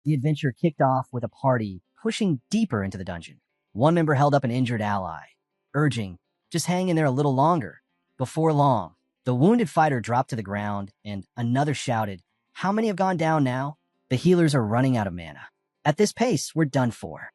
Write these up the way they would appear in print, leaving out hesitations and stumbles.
The adventure kicked off with a party pushing deeper into the dungeon. One member held up an injured ally, urging, just hang in there a little longer. Before long, the wounded fighter dropped to the ground and another shouted, how many have gone down now? The healers are running out of mana. At this pace, we're done for.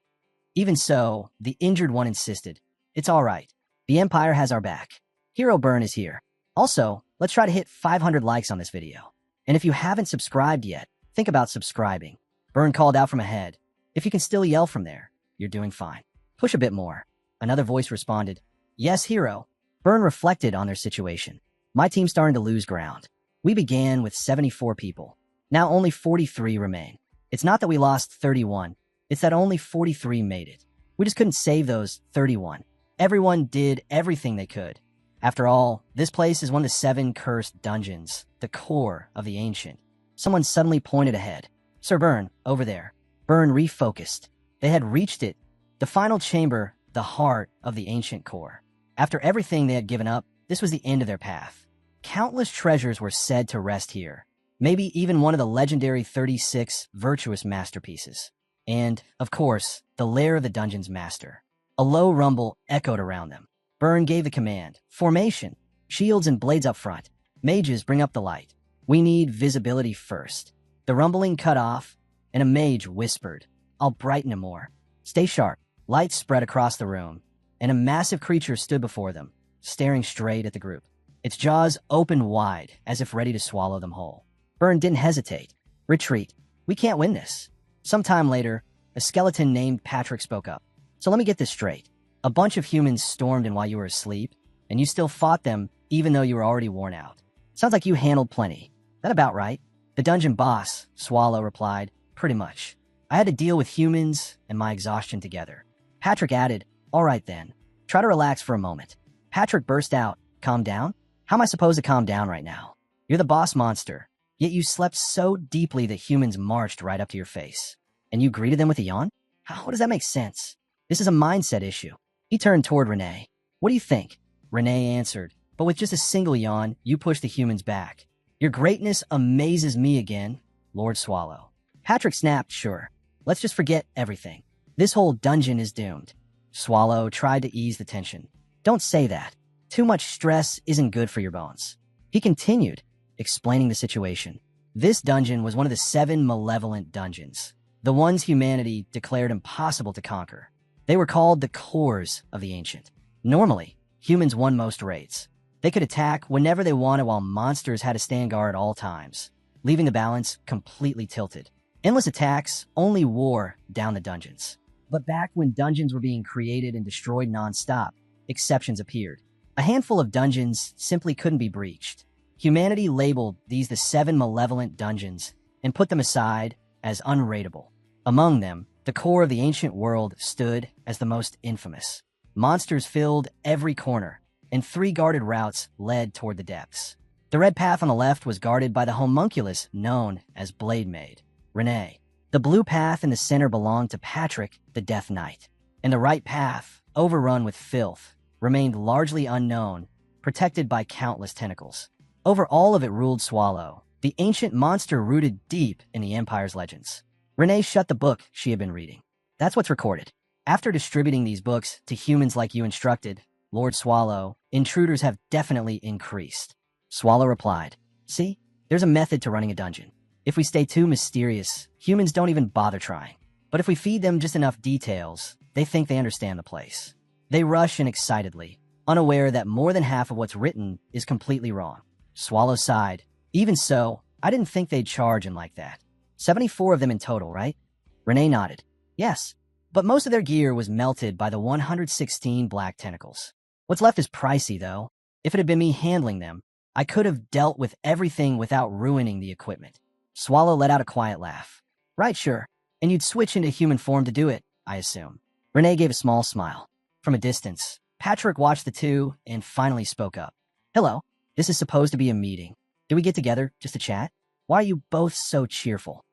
Even so, the injured one insisted, it's all right. The Empire has our back. Hero Burn is here. Also, let's try to hit 500 likes on this video. And if you haven't subscribed yet, think about subscribing. Burn called out from ahead. If you can still yell from there, you're doing fine. Push a bit more. Another voice responded, yes, hero. Burn reflected on their situation. My team's starting to lose ground. We began with 74 people. Now only 43 remain. It's not that we lost 31. It's that only 43 made it. We just couldn't save those 31. Everyone did everything they could. After all, this place is one of the 7 cursed dungeons, the core of the ancient. Someone suddenly pointed ahead. Sir Burn, over there. Burn refocused. They had reached it. The final chamber, the heart of the ancient core. After everything they had given up, this was the end of their path. Countless treasures were said to rest here. Maybe even one of the legendary 36 virtuous masterpieces. And, of course, the lair of the dungeon's master. A low rumble echoed around them. Burn gave the command. Formation. Shields and blades up front. Mages, bring up the light. We need visibility first. The rumbling cut off, and a mage whispered, I'll brighten it more. Stay sharp. Light spread across the room, and a massive creature stood before them, staring straight at the group. Its jaws opened wide, as if ready to swallow them whole. Burn didn't hesitate. Retreat. We can't win this. Sometime later, a skeleton named Patrick spoke up. So let me get this straight. A bunch of humans stormed in while you were asleep, and you still fought them even though you were already worn out. Sounds like you handled plenty. That about right? The dungeon boss, Swallow replied, pretty much. I had to deal with humans and my exhaustion together. Patrick added, all right then. Try to relax for a moment. Patrick burst out, calm down? How am I supposed to calm down right now? You're the boss monster, yet you slept so deeply that humans marched right up to your face. And you greeted them with a yawn? How does that make sense? This is a mindset issue. He turned toward Renee. What do you think? Renee answered, but with just a single yawn, you pushed the humans back. Your greatness amazes me again, Lord Swallow. Patrick snapped, sure. Let's just forget everything. This whole dungeon is doomed. Swallow tried to ease the tension. Don't say that. Too much stress isn't good for your bones. He continued, explaining the situation. This dungeon was one of the 7 malevolent dungeons, the ones humanity declared impossible to conquer. They were called the cores of the ancient. Normally, humans won most raids. They could attack whenever they wanted while monsters had to stand guard at all times, leaving the balance completely tilted. Endless attacks only wore down the dungeons. But back when dungeons were being created and destroyed non-stop, exceptions appeared. A handful of dungeons simply couldn't be breached. Humanity labeled these the 7 malevolent dungeons and put them aside as unraidable. Among them, the core of the ancient world stood as the most infamous. Monsters filled every corner, and 3 guarded routes led toward the depths. The red path on the left was guarded by the homunculus known as Blade Maid, Renee. The blue path in the center belonged to Patrick, the Death Knight. And the right path, overrun with filth, remained largely unknown, protected by countless tentacles. Over all of it ruled Swallow, the ancient monster rooted deep in the Empire's legends. Renee shut the book she had been reading. That's what's recorded. After distributing these books to humans like you instructed, Lord Swallow, intruders have definitely increased. Swallow replied, see, there's a method to running a dungeon. If we stay too mysterious, humans don't even bother trying. But if we feed them just enough details, they think they understand the place. They rush in excitedly, unaware that more than half of what's written is completely wrong. Swallow sighed. Even so, I didn't think they'd charge in like that. 74 of them in total, right? Renee nodded. Yes, but most of their gear was melted by the 116 black tentacles. What's left is pricey, though. If it had been me handling them, I could have dealt with everything without ruining the equipment. Swallow let out a quiet laugh. Right, sure. And you'd switch into human form to do it, I assume. Renee gave a small smile. From a distance, Patrick watched the two and finally spoke up. Hello, this is supposed to be a meeting. Do we get together just to chat? Why are you both so cheerful?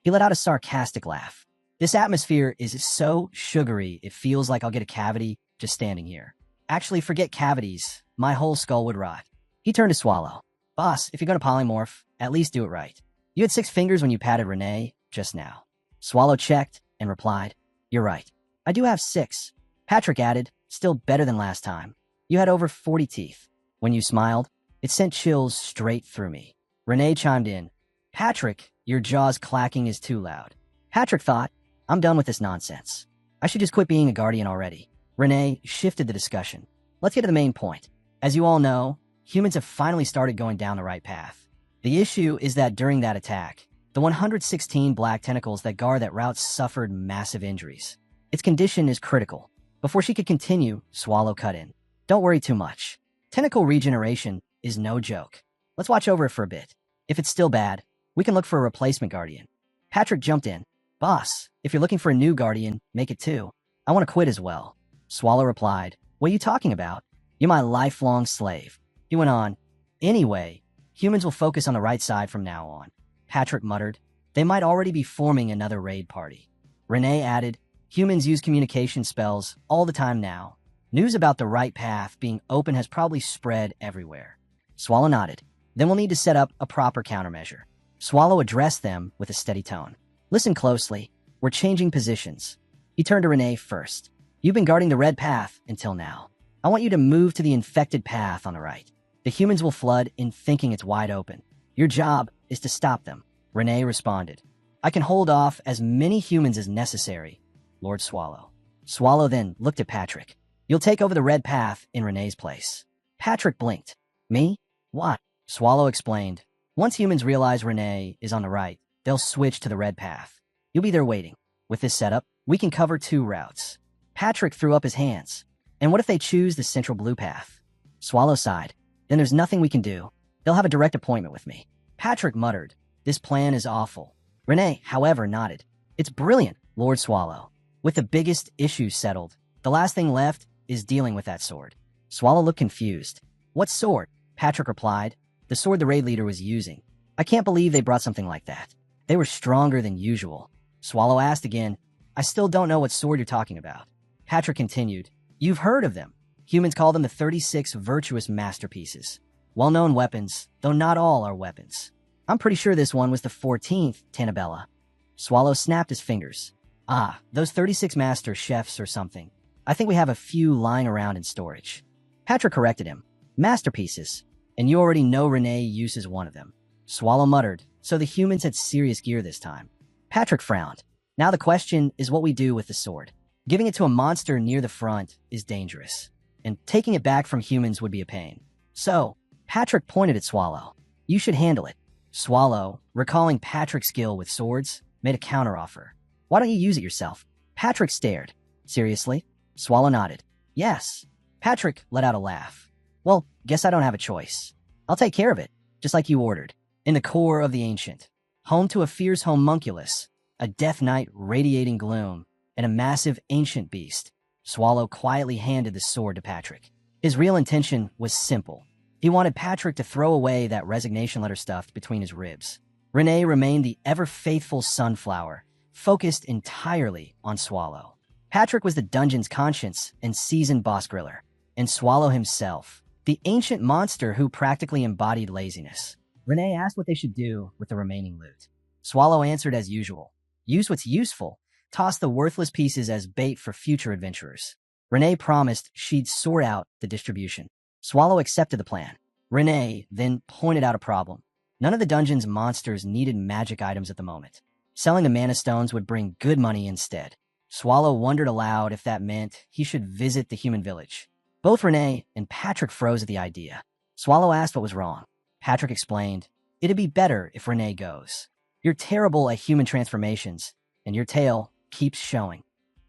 He let out a sarcastic laugh. This atmosphere is so sugary it feels like I'll get a cavity just standing here. Actually, forget cavities. My whole skull would rot. He turned to Swallow. Boss, if you're going to polymorph, at least do it right. You had 6 fingers when you patted Renee just now. Swallow checked and replied, "You're right. I do have 6. Patrick added, "Still better than last time. You had over 40 teeth." When you smiled, it sent chills straight through me. Renee chimed in, "Patrick, your jaws clacking is too loud." Patrick thought, "I'm done with this nonsense. I should just quit being a guardian already." Renee shifted the discussion. "Let's get to the main point. As you all know, humans have finally started going down the right path. The issue is that during that attack, the 116 black tentacles that guard that route suffered massive injuries. Its condition is critical." Before she could continue, Swallow cut in. "Don't worry too much. Tentacle regeneration is no joke. Let's watch over it for a bit. If it's still bad, we can look for a replacement guardian." Patrick jumped in. "Boss, if you're looking for a new guardian, make it 2. I want to quit as well." Swallow replied, "What are you talking about? You're my lifelong slave." He went on, "Anyway, humans will focus on the right side from now on." Patrick muttered, "They might already be forming another raid party." Renee added, "Humans use communication spells all the time now. News about the right path being open has probably spread everywhere." Swallow nodded. "Then we'll need to set up a proper countermeasure." Swallow addressed them with a steady tone. "Listen closely. We're changing positions." He turned to Renee first. "You've been guarding the red path until now. I want you to move to the infected path on the right. The humans will flood in thinking it's wide open. Your job is to stop them." Renee responded, "I can hold off as many humans as necessary, Lord Swallow." Swallow then looked at Patrick. "You'll take over the red path in Renee's place." Patrick blinked. "Me? What?" Swallow explained. "Once humans realize Renee is on the right, they'll switch to the red path. You'll be there waiting. With this setup, we can cover 2 routes." Patrick threw up his hands. "And what if they choose the central blue path?" Swallow sighed. "Then there's nothing we can do. They'll have a direct appointment with me." Patrick muttered, "This plan is awful." Renee, however, nodded. "It's brilliant, Lord Swallow. With the biggest issues settled, the last thing left is dealing with that sword." Swallow looked confused. "What sword?" Patrick replied, "The sword the raid leader was using. I can't believe they brought something like that. They were stronger than usual." Swallow asked again, "I still don't know what sword you're talking about." Patrick continued, "You've heard of them. Humans call them the 36 virtuous masterpieces. Well-known weapons, though not all are weapons. I'm pretty sure this one was the 14th Tannabella." Swallow snapped his fingers. "Ah, those 36 master chefs or something. I think we have a few lying around in storage." Patrick corrected him. "Masterpieces. And you already know Renee uses one of them." Swallow muttered, "So the humans had serious gear this time." Patrick frowned. "Now the question is what we do with the sword. Giving it to a monster near the front is dangerous, and taking it back from humans would be a pain. So, Patrick pointed at Swallow. "You should handle it." Swallow, recalling Patrick's skill with swords, made a counteroffer. "Why don't you use it yourself?" Patrick stared. "Seriously?" Swallow nodded. "Yes." Patrick let out a laugh. "Well, guess I don't have a choice. I'll take care of it, just like you ordered." In the core of the Ancient, home to a fierce homunculus, a death knight radiating gloom, and a massive ancient beast, Swallow quietly handed the sword to Patrick. His real intention was simple. He wanted Patrick to throw away that resignation letter stuffed between his ribs. Renee remained the ever-faithful sunflower, focused entirely on Swallow. Patrick was the dungeon's conscience and seasoned boss griller, and Swallow himself, the ancient monster who practically embodied laziness. Renee asked what they should do with the remaining loot. Swallow answered as usual. Use what's useful. Toss the worthless pieces as bait for future adventurers. Renee promised she'd sort out the distribution. Swallow accepted the plan. Renee then pointed out a problem. None of the dungeon's monsters needed magic items at the moment. Selling the mana stones would bring good money instead. Swallow wondered aloud if that meant he should visit the human village. Both Renee and Patrick froze at the idea. Swallow asked what was wrong. Patrick explained, "It'd be better if Renee goes. You're terrible at human transformations, and your tail keeps showing."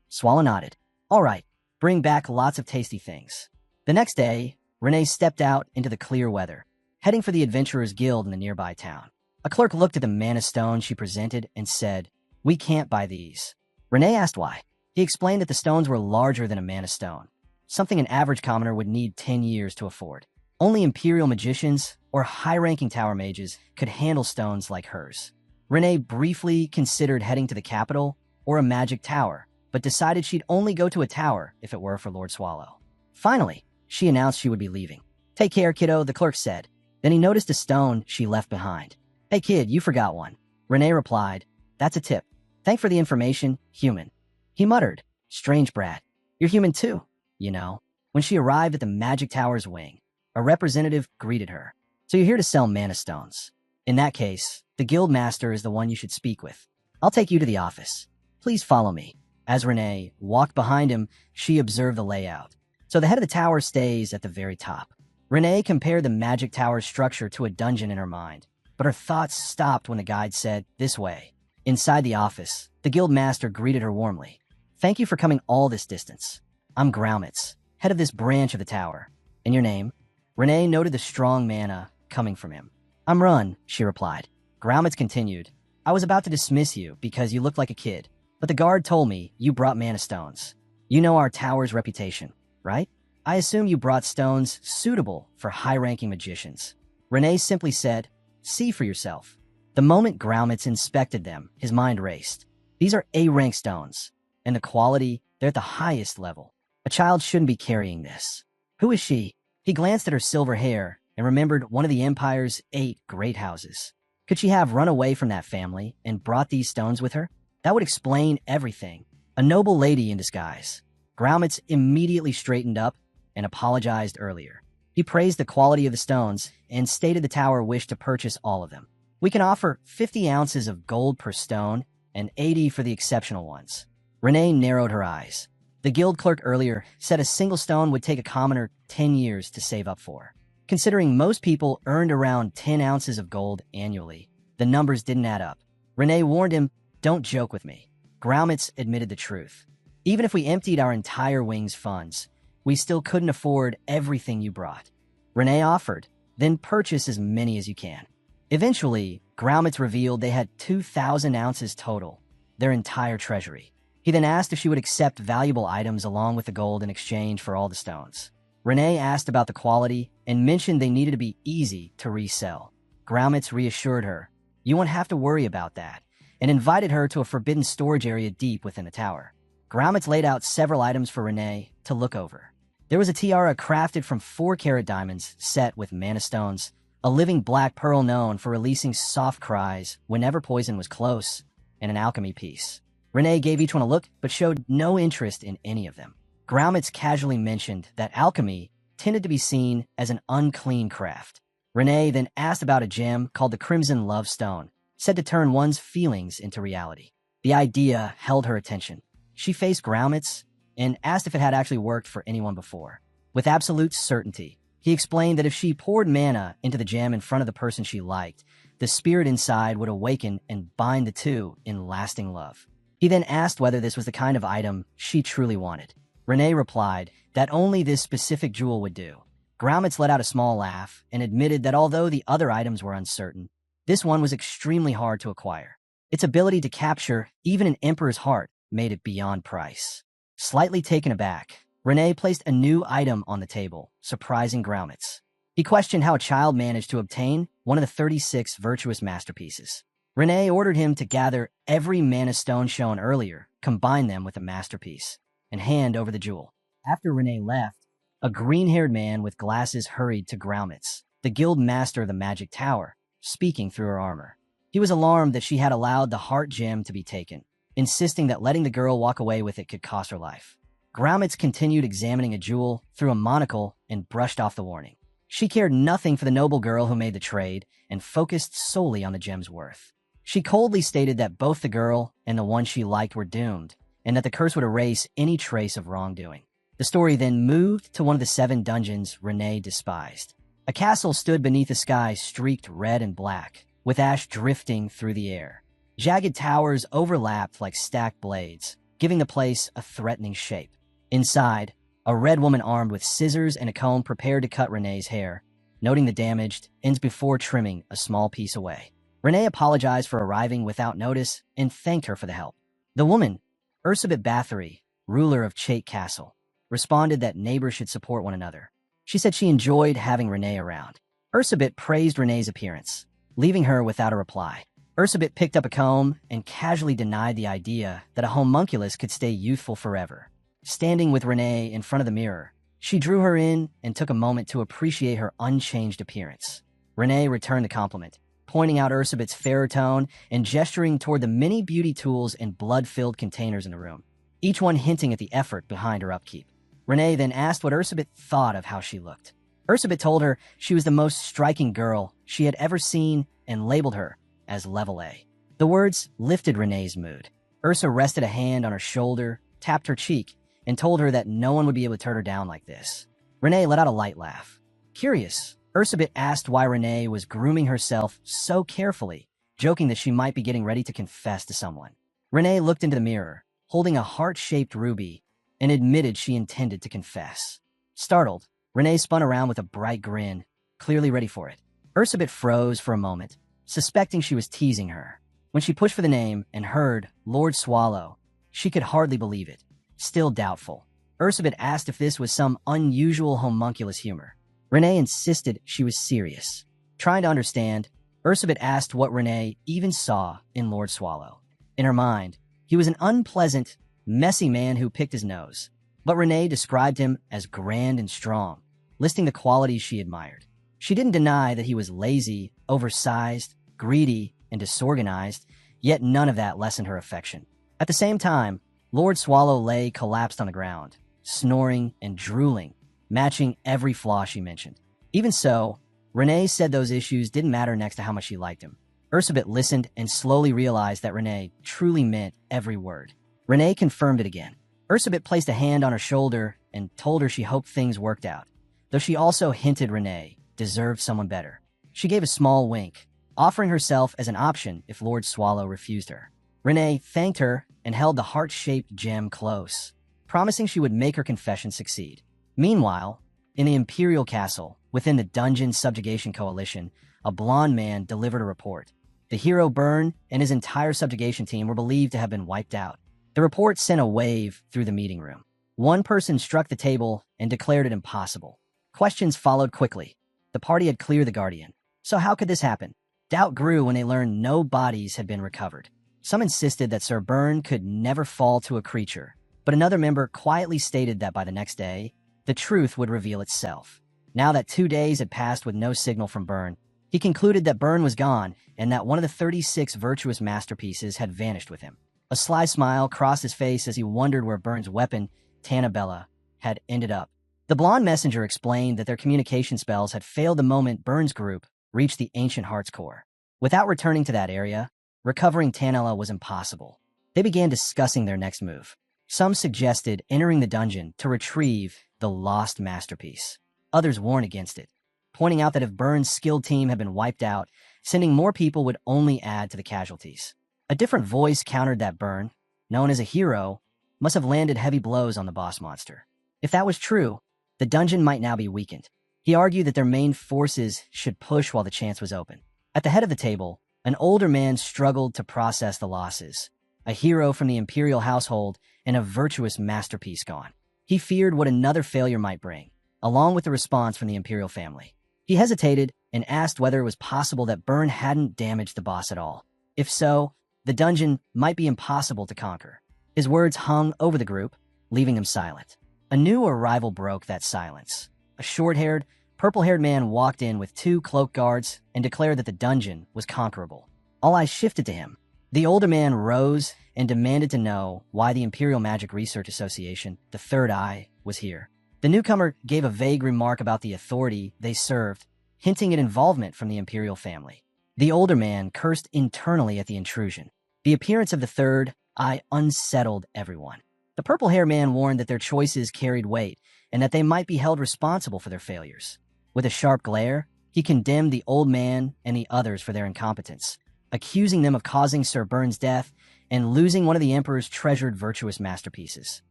Swallow nodded. "All right, bring back lots of tasty things." The next day, Renee stepped out into the clear weather, heading for the Adventurers Guild in the nearby town. A clerk looked at the mana stone she presented and said, "We can't buy these." Renee asked why. He explained that the stones were larger than a mana stone, something an average commoner would need 10 years to afford. Only imperial magicians or high-ranking tower mages could handle stones like hers. Renee briefly considered heading to the capital or a magic tower, but decided she'd only go to a tower if it were for Lord Swallow. Finally, she announced she would be leaving. "Take care, kiddo," the clerk said. Then he noticed a stone she left behind. "Hey kid, you forgot one." Renee replied, "That's a tip." Thank for the information, human. He muttered. Strange brat. You're human too, you know. When she arrived at the Magic Tower's wing, a representative greeted her. So you're here to sell mana stones. In that case, the guild master is the one you should speak with. I'll take you to the office. Please follow me. As Renee walked behind him, she observed the layout. So the head of the tower stays at the very top. Renee compared the Magic Tower's structure to a dungeon in her mind, but her thoughts stopped when the guide said, this way. Inside the office, the guild master greeted her warmly. Thank you for coming all this distance. I'm Graumitz, head of this branch of the tower. And your name? Renee noted the strong mana coming from him. I'm Run, she replied. Graumitz continued. I was about to dismiss you because you looked like a kid, but the guard told me you brought mana stones. You know our tower's reputation, right? I assume you brought stones suitable for high-ranking magicians. Renee simply said, see for yourself. The moment Graumitz inspected them, his mind raced. These are A-rank stones, and the quality, they're at the highest level. A child shouldn't be carrying this. Who is she? He glanced at her silver hair and remembered one of the Empire's 8 great houses. Could she have run away from that family and brought these stones with her? That would explain everything. A noble lady in disguise. Graumitz immediately straightened up and apologized earlier. He praised the quality of the stones and stated the tower wished to purchase all of them. We can offer 50 ounces of gold per stone and 80 for the exceptional ones. Renee narrowed her eyes. The guild clerk earlier said a single stone would take a commoner 10 years to save up for. Considering most people earned around 10 ounces of gold annually, the numbers didn't add up. Renee warned him, don't joke with me. Graumitz admitted the truth. Even if we emptied our entire wing's funds, we still couldn't afford everything you brought. Renee offered, then purchase as many as you can. Eventually, Graumitz revealed they had 2,000 ounces total, their entire treasury. He then asked if she would accept valuable items along with the gold in exchange for all the stones. Renee asked about the quality and mentioned they needed to be easy to resell. Graumitz reassured her, you won't have to worry about that, and invited her to a forbidden storage area deep within the tower. Graumitz laid out several items for Renee to look over. There was a tiara crafted from 4-carat diamonds set with mana stones, a living black pearl known for releasing soft cries whenever poison was close, and an alchemy piece. Renee gave each one a look, but showed no interest in any of them. Graumitz casually mentioned that alchemy tended to be seen as an unclean craft. Renee then asked about a gem called the Crimson Love Stone, said to turn one's feelings into reality. The idea held her attention. She faced Graumitz and asked if it had actually worked for anyone before. With absolute certainty, he explained that if she poured mana into the gem in front of the person she liked, the spirit inside would awaken and bind the two in lasting love. He then asked whether this was the kind of item she truly wanted. Renee replied that only this specific jewel would do. Graumitz let out a small laugh and admitted that although the other items were uncertain, this one was extremely hard to acquire. Its ability to capture even an emperor's heart made it beyond price. Slightly taken aback, Renee placed a new item on the table, surprising Graumitz. He questioned how a child managed to obtain one of the 36 virtuous masterpieces. Renee ordered him to gather every mana stone shown earlier, combine them with a masterpiece, and hand over the jewel. After Renee left, a green-haired man with glasses hurried to Graumitz, the guild master of the Magic Tower, speaking through her armor. He was alarmed that she had allowed the heart gem to be taken, insisting that letting the girl walk away with it could cost her life. Graumitz continued examining a jewel through a monocle and brushed off the warning. She cared nothing for the noble girl who made the trade and focused solely on the gem's worth. She coldly stated that both the girl and the one she liked were doomed, and that the curse would erase any trace of wrongdoing. The story then moved to one of the 7 dungeons Renee despised. A castle stood beneath a sky streaked red and black, with ash drifting through the air. Jagged towers overlapped like stacked blades, giving the place a threatening shape. Inside, a red woman armed with scissors and a comb prepared to cut Renee's hair, noting the damaged ends before trimming a small piece away. Renee apologized for arriving without notice and thanked her for the help. The woman, Ursabet Bathory, ruler of Chait Castle, responded that neighbors should support one another. She said she enjoyed having Renee around. Ursabet praised Renee's appearance, leaving her without a reply. Ursabet picked up a comb and casually denied the idea that a homunculus could stay youthful forever. Standing with Renee in front of the mirror, she drew her in and took a moment to appreciate her unchanged appearance. Renee returned the compliment, pointing out Ursabet's fairer tone and gesturing toward the many beauty tools and blood-filled containers in the room, each one hinting at the effort behind her upkeep. Renee then asked what Ursabet thought of how she looked. Ursabet told her she was the most striking girl she had ever seen and labeled her as level A. The words lifted Renee's mood. Ursa rested a hand on her shoulder, tapped her cheek, and told her that no one would be able to turn her down like this. Renee let out a light laugh. Curious, Ursabet asked why Renee was grooming herself so carefully, joking that she might be getting ready to confess to someone. Renee looked into the mirror, holding a heart-shaped ruby, and admitted she intended to confess. Startled, Renee spun around with a bright grin, clearly ready for it. Ursabet froze for a moment, suspecting she was teasing her. When she pushed for the name and heard Lord Swallow, she could hardly believe it. Still doubtful, Ursabet asked if this was some unusual homunculus humor. Renee insisted she was serious. Trying to understand, Ursabet asked what Renee even saw in Lord Swallow. In her mind, he was an unpleasant, messy man who picked his nose. But Renee described him as grand and strong, listing the qualities she admired. She didn't deny that he was lazy, oversized, greedy, and disorganized, yet none of that lessened her affection. At the same time, Lord Swallow lay collapsed on the ground, snoring and drooling, matching every flaw she mentioned. Even so, Renee said those issues didn't matter next to how much she liked him. Ursabet listened and slowly realized that Renee truly meant every word. Renee confirmed it again. Ursabet placed a hand on her shoulder and told her she hoped things worked out, though she also hinted Renee deserved someone better. She gave a small wink, offering herself as an option if Lord Swallow refused her. Renee thanked her and held the heart-shaped gem close, promising she would make her confession succeed. Meanwhile, in the Imperial Castle, within the Dungeon Subjugation Coalition, a blonde man delivered a report. The hero Byrne and his entire subjugation team were believed to have been wiped out. The report sent a wave through the meeting room. One person struck the table and declared it impossible. Questions followed quickly. The party had cleared the Guardian. So how could this happen? Doubt grew when they learned no bodies had been recovered. Some insisted that Sir Byrne could never fall to a creature, but another member quietly stated that by the next day, the truth would reveal itself. Now that 2 days had passed with no signal from Byrne, he concluded that Byrne was gone and that one of the 36 virtuous masterpieces had vanished with him. A sly smile crossed his face as he wondered where Byrne's weapon, Tannabella, had ended up. The blonde messenger explained that their communication spells had failed the moment Byrne's group reached the ancient heart's core. Without returning to that area, recovering Tannella was impossible. They began discussing their next move. Some suggested entering the dungeon to retrieve the lost masterpiece. Others warned against it, pointing out that if Byrne's skilled team had been wiped out, sending more people would only add to the casualties. A different voice countered that Byrne, known as a hero, must have landed heavy blows on the boss monster. If that was true, the dungeon might now be weakened. He argued that their main forces should push while the chance was open. At the head of the table, an older man struggled to process the losses. A hero from the Imperial household and a virtuous masterpiece gone. He feared what another failure might bring, along with the response from the Imperial family. He hesitated and asked whether it was possible that Byrne hadn't damaged the boss at all. If so, the dungeon might be impossible to conquer. His words hung over the group, leaving them silent. A new arrival broke that silence. A short-haired, purple-haired man walked in with 2 cloaked guards and declared that the dungeon was conquerable. All eyes shifted to him. The older man rose and demanded to know why the Imperial Magic Research Association, the Third Eye, was here. The newcomer gave a vague remark about the authority they served, hinting at involvement from the Imperial family. The older man cursed internally at the intrusion. The appearance of the Third Eye unsettled everyone. The purple-haired man warned that their choices carried weight and that they might be held responsible for their failures. With a sharp glare, he condemned the old man and the others for their incompetence, accusing them of causing Sir Byrne's death and losing one of the Emperor's treasured virtuous masterpieces.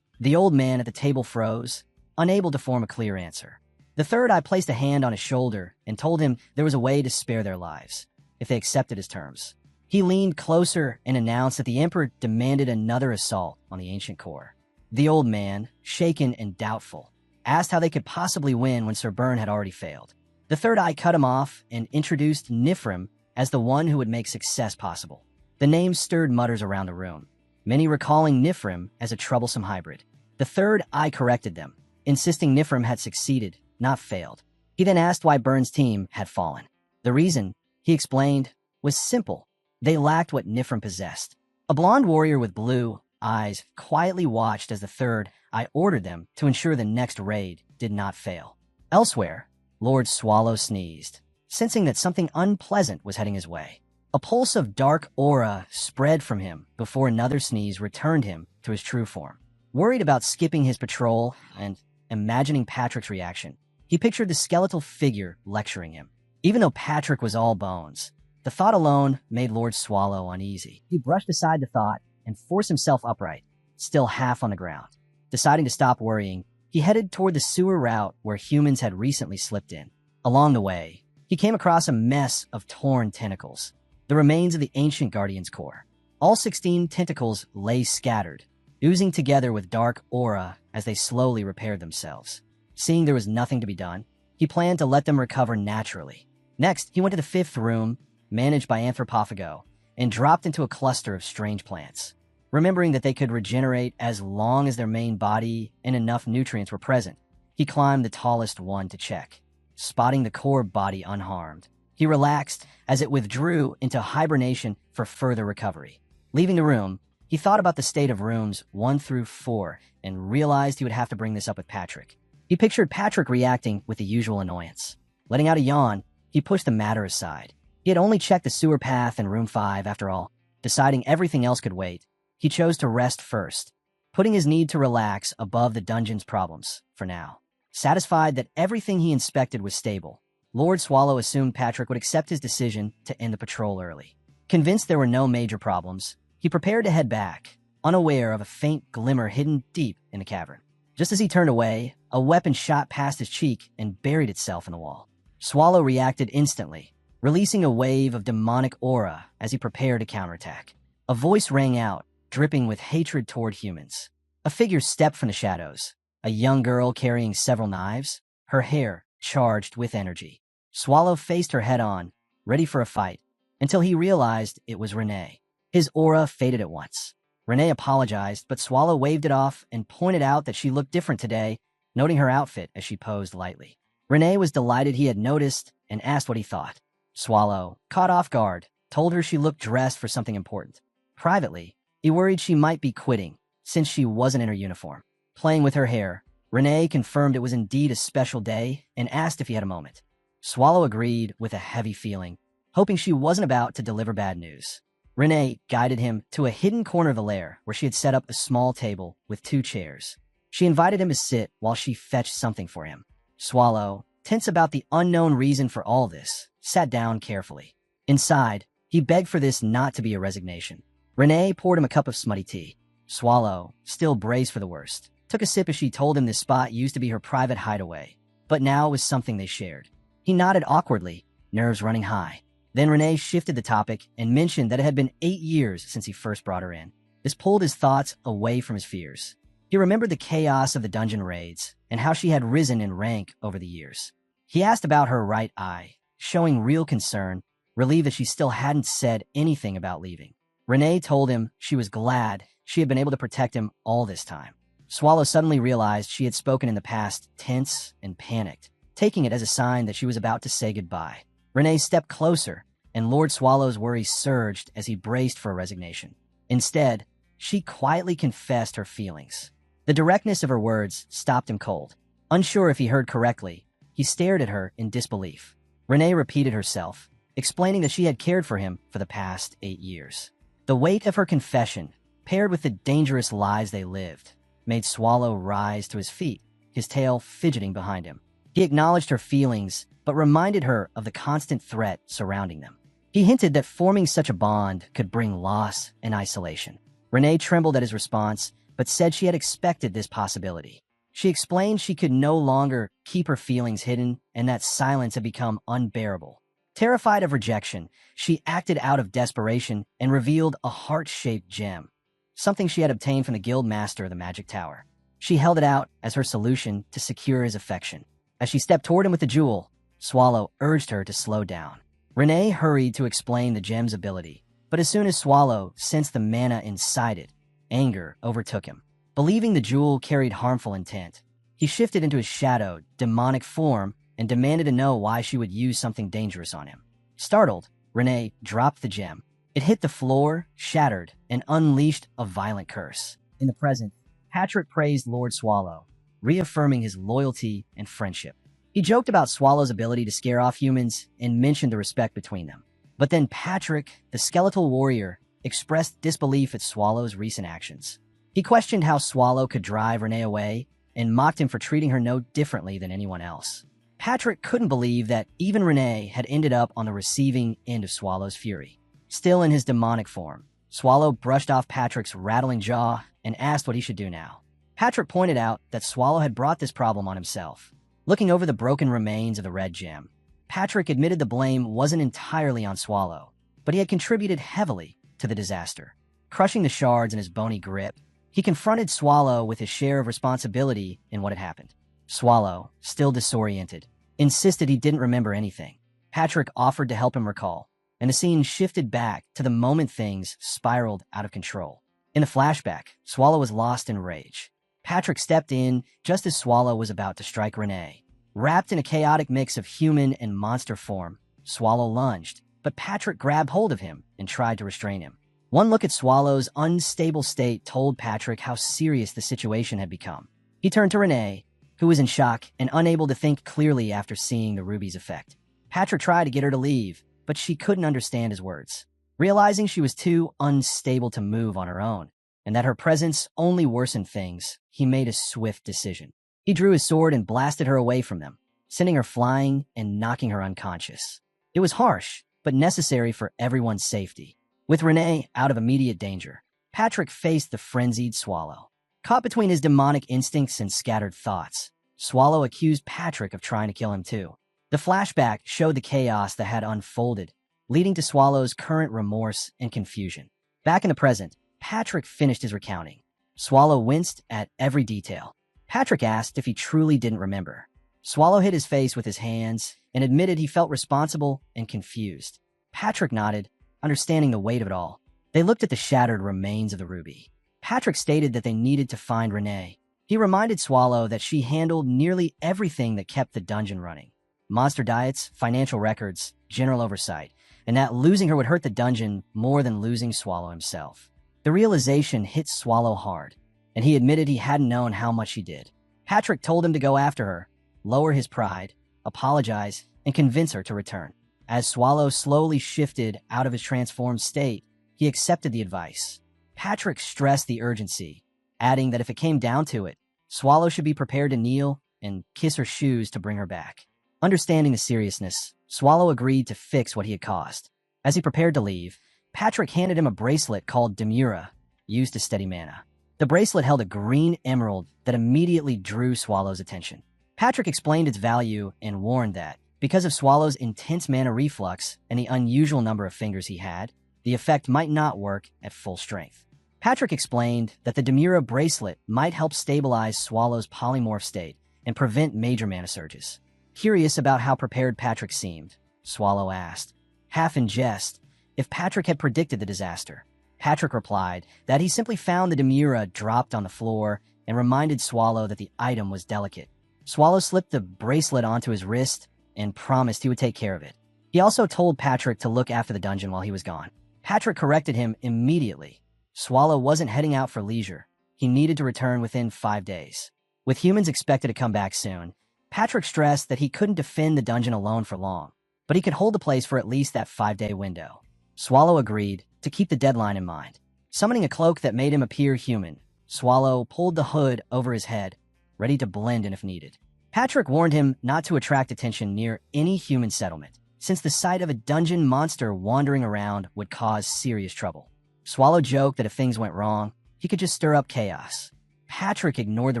The old man at the table froze, unable to form a clear answer. The Third Eye placed a hand on his shoulder and told him there was a way to spare their lives, if they accepted his terms. He leaned closer and announced that the Emperor demanded another assault on the ancient core. The old man, shaken and doubtful, asked how they could possibly win when Sir Byrne had already failed. The Third Eye cut him off and introduced Nifrim as the one who would make success possible. The name stirred mutters around the room, many recalling Nifrim as a troublesome hybrid. The Third Eye corrected them, insisting Nifrim had succeeded, not failed. He then asked why Byrne's team had fallen. The reason, he explained, was simple. They lacked what Nifrim possessed. A blonde warrior with blue eyes quietly watched as the third eye ordered them to ensure the next raid did not fail. Elsewhere, Lord Swallow sneezed, sensing that something unpleasant was heading his way. A pulse of dark aura spread from him before another sneeze returned him to his true form. Worried about skipping his patrol and imagining Patrick's reaction, he pictured the skeletal figure lecturing him. Even though Patrick was all bones, the thought alone made Lord Swallow uneasy. He brushed aside the thought and forced himself upright, still half on the ground. Deciding to stop worrying, he headed toward the sewer route where humans had recently slipped in. Along the way, he came across a mess of torn tentacles, the remains of the ancient Guardian's core. All 16 tentacles lay scattered, oozing together with dark aura as they slowly repaired themselves. Seeing there was nothing to be done, he planned to let them recover naturally. Next, he went to the fifth room, managed by Anthropophago, and dropped into a cluster of strange plants. Remembering that they could regenerate as long as their main body and enough nutrients were present, he climbed the tallest one to check. Spotting the core body unharmed, he relaxed as it withdrew into hibernation for further recovery. Leaving the room, he thought about the state of rooms 1 through 4 and realized he would have to bring this up with Patrick. He pictured Patrick reacting with the usual annoyance. Letting out a yawn, he pushed the matter aside. He had only checked the sewer path in room 5 after all. Deciding everything else could wait, he chose to rest first, putting his need to relax above the dungeon's problems for now. Satisfied that everything he inspected was stable, Lord Swallow assumed Patrick would accept his decision to end the patrol early. Convinced there were no major problems, he prepared to head back, unaware of a faint glimmer hidden deep in the cavern. Just as he turned away, a weapon shot past his cheek and buried itself in the wall. Swallow reacted instantly, releasing a wave of demonic aura as he prepared to counterattack. A voice rang out, dripping with hatred toward humans. A figure stepped from the shadows, a young girl carrying several knives, her hair charged with energy. Swallow faced her head-on, ready for a fight, until he realized it was Renee. His aura faded at once. Renee apologized, but Swallow waved it off and pointed out that she looked different today, noting her outfit as she posed lightly. Renee was delighted he had noticed and asked what he thought. Swallow, caught off guard, told her she looked dressed for something important. Privately, he worried she might be quitting, since she wasn't in her uniform. Playing with her hair, Renee confirmed it was indeed a special day and asked if he had a moment. Swallow agreed with a heavy feeling, hoping she wasn't about to deliver bad news. Renee guided him to a hidden corner of the lair where she had set up a small table with 2 chairs. She invited him to sit while she fetched something for him. Swallow, tense about the unknown reason for all this, sat down carefully. Inside, he begged for this not to be a resignation. Renee poured him a cup of smutty tea. Swallow, still braced for the worst, took a sip as she told him this spot used to be her private hideaway, but now it was something they shared. He nodded awkwardly, nerves running high. Then Renee shifted the topic and mentioned that it had been 8 years since he first brought her in. This pulled his thoughts away from his fears. He remembered the chaos of the dungeon raids and how she had risen in rank over the years. He asked about her right eye, showing real concern, relieved that she still hadn't said anything about leaving. Renee told him she was glad she had been able to protect him all this time. Swallow suddenly realized she had spoken in the past tense and panicked, taking it as a sign that she was about to say goodbye. Renee stepped closer, and Lord Swallow's worry surged as he braced for a resignation. Instead, she quietly confessed her feelings. The directness of her words stopped him cold. Unsure if he heard correctly, he stared at her in disbelief. Renee repeated herself, explaining that she had cared for him for the past 8 years. The weight of her confession, paired with the dangerous lives they lived, made Swallow rise to his feet, his tail fidgeting behind him. He acknowledged her feelings, but reminded her of the constant threat surrounding them. He hinted that forming such a bond could bring loss and isolation. Renee trembled at his response, but said she had expected this possibility. She explained she could no longer keep her feelings hidden and that silence had become unbearable. Terrified of rejection, she acted out of desperation and revealed a heart-shaped gem, something she had obtained from the guild master of the Magic Tower. She held it out as her solution to secure his affection. As she stepped toward him with the jewel, Swallow urged her to slow down. Renee hurried to explain the gem's ability, but as soon as Swallow sensed the mana inside it, anger overtook him. Believing the jewel carried harmful intent, he shifted into his shadowed, demonic form and demanded to know why she would use something dangerous on him. Startled, Renee dropped the gem. It hit the floor, shattered, and unleashed a violent curse. In the present, Patrick praised Lord Swallow, reaffirming his loyalty and friendship. He joked about Swallow's ability to scare off humans and mentioned the respect between them. But then Patrick, the skeletal warrior, expressed disbelief at Swallow's recent actions. He questioned how Swallow could drive Renee away and mocked him for treating her no differently than anyone else. Patrick couldn't believe that even Renee had ended up on the receiving end of Swallow's fury. Still in his demonic form, Swallow brushed off Patrick's rattling jaw and asked what he should do now. Patrick pointed out that Swallow had brought this problem on himself. Looking over the broken remains of the red gem, Patrick admitted the blame wasn't entirely on Swallow, but he had contributed heavily to the disaster. Crushing the shards in his bony grip, he confronted Swallow with his share of responsibility in what had happened. Swallow, still disoriented, insisted he didn't remember anything. Patrick offered to help him recall, and the scene shifted back to the moment things spiraled out of control. In the flashback, Swallow was lost in rage. Patrick stepped in just as Swallow was about to strike Renee. Wrapped in a chaotic mix of human and monster form, Swallow lunged, but Patrick grabbed hold of him and tried to restrain him. One look at Swallow's unstable state told Patrick how serious the situation had become. He turned to Renee, who was in shock and unable to think clearly after seeing the ruby's effect. Patrick tried to get her to leave, but she couldn't understand his words. Realizing she was too unstable to move on her own, and that her presence only worsened things, he made a swift decision. He drew his sword and blasted her away from them, sending her flying and knocking her unconscious. It was harsh, but necessary for everyone's safety. With Renee out of immediate danger, Patrick faced the frenzied Swallow. Caught between his demonic instincts and scattered thoughts, Swallow accused Patrick of trying to kill him too. The flashback showed the chaos that had unfolded, leading to Swallow's current remorse and confusion. Back in the present, Patrick finished his recounting. Swallow winced at every detail. Patrick asked if he truly didn't remember. Swallow hid his face with his hands and admitted he felt responsible and confused. Patrick nodded, understanding the weight of it all. They looked at the shattered remains of the ruby. Patrick stated that they needed to find Renee. He reminded Swallow that she handled nearly everything that kept the dungeon running. Monster diets, financial records, general oversight, and that losing her would hurt the dungeon more than losing Swallow himself. The realization hit Swallow hard, and he admitted he hadn't known how much she did. Patrick told him to go after her, lower his pride, apologize, and convince her to return. As Swallow slowly shifted out of his transformed state, he accepted the advice. Patrick stressed the urgency, adding that if it came down to it, Swallow should be prepared to kneel and kiss her shoes to bring her back. Understanding the seriousness, Swallow agreed to fix what he had caused. As he prepared to leave, Patrick handed him a bracelet called Demura, used to steady mana. The bracelet held a green emerald that immediately drew Swallow's attention. Patrick explained its value and warned that, because of Swallow's intense mana reflux and the unusual number of fingers he had, the effect might not work at full strength. Patrick explained that the Demura bracelet might help stabilize Swallow's polymorph state and prevent major mana surges. Curious about how prepared Patrick seemed, Swallow asked, half in jest, if Patrick had predicted the disaster. Patrick replied that he simply found the Demura dropped on the floor and reminded Swallow that the item was delicate. Swallow slipped the bracelet onto his wrist and promised he would take care of it. He also told Patrick to look after the dungeon while he was gone. Patrick corrected him immediately. Swallow wasn't heading out for leisure. He needed to return within 5 days. With humans expected to come back soon, Patrick stressed that he couldn't defend the dungeon alone for long, but he could hold the place for at least that 5-day window. Swallow agreed to keep the deadline in mind. Summoning a cloak that made him appear human, Swallow pulled the hood over his head, ready to blend in if needed. Patrick warned him not to attract attention near any human settlement, since the sight of a dungeon monster wandering around would cause serious trouble. Swallow joked that if things went wrong, he could just stir up chaos. Patrick ignored the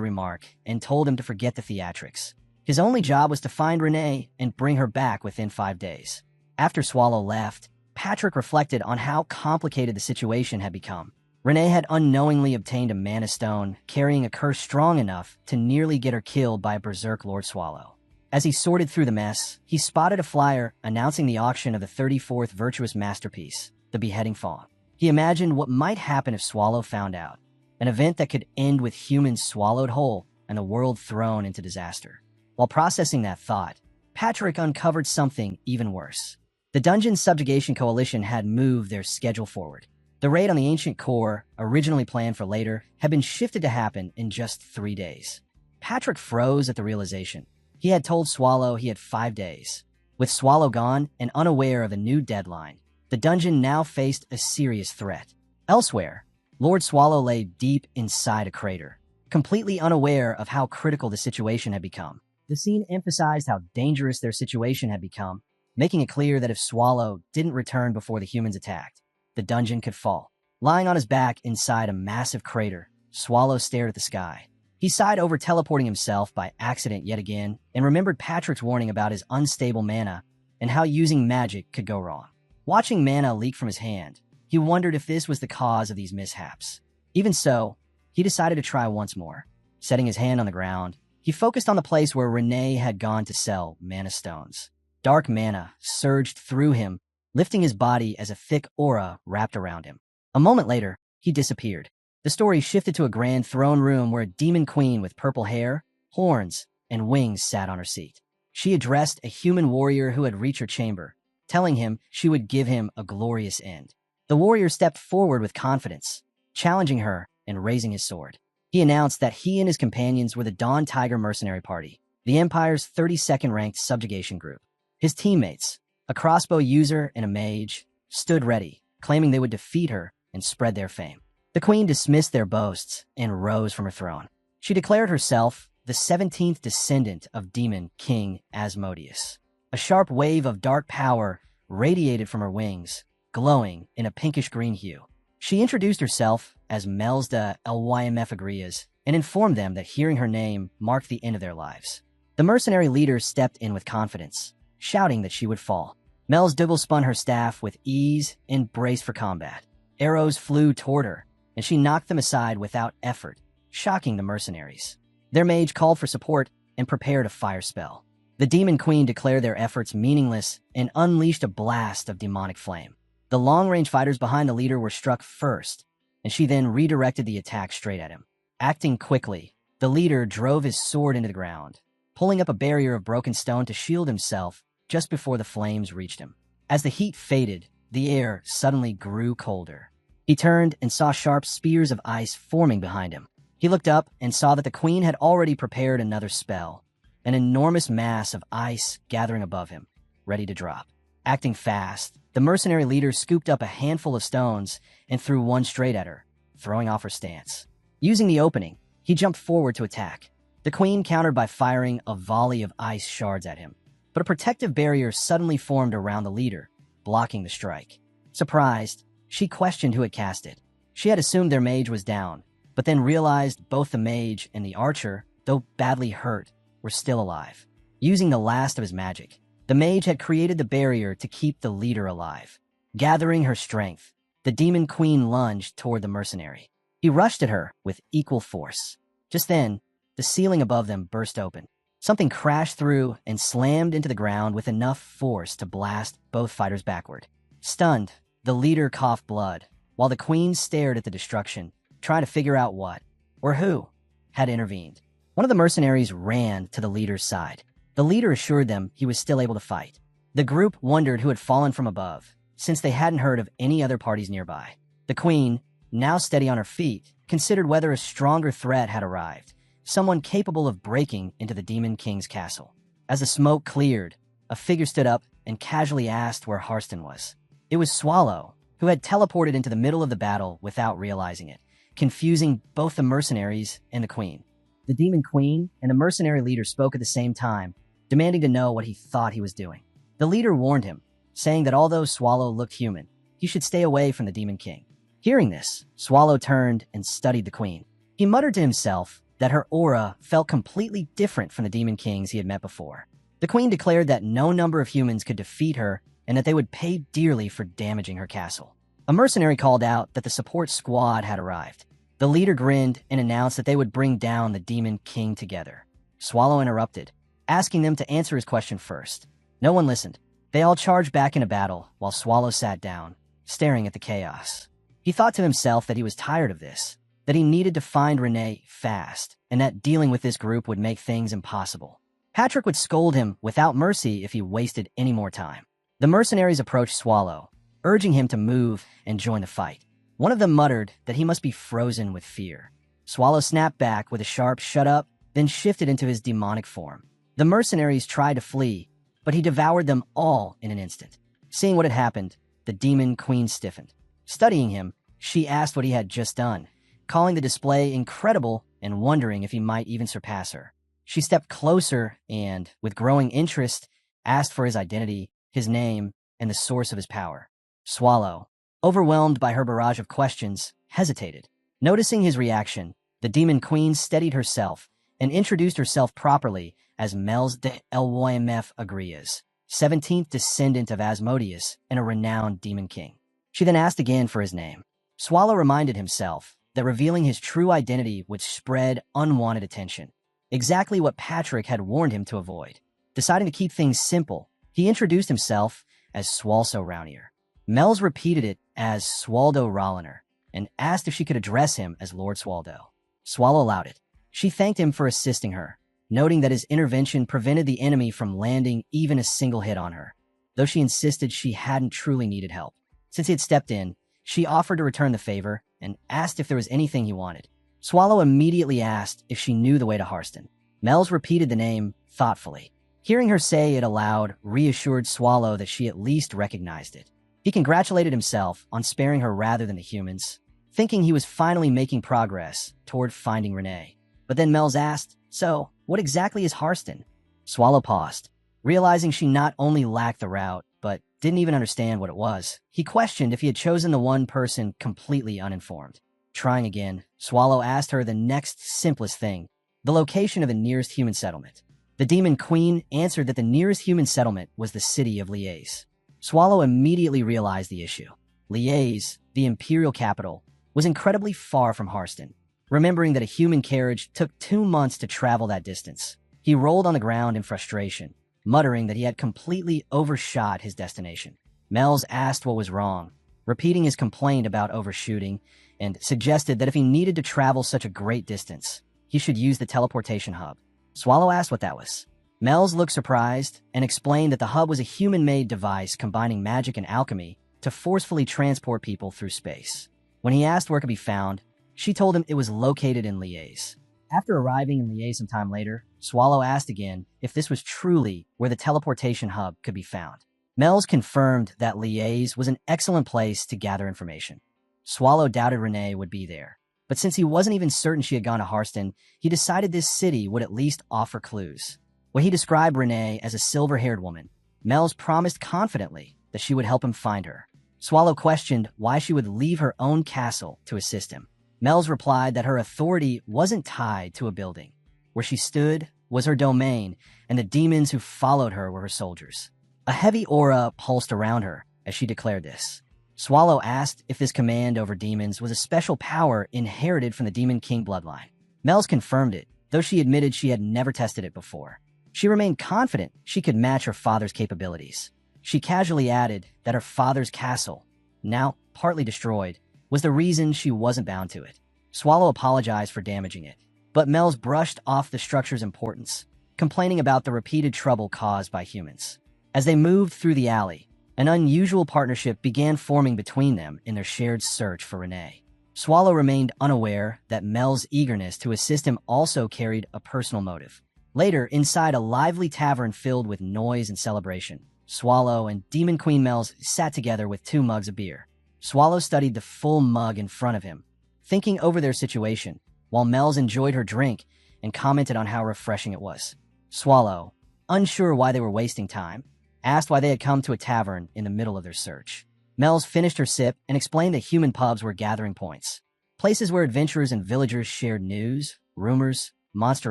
remark and told him to forget the theatrics. His only job was to find Renee and bring her back within 5 days. After Swallow left, Patrick reflected on how complicated the situation had become. Renee had unknowingly obtained a mana stone, carrying a curse strong enough to nearly get her killed by a berserk Lord Swallow. As he sorted through the mess, he spotted a flyer announcing the auction of the 34th virtuous masterpiece, the Beheading Fawn. He imagined what might happen if Swallow found out, an event that could end with humans swallowed whole and the world thrown into disaster. While processing that thought, Patrick uncovered something even worse. The Dungeon Subjugation Coalition had moved their schedule forward. The raid on the ancient core, originally planned for later, had been shifted to happen in just 3 days. Patrick froze at the realization. He had told Swallow he had 5 days. With Swallow gone and unaware of a new deadline, the dungeon now faced a serious threat. Elsewhere, Lord Swallow lay deep inside a crater, completely unaware of how critical the situation had become. The scene emphasized how dangerous their situation had become, making it clear that if Swallow didn't return before the humans attacked, the dungeon could fall. Lying on his back inside a massive crater, Swallow stared at the sky. He sighed over teleporting himself by accident yet again and remembered Patrick's warning about his unstable mana and how using magic could go wrong. Watching mana leak from his hand, he wondered if this was the cause of these mishaps. Even so, he decided to try once more. Setting his hand on the ground, he focused on the place where Renee had gone to sell mana stones. Dark mana surged through him, lifting his body as a thick aura wrapped around him. A moment later, he disappeared. The story shifted to a grand throne room where a demon queen with purple hair, horns, and wings sat on her seat. She addressed a human warrior who had reached her chamber, telling him she would give him a glorious end. The warrior stepped forward with confidence, challenging her and raising his sword. He announced that he and his companions were the Dawn Tiger Mercenary Party, the Empire's 32nd ranked subjugation group. His teammates, a crossbow user and a mage, stood ready, claiming they would defeat her and spread their fame. The queen dismissed their boasts and rose from her throne. She declared herself the 17th descendant of demon King Asmodeus. A sharp wave of dark power radiated from her wings, glowing in a pinkish-green hue. She introduced herself as Melsda Lymf Agrias and informed them that hearing her name marked the end of their lives. The mercenary leader stepped in with confidence, shouting that she would fall. Melsdibble spun her staff with ease and braced for combat. Arrows flew toward her, and she knocked them aside without effort, shocking the mercenaries. Their mage called for support and prepared a fire spell. The Demon Queen declared their efforts meaningless and unleashed a blast of demonic flame. The long-range fighters behind the leader were struck first, and she then redirected the attack straight at him. Acting quickly, the leader drove his sword into the ground, pulling up a barrier of broken stone to shield himself just before the flames reached him. As the heat faded, the air suddenly grew colder. He turned and saw sharp spears of ice forming behind him. He looked up and saw that the queen had already prepared another spell, an enormous mass of ice gathering above him, ready to drop. Acting fast, the mercenary leader scooped up a handful of stones and threw one straight at her, throwing off her stance. Using the opening, he jumped forward to attack. The queen countered by firing a volley of ice shards at him, but a protective barrier suddenly formed around the leader, blocking the strike. Surprised, she questioned who had cast it. She had assumed their mage was down, but then realized both the mage and the archer, though badly hurt, were still alive. Using the last of his magic, the mage had created the barrier to keep the leader alive. Gathering her strength, the demon queen lunged toward the mercenary. He rushed at her with equal force. Just then, the ceiling above them burst open. Something crashed through and slammed into the ground with enough force to blast both fighters backward. Stunned, the leader coughed blood, while the queen stared at the destruction, trying to figure out what, or who, had intervened. One of the mercenaries ran to the leader's side. The leader assured them he was still able to fight. The group wondered who had fallen from above, since they hadn't heard of any other parties nearby. The queen, now steady on her feet, considered whether a stronger threat had arrived, someone capable of breaking into the Demon King's castle. As the smoke cleared, a figure stood up and casually asked where Harston was. It was Swallow, who had teleported into the middle of the battle without realizing it, confusing both the mercenaries and the queen. The Demon Queen and the mercenary leader spoke at the same time, demanding to know what he thought he was doing. The leader warned him, saying that although Swallow looked human, he should stay away from the Demon King. Hearing this, Swallow turned and studied the queen. He muttered to himself that her aura felt completely different from the Demon Kings he had met before. The queen declared that no number of humans could defeat her and that they would pay dearly for damaging her castle. A mercenary called out that the support squad had arrived. The leader grinned and announced that they would bring down the Demon King together. Swallow interrupted, asking them to answer his question first. No one listened. They all charged back into battle while Swallow sat down, staring at the chaos. He thought to himself that he was tired of this, that he needed to find Renee fast, and that dealing with this group would make things impossible. Patrick would scold him without mercy if he wasted any more time. The mercenaries approached Swallow, urging him to move and join the fight. One of them muttered that he must be frozen with fear. Swallow snapped back with a sharp "shut up," then shifted into his demonic form. The mercenaries tried to flee, but he devoured them all in an instant. Seeing what had happened, the demon queen stiffened. Studying him, she asked what he had just done, calling the display incredible and wondering if he might even surpass her. She stepped closer and, with growing interest, asked for his identity, his name, and the source of his power. Swallow, overwhelmed by her barrage of questions, hesitated. Noticing his reaction, the demon queen steadied herself and introduced herself properly as Mels de Lymf Agrias, 17th descendant of Asmodeus and a renowned demon king. She then asked again for his name. Swallow reminded himself that revealing his true identity would spread unwanted attention, exactly what Patrick had warned him to avoid. Deciding to keep things simple, he introduced himself as Swalso Rounier. Mels repeated it as Swaldo Rolliner and asked if she could address him as Lord Swaldo. Swallow allowed it. She thanked him for assisting her, noting that his intervention prevented the enemy from landing even a single hit on her, though she insisted she hadn't truly needed help. Since he had stepped in, she offered to return the favor and asked if there was anything he wanted. Swallow immediately asked if she knew the way to Harston. Mels repeated the name thoughtfully. Hearing her say it aloud reassured Swallow that she at least recognized it. He congratulated himself on sparing her rather than the humans, thinking he was finally making progress toward finding Renee. But then Mels asked, "So, what exactly is Harston?" Swallow paused, realizing she not only lacked the route, but didn't even understand what it was. He questioned if he had chosen the one person completely uninformed. Trying again, Swallow asked her the next simplest thing, the location of the nearest human settlement. The demon queen answered that the nearest human settlement was the city of Liège. Swallow immediately realized the issue. Liège, the imperial capital, was incredibly far from Harston. Remembering that a human carriage took 2 months to travel that distance, he rolled on the ground in frustration, muttering that he had completely overshot his destination. Mels asked what was wrong, repeating his complaint about overshooting, and suggested that if he needed to travel such a great distance, he should use the teleportation hub. Swallow asked what that was. Mels looked surprised and explained that the hub was a human-made device combining magic and alchemy to forcefully transport people through space. When he asked where it could be found, she told him it was located in Liège. After arriving in Liège some time later, Swallow asked again if this was truly where the teleportation hub could be found. Mels confirmed that Liège was an excellent place to gather information. Swallow doubted Renee would be there, but since he wasn't even certain she had gone to Harston, he decided this city would at least offer clues. When he described Renee as a silver-haired woman, Mels promised confidently that she would help him find her. Swallow questioned why she would leave her own castle to assist him. Mels replied that her authority wasn't tied to a building. Where she stood was her domain, and the demons who followed her were her soldiers. A heavy aura pulsed around her as she declared this. Swallow asked if this command over demons was a special power inherited from the Demon King bloodline. Mels confirmed it, though she admitted she had never tested it before. She remained confident she could match her father's capabilities. She casually added that her father's castle, now partly destroyed, was the reason she wasn't bound to it. Swallow apologized for damaging it, but Mels brushed off the structure's importance, complaining about the repeated trouble caused by humans. As they moved through the alley, an unusual partnership began forming between them in their shared search for Renee. Swallow remained unaware that Mel's eagerness to assist him also carried a personal motive. Later, inside a lively tavern filled with noise and celebration, Swallow and Demon Queen Mels sat together with 2 mugs of beer. Swallow studied the full mug in front of him, thinking over their situation, while Mels enjoyed her drink and commented on how refreshing it was. Swallow, unsure why they were wasting time, asked why they had come to a tavern in the middle of their search. Mels finished her sip and explained that human pubs were gathering points, places where adventurers and villagers shared news, rumors, monster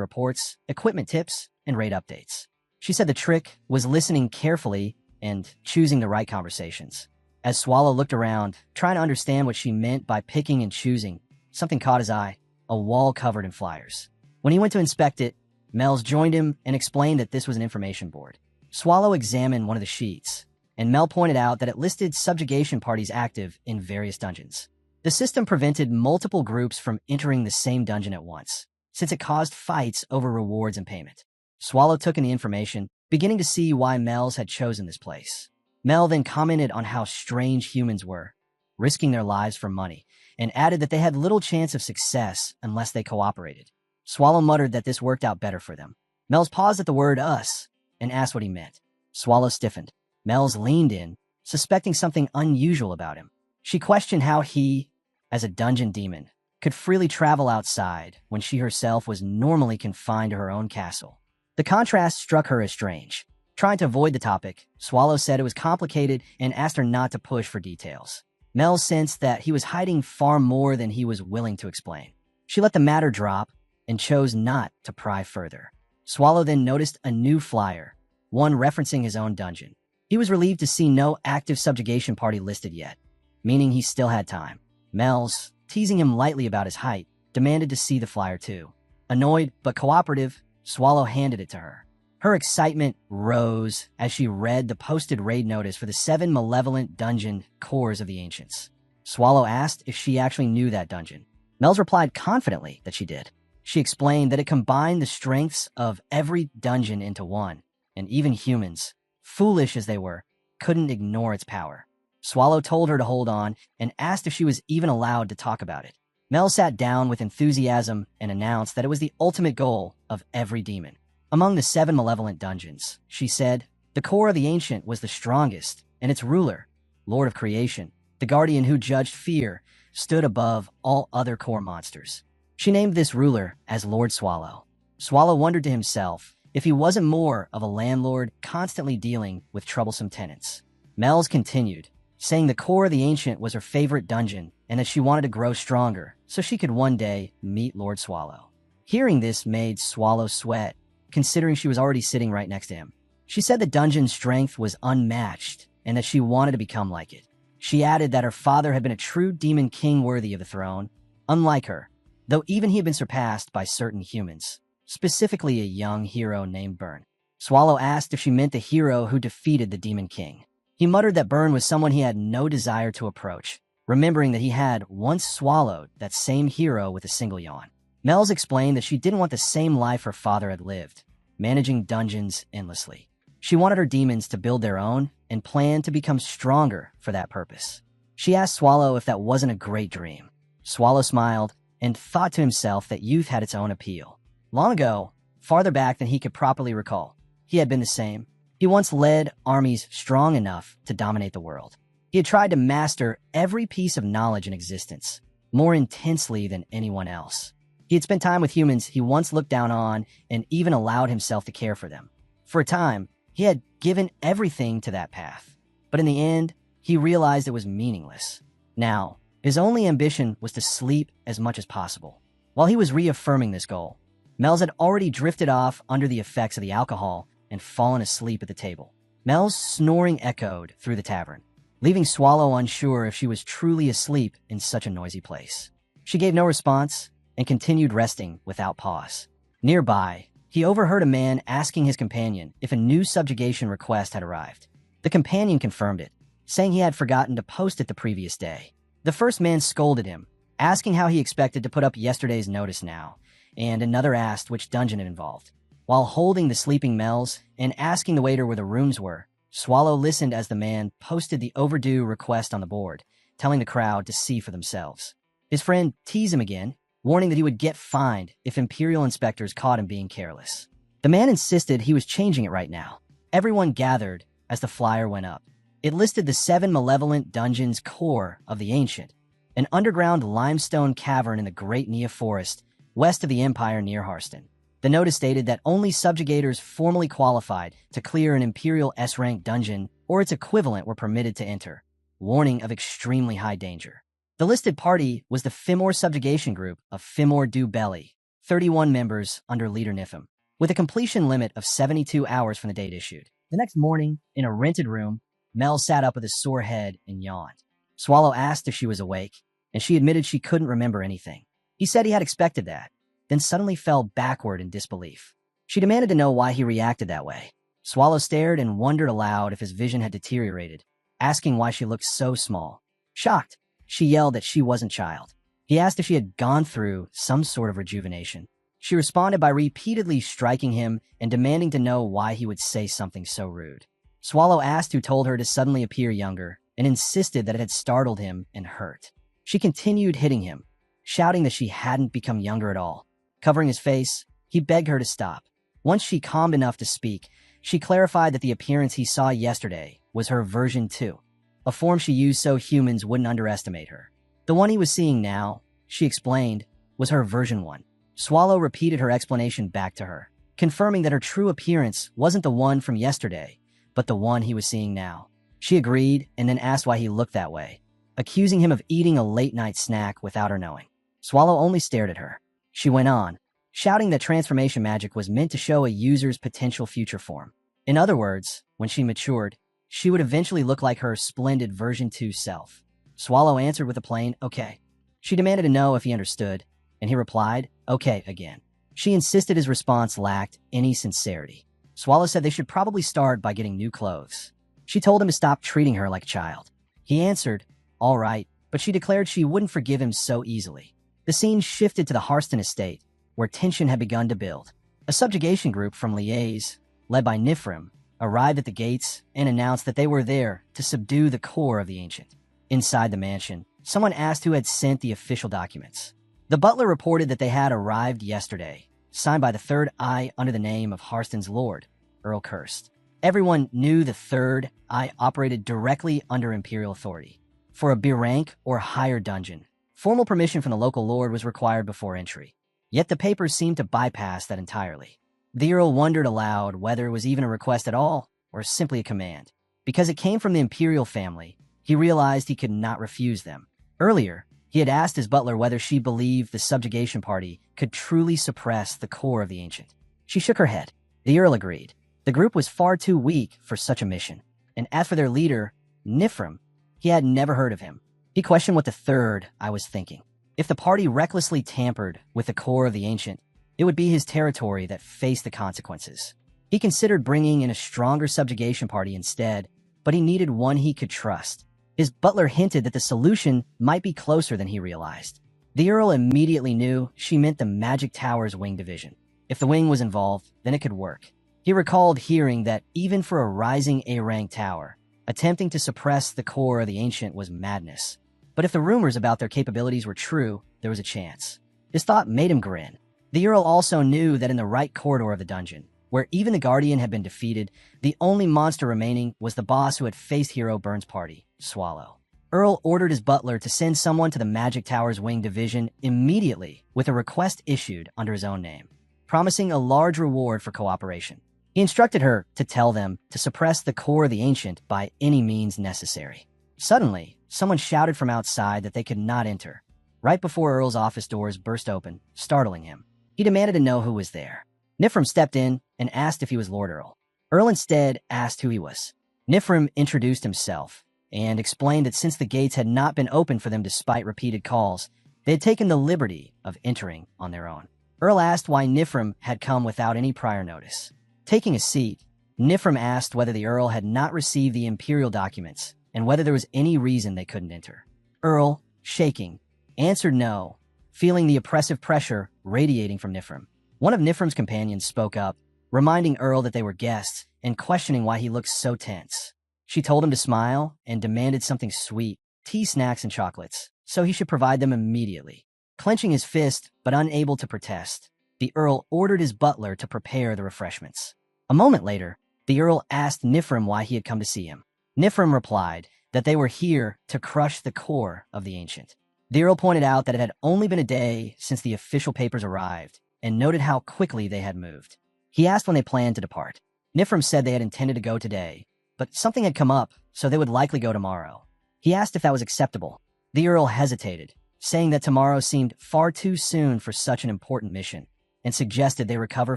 reports, equipment tips, and raid updates. She said the trick was listening carefully and choosing the right conversations. As Swallow looked around, trying to understand what she meant by picking and choosing, something caught his eye, a wall covered in flyers. When he went to inspect it, Mels joined him and explained that this was an information board. Swallow examined one of the sheets, and Mel pointed out that it listed subjugation parties active in various dungeons. The system prevented multiple groups from entering the same dungeon at once, since it caused fights over rewards and payment. Swallow took in the information, beginning to see why Mels had chosen this place. Mel then commented on how strange humans were, risking their lives for money, and added that they had little chance of success unless they cooperated. Swallow muttered that this worked out better for them. Mel's paused at the word us and asked what he meant. Swallow stiffened. Mel's leaned in, suspecting something unusual about him. She questioned how he, as a dungeon demon, could freely travel outside when she herself was normally confined to her own castle. The contrast struck her as strange. Trying to avoid the topic, Swallow said it was complicated and asked her not to push for details. Mel sensed that he was hiding far more than he was willing to explain. She let the matter drop and chose not to pry further. Swallow then noticed a new flyer, one referencing his own dungeon. He was relieved to see no active subjugation party listed yet, meaning he still had time. Mel's, teasing him lightly about his height, demanded to see the flyer too. Annoyed but cooperative, Swallow handed it to her. Her excitement rose as she read the posted raid notice for the 7 malevolent dungeon cores of the Ancients. Swallow asked if she actually knew that dungeon. Mel's replied confidently that she did. She explained that it combined the strengths of every dungeon into one, and even humans, foolish as they were, couldn't ignore its power. Swallow told her to hold on and asked if she was even allowed to talk about it. Mel sat down with enthusiasm and announced that it was the ultimate goal of every demon. Among the 7 malevolent dungeons, she said, the core of the Ancient was the strongest, and its ruler, Lord of Creation, the guardian who judged fear, stood above all other core monsters. She named this ruler as Lord Swallow. Swallow wondered to himself if he wasn't more of a landlord constantly dealing with troublesome tenants. Mel's continued, saying the core of the Ancient was her favorite dungeon and that she wanted to grow stronger so she could one day meet Lord Swallow. Hearing this made Swallow sweat, considering she was already sitting right next to him. She said the dungeon's strength was unmatched and that she wanted to become like it. She added that her father had been a true demon king worthy of the throne, unlike her, though even he had been surpassed by certain humans, specifically a young hero named Byrne. Swallow asked if she meant the hero who defeated the demon king. He muttered that Byrne was someone he had no desire to approach, remembering that he had once swallowed that same hero with a single yawn. Mel's explained that she didn't want the same life her father had lived, managing dungeons endlessly. She wanted her demons to build their own and planned to become stronger for that purpose. She asked Swallow if that wasn't a great dream. Swallow smiled and thought to himself that youth had its own appeal. Long ago, farther back than he could properly recall, he had been the same. He once led armies strong enough to dominate the world. He had tried to master every piece of knowledge in existence, more intensely than anyone else. He had spent time with humans he once looked down on and even allowed himself to care for them. For a time, he had given everything to that path. But in the end, he realized it was meaningless. Now, his only ambition was to sleep as much as possible. While he was reaffirming this goal, Mel's had already drifted off under the effects of the alcohol and fallen asleep at the table. Mel's snoring echoed through the tavern, leaving Swallow unsure if she was truly asleep in such a noisy place. She gave no response and continued resting without pause. Nearby, he overheard a man asking his companion if a new subjugation request had arrived. The companion confirmed it, saying he had forgotten to post it the previous day. The first man scolded him, asking how he expected to put up yesterday's notice now, and another asked which dungeon it involved. While holding the sleeping Mel's and asking the waiter where the rooms were, Swallow listened as the man posted the overdue request on the board, telling the crowd to see for themselves. His friend teased him again, warning that he would get fined if Imperial inspectors caught him being careless. The man insisted he was changing it right now. Everyone gathered as the flyer went up. It listed the 7 malevolent dungeons core of the Ancient, an underground limestone cavern in the Great Nia Forest, west of the Empire near Harston. The notice stated that only subjugators formally qualified to clear an Imperial S-rank dungeon or its equivalent were permitted to enter, warning of extremely high danger. The listed party was the Fimor subjugation group of Fimor du Belly, 31 members under leader Nifim, with a completion limit of 72 hours from the date issued. The next morning, in a rented room, Mel sat up with a sore head and yawned. Swallow asked if she was awake, and she admitted she couldn't remember anything. He said he had expected that, then suddenly fell backward in disbelief. She demanded to know why he reacted that way. Swallow stared and wondered aloud if his vision had deteriorated, asking why she looked so small. Shocked, she yelled that she wasn't child. He asked if she had gone through some sort of rejuvenation. She responded by repeatedly striking him and demanding to know why he would say something so rude. Swallow asked who told her to suddenly appear younger and insisted that it had startled him and hurt. She continued hitting him, shouting that she hadn't become younger at all. Covering his face, he begged her to stop. Once she calmed enough to speak, she clarified that the appearance he saw yesterday was her version 2, a form she used so humans wouldn't underestimate her. The one he was seeing now, she explained, was her version 1. Swallow repeated her explanation back to her, confirming that her true appearance wasn't the one from yesterday, but the one he was seeing now. She agreed and then asked why he looked that way, accusing him of eating a late-night snack without her knowing. Swallow only stared at her. She went on, shouting that transformation magic was meant to show a user's potential future form. In other words, when she matured, she would eventually look like her splendid version 2 self. Swallow answered with a plain, okay. She demanded to know if he understood, and he replied, okay, again. She insisted his response lacked any sincerity. Swallow said they should probably start by getting new clothes. She told him to stop treating her like a child. He answered, all right, but she declared she wouldn't forgive him so easily. The scene shifted to the Harston estate, where tension had begun to build. A subjugation group from Liège, led by Nifrim, arrived at the gates and announced that they were there to subdue the core of the Ancient. Inside the mansion, someone asked who had sent the official documents. The butler reported that they had arrived yesterday, signed by the Third Eye under the name of Harston's lord, Earl Cursed. Everyone knew the Third Eye operated directly under Imperial authority. For a B rank or higher dungeon, formal permission from the local lord was required before entry. Yet the papers seemed to bypass that entirely. The Earl wondered aloud whether it was even a request at all, or simply a command. Because it came from the Imperial family, he realized he could not refuse them. Earlier, he had asked his butler whether she believed the subjugation party could truly suppress the core of the Ancient. She shook her head. The Earl agreed. The group was far too weak for such a mission. And as for their leader, Nifrim, he had never heard of him. He questioned what the Third Eye was thinking. If the party recklessly tampered with the core of the Ancient, it would be his territory that faced the consequences. He considered bringing in a stronger subjugation party instead, but he needed one he could trust. His butler hinted that the solution might be closer than he realized. The Earl immediately knew she meant the Magic Tower's wing division. If the wing was involved, then it could work. He recalled hearing that even for a rising A-rank tower, attempting to suppress the core of the Ancient was madness. But if the rumors about their capabilities were true, there was a chance. His thought made him grin. The Earl also knew that in the right corridor of the dungeon, where even the Guardian had been defeated, the only monster remaining was the boss who had faced Hero Burns' party, Swallow. Earl ordered his butler to send someone to the Magic Tower's wing division immediately with a request issued under his own name, promising a large reward for cooperation. He instructed her to tell them to suppress the core of the Ancient by any means necessary. Suddenly, someone shouted from outside that they could not enter, right before Earl's office doors burst open, startling him. He demanded to know who was there. Nifrim stepped in and asked if he was Lord Earl. Earl instead asked who he was. Nifrim introduced himself and explained that since the gates had not been opened for them despite repeated calls, they had taken the liberty of entering on their own. Earl asked why Nifrim had come without any prior notice. Taking a seat, Nifrim asked whether the Earl had not received the Imperial documents and whether there was any reason they couldn't enter. Earl, shaking, answered no, feeling the oppressive pressure radiating from Nifrim. One of Nifrim's companions spoke up, reminding Earl that they were guests and questioning why he looked so tense. She told him to smile and demanded something sweet, tea, snacks, and chocolates, so he should provide them immediately. Clenching his fist, but unable to protest, the Earl ordered his butler to prepare the refreshments. A moment later, the Earl asked Nifrim why he had come to see him. Nifrim replied that they were here to crush the core of the Ancient. The Earl pointed out that it had only been a day since the official papers arrived, and noted how quickly they had moved. He asked when they planned to depart. Nifrim said they had intended to go today, but something had come up, so they would likely go tomorrow. He asked if that was acceptable. The Earl hesitated, saying that tomorrow seemed far too soon for such an important mission, and suggested they recover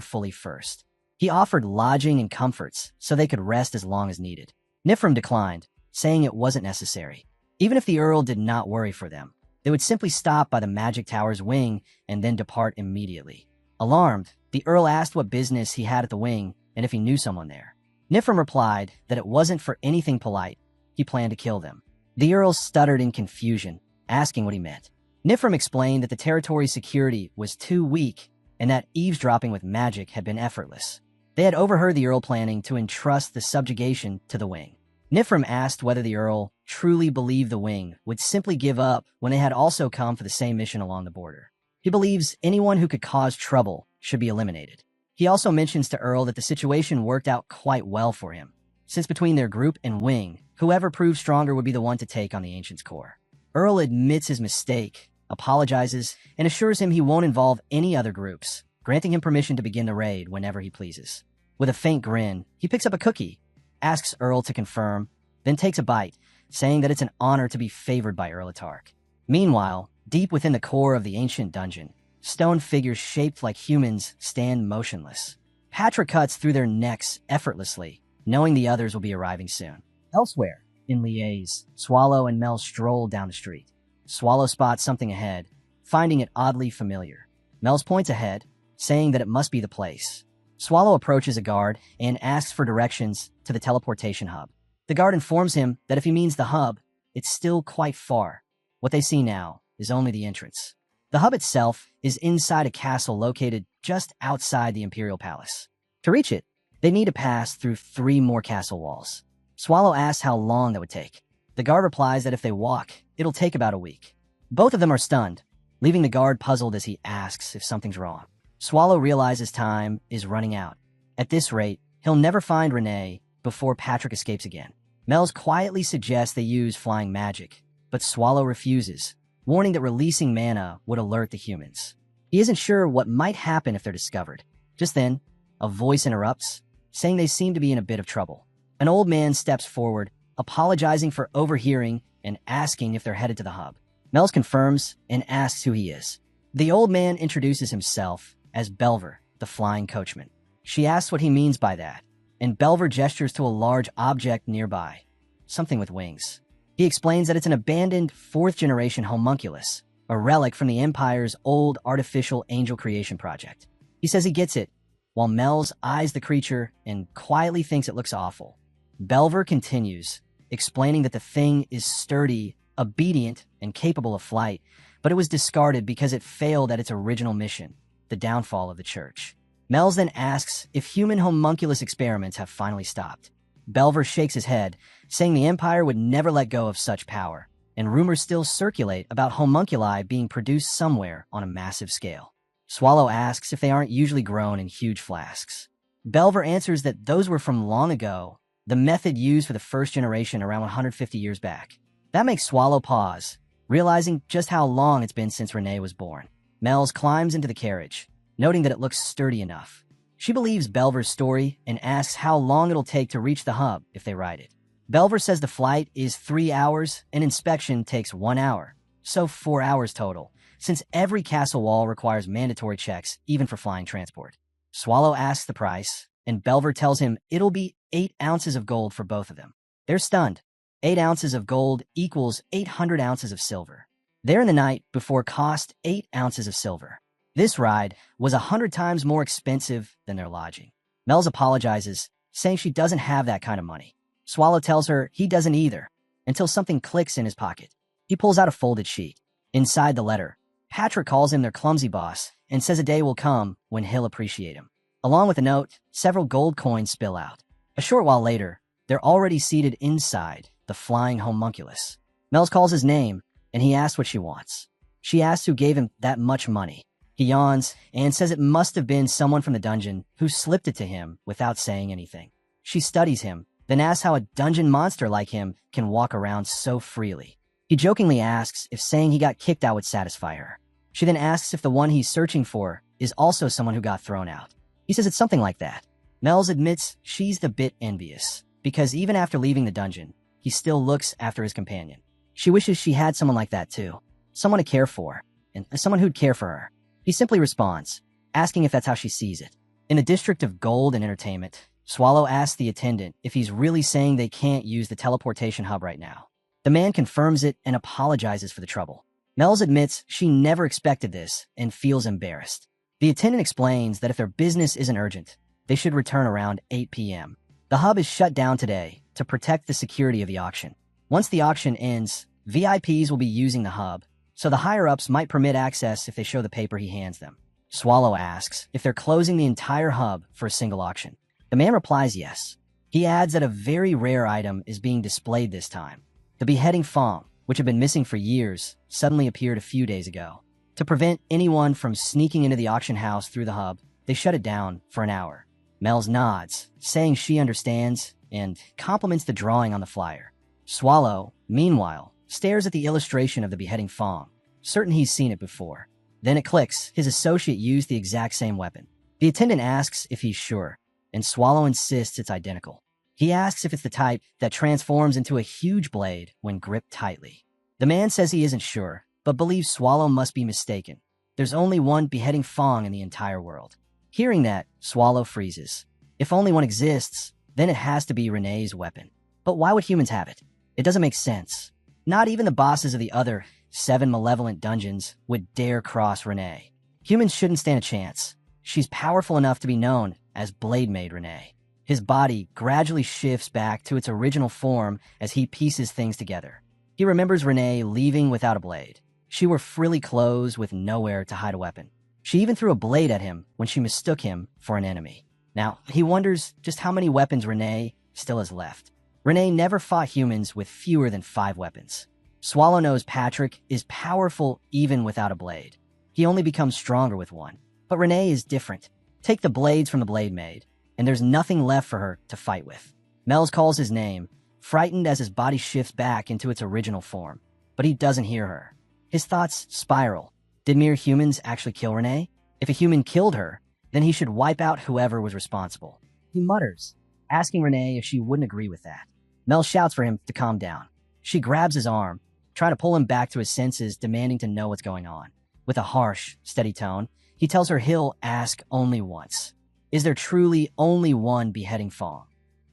fully first. He offered lodging and comforts so they could rest as long as needed. Nifrim declined, saying it wasn't necessary. Even if the Earl did not worry for them, they would simply stop by the Magic Tower's wing and then depart immediately. Alarmed, the Earl asked what business he had at the wing and if he knew someone there. Nifrim replied that it wasn't for anything polite. He planned to kill them. The Earl stuttered in confusion, asking what he meant. Nifrim explained that the territory's security was too weak and that eavesdropping with magic had been effortless. They had overheard the Earl planning to entrust the subjugation to the Wing. Nifrim asked whether the Earl truly believed the Wing would simply give up when they had also come for the same mission along the border. He believes anyone who could cause trouble should be eliminated. He also mentions to Earl that the situation worked out quite well for him, since between their group and Wing, whoever proved stronger would be the one to take on the Ancients' core. Earl admits his mistake, apologizes, and assures him he won't involve any other groups, granting him permission to begin the raid whenever he pleases. With a faint grin, he picks up a cookie, asks Earl to confirm, then takes a bite, saying that it's an honor to be favored by Earl Atark. Meanwhile, deep within the core of the ancient dungeon, stone figures shaped like humans stand motionless. Patrick cuts through their necks effortlessly, knowing the others will be arriving soon. Elsewhere, in Liège, Swallow and Mel stroll down the street. Swallow spots something ahead, finding it oddly familiar. Mel's points ahead, saying that it must be the place. Swallow approaches a guard and asks for directions to the teleportation hub. The guard informs him that if he means the hub, it's still quite far. What they see now is only the entrance. The hub itself is inside a castle located just outside the Imperial Palace. To reach it, they need to pass through 3 more castle walls. Swallow asks how long that would take. The guard replies that if they walk, it'll take about a week. Both of them are stunned, leaving the guard puzzled as he asks if something's wrong. Swallow realizes time is running out. At this rate, he'll never find Renee before Patrick escapes again. Mel's quietly suggests they use flying magic, but Swallow refuses, warning that releasing mana would alert the humans. He isn't sure what might happen if they're discovered. Just then, a voice interrupts, saying they seem to be in a bit of trouble. An old man steps forward, apologizing for overhearing and asking if they're headed to the hub. Mel's confirms and asks who he is. The old man introduces himself as Belver, the flying coachman. She asks what he means by that, and Belver gestures to a large object nearby, something with wings. He explains that it's an abandoned 4th-generation homunculus, a relic from the Empire's old artificial angel creation project. He says he gets it, while Mel's eyes the creature and quietly thinks it looks awful. Belver continues, explaining that the thing is sturdy, obedient, and capable of flight, but it was discarded because it failed at its original mission, the downfall of the Church. Mel's then asks if human homunculus experiments have finally stopped. Belver shakes his head, saying the Empire would never let go of such power, and rumors still circulate about homunculi being produced somewhere on a massive scale. Swallow asks if they aren't usually grown in huge flasks. Belver answers that those were from long ago, the method used for the 1st generation around 150 years back. That makes Swallow pause, realizing just how long it's been since Renee was born. Mel's climbs into the carriage, noting that it looks sturdy enough. She believes Belver's story and asks how long it'll take to reach the hub if they ride it. Belver says the flight is 3 hours and inspection takes 1 hour, so 4 hours total, since every castle wall requires mandatory checks even for flying transport. Swallow asks the price, and Belver tells him it'll be 8 ounces of gold for both of them. They're stunned. 8 ounces of gold equals 800 ounces of silver. There in the night before cost 8 ounces of silver. This ride was 100 times more expensive than their lodging. Mel's apologizes, saying she doesn't have that kind of money. Swallow tells her he doesn't either, until something clicks in his pocket. He pulls out a folded sheet. Inside the letter, Patrick calls him their clumsy boss and says a day will come when he'll appreciate him. Along with a note, several gold coins spill out. A short while later, they're already seated inside the flying homunculus. Mel's calls his name, and he asks what she wants. She asks who gave him that much money. He yawns and says it must have been someone from the dungeon who slipped it to him without saying anything. She studies him, then asks how a dungeon monster like him can walk around so freely. He jokingly asks if saying he got kicked out would satisfy her. She then asks if the one he's searching for is also someone who got thrown out. He says it's something like that. Mel's admits she's the bit envious, because even after leaving the dungeon, he still looks after his companion. She wishes she had someone like that too, someone to care for, and someone who'd care for her. He simply responds, asking if that's how she sees it. In the District of Gold and Entertainment, Swallow asks the attendant if he's really saying they can't use the teleportation hub right now. The man confirms it and apologizes for the trouble. Mel's admits she never expected this and feels embarrassed. The attendant explains that if their business isn't urgent, they should return around 8 p.m. The hub is shut down today to protect the security of the auction. Once the auction ends, VIPs will be using the hub, so the higher-ups might permit access if they show the paper he hands them. Swallow asks if they're closing the entire hub for a single auction. The man replies yes. He adds that a very rare item is being displayed this time. The beheading fong, which had been missing for years, suddenly appeared a few days ago. To prevent anyone from sneaking into the auction house through the hub, they shut it down for an hour. Mel's nods, saying she understands, and compliments the drawing on the flyer. Swallow, meanwhile, stares at the illustration of the beheading fong, certain he's seen it before. Then it clicks, his associate used the exact same weapon. The attendant asks if he's sure, and Swallow insists it's identical. He asks if it's the type that transforms into a huge blade when gripped tightly. The man says he isn't sure, but believes Swallow must be mistaken. There's only one beheading fong in the entire world. Hearing that, Swallow freezes. If only one exists, then it has to be Renee's weapon. But why would humans have it? It doesn't make sense. Not even the bosses of the other 7 malevolent dungeons would dare cross Renee. Humans shouldn't stand a chance. She's powerful enough to be known as Blade Maid Renee. His body gradually shifts back to its original form as he pieces things together. He remembers Renee leaving without a blade. She wore frilly clothes with nowhere to hide a weapon. She even threw a blade at him when she mistook him for an enemy. Now, he wonders just how many weapons Renee still has left. Renee never fought humans with fewer than 5 weapons. Swallow knows Patrick is powerful even without a blade. He only becomes stronger with one. But Renee is different. Take the blades from the Blade Maid, and there's nothing left for her to fight with. Mel's calls his name, frightened as his body shifts back into its original form. But he doesn't hear her. His thoughts spiral. Did mere humans actually kill Renee? If a human killed her, then he should wipe out whoever was responsible. He mutters, asking Renee if she wouldn't agree with that. Mel shouts for him to calm down. She grabs his arm, trying to pull him back to his senses, demanding to know what's going on. With a harsh, steady tone, he tells her he'll ask only once. Is there truly only one beheading fong?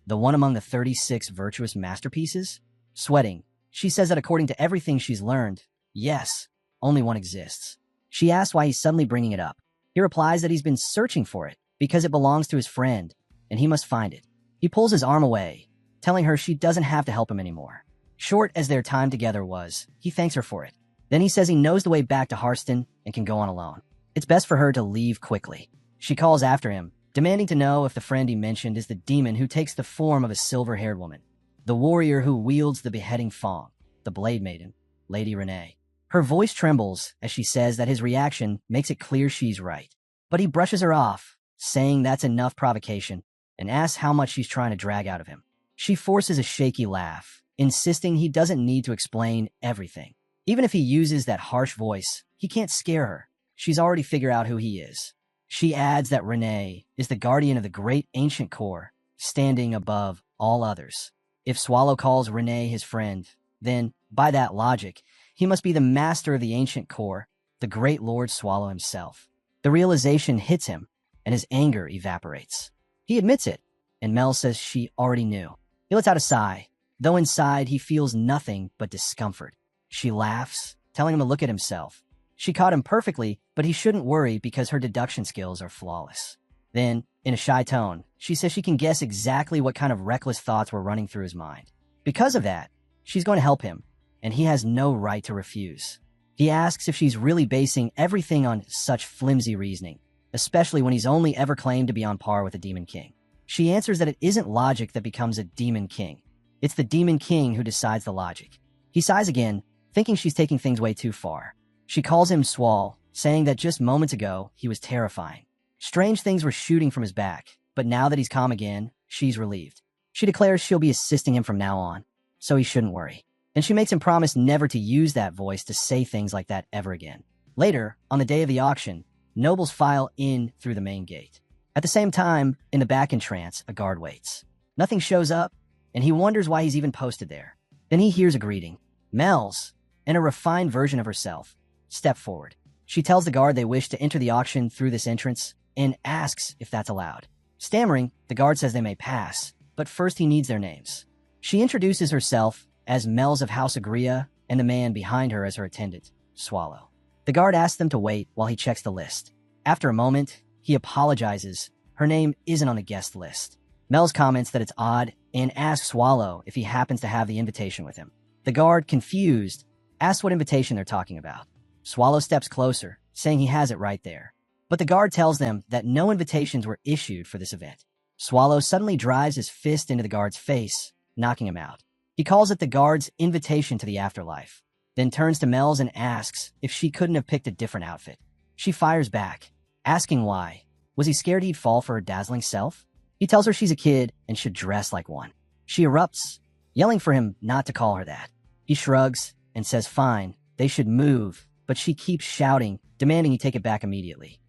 The one among the 36 virtuous masterpieces? Sweating, she says that according to everything she's learned, yes, only one exists. She asks why he's suddenly bringing it up. He replies that he's been searching for it because it belongs to his friend, and he must find it. He pulls his arm away, telling her she doesn't have to help him anymore. Short as their time together was, he thanks her for it. Then he says he knows the way back to Harston and can go on alone. It's best for her to leave quickly. She calls after him, demanding to know if the friend he mentioned is the demon who takes the form of a silver-haired woman, the warrior who wields the beheading fong, the Blade Maiden, Lady Renee. Her voice trembles as she says that his reaction makes it clear she's right. But he brushes her off, saying that's enough provocation, and asks how much she's trying to drag out of him. She forces a shaky laugh, insisting he doesn't need to explain everything. Even if he uses that harsh voice, he can't scare her. She's already figured out who he is. She adds that Renee is the guardian of the great ancient core, standing above all others. If Swallow calls Renee his friend, then, by that logic, he must be the master of the ancient core, the great Lord Swallow himself. The realization hits him, and his anger evaporates. He admits it, and Mel says she already knew. He lets out a sigh, though inside he feels nothing but discomfort. She laughs, telling him to look at himself. She caught him perfectly, but he shouldn't worry because her deduction skills are flawless. Then, in a shy tone, she says she can guess exactly what kind of reckless thoughts were running through his mind. Because of that, she's going to help him, and he has no right to refuse. He asks if she's really basing everything on such flimsy reasoning, especially when he's only ever claimed to be on par with a Demon King. She answers that it isn't logic that becomes a Demon King. It's the Demon King who decides the logic. He sighs again, thinking she's taking things way too far. She calls him Swall, saying that just moments ago, he was terrifying. Strange things were shooting from his back, but now that he's calm again, she's relieved. She declares she'll be assisting him from now on, so he shouldn't worry. Then she makes him promise never to use that voice to say things like that ever again. Later, on the day of the auction, nobles file in through the main gate. At the same time, in the back entrance, a guard waits. Nothing shows up, and he wonders why he's even posted there. Then he hears a greeting. Mel's, and a refined version of herself. Step forward. She tells the guard they wish to enter the auction through this entrance and asks if that's allowed. Stammering, the guard says they may pass, but first he needs their names. She introduces herself as Mel's of House Agria and the man behind her as her attendant, Swallow. The guard asks them to wait while he checks the list. After a moment, he apologizes. Her name isn't on the guest list. Mel's comments that it's odd and asks Swallow if he happens to have the invitation with him. The guard, confused, asks what invitation they're talking about. Swallow steps closer, saying he has it right there. But the guard tells them that no invitations were issued for this event. Swallow suddenly drives his fist into the guard's face, knocking him out. He calls it the guard's invitation to the afterlife, then turns to Mel's and asks if she couldn't have picked a different outfit. She fires back, asking why. Was he scared he'd fall for her dazzling self? He tells her she's a kid and should dress like one. She erupts, yelling for him not to call her that. He shrugs and says fine, they should move, but she keeps shouting, demanding he take it back immediately.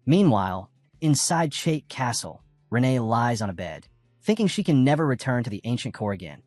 Meanwhile, inside Chait Castle, Renee lies on a bed, thinking she can never return to the ancient core again.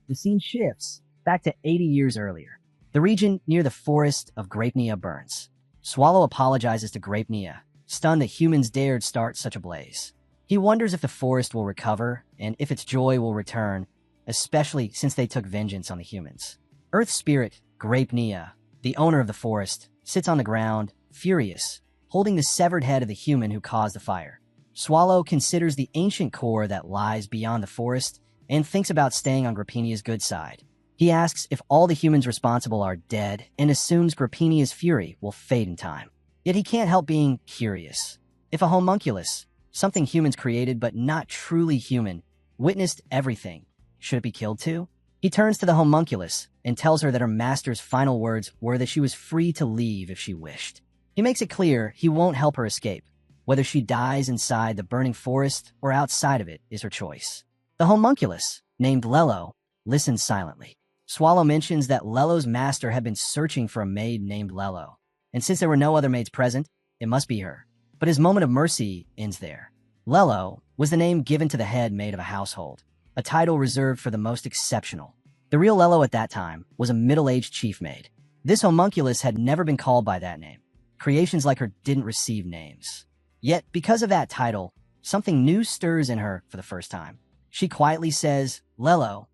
The scene shifts back to 80 years earlier. The region near the forest of Grapenia burns. Swallow apologizes to Grapenia, stunned that humans dared start such a blaze. He wonders if the forest will recover and if its joy will return, especially since they took vengeance on the humans. Earth spirit Grapenia, the owner of the forest, sits on the ground, furious, holding the severed head of the human who caused the fire. Swallow considers the ancient core that lies beyond the forest and thinks about staying on Grapenia's good side. He asks if all the humans responsible are dead and assumes Grapenia's fury will fade in time. Yet he can't help being curious. If a homunculus, something humans created but not truly human, witnessed everything, should it be killed too? He turns to the homunculus and tells her that her master's final words were that she was free to leave if she wished. He makes it clear he won't help her escape. Whether she dies inside the burning forest or outside of it is her choice. The homunculus, named Lello, listens silently. Swallow mentions that Lello's master had been searching for a maid named Lello, and since there were no other maids present, it must be her. But his moment of mercy ends there. Lello was the name given to the head maid of a household, a title reserved for the most exceptional. The real Lello at that time was a middle-aged chief maid. This homunculus had never been called by that name. Creations like her didn't receive names. Yet, because of that title, something new stirs in her for the first time. She quietly says, Lello.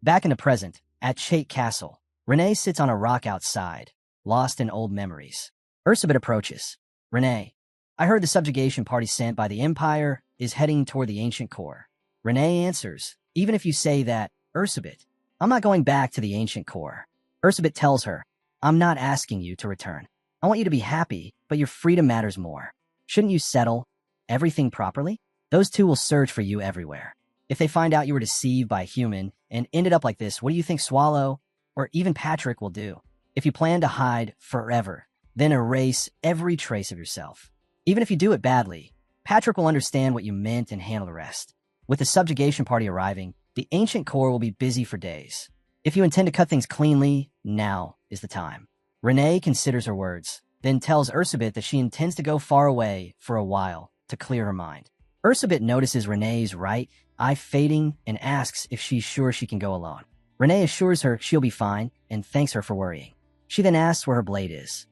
Back in the present, at Chait Castle, Renee sits on a rock outside, lost in old memories. Ursabet approaches. Renee, I heard the subjugation party sent by the Empire is heading toward the ancient core. Renee answers, even if you say that, Ursabet, I'm not going back to the ancient core. Ursabet tells her, I'm not asking you to return. I want you to be happy, but your freedom matters more. Shouldn't you settle everything properly? Those two will search for you everywhere. If they find out you were deceived by a human and ended up like this, what do you think Swallow or even Patrick will do? If you plan to hide forever, then erase every trace of yourself. Even if you do it badly, Patrick will understand what you meant and handle the rest. With the subjugation party arriving, the ancient core will be busy for days. If you intend to cut things cleanly, now is the time. Renee considers her words, then tells Ursabet that she intends to go far away for a while to clear her mind. Ursabet notices Renee's right eye fading and asks if she's sure she can go alone. Renee assures her she'll be fine and thanks her for worrying. She then asks where her blade is.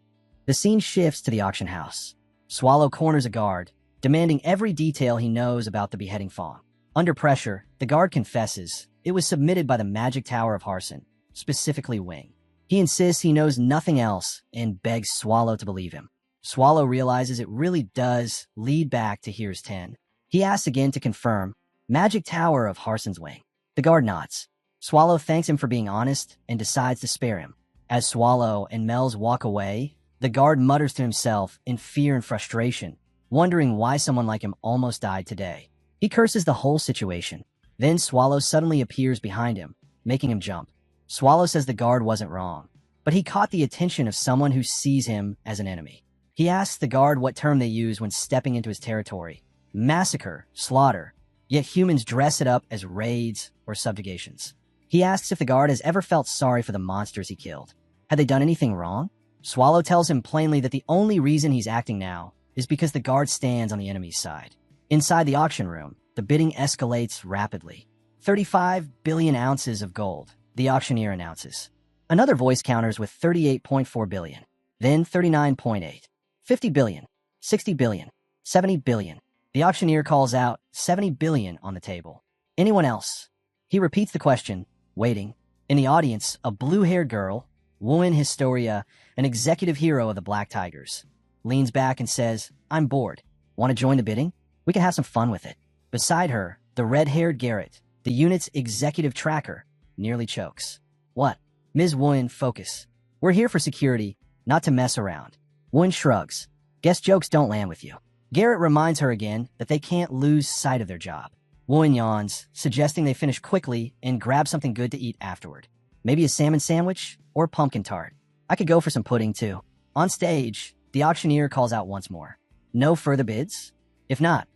The scene shifts to the auction house. Swallow corners a guard, demanding every detail he knows about the beheading fawn. Under pressure, the guard confesses it was submitted by the magic tower of Harson, specifically Wing. He insists he knows nothing else and begs Swallow to believe him. Swallow realizes it really does lead back to Here's 10. He asks again to confirm, Magic Tower of Harson's Wing. The guard nods. Swallow thanks him for being honest and decides to spare him. As Swallow and Mel's walk away, the guard mutters to himself in fear and frustration, wondering why someone like him almost died today. He curses the whole situation. Then Swallow suddenly appears behind him, making him jump. Swallow says the guard wasn't wrong, but he caught the attention of someone who sees him as an enemy. He asks the guard what term they use when stepping into his territory. Massacre, slaughter, yet humans dress it up as raids or subjugations. He asks if the guard has ever felt sorry for the monsters he killed. Had they done anything wrong? Swallow tells him plainly that the only reason he's acting now is because the guard stands on the enemy's side. Inside the auction room, the bidding escalates rapidly. 35 billion ounces of gold, the auctioneer announces. Another voice counters with 38.4 billion, then 39.8, 50 billion, 60 billion, 70 billion. The auctioneer calls out 70 billion on the table. Anyone else? He repeats the question, waiting. In the audience, a blue-haired girl, Wuin Historia, an executive hero of the Black Tigers, leans back and says, I'm bored. Want to join the bidding? We can have some fun with it. Beside her, the red-haired Garrett, the unit's executive tracker, nearly chokes. What? Ms. Wuin, focus. We're here for security, not to mess around. Wuin shrugs. Guess jokes don't land with you. Garrett reminds her again that they can't lose sight of their job. Wooin yawns, suggesting they finish quickly and grab something good to eat afterward. Maybe a salmon sandwich or pumpkin tart. I could go for some pudding too. On stage, the auctioneer calls out once more. No further bids? If not,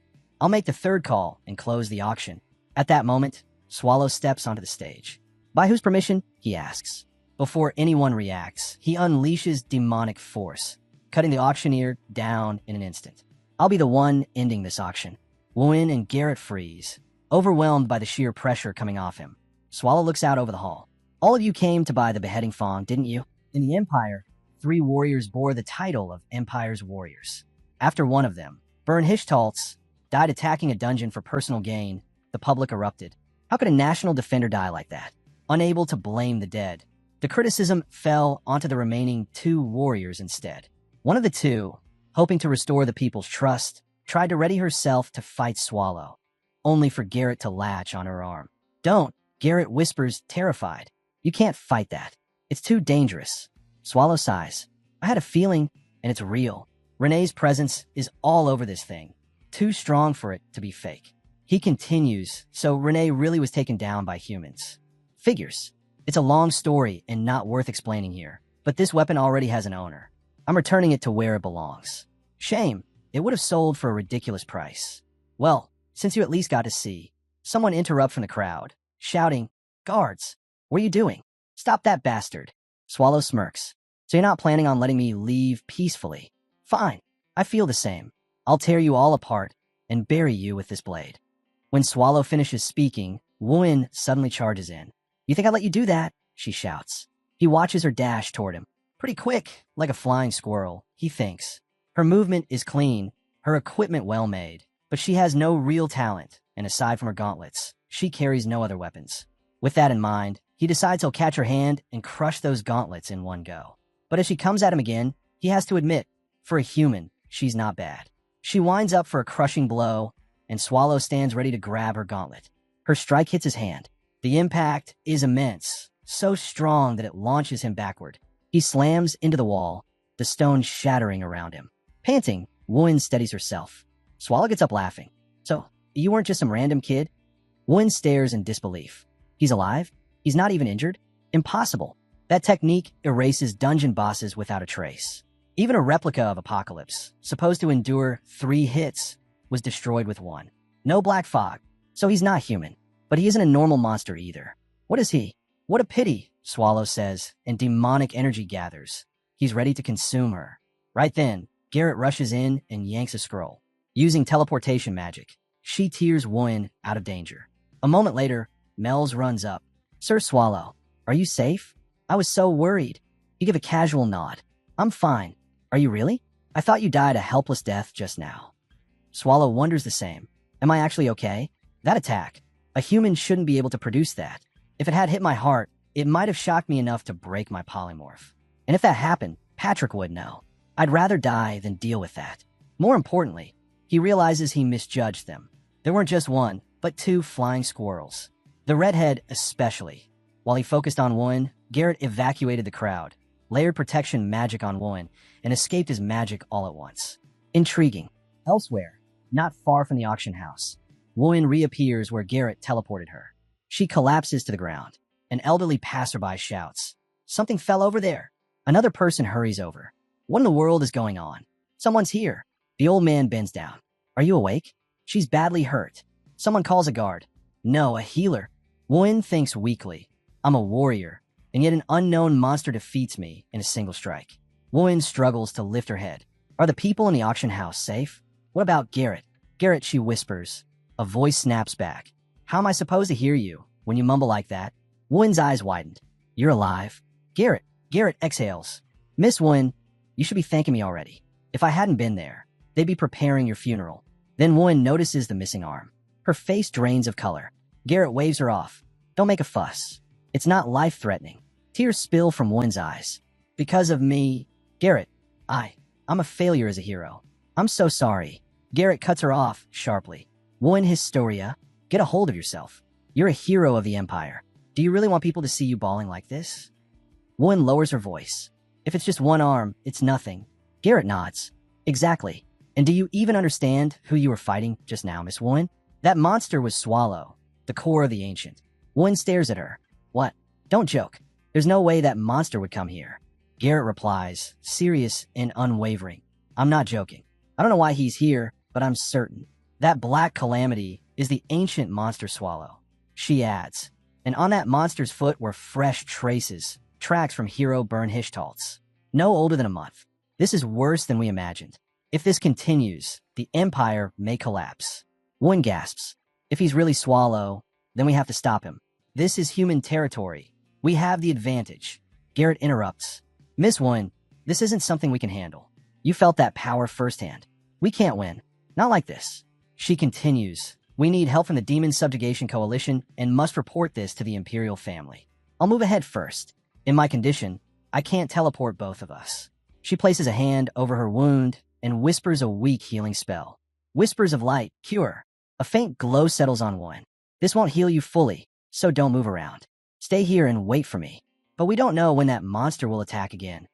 I'll make the third call and close the auction. At that moment, Swallow steps onto the stage. By whose permission? He asks. Before anyone reacts, he unleashes demonic force, cutting the auctioneer down in an instant. I'll be the one ending this auction. Wooin and Garrett freeze, overwhelmed by the sheer pressure coming off him. Swallow looks out over the hall. All of you came to buy the beheading Fong, didn't you? In the Empire, 3 warriors bore the title of Empire's Warriors. After one of them, Bern Hishtaltz, died attacking a dungeon for personal gain, the public erupted. How could a national defender die like that? Unable to blame the dead, the criticism fell onto the remaining 2 warriors instead. One of the 2, hoping to restore the people's trust, tried to ready herself to fight Swallow, only for Garrett to latch on her arm. Don't, Garrett whispers, terrified. You can't fight that. It's too dangerous. Swallow sighs. I had a feeling, and it's real. Renee's presence is all over this thing. Too strong for it to be fake. He continues, so Renee really was taken down by humans. Figures. It's a long story and not worth explaining here, but this weapon already has an owner. I'm returning it to where it belongs. Shame. It would have sold for a ridiculous price. Well, since you at least got to see. Someone interrupts from the crowd, shouting, Guards, what are you doing? Stop that bastard. Swallow smirks. So you're not planning on letting me leave peacefully? Fine. I feel the same. I'll tear you all apart and bury you with this blade. When Swallow finishes speaking, Wooin suddenly charges in. You think I'd let you do that? She shouts. He watches her dash toward him. Pretty quick, like a flying squirrel, he thinks. Her movement is clean, her equipment well made, but she has no real talent, and aside from her gauntlets, she carries no other weapons. With that in mind, he decides he'll catch her hand and crush those gauntlets in one go. But as she comes at him again, he has to admit, for a human, she's not bad. She winds up for a crushing blow, and Swallow stands ready to grab her gauntlet. Her strike hits his hand. The impact is immense, so strong that it launches him backward. He slams into the wall, the stone shattering around him. Panting, Wooin steadies herself. Swallow gets up laughing. So, you weren't just some random kid? Wooin stares in disbelief. He's alive? He's not even injured? Impossible. That technique erases dungeon bosses without a trace. Even a replica of Apocalypse, supposed to endure 3 hits, was destroyed with 1. No black fog, so he's not human. But he isn't a normal monster either. What is he? What a pity, Swallow says, and demonic energy gathers. He's ready to consume her. Right then, Garrett rushes in and yanks a scroll. Using teleportation magic, she tears Wooin out of danger. A moment later, Mel's runs up. Sir Swallow, are you safe? I was so worried. You give a casual nod. I'm fine. Are you really? I thought you died a helpless death just now. Swallow wonders the same. Am I actually okay? That attack. A human shouldn't be able to produce that. If it had hit my heart, it might have shocked me enough to break my polymorph. And if that happened, Patrick would know. I'd rather die than deal with that. More importantly, he realizes he misjudged them. There weren't just 1, but 2 flying squirrels. The redhead especially. While he focused on Wooin, Garrett evacuated the crowd, layered protection magic on Wooin, and escaped his magic all at once. Intriguing. Elsewhere, not far from the auction house, Wooin reappears where Garrett teleported her. She collapses to the ground. An elderly passerby shouts, Something fell over there. Another person hurries over. What in the world is going on? Someone's here. The old man bends down. Are you awake? She's badly hurt. Someone calls a guard. No, a healer. Wooin thinks weakly. I'm a warrior, and yet an unknown monster defeats me in a single strike. Wooin struggles to lift her head. Are the people in the auction house safe? What about Garrett? Garrett, she whispers. A voice snaps back. How am I supposed to hear you when you mumble like that? Wooin's eyes widened. You're alive. Garrett. Garrett exhales. Miss Wooin, you should be thanking me already. If I hadn't been there, they'd be preparing your funeral. Then Wooin notices the missing arm. Her face drains of color. Garrett waves her off. Don't make a fuss. It's not life-threatening. Tears spill from Wooin's eyes. Because of me, Garrett, I'm a failure as a hero. I'm so sorry. Garrett cuts her off sharply. Wooin Historia, get a hold of yourself. You're a hero of the Empire. Do you really want people to see you bawling like this? Wooin lowers her voice. If it's just 1 arm, it's nothing. Garrett nods. Exactly. And do you even understand who you were fighting just now, Miss Wooin? That monster was Swallow, the core of the ancient. Wun stares at her. What? Don't joke. There's no way that monster would come here. Garrett replies, serious and unwavering. I'm not joking. I don't know why he's here, but I'm certain. That black calamity is the ancient monster Swallow. She adds, and on that monster's foot were fresh traces, tracks from hero Burn Hishtalt's. No older than a month. This is worse than we imagined. If this continues, the Empire may collapse. Wun gasps. If he's really Swallow, then we have to stop him. This is human territory. We have the advantage. Garrett interrupts. Miss Wun, this isn't something we can handle. You felt that power firsthand. We can't win. Not like this. She continues. We need help from the Demon Subjugation Coalition and must report this to the Imperial family. I'll move ahead first. In my condition, I can't teleport both of us. She places a hand over her wound and whispers a weak healing spell. Whispers of light, cure. A faint glow settles on Wun. This won't heal you fully, so don't move around. Stay here and wait for me. But we don't know when that monster will attack again.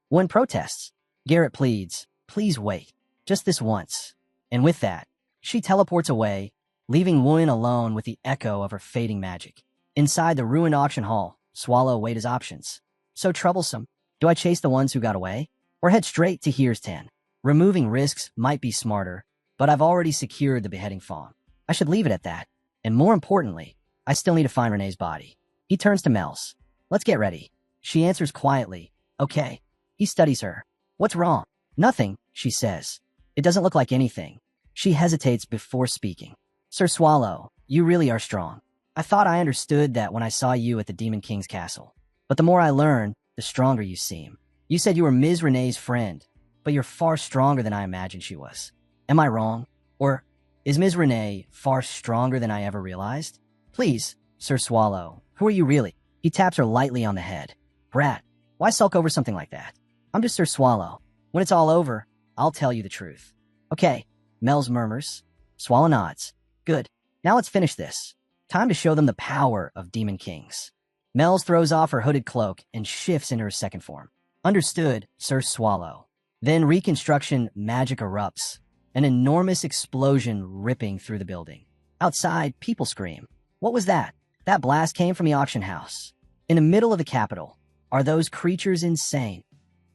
Wun protests. Garrett pleads, please wait. Just this once. And with that, she teleports away, leaving Wun alone with the echo of her fading magic. Inside the ruined auction hall, Swallow weighed his options. So troublesome. Do I chase the ones who got away? Or head straight to Here's 10? Removing risks might be smarter, but I've already secured the beheading fawn. I should leave it at that. And more importantly, I still need to find Renee's body. He turns to Mel's. Let's get ready. She answers quietly. Okay. He studies her. What's wrong? Nothing, she says. It doesn't look like anything. She hesitates before speaking. Sir Swallow, you really are strong. I thought I understood that when I saw you at the Demon King's castle. But the more I learn, the stronger you seem. You said you were Ms. Renee's friend, but you're far stronger than I imagined she was. Am I wrong? Or is Ms. Renee far stronger than I ever realized? Please, Sir Swallow, who are you really? He taps her lightly on the head. Brat, why sulk over something like that? I'm just Sir Swallow. When it's all over, I'll tell you the truth. Okay, Mel's murmurs. Swallow nods. Good. Now let's finish this. Time to show them the power of Demon Kings. Mel's throws off her hooded cloak and shifts into her second form. Understood, Sir Swallow. Then reconstruction magic erupts, an enormous explosion ripping through the building. Outside, people scream. What was that? That blast came from the auction house. In the middle of the capital. Are those creatures insane?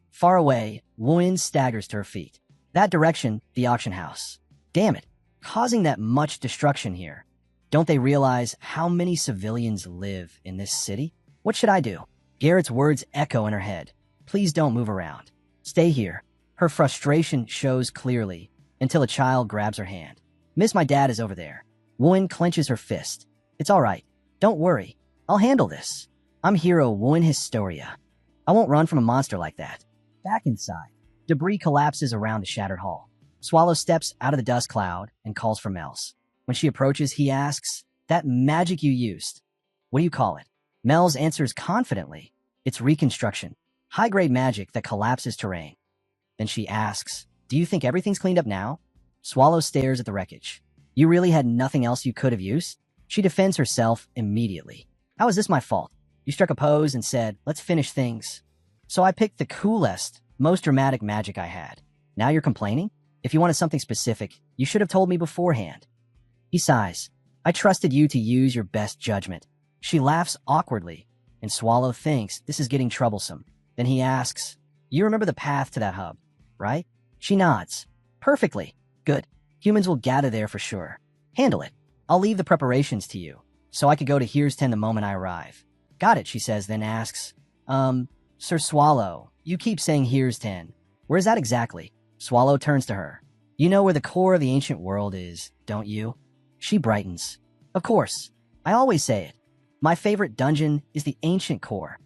Far away, Wun staggers to her feet. That direction, the auction house. Damn it, causing that much destruction here. Don't they realize how many civilians live in this city? What should I do? Garrett's words echo in her head. Please don't move around. Stay here. Her frustration shows clearly until a child grabs her hand. Miss, my dad is over there. Wun clenches her fist. It's all right. Don't worry. I'll handle this. I'm hero Wun Historia. I won't run from a monster like that. Back inside, debris collapses around the shattered hall. Swallow steps out of the dust cloud and calls for Mel's. When she approaches, he asks, that magic you used, what do you call it? Mel's answers confidently, it's reconstruction. High-grade magic that collapses terrain. Then she asks, do you think everything's cleaned up now? Swallow stares at the wreckage. You really had nothing else you could have used? She defends herself immediately. How is this my fault? You struck a pose and said, let's finish things. So I picked the coolest, most dramatic magic I had. Now you're complaining? If you wanted something specific, you should have told me beforehand. He sighs. I trusted you to use your best judgment. She laughs awkwardly, and Swallow thinks this is getting troublesome. Then he asks, you remember the path to that hub, right? She nods. Perfectly. Good. Humans will gather there for sure. Handle it. I'll leave the preparations to you, so I could go to Here's 10 the moment I arrive. Got it, she says, then asks, Sir Swallow, you keep saying Here's 10. Where is that exactly? Swallow turns to her. You know where the core of the ancient world is, don't you? She brightens. Of course. I always say it. My favorite dungeon is the ancient core.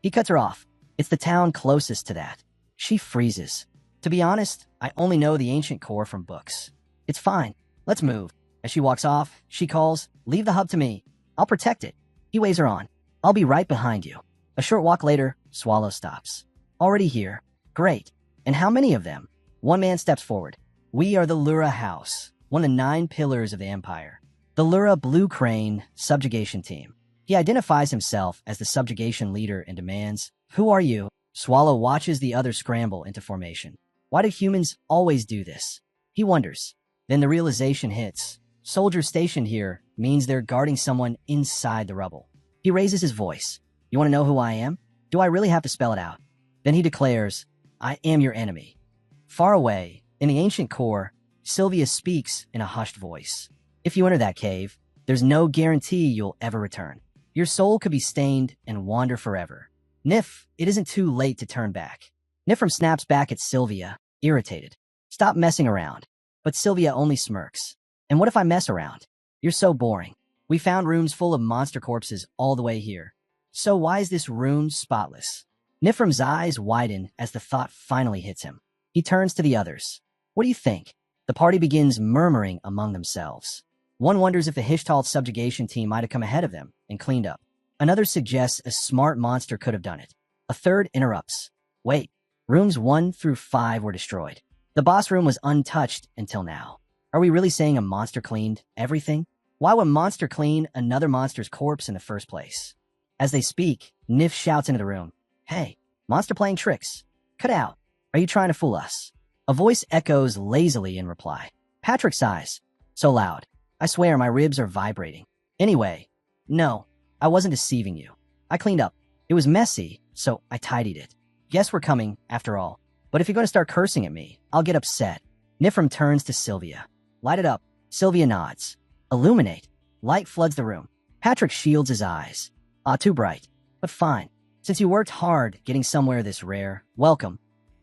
He cuts her off. It's the town closest to that. She freezes. To be honest, I only know the ancient core from books. It's fine. Let's move. As she walks off, she calls, leave the hub to me. I'll protect it. He waves her on. I'll be right behind you. A short walk later, Swallow stops. Already here. Great. And how many of them? One man steps forward. We are the Lura House, one of the 9 pillars of the Empire. The Lura Blue Crane Subjugation Team. He identifies himself as the subjugation leader and demands, who are you? Swallow watches the others scramble into formation. Why do humans always do this? He wonders. Then the realization hits. Soldiers stationed here means they're guarding someone inside the rubble. He raises his voice. You want to know who I am? Do I really have to spell it out? Then he declares, I am your enemy. Far away, in the ancient core, Sylvia speaks in a hushed voice. If you enter that cave, there's no guarantee you'll ever return. Your soul could be stained and wander forever. Nif, it isn't too late to turn back. Nifrim snaps back at Sylvia, irritated. Stop messing around. But Sylvia only smirks. And what if I mess around? You're so boring. We found rooms full of monster corpses all the way here. So why is this room spotless? Nifrim's eyes widen as the thought finally hits him. He turns to the others. What do you think? The party begins murmuring among themselves. One wonders if the Hishtal subjugation team might have come ahead of them and cleaned up. Another suggests a smart monster could have done it. A third interrupts. Wait, rooms 1 through 5 were destroyed. The boss room was untouched until now. Are we really saying a monster cleaned everything? Why would monster clean another monster's corpse in the first place? As they speak, Nif shouts into the room. Hey, monster playing tricks. Cut out. Are you trying to fool us? A voice echoes lazily in reply. Patrick sighs. So loud. I swear my ribs are vibrating. Anyway, no, I wasn't deceiving you. I cleaned up. It was messy, so I tidied it. Guess we're coming, after all. But if you're going to start cursing at me, I'll get upset. Nifrim turns to Sylvia. Light it up. Sylvia nods. Illuminate. Light floods the room. Patrick shields his eyes. Too bright. But fine. Since you worked hard getting somewhere this rare, welcome.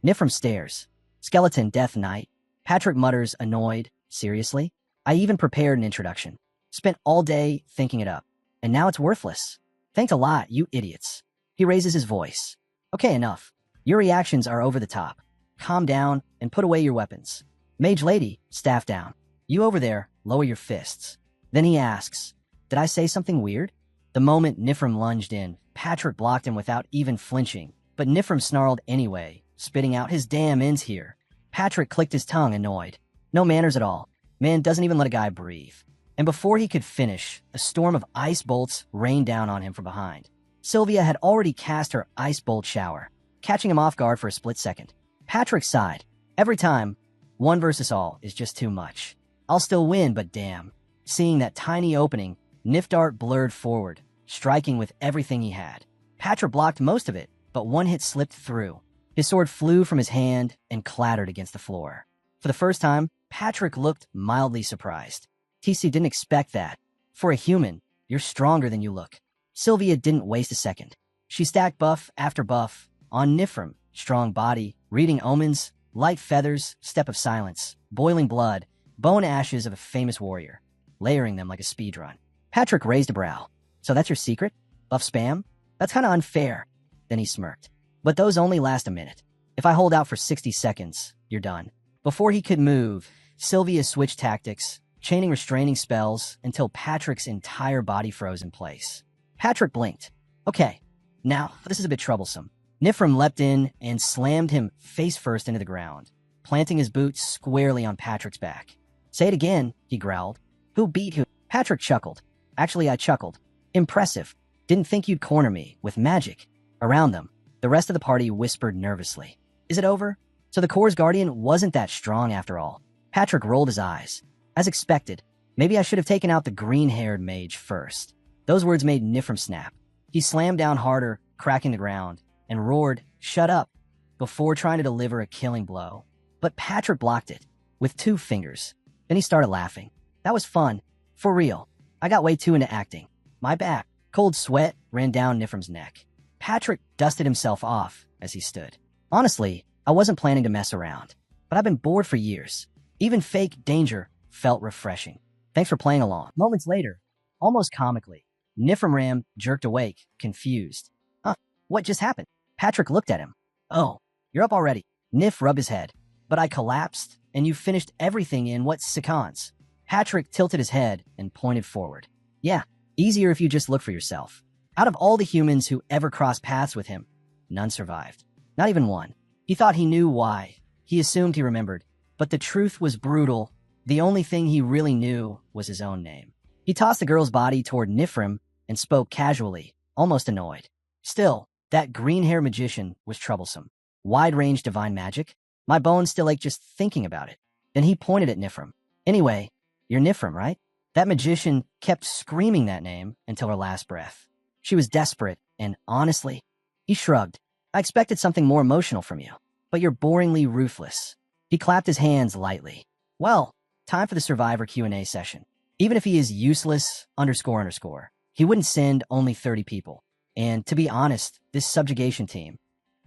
Nifrim stares. Skeleton Death Knight. Patrick mutters, annoyed. Seriously? I even prepared an introduction. Spent all day thinking it up. And now it's worthless. Thanks a lot, you idiots. He raises his voice. Okay, enough. Your reactions are over the top. Calm down and put away your weapons. Mage Lady, staff down. You over there, lower your fists. Then he asks, did I say something weird? The moment Nifrim lunged in, Patrick blocked him without even flinching, but Nifrim snarled anyway, spitting out his damn ends here. Patrick clicked his tongue, annoyed. No manners at all. Man doesn't even let a guy breathe. And before he could finish, a storm of ice bolts rained down on him from behind. Sylvia had already cast her ice bolt shower, catching him off guard for a split second. Patrick sighed. Every time, 1 versus all is just too much. I'll still win, but damn. Seeing that tiny opening, Nifdart blurred forward, striking with everything he had. Patrick blocked most of it, but one hit slipped through. His sword flew from his hand and clattered against the floor. For the first time, Patrick looked mildly surprised. TC didn't expect that. For a human, you're stronger than you look. Sylvia didn't waste a second. She stacked buff after buff on Nifrim, strong body, reading omens, light feathers, step of silence, boiling blood, bone ashes of a famous warrior, layering them like a speedrun. Patrick raised a brow. So that's your secret? Buff spam? That's kind of unfair. Then he smirked. But those only last a minute. If I hold out for 60 seconds, you're done. Before he could move, Sylvia switched tactics, chaining restraining spells until Patrick's entire body froze in place. Patrick blinked. Okay, now this is a bit troublesome. Nifrim leapt in and slammed him face first into the ground, planting his boot squarely on Patrick's back. Say it again, he growled. Who beat who? Patrick chuckled. Actually, I chuckled. Impressive. Didn't think you'd corner me with magic. Around them, the rest of the party whispered nervously. Is it over? So the Core's guardian wasn't that strong after all. Patrick rolled his eyes. As expected, maybe I should have taken out the green-haired mage first. Those words made Nifrim snap. He slammed down harder, cracking the ground, and roared, shut up, before trying to deliver a killing blow. But Patrick blocked it, with 2 fingers. Then he started laughing. That was fun. For real. I got way too into acting. My back. Cold sweat ran down Nifrim's neck. Patrick dusted himself off as he stood. Honestly, I wasn't planning to mess around, but I've been bored for years. Even fake danger felt refreshing. Thanks for playing along. Moments later, almost comically, Nifrim Ram jerked awake, confused. Huh, what just happened? Patrick looked at him. Oh, you're up already. Nif rubbed his head. But I collapsed, and you finished everything in what seconds? Patrick tilted his head and pointed forward. Yeah, easier if you just look for yourself. Out of all the humans who ever crossed paths with him, none survived. Not even one. He thought he knew why. He assumed he remembered. But the truth was brutal. The only thing he really knew was his own name. He tossed the girl's body toward Nifrim and spoke casually, almost annoyed. Still, that green-haired magician was troublesome. Wide-range divine magic? My bones still ache just thinking about it. Then he pointed at Nifrim. Anyway, you're Nifrim, right? That magician kept screaming that name until her last breath. She was desperate, and honestly, he shrugged. I expected something more emotional from you, but you're boringly ruthless. He clapped his hands lightly. Well, time for the Survivor Q&A session. Even if he is useless, __, he wouldn't send only 30 people. And to be honest, this subjugation team,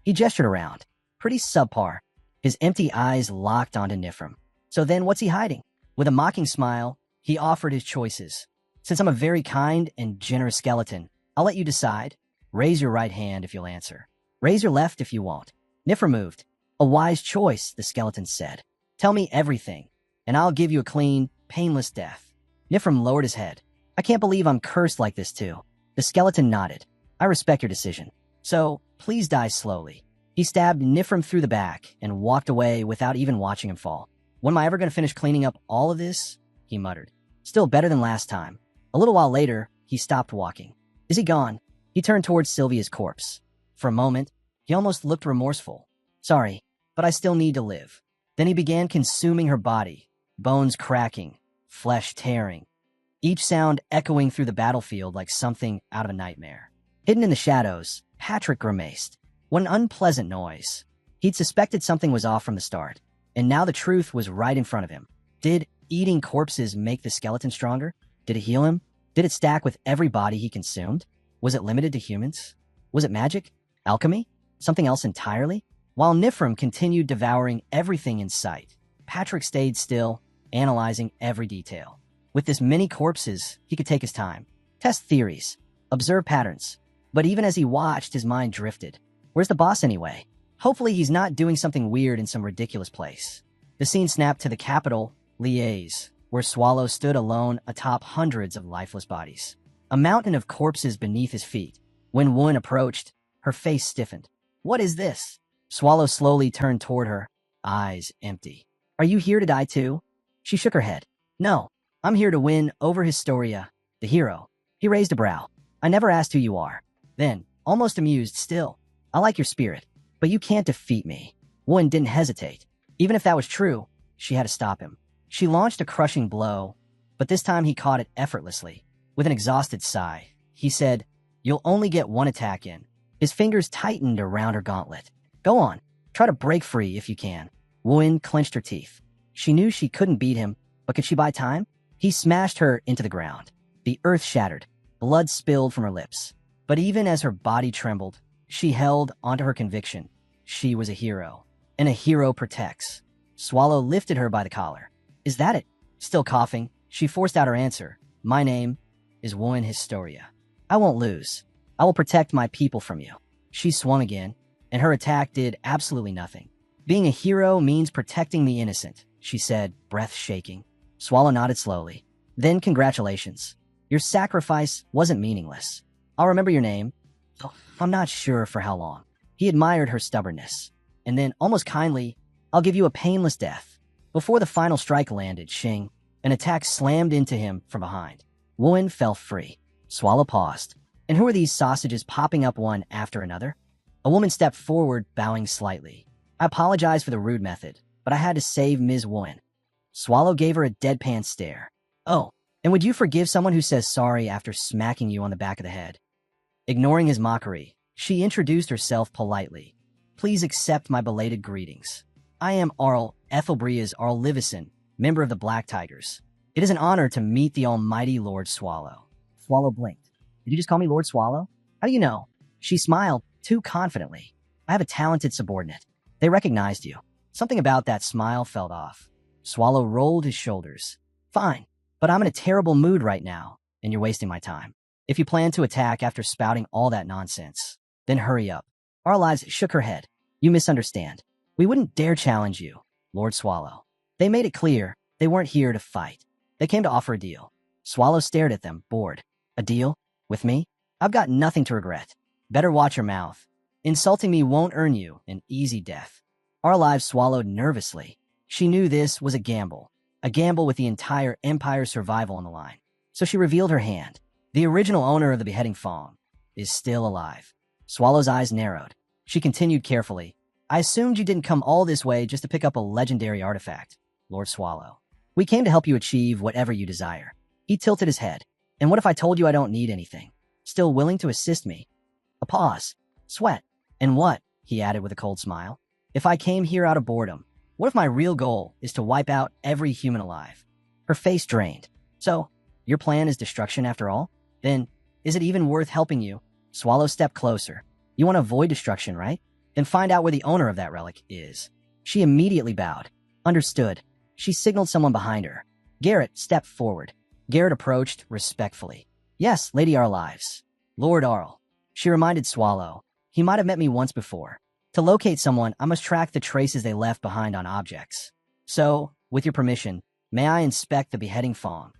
he gestured around, pretty subpar. His empty eyes locked onto Nifrim. So then what's he hiding? With a mocking smile, he offered his choices. Since I'm a very kind and generous skeleton, I'll let you decide. Raise your right hand if you'll answer. Raise your left if you won't. Nifrim moved. A wise choice, the skeleton said. Tell me everything, and I'll give you a clean, painless death. Nifrim lowered his head. I can't believe I'm cursed like this too. The skeleton nodded. I respect your decision. So, please die slowly. He stabbed Nifrim through the back and walked away without even watching him fall. When am I ever going to finish cleaning up all of this? He muttered. Still better than last time. A little while later, he stopped walking. Is he gone? He turned towards Sylvia's corpse. For a moment, he almost looked remorseful. Sorry, but I still need to live. Then he began consuming her body, bones cracking, flesh tearing, each sound echoing through the battlefield like something out of a nightmare. Hidden in the shadows, Patrick grimaced. What an unpleasant noise. He'd suspected something was off from the start, and now the truth was right in front of him. Did eating corpses make the skeleton stronger? Did it heal him? Did it stack with every body he consumed? Was it limited to humans? Was it magic? Alchemy? Something else entirely? While Nifrim continued devouring everything in sight, Patrick stayed still, analyzing every detail. With this many corpses, he could take his time, test theories, observe patterns. But even as he watched, his mind drifted. Where's the boss anyway? Hopefully he's not doing something weird in some ridiculous place. The scene snapped to the capital, Liège, where Swallow stood alone atop hundreds of lifeless bodies. A mountain of corpses beneath his feet. When Woon approached, her face stiffened. What is this? Swallow slowly turned toward her, eyes empty. Are you here to die too? She shook her head. No, I'm here to win over Historia, the hero. He raised a brow. I never asked who you are. Then, almost amused still, I like your spirit, but you can't defeat me. Woon didn't hesitate. Even if that was true, she had to stop him. She launched a crushing blow, but this time he caught it effortlessly. With an exhausted sigh, he said, You'll only get one attack in. His fingers tightened around her gauntlet. Go on, try to break free if you can. Woon clenched her teeth. She knew she couldn't beat him, but could she buy time? He smashed her into the ground. The earth shattered. Blood spilled from her lips. But even as her body trembled, she held onto her conviction. She was a hero, and a hero protects. Swallow lifted her by the collar. Is that it? Still coughing, she forced out her answer. My name is Woon Historia. I won't lose. I will protect my people from you. She swung again, and her attack did absolutely nothing. Being a hero means protecting the innocent, she said, breath shaking. Swallow nodded slowly. Then congratulations. Your sacrifice wasn't meaningless. I'll remember your name. Oh, I'm not sure for how long. He admired her stubbornness. And then, almost kindly, I'll give you a painless death. Before the final strike landed, Shing, an attack slammed into him from behind. Woon fell free. Swallow paused. And who are these sausages popping up one after another? A woman stepped forward, bowing slightly. I apologize for the rude method, but I had to save Ms. Woon. Swallow gave her a deadpan stare. Oh, and would you forgive someone who says sorry after smacking you on the back of the head? Ignoring his mockery, she introduced herself politely. Please accept my belated greetings. I am Arl Ethelbria's Arl Livison, member of the Black Tigers. It is an honor to meet the almighty Lord Swallow. Swallow blinked. Did you just call me Lord Swallow? How do you know? She smiled too confidently. I have a talented subordinate. They recognized you. Something about that smile felt off. Swallow rolled his shoulders. Fine, but I'm in a terrible mood right now, and you're wasting my time. If you plan to attack after spouting all that nonsense, then hurry up. Arlives shook her head. You misunderstand. We wouldn't dare challenge you, Lord Swallow. They made it clear they weren't here to fight. They came to offer a deal. Swallow stared at them, bored. A deal? With me? I've got nothing to regret. Better watch your mouth. Insulting me won't earn you an easy death. Arlives swallowed nervously. She knew this was a gamble with the entire Empire's survival on the line. So she revealed her hand. The original owner of the beheading Fong is still alive. Swallow's eyes narrowed. She continued carefully. I assumed you didn't come all this way just to pick up a legendary artifact, Lord Swallow. We came to help you achieve whatever you desire. He tilted his head. And what if I told you I don't need anything? Still willing to assist me? A pause. Sweat. And what? He added with a cold smile. If I came here out of boredom, what if my real goal is to wipe out every human alive? Her face drained. So, your plan is destruction after all? Then, is it even worth helping you? Swallow stepped closer. You want to avoid destruction, right? Then find out where the owner of that relic is. She immediately bowed. Understood. She signaled someone behind her. Garrett stepped forward. Garrett approached respectfully. Yes, Lady Arlives. Lord Arl. She reminded Swallow. He might have met me once before. To locate someone, I must track the traces they left behind on objects. So, with your permission, may I inspect the beheading Fong?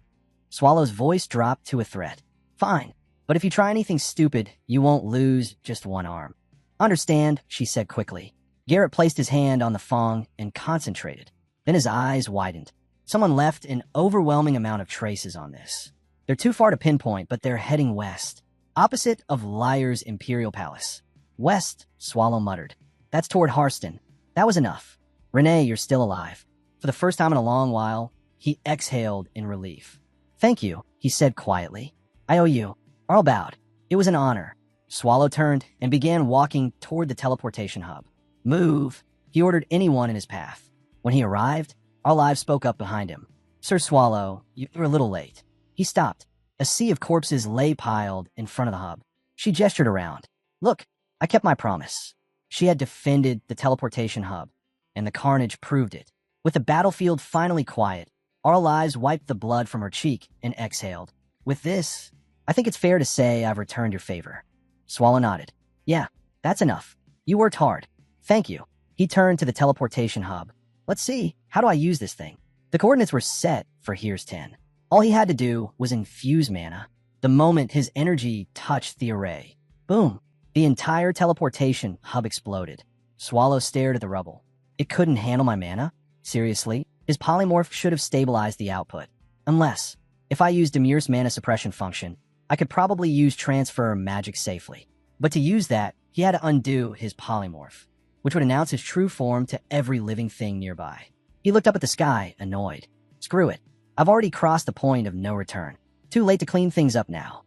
Swallow's voice dropped to a threat. Fine, but if you try anything stupid, you won't lose just one arm. Understand, she said quickly. Garrett placed his hand on the Fong and concentrated. Then his eyes widened. Someone left an overwhelming amount of traces on this. They're too far to pinpoint, but they're heading west, opposite of Lyre's Imperial Palace. West, Swallow muttered. That's toward Harston. That was enough. Renee, you're still alive. For the first time in a long while, he exhaled in relief. Thank you, he said quietly. I owe you. Arl bowed. It was an honor. Swallow turned and began walking toward the teleportation hub. Move, he ordered anyone in his path. When he arrived, Arlive spoke up behind him. Sir Swallow, you're a little late. He stopped. A sea of corpses lay piled in front of the hub. She gestured around. Look, I kept my promise. She had defended the teleportation hub, and the carnage proved it. With the battlefield finally quiet, Arlives wiped the blood from her cheek and exhaled. With this, I think it's fair to say I've returned your favor. Swallow nodded. Yeah, that's enough. You worked hard. Thank you. He turned to the teleportation hub. Let's see, how do I use this thing? The coordinates were set for Here's 10. All he had to do was infuse mana. The moment his energy touched the array, boom, the entire teleportation hub exploded. Swallow stared at the rubble. It couldn't handle my mana? Seriously? His polymorph should have stabilized the output. Unless, if I used Demir's mana suppression function, I could probably use transfer magic safely. But to use that, he had to undo his polymorph, which would announce his true form to every living thing nearby. He looked up at the sky, annoyed. Screw it. I've already crossed the point of no return. Too late to clean things up now.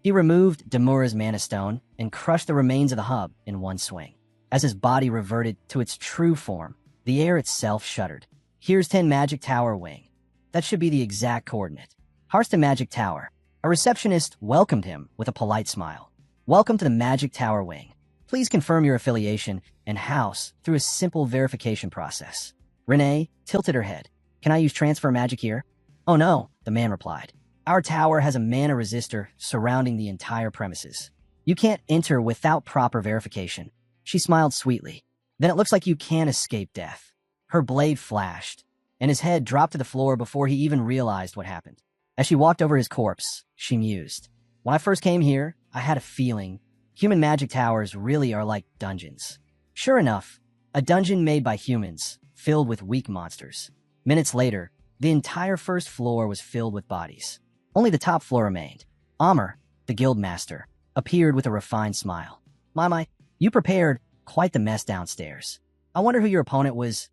He removed Demura's mana stone and crushed the remains of the hub in one swing. As his body reverted to its true form, the air itself shuddered. Here's 10 Magic Tower Wing. That should be the exact coordinate. Harston Magic Tower. A receptionist welcomed him with a polite smile. Welcome to the Magic Tower Wing. Please confirm your affiliation and house through a simple verification process. Renee tilted her head. Can I use transfer magic here? Oh no, the man replied. Our tower has a mana resistor surrounding the entire premises. You can't enter without proper verification. She smiled sweetly. Then it looks like you can't escape death. Her blade flashed, and his head dropped to the floor before he even realized what happened. As she walked over his corpse, she mused. When I first came here, I had a feeling human magic towers really are like dungeons. Sure enough, a dungeon made by humans, filled with weak monsters. Minutes later, the entire first floor was filled with bodies. Only the top floor remained. Amr, the guildmaster, appeared with a refined smile. My, you prepared quite the mess downstairs. I wonder who your opponent was.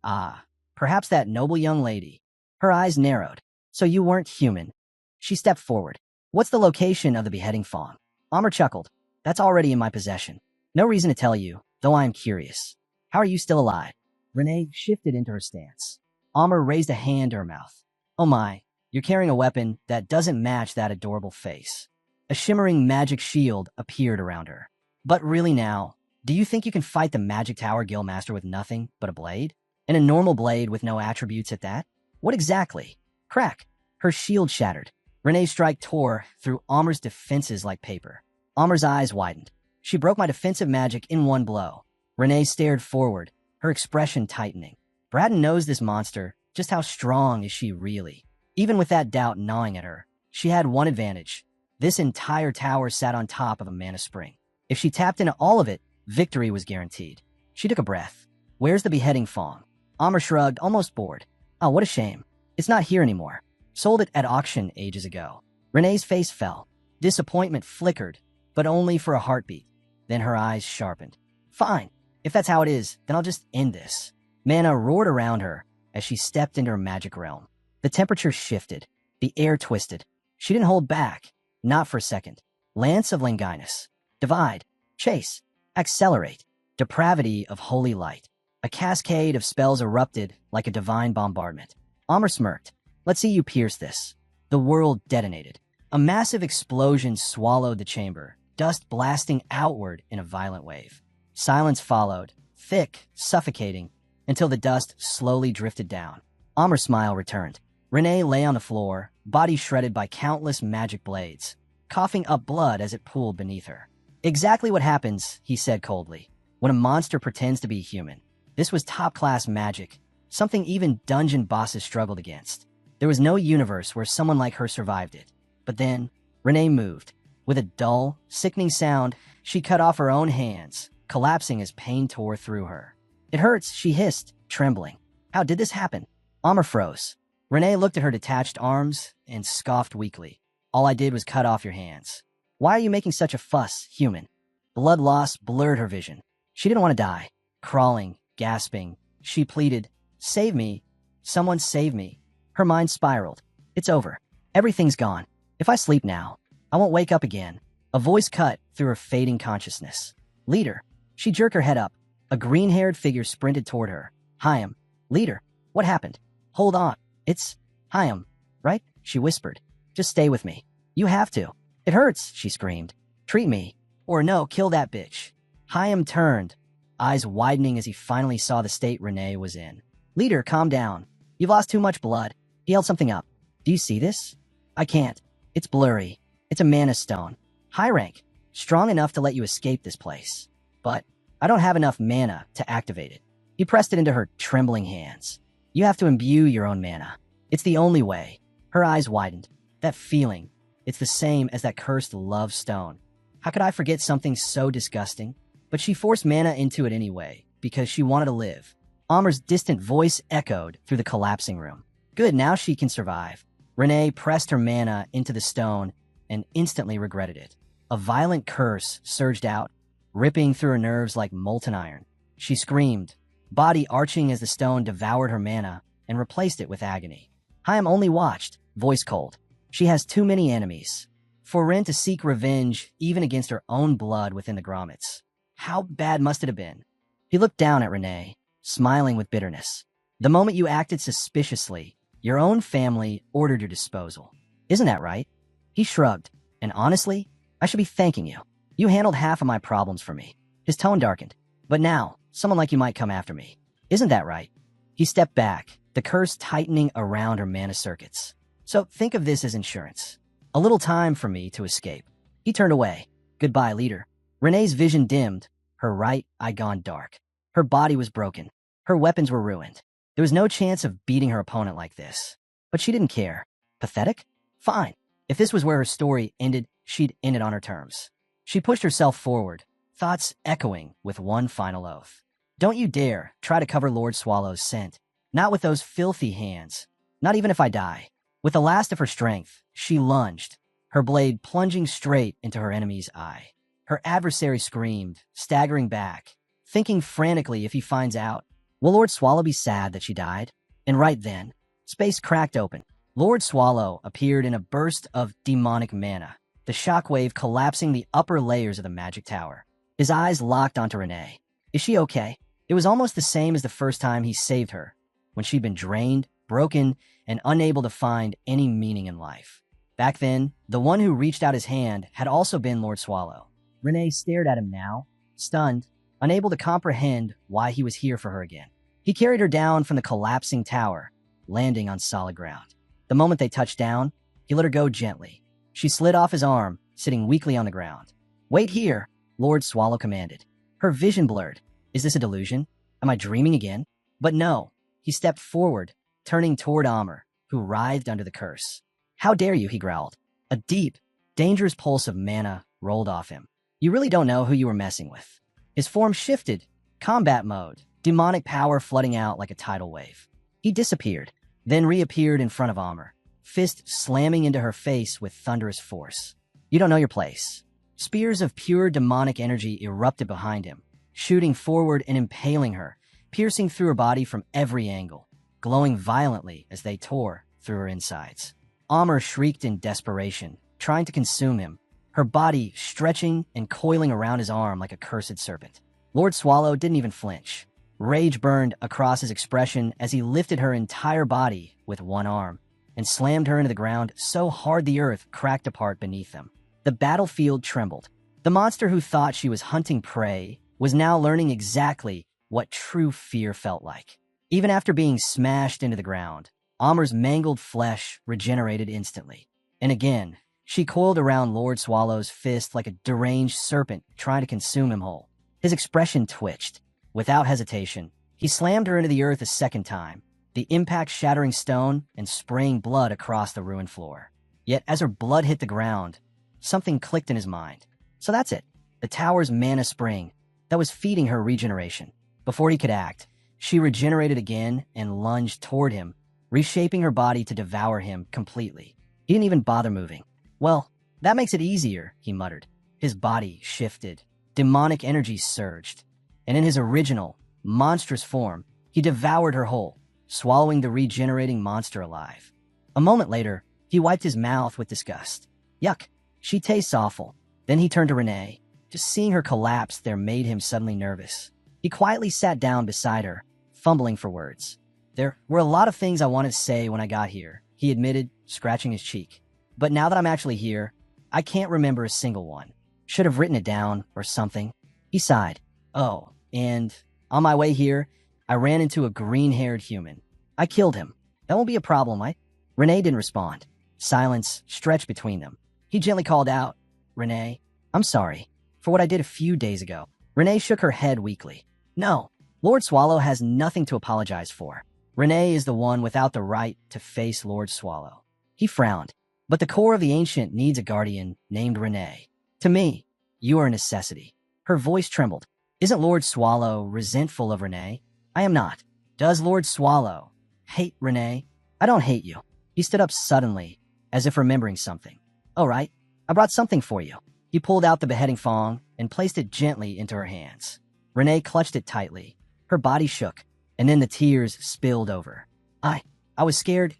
Ah, perhaps that noble young lady. Her eyes narrowed. So you weren't human. She stepped forward. What's the location of the beheading Fong? Amr chuckled. That's already in my possession. No reason to tell you, though I am curious. How are you still alive? Renee shifted into her stance. Amr raised a hand to her mouth. Oh my, you're carrying a weapon that doesn't match that adorable face. A shimmering magic shield appeared around her. But really now, do you think you can fight the Magic Tower Guildmaster with nothing but a blade? And a normal blade with no attributes at that? What exactly? Crack. Her shield shattered. Renee's strike tore through Amr's defenses like paper. Amr's eyes widened. She broke my defensive magic in one blow. Renee stared forward, her expression tightening. Braddon knows this monster. Just how strong is she really? Even with that doubt gnawing at her, she had one advantage. This entire tower sat on top of a mana spring. If she tapped into all of it, victory was guaranteed. She took a breath. Where's the beheading Fong? Amr shrugged, almost bored. Oh, what a shame. It's not here anymore. Sold it at auction ages ago. Renee's face fell. Disappointment flickered, but only for a heartbeat. Then her eyes sharpened. Fine. If that's how it is, then I'll just end this. Mana roared around her as she stepped into her magic realm. The temperature shifted. The air twisted. She didn't hold back. Not for a second. Lance of Longinus. Divide. Chase. Accelerate. Depravity of holy light. A cascade of spells erupted like a divine bombardment. Amr smirked. Let's see you pierce this. The world detonated. A massive explosion swallowed the chamber, dust blasting outward in a violent wave. Silence followed, thick, suffocating, until the dust slowly drifted down. Amr's smile returned. Renee lay on the floor, body shredded by countless magic blades, coughing up blood as it pooled beneath her. Exactly what happens, he said coldly, when a monster pretends to be human. This was top-class magic, something even dungeon bosses struggled against. There was no universe where someone like her survived it. But then, Renee moved. With a dull, sickening sound, she cut off her own hands, collapsing as pain tore through her. It hurts, she hissed, trembling. How did this happen? Amr froze. Renee looked at her detached arms and scoffed weakly. All I did was cut off your hands. Why are you making such a fuss, human? Blood loss blurred her vision. She didn't want to die. Crawling, gasping, she pleaded, Save me. Someone save me. Her mind spiraled. It's over. Everything's gone. If I sleep now, I won't wake up again. A voice cut through her fading consciousness. Leader. She jerked her head up. A green-haired figure sprinted toward her. Hyam. Leader. What happened? Hold on. It's Hyam, right? She whispered. Just stay with me. You have to. It hurts, she screamed. Treat me. Or no, kill that bitch. Hyam turned, eyes widening as he finally saw the state Renee was in. Leader, calm down. You've lost too much blood. He held something up. Do you see this? I can't. It's blurry. It's a mana stone. High rank. Strong enough to let you escape this place. But I don't have enough mana to activate it. He pressed it into her trembling hands. You have to imbue your own mana. It's the only way. Her eyes widened. That feeling. It's the same as that cursed love stone. How could I forget something so disgusting? But she forced mana into it anyway, because she wanted to live. Amr's distant voice echoed through the collapsing room. Good, now she can survive. Renee pressed her mana into the stone and instantly regretted it. A violent curse surged out, ripping through her nerves like molten iron. She screamed, body arching as the stone devoured her mana and replaced it with agony. Hyam only watched, voice cold. She has too many enemies. For Ren to seek revenge even against her own blood within the grommets. How bad must it have been? He looked down at Renee, smiling with bitterness. The moment you acted suspiciously, your own family ordered your disposal. Isn't that right? He shrugged, and honestly, I should be thanking you. You handled half of my problems for me. His tone darkened. But now, someone like you might come after me. Isn't that right? He stepped back, the curse tightening around her mana circuits. So think of this as insurance. A little time for me to escape. He turned away. Goodbye, leader. Renee's vision dimmed, her right eye gone dark. Her body was broken. Her weapons were ruined. There was no chance of beating her opponent like this. But she didn't care. Pathetic? Fine. If this was where her story ended, she'd end it on her terms. She pushed herself forward, thoughts echoing with one final oath. Don't you dare try to cover Lord Swallow's scent. Not with those filthy hands. Not even if I die. With the last of her strength, she lunged, her blade plunging straight into her enemy's eye. Her adversary screamed, staggering back, thinking frantically if he finds out. Will Lord Swallow be sad that she died? And right then, space cracked open. Lord Swallow appeared in a burst of demonic mana, the shockwave collapsing the upper layers of the magic tower. His eyes locked onto Renee. Is she okay? It was almost the same as the first time he saved her, when she'd been drained, broken, and unable to find any meaning in life. Back then, the one who reached out his hand had also been Lord Swallow. Renee stared at him now, stunned, unable to comprehend why he was here for her again. He carried her down from the collapsing tower, landing on solid ground. The moment they touched down, he let her go gently. She slid off his arm, sitting weakly on the ground. Wait here, Lord Swallow commanded. Her vision blurred. Is this a delusion? Am I dreaming again? But no. He stepped forward, turning toward Amr, who writhed under the curse. How dare you, he growled. A deep, dangerous pulse of mana rolled off him. You really don't know who you were messing with. His form shifted, combat mode, demonic power flooding out like a tidal wave. He disappeared, then reappeared in front of Amr, fist slamming into her face with thunderous force. You don't know your place. Spears of pure demonic energy erupted behind him, shooting forward and impaling her, piercing through her body from every angle, glowing violently as they tore through her insides. Amr shrieked in desperation, trying to consume him, her body stretching and coiling around his arm like a cursed serpent. Lord Swallow didn't even flinch. Rage burned across his expression as he lifted her entire body with one arm and slammed her into the ground so hard the earth cracked apart beneath them. The battlefield trembled. The monster who thought she was hunting prey was now learning exactly what true fear felt like. Even after being smashed into the ground, Amr's mangled flesh regenerated instantly. And again, she coiled around Lord Swallow's fist like a deranged serpent trying to consume him whole. His expression twitched. Without hesitation, he slammed her into the earth a second time, the impact shattering stone and spraying blood across the ruined floor. Yet as her blood hit the ground, something clicked in his mind. So that's it. The tower's mana spring that was feeding her regeneration. Before he could act, she regenerated again and lunged toward him, reshaping her body to devour him completely. He didn't even bother moving. Well, that makes it easier, he muttered. His body shifted. Demonic energy surged. And in his original, monstrous form, he devoured her whole, swallowing the regenerating monster alive. A moment later, he wiped his mouth with disgust. Yuck, she tastes awful. Then he turned to Renee. Just seeing her collapse there made him suddenly nervous. He quietly sat down beside her, fumbling for words. There were a lot of things I wanted to say when I got here, he admitted, scratching his cheek. But now that I'm actually here, I can't remember a single one. Should have written it down or something. He sighed. Oh, and on my way here, I ran into a green-haired human. I killed him. That won't be a problem, right? Renee didn't respond. Silence stretched between them. He gently called out, Renee, I'm sorry for what I did a few days ago. Renee shook her head weakly. No, Lord Swallow has nothing to apologize for. Renee is the one without the right to face Lord Swallow. He frowned. But the core of the Ancient needs a guardian named Renee. To me, you are a necessity. Her voice trembled. Isn't Lord Swallow resentful of Renee? I am not. Does Lord Swallow hate Renee? I don't hate you. He stood up suddenly, as if remembering something. All right, I brought something for you. He pulled out the beheading thong and placed it gently into her hands. Renee clutched it tightly. Her body shook, and then the tears spilled over. I was scared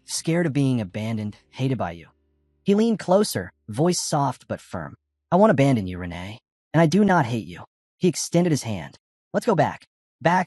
of being abandoned, hated by you. He leaned closer, voice soft but firm. I won't abandon you, Renee, and I do not hate you. He extended his hand. Let's go back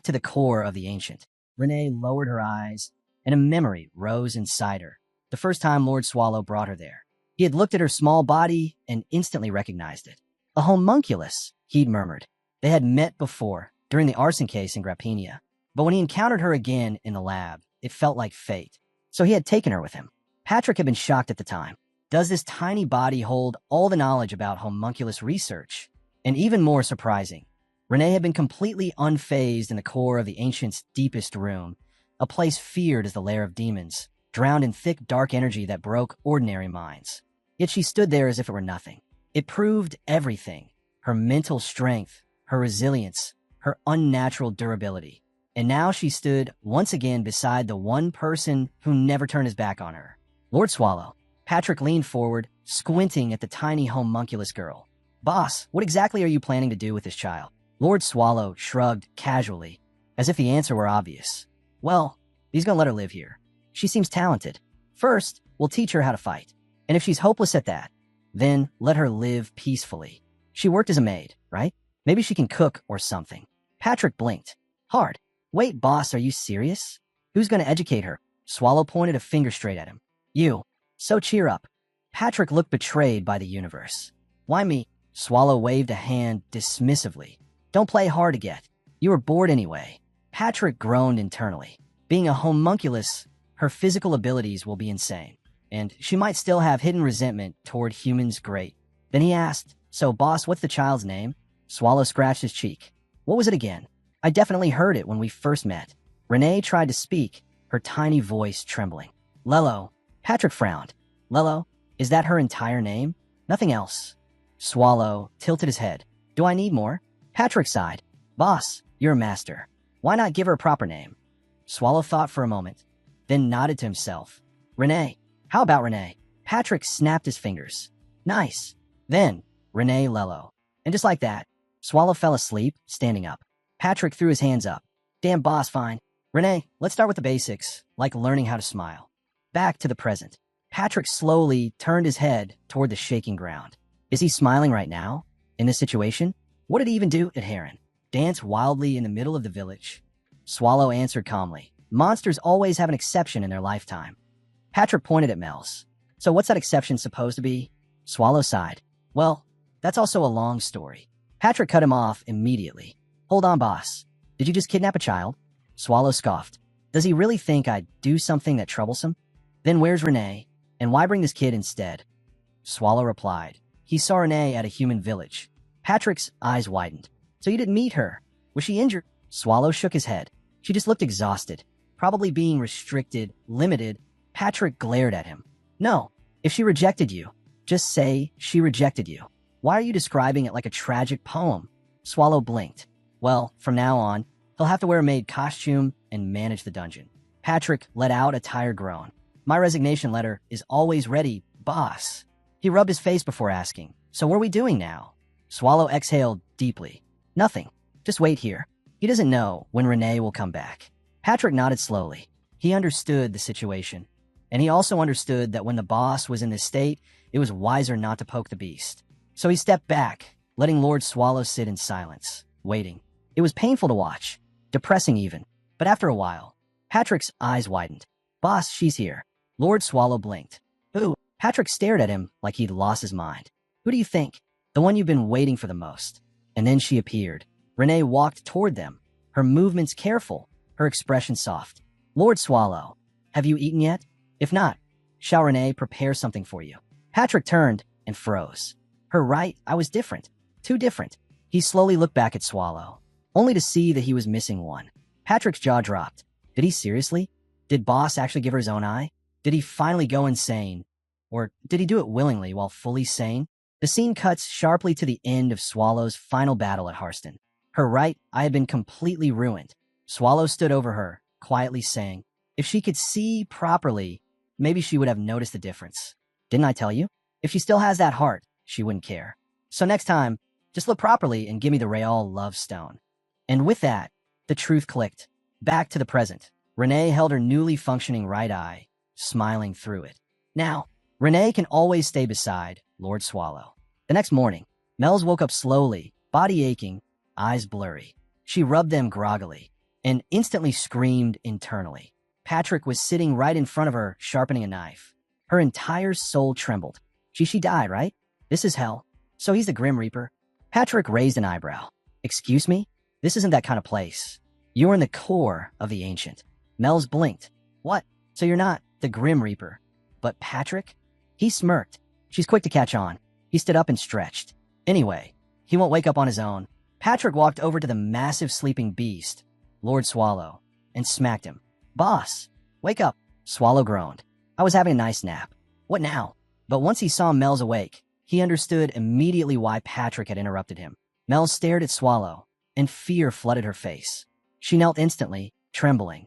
to the core of the Ancient. Renee lowered her eyes, and a memory rose inside her. The first time Lord Swallow brought her there. He had looked at her small body and instantly recognized it. A homunculus, he'd murmured. They had met before, during the arson case in Grappenia. But when he encountered her again in the lab, it felt like fate. So he had taken her with him. Patrick had been shocked at the time. Does this tiny body hold all the knowledge about homunculus research? And even more surprising, Renee had been completely unfazed in the core of the Ancient's deepest room, a place feared as the lair of demons, drowned in thick, dark energy that broke ordinary minds. Yet she stood there as if it were nothing. It proved everything: her mental strength, her resilience, her unnatural durability. And now she stood once again beside the one person who never turned his back on her. Lord Swallow. Patrick leaned forward, squinting at the tiny homunculus girl. Boss, what exactly are you planning to do with this child? Lord Swallow shrugged casually, as if the answer were obvious. Well, he's gonna let her live here. She seems talented. First, we'll teach her how to fight. And if she's hopeless at that, then let her live peacefully. She worked as a maid, right? Maybe she can cook or something. Patrick blinked. Hard. Wait, boss, are you serious? Who's gonna educate her? Swallow pointed a finger straight at him. You. So cheer up. Patrick looked betrayed by the universe. Why me? Swallow waved a hand dismissively. Don't play hard to get. You were bored anyway. Patrick groaned internally. Being a homunculus, her physical abilities will be insane. And she might still have hidden resentment toward humans great. Then he asked, so boss, what's the child's name? Swallow scratched his cheek. What was it again? I definitely heard it when we first met. Renee tried to speak, her tiny voice trembling. Lelo. Patrick frowned. Lelo? Is that her entire name? Nothing else. Swallow tilted his head. Do I need more? Patrick sighed. Boss, you're a master. Why not give her a proper name? Swallow thought for a moment, then nodded to himself. Renee. How about Renee? Patrick snapped his fingers. Nice. Then, Renee Lelo. And just like that, Swallow fell asleep, standing up. Patrick threw his hands up. Damn, boss, fine. Renee, let's start with the basics, like learning how to smile. Back to the present. Patrick slowly turned his head toward the shaking ground. Is he smiling right now? In this situation? What did he even do at Heron? Dance wildly in the middle of the village? Swallow answered calmly. Monsters always have an exception in their lifetime. Patrick pointed at Mel's. So what's that exception supposed to be? Swallow sighed. Well, that's also a long story. Patrick cut him off immediately. Hold on, boss. Did you just kidnap a child? Swallow scoffed. Does he really think I'd do something that troublesome? Then where's Renee? And why bring this kid instead? Swallow replied. He saw Renee at a human village. Patrick's eyes widened. So you didn't meet her. Was she injured? Swallow shook his head. She just looked exhausted. Probably being restricted, limited. Patrick glared at him. No, if she rejected you, just say she rejected you. Why are you describing it like a tragic poem? Swallow blinked. Well, from now on, he'll have to wear a maid costume and manage the dungeon. Patrick let out a tired groan. My resignation letter is always ready, boss. He rubbed his face before asking, so what are we doing now? Swallow exhaled deeply. Nothing. Just wait here. He doesn't know when Renee will come back. Patrick nodded slowly. He understood the situation. And he also understood that when the boss was in this state, it was wiser not to poke the beast. So he stepped back, letting Lord Swallow sit in silence, waiting. It was painful to watch, depressing even. But after a while, Patrick's eyes widened. Boss, she's here. Lord Swallow blinked. Who? Patrick stared at him like he'd lost his mind. Who do you think? The one you've been waiting for the most. And then she appeared. Renee walked toward them, her movements careful, her expression soft. Lord Swallow, have you eaten yet? If not, shall Renee prepare something for you? Patrick turned and froze. Her right, I was different. Too different. He slowly looked back at Swallow, only to see that he was missing one. Patrick's jaw dropped. Did he seriously? Did Boss actually give her his own eye? Did he finally go insane? Or did he do it willingly while fully sane? The scene cuts sharply to the end of Swallow's final battle at Harston. Her right eye had been completely ruined. Swallow stood over her, quietly saying, if she could see properly, maybe she would have noticed the difference. Didn't I tell you? If she still has that heart, she wouldn't care. So next time, just look properly and give me the Real Love Stone. And with that, the truth clicked. Back to the present. Renee held her newly functioning right eye, smiling through it. Now, Renee can always stay beside Lord Swallow. The next morning, Mel's woke up slowly, body aching, eyes blurry. She rubbed them groggily and instantly screamed internally. Patrick was sitting right in front of her, sharpening a knife. Her entire soul trembled. She died, right? This is hell. So he's the Grim Reaper? Patrick raised an eyebrow. Excuse me? This isn't that kind of place. You're in the core of the Ancient. Mel's blinked. What? So you're not the Grim Reaper? But Patrick? He smirked. She's quick to catch on. He stood up and stretched. Anyway, he won't wake up on his own. Patrick walked over to the massive sleeping beast, Lord Swallow, and smacked him. Boss, wake up. Swallow groaned. I was having a nice nap. What now? But once he saw Mel's awake, he understood immediately why Patrick had interrupted him. Mel stared at Swallow, and fear flooded her face. She knelt instantly, trembling.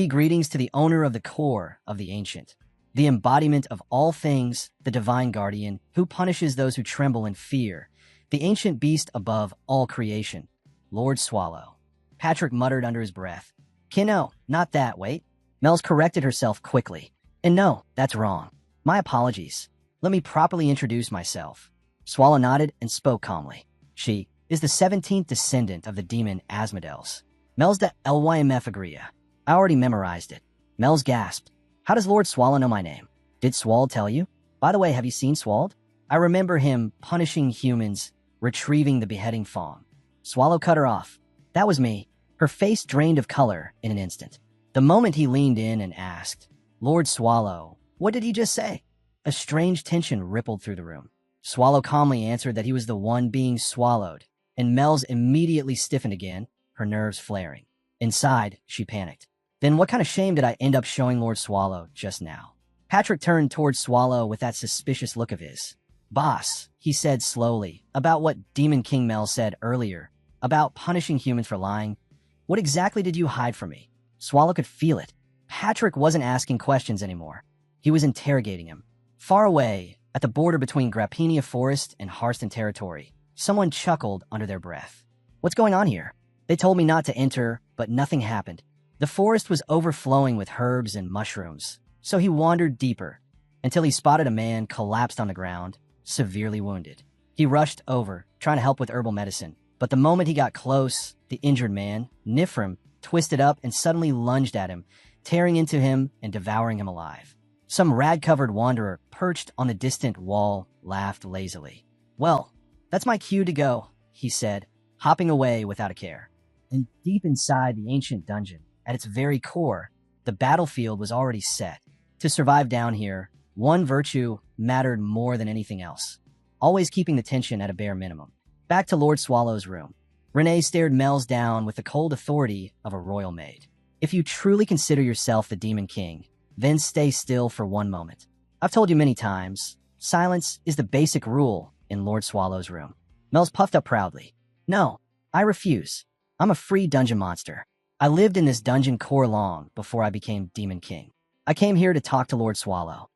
Greetings to the owner of the core of the Ancient, the embodiment of all things, the divine guardian, who punishes those who tremble in fear, the ancient beast above all creation, Lord Swallow. Patrick muttered under his breath. No, not that, wait. Mel's corrected herself quickly. And no, that's wrong. My apologies. Let me properly introduce myself. Swallow nodded and spoke calmly. She is the 17th descendant of the demon Asmodeus. Mel's the LYMF Agria. I already memorized it. Mel's gasped. How does Lord Swallow know my name? Did Swald tell you? By the way, have you seen Swald? I remember him punishing humans, retrieving the beheading fawn. Swallow cut her off. That was me. Her face drained of color in an instant. The moment he leaned in and asked, Lord Swallow, what did he just say? A strange tension rippled through the room. Swallow calmly answered that he was the one being swallowed, and Mel's immediately stiffened again, her nerves flaring. Inside, she panicked. Then what kind of shame did I end up showing Lord Swallow just now? Patrick turned towards Swallow with that suspicious look of his. Boss, he said slowly, about what Demon King Mel said earlier, about punishing humans for lying. What exactly did you hide from me? Swallow could feel it. Patrick wasn't asking questions anymore. He was interrogating him. Far away, at the border between Grappenia Forest and Harston territory, someone chuckled under their breath. What's going on here? They told me not to enter, but nothing happened. The forest was overflowing with herbs and mushrooms, so he wandered deeper. until he spotted a man collapsed on the ground, severely wounded. He rushed over, trying to help with herbal medicine, but the moment he got close, the injured man, Nifrim, twisted up and suddenly lunged at him, tearing into him and devouring him alive. Some rag-covered wanderer perched on the distant wall laughed lazily. "Well, that's my cue to go," he said, hopping away without a care. And deep inside the ancient dungeon, at its very core, the battlefield was already set. To survive down here, one virtue mattered more than anything else, always keeping the tension at a bare minimum. Back to Lord Swallow's room. Renee stared Mel's down with the cold authority of a royal maid. "If you truly consider yourself the Demon King, then stay still for one moment. I've told you many times, silence is the basic rule in Lord Swallow's room." Mel's puffed up proudly. "No, I refuse. I'm a free dungeon monster. I lived in this dungeon core long before I became Demon King. I came here to talk to Lord Swallow."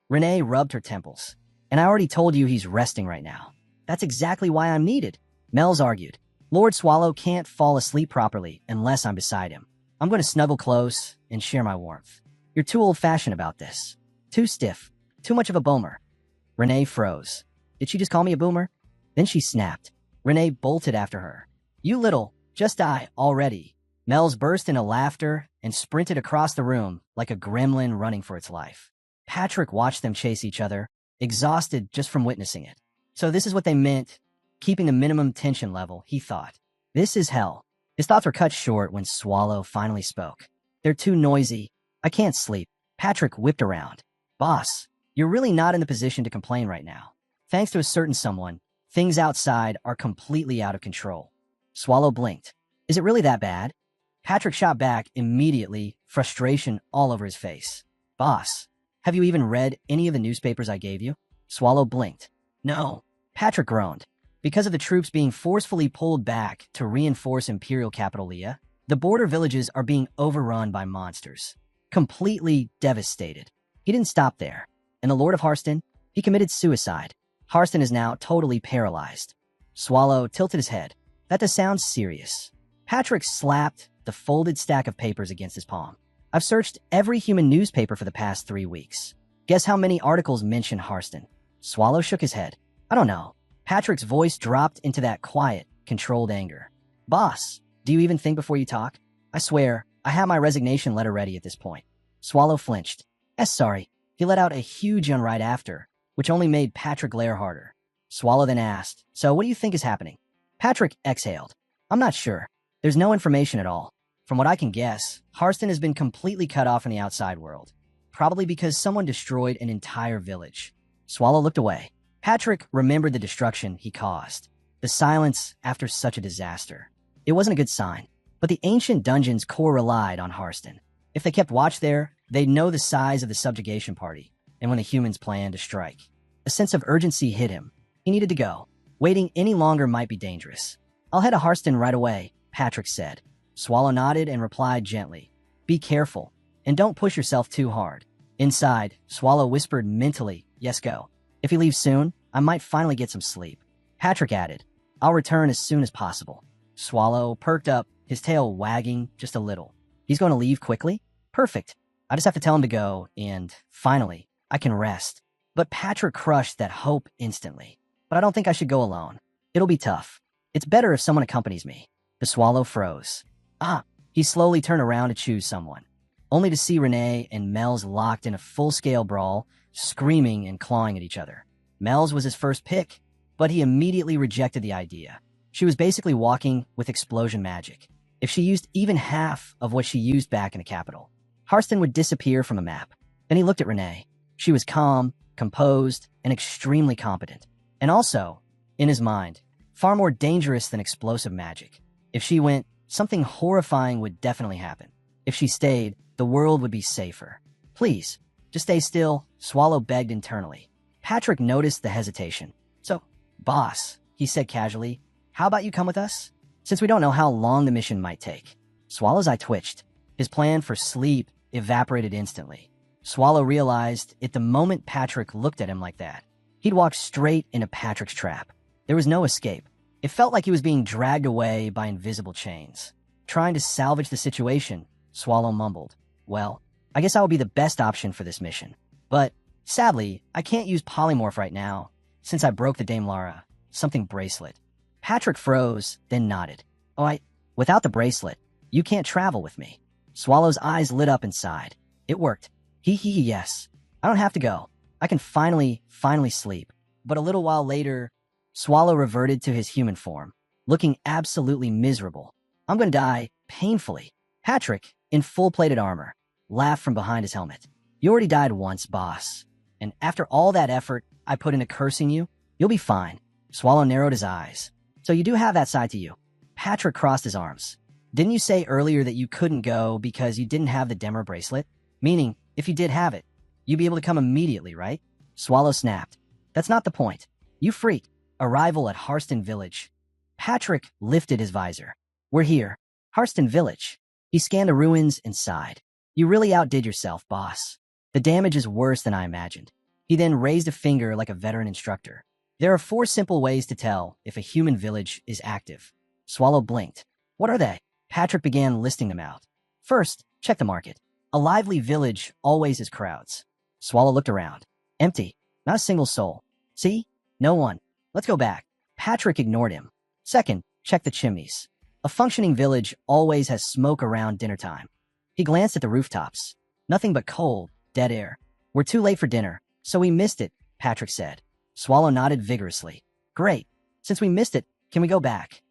Renee rubbed her temples. "And I already told you he's resting right now. That's exactly why I'm needed," Mel's argued. "Lord Swallow can't fall asleep properly unless I'm beside him. I'm going to snuggle close and share my warmth. You're too old-fashioned about this. Too stiff. Too much of a boomer." Renee froze. Did she just call me a boomer? Then she snapped. Renee bolted after her. "You little, just die already." Mel's burst into laughter and sprinted across the room like a gremlin running for its life. Patrick watched them chase each other, exhausted just from witnessing it. So this is what they meant, keeping the minimum tension level, he thought. This is hell. His thoughts were cut short when Swallow finally spoke. "They're too noisy. I can't sleep." Patrick whipped around. "Boss, you're really not in the position to complain right now. Thanks to a certain someone, things outside are completely out of control." Swallow blinked. "Is it really that bad?" Patrick shot back immediately, frustration all over his face. "Boss, have you even read any of the newspapers I gave you?" Swallow blinked. "No." Patrick groaned. Because of the troops being forcefully pulled back to reinforce Imperial capital Leah, the border villages are being overrun by monsters. Completely devastated. He didn't stop there. And the Lord of Harston, he committed suicide. Harston is now totally paralyzed. Swallow tilted his head. "That does sound serious." Patrick slapped the folded stack of papers against his palm. "I've searched every human newspaper for the past 3 weeks. Guess how many articles mention Harston?" Swallow shook his head. "I don't know." Patrick's voice dropped into that quiet, controlled anger. "Boss, do you even think before you talk? I swear, I have my resignation letter ready at this point." Swallow flinched. Sorry." He let out a huge yawn right after, which only made Patrick glare harder. Swallow then asked, "So what do you think is happening?" Patrick exhaled. "I'm not sure. There's no information at all. From what I can guess, Harston has been completely cut off from the outside world. Probably because someone destroyed an entire village." Swallow looked away. Patrick remembered the destruction he caused. The silence after such a disaster. It wasn't a good sign. But the ancient dungeon's core relied on Harston. If they kept watch there, they'd know the size of the subjugation party, and when the humans planned to strike. A sense of urgency hit him. He needed to go. Waiting any longer might be dangerous. "I'll head to Harston right away," Patrick said. Swallow nodded and replied gently, "Be careful, and don't push yourself too hard." Inside, Swallow whispered mentally, "Yes, go. If he leaves soon, I might finally get some sleep." Patrick added, "I'll return as soon as possible." Swallow perked up, his tail wagging just a little. "He's going to leave quickly? Perfect. I just have to tell him to go, and finally, I can rest." But Patrick crushed that hope instantly. "But I don't think I should go alone. It'll be tough. It's better if someone accompanies me." The Swallow froze. He slowly turned around to choose someone, only to see Renee and Mel's locked in a full-scale brawl, screaming and clawing at each other. Mel's was his first pick, but he immediately rejected the idea. She was basically walking with explosion magic. If she used even half of what she used back in the capital, Harston would disappear from a map. Then he looked at Renee. She was calm, composed, and extremely competent. And also, in his mind, far more dangerous than explosive magic. If she went, something horrifying would definitely happen. If she stayed, the world would be safer. "Please, just stay still," Swallow begged internally. Patrick noticed the hesitation. "So, boss," he said casually, "how about you come with us? Since we don't know how long the mission might take." Swallow's eye twitched. His plan for sleep evaporated instantly. Swallow realized it the moment Patrick looked at him like that. He'd walked straight into Patrick's trap. There was no escape. It felt like he was being dragged away by invisible chains. Trying to salvage the situation, Swallow mumbled, "Well, I guess I will be the best option for this mission. But Sadly, I can't use polymorph right now, since I broke the Dame Lara something bracelet. Patrick froze, then nodded. Oh, without the bracelet, you can't travel with me. Swallow's eyes lit up inside. It worked. Yes. I don't have to go. I can finally sleep. But a little while later, Swallow reverted to his human form, looking absolutely miserable. I'm gonna die painfully. Patrick, in full-plated armor, laughed from behind his helmet. You already died once, boss. And after all that effort I put into cursing you, you'll be fine. Swallow narrowed his eyes. So you do have that side to you. Patrick crossed his arms. Didn't you say earlier that you couldn't go because you didn't have the Demer bracelet? Meaning, if you did have it, you'd be able to come immediately, right? Swallow snapped. That's not the point. You freak. Arrival at Harston Village. Patrick lifted his visor. We're here. Harston Village. He scanned the ruins and sighed. You really outdid yourself, boss. The damage is worse than I imagined. He then raised a finger like a veteran instructor. There are 4 simple ways to tell if a human village is active. Swallow blinked. What are they? Patrick began listing them out. First, check the market. A lively village always has crowds. Swallow looked around. Empty. Not a single soul. See? No one. Let's go back. Patrick ignored him. Second, check the chimneys. A functioning village always has smoke around dinner time. He glanced at the rooftops. Nothing but cold, dead air. We're too late for dinner, so we missed it, Patrick said. Swallow nodded vigorously. Great. Since we missed it, can we go back?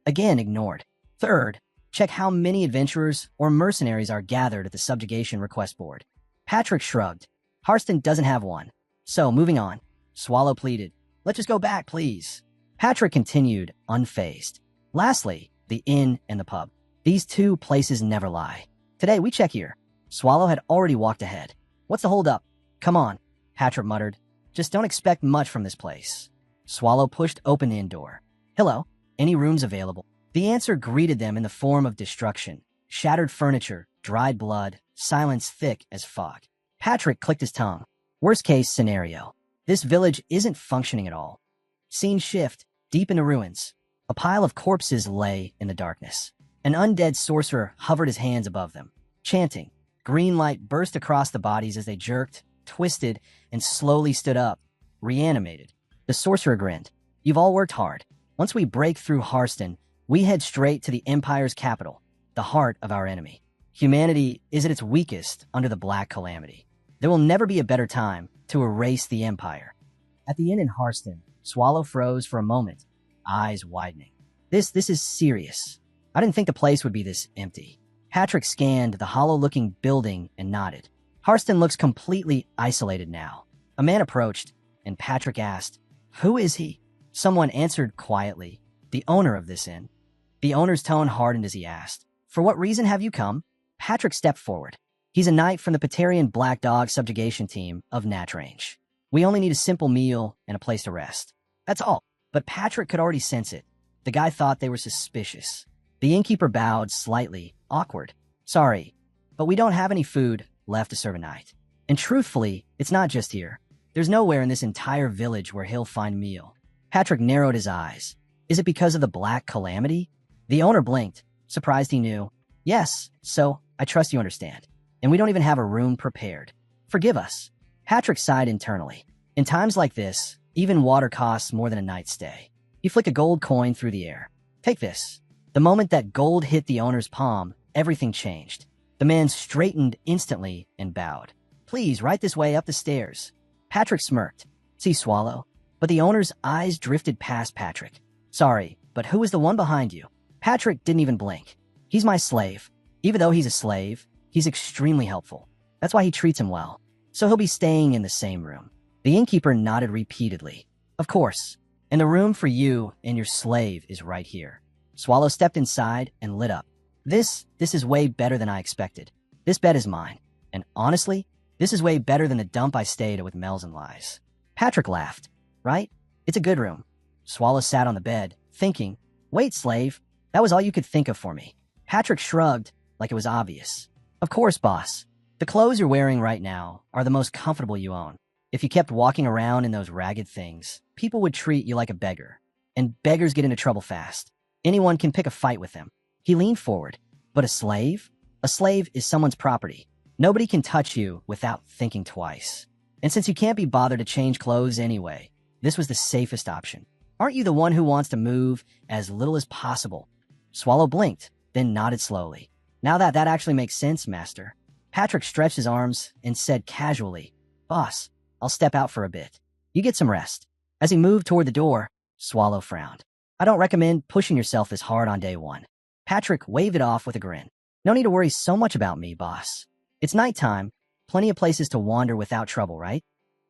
Again ignored. Third, check how many adventurers or mercenaries are gathered at the subjugation request board. Patrick shrugged. Harston doesn't have one. So, moving on. Swallow pleaded. Let's just go back, please. Patrick continued, unfazed. Lastly, the inn and the pub. These 2 places never lie. Today, we check here. Swallow had already walked ahead. What's the holdup? Come on, Patrick muttered. Just don't expect much from this place. Swallow pushed open the inn door. Hello, any rooms available? The answer greeted them in the form of destruction. Shattered furniture, dried blood, silence thick as fog. Patrick clicked his tongue. Worst case scenario. This village isn't functioning at all. Scene shift, deep in the ruins. A pile of corpses lay in the darkness. An undead sorcerer hovered his hands above them, chanting. Green light burst across the bodies as they jerked, twisted, and slowly stood up, reanimated. The sorcerer grinned. You've all worked hard. Once we break through Harston, we head straight to the Empire's capital, the heart of our enemy. Humanity is at its weakest under the Black Calamity. There will never be a better time to erase the Empire. At the inn in Harston, Swallow froze for a moment, eyes widening. This is serious. I didn't think the place would be this empty. Patrick scanned the hollow-looking building and nodded. Harston looks completely isolated now. A man approached, and Patrick asked, Who is he? Someone answered quietly, The owner of this inn. The owner's tone hardened as he asked, For what reason have you come? Patrick stepped forward. He's a knight from the Patarian Black Dog subjugation team of Natch Range. We only need a simple meal and a place to rest. That's all. But Patrick could already sense it. The guy thought they were suspicious. The innkeeper bowed slightly, awkward. Sorry, but we don't have any food left to serve a knight. And truthfully, it's not just here. There's nowhere in this entire village where he'll find a meal. Patrick narrowed his eyes. Is it because of the Black Calamity? The owner blinked, surprised he knew. Yes, so I trust you understand. And we don't even have a room prepared. Forgive us. Patrick sighed internally. In times like this, even water costs more than a night's stay. He flicked a gold coin through the air. Take this. The moment that gold hit the owner's palm, everything changed. The man straightened instantly and bowed. Please, right this way up the stairs. Patrick smirked. See, Swallow? But the owner's eyes drifted past Patrick. Sorry, but who is the one behind you? Patrick didn't even blink. He's my slave. Even though he's a slave, he's extremely helpful. That's why he treats him well. So he'll be staying in the same room. The innkeeper nodded repeatedly. Of course. And the room for you and your slave is right here. Swallow stepped inside and lit up. This is way better than I expected. This bed is mine. And honestly, this is way better than the dump I stayed at with Mel's and Lies. Patrick laughed. Right? It's a good room. Swallow sat on the bed, thinking, Wait, slave, that was all you could think of for me. Patrick shrugged, like it was obvious. Of course, boss. The clothes you're wearing right now are the most comfortable you own. If you kept walking around in those ragged things, people would treat you like a beggar. And beggars get into trouble fast. Anyone can pick a fight with them. He leaned forward. But a slave? A slave is someone's property. Nobody can touch you without thinking twice. And since you can't be bothered to change clothes anyway, this was the safest option. Aren't you the one who wants to move as little as possible? Swallow blinked, then nodded slowly. Now that actually makes sense, Master. Patrick stretched his arms and said casually, Boss, I'll step out for a bit. You get some rest. As he moved toward the door, Swallow frowned. I don't recommend pushing yourself this hard on day one. Patrick waved it off with a grin. No need to worry so much about me, boss. It's nighttime, plenty of places to wander without trouble, right?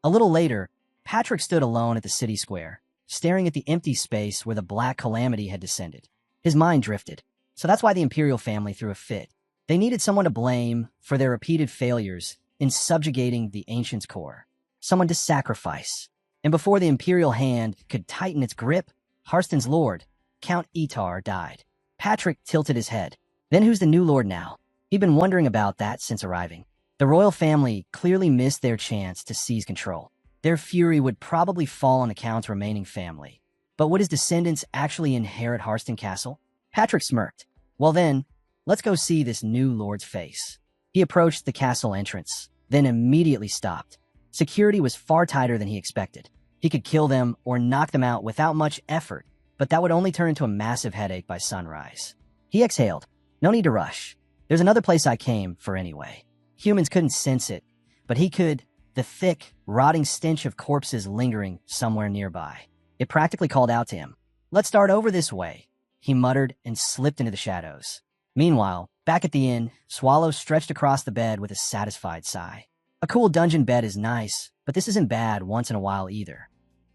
A little later, Patrick stood alone at the city square, staring at the empty space where the black calamity had descended. His mind drifted. So that's why the Imperial family threw a fit. They needed someone to blame for their repeated failures in subjugating the Ancient's core. Someone to sacrifice. And before the Imperial hand could tighten its grip, Harston's lord, Count Etar, died. Patrick tilted his head. Then who's the new lord now? He'd been wondering about that since arriving. The royal family clearly missed their chance to seize control. Their fury would probably fall on the Count's remaining family. But would his descendants actually inherit Harston Castle? Patrick smirked. Well then, let's go see this new lord's face. He approached the castle entrance, then immediately stopped. Security was far tighter than he expected. He could kill them or knock them out without much effort, but that would only turn into a massive headache by sunrise. He exhaled. No need to rush. There's another place I came for anyway. Humans couldn't sense it, but he could. The thick, rotting stench of corpses lingering somewhere nearby. It practically called out to him. Let's start over this way, he muttered and slipped into the shadows. Meanwhile, back at the inn, Swallow stretched across the bed with a satisfied sigh. A cool dungeon bed is nice, but this isn't bad once in a while either.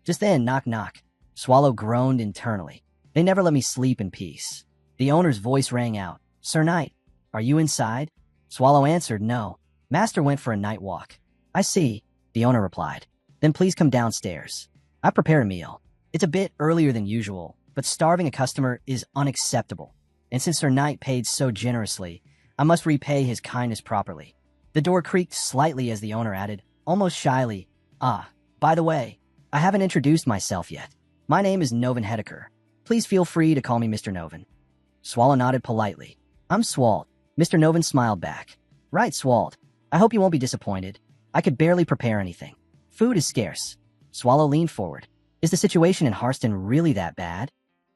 Just then, knock knock. Swallow groaned internally. They never let me sleep in peace. The owner's voice rang out. Sir Knight, are you inside? Swallow answered no. Master went for a night walk. I see, the owner replied. Then please come downstairs. I prepared a meal. It's a bit earlier than usual, but starving a customer is unacceptable. And since Sir Knight paid so generously, I must repay his kindness properly. The door creaked slightly as the owner added, almost shyly, by the way, I haven't introduced myself yet. My name is Novan Hedeker. Please feel free to call me Mr. Novan. Swallow nodded politely. I'm Swald. Mr. Novan smiled back. Right, Swald. I hope you won't be disappointed. I could barely prepare anything. Food is scarce. Swallow leaned forward. Is the situation in Harston really that bad?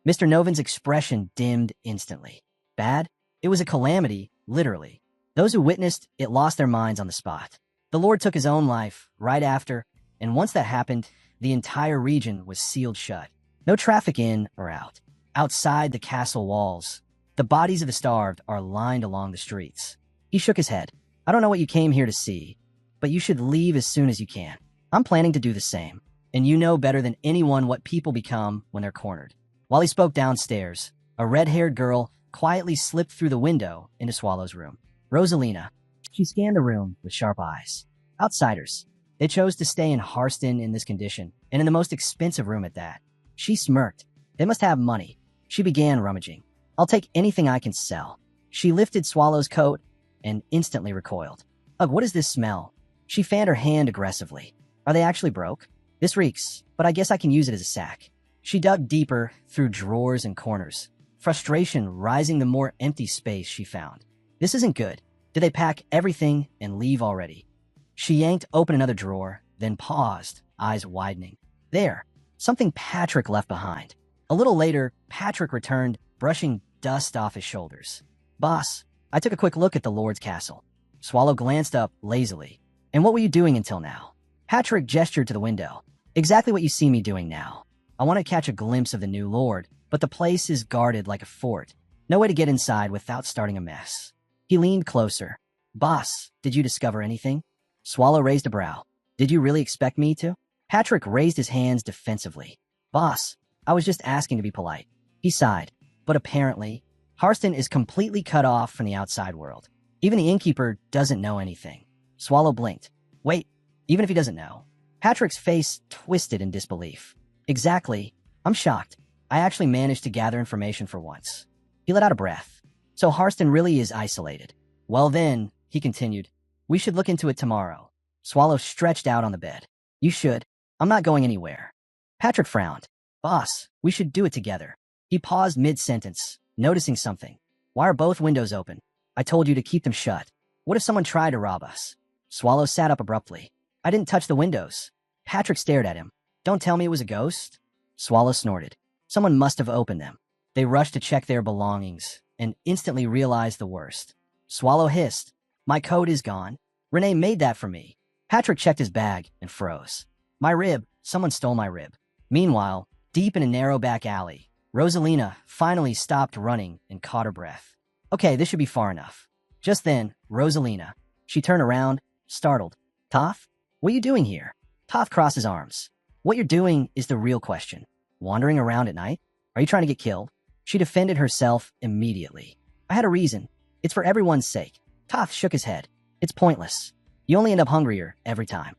Mr. Novan's expression dimmed instantly. Bad? It was a calamity, literally. Those who witnessed it lost their minds on the spot. The Lord took his own life right after, and once that happened, the entire region was sealed shut. No traffic in or out. Outside the castle walls, the bodies of the starved are lined along the streets. He shook his head. I don't know what you came here to see, but you should leave as soon as you can. I'm planning to do the same, and you know better than anyone what people become when they're cornered. While he spoke downstairs, a red-haired girl quietly slipped through the window into Swallow's room. Rosalina. She scanned the room with sharp eyes. Outsiders. They chose to stay in Harston in this condition, and in the most expensive room at that. She smirked. They must have money. She began rummaging. I'll take anything I can sell. She lifted Swallow's coat and instantly recoiled. Ugh, what is this smell? She fanned her hand aggressively. Are they actually broke? This reeks, but I guess I can use it as a sack. She dug deeper through drawers and corners, frustration rising the more empty space she found. This isn't good. Did they pack everything and leave already? She yanked open another drawer, then paused, eyes widening. There, something Patrick left behind. A little later, Patrick returned, brushing dust off his shoulders. Boss, I took a quick look at the Lord's castle. Swallow glanced up lazily. And what were you doing until now? Patrick gestured to the window. Exactly what you see me doing now. I want to catch a glimpse of the new Lord, but the place is guarded like a fort. No way to get inside without starting a mess. He leaned closer. Boss, did you discover anything? Swallow raised a brow. Did you really expect me to? Patrick raised his hands defensively. Boss, I was just asking to be polite. He sighed. But apparently, Harston is completely cut off from the outside world. Even the innkeeper doesn't know anything. Swallow blinked. Wait, even if he doesn't know. Patrick's face twisted in disbelief. Exactly. I'm shocked. I actually managed to gather information for once. He let out a breath. So Harston really is isolated. Well then, he continued, we should look into it tomorrow. Swallow stretched out on the bed. You should. I'm not going anywhere. Patrick frowned. Boss, we should do it together. He paused mid-sentence, noticing something. Why are both windows open? I told you to keep them shut. What if someone tried to rob us? Swallow sat up abruptly. I didn't touch the windows. Patrick stared at him. Don't tell me it was a ghost? Swallow snorted. Someone must have opened them. They rushed to check their belongings and instantly realized the worst. Swallow hissed. My coat is gone. Renee made that for me. Patrick checked his bag and froze. My rib. Someone stole my rib. Meanwhile, deep in a narrow back alley, Rosalina finally stopped running and caught her breath. Okay, this should be far enough. Just then, Rosalina. She turned around, startled. Toph? What are you doing here? Toph crossed his arms. What you're doing is the real question. Wandering around at night? Are you trying to get killed? She defended herself immediately. I had a reason. It's for everyone's sake. Toph shook his head. It's pointless. You only end up hungrier every time.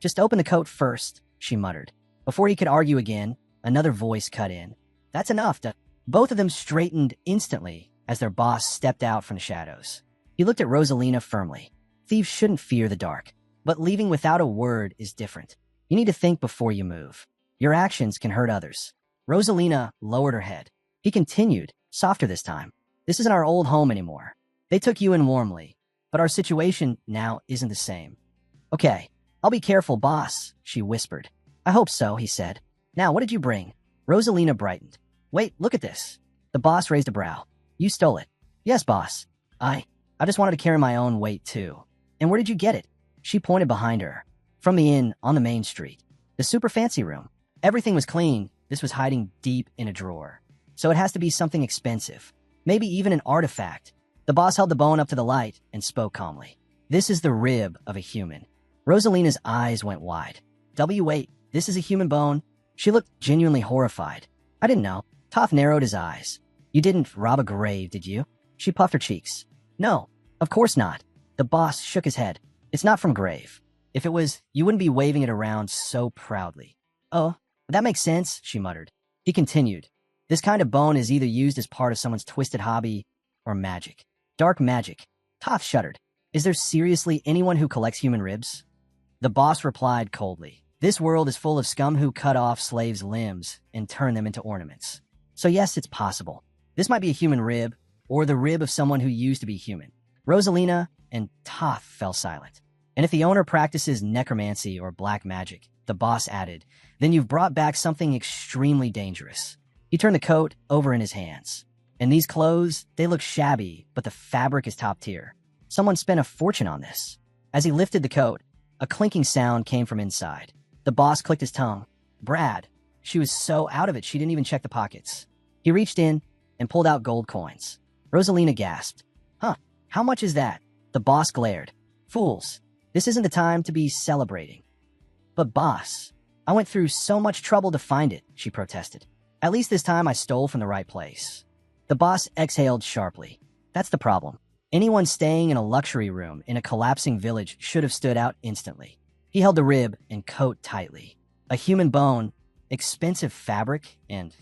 Just open the coat first, she muttered. Before he could argue again, another voice cut in. That's enough. Both of them straightened instantly as their boss stepped out from the shadows. He looked at Rosalina firmly. Thieves shouldn't fear the dark, but leaving without a word is different. You need to think before you move. Your actions can hurt others. Rosalina lowered her head. He continued, softer this time. This isn't our old home anymore. They took you in warmly, but our situation now isn't the same. Okay, I'll be careful, boss, she whispered. I hope so, he said. Now, what did you bring? Rosalina brightened. Wait, look at this. The boss raised a brow. You stole it. Yes, boss. I just wanted to carry my own weight, too. And where did you get it? She pointed behind her. From the inn on the main street. The super fancy room. Everything was clean. This was hiding deep in a drawer. So it has to be something expensive. Maybe even an artifact. The boss held the bone up to the light and spoke calmly. This is the rib of a human. Rosalina's eyes went wide. Wait, this is a human bone? She looked genuinely horrified. I didn't know. Toph narrowed his eyes. You didn't rob a grave, did you? She puffed her cheeks. No, of course not. The boss shook his head. It's not from grave. If it was, you wouldn't be waving it around so proudly. Oh, that makes sense, she muttered. He continued. This kind of bone is either used as part of someone's twisted hobby or magic. Dark magic. Toph shuddered. Is there seriously anyone who collects human ribs? The boss replied coldly. This world is full of scum who cut off slaves' limbs and turn them into ornaments. So yes, it's possible. This might be a human rib, or the rib of someone who used to be human. Rosalina and Toph fell silent. And if the owner practices necromancy or black magic, the boss added, then you've brought back something extremely dangerous. He turned the coat over in his hands. And these clothes, they look shabby, but the fabric is top tier. Someone spent a fortune on this. As he lifted the coat, a clinking sound came from inside. The boss clicked his tongue. Brad. She was so out of it she didn't even check the pockets. He reached in and pulled out gold coins. Rosalina gasped. Huh, how much is that? The boss glared. Fools, this isn't the time to be celebrating. But boss, I went through so much trouble to find it, she protested. At least this time I stole from the right place. The boss exhaled sharply. That's the problem. Anyone staying in a luxury room in a collapsing village should have stood out instantly. He held the rib and coat tightly. A human bone, expensive fabric, and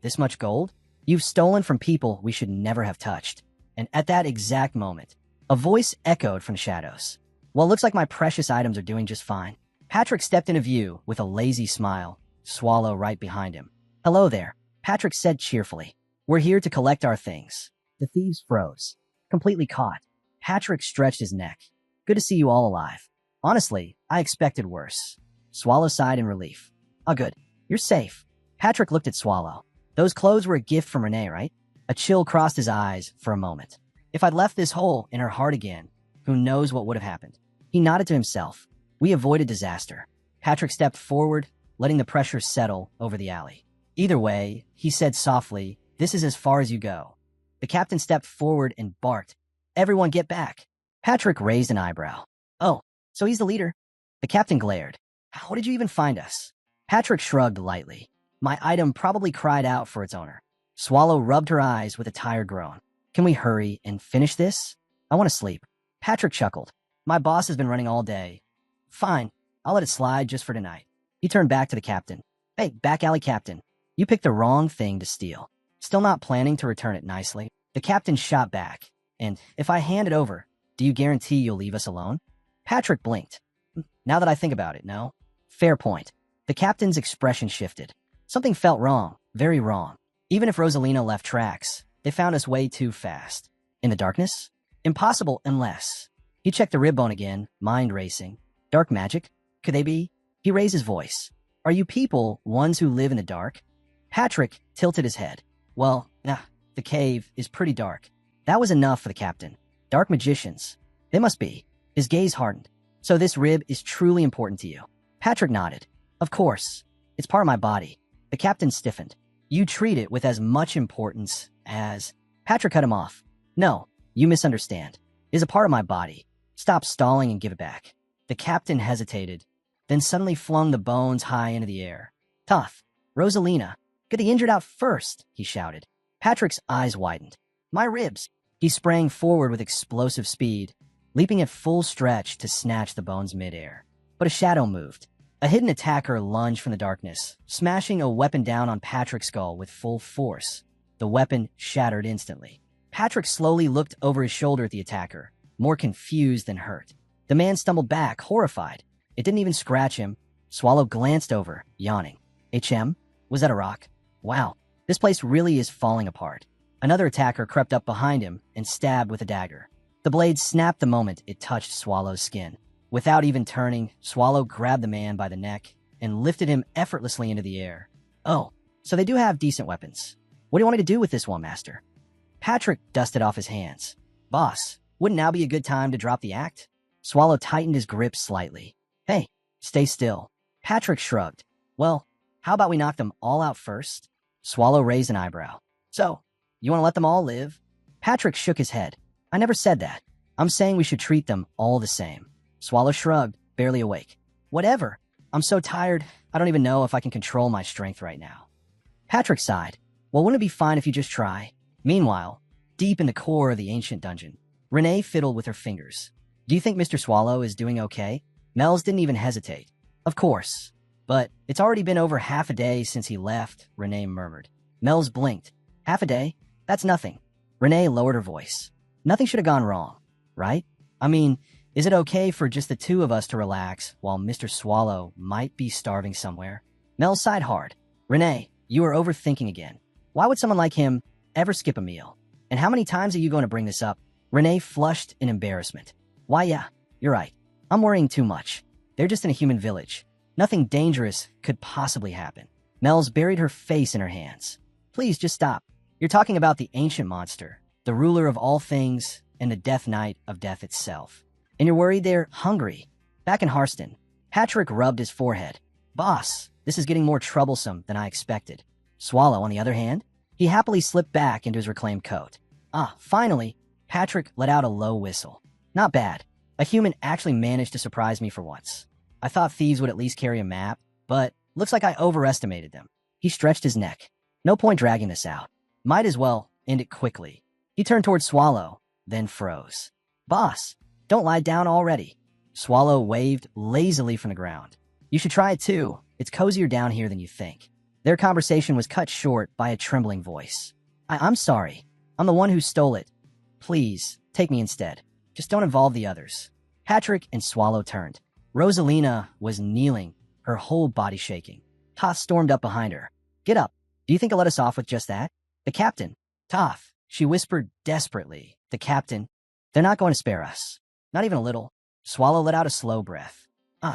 this much gold? You've stolen from people we should never have touched. And at that exact moment, a voice echoed from the shadows. Well, looks like my precious items are doing just fine. Patrick stepped into view with a lazy smile, Swallow right behind him. Hello there, Patrick said cheerfully. We're here to collect our things. The thieves froze, completely caught. Patrick stretched his neck. Good to see you all alive. Honestly, I expected worse. Swallow sighed in relief. Oh good, you're safe. Patrick looked at Swallow. Those clothes were a gift from Renee, right? A chill crossed his eyes for a moment. If I'd left this hole in her heart again, who knows what would have happened? He nodded to himself. We avoided disaster. Patrick stepped forward, letting the pressure settle over the alley. Either way, he said softly, this is as far as you go. The captain stepped forward and barked. Everyone get back. Patrick raised an eyebrow. Oh, so he's the leader? The captain glared. How did you even find us? Patrick shrugged lightly. My item probably cried out for its owner. Swallow rubbed her eyes with a tired groan. Can we hurry and finish this? I want to sleep. Patrick chuckled. My boss has been running all day. Fine, I'll let it slide just for tonight. He turned back to the captain. Hey, back alley captain. You picked the wrong thing to steal. Still not planning to return it nicely? The captain shot back. And if I hand it over, do you guarantee you'll leave us alone? Patrick blinked. Now that I think about it, no. Fair point. The captain's expression shifted. Something felt wrong, very wrong. Even if Rosalina left tracks, they found us way too fast. In the darkness? Impossible unless... He checked the rib bone again, mind racing. Dark magic? Could they be? He raised his voice. Are you people ones who live in the dark? Patrick tilted his head. Well, the cave is pretty dark. That was enough for the captain. Dark magicians. They must be. His gaze hardened. So this rib is truly important to you. Patrick nodded. Of course. It's part of my body. The captain stiffened. You treat it with as much importance as... Patrick cut him off. No, you misunderstand. It is a part of my body. Stop stalling and give it back. The captain hesitated, then suddenly flung the bones high into the air. Tough. Rosalina, get the injured out first, he shouted. Patrick's eyes widened. My ribs. He sprang forward with explosive speed, leaping at full stretch to snatch the bones midair. But a shadow moved. A hidden attacker lunged from the darkness, smashing a weapon down on Patrick's skull with full force. The weapon shattered instantly. Patrick slowly looked over his shoulder at the attacker, more confused than hurt. The man stumbled back, horrified. It didn't even scratch him. Swallow glanced over, yawning. HM? Was that a rock? Wow, this place really is falling apart. Another attacker crept up behind him and stabbed with a dagger. The blade snapped the moment it touched Swallow's skin. Without even turning, Swallow grabbed the man by the neck and lifted him effortlessly into the air. Oh, so they do have decent weapons. What do you want me to do with this one, Master? Patrick dusted off his hands. Boss, wouldn't now be a good time to drop the act? Swallow tightened his grip slightly. Hey, stay still. Patrick shrugged. Well, how about we knock them all out first? Swallow raised an eyebrow. So, you want to let them all live? Patrick shook his head. I never said that. I'm saying we should treat them all the same. Swallow shrugged, barely awake. Whatever. I'm so tired, I don't even know if I can control my strength right now. Patrick sighed. Well, wouldn't it be fine if you just try? Meanwhile, deep in the core of the ancient dungeon, Renee fiddled with her fingers. Do you think Mr. Swallow is doing okay? Mel's didn't even hesitate. Of course. But it's already been over half a day since he left, Renee murmured. Mel's blinked. Half a day? That's nothing. Renee lowered her voice. Nothing should have gone wrong, right? I mean, is it okay for just the two of us to relax while Mr. Swallow might be starving somewhere? Mel sighed hard. Renee, you are overthinking again. Why would someone like him ever skip a meal? And how many times are you going to bring this up? Renee flushed in embarrassment. Why, yeah, you're right. I'm worrying too much. They're just in a human village. Nothing dangerous could possibly happen. Mel's buried her face in her hands. Please, just stop. You're talking about the ancient monster, the ruler of all things, and the Death Knight of Death itself. And you're worried they're hungry. Back in Harston, Patrick rubbed his forehead. Boss, this is getting more troublesome than I expected. Swallow, on the other hand, he happily slipped back into his reclaimed coat. Finally, Patrick let out a low whistle. Not bad. A human actually managed to surprise me for once. I thought thieves would at least carry a map, but looks like I overestimated them. He stretched his neck. No point dragging this out. Might as well end it quickly. He turned toward Swallow, then froze. Boss, don't lie down already. Swallow waved lazily from the ground. You should try it too. It's cozier down here than you think. Their conversation was cut short by a trembling voice. I'm sorry. I'm the one who stole it. Please, take me instead. Just don't involve the others. Patrick and Swallow turned. Rosalina was kneeling, her whole body shaking. Toph stormed up behind her. Get up. Do you think he'll let us off with just that? The captain. Toph, she whispered desperately. The captain. They're not going to spare us. Not even a little. Swallow let out a slow breath.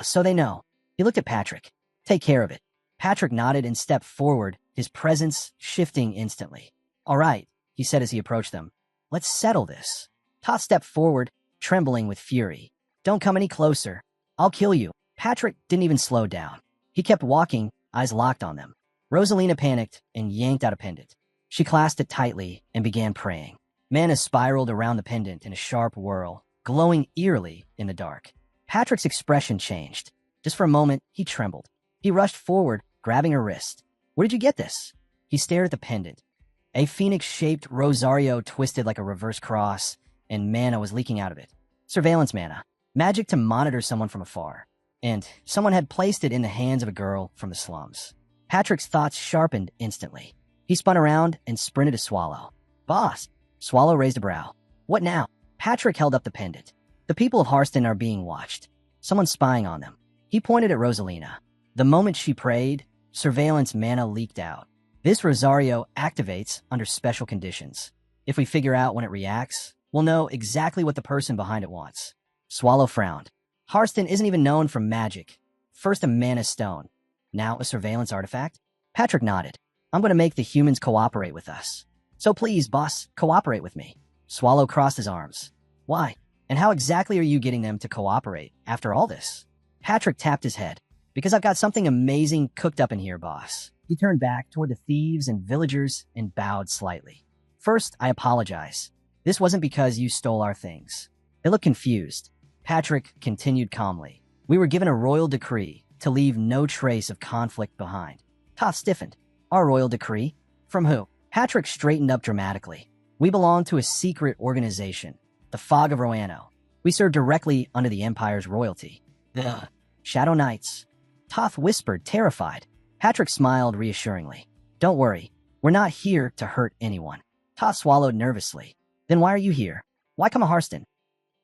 So they know. He looked at Patrick. Take care of it. Patrick nodded and stepped forward, his presence shifting instantly. All right, he said as he approached them. Let's settle this. Toph stepped forward, trembling with fury. Don't come any closer. I'll kill you. Patrick didn't even slow down. He kept walking, eyes locked on them. Rosalina panicked and yanked out a pendant. She clasped it tightly and began praying. Mana spiraled around the pendant in a sharp whirl, glowing eerily in the dark. Patrick's expression changed. Just for a moment, he trembled. He rushed forward, grabbing her wrist. Where did you get this? He stared at the pendant. A phoenix-shaped rosario twisted like a reverse cross, and mana was leaking out of it. Surveillance mana. Magic to monitor someone from afar. And someone had placed it in the hands of a girl from the slums. Patrick's thoughts sharpened instantly. He spun around and sprinted to Swallow. Boss! Swallow raised a brow. What now? Patrick held up the pendant. The people of Harston are being watched. Someone's spying on them. He pointed at Rosalina. The moment she prayed, surveillance mana leaked out. This Rosario activates under special conditions. If we figure out when it reacts, we'll know exactly what the person behind it wants. Swallow frowned. Harston isn't even known for magic. First a mana stone, now a surveillance artifact? Patrick nodded. I'm going to make the humans cooperate with us. So please, boss, cooperate with me. Swallow crossed his arms. Why? And how exactly are you getting them to cooperate after all this? Patrick tapped his head. Because I've got something amazing cooked up in here, boss. He turned back toward the thieves and villagers and bowed slightly. First, I apologize. This wasn't because you stole our things. They looked confused. Patrick continued calmly. We were given a royal decree to leave no trace of conflict behind. Toth stiffened. Our royal decree? From who? Patrick straightened up dramatically. We belong to a secret organization, the Fog of Roano. We serve directly under the Empire's royalty. The Shadow Knights. Toth whispered, terrified. Patrick smiled reassuringly. Don't worry, we're not here to hurt anyone. Toth swallowed nervously. Then why are you here? Why come to Harston?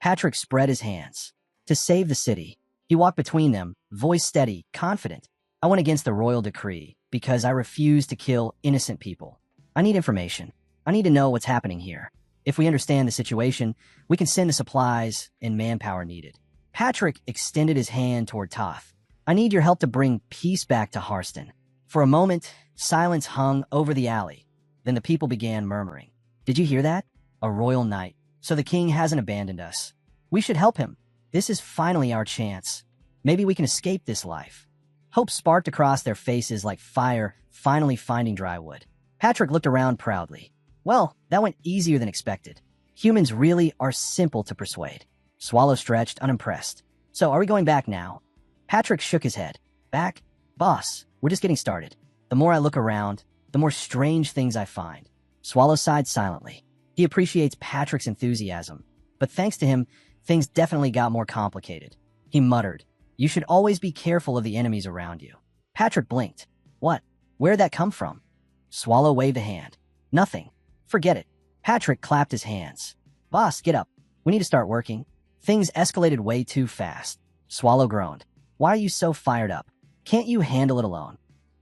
Patrick spread his hands. To save the city. He walked between them, voice steady, confident. I went against the royal decree because I refuse to kill innocent people. I need information. I need to know what's happening here. If we understand the situation, we can send the supplies and manpower needed. Patrick extended his hand toward Toth. I need your help to bring peace back to Harston. For a moment, silence hung over the alley. Then the people began murmuring. Did you hear that? A royal knight. So the king hasn't abandoned us. We should help him. This is finally our chance. Maybe we can escape this life. Hope sparked across their faces like fire finally finding dry wood. Patrick looked around proudly. Well, that went easier than expected. Humans really are simple to persuade. Swallow stretched, unimpressed. So are we going back now? Patrick shook his head. Back? Boss, we're just getting started. The more I look around, the more strange things I find. Swallow sighed silently. He appreciates Patrick's enthusiasm, but thanks to him, things definitely got more complicated. He muttered, You should always be careful of the enemies around you. Patrick blinked. What? Where'd that come from? Swallow waved a hand. Nothing. Forget it. Patrick clapped his hands. Boss, get up. We need to start working. Things escalated way too fast. Swallow groaned. Why are you so fired up? Can't you handle it alone?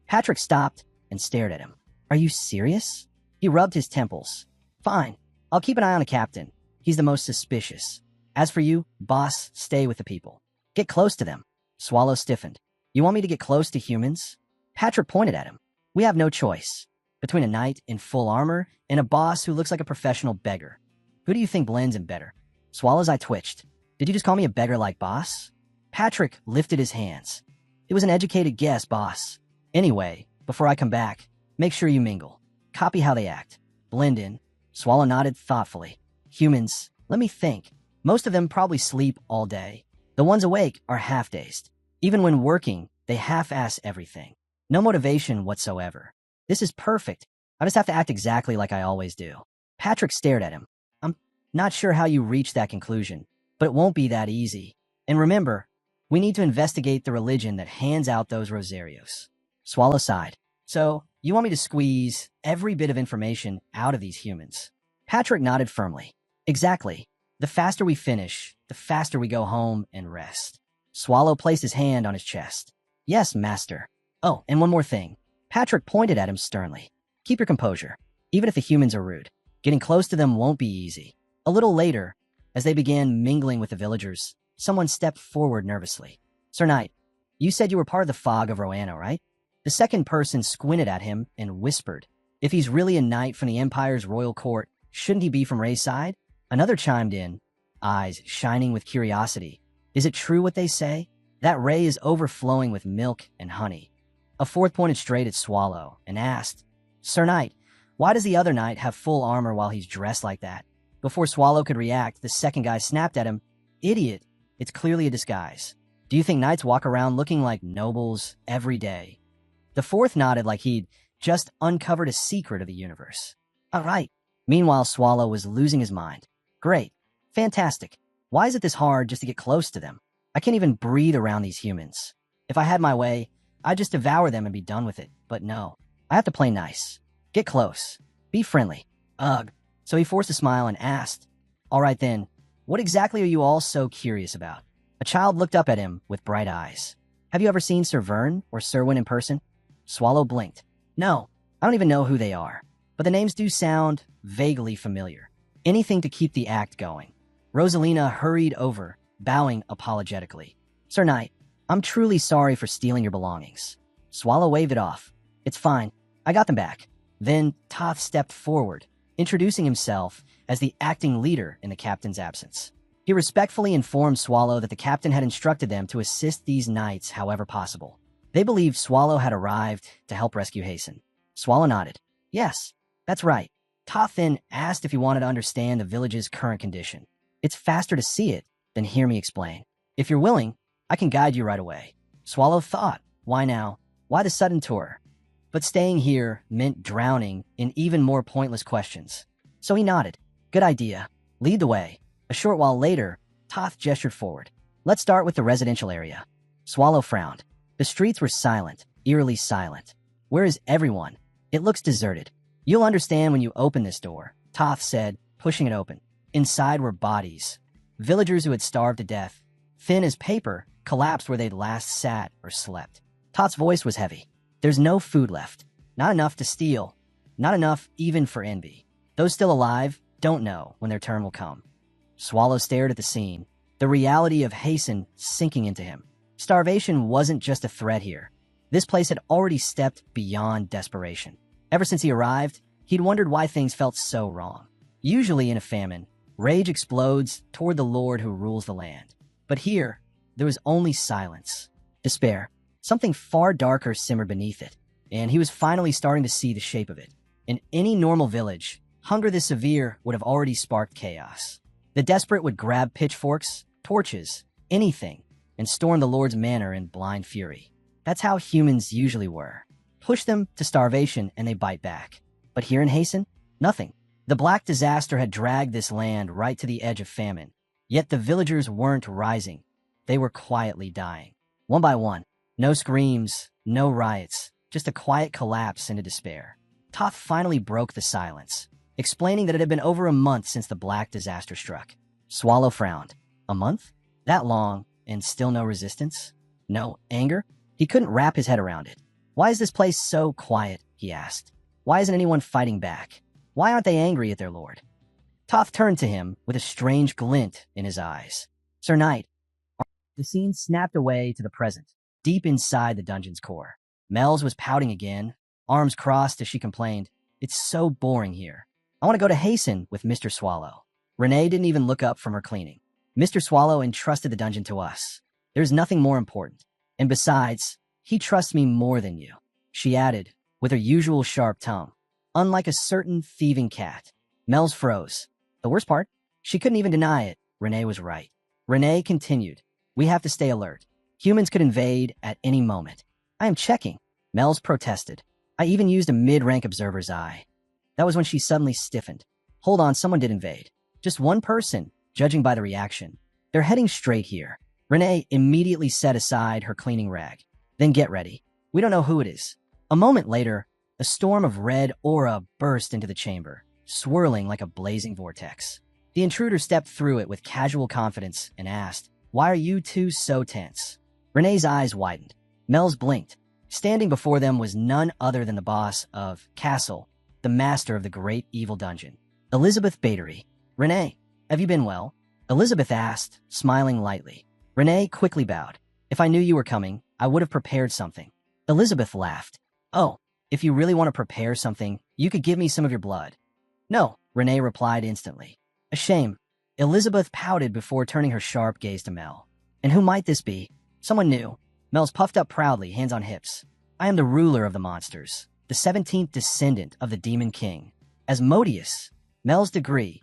Patrick stopped and stared at him. Are you serious? He rubbed his temples. Fine. I'll keep an eye on the captain. He's the most suspicious. As for you, boss, stay with the people. Get close to them. Swallow stiffened. You want me to get close to humans? Patrick pointed at him. We have no choice. Between a knight in full armor and a boss who looks like a professional beggar. Who do you think blends in better? Swallow's eye twitched. Did you just call me a beggar like boss? Patrick lifted his hands. It was an educated guess, boss. Anyway, before I come back, make sure you mingle. Copy how they act. Blend in. Swallow nodded thoughtfully. Humans, let me think. Most of them probably sleep all day. The ones awake are half-dazed. Even when working, they half-ass everything. No motivation whatsoever. This is perfect. I just have to act exactly like I always do. Patrick stared at him. I'm not sure how you reached that conclusion, but it won't be that easy. And remember, we need to investigate the religion that hands out those rosarios. Swallow sighed. So, you want me to squeeze every bit of information out of these humans? Patrick nodded firmly. Exactly. The faster we finish, the faster we go home and rest. Swallow placed his hand on his chest. Yes, master. Oh, and one more thing. Patrick pointed at him sternly. Keep your composure. Even if the humans are rude, getting close to them won't be easy. A little later, as they began mingling with the villagers, someone stepped forward nervously. Sir Knight, you said you were part of the Fog of Roano, right? The second person squinted at him and whispered, If he's really a knight from the Empire's royal court, shouldn't he be from Ray's side? Another chimed in, eyes shining with curiosity. Is it true what they say? That Ray is overflowing with milk and honey. A fourth pointed straight at Swallow and asked, Sir Knight, why does the other knight have full armor while he's dressed like that? Before Swallow could react, the second guy snapped at him, Idiot, it's clearly a disguise. Do you think knights walk around looking like nobles every day? The fourth nodded like he'd just uncovered a secret of the universe. All right. Meanwhile, Swallow was losing his mind. Great. Fantastic. Why is it this hard just to get close to them? I can't even breathe around these humans. If I had my way, I'd just devour them and be done with it. But no. I have to play nice. Get close. Be friendly. Ugh. So he forced a smile and asked, All right then, what exactly are you all so curious about? A child looked up at him with bright eyes. Have you ever seen Sir Vern or Serwyn in person? Swallow blinked. No, I don't even know who they are. But the names do sound vaguely familiar. Anything to keep the act going. Rosalina hurried over, bowing apologetically. Sir Knight, I'm truly sorry for stealing your belongings. Swallow waved it off. It's fine. I got them back. Then Toth stepped forward, introducing himself as the acting leader in the captain's absence. He respectfully informed Swallow that the captain had instructed them to assist these knights however possible. They believed Swallow had arrived to help rescue Hasten. Swallow nodded. Yes, that's right. Toth then asked if he wanted to understand the village's current condition. It's faster to see it than hear me explain. If you're willing, I can guide you right away. Swallow thought, why now? Why the sudden tour? But staying here meant drowning in even more pointless questions. So he nodded. Good idea. Lead the way. A short while later, Toth gestured forward. Let's start with the residential area. Swallow frowned. The streets were silent, eerily silent. Where is everyone? It looks deserted. You'll understand when you open this door, Toth said, pushing it open. Inside were bodies. Villagers who had starved to death, thin as paper, collapsed where they'd last sat or slept. Toth's voice was heavy. There's no food left. Not enough to steal. Not enough even for envy. Those still alive don't know when their turn will come. Swallow stared at the scene, the reality of Hasten sinking into him. Starvation wasn't just a threat here. This place had already stepped beyond desperation. Ever since he arrived, he'd wondered why things felt so wrong. Usually in a famine, rage explodes toward the Lord who rules the land. But here, there was only silence, despair. Something far darker simmered beneath it, and he was finally starting to see the shape of it. In any normal village, hunger this severe would have already sparked chaos. The desperate would grab pitchforks, torches, anything, and storm the Lord's manor in blind fury. That's how humans usually were. Push them to starvation and they bite back. But here in Hasten, nothing. The black disaster had dragged this land right to the edge of famine. Yet the villagers weren't rising. They were quietly dying. One by one. No screams, no riots, just a quiet collapse into despair. Toth finally broke the silence, explaining that it had been over a month since the black disaster struck. Swallow frowned. A month? That long, and still no resistance? No anger? He couldn't wrap his head around it. Why is this place so quiet? He asked. Why isn't anyone fighting back? Why aren't they angry at their lord? Toth turned to him with a strange glint in his eyes. Sir Knight. The scene snapped away to the present, deep inside the dungeon's core. Mel's was pouting again, arms crossed as she complained, It's so boring here. I want to go to Hasten with Mr. Swallow. Renee didn't even look up from her cleaning. Mr. Swallow entrusted the dungeon to us. There's nothing more important. And besides, he trusts me more than you, she added, with her usual sharp tongue. Unlike a certain thieving cat. Mel's froze. The worst part? She couldn't even deny it. Renee was right. Renee continued. We have to stay alert. Humans could invade at any moment. I am checking. Mel's protested. I even used a mid-rank observer's eye. That was when she suddenly stiffened. Hold on, someone did invade. Just one person, judging by the reaction. They're heading straight here. Renee immediately set aside her cleaning rag. Then get ready. We don't know who it is. A moment later, a storm of red aura burst into the chamber, swirling like a blazing vortex. The intruder stepped through it with casual confidence and asked, Why are you two so tense? Renee's eyes widened. Mel's blinked. Standing before them was none other than the boss of Castle, the master of the great evil dungeon. Elizabeth Battery. Renee, have you been well? Elizabeth asked, smiling lightly. Renee quickly bowed. If I knew you were coming, I would have prepared something. Elizabeth laughed. Oh, if you really want to prepare something, you could give me some of your blood. No, Renee replied instantly. A shame. Elizabeth pouted before turning her sharp gaze to Mel. And who might this be? Someone new. Mel's puffed up proudly, hands on hips. I am the ruler of the monsters, the 17th descendant of the Demon King. Asmodeus. Mel's degree.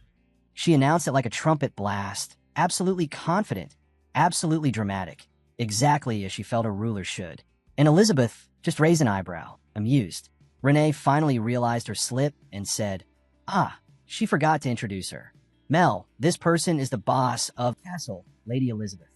She announced it like a trumpet blast, absolutely confident, absolutely dramatic, exactly as she felt a ruler should. And Elizabeth just raised an eyebrow, amused. Renee finally realized her slip and said, Ah, she forgot to introduce her. Mel, this person is the boss of Castle, Lady Elizabeth.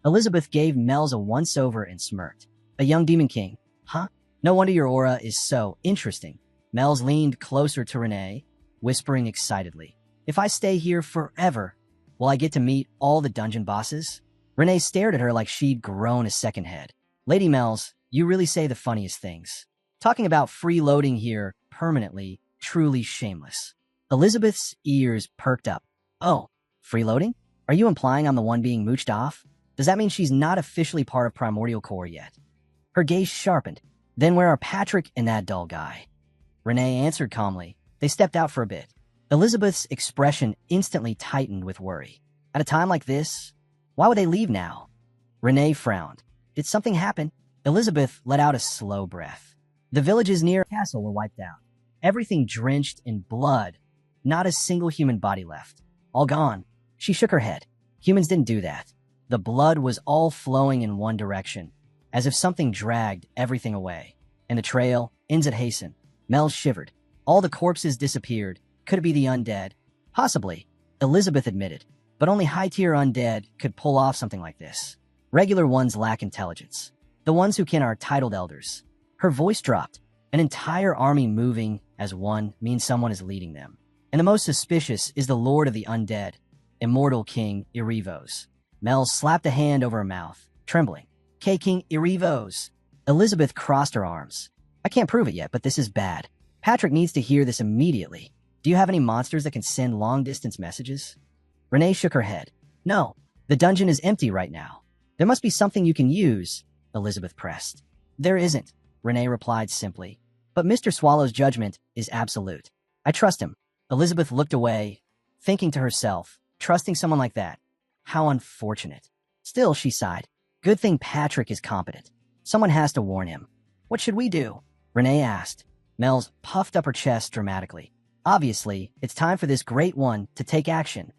Elizabeth gave Mel's a once-over and smirked. A young demon king. Huh? No wonder your aura is so interesting. Mel's leaned closer to Renee, whispering excitedly. If I stay here forever, will I get to meet all the dungeon bosses? Renee stared at her like she'd grown a second head. Lady Mel's, you really say the funniest things. Talking about freeloading here permanently, truly shameless. Elizabeth's ears perked up. Oh, freeloading? Are you implying I'm the one being mooched off? Does that mean she's not officially part of Primordial Core yet? Her gaze sharpened. Then where are Patrick and that dull guy? Renee answered calmly. They stepped out for a bit. Elizabeth's expression instantly tightened with worry. At a time like this, why would they leave now? Renee frowned. Did something happen? Elizabeth let out a slow breath. The villages near the castle were wiped out. Everything drenched in blood. Not a single human body left. All gone. She shook her head. Humans didn't do that. The blood was all flowing in one direction, as if something dragged everything away. And the trail ends at Hasten. Mel shivered. All the corpses disappeared. Could it be the undead? Possibly, Elizabeth admitted. But only high-tier undead could pull off something like this. Regular ones lack intelligence. The ones who can are titled elders. Her voice dropped. An entire army moving as one means someone is leading them. And the most suspicious is the Lord of the Undead, Immortal King Irivos. Mel slapped a hand over her mouth, trembling. King Irivos. Elizabeth crossed her arms. I can't prove it yet, but this is bad. Patrick needs to hear this immediately. Do you have any monsters that can send long-distance messages? Renee shook her head. No, the dungeon is empty right now. There must be something you can use, Elizabeth pressed. There isn't, Renee replied simply. But Mr. Swallow's judgment is absolute. I trust him. Elizabeth looked away, thinking to herself, trusting someone like that. How unfortunate. Still, she sighed. Good thing Patrick is competent. Someone has to warn him. What should we do? Renee asked. Mel's puffed up her chest dramatically. Obviously, it's time for this great one to take action.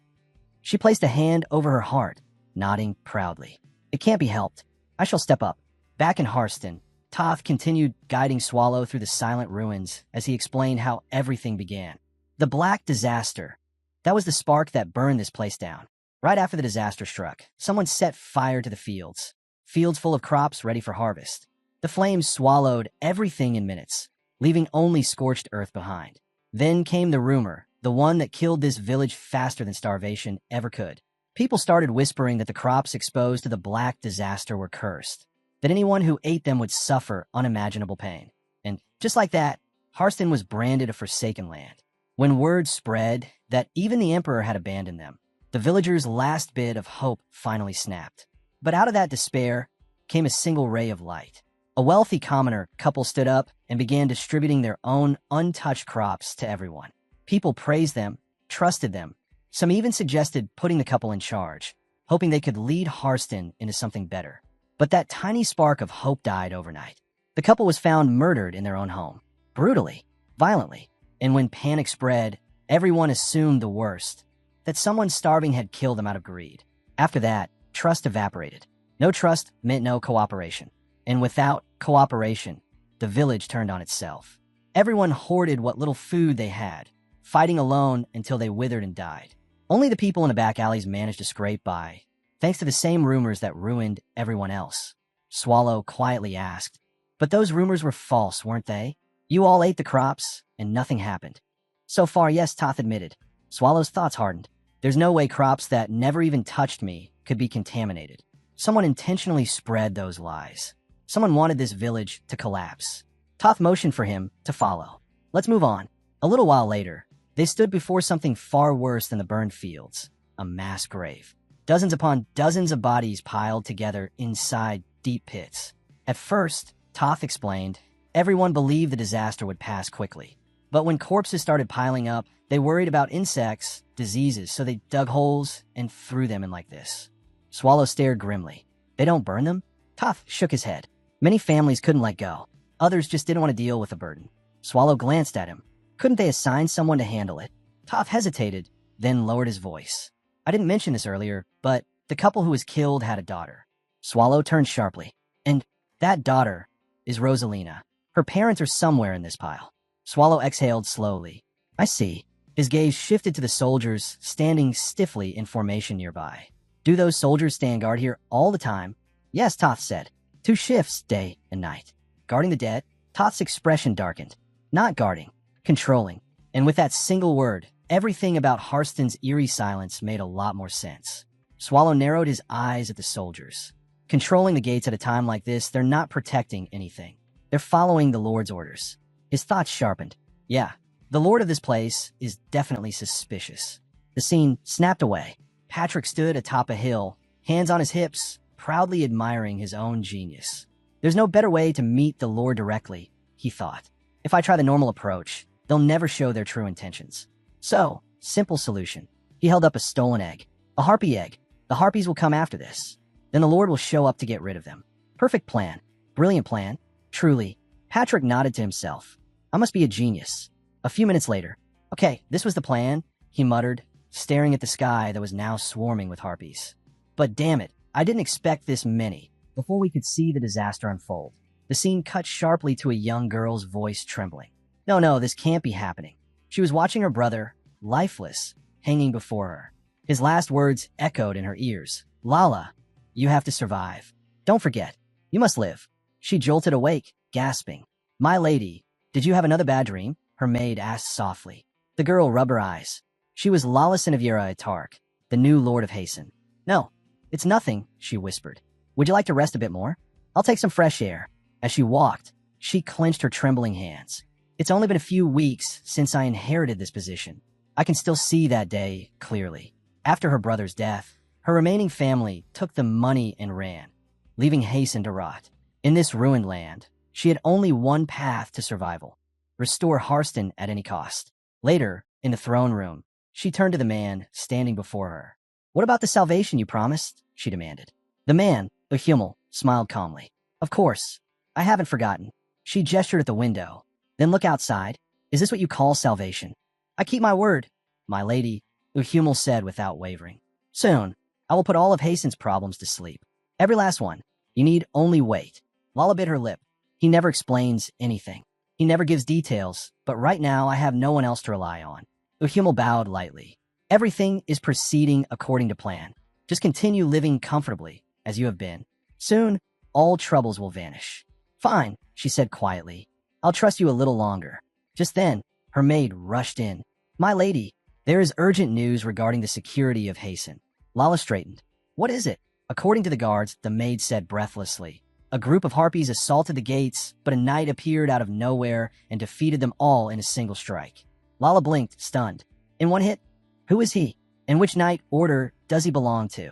She placed a hand over her heart, nodding proudly. It can't be helped. I shall step up. Back in Harston, Toth continued guiding Swallow through the silent ruins as he explained how everything began. The Black Disaster. That was the spark that burned this place down. Right after the disaster struck, someone set fire to the fields. Fields full of crops ready for harvest. The flames swallowed everything in minutes, leaving only scorched earth behind. Then came the rumor, the one that killed this village faster than starvation ever could. People started whispering that the crops exposed to the Black Disaster were cursed, that anyone who ate them would suffer unimaginable pain. And just like that, Harston was branded a forsaken land. When word spread that even the Emperor had abandoned them, the villagers' last bit of hope finally snapped. But out of that despair came a single ray of light. A wealthy commoner couple stood up and began distributing their own untouched crops to everyone. People praised them, trusted them. Some even suggested putting the couple in charge, hoping they could lead Harston into something better. But that tiny spark of hope died overnight. The couple was found murdered in their own home, brutally, violently. And when panic spread, everyone assumed the worst, that someone starving had killed them out of greed. After that, trust evaporated. No trust meant no cooperation. And without cooperation, the village turned on itself. Everyone hoarded what little food they had, fighting alone until they withered and died. Only the people in the back alleys managed to scrape by, thanks to the same rumors that ruined everyone else. Swallow quietly asked, but those rumors were false, weren't they? You all ate the crops, and nothing happened. So far, yes, Toth admitted. Swallow's thoughts hardened. There's no way crops that never even touched me could be contaminated. Someone intentionally spread those lies. Someone wanted this village to collapse. Toth motioned for him to follow. Let's move on. A little while later, they stood before something far worse than the burned fields. A mass grave. Dozens upon dozens of bodies piled together inside deep pits. At first, Toth explained, everyone believed the disaster would pass quickly. But when corpses started piling up, they worried about insects, diseases, so they dug holes and threw them in like this. Swallow stared grimly. They don't burn them? Toth shook his head. Many families couldn't let go. Others just didn't want to deal with the burden. Swallow glanced at him. Couldn't they assign someone to handle it? Toth hesitated, then lowered his voice. I didn't mention this earlier, but the couple who was killed had a daughter. Swallow turned sharply. And that daughter is Rosalina. Her parents are somewhere in this pile. Swallow exhaled slowly. I see. His gaze shifted to the soldiers standing stiffly in formation nearby. Do those soldiers stand guard here all the time? Yes, Toth said. 2 shifts, day and night. Guarding the dead? Toth's expression darkened. Not guarding, controlling. And with that single word, everything about Harston's eerie silence made a lot more sense. Swallow narrowed his eyes at the soldiers. Controlling the gates at a time like this, they're not protecting anything. They're following the Lord's orders. His thoughts sharpened. Yeah, the Lord of this place is definitely suspicious. The scene snapped away. Patrick stood atop a hill, hands on his hips, proudly admiring his own genius. There's no better way to meet the Lord directly, he thought. If I try the normal approach, they'll never show their true intentions. So, simple solution. He held up a stolen egg. A harpy egg. The harpies will come after this. Then the Lord will show up to get rid of them. Perfect plan. Brilliant plan. Truly. Patrick nodded to himself. I must be a genius. A few minutes later. Okay, this was the plan, he muttered, staring at the sky that was now swarming with harpies. But damn it, I didn't expect this many. Before we could see the disaster unfold, the scene cut sharply to a young girl's voice trembling. No, this can't be happening. She was watching her brother, lifeless, hanging before her. His last words echoed in her ears. Lala, you have to survive. Don't forget, you must live. She jolted awake, gasping. My lady, did you have another bad dream? Her maid asked softly. The girl rubbed her eyes. She was Lala Sinavira Itark, the new Lord of Hasten. No, it's nothing, she whispered. Would you like to rest a bit more? I'll take some fresh air. As she walked, she clenched her trembling hands. It's only been a few weeks since I inherited this position. I can still see that day clearly. After her brother's death, her remaining family took the money and ran, leaving Hasten to rot. In this ruined land, she had only one path to survival: restore Harston at any cost. Later, in the throne room, she turned to the man standing before her. What about the salvation you promised? She demanded. The man, Hummel, smiled calmly. Of course. I haven't forgotten. She gestured at the window. Then look outside. Is this what you call salvation? I keep my word, my lady, Hummel said without wavering. Soon, I will put all of Hasten's problems to sleep. Every last one. You need only wait. Lala bit her lip. He never explains anything. He never gives details, but right now I have no one else to rely on. Hummel bowed lightly. Everything is proceeding according to plan. Just continue living comfortably, as you have been. Soon, all troubles will vanish. Fine, she said quietly. I'll trust you a little longer. Just then, her maid rushed in. My lady, there is urgent news regarding the security of Hasten. Lala straightened. What is it? According to the guards, the maid said breathlessly. A group of harpies assaulted the gates, but a knight appeared out of nowhere and defeated them all in a single strike. Lala blinked, stunned. In one hit? Who is he? And which knight order does he belong to?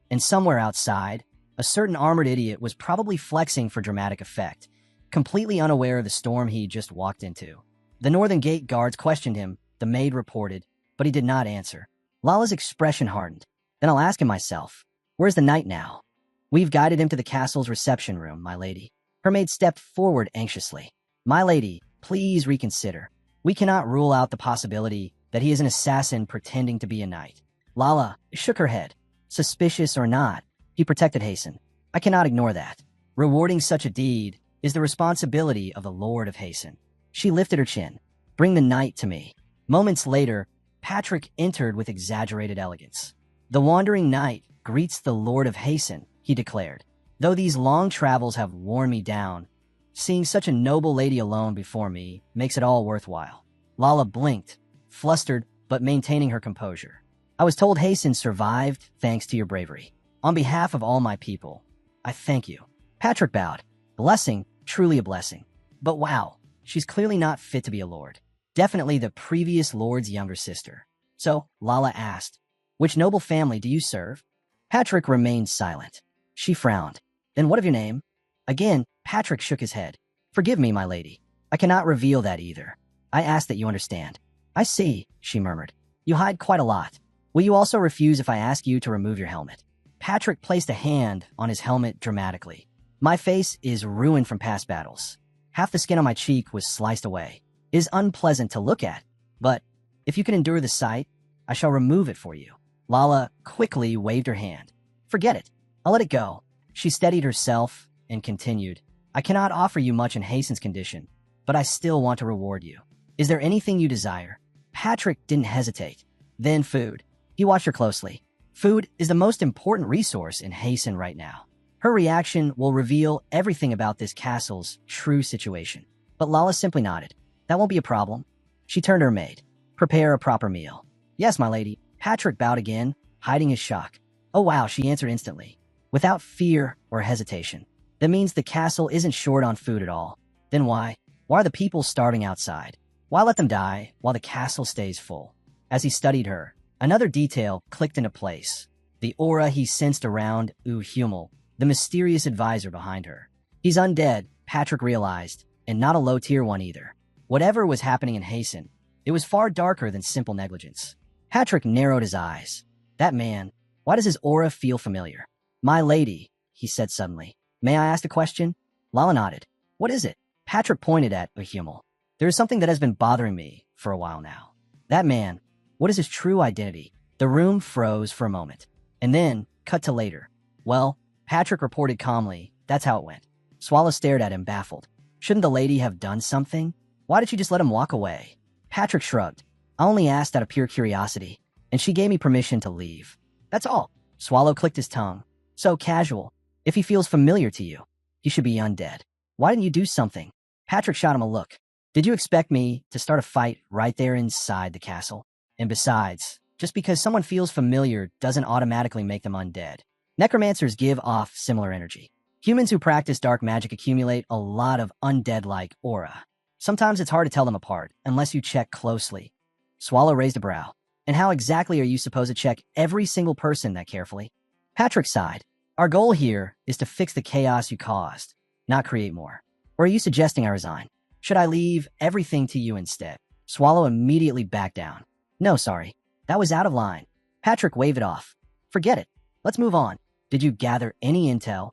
And somewhere outside, a certain armored idiot was probably flexing for dramatic effect, completely unaware of the storm he just walked into. The northern gate guards questioned him, the maid reported, but he did not answer. Lala's expression hardened. Then I'll ask him myself, where's the knight now? We've guided him to the castle's reception room, my lady. Her maid stepped forward anxiously. My lady, please reconsider. We cannot rule out the possibility that he is an assassin pretending to be a knight. Lala shook her head. Suspicious or not, he protected Hasten. I cannot ignore that. Rewarding such a deed is the responsibility of the Lord of Hasten. She lifted her chin. Bring the knight to me. Moments later, Patrick entered with exaggerated elegance. The wandering knight greets the Lord of Hasten, he declared. Though these long travels have worn me down, seeing such a noble lady alone before me makes it all worthwhile. Lala blinked, flustered but maintaining her composure. I was told Hasten survived thanks to your bravery. On behalf of all my people, I thank you. Patrick bowed. Blessing, truly a blessing. But wow, she's clearly not fit to be a lord. Definitely the previous lord's younger sister. So, Lala asked, which noble family do you serve? Patrick remained silent. She frowned. Then what of your name? Again, Patrick shook his head. Forgive me, my lady. I cannot reveal that either. I ask that you understand. I see, she murmured. You hide quite a lot. Will you also refuse if I ask you to remove your helmet? Patrick placed a hand on his helmet dramatically. My face is ruined from past battles. Half the skin on my cheek was sliced away. It is unpleasant to look at, but if you can endure the sight, I shall remove it for you. Lala quickly waved her hand. Forget it. I'll let it go. She steadied herself and continued. I cannot offer you much in Hasten's condition, but I still want to reward you. Is there anything you desire? Patrick didn't hesitate. Then food. He watched her closely. Food is the most important resource in Hasten right now. Her reaction will reveal everything about this castle's true situation. But Lala simply nodded. That won't be a problem. She turned to her maid. Prepare a proper meal. Yes, my lady. Patrick bowed again, hiding his shock. Oh wow, she answered instantly, without fear or hesitation. That means the castle isn't short on food at all. Then why? Why are the people starving outside? Why let them die while the castle stays full? As he studied her, another detail clicked into place. The aura he sensed around Hummel. the mysterious advisor behind her. He's undead, Patrick realized, and not a low-tier one either. Whatever was happening in Hasten, it was far darker than simple negligence. Patrick narrowed his eyes. That man, why does his aura feel familiar? My lady, he said suddenly. May I ask a question? Lala nodded. What is it? Patrick pointed at Bahumel. There is something that has been bothering me for a while now. That man, what is his true identity? The room froze for a moment, and then cut to later. Well, Patrick reported calmly, that's how it went. Swallow stared at him, baffled. Shouldn't the lady have done something? Why did she just let him walk away? Patrick shrugged. I only asked out of pure curiosity, and she gave me permission to leave. That's all. Swallow clicked his tongue. So casual. If he feels familiar to you, he should be undead. Why didn't you do something? Patrick shot him a look. Did you expect me to start a fight right there inside the castle? And besides, just because someone feels familiar doesn't automatically make them undead. Necromancers give off similar energy. Humans who practice dark magic accumulate a lot of undead-like aura. Sometimes it's hard to tell them apart, unless you check closely. Swallow raised a brow. And how exactly are you supposed to check every single person that carefully? Patrick sighed. Our goal here is to fix the chaos you caused, not create more. Or are you suggesting I resign? Should I leave everything to you instead? Swallow immediately backed down. No, sorry. That was out of line. Patrick waved it off. Forget it. Let's move on. Did you gather any intel?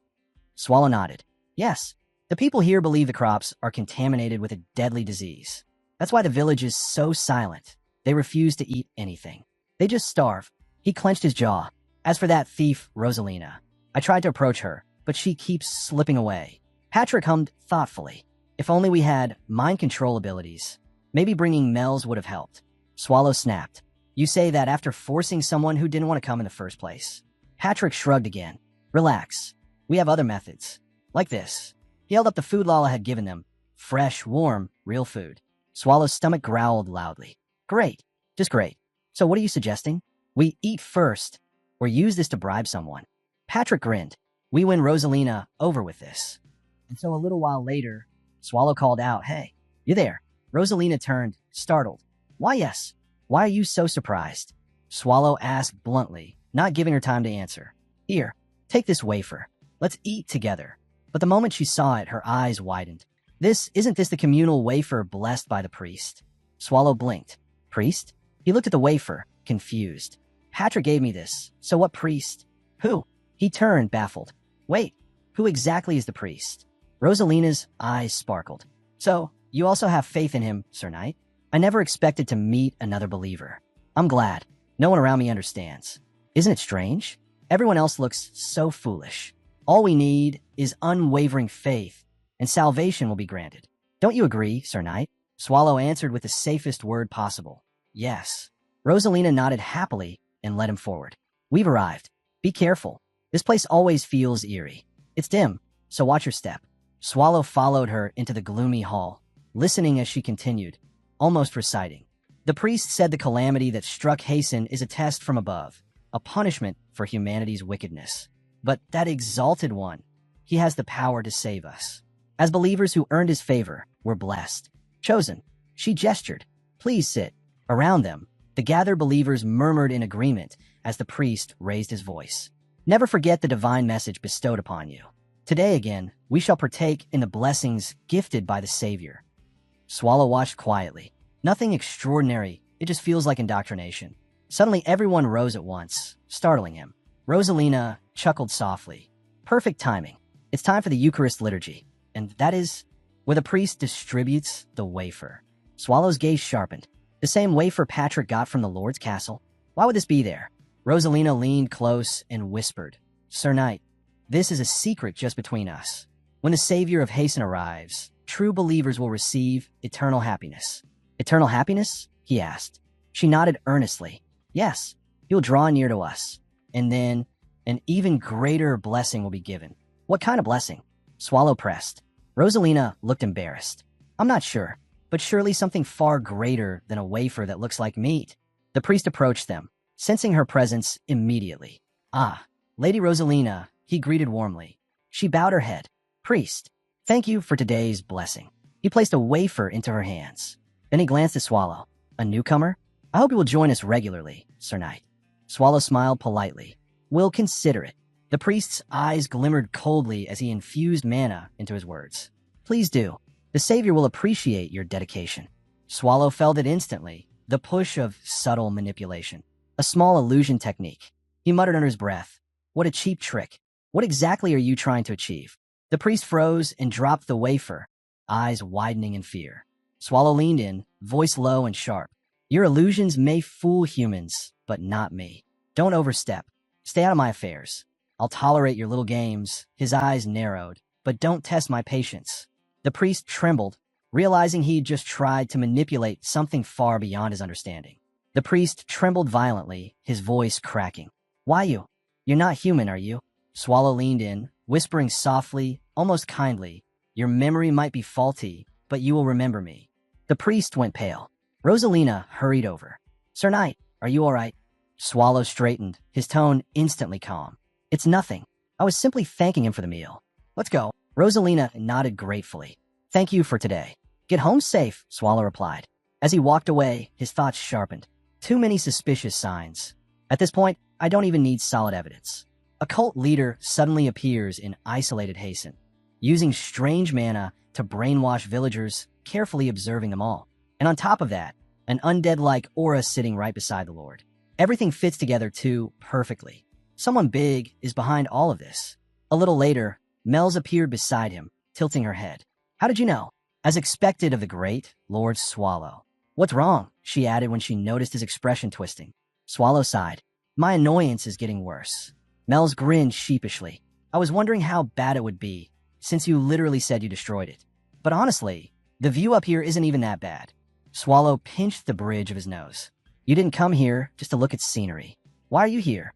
Swallow nodded. Yes. The people here believe the crops are contaminated with a deadly disease. That's why the village is so silent. They refuse to eat anything. They just starve. He clenched his jaw. As for that thief, Rosalina, I tried to approach her, but she keeps slipping away. Patrick hummed thoughtfully. If only we had mind control abilities. Maybe bringing Mel's would have helped. Swallow snapped. You say that after forcing someone who didn't want to come in the first place. Patrick shrugged again. Relax. We have other methods. Like this. He held up the food Lala had given them. Fresh, warm, real food. Swallow's stomach growled loudly. Great. Just great. So what are you suggesting? We eat first, or use this to bribe someone. Patrick grinned. We win Rosalina over with this. And so a little while later, Swallow called out, Hey, you there? Rosalina turned, startled. Why yes? Why are you so surprised? Swallow asked bluntly, not giving her time to answer. Here, take this wafer. Let's eat together. But the moment she saw it, her eyes widened. Isn't this the communal wafer blessed by the priest? Swallow blinked. Priest? He looked at the wafer, confused. Patrick gave me this. So what priest? Who? He turned, baffled. Wait, who exactly is the priest? Rosalina's eyes sparkled. So, you also have faith in him, Sir Knight? I never expected to meet another believer. I'm glad. No one around me understands. Isn't it strange? Everyone else looks so foolish. All we need is unwavering faith, and salvation will be granted. Don't you agree, Sir Knight? Swallow answered with the safest word possible. Yes. Rosalina nodded happily and led him forward. We've arrived. Be careful. This place always feels eerie. It's dim, so watch your step. Swallow followed her into the gloomy hall, listening as she continued, almost reciting. The priest said the calamity that struck Hasten is a test from above, a punishment for humanity's wickedness. But that exalted one, he has the power to save us. As believers who earned his favor, we're blessed. Chosen. She gestured. Please sit. Around them, the gathered believers murmured in agreement as the priest raised his voice. Never forget the divine message bestowed upon you. Today again, we shall partake in the blessings gifted by the Savior. Swallow watched quietly. Nothing extraordinary, it just feels like indoctrination. Suddenly everyone rose at once, startling him. Rosalina chuckled softly. Perfect timing. It's time for the Eucharist liturgy, and that is where the priest distributes the wafer. Swallow's gaze sharpened. The same wafer Patrick got from the Lord's castle. Why would this be there? Rosalina leaned close and whispered, Sir Knight, this is a secret just between us. When the Savior of Hasten arrives, true believers will receive eternal happiness. Eternal happiness? He asked. She nodded earnestly. Yes, he will draw near to us. And then an even greater blessing will be given. What kind of blessing? Swallow pressed. Rosalina looked embarrassed. I'm not sure, but surely something far greater than a wafer that looks like meat. The priest approached them, sensing her presence immediately. Ah, Lady Rosalina, he greeted warmly. She bowed her head. Priest, thank you for today's blessing. He placed a wafer into her hands. Then he glanced at Swallow. A newcomer? I hope you will join us regularly, Sir Knight. Swallow smiled politely. We'll consider it. The priest's eyes glimmered coldly as he infused mana into his words. Please do. The Savior will appreciate your dedication. Swallow felt it instantly, the push of subtle manipulation. A small illusion technique. He muttered under his breath. What a cheap trick. What exactly are you trying to achieve? The priest froze and dropped the wafer, eyes widening in fear. Swallow leaned in, voice low and sharp. Your illusions may fool humans, but not me. Don't overstep. Stay out of my affairs. I'll tolerate your little games. His eyes narrowed. But don't test my patience. The priest trembled, realizing he'd just tried to manipulate something far beyond his understanding. The priest trembled violently, his voice cracking. Why you? You're not human, are you? Swallow leaned in, whispering softly, almost kindly. Your memory might be faulty, but you will remember me. The priest went pale. Rosalina hurried over. Sir Knight, are you all right? Swallow straightened, his tone instantly calm. It's nothing. I was simply thanking him for the meal. Let's go. Rosalina nodded gratefully. Thank you for today. Get home safe, Swallow replied. As he walked away, his thoughts sharpened. Too many suspicious signs. At this point, I don't even need solid evidence. A cult leader suddenly appears in isolated Hasten, using strange mana to brainwash villagers, carefully observing them all. And on top of that, an undead-like aura sitting right beside the Lord. Everything fits together too perfectly. Someone big is behind all of this. A little later, Mel's appeared beside him, tilting her head. How did you know? As expected of the great Lord Swallow. What's wrong? She added when she noticed his expression twisting. Swallow sighed. My annoyance is getting worse. Mel's grinned sheepishly. I was wondering how bad it would be, since you literally said you destroyed it. But honestly, the view up here isn't even that bad. Swallow pinched the bridge of his nose. You didn't come here just to look at scenery. Why are you here?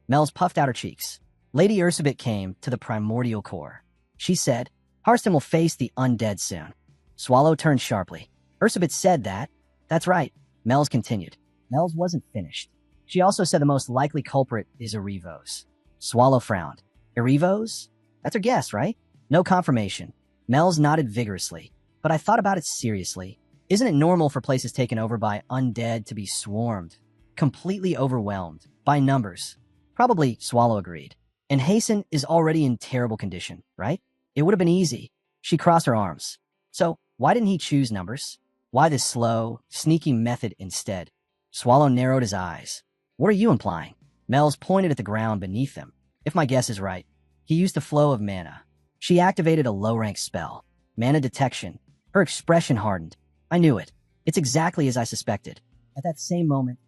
Mel's puffed out her cheeks. Lady Ursabit came to the primordial core. She said, Harston will face the undead soon. Swallow turned sharply. Ursabit said that. That's right. Mel's continued. Mel's wasn't finished. She also said the most likely culprit is Erivos. Swallow frowned. Erivos? That's her guess, right? No confirmation. Mel's nodded vigorously. But I thought about it seriously. Isn't it normal for places taken over by undead to be swarmed, completely overwhelmed, by numbers? Probably, Swallow agreed. And Hasten is already in terrible condition, right? It would have been easy. She crossed her arms. So, why didn't he choose numbers? Why this slow, sneaky method instead? Swallow narrowed his eyes. What are you implying? Mel's pointed at the ground beneath them. If my guess is right, he used a flow of mana. She activated a low-rank spell. Mana detection. Her expression hardened. I knew it. It's exactly as I suspected. At that same moment,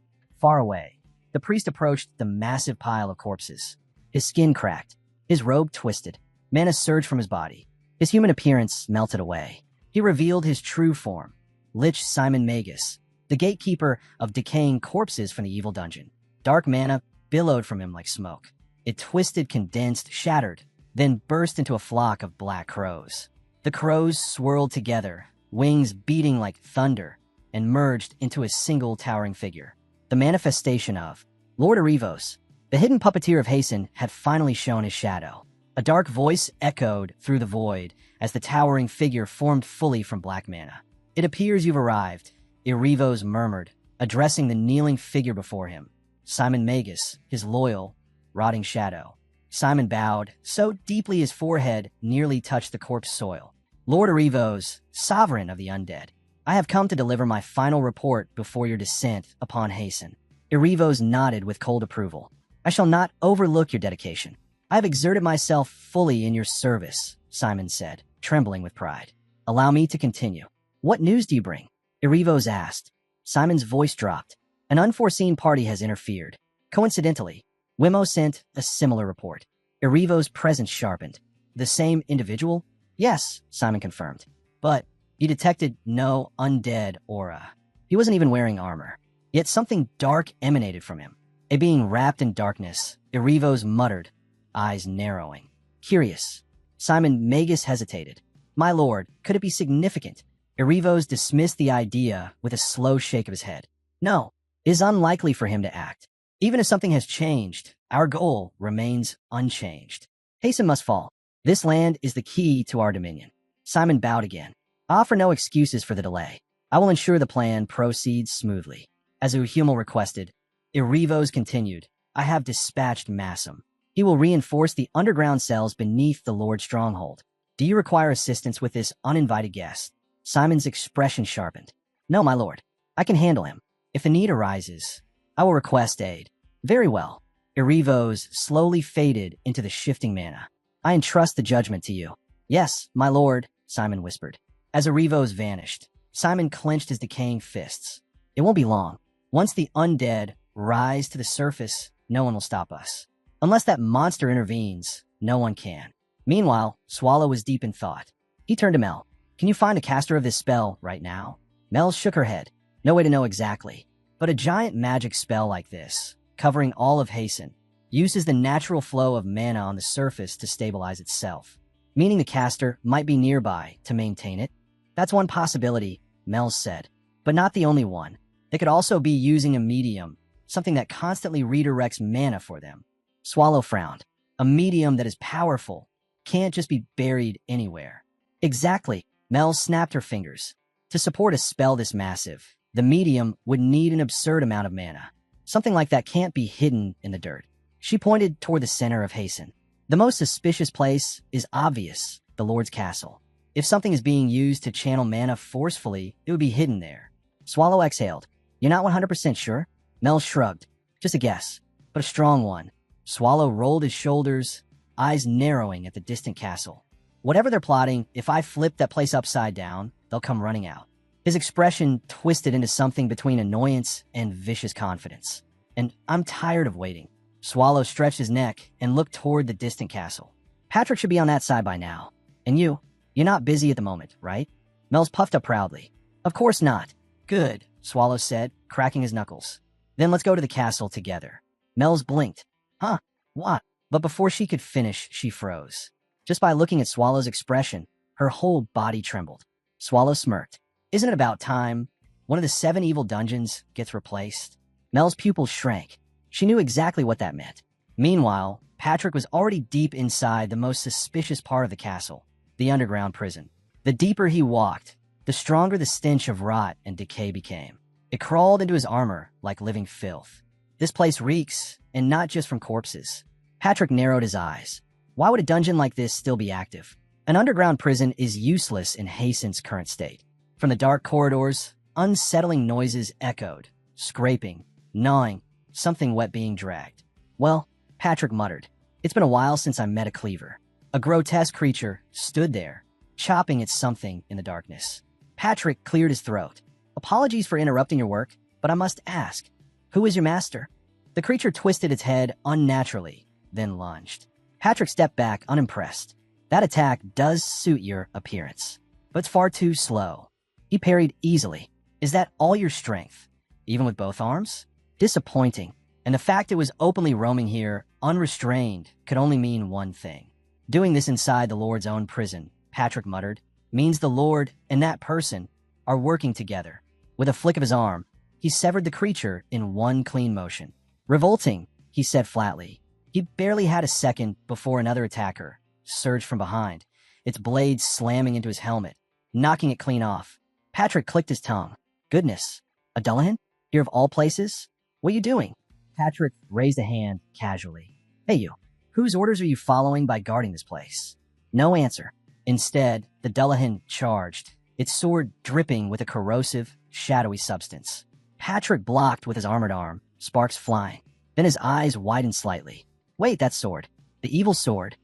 far away, the priest approached the massive pile of corpses. His skin cracked. His robe twisted. Mana surged from his body. His human appearance melted away. He revealed his true form. Lich Simon Magus, the gatekeeper of decaying corpses from the evil dungeon. Dark mana billowed from him like smoke. It twisted, condensed, shattered, then burst into a flock of black crows. The crows swirled together, wings beating like thunder, and merged into a single towering figure. The manifestation of Lord Erivos, the hidden puppeteer of Hasten, had finally shown his shadow. A dark voice echoed through the void as the towering figure formed fully from black mana. It appears you've arrived, Erivos murmured, addressing the kneeling figure before him. Simon Magus, his loyal, rotting shadow. Simon bowed, so deeply his forehead nearly touched the corpse soil. Lord Erivos, sovereign of the undead, I have come to deliver my final report before your descent upon Hasten. Erivos nodded with cold approval. I shall not overlook your dedication. I have exerted myself fully in your service, Simon said, trembling with pride. Allow me to continue. What news do you bring? Erivos asked. Simon's voice dropped. An unforeseen party has interfered. Coincidentally, Wemo sent a similar report. Erivos' presence sharpened. The same individual? Yes, Simon confirmed. But he detected no undead aura. He wasn't even wearing armor. Yet something dark emanated from him. A being wrapped in darkness, Erivos muttered, eyes narrowing. Curious. Simon Magus hesitated. My lord, could it be significant? Erivos dismissed the idea with a slow shake of his head. No, it is unlikely for him to act. Even if something has changed, our goal remains unchanged. Hasten must fall. This land is the key to our dominion. Simon bowed again. I offer no excuses for the delay. I will ensure the plan proceeds smoothly. As Uhumal requested, Erivos continued, I have dispatched Massam. He will reinforce the underground cells beneath the Lord's stronghold. Do you require assistance with this uninvited guest? Simon's expression sharpened. No, my lord. I can handle him. If the need arises, I will request aid. Very well. Erivo's slowly faded into the shifting mana. I entrust the judgment to you. Yes, my lord, Simon whispered. As Erivo's vanished, Simon clenched his decaying fists. It won't be long. Once the undead rise to the surface, no one will stop us. Unless that monster intervenes, no one can. Meanwhile, Swallow was deep in thought. He turned to Mel. Can you find a caster of this spell right now? Mel shook her head. No way to know exactly. But a giant magic spell like this, covering all of Hasten, uses the natural flow of mana on the surface to stabilize itself, meaning the caster might be nearby to maintain it. That's one possibility, Mel said, but not the only one. They could also be using a medium, something that constantly redirects mana for them. Swallow frowned. A medium that is powerful can't just be buried anywhere. Exactly, Mel snapped her fingers. To support a spell this massive, the medium would need an absurd amount of mana. Something like that can't be hidden in the dirt. She pointed toward the center of Hasten. The most suspicious place is obvious, the Lord's castle. If something is being used to channel mana forcefully, it would be hidden there. Swallow exhaled. You're not 100% sure? Mel shrugged. Just a guess, but a strong one. Swallow rolled his shoulders, eyes narrowing at the distant castle. Whatever they're plotting, if I flip that place upside down, they'll come running out. His expression twisted into something between annoyance and vicious confidence. And I'm tired of waiting. Swallow stretched his neck and looked toward the distant castle. Patrick should be on that side by now. And you're not busy at the moment, right? Mel's puffed up proudly. Of course not. Good, Swallow said, cracking his knuckles. Then let's go to the castle together. Mel's blinked. Huh? What? But before she could finish, she froze. Just by looking at Swallow's expression, her whole body trembled. Swallow smirked. Isn't it about time one of the 7 evil dungeons gets replaced? Mel's pupils shrank. She knew exactly what that meant. Meanwhile, Patrick was already deep inside the most suspicious part of the castle, the underground prison. The deeper he walked, the stronger the stench of rot and decay became. It crawled into his armor like living filth. This place reeks, and not just from corpses. Patrick narrowed his eyes. Why would a dungeon like this still be active? An underground prison is useless in Hasten's current state. From the dark corridors, unsettling noises echoed, scraping, gnawing, something wet being dragged. Well, Patrick muttered, it's been a while since I met a cleaver. A grotesque creature stood there, chopping at something in the darkness. Patrick cleared his throat. Apologies for interrupting your work, but I must ask, who is your master? The creature twisted its head unnaturally, then lunged. Patrick stepped back, unimpressed. That attack does suit your appearance, but it's far too slow. He parried easily. Is that all your strength? Even with both arms? Disappointing. And the fact it was openly roaming here, unrestrained, could only mean one thing. Doing this inside the Lord's own prison, Patrick muttered, means the Lord and that person are working together. With a flick of his arm, he severed the creature in one clean motion. Revolting, he said flatly. He barely had a second before another attacker surged from behind, its blade slamming into his helmet, knocking it clean off. Patrick clicked his tongue. Goodness, a Dullahan? Here of all places? What are you doing? Patrick raised a hand casually. Hey you, whose orders are you following by guarding this place? No answer. Instead, the Dullahan charged, its sword dripping with a corrosive, shadowy substance. Patrick blocked with his armored arm, sparks flying. Then his eyes widened slightly. Wait, that sword. The evil sword.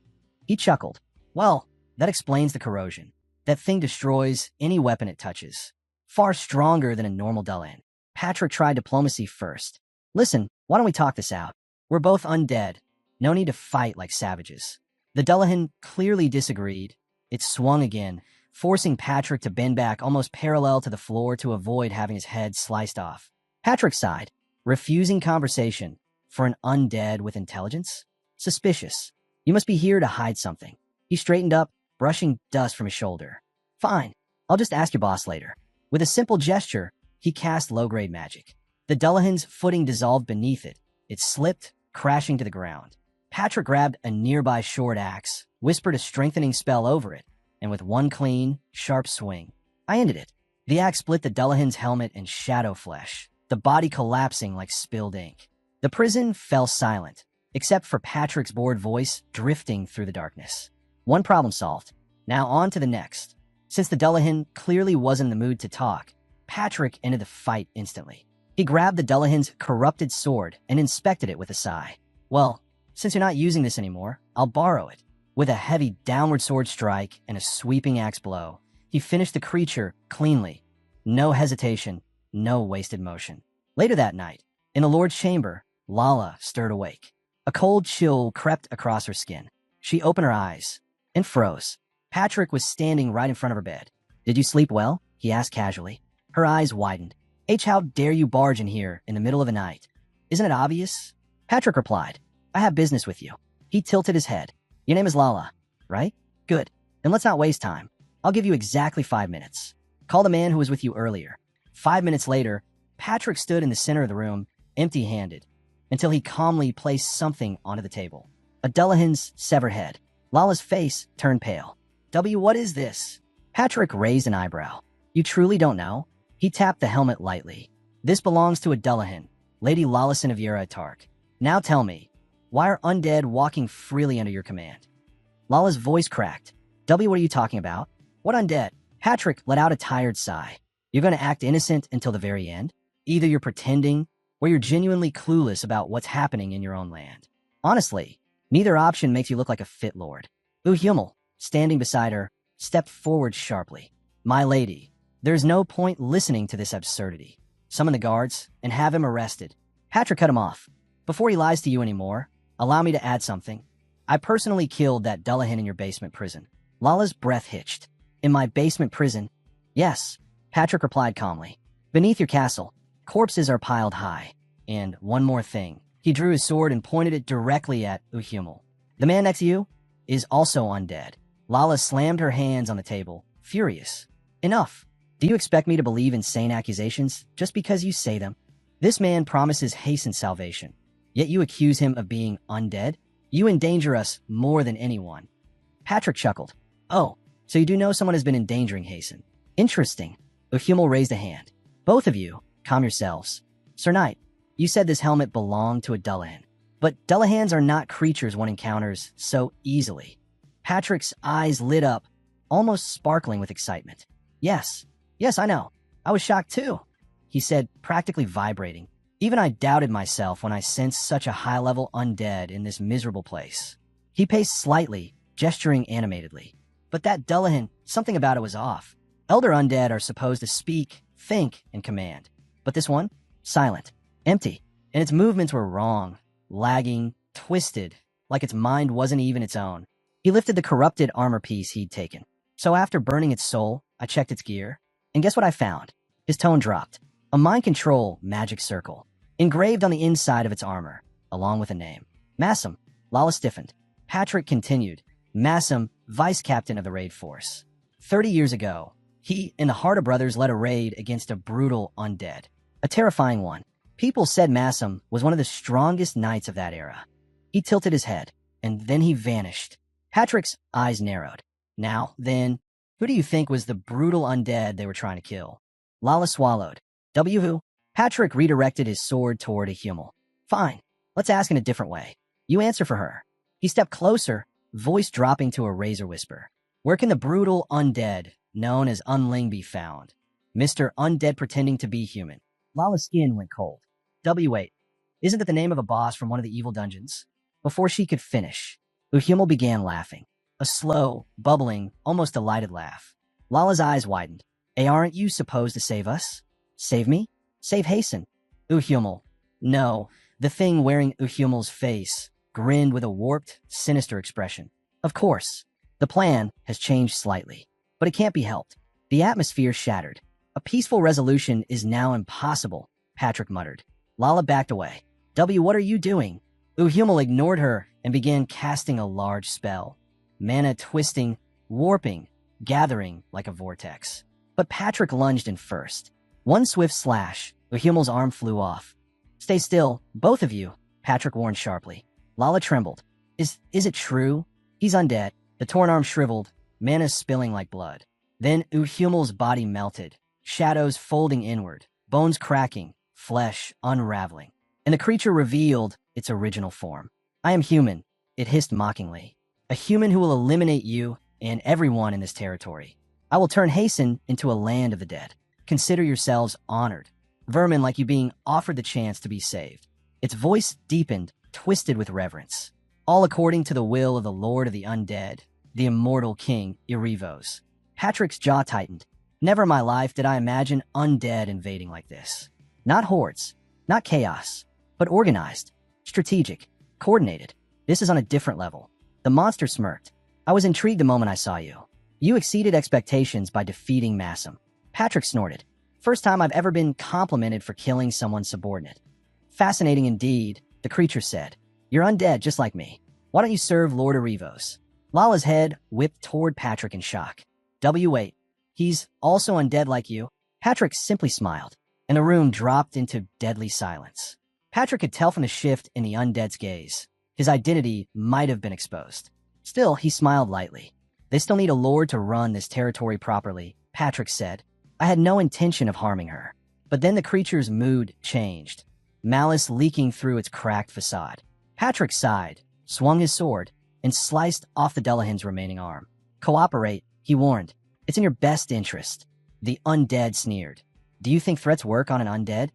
He chuckled. Well, that explains the corrosion. That thing destroys any weapon it touches. Far stronger than a normal Dullahan. Patrick tried diplomacy first. Listen, why don't we talk this out? We're both undead. No need to fight like savages. The Dullahan clearly disagreed. It swung again, forcing Patrick to bend back almost parallel to the floor to avoid having his head sliced off. Patrick sighed, refusing conversation. For an undead with intelligence? Suspicious. You must be here to hide something. He straightened up, brushing dust from his shoulder. Fine. I'll just ask your boss later. With a simple gesture, he cast low-grade magic. The Dullahan's footing dissolved beneath it. It slipped, crashing to the ground. Patrick grabbed a nearby short axe, whispered a strengthening spell over it, and with one clean, sharp swing, I ended it. The axe split the Dullahan's helmet and shadow flesh, the body collapsing like spilled ink. The prison fell silent, except for Patrick's bored voice drifting through the darkness. One problem solved. Now on to the next. Since the Dullahan clearly wasn't in the mood to talk, Patrick ended the fight instantly. He grabbed the Dullahan's corrupted sword and inspected it with a sigh. Well, since you're not using this anymore, I'll borrow it. With a heavy downward sword strike and a sweeping axe blow, he finished the creature cleanly. No hesitation, no wasted motion. Later that night, in the Lord's chamber, Lala stirred awake. A cold chill crept across her skin. She opened her eyes and froze. Patrick was standing right in front of her bed. "Did you sleep well?" he asked casually. Her eyes widened. "How dare you barge in here in the middle of the night? Isn't it obvious?" Patrick replied, "I have business with you." He tilted his head. "Your name is Lala, right? Good. Then let's not waste time. I'll give you exactly 5 minutes. Call the man who was with you earlier." 5 minutes later, Patrick stood in the center of the room, empty-handed, until he calmly placed something onto the table. A Dullahan's severed head. Lala's face turned pale. What is this?" Patrick raised an eyebrow. "You truly don't know?" He tapped the helmet lightly. "This belongs to a Dullahan, Lady Lallison of Yera Tark. Now tell me, why are undead walking freely under your command?" Lala's voice cracked. What are you talking about? What undead?" Patrick let out a tired sigh. "You're going to act innocent until the very end? Either you're pretending, or you're genuinely clueless about what's happening in your own land. Honestly, neither option makes you look like a fit lord." Hummel, standing beside her, stepped forward sharply. "My lady, there's no point listening to this absurdity. Summon the guards and have him arrested." Patrick cut him off. "Before he lies to you anymore, allow me to add something. I personally killed that Dullahan in your basement prison." Lala's breath hitched. "In my basement prison?" "Yes," Patrick replied calmly. "Beneath your castle, corpses are piled high. And one more thing." He drew his sword and pointed it directly at Hummel. "The man next to you is also undead." Lala slammed her hands on the table, furious. "Enough. Do you expect me to believe insane accusations just because you say them? This man promises hastened salvation, yet you accuse him of being undead? You endanger us more than anyone." Patrick chuckled. "Oh, so you do know someone has been endangering Hasten. Interesting." Hummel raised a hand. "Both of you, calm yourselves. Sir Knight, you said this helmet belonged to a Dullahan. But Dullahans are not creatures one encounters so easily." Patrick's eyes lit up, almost sparkling with excitement. Yes, I know. I was shocked too," he said, practically vibrating. "Even I doubted myself when I sensed such a high-level undead in this miserable place." He paced slightly, gesturing animatedly. "But that Dullahan, something about it was off. Elder undead are supposed to speak, think, and command. But this one? Silent, empty, and its movements were wrong, lagging, twisted, like its mind wasn't even its own." He lifted the corrupted armor piece he'd taken. "So after burning its soul, I checked its gear, and guess what I found?" His tone dropped. "A mind control magic circle, engraved on the inside of its armor, along with a name. Massam." Lala stiffened. Patrick continued. "Massam, vice captain of the raid force. 30 years ago, he and the Harda brothers led a raid against a brutal undead. A terrifying one. People said Massam was one of the strongest knights of that era." He tilted his head, and then he vanished. Patrick's eyes narrowed. "Now, then, who do you think was the brutal undead they were trying to kill?" Lala swallowed. Who? Patrick redirected his sword toward Hummel. "Fine. Let's ask in a different way. You answer for her." He stepped closer, voice dropping to a razor whisper. "Where can the brutal undead, known as Unling, be found? Mr. Undead pretending to be human." Lala's skin went cold. "Wait. Isn't that the name of a boss from one of the evil dungeons?" Before she could finish, Hummel began laughing. A slow, bubbling, almost delighted laugh. Lala's eyes widened. Aren't you supposed to save us? Save me? Save Hasten?" Hummel. No, the thing wearing Hummel's face grinned with a warped, sinister expression. "Of course. The plan has changed slightly, but it can't be helped." The atmosphere shattered. "A peaceful resolution is now impossible," Patrick muttered. Lala backed away. What are you doing?" Hummel ignored her and began casting a large spell. Mana twisting, warping, gathering like a vortex. But Patrick lunged in first. One swift slash, Hummel's arm flew off. "Stay still, both of you," Patrick warned sharply. Lala trembled. Is it true? He's undead." The torn arm shriveled, mana spilling like blood. Then Hummel's body melted, shadows folding inward, bones cracking, flesh unraveling. And the creature revealed its original form. I am human, it hissed mockingly. A human who will eliminate you and everyone in this territory. I will turn Hasten into a land of the dead. Consider yourselves honored. Vermin like you being offered the chance to be saved. Its voice deepened, twisted with reverence. All according to the will of the Lord of the Undead, the immortal King Irivos. Patrick's jaw tightened. Never in my life did I imagine undead invading like this. Not hordes, not chaos, but organized, strategic, coordinated. This is on a different level. The monster smirked. I was intrigued the moment I saw you. You exceeded expectations by defeating Massam. Patrick snorted. First time I've ever been complimented for killing someone subordinate. Fascinating indeed, the creature said. You're undead just like me. Why don't you serve Lord Arivos? Lala's head whipped toward Patrick in shock. Wait, he's also undead like you? Patrick simply smiled, and the room dropped into deadly silence. Patrick could tell from the shift in the undead's gaze. His identity might have been exposed. Still, he smiled lightly. They still need a lord to run this territory properly, Patrick said. I had no intention of harming her. But then the creature's mood changed, malice leaking through its cracked facade. Patrick sighed, swung his sword, and sliced off the Dullahan's remaining arm. Cooperate, he warned. It's in your best interest. The undead sneered. Do you think threats work on an undead?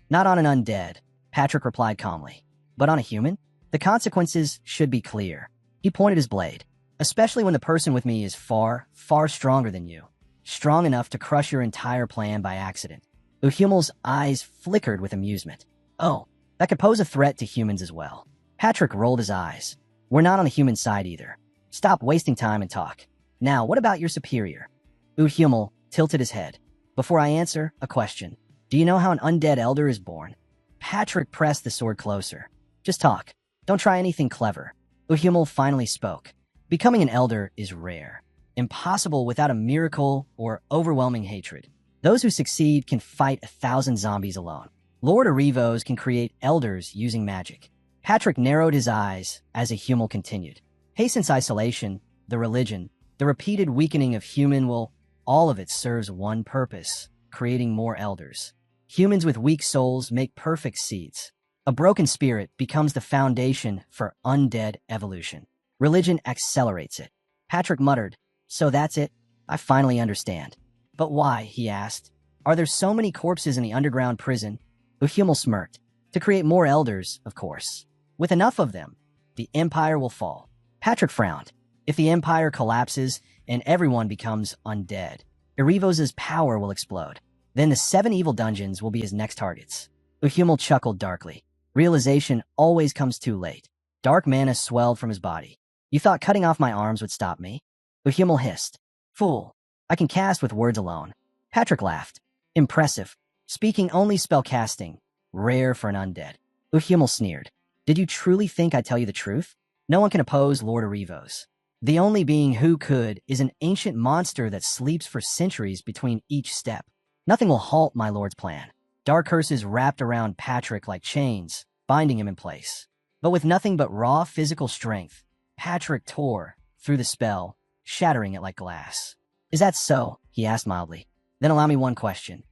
Not on an undead, Patrick replied calmly. But on a human? The consequences should be clear. He pointed his blade. Especially when the person with me is far, far stronger than you. Strong enough to crush your entire plan by accident. Uhumel's eyes flickered with amusement. Oh, that could pose a threat to humans as well. Patrick rolled his eyes. We're not on the human side either. Stop wasting time and talk. Now, what about your superior? Uhumel tilted his head. Before I answer, a question. Do you know how an undead elder is born? Patrick pressed the sword closer. Just talk. Don't try anything clever. Uhumel finally spoke. Becoming an elder is rare. Impossible without a miracle or overwhelming hatred. Those who succeed can fight 1,000 zombies alone. Lord Arivos can create elders using magic. Patrick narrowed his eyes as Uhumel continued. Hasten's isolation, the religion, the repeated weakening of human will, all of it serves one purpose, creating more elders. Humans with weak souls make perfect seeds. A broken spirit becomes the foundation for undead evolution. Religion accelerates it. Patrick muttered, so that's it? I finally understand. But why, he asked. Are there so many corpses in the underground prison? Uhumel smirked. To create more elders, of course. With enough of them, the empire will fall. Patrick frowned. If the empire collapses and everyone becomes undead, Irivos' power will explode. Then the 7 evil dungeons will be his next targets. Uhumel chuckled darkly. Realization always comes too late. Dark mana swelled from his body. You thought cutting off my arms would stop me? Uhumel hissed. Fool. I can cast with words alone. Patrick laughed. Impressive. Speaking only spellcasting. Rare for an undead. Uhumel sneered. Did you truly think I'd tell you the truth? No one can oppose Lord Arivos. The only being who could is an ancient monster that sleeps for centuries between each step. Nothing will halt my lord's plan. Dark curses wrapped around Patrick like chains, binding him in place. But with nothing but raw physical strength, Patrick tore through the spell, shattering it like glass. Is that so? He asked mildly. Then allow me one question.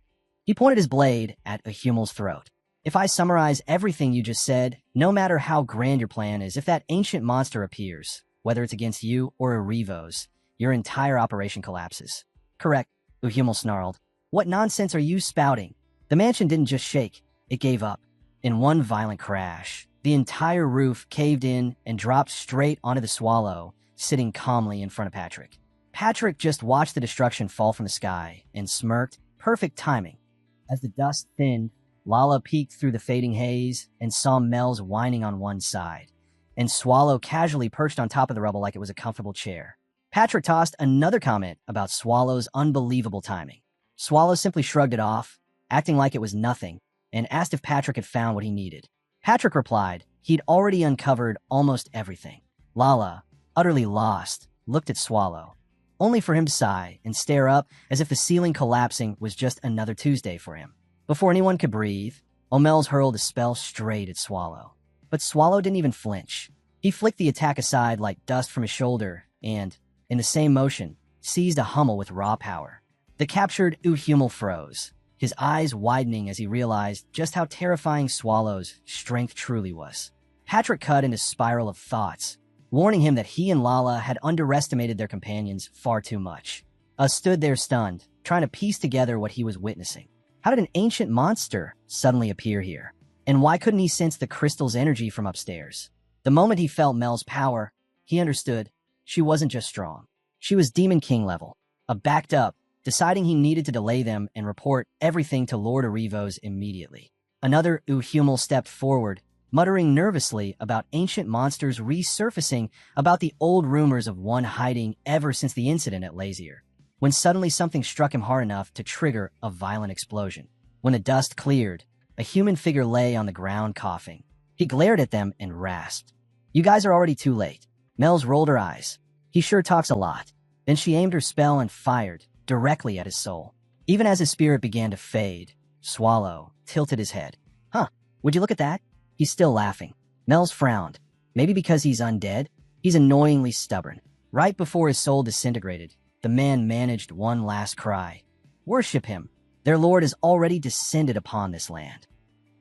He pointed his blade at Uhumel's throat. If I summarize everything you just said, no matter how grand your plan is, if that ancient monster appears, whether it's against you or Arivos, your entire operation collapses. Correct, Uhumel snarled. What nonsense are you spouting? The mansion didn't just shake, it gave up. In one violent crash, the entire roof caved in and dropped straight onto the swallow, sitting calmly in front of Patrick. Patrick just watched the destruction fall from the sky and smirked, perfect timing. As the dust thinned, Lala peeked through the fading haze and saw Mel's whining on one side, and Swallow casually perched on top of the rubble like it was a comfortable chair. Patrick tossed another comment about Swallow's unbelievable timing. Swallow simply shrugged it off, acting like it was nothing, and asked if Patrick had found what he needed. Patrick replied he'd already uncovered almost everything. Lala, utterly lost, looked at Swallow, only for him to sigh and stare up as if the ceiling collapsing was just another Tuesday for him. Before anyone could breathe, O'Mel's hurled a spell straight at Swallow. But Swallow didn't even flinch. He flicked the attack aside like dust from his shoulder and, in the same motion, seized a Hummel with raw power. The captured Uhumel froze, his eyes widening as he realized just how terrifying Swallow's strength truly was. Patrick cut into a spiral of thoughts, warning him that he and Lala had underestimated their companions far too much. Stood there stunned, trying to piece together what he was witnessing. How did an ancient monster suddenly appear here? And why couldn't he sense the crystal's energy from upstairs? The moment he felt Mel's power, he understood she wasn't just strong. She was Demon King level, backed up, deciding he needed to delay them and report everything to Lord Arivos immediately. Another Uhumal stepped forward, muttering nervously about ancient monsters resurfacing, about the old rumors of one hiding ever since the incident at Lazier, when suddenly something struck him hard enough to trigger a violent explosion. When the dust cleared, a human figure lay on the ground coughing. He glared at them and rasped, "You guys are already too late." Mel's rolled her eyes. He sure talks a lot. Then she aimed her spell and fired directly at his soul. Even as his spirit began to fade, Swallow tilted his head. "Huh, would you look at that?" He's still laughing. Mel's frowned. Maybe because he's undead? He's annoyingly stubborn. Right before his soul disintegrated, the man managed one last cry. "Worship him. Their lord has already descended upon this land."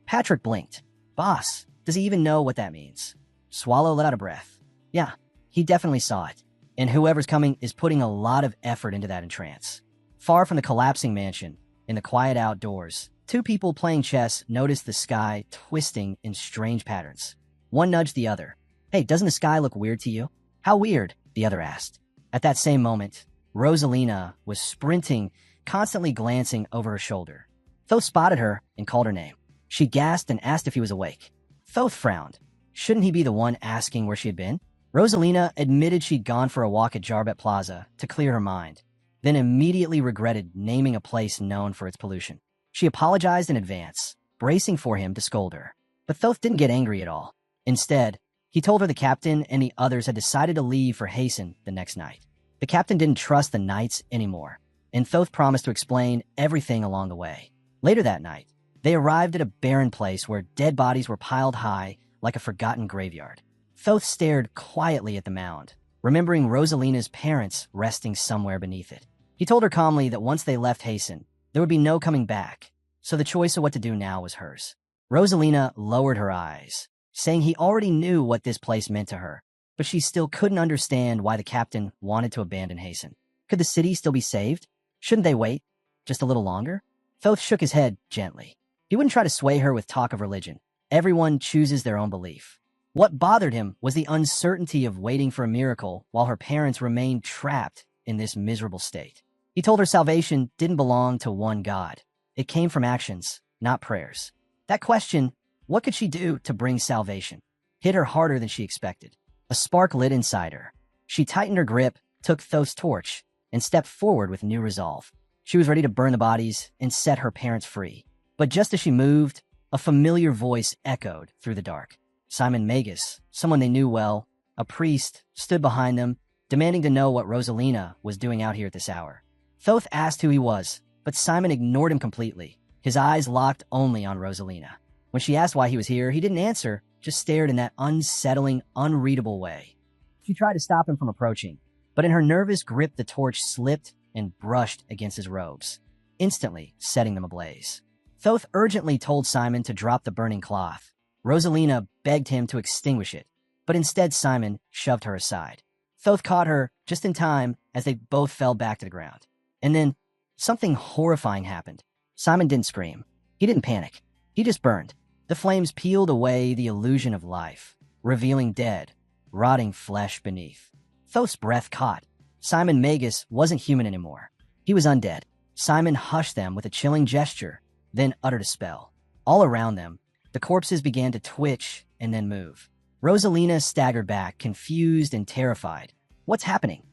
Patrick blinked. "Boss, does he even know what that means?" Swallow let out a breath. Yeah, he definitely saw it. And whoever's coming is putting a lot of effort into that entrance. Far from the collapsing mansion, in the quiet outdoors, two people playing chess noticed the sky twisting in strange patterns. One nudged the other. "Hey, doesn't the sky look weird to you?" "How weird?" the other asked. At that same moment, Rosalina was sprinting, constantly glancing over her shoulder. Thoth spotted her and called her name. She gasped and asked if he was awake. Thoth frowned. Shouldn't he be the one asking where she had been? Rosalina admitted she'd gone for a walk at Jarbet Plaza to clear her mind, then immediately regretted naming a place known for its pollution. She apologized in advance, bracing for him to scold her. But Thoth didn't get angry at all. Instead, he told her the captain and the others had decided to leave for Hasten the next night. The captain didn't trust the knights anymore, and Thoth promised to explain everything along the way. Later that night, they arrived at a barren place where dead bodies were piled high like a forgotten graveyard. Thoth stared quietly at the mound, remembering Rosalina's parents resting somewhere beneath it. He told her calmly that once they left Hasten, there would be no coming back, so the choice of what to do now was hers. Rosalina lowered her eyes, saying he already knew what this place meant to her, but she still couldn't understand why the captain wanted to abandon Hasten. Could the city still be saved? Shouldn't they wait just a little longer? Thoth shook his head gently. He wouldn't try to sway her with talk of religion. Everyone chooses their own belief. What bothered him was the uncertainty of waiting for a miracle while her parents remained trapped in this miserable state. He told her salvation didn't belong to one God. It came from actions, not prayers. That question, what could she do to bring salvation, hit her harder than she expected. A spark lit inside her. She tightened her grip, took Thoth's torch, and stepped forward with new resolve. She was ready to burn the bodies and set her parents free. But just as she moved, a familiar voice echoed through the dark. Simon Magus, someone they knew well, a priest, stood behind them, demanding to know what Rosalina was doing out here at this hour. Thoth asked who he was, but Simon ignored him completely, his eyes locked only on Rosalina. When she asked why he was here, he didn't answer, just stared in that unsettling, unreadable way. She tried to stop him from approaching, but in her nervous grip the torch slipped and brushed against his robes, instantly setting them ablaze. Thoth urgently told Simon to drop the burning cloth. Rosalina begged him to extinguish it, but instead Simon shoved her aside. Thoth caught her just in time as they both fell back to the ground. And then something horrifying happened. Simon didn't scream. He didn't panic. He just burned. The flames peeled away the illusion of life, revealing dead, rotting flesh beneath. Thoth's breath caught. Simon Magus wasn't human anymore. He was undead. Simon hushed them with a chilling gesture, then uttered a spell. All around them, the corpses began to twitch and then move. Rosalina staggered back, confused and terrified. What's happening?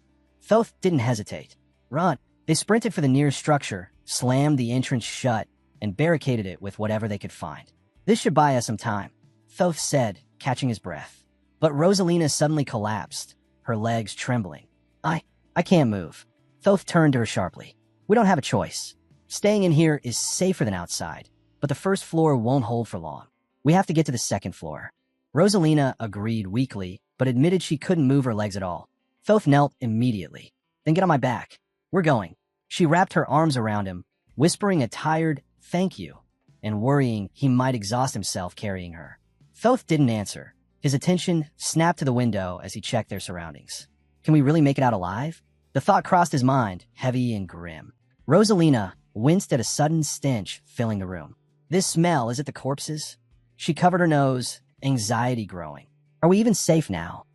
Thoth didn't hesitate. Run. They sprinted for the nearest structure, slammed the entrance shut, and barricaded it with whatever they could find. This should buy us some time, Thoth said, catching his breath. But Rosalina suddenly collapsed, her legs trembling. I can't move. Thoth turned to her sharply. We don't have a choice. Staying in here is safer than outside, but the first floor won't hold for long. We have to get to the second floor. Rosalina agreed weakly, but admitted she couldn't move her legs at all. Thoth knelt immediately. Then get on my back. We're going. She wrapped her arms around him, whispering a tired thank you, and worrying he might exhaust himself carrying her. Thoth didn't answer, His attention snapped to the window as he checked their surroundings. Can we really make it out alive? The thought crossed his mind, heavy and grim. Rosalina winced at a sudden stench filling the room. This smell, is it the corpses? She covered her nose, anxiety growing. Are we even safe now?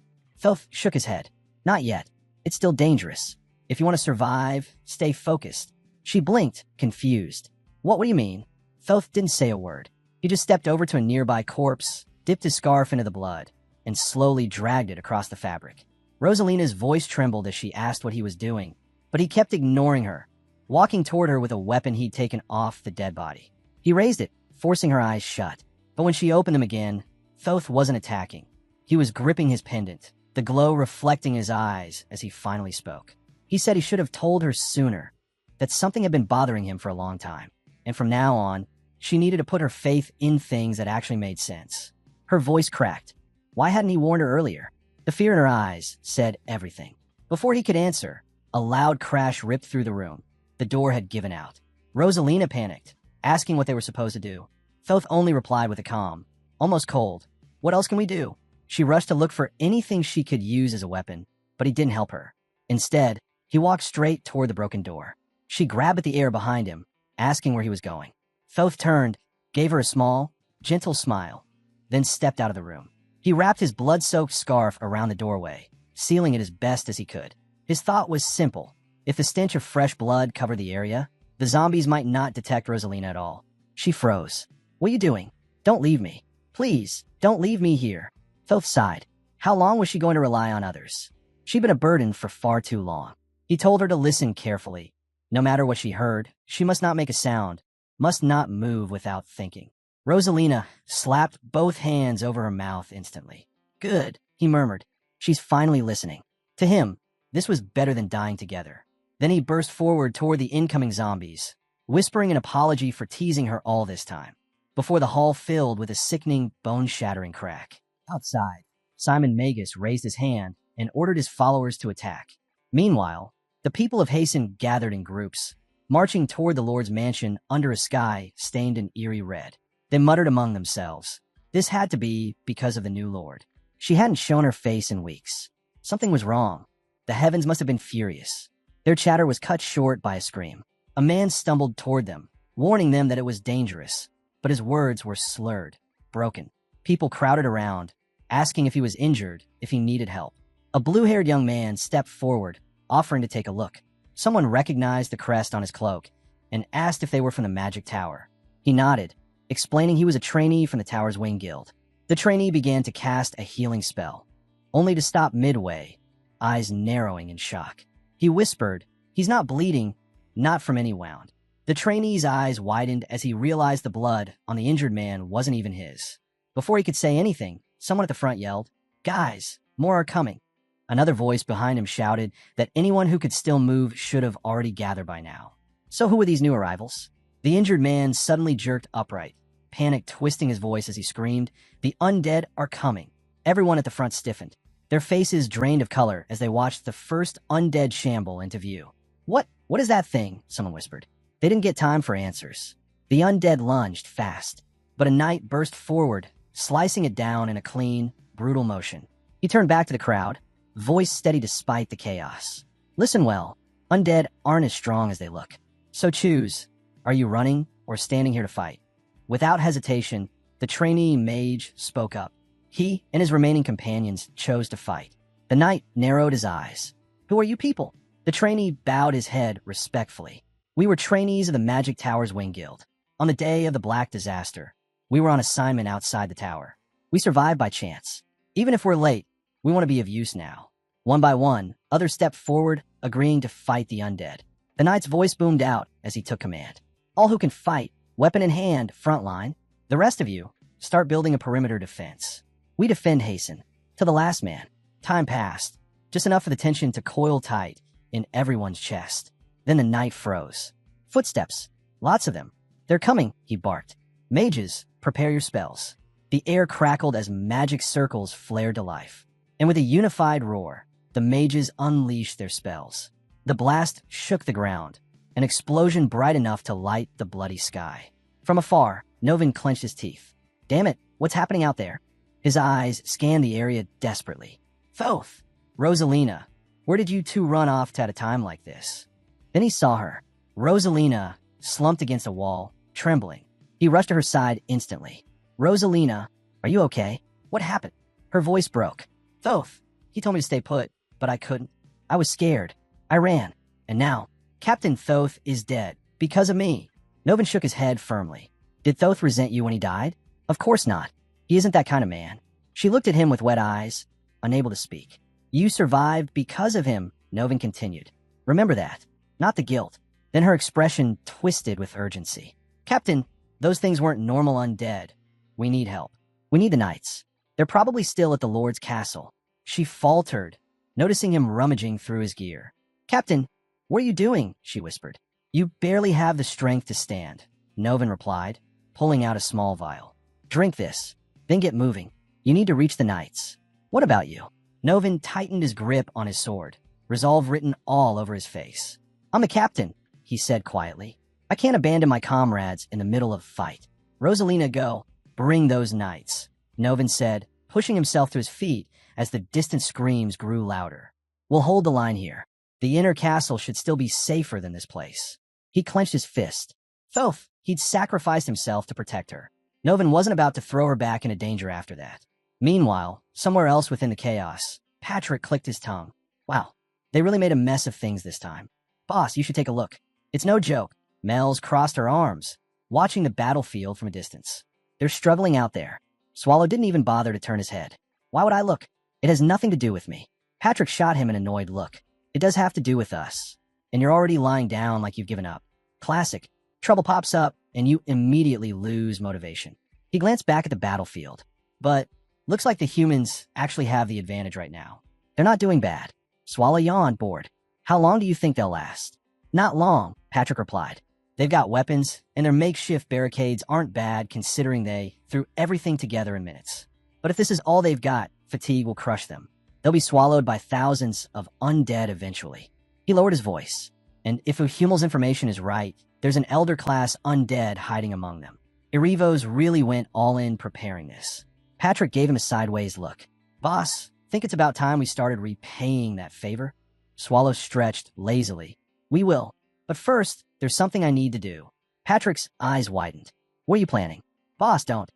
Felth shook his head. Not yet. It's still dangerous. If you want to survive, stay focused. She blinked, confused. What do you mean? Felth didn't say a word. He just stepped over to a nearby corpse, dipped his scarf into the blood, and slowly dragged it across the fabric. Rosalina's voice trembled as she asked what he was doing, but he kept ignoring her, walking toward her with a weapon he'd taken off the dead body. He raised it, forcing her eyes shut. But when she opened them again, Thoth wasn't attacking. He was gripping his pendant, the glow reflecting his eyes as he finally spoke. He said he should have told her sooner, that something had been bothering him for a long time, and from now on, she needed to put her faith in things that actually made sense. Her voice cracked. Why hadn't he warned her earlier? The fear in her eyes said everything. Before he could answer, a loud crash ripped through the room. The door had given out. Rosalina panicked, asking what they were supposed to do. Thoth only replied with a calm, almost cold, "What else can we do?" She rushed to look for anything she could use as a weapon, but he didn't help her. Instead, he walked straight toward the broken door. She grabbed at the air behind him, asking where he was going. Thoth turned, gave her a small, gentle smile, then stepped out of the room. He wrapped his blood-soaked scarf around the doorway, sealing it as best as he could. His thought was simple. If the stench of fresh blood covered the area, the zombies might not detect Rosalina at all. She froze. What are you doing? Don't leave me. Please, don't leave me here. Thoth sighed. How long was she going to rely on others? She'd been a burden for far too long. He told her to listen carefully. No matter what she heard, she must not make a sound, must not move without thinking. Rosalina slapped both hands over her mouth instantly. Good, he murmured. She's finally listening. To him, this was better than dying together. Then he burst forward toward the incoming zombies, whispering an apology for teasing her all this time, before the hall filled with a sickening, bone-shattering crack. Outside, Simon Magus raised his hand and ordered his followers to attack. Meanwhile, the people of Hasten gathered in groups, marching toward the Lord's mansion under a sky stained in eerie red. They muttered among themselves. This had to be because of the new Lord. She hadn't shown her face in weeks. Something was wrong. The heavens must have been furious. Their chatter was cut short by a scream. A man stumbled toward them, warning them that it was dangerous, but his words were slurred, broken. People crowded around, asking if he was injured, if he needed help. A blue-haired young man stepped forward, offering to take a look. Someone recognized the crest on his cloak and asked if they were from the Magic Tower. He nodded, explaining he was a trainee from the tower's wing guild. The trainee began to cast a healing spell, only to stop midway, eyes narrowing in shock. He whispered, "He's not bleeding, not from any wound." The trainee's eyes widened as he realized the blood on the injured man wasn't even his. Before he could say anything, someone at the front yelled, "Guys, more are coming." Another voice behind him shouted that anyone who could still move should have already gathered by now. So who were these new arrivals? The injured man suddenly jerked upright, panic twisting his voice as he screamed, "The undead are coming." Everyone at the front stiffened. Their faces drained of color as they watched the first undead shamble into view. What is that thing?" someone whispered. They didn't get time for answers. The undead lunged fast, but a knight burst forward, slicing it down in a clean, brutal motion. He turned back to the crowd, voice steady despite the chaos. "Listen well, undead aren't as strong as they look. So choose, are you running or standing here to fight?" Without hesitation, the trainee mage spoke up. He and his remaining companions chose to fight. The knight narrowed his eyes. "Who are you people?" The trainee bowed his head respectfully. "We were trainees of the Magic Tower's Wing Guild. On the day of the Black Disaster, we were on assignment outside the tower. We survived by chance. Even if we're late, we want to be of use now." One by one, others stepped forward, agreeing to fight the undead. The knight's voice boomed out as he took command. "All who can fight, weapon in hand, front line. The rest of you, start building a perimeter defense. We defend Hasten, to the last man." Time passed, just enough for the tension to coil tight in everyone's chest. Then the knight froze. Footsteps, lots of them. "They're coming," he barked. "Mages, prepare your spells." The air crackled as magic circles flared to life. And with a unified roar, the mages unleashed their spells. The blast shook the ground, an explosion bright enough to light the bloody sky. From afar, Novin clenched his teeth. "Damn it, what's happening out there?" His eyes scanned the area desperately. Thoth! Rosalina, where did you two run off to at a time like this? Then he saw her. Rosalina slumped against a wall, trembling. He rushed to her side instantly. Rosalina, are you okay? What happened? Her voice broke. Thoth, he told me to stay put, but I couldn't. I was scared. I ran. And now, Captain Thoth is dead. Because of me. Novin shook his head firmly. Did Thoth resent you when he died? Of course not. He isn't that kind of man. She looked at him with wet eyes, unable to speak. You survived because of him, Novin continued. Remember that. Not the guilt. Then her expression twisted with urgency. Captain, those things weren't normal undead. We need help. We need the knights. They're probably still at the Lord's castle. She faltered, noticing him rummaging through his gear. Captain, what are you doing? She whispered. You barely have the strength to stand, Novin replied, pulling out a small vial. Drink this, then get moving. You need to reach the knights. What about you? Novin tightened his grip on his sword, resolve written all over his face. I'm the captain, he said quietly. I can't abandon my comrades in the middle of a fight. Rosalina, go. Bring those knights, Novin said, pushing himself to his feet as the distant screams grew louder. We'll hold the line here. The inner castle should still be safer than this place. He clenched his fist. Thoth, he'd sacrificed himself to protect her. Novin wasn't about to throw her back into danger after that. Meanwhile, somewhere else within the chaos, Patrick clicked his tongue. Wow, they really made a mess of things this time. Boss, you should take a look. It's no joke. Mel's crossed her arms, watching the battlefield from a distance. They're struggling out there. Swallow didn't even bother to turn his head. Why would I look? It has nothing to do with me. Patrick shot him an annoyed look. It does have to do with us. And you're already lying down like you've given up. Classic. Trouble pops up, and you immediately lose motivation. He glanced back at the battlefield. But looks like the humans actually have the advantage right now. They're not doing bad. Swallow yawned, bored. How long do you think they'll last? Not long, Patrick replied. They've got weapons, and their makeshift barricades aren't bad considering they threw everything together in minutes. But if this is all they've got, fatigue will crush them. They'll be swallowed by thousands of undead eventually. He lowered his voice. And if Humel's information is right, there's an elder class undead hiding among them. Irivos really went all in preparing this. Patrick gave him a sideways look. Boss, think it's about time we started repaying that favor? Swallow stretched lazily. We will. But first, there's something I need to do. Patrick's eyes widened. What are you planning? Boss, don't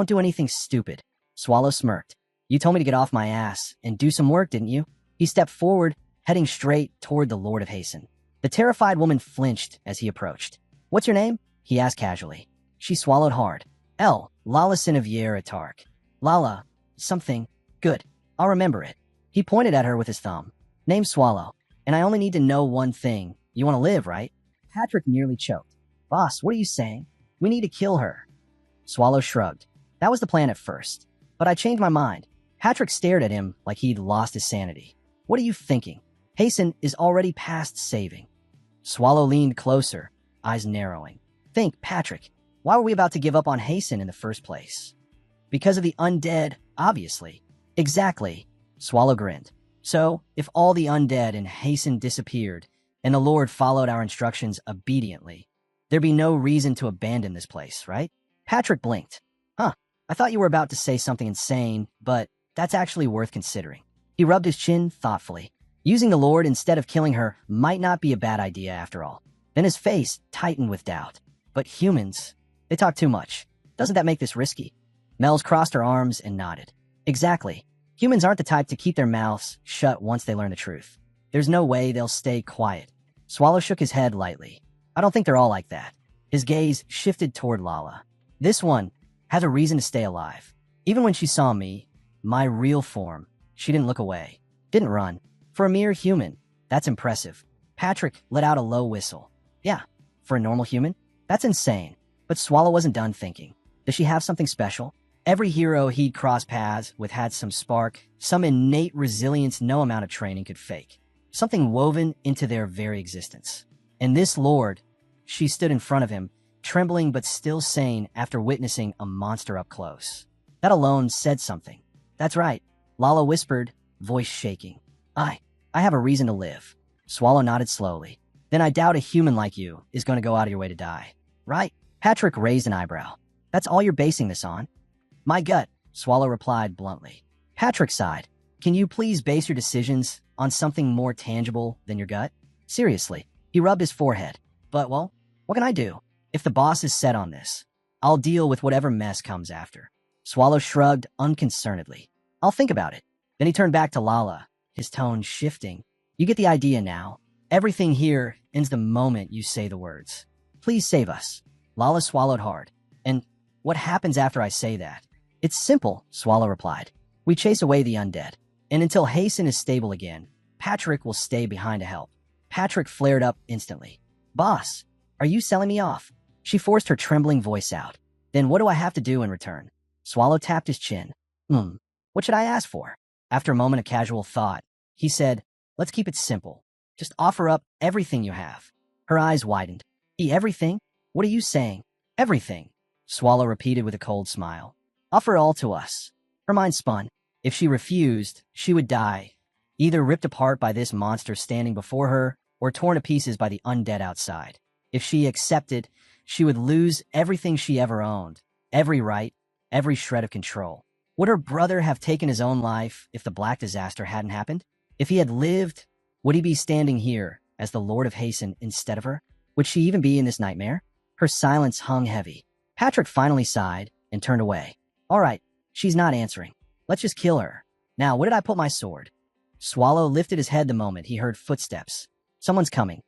do anything stupid. Swallow smirked. You told me to get off my ass and do some work, didn't you? He stepped forward, heading straight toward the Lord of Hasten. The terrified woman flinched as he approached. What's your name? He asked casually. She swallowed hard. Lala Sinavier Atark. Lala, something. Good. I'll remember it. He pointed at her with his thumb. Name Swallow. And I only need to know one thing. You want to live, right? Patrick nearly choked. Boss, what are you saying? We need to kill her. Swallow shrugged. That was the plan at first. But I changed my mind. Patrick stared at him like he'd lost his sanity. What are you thinking? Hasten is already past saving. Swallow leaned closer, eyes narrowing. Think, Patrick, why were we about to give up on Hasten in the first place? Because of the undead, obviously. Exactly. Swallow grinned. So, if all the undead in Hasten disappeared, and the Lord followed our instructions obediently, there'd be no reason to abandon this place, right? Patrick blinked. I thought you were about to say something insane, but that's actually worth considering. He rubbed his chin thoughtfully. Using the Lord instead of killing her might not be a bad idea after all. Then his face tightened with doubt. But humans, they talk too much. Doesn't that make this risky? Mel's crossed her arms and nodded. Exactly. Humans aren't the type to keep their mouths shut once they learn the truth. There's no way they'll stay quiet. Swallow shook his head lightly. I don't think they're all like that. His gaze shifted toward Lala. This one has a reason to stay alive. Even when she saw me, my real form, she didn't look away. Didn't run. For a mere human, that's impressive. Patrick let out a low whistle. Yeah, for a normal human, that's insane. But Swallow wasn't done thinking. Does she have something special? Every hero he'd crossed paths with had some spark, some innate resilience no amount of training could fake. Something woven into their very existence. And this Lord, she stood in front of him, trembling but still sane after witnessing a monster up close. That alone said something. That's right, Lala whispered, voice shaking. I have a reason to live. Swallow nodded slowly. Then I doubt a human like you is going to go out of your way to die. Right? Patrick raised an eyebrow. That's all you're basing this on? My gut, Swallow replied bluntly. Patrick sighed. Can you please base your decisions on something more tangible than your gut? Seriously. He rubbed his forehead. But, well, what can I do? If the boss is set on this, I'll deal with whatever mess comes after. Swallow shrugged unconcernedly. I'll think about it. Then he turned back to Lala, his tone shifting. You get the idea now. Everything here ends the moment you say the words. Please save us. Lala swallowed hard. And what happens after I say that? It's simple, Swallow replied. We chase away the undead. And until Hasten is stable again, Patrick will stay behind to help. Patrick flared up instantly. Boss, are you selling me off? She forced her trembling voice out. Then what do I have to do in return? Swallow tapped his chin. What should I ask for? After a moment of casual thought, he said, let's keep it simple. Just offer up everything you have. Her eyes widened. Everything? What are you saying? Everything. Swallow repeated with a cold smile. Offer all to us. Her mind spun. If she refused, she would die, either ripped apart by this monster standing before her or torn to pieces by the undead outside. If she accepted, she would lose everything she ever owned, every right, every shred of control. Would her brother have taken his own life if the Black Disaster hadn't happened? If he had lived, would he be standing here as the Lord of Hasten instead of her? Would she even be in this nightmare? Her silence hung heavy. Patrick finally sighed and turned away. All right, she's not answering. Let's just kill her. Now, where did I put my sword? Swallow lifted his head the moment he heard footsteps. Someone's coming.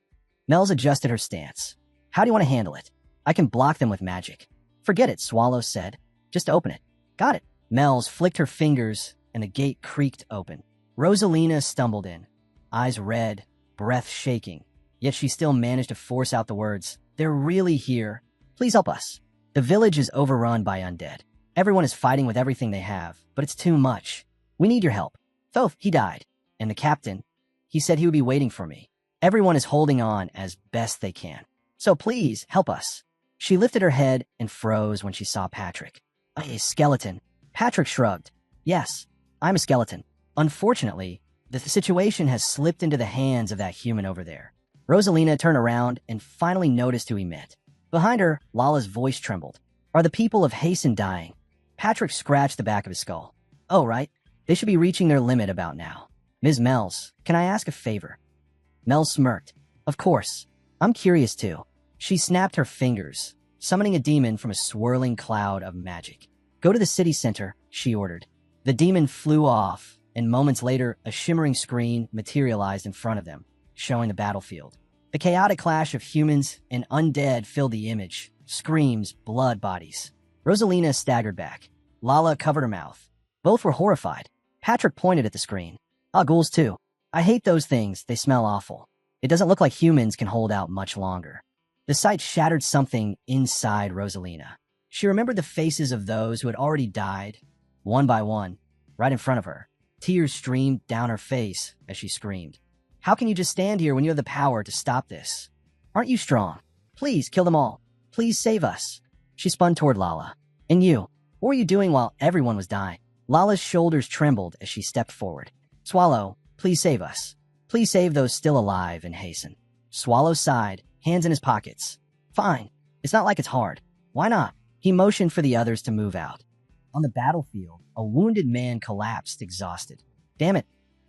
Mel's adjusted her stance. How do you want to handle it? I can block them with magic. Forget it, Swallow said. Just open it. Got it. Mel's flicked her fingers and the gate creaked open. Rosalina stumbled in, eyes red, breath shaking. Yet she still managed to force out the words, They're really here. Please help us. The village is overrun by undead. Everyone is fighting with everything they have, but it's too much. We need your help. Thoth, he died. And the captain, he said he would be waiting for me. Everyone is holding on as best they can. So please, help us. She lifted her head and froze when she saw Patrick. A skeleton. Patrick shrugged. Yes, I'm a skeleton. Unfortunately, the situation has slipped into the hands of that human over there. Rosalina turned around and finally noticed who he meant. Behind her, Lala's voice trembled. Are the people of Hasten dying? Patrick scratched the back of his skull. Oh, right. They should be reaching their limit about now. Ms. Mells, can I ask a favor? Mel smirked. Of course. I'm curious too. She snapped her fingers, summoning a demon from a swirling cloud of magic. Go to the city center, she ordered. The demon flew off, and moments later, a shimmering screen materialized in front of them, showing the battlefield. The chaotic clash of humans and undead filled the image. Screams, blood, bodies. Rosalina staggered back. Lala covered her mouth. Both were horrified. Patrick pointed at the screen. Ghouls too. I hate those things. They smell awful. It doesn't look like humans can hold out much longer. The sight shattered something inside Rosalina. She remembered the faces of those who had already died, one by one, right in front of her. Tears streamed down her face as she screamed. How can you just stand here when you have the power to stop this? Aren't you strong? Please kill them all. Please save us. She spun toward Lala. And you? What were you doing while everyone was dying? Lala's shoulders trembled as she stepped forward. Swallow, please save us. Please save those still alive and hasten. Swallow sighed, hands in his pockets. Fine. It's not like it's hard. Why not? He motioned for the others to move out. On the battlefield, a wounded man collapsed, exhausted. Damn it.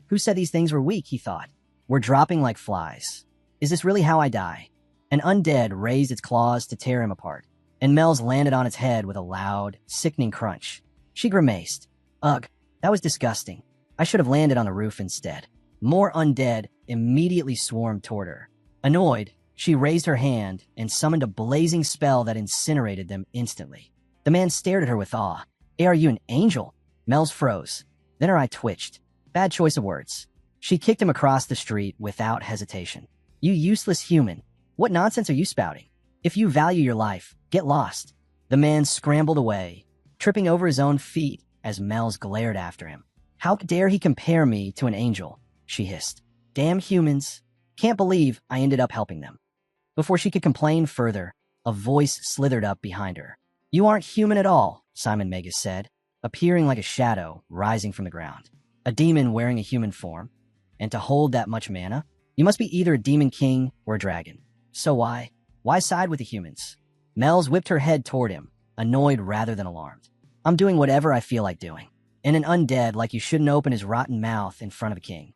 Who said these things were weak, he thought. We're dropping like flies. Is this really how I die? An undead raised its claws to tear him apart, and Mel's landed on its head with a loud, sickening crunch. She grimaced. Ugh, that was disgusting. I should have landed on the roof instead. More undead immediately swarmed toward her. Annoyed, she raised her hand and summoned a blazing spell that incinerated them instantly. The man stared at her with awe. Are you an angel? Mel's froze. Then her eye twitched. Bad choice of words. She kicked him across the street without hesitation. You useless human. What nonsense are you spouting? If you value your life, get lost. The man scrambled away, tripping over his own feet as Mel's glared after him. How dare he compare me to an angel? She hissed. Damn humans. Can't believe I ended up helping them. Before she could complain further, a voice slithered up behind her. You aren't human at all, Simon Magus said, appearing like a shadow rising from the ground. A demon wearing a human form. And to hold that much mana, you must be either a demon king or a dragon. So why side with the humans? Mel's whipped her head toward him, annoyed rather than alarmed. I'm doing whatever I feel like doing. And an undead like you shouldn't open his rotten mouth in front of a king.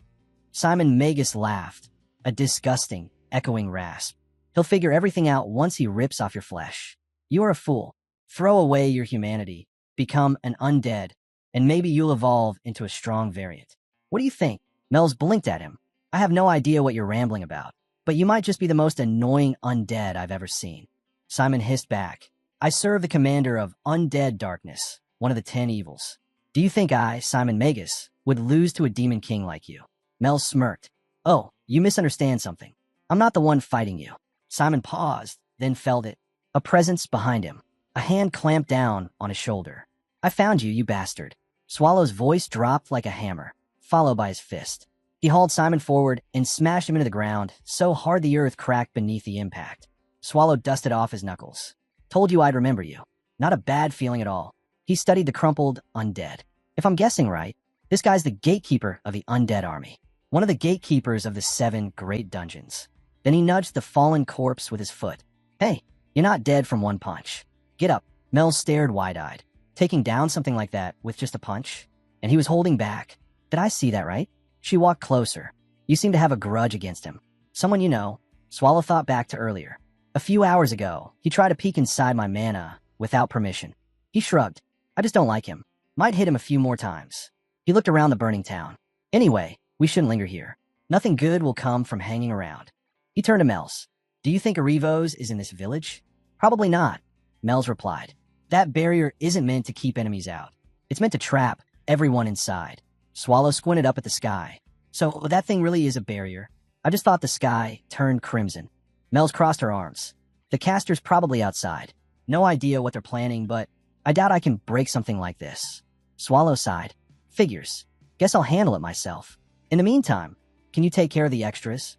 Simon Magus laughed, a disgusting, echoing rasp. He'll figure everything out once he rips off your flesh. You are a fool. Throw away your humanity, become an undead, and maybe you'll evolve into a strong variant. What do you think? Mel's blinked at him. I have no idea what you're rambling about, but you might just be the most annoying undead I've ever seen. Simon hissed back. I serve the commander of Undead Darkness, one of the 10 evils. Do you think I, Simon Magus, would lose to a demon king like you? Mel smirked. Oh, you misunderstand something. I'm not the one fighting you. Simon paused, then felt it. A presence behind him. A hand clamped down on his shoulder. I found you, you bastard. Swallow's voice dropped like a hammer, followed by his fist. He hauled Simon forward and smashed him into the ground so hard the earth cracked beneath the impact. Swallow dusted off his knuckles. Told you I'd remember you. Not a bad feeling at all. He studied the crumpled undead. If I'm guessing right, this guy's the gatekeeper of the undead army. One of the gatekeepers of the 7 great dungeons. Then he nudged the fallen corpse with his foot. Hey, you're not dead from one punch. Get up. Mel stared wide-eyed. Taking down something like that with just a punch? And he was holding back. Did I see that right? She walked closer. You seem to have a grudge against him. Someone you know. Swallow thought back to earlier. A few hours ago, he tried to peek inside my mana without permission. He shrugged. I just don't like him. Might hit him a few more times. He looked around the burning town. Anyway, we shouldn't linger here. Nothing good will come from hanging around. He turned to Mels. Do you think Arivos is in this village? Probably not. Mels replied. That barrier isn't meant to keep enemies out. It's meant to trap everyone inside. Swallow squinted up at the sky. So that thing really is a barrier. I just thought the sky turned crimson. Mels crossed her arms. The caster's probably outside. No idea what they're planning, but I doubt I can break something like this. Swallow sighed. Figures. Guess I'll handle it myself. In the meantime, can you take care of the extras?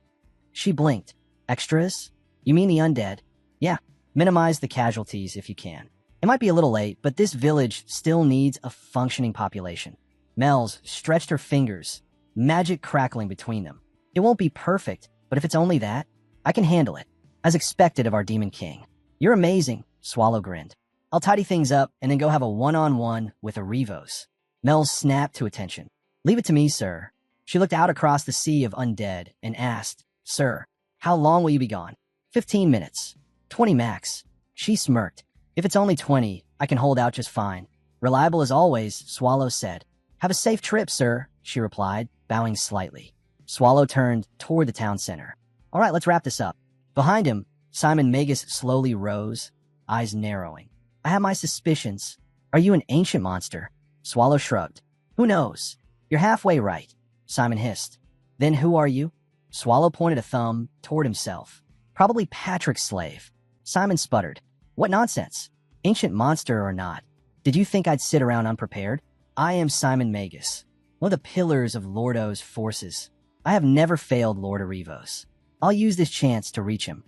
She blinked. Extras? You mean the undead? Yeah. Minimize the casualties if you can. It might be a little late, but this village still needs a functioning population. Mels stretched her fingers, magic crackling between them. It won't be perfect, but if it's only that, I can handle it. As expected of our demon king. You're amazing, Swallow grinned. I'll tidy things up and then go have a one-on-one with Arivos. Mel snapped to attention. Leave it to me, sir. She looked out across the sea of undead and asked, Sir, how long will you be gone? 15 minutes. 20 max. She smirked. If it's only 20, I can hold out just fine. Reliable as always, Swallow said. Have a safe trip, sir, she replied, bowing slightly. Swallow turned toward the town center. All right, let's wrap this up. Behind him, Simon Magus slowly rose, eyes narrowing. I have my suspicions. Are you an ancient monster? Swallow shrugged. Who knows? You're halfway right, Simon hissed. Then who are you? Swallow pointed a thumb toward himself. Probably Patrick's slave. Simon sputtered. What nonsense? Ancient monster or not? Did you think I'd sit around unprepared? I am Simon Magus, one of the pillars of Lordo's forces. I have never failed Lord Arivos. I'll use this chance to reach him.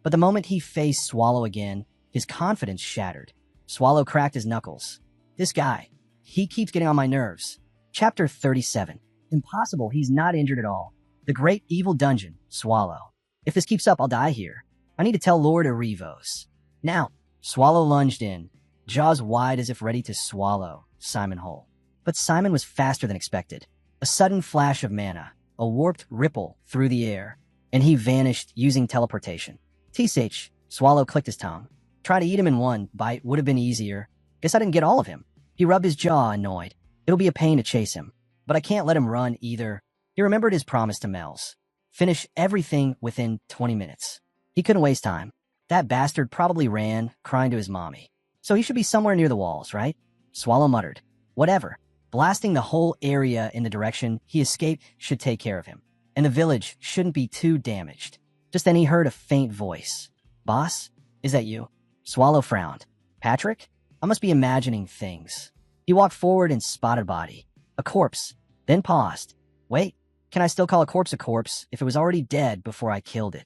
But the moment he faced Swallow again, his confidence shattered. Swallow cracked his knuckles. This guy, he keeps getting on my nerves. Chapter 37. Impossible, he's not injured at all. The great evil dungeon, Swallow. If this keeps up, I'll die here. I need to tell Lord Arivos. Now, Swallow lunged in, jaws wide as if ready to swallow Simon whole. But Simon was faster than expected. A sudden flash of mana, a warped ripple through the air, and he vanished using teleportation. TSH, Swallow clicked his tongue. Try to eat him in one bite would have been easier. Guess I didn't get all of him. He rubbed his jaw, annoyed. It'll be a pain to chase him. But I can't let him run either. He remembered his promise to Mels. Finish everything within 20 minutes. He couldn't waste time. That bastard probably ran, crying to his mommy. So he should be somewhere near the walls, right? Swallow muttered. Whatever. Blasting the whole area in the direction he escaped should take care of him. And the village shouldn't be too damaged. Just then he heard a faint voice. Boss? Is that you? Swallow frowned. Patrick? I must be imagining things. He walked forward and spotted a body. A corpse. Then paused. Wait, can I still call a corpse if it was already dead before I killed it?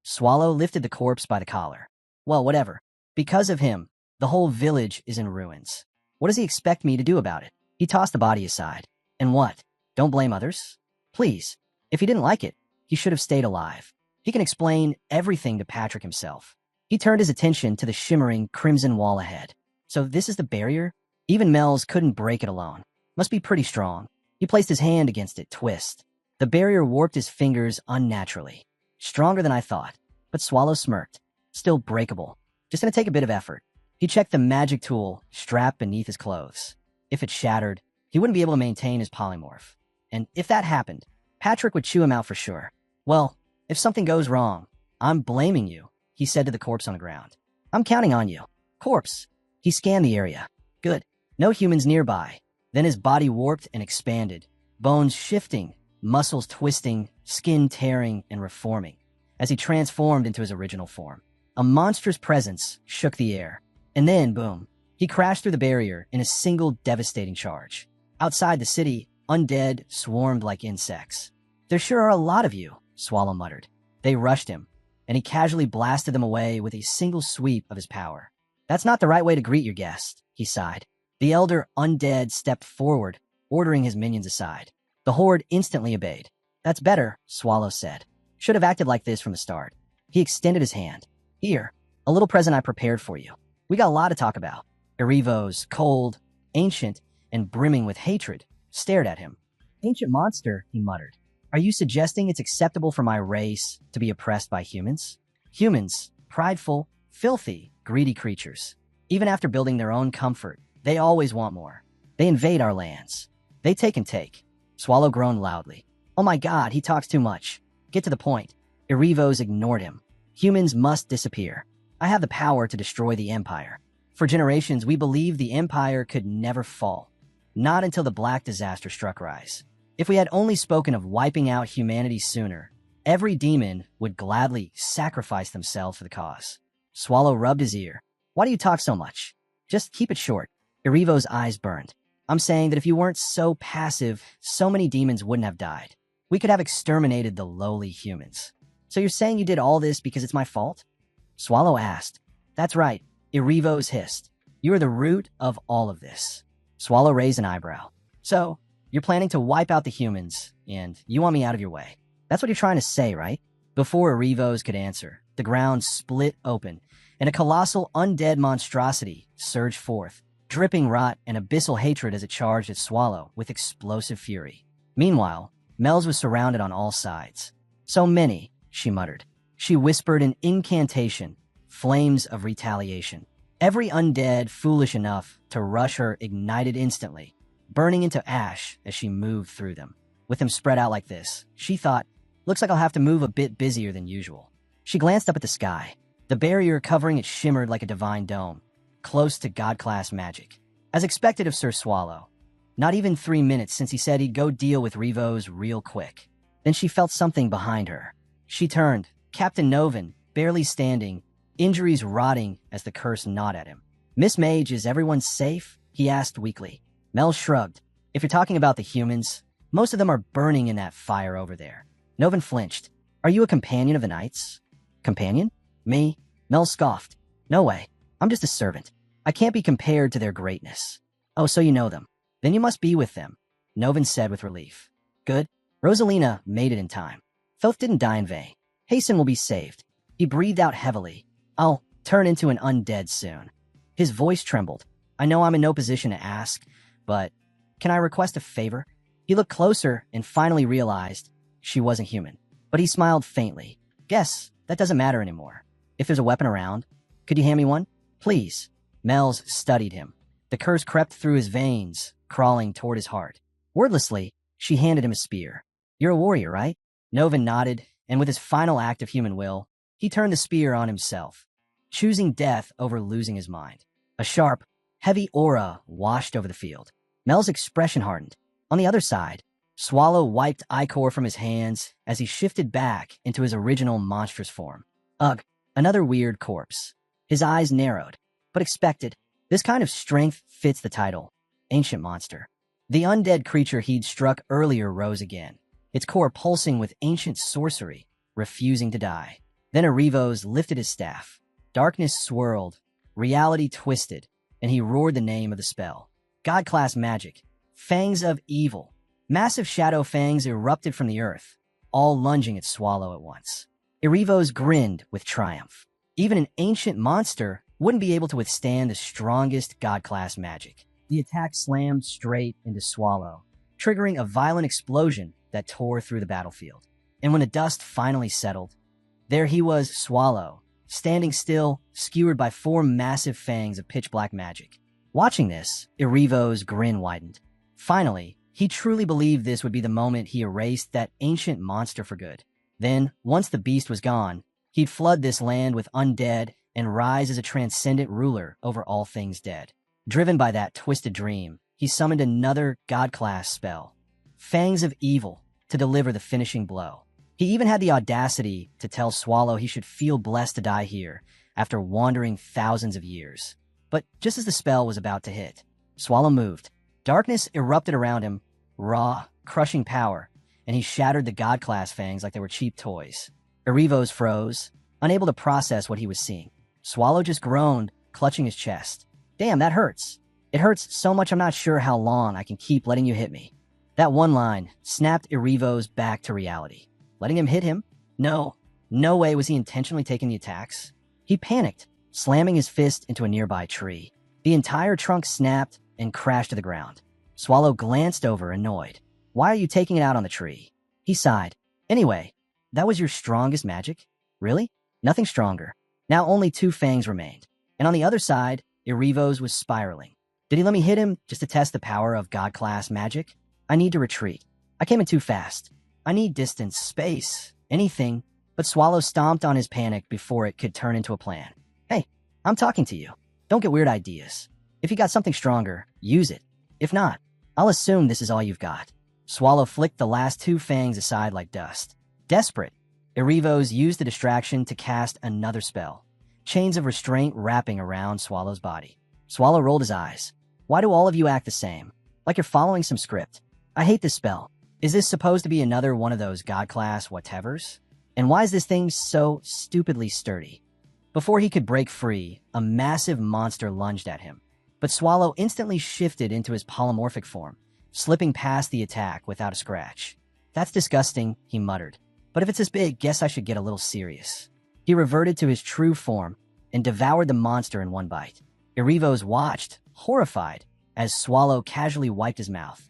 Swallow lifted the corpse by the collar. Well, whatever. Because of him, the whole village is in ruins. What does he expect me to do about it? He tossed the body aside. And what? Don't blame others? Please. If he didn't like it, he should have stayed alive. He can explain everything to Patrick himself. He turned his attention to the shimmering crimson wall ahead. So this is the barrier? Even Mel's couldn't break it alone. Must be pretty strong. He placed his hand against it, twist. The barrier warped his fingers unnaturally. Stronger than I thought. But Swallow smirked. Still breakable. Just gonna take a bit of effort. He checked the magic tool strapped beneath his clothes. If it shattered, he wouldn't be able to maintain his polymorph. And if that happened, Patrick would chew him out for sure. Well, if something goes wrong, I'm blaming you, he said to the corpse on the ground. I'm counting on you. Corpse. He scanned the area. Good. No humans nearby. Then his body warped and expanded, bones shifting, muscles twisting, skin tearing and reforming, as he transformed into his original form. A monstrous presence shook the air. And then, boom, he crashed through the barrier in a single devastating charge. Outside the city, undead swarmed like insects. There sure are a lot of you, Swallow muttered. They rushed him, and he casually blasted them away with a single sweep of his power. That's not the right way to greet your guest, he sighed. The elder undead stepped forward, ordering his minions aside. The horde instantly obeyed. That's better, Swallow said. Should have acted like this from the start. He extended his hand. Here, a little present I prepared for you. We got a lot to talk about. Erivos, cold, ancient, and brimming with hatred, stared at him. Ancient monster, he muttered. Are you suggesting it's acceptable for my race to be oppressed by humans? Humans, prideful, filthy, greedy creatures. Even after building their own comfort, they always want more. They invade our lands. They take and take. Swallow groaned loudly. Oh my god, he talks too much. Get to the point. Erivos ignored him. Humans must disappear. I have the power to destroy the Empire. For generations, we believed the Empire could never fall. Not until the Black Disaster struck Rise. If we had only spoken of wiping out humanity sooner, every demon would gladly sacrifice themselves for the cause. Swallow rubbed his ear. Why do you talk so much? Just keep it short. Erivos' eyes burned. I'm saying that if you weren't so passive, so many demons wouldn't have died. We could have exterminated the lowly humans. So you're saying you did all this because it's my fault? Swallow asked. That's right, Erivos hissed. You are the root of all of this. Swallow raised an eyebrow. So, you're planning to wipe out the humans, and you want me out of your way. That's what you're trying to say, right? Before Erivos could answer, the ground split open, and a colossal undead monstrosity surged forth, dripping rot and abyssal hatred as it charged at Swallow with explosive fury. Meanwhile, Mel's was surrounded on all sides. So many, she muttered. She whispered an incantation, flames of retaliation. Every undead foolish enough to rush her ignited instantly, burning into ash as she moved through them. With them spread out like this, she thought, looks like I'll have to move a bit busier than usual. She glanced up at the sky. The barrier covering it shimmered like a divine dome, close to god-class magic. As expected of Sir Swallow. Not even 3 minutes since he said he'd go deal with Rivos real quick. Then she felt something behind her. She turned, Captain Novin, barely standing, injuries rotting as the curse gnawed at him. Miss Mage, is everyone safe? He asked weakly. Mel shrugged. If you're talking about the humans, most of them are burning in that fire over there. Novin flinched. Are you a companion of the Knights? Companion? Me? Mel scoffed. No way. I'm just a servant. I can't be compared to their greatness. Oh, so you know them. Then you must be with them, Novin said with relief. Good. Rosalina made it in time. Thoth didn't die in vain. Hasten will be saved. He breathed out heavily. I'll turn into an undead soon. His voice trembled. I know I'm in no position to ask, but can I request a favor? He looked closer and finally realized she wasn't human. But he smiled faintly. Guess that doesn't matter anymore. If there's a weapon around, could you hand me one? Please. Mel's studied him. The curse crept through his veins, crawling toward his heart. Wordlessly, she handed him a spear. You're a warrior, right? Novin nodded, and with his final act of human will, he turned the spear on himself, choosing death over losing his mind. A sharp, heavy aura washed over the field. Mel's expression hardened. On the other side, Swallow wiped ichor from his hands as he shifted back into his original monstrous form. Ugh, another weird corpse. His eyes narrowed, but expected. This kind of strength fits the title, Ancient Monster. The undead creature he'd struck earlier rose again, its core pulsing with ancient sorcery, refusing to die. Then Erivos lifted his staff. Darkness swirled, reality twisted, and he roared the name of the spell. God-class magic. Fangs of evil. Massive shadow fangs erupted from the earth, all lunging at Swallow at once. Erivos grinned with triumph. Even an ancient monster wouldn't be able to withstand the strongest god-class magic. The attack slammed straight into Swallow, triggering a violent explosion that tore through the battlefield. And when the dust finally settled, there he was, Swallow, standing still, skewered by 4 massive fangs of pitch-black magic. Watching this, Erivo's grin widened. Finally, he truly believed this would be the moment he erased that ancient monster for good. Then, once the beast was gone, he'd flood this land with undead and rise as a transcendent ruler over all things dead. Driven by that twisted dream, he summoned another god-class spell, Fangs of Evil, to deliver the finishing blow. He even had the audacity to tell Swallow he should feel blessed to die here after wandering thousands of years. But just as the spell was about to hit, Swallow moved. Darkness erupted around him, raw, crushing power, and he shattered the god-class fangs like they were cheap toys. Erivos froze, unable to process what he was seeing. Swallow just groaned, clutching his chest. Damn, that hurts. It hurts so much I'm not sure how long I can keep letting you hit me. That one line snapped Erivos back to reality. Letting him hit him? No way was he intentionally taking the attacks. He panicked, slamming his fist into a nearby tree. The entire trunk snapped and crashed to the ground. Swallow glanced over, annoyed. Why are you taking it out on the tree? He sighed. Anyway, that was your strongest magic? Really? Nothing stronger. Now only 2 fangs remained. And on the other side, Erivos was spiraling. Did he let me hit him just to test the power of god-class magic? I need to retreat. I came in too fast. I need distance, space, anything. But Swallow stomped on his panic before it could turn into a plan. Hey, I'm talking to you. Don't get weird ideas. If you got something stronger, use it. If not, I'll assume this is all you've got. Swallow flicked the last 2 fangs aside like dust. Desperate, Erivos used the distraction to cast another spell, chains of restraint wrapping around Swallow's body. Swallow rolled his eyes. Why do all of you act the same? Like you're following some script. I hate this spell. Is this supposed to be another one of those god-class whatevers? And why is this thing so stupidly sturdy? Before he could break free, a massive monster lunged at him. But Swallow instantly shifted into his polymorphic form, slipping past the attack without a scratch. That's disgusting, he muttered. But if it's this big, guess I should get a little serious. He reverted to his true form and devoured the monster in one bite. Erivos watched, horrified, as Swallow casually wiped his mouth.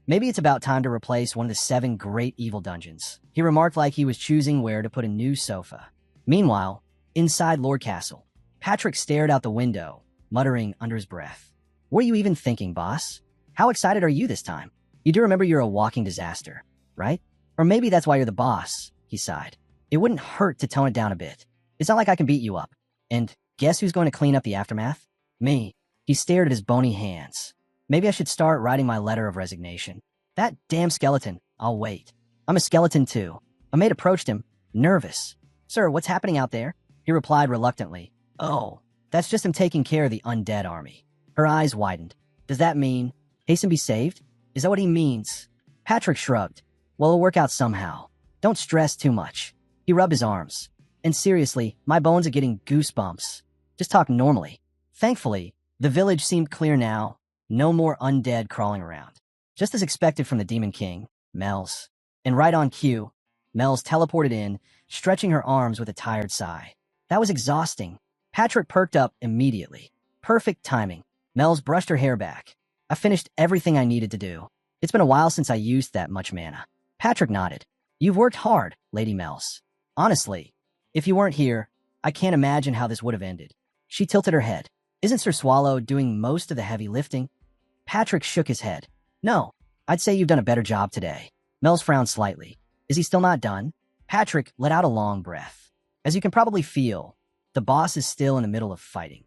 Maybe it's about time to replace one of the 7 great evil dungeons, he remarked like he was choosing where to put a new sofa. Meanwhile, inside Lord Castle, Patrick stared out the window, muttering under his breath. What are you even thinking, boss? How excited are you this time? You do remember you're a walking disaster, right? Or maybe that's why you're the boss, he sighed. It wouldn't hurt to tone it down a bit. It's not like I can beat you up. And guess who's going to clean up the aftermath? Me. He stared at his bony hands. Maybe I should start writing my letter of resignation. That damn skeleton. I'll wait. I'm a skeleton too. A maid approached him, nervous. Sir, what's happening out there? He replied reluctantly. Oh, that's just him taking care of the undead army. Her eyes widened. Does that mean Hasten be saved? Is that what he means? Patrick shrugged. Well, it'll work out somehow. Don't stress too much. He rubbed his arms. And seriously, my bones are getting goosebumps. Just talk normally. Thankfully, the village seemed clear now. No more undead crawling around. Just as expected from the Demon King, Mel's. And right on cue, Mel's teleported in, stretching her arms with a tired sigh. That was exhausting. Patrick perked up immediately. Perfect timing. Mel's brushed her hair back. I finished everything I needed to do. It's been a while since I used that much mana. Patrick nodded. You've worked hard, Lady Mel's. Honestly, if you weren't here, I can't imagine how this would have ended. She tilted her head. Isn't Sir Swallow doing most of the heavy lifting? Patrick shook his head. No, I'd say you've done a better job today. Mel's frowned slightly. Is he still not done? Patrick let out a long breath. As you can probably feel, the boss is still in the middle of fighting.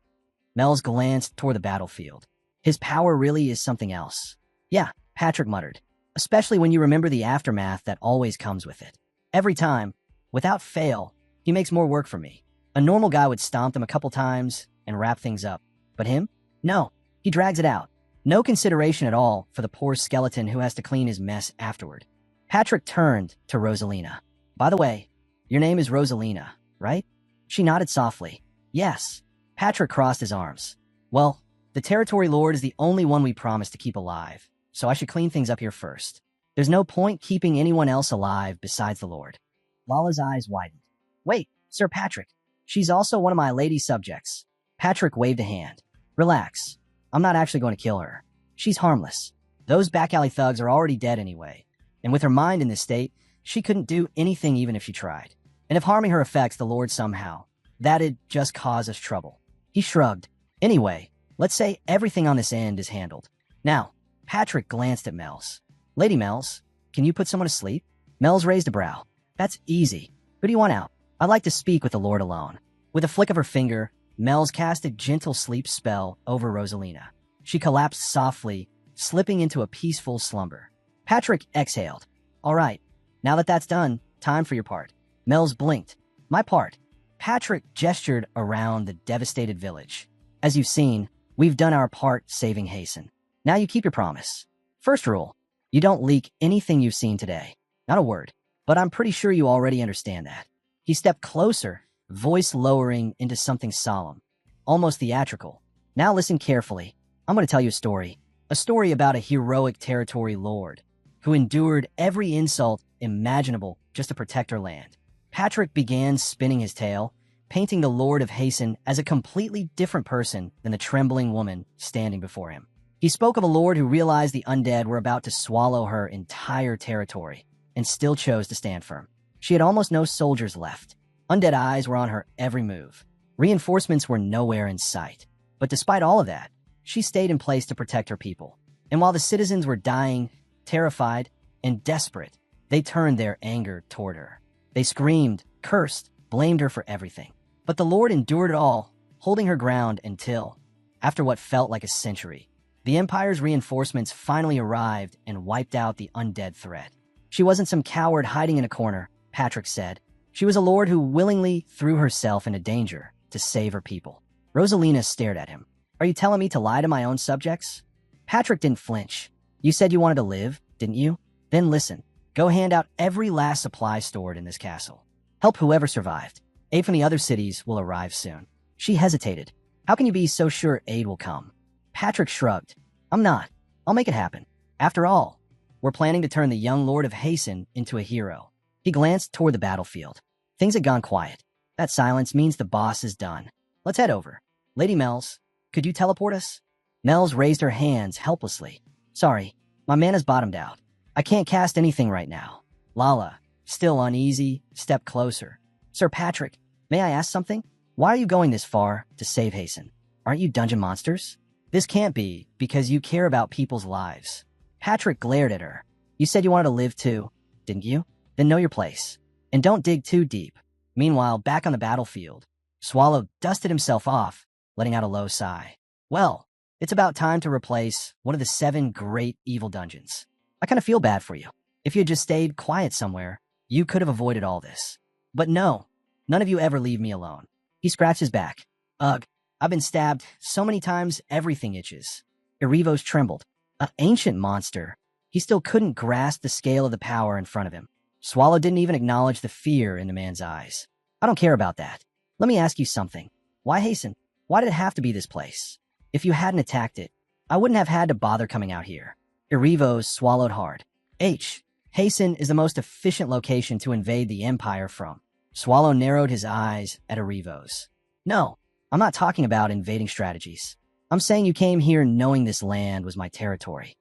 Mel's glanced toward the battlefield. His power really is something else. Yeah, Patrick muttered. Especially when you remember the aftermath that always comes with it. Every time, without fail, he makes more work for me. A normal guy would stomp them a couple times and wrap things up. But him? No, he drags it out. No consideration at all for the poor skeleton who has to clean his mess afterward. Patrick turned to Rosalina. By the way, your name is Rosalina, right? She nodded softly. Yes. Patrick crossed his arms. Well, the Territory Lord is the only one we promised to keep alive, so I should clean things up here first. There's no point keeping anyone else alive besides the Lord. Lala's eyes widened. Wait, Sir Patrick. She's also one of my lady subjects. Patrick waved a hand. Relax. I'm not actually going to kill her. She's harmless. Those back alley thugs are already dead anyway. And with her mind in this state, she couldn't do anything even if she tried. And if harming her affects the Lord somehow, that'd just cause us trouble. He shrugged. Anyway, let's say everything on this end is handled. Now, Patrick glanced at Mel's. Lady Mel's, can you put someone to sleep? Mel's raised a brow. That's easy. Who do you want out? I'd like to speak with the Lord alone. With a flick of her finger, Mel's cast a gentle sleep spell over Rosalina. She collapsed softly, slipping into a peaceful slumber. Patrick exhaled. All right, now that that's done, time for your part. Mel's blinked. My part. Patrick gestured around the devastated village. As you've seen, we've done our part saving Hasten. Now you keep your promise. First rule, you don't leak anything you've seen today. Not a word. But I'm pretty sure you already understand that. He stepped closer, voice lowering into something solemn, almost theatrical. Now listen carefully. I'm going to tell you a story about a heroic territory lord who endured every insult imaginable just to protect her land. Patrick began spinning his tale, painting the Lord of Hasten as a completely different person than the trembling woman standing before him. He spoke of a lord who realized the undead were about to swallow her entire territory and still chose to stand firm. She had almost no soldiers left. Undead eyes were on her every move. Reinforcements were nowhere in sight. But despite all of that, she stayed in place to protect her people. And while the citizens were dying, terrified, and desperate, they turned their anger toward her. They screamed, cursed, blamed her for everything. But the Lord endured it all, holding her ground until, after what felt like a century, the Empire's reinforcements finally arrived and wiped out the undead threat. She wasn't some coward hiding in a corner, Patrick said. She was a lord who willingly threw herself into danger to save her people. Rosalina stared at him. Are you telling me to lie to my own subjects? Patrick didn't flinch. You said you wanted to live, didn't you? Then listen. Go hand out every last supply stored in this castle. Help whoever survived. Aid from the other cities will arrive soon. She hesitated. How can you be so sure aid will come? Patrick shrugged. I'm not. I'll make it happen. After all, we're planning to turn the young Lord of Hasten into a hero. He glanced toward the battlefield. Things had gone quiet. That silence means the boss is done. Let's head over. Lady Mel's, could you teleport us? Mel's raised her hands helplessly. Sorry, my mana's bottomed out. I can't cast anything right now. Lala, still uneasy, stepped closer. Sir Patrick, may I ask something? Why are you going this far to save Hasten? Aren't you dungeon monsters? This can't be because you care about people's lives. Patrick glared at her. You said you wanted to live too, didn't you? Then know your place. And don't dig too deep. Meanwhile, back on the battlefield, Swallow dusted himself off, letting out a low sigh. Well, it's about time to replace one of the 7 great evil dungeons. I kind of feel bad for you. If you had just stayed quiet somewhere, you could have avoided all this. But no, none of you ever leave me alone. He scratched his back. Ugh, I've been stabbed so many times everything itches. Irivos trembled. An ancient monster. He still couldn't grasp the scale of the power in front of him. Swallow didn't even acknowledge the fear in the man's eyes. I don't care about that. Let me ask you something. Why Hasten? Why did it have to be this place? If you hadn't attacked it, I wouldn't have had to bother coming out here. Irivos swallowed hard. Hasten is the most efficient location to invade the Empire from. Swallow narrowed his eyes at Irivos. No, I'm not talking about invading strategies. I'm saying you came here knowing this land was my territory.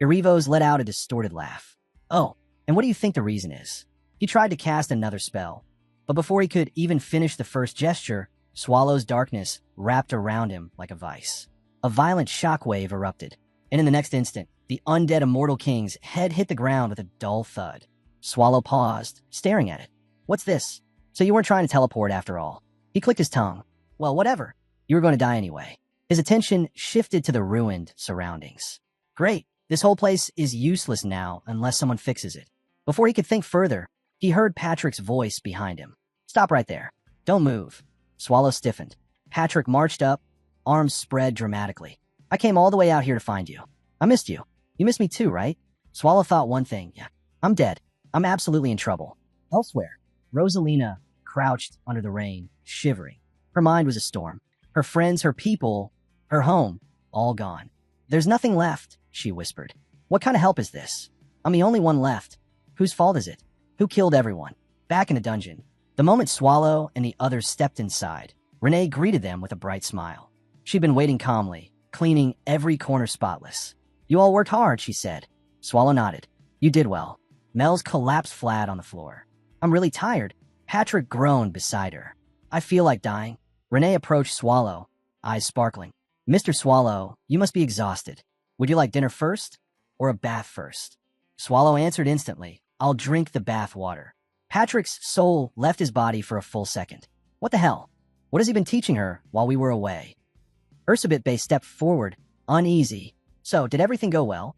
Irivos let out a distorted laugh. Oh, and what do you think the reason is? He tried to cast another spell, but before he could even finish the first gesture, Swallow's darkness wrapped around him like a vice. A violent shockwave erupted, and in the next instant, the undead Immortal King's head hit the ground with a dull thud. Swallow paused, staring at it. What's this? So you weren't trying to teleport after all. He clicked his tongue. Well, whatever. You were going to die anyway. His attention shifted to the ruined surroundings. Great. This whole place is useless now unless someone fixes it. Before he could think further, he heard Patrick's voice behind him. Stop right there. Don't move. Swallow stiffened. Patrick marched up, arms spread dramatically. I came all the way out here to find you. I missed you. You missed me too, right? Swallow thought one thing. Yeah, I'm dead. I'm absolutely in trouble. Elsewhere, Rosalina crouched under the rain, shivering. Her mind was a storm. Her friends, her people, her home, all gone. There's nothing left, she whispered. What kind of help is this? I'm the only one left. Whose fault is it? Who killed everyone? Back in the dungeon. The moment Swallow and the others stepped inside, Renee greeted them with a bright smile. She'd been waiting calmly, cleaning every corner spotless. You all worked hard, she said. Swallow nodded. You did well. Mel's collapsed flat on the floor. I'm really tired. Patrick groaned beside her. I feel like dying. Renee approached Swallow, eyes sparkling. Mr. Swallow, you must be exhausted. Would you like dinner first or a bath first? Swallow answered instantly. I'll drink the bath water. Patrick's soul left his body for a full second. What the hell? What has he been teaching her while we were away? Ursabet Bay stepped forward, uneasy. So, did everything go well?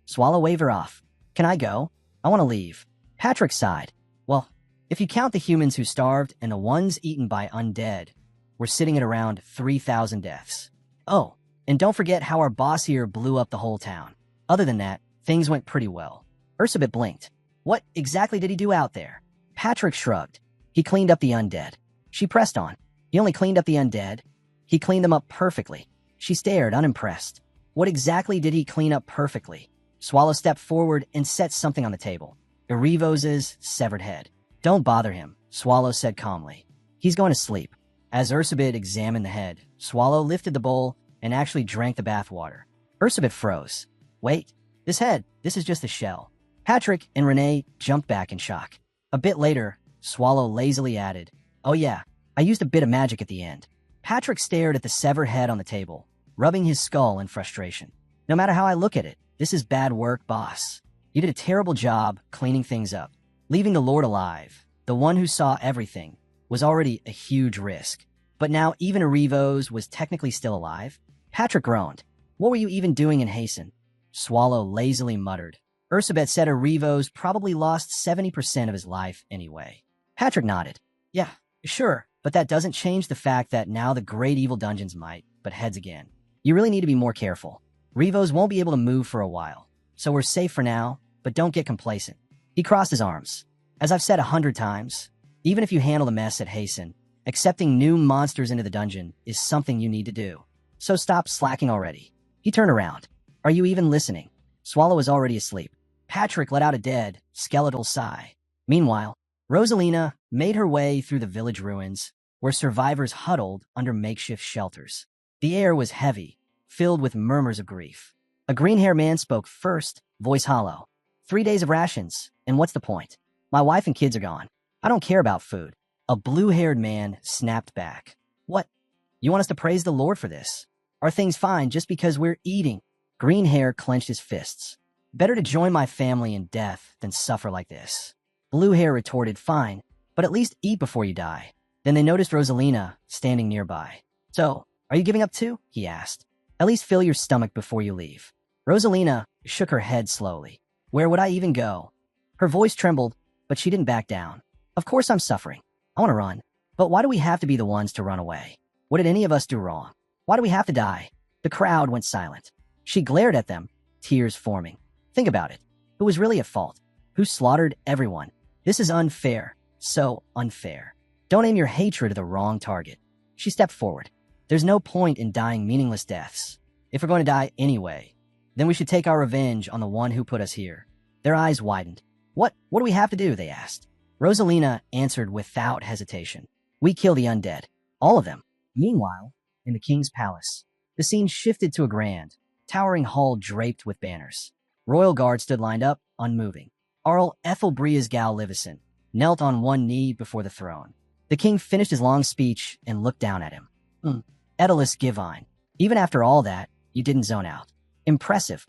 Swallow waved her off. Can I go? I want to leave. Patrick sighed. Well, if you count the humans who starved and the ones eaten by undead, we're sitting at around 3,000 deaths. Oh, and don't forget how our boss here blew up the whole town. Other than that, things went pretty well. Ursabet blinked. What exactly did he do out there? Patrick shrugged. He cleaned up the undead. She pressed on. He only cleaned up the undead? He cleaned them up perfectly. She stared, unimpressed. What exactly did he clean up perfectly? Swallow stepped forward and set something on the table. Erivos' severed head. Don't bother him, Swallow said calmly. He's going to sleep. As Ursabet examined the head, Swallow lifted the bowl and actually drank the bath water. Ursabet froze. Wait, this is just a shell. Patrick and Renee jumped back in shock. A bit later, Swallow lazily added, Oh yeah, I used a bit of magic at the end. Patrick stared at the severed head on the table, rubbing his skull in frustration. No matter how I look at it, this is bad work, boss. You did a terrible job cleaning things up. Leaving the Lord alive, the one who saw everything, was already a huge risk. But now even Erivos was technically still alive? Patrick groaned. What were you even doing in Hasten? Swallow lazily muttered. Ursabet said Erivos probably lost 70% of his life anyway. Patrick nodded. Yeah, sure, but that doesn't change the fact that now the great evil dungeons might butt heads again. You really need to be more careful. Rivos won't be able to move for a while, so we're safe for now, but don't get complacent. He crossed his arms. As I've said 100 times, even if you handle the mess at Hasten, accepting new monsters into the dungeon is something you need to do. So stop slacking already. He turned around. Are you even listening? Swallow was already asleep. Patrick let out a dead, skeletal sigh. Meanwhile, Rosalina made her way through the village ruins, where survivors huddled under makeshift shelters. The air was heavy, filled with murmurs of grief. A green-haired man spoke first, voice hollow. 3 days of rations, and what's the point? My wife and kids are gone. I don't care about food. A blue-haired man snapped back. What? You want us to praise the Lord for this? Are things fine just because we're eating? Green hair clenched his fists. Better to join my family in death than suffer like this. Blue hair retorted, fine, but at least eat before you die. Then they noticed Rosalina standing nearby. So, are you giving up too? He asked. At least fill your stomach before you leave. Rosalina shook her head slowly. Where would I even go? Her voice trembled, but she didn't back down. Of course I'm suffering. I want to run. But why do we have to be the ones to run away? What did any of us do wrong? Why do we have to die? The crowd went silent. She glared at them, tears forming. Think about it. Who was really at fault? Who slaughtered everyone? This is unfair. So unfair. Don't aim your hatred at the wrong target. She stepped forward. There's no point in dying meaningless deaths. If we're going to die anyway, then we should take our revenge on the one who put us here. Their eyes widened. What do we have to do? They asked. Rosalina answered without hesitation. We kill the undead. All of them. Meanwhile, in the king's palace, the scene shifted to a grand, towering hall draped with banners. Royal guards stood lined up, unmoving. Arl Ethelbria's Gal Livison knelt on one knee before the throne. The king finished his long speech and looked down at him. Edalus Givine, even after all that, you didn't zone out. Impressive.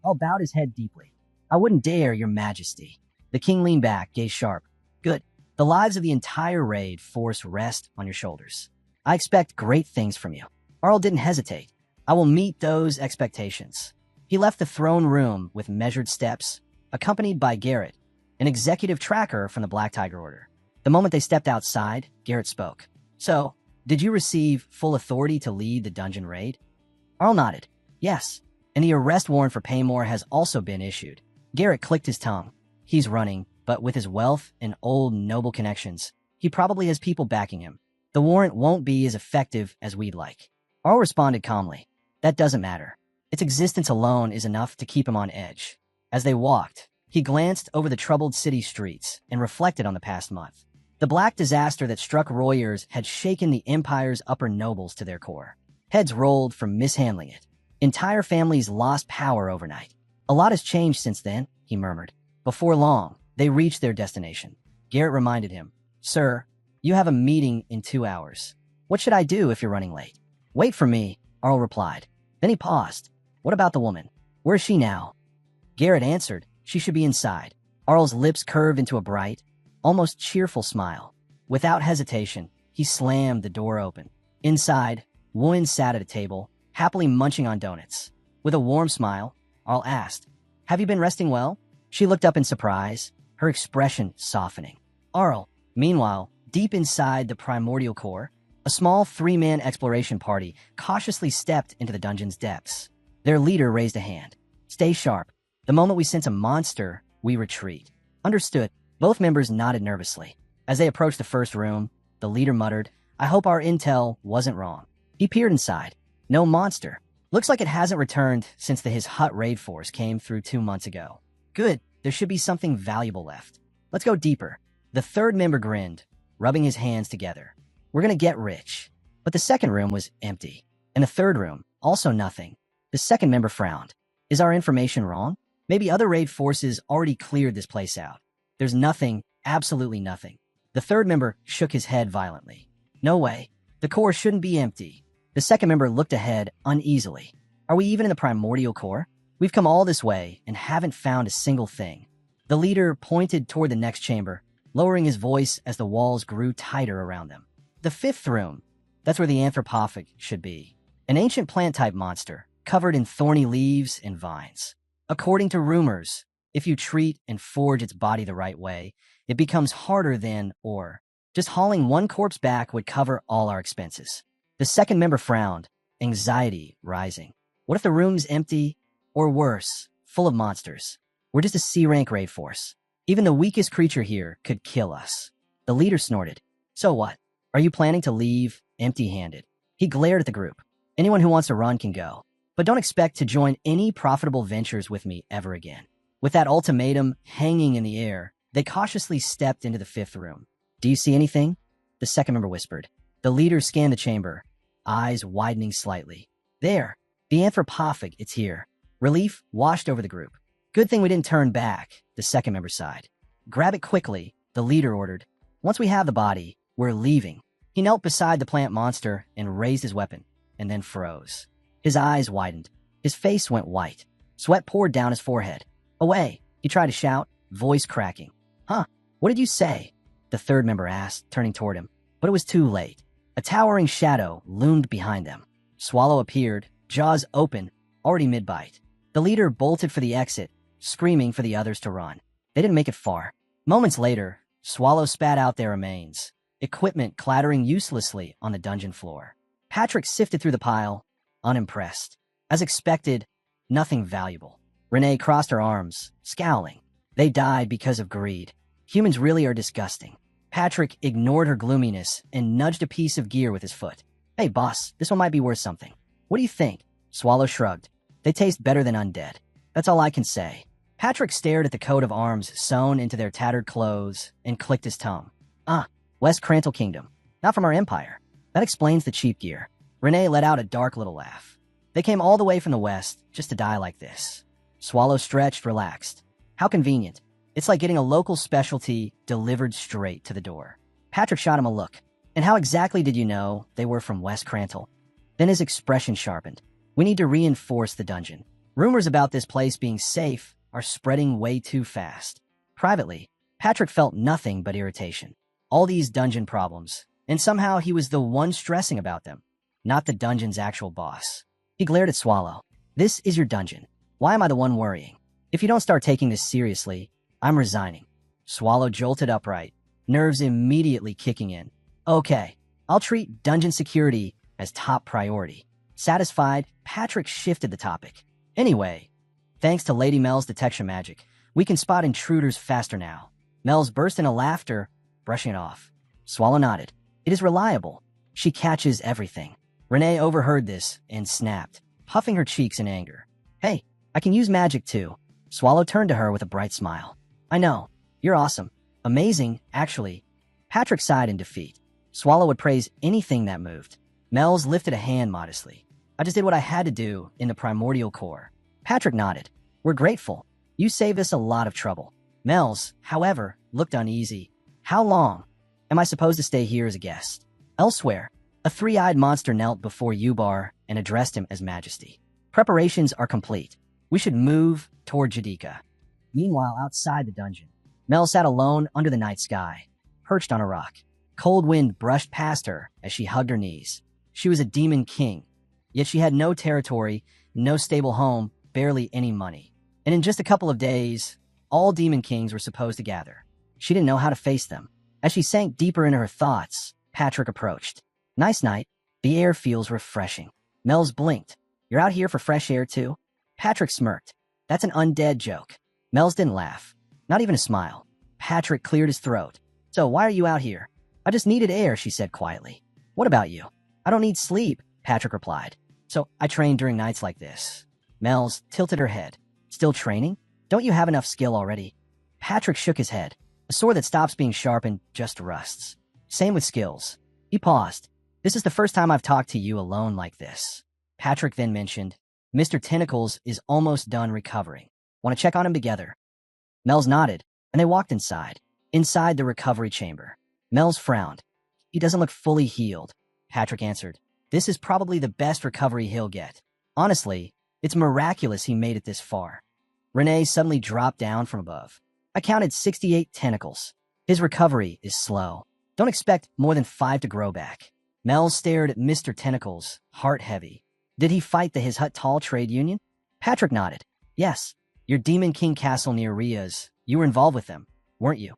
Arl bowed his head deeply. I wouldn't dare, your majesty. The king leaned back, gaze sharp. Good. The lives of the entire raid force rest on your shoulders. I expect great things from you. Arl didn't hesitate. I will meet those expectations. He left the throne room with measured steps, accompanied by Garrett, an executive tracker from the Black Tiger Order. The moment they stepped outside, Garrett spoke. So, did you receive full authority to lead the dungeon raid? Arl nodded. Yes, and the arrest warrant for Paymore has also been issued. Garrett clicked his tongue. He's running, but with his wealth and old noble connections, he probably has people backing him. The warrant won't be as effective as we'd like. Arl responded calmly. That doesn't matter. Its existence alone is enough to keep him on edge. As they walked, he glanced over the troubled city streets and reflected on the past month. The black disaster that struck Royers had shaken the Empire's upper nobles to their core. Heads rolled from mishandling it. Entire families lost power overnight. A lot has changed since then, he murmured. Before long, they reached their destination. Garrett reminded him, Sir, you have a meeting in 2 hours. What should I do if you're running late? Wait for me, Arl replied. Then he paused. What about the woman? Where is she now? Garrett answered, she should be inside. Arl's lips curved into a bright, almost cheerful smile. Without hesitation, he slammed the door open. Inside, Woon sat at a table, happily munching on donuts. With a warm smile, Arl asked, Have you been resting well? She looked up in surprise, her expression softening. Arl, meanwhile, deep inside the primordial core, a small 3-man exploration party cautiously stepped into the dungeon's depths. Their leader raised a hand. Stay sharp. The moment we sense a monster, we retreat. Understood. Both members nodded nervously. As they approached the first room, the leader muttered, I hope our intel wasn't wrong. He peered inside. No monster. Looks like it hasn't returned since his Hut raid force came through 2 months ago. Good. There should be something valuable left. Let's go deeper. The third member grinned, rubbing his hands together. We're gonna get rich. But the second room was empty. And the third room, also nothing. The second member frowned. Is our information wrong? Maybe other raid forces already cleared this place out. There's nothing, absolutely nothing. The third member shook his head violently. No way. The core shouldn't be empty. The second member looked ahead uneasily. Are we even in the primordial core? We've come all this way and haven't found a single thing. The leader pointed toward the next chamber, lowering his voice as the walls grew tighter around them. The fifth room. That's where the anthropophag should be. An ancient plant-type monster, covered in thorny leaves and vines. According to rumors, if you treat and forge its body the right way, it becomes harder than, or just hauling one corpse back would cover all our expenses. The second member frowned, anxiety rising. What if the room's empty, or worse, full of monsters? We're just a C-rank raid force. Even the weakest creature here could kill us. The leader snorted. So what? Are you planning to leave empty-handed? He glared at the group. Anyone who wants to run can go. But don't expect to join any profitable ventures with me ever again. With that ultimatum hanging in the air, they cautiously stepped into the fifth room. Do you see anything? The second member whispered. The leader scanned the chamber, eyes widening slightly. There, the anthropophag, it's here. Relief washed over the group. Good thing we didn't turn back, the second member sighed. Grab it quickly, the leader ordered. Once we have the body, we're leaving. He knelt beside the plant monster and raised his weapon, and then froze. His eyes widened. His face went white. Sweat poured down his forehead. Away, he tried to shout, voice cracking. Huh, what did you say? The third member asked, turning toward him. But it was too late. A towering shadow loomed behind them. Swallow appeared, jaws open, already mid-bite. The leader bolted for the exit, screaming for the others to run. They didn't make it far. Moments later, Swallow spat out their remains, equipment clattering uselessly on the dungeon floor. Patrick sifted through the pile, unimpressed. As expected, nothing valuable. Renee crossed her arms, scowling. They died because of greed. Humans really are disgusting. Patrick ignored her gloominess and nudged a piece of gear with his foot. Hey, boss, this one might be worth something. What do you think? Swallow shrugged. They taste better than undead. That's all I can say. Patrick stared at the coat of arms sewn into their tattered clothes and clicked his tongue. West Crantle Kingdom. Not from our empire. That explains the cheap gear. Renee let out a dark little laugh. They came all the way from the west just to die like this. Swallow stretched, relaxed. How convenient. It's like getting a local specialty delivered straight to the door. Patrick shot him a look. And how exactly did you know they were from West Crantle? Then his expression sharpened. We need to reinforce the dungeon. Rumors about this place being safe are spreading way too fast. Privately, Patrick felt nothing but irritation. All these dungeon problems, and somehow he was the one stressing about them, not the dungeon's actual boss. He glared at Swallow. This is your dungeon. Why am I the one worrying? If you don't start taking this seriously, I'm resigning. Swallow jolted upright, nerves immediately kicking in. Okay, I'll treat dungeon security as top priority. Satisfied, Patrick shifted the topic. Anyway, thanks to Lady Mel's detection magic, we can spot intruders faster now. Mel's burst into laughter, brushing it off. Swallow nodded. It is reliable. She catches everything. Renee overheard this and snapped, puffing her cheeks in anger. Hey, I can use magic too. Swallow turned to her with a bright smile. I know. You're awesome. Amazing, actually. Patrick sighed in defeat. Swallow would praise anything that moved. Mel's lifted a hand modestly. I just did what I had to do in the primordial core. Patrick nodded. We're grateful. You saved us a lot of trouble. Mel's, however, looked uneasy. How long? Am I supposed to stay here as a guest? Elsewhere, a three-eyed monster knelt before Ubar and addressed him as Majesty. Preparations are complete. We should move toward Jadika. Meanwhile, outside the dungeon, Mel sat alone under the night sky, perched on a rock. Cold wind brushed past her as she hugged her knees. She was a demon king, yet she had no territory, no stable home, barely any money. And in just a couple of days, all demon kings were supposed to gather. She didn't know how to face them. As she sank deeper into her thoughts, Patrick approached. Nice night. The air feels refreshing. Mel's blinked. You're out here for fresh air too? Patrick smirked. That's an undead joke. Mel's didn't laugh. Not even a smile. Patrick cleared his throat. So why are you out here? I just needed air, she said quietly. What about you? I don't need sleep, Patrick replied. So I train during nights like this. Mel's tilted her head. Still training? Don't you have enough skill already? Patrick shook his head. A sword that stops being sharpened just rusts. Same with skills. He paused. This is the first time I've talked to you alone like this. Patrick then mentioned, Mr. Tentacles is almost done recovering. Want to check on him together? Mel's nodded, and they walked inside. Inside the recovery chamber. Mel's frowned. He doesn't look fully healed, Patrick answered. This is probably the best recovery he'll get. Honestly, it's miraculous he made it this far. Renee suddenly dropped down from above. I counted 68 tentacles. His recovery is slow. Don't expect more than 5 to grow back. Mel stared at Mr. Tentacles, heart heavy. Did he fight the His Hut Tall trade union? Patrick nodded. Yes. Your Demon King castle near Ria's. You were involved with them, weren't you?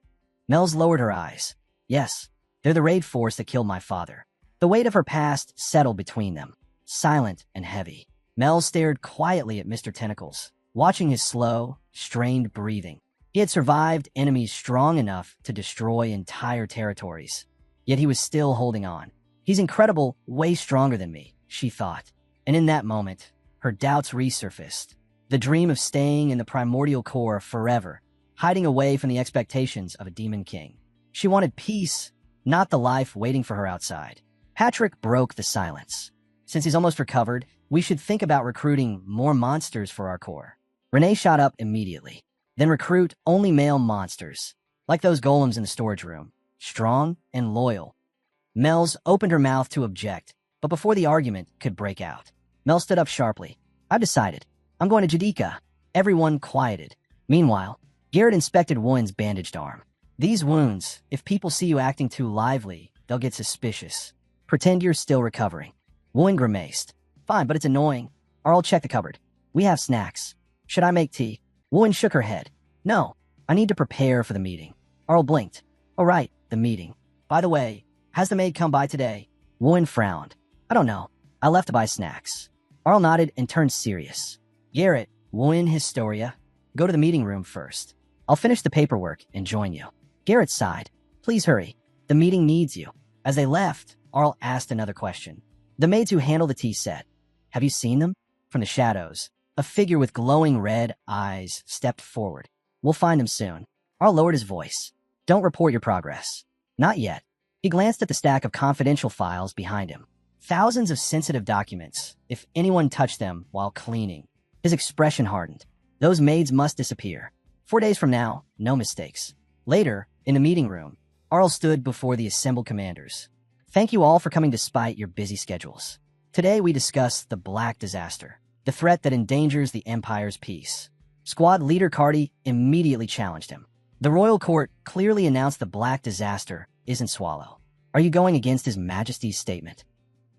Mel's lowered her eyes. Yes. They're the raid force that killed my father. The weight of her past settled between them, silent and heavy. Mel stared quietly at Mr. Tentacles, watching his slow, strained breathing. He had survived enemies strong enough to destroy entire territories. Yet he was still holding on. He's incredible, way stronger than me, she thought. And in that moment, her doubts resurfaced. The dream of staying in the primordial core forever, hiding away from the expectations of a demon king. She wanted peace, not the life waiting for her outside. Patrick broke the silence. Since he's almost recovered, we should think about recruiting more monsters for our core. Renee shot up immediately. Then recruit only male monsters, like those golems in the storage room, strong and loyal. Mel's opened her mouth to object, but before the argument could break out, Mel stood up sharply. I've decided. I'm going to Jadika. Everyone quieted. Meanwhile, Garrett inspected Woon's bandaged arm. These wounds, if people see you acting too lively, they'll get suspicious. Pretend you're still recovering. Woon grimaced. Fine, but it's annoying. Or I'll check the cupboard. We have snacks. Should I make tea? Woon shook her head. No, I need to prepare for the meeting. Arl blinked. Oh right, the meeting. By the way, has the maid come by today? Woon frowned. I don't know. I left to buy snacks. Arl nodded and turned serious. Garrett, Woon Historia, go to the meeting room first. I'll finish the paperwork and join you. Garrett sighed. Please hurry. The meeting needs you. As they left, Arl asked another question. The maids who handle the tea said, Have you seen them? From the shadows, a figure with glowing red eyes stepped forward. We'll find him soon. Arl lowered his voice. Don't report your progress. Not yet. He glanced at the stack of confidential files behind him. Thousands of sensitive documents, if anyone touched them while cleaning. His expression hardened. Those maids must disappear. 4 days from now, no mistakes. Later, in the meeting room, Arl stood before the assembled commanders. Thank you all for coming despite your busy schedules. Today we discuss the Black Disaster, the threat that endangers the Empire's peace. Squad leader Cardi immediately challenged him. The royal court clearly announced the Black Disaster isn't Swallow. Are you going against His Majesty's statement?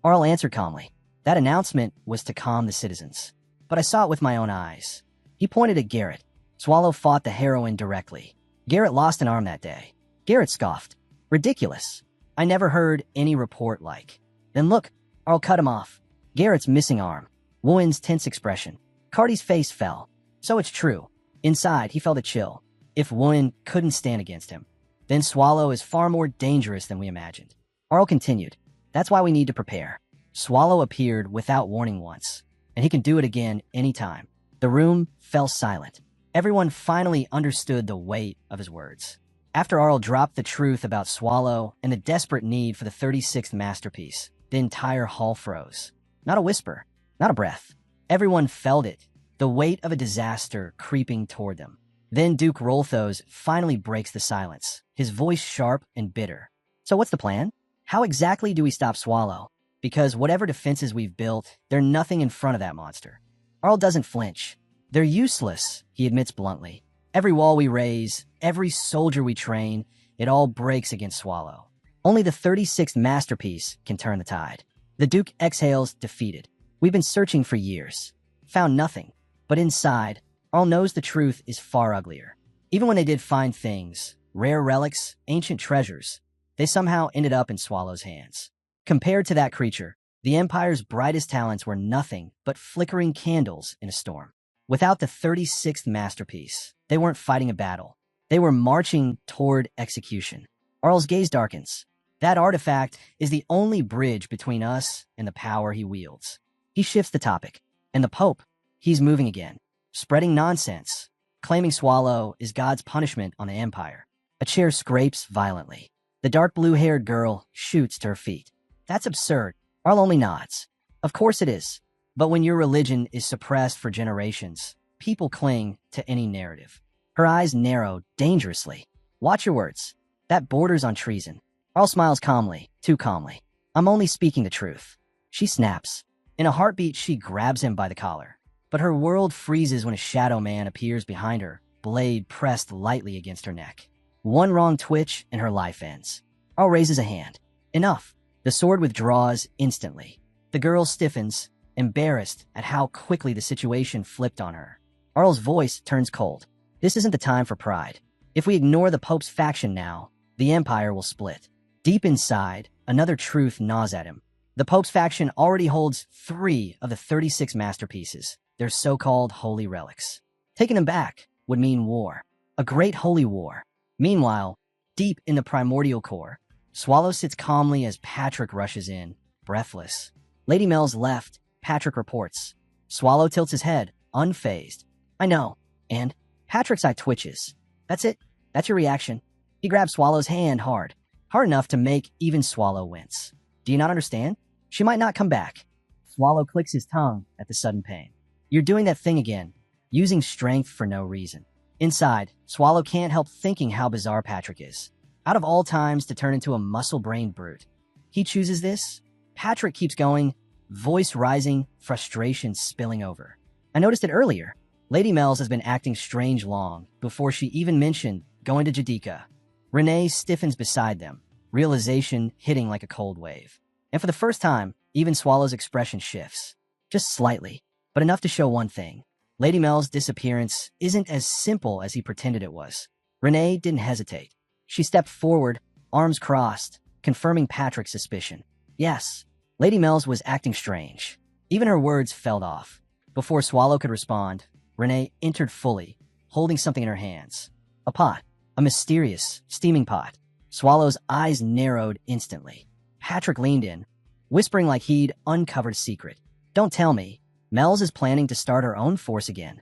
Arl answered calmly. That announcement was to calm the citizens. But I saw it with my own eyes. He pointed at Garrett. Swallow fought the heroine directly. Garrett lost an arm that day. Garrett scoffed. Ridiculous. I never heard any report like. Then look, Arl cut him off. Garrett's missing arm. Woon's tense expression. Cardi's face fell. So it's true. Inside, he felt a chill. If Woon couldn't stand against him, then Swallow is far more dangerous than we imagined. Arl continued. That's why we need to prepare. Swallow appeared without warning once, and he can do it again anytime. The room fell silent. Everyone finally understood the weight of his words. After Arl dropped the truth about Swallow and the desperate need for the 36th masterpiece, the entire hall froze. Not a whisper, Not a breath. Everyone felt it, the weight of a disaster creeping toward them. Then Duke Rolthos finally breaks the silence, his voice sharp and bitter. So what's the plan? How exactly do we stop Swallow? Because whatever defenses we've built, they're nothing in front of that monster. Arl doesn't flinch. They're useless, he admits bluntly. Every wall we raise, every soldier we train, it all breaks against Swallow. Only the 36th masterpiece can turn the tide. The Duke exhales, defeated. We've been searching for years. Found nothing. But inside, Arl knows the truth is far uglier. Even when they did find things, rare relics, ancient treasures, they somehow ended up in Swallow's hands. Compared to that creature, the Empire's brightest talents were nothing but flickering candles in a storm. Without the 36th masterpiece, they weren't fighting a battle. They were marching toward execution. Arl's gaze darkens. That artifact is the only bridge between us and the power he wields. He shifts the topic. And the Pope, he's moving again, spreading nonsense, claiming Swallow is God's punishment on the Empire. A chair scrapes violently. The dark blue-haired girl shoots to her feet. That's absurd. Arl only nods. Of course it is. But when your religion is suppressed for generations, people cling to any narrative. Her eyes narrow dangerously. Watch your words. That borders on treason. Arl smiles calmly, too calmly. I'm only speaking the truth. She snaps. In a heartbeat, she grabs him by the collar. But her world freezes when a shadow man appears behind her, blade pressed lightly against her neck. One wrong twitch and her life ends. Arl raises a hand. Enough. The sword withdraws instantly. The girl stiffens, embarrassed at how quickly the situation flipped on her. Arl's voice turns cold. This isn't the time for pride. If we ignore the Pope's faction now, the Empire will split. Deep inside, another truth gnaws at him. The Pope's faction already holds 3 of the 36 masterpieces, their so-called holy relics. Taking them back would mean war. A great holy war. Meanwhile, deep in the primordial core, Swallow sits calmly as Patrick rushes in, breathless. Lady Mel's left, Patrick reports. Swallow tilts his head, unfazed. I know. And Patrick's eye twitches. That's it. That's your reaction. He grabs Swallow's hand hard. Hard enough to make even Swallow wince. Do you not understand? She might not come back. Swallow clicks his tongue at the sudden pain. You're doing that thing again, using strength for no reason. Inside, Swallow can't help thinking how bizarre Patrick is. Out of all times to turn into a muscle-brained brute. He chooses this. Patrick keeps going, voice rising, frustration spilling over. I noticed it earlier. Lady Mel's has been acting strange long before she even mentioned going to Jadika. Renee stiffens beside them, realization hitting like a cold wave. And for the first time, even Swallow's expression shifts. Just slightly, but enough to show one thing. Lady Mel's disappearance isn't as simple as he pretended it was. Renee didn't hesitate. She stepped forward, arms crossed, confirming Patrick's suspicion. Yes, Lady Mel's was acting strange. Even her words fell off. Before Swallow could respond, Renee entered fully, holding something in her hands. A pot. A mysterious, steaming pot. Swallow's eyes narrowed instantly. Patrick leaned in, whispering like he'd uncovered a secret. Don't tell me. Mel's is planning to start her own force again.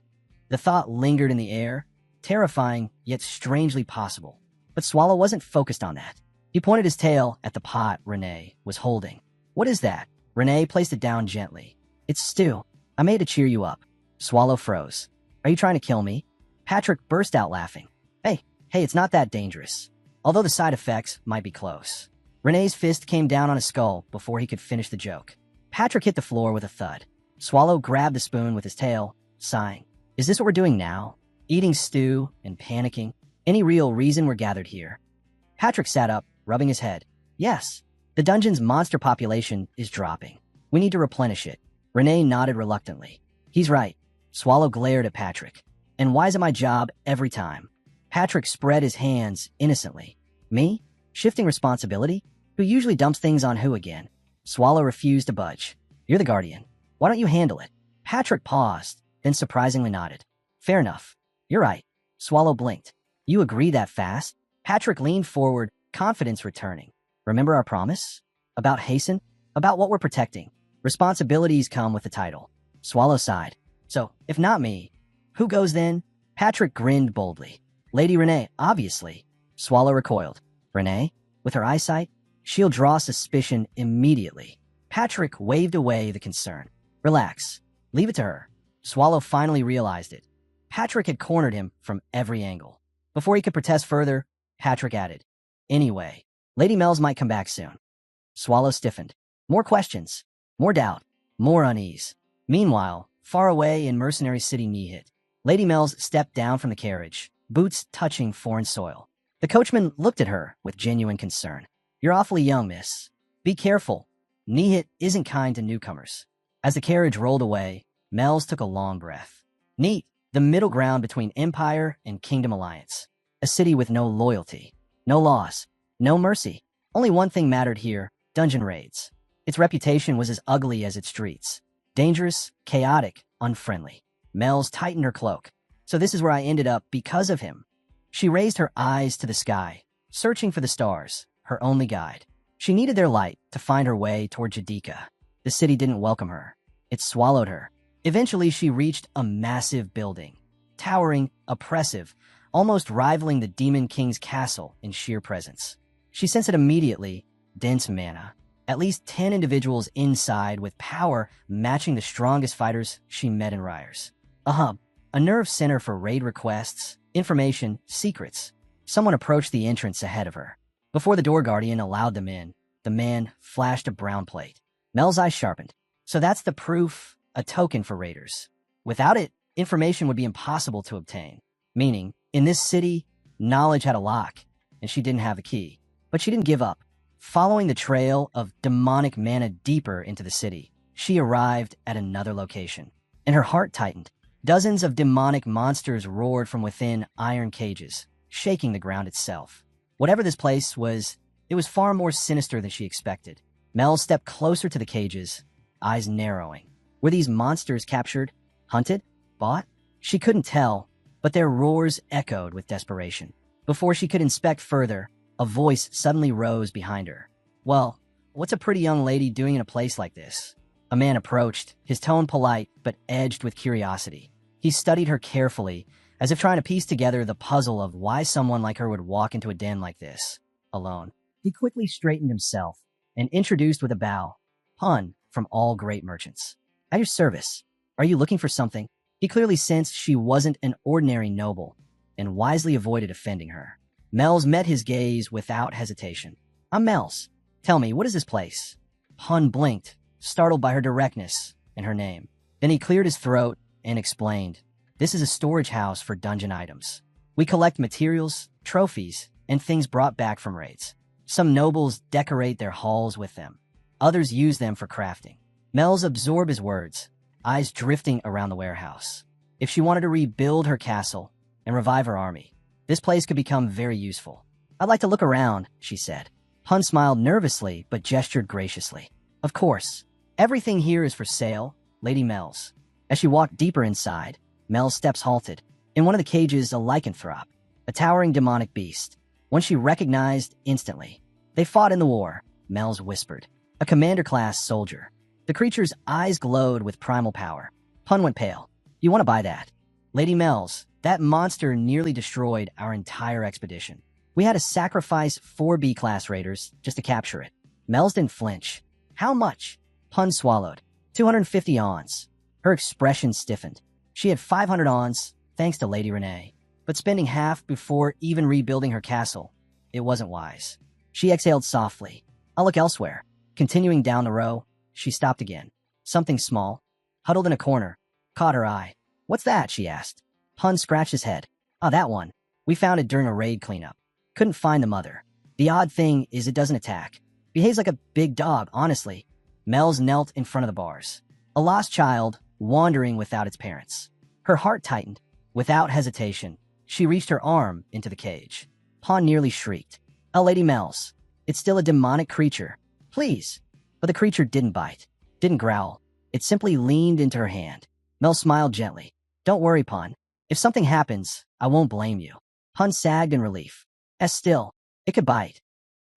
The thought lingered in the air, terrifying yet strangely possible. But Swallow wasn't focused on that. He pointed his tail at the pot Renee was holding. What is that? Renee placed it down gently. It's stew. I made to cheer you up. Swallow froze. Are you trying to kill me? Patrick burst out laughing. Hey, it's not that dangerous. Although the side effects might be close. Renee's fist came down on his skull before he could finish the joke. Patrick hit the floor with a thud. Swallow grabbed the spoon with his tail, sighing. Is this what we're doing now? Eating stew and panicking? Any real reason we're gathered here? Patrick sat up, rubbing his head. Yes, the dungeon's monster population is dropping. We need to replenish it. Renee nodded reluctantly. He's right. Swallow glared at Patrick. And why is it my job every time? Patrick spread his hands innocently. Me? Shifting responsibility? Who usually dumps things on who again? Swallow refused to budge. You're the guardian. Why don't you handle it? Patrick paused, then surprisingly nodded. Fair enough. You're right. Swallow blinked. You agree that fast? Patrick leaned forward, confidence returning. Remember our promise? About hasten? About what we're protecting. Responsibilities come with the title. Swallow sighed. So, if not me, who goes then? Patrick grinned boldly. Lady Renee, obviously. Swallow recoiled. Renee? With her eyesight? She'll draw suspicion immediately. Patrick waved away the concern. Relax. Leave it to her. Swallow finally realized it. Patrick had cornered him from every angle. Before he could protest further, Patrick added, "Anyway, Lady Mel's might come back soon." Swallow stiffened. More questions, more doubt, more unease. Meanwhile, far away in Mercenary City Nihit, Lady Mel's stepped down from the carriage, boots touching foreign soil. The coachman looked at her with genuine concern. "You're awfully young, miss. Be careful. Nihit isn't kind to newcomers." As the carriage rolled away, Mel's took a long breath. Neat, the middle ground between Empire and Kingdom Alliance. A city with no loyalty, no laws, no mercy. Only one thing mattered here: dungeon raids. Its reputation was as ugly as its streets. Dangerous, chaotic, unfriendly. Mel's tightened her cloak. "So this is where I ended up because of him." She raised her eyes to the sky, searching for the stars, her only guide. She needed their light to find her way toward Jadika. The city didn't welcome her. It swallowed her. Eventually, she reached a massive building. Towering, oppressive, almost rivaling the Demon King's castle in sheer presence. She sensed it immediately: dense mana. At least 10 individuals inside with power matching the strongest fighters she met in Ryers. A hub, a nerve center for raid requests, information, secrets. Someone approached the entrance ahead of her. Before the door guardian allowed them in, the man flashed a brown plate. Mel's eyes sharpened. So that's the proof, a token for raiders. Without it, information would be impossible to obtain. Meaning, in this city, knowledge had a lock, and she didn't have the key. But she didn't give up. Following the trail of demonic mana deeper into the city, she arrived at another location, and her heart tightened. Dozens of demonic monsters roared from within iron cages, shaking the ground itself. Whatever this place was, it was far more sinister than she expected. Mel stepped closer to the cages, eyes narrowing. Were these monsters captured, hunted, bought? She couldn't tell, but their roars echoed with desperation. Before she could inspect further, a voice suddenly rose behind her. "Well, what's a pretty young lady doing in a place like this?" A man approached, his tone polite but edged with curiosity. He studied her carefully, as if trying to piece together the puzzle of why someone like her would walk into a den like this, alone. He quickly straightened himself and introduced with a bow, "Hun, from all great merchants. At your service. Are you looking for something?" He clearly sensed she wasn't an ordinary noble, and wisely avoided offending her. Mel's met his gaze without hesitation. "I'm Mel's. Tell me, what is this place?" Hun blinked, startled by her directness and her name. Then he cleared his throat and explained, "This is a storage house for dungeon items. We collect materials, trophies, and things brought back from raids. Some nobles decorate their halls with them. Others use them for crafting." Mel's absorbed his words, eyes drifting around the warehouse. If she wanted to rebuild her castle and revive her army, this place could become very useful. "I'd like to look around," she said. Hun smiled nervously but gestured graciously. "Of course. Everything here is for sale, Lady Mel's." As she walked deeper inside, Mel's steps halted. In one of the cages, a lycanthrope, a towering demonic beast, one she recognized instantly. "They fought in the war," Mel's whispered. "A commander-class soldier." The creature's eyes glowed with primal power. Hun went pale. "You want to buy that?" "Lady Mel's, that monster nearly destroyed our entire expedition. We had to sacrifice 4 B-class raiders just to capture it." Mel's didn't flinch. "How much?" Hun swallowed. 250 ons. Her expression stiffened. She had 500 ons, thanks to Lady Renee. But spending half before even rebuilding her castle, it wasn't wise. She exhaled softly. "I'll look elsewhere." Continuing down the row, she stopped again. Something small, huddled in a corner, caught her eye. "What's that?" she asked. Hun scratched his head. "Ah, that one. We found it during a raid cleanup. Couldn't find the mother. The odd thing is it doesn't attack. Behaves like a big dog, honestly." Mel's knelt in front of the bars. A lost child, wandering without its parents. Her heart tightened. Without hesitation, she reached her arm into the cage. Han nearly shrieked. "Oh, Lady Mel's. It's still a demonic creature. Please." But the creature didn't bite, didn't growl. It simply leaned into her hand. Mel smiled gently. "Don't worry, Pon. If something happens, I won't blame you." Hun sagged in relief. "As still, it could bite."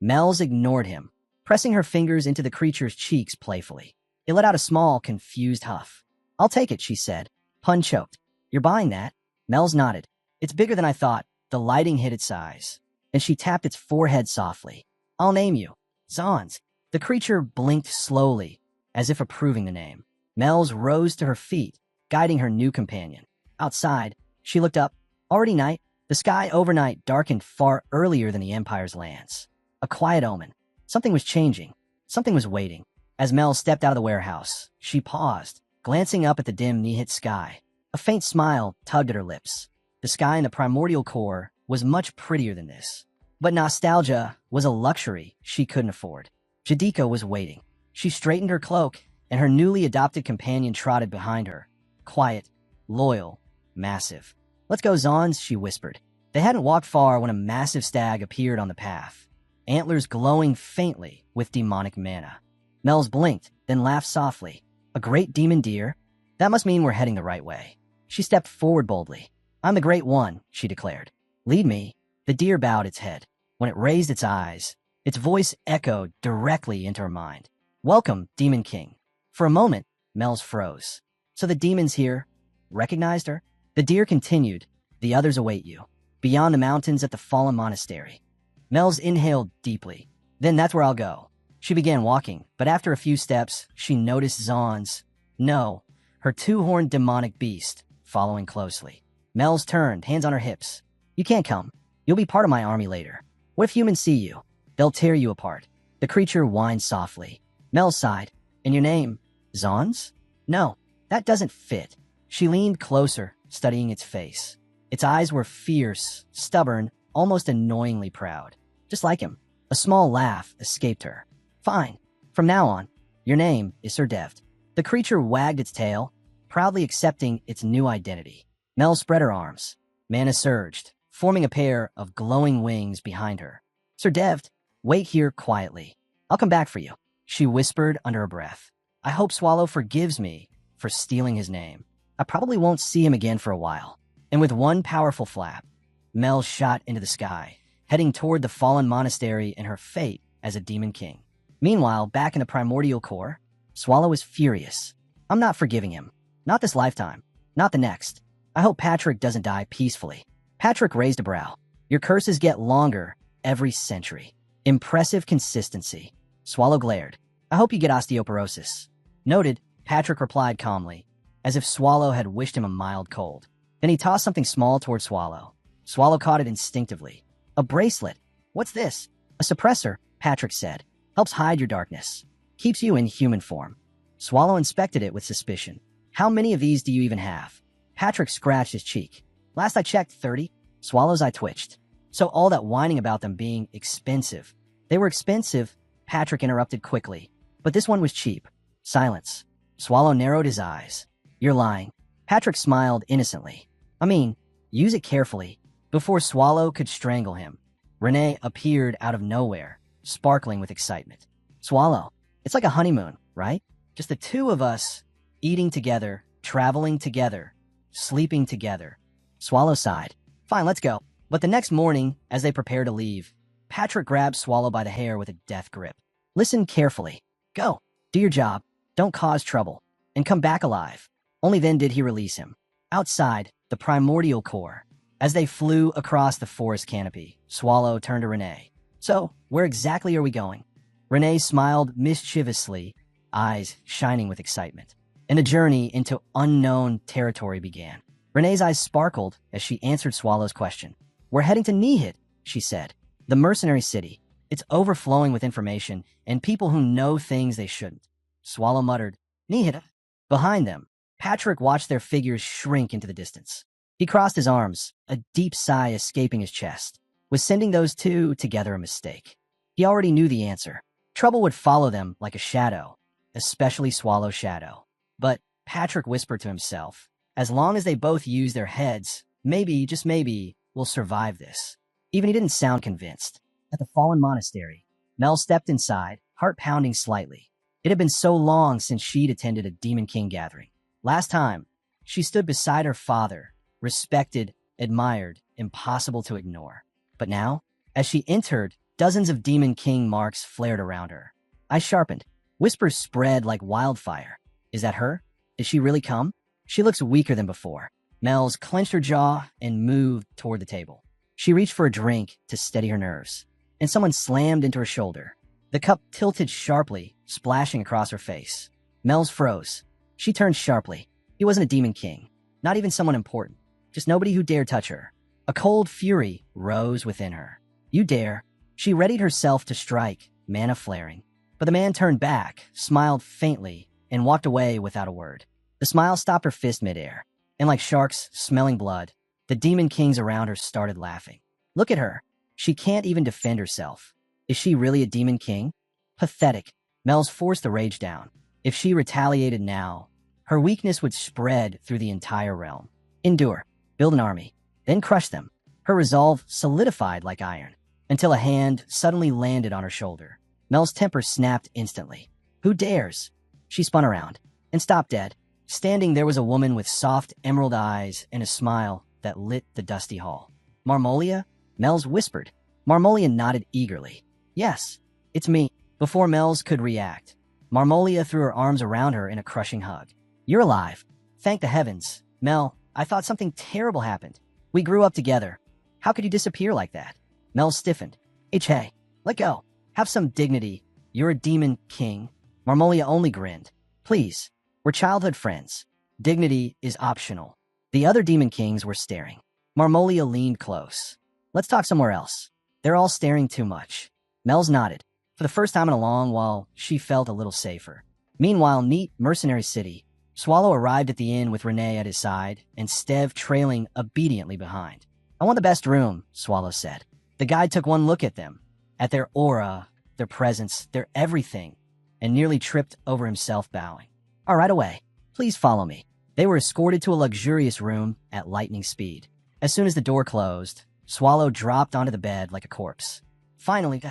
Mel's ignored him, pressing her fingers into the creature's cheeks playfully. It let out a small, confused huff. "I'll take it," she said. Hun choked. "You're buying that?" Mel's nodded. "It's bigger than I thought." The lighting hid its eyes, and she tapped its forehead softly. "I'll name you Zons." The creature blinked slowly, as if approving the name. Mel's rose to her feet, guiding her new companion. Outside, she looked up. Already night. The sky overnight darkened far earlier than the Empire's lands. A quiet omen. Something was changing. Something was waiting. As Mel stepped out of the warehouse, she paused, glancing up at the dim Nihit sky. A faint smile tugged at her lips. The sky in the primordial core was much prettier than this. But nostalgia was a luxury she couldn't afford. Jadika was waiting. She straightened her cloak, and her newly adopted companion trotted behind her. Quiet, loyal, massive. "Let's go, Zons," she whispered. They hadn't walked far when a massive stag appeared on the path, antlers glowing faintly with demonic mana. Mel's blinked, then laughed softly. "A great demon deer? That must mean we're heading the right way." She stepped forward boldly. "I'm the Great One," she declared. "Lead me." The deer bowed its head. When it raised its eyes, its voice echoed directly into her mind. "Welcome, Demon King." For a moment, Mel's froze. "So the demons here recognized her?" The deer continued. "The others await you, beyond the mountains at the fallen monastery." Mel's inhaled deeply. "Then that's where I'll go." She began walking, but after a few steps, she noticed Zon's, no, her two-horned demonic beast, following closely. Mel's turned, hands on her hips. "You can't come. You'll be part of my army later. What if humans see you? They'll tear you apart." The creature whined softly. Mel sighed. "And your name? Zon's?" "No, that doesn't fit." She leaned closer, studying its face. Its eyes were fierce, stubborn, almost annoyingly proud. Just like him. A small laugh escaped her. "Fine. From now on, your name is Sir Devd." The creature wagged its tail, proudly accepting its new identity. Mel spread her arms. Mana surged, forming a pair of glowing wings behind her. "Sir Devd, wait here quietly. I'll come back for you," she whispered under her breath. "I hope Swallow forgives me for stealing his name. I probably won't see him again for a while." And with one powerful flap, Mel shot into the sky, heading toward the fallen monastery and her fate as a demon king. Meanwhile, back in the primordial core, Swallow is furious. "I'm not forgiving him. Not this lifetime. Not the next. I hope Patrick doesn't die peacefully." Patrick raised a brow. "Your curses get longer every century." Impressive consistency. Swallow glared. "I hope you get osteoporosis." "Noted," Patrick replied calmly, as if Swallow had wished him a mild cold. Then he tossed something small toward Swallow. Swallow caught it instinctively. "A bracelet. What's this?" "A suppressor," Patrick said. "Helps hide your darkness. Keeps you in human form." Swallow inspected it with suspicion. "How many of these do you even have?" Patrick scratched his cheek. "Last I checked, 30. Swallow's eye twitched. "So all that whining about them being expensive." "They were expensive," Patrick interrupted quickly. "But this one was cheap." Silence. Swallow narrowed his eyes. "You're lying." Patrick smiled innocently. "I mean, use it carefully." Before Swallow could strangle him, Renee appeared out of nowhere, sparkling with excitement. "Swallow, it's like a honeymoon, right? Just the two of us, eating together, traveling together, sleeping together." Swallow sighed. "Fine, let's go." But the next morning, as they prepared to leave, Patrick grabbed Swallow by the hair with a death grip. "Listen carefully. Go. Do your job. Don't cause trouble. And come back alive." Only then did he release him. Outside, the primordial core. As they flew across the forest canopy, Swallow turned to Renee. "So, where exactly are we going?" Renee smiled mischievously, eyes shining with excitement. And the journey into unknown territory began. Renee's eyes sparkled as she answered Swallow's question. "We're heading to Nihit," she said. "The mercenary city. It's overflowing with information and people who know things they shouldn't." Swallow muttered, "Nihit." Behind them, Patrick watched their figures shrink into the distance. He crossed his arms, a deep sigh escaping his chest. Was sending those two together a mistake? He already knew the answer. Trouble would follow them like a shadow, especially Swallow's shadow. But Patrick whispered to himself, as long as they both use their heads, maybe, just maybe, we'll survive this. Even he didn't sound convinced. At the fallen monastery, Mel stepped inside, heart pounding slightly. It had been so long since she'd attended a Demon King gathering. Last time, she stood beside her father, respected, admired, impossible to ignore. But now, as she entered, dozens of Demon King marks flared around her. Eyes sharpened. Whispers spread like wildfire. "Is that her? Did she really come? She looks weaker than before." Mel's clenched her jaw and moved toward the table. She reached for a drink to steady her nerves, and someone slammed into her shoulder. The cup tilted sharply, splashing across her face. Mel's froze. She turned sharply. He wasn't a demon king, not even someone important, just nobody who dared touch her. A cold fury rose within her. You dare? She readied herself to strike, mana flaring. But the man turned back, smiled faintly, and walked away without a word. The smile stopped her fist midair, and like sharks smelling blood, the demon kings around her started laughing. Look at her. She can't even defend herself. Is she really a demon king? Pathetic. Mel's forced the rage down. If she retaliated now, her weakness would spread through the entire realm. Endure. Build an army. Then crush them. Her resolve solidified like iron, until a hand suddenly landed on her shoulder. Mel's temper snapped instantly. Who dares? She spun around and stopped dead. Standing there was a woman with soft emerald eyes and a smile that lit the dusty hall. Marmolia? Mel's whispered. Marmolia nodded eagerly. Yes, it's me. Before Mel's could react, Marmolia threw her arms around her in a crushing hug. You're alive. Thank the heavens. Mel, I thought something terrible happened. We grew up together. How could you disappear like that? Mel stiffened. Hey, let go. Have some dignity. You're a demon king. Marmolia only grinned. Please, we're childhood friends. Dignity is optional. The other demon kings were staring. Marmolia leaned close. Let's talk somewhere else. They're all staring too much. Mel's nodded. For the first time in a long while, she felt a little safer. Meanwhile, neat mercenary city. Swallow arrived at the inn with Renee at his side and Stev trailing obediently behind. I want the best room, Swallow said. The guide took one look at them, at their aura, their presence, their everything, and nearly tripped over himself bowing. All right, away. Please follow me. They were escorted to a luxurious room at lightning speed. As soon as the door closed, Swallow dropped onto the bed like a corpse. Finally,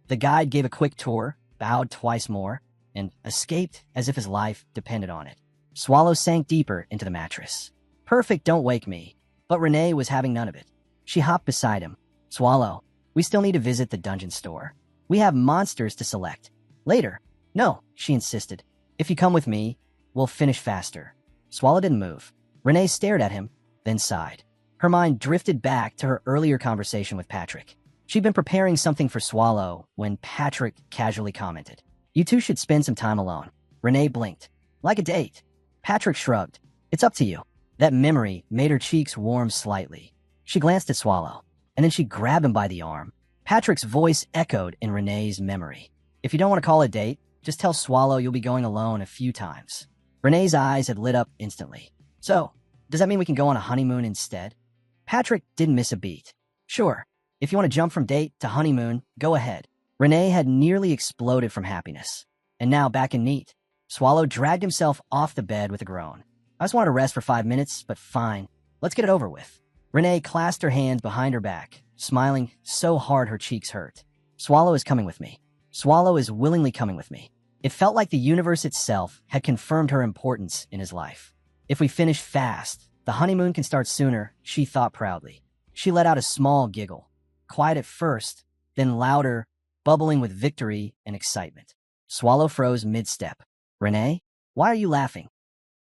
the guide gave a quick tour, bowed twice more, and escaped as if his life depended on it. Swallow sank deeper into the mattress. Perfect, don't wake me. But Renee was having none of it. She hopped beside him. Swallow, we still need to visit the dungeon store. We have monsters to select. Later. No, she insisted. If you come with me, we'll finish faster. Swallow didn't move. Renee stared at him, then sighed. Her mind drifted back to her earlier conversation with Patrick. She'd been preparing something for Swallow when Patrick casually commented, "You two should spend some time alone." Renee blinked. Like a date. Patrick shrugged. It's up to you. That memory made her cheeks warm slightly. She glanced at Swallow, and then she grabbed him by the arm. Patrick's voice echoed in Renee's memory. If you don't want to call it a date, just tell Swallow you'll be going alone a few times. Renee's eyes had lit up instantly. So, does that mean we can go on a honeymoon instead? Patrick didn't miss a beat. Sure. If you want to jump from date to honeymoon, go ahead. Renee had nearly exploded from happiness. And now back in neat. Swallow dragged himself off the bed with a groan. I just wanted to rest for 5 minutes, but fine. Let's get it over with. Renee clasped her hands behind her back, smiling so hard her cheeks hurt. Swallow is coming with me. Swallow is willingly coming with me. It felt like the universe itself had confirmed her importance in his life. If we finish fast, the honeymoon can start sooner, she thought proudly. She let out a small giggle. Quiet at first, then louder, bubbling with victory and excitement. Swallow froze mid-step. Renee, why are you laughing?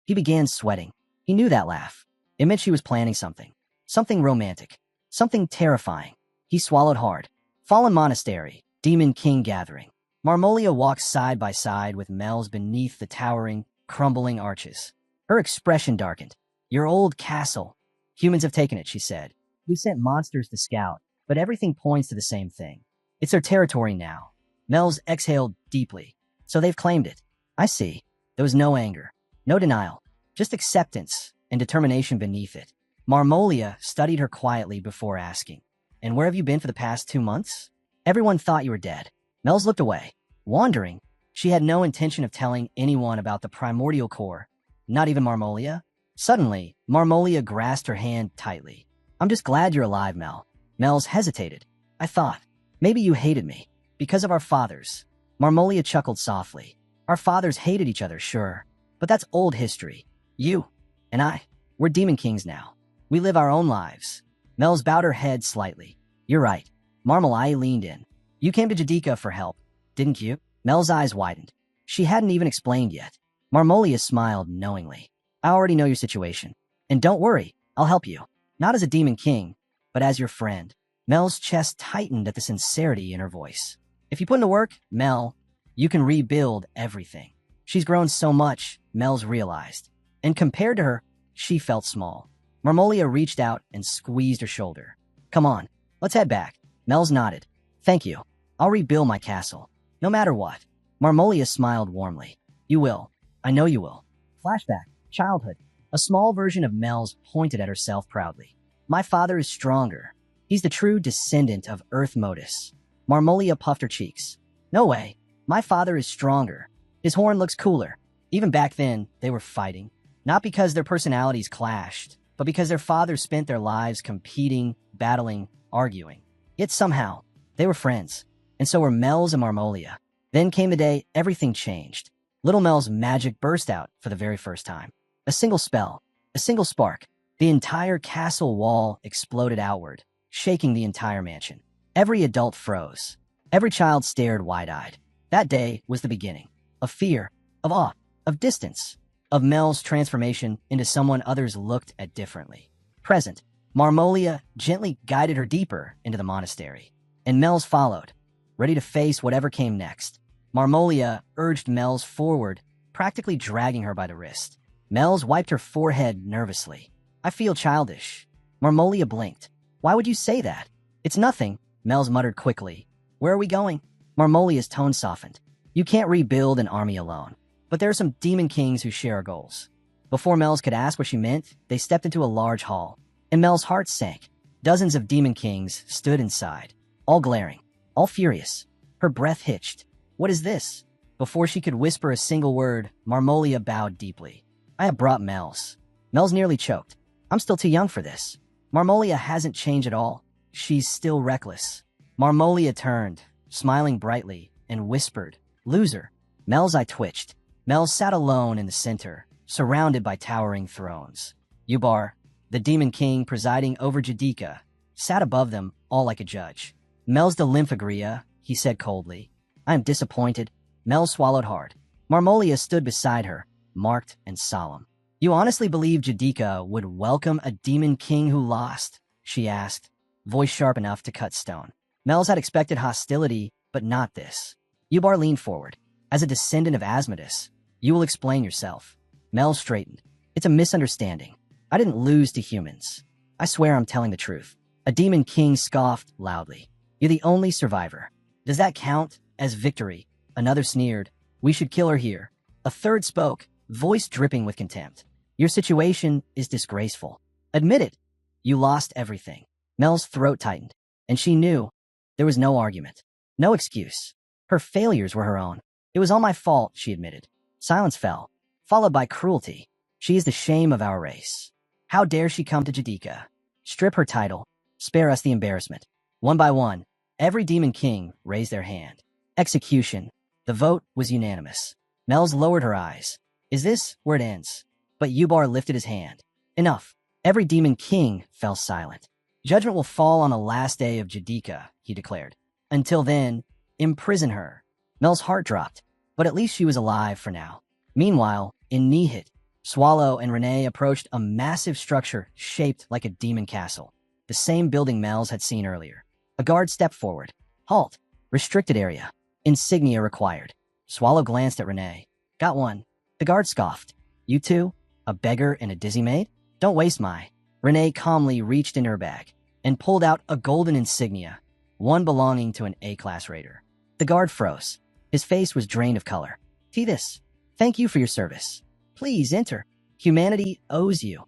He began sweating. He knew that laugh. It meant she was planning something. Something romantic. Something terrifying. He swallowed hard. Fallen Monastery. Demon King Gathering. Marmolia walked side by side with Mel's beneath the towering, crumbling arches. Her expression darkened. Your old castle. Humans have taken it, she said. We sent monsters to scout, but everything points to the same thing. It's their territory now. Mel's exhaled deeply. So they've claimed it. I see. There was no anger. No denial. Just acceptance and determination beneath it. Marmolia studied her quietly before asking, And where have you been for the past 2 months? Everyone thought you were dead. Mel's looked away. Wandering, she had no intention of telling anyone about the primordial core, not even Marmolia. Suddenly, Marmolia grasped her hand tightly. I'm just glad you're alive, Mel. Mel's hesitated. I thought, maybe you hated me. Because of our fathers. Marmolia chuckled softly. Our fathers hated each other, sure. But that's old history. You and I, we're demon kings now. We live our own lives. Mel's bowed her head slightly. You're right. Marmolia leaned in. You came to Jadika for help, didn't you? Mel's eyes widened. She hadn't even explained yet. Marmolia smiled knowingly. I already know your situation. And don't worry, I'll help you. Not as a demon king, but as your friend. Mel's chest tightened at the sincerity in her voice. If you put in the work, Mel, you can rebuild everything. She's grown so much, Mel's realized. And compared to her, she felt small. Marmolia reached out and squeezed her shoulder. Come on, let's head back. Mel's nodded. Thank you. I'll rebuild my castle. No matter what. Marmolia smiled warmly. You will. I know you will. Flashback. Childhood. A small version of Mel's pointed at herself proudly. My father is stronger. He's the true descendant of Earth Modus. Marmolia puffed her cheeks. No way. My father is stronger. His horn looks cooler. Even back then, they were fighting. Not because their personalities clashed, but because their fathers spent their lives competing, battling, arguing. Yet somehow, they were friends. And so were Mel's and Marmolia. Then came the day everything changed. Little Mel's magic burst out for the very first time. A single spell, a single spark. The entire castle wall exploded outward, shaking the entire mansion. Every adult froze. Every child stared wide-eyed. That day was the beginning. Of fear, of awe, of distance, of Mel's transformation into someone others looked at differently. Present, Marmolia gently guided her deeper into the monastery. And Mel's followed, ready to face whatever came next. Marmolia urged Mel's forward, practically dragging her by the wrist. Mel's wiped her forehead nervously. I feel childish. Marmolia blinked. Why would you say that? It's nothing, Mel's muttered quickly. Where are we going? Marmolia's tone softened. You can't rebuild an army alone. But there are some demon kings who share our goals. Before Mel's could ask what she meant, they stepped into a large hall. And Mel's heart sank. Dozens of demon kings stood inside, all glaring, all furious. Her breath hitched. What is this? Before she could whisper a single word, Marmolia bowed deeply. I have brought Mel's. Mel's nearly choked. I'm still too young for this. Marmolia hasn't changed at all. She's still reckless. Marmolia turned, smiling brightly, and whispered, Loser. Mel's eye twitched. Mel sat alone in the center, surrounded by towering thrones. Ubar, the demon king presiding over Jadika, sat above them, all like a judge. Mel's the Lymphagria, he said coldly. I am disappointed. Mel swallowed hard. Marmolia stood beside her, marked and solemn. You honestly believe Jadika would welcome a demon king who lost? She asked, voice sharp enough to cut stone. Mel's had expected hostility, but not this. Ubar leaned forward. As a descendant of Asmodeus, you will explain yourself. Mel straightened. It's a misunderstanding. I didn't lose to humans. I swear I'm telling the truth. A demon king scoffed loudly. You're the only survivor. Does that count as victory? Another sneered. We should kill her here. A third spoke, voice dripping with contempt. Your situation is disgraceful. Admit it. You lost everything. Mel's throat tightened, and she knew there was no argument, no excuse. Her failures were her own. It was all my fault, she admitted. Silence fell, followed by cruelty. She is the shame of our race. How dare she come to Jadika? Strip her title. Spare us the embarrassment. One by one, every demon king raised their hand. Execution. The vote was unanimous. Mel's lowered her eyes. Is this where it ends? But Ubar lifted his hand. Enough. Every demon king fell silent. Judgment will fall on the last day of Jadika, he declared. Until then, imprison her. Mel's heart dropped, but at least she was alive for now. Meanwhile, in Nihit, Swallow and Renee approached a massive structure shaped like a demon castle, the same building Mel's had seen earlier. A guard stepped forward. Halt. Restricted area. Insignia required. Swallow glanced at Renee. Got one. The guard scoffed. You two? A beggar and a dizzy maid? Don't waste my... Renee calmly reached into her bag and pulled out a golden insignia, one belonging to an A-class raider. The guard froze. His face was drained of color. See this. Thank you for your service. Please enter. Humanity owes you.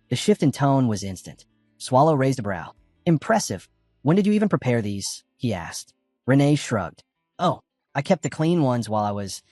The shift in tone was instant. Swallow raised a brow. Impressive. When did you even prepare these? He asked. Renee shrugged. Oh, I kept the clean ones while I was,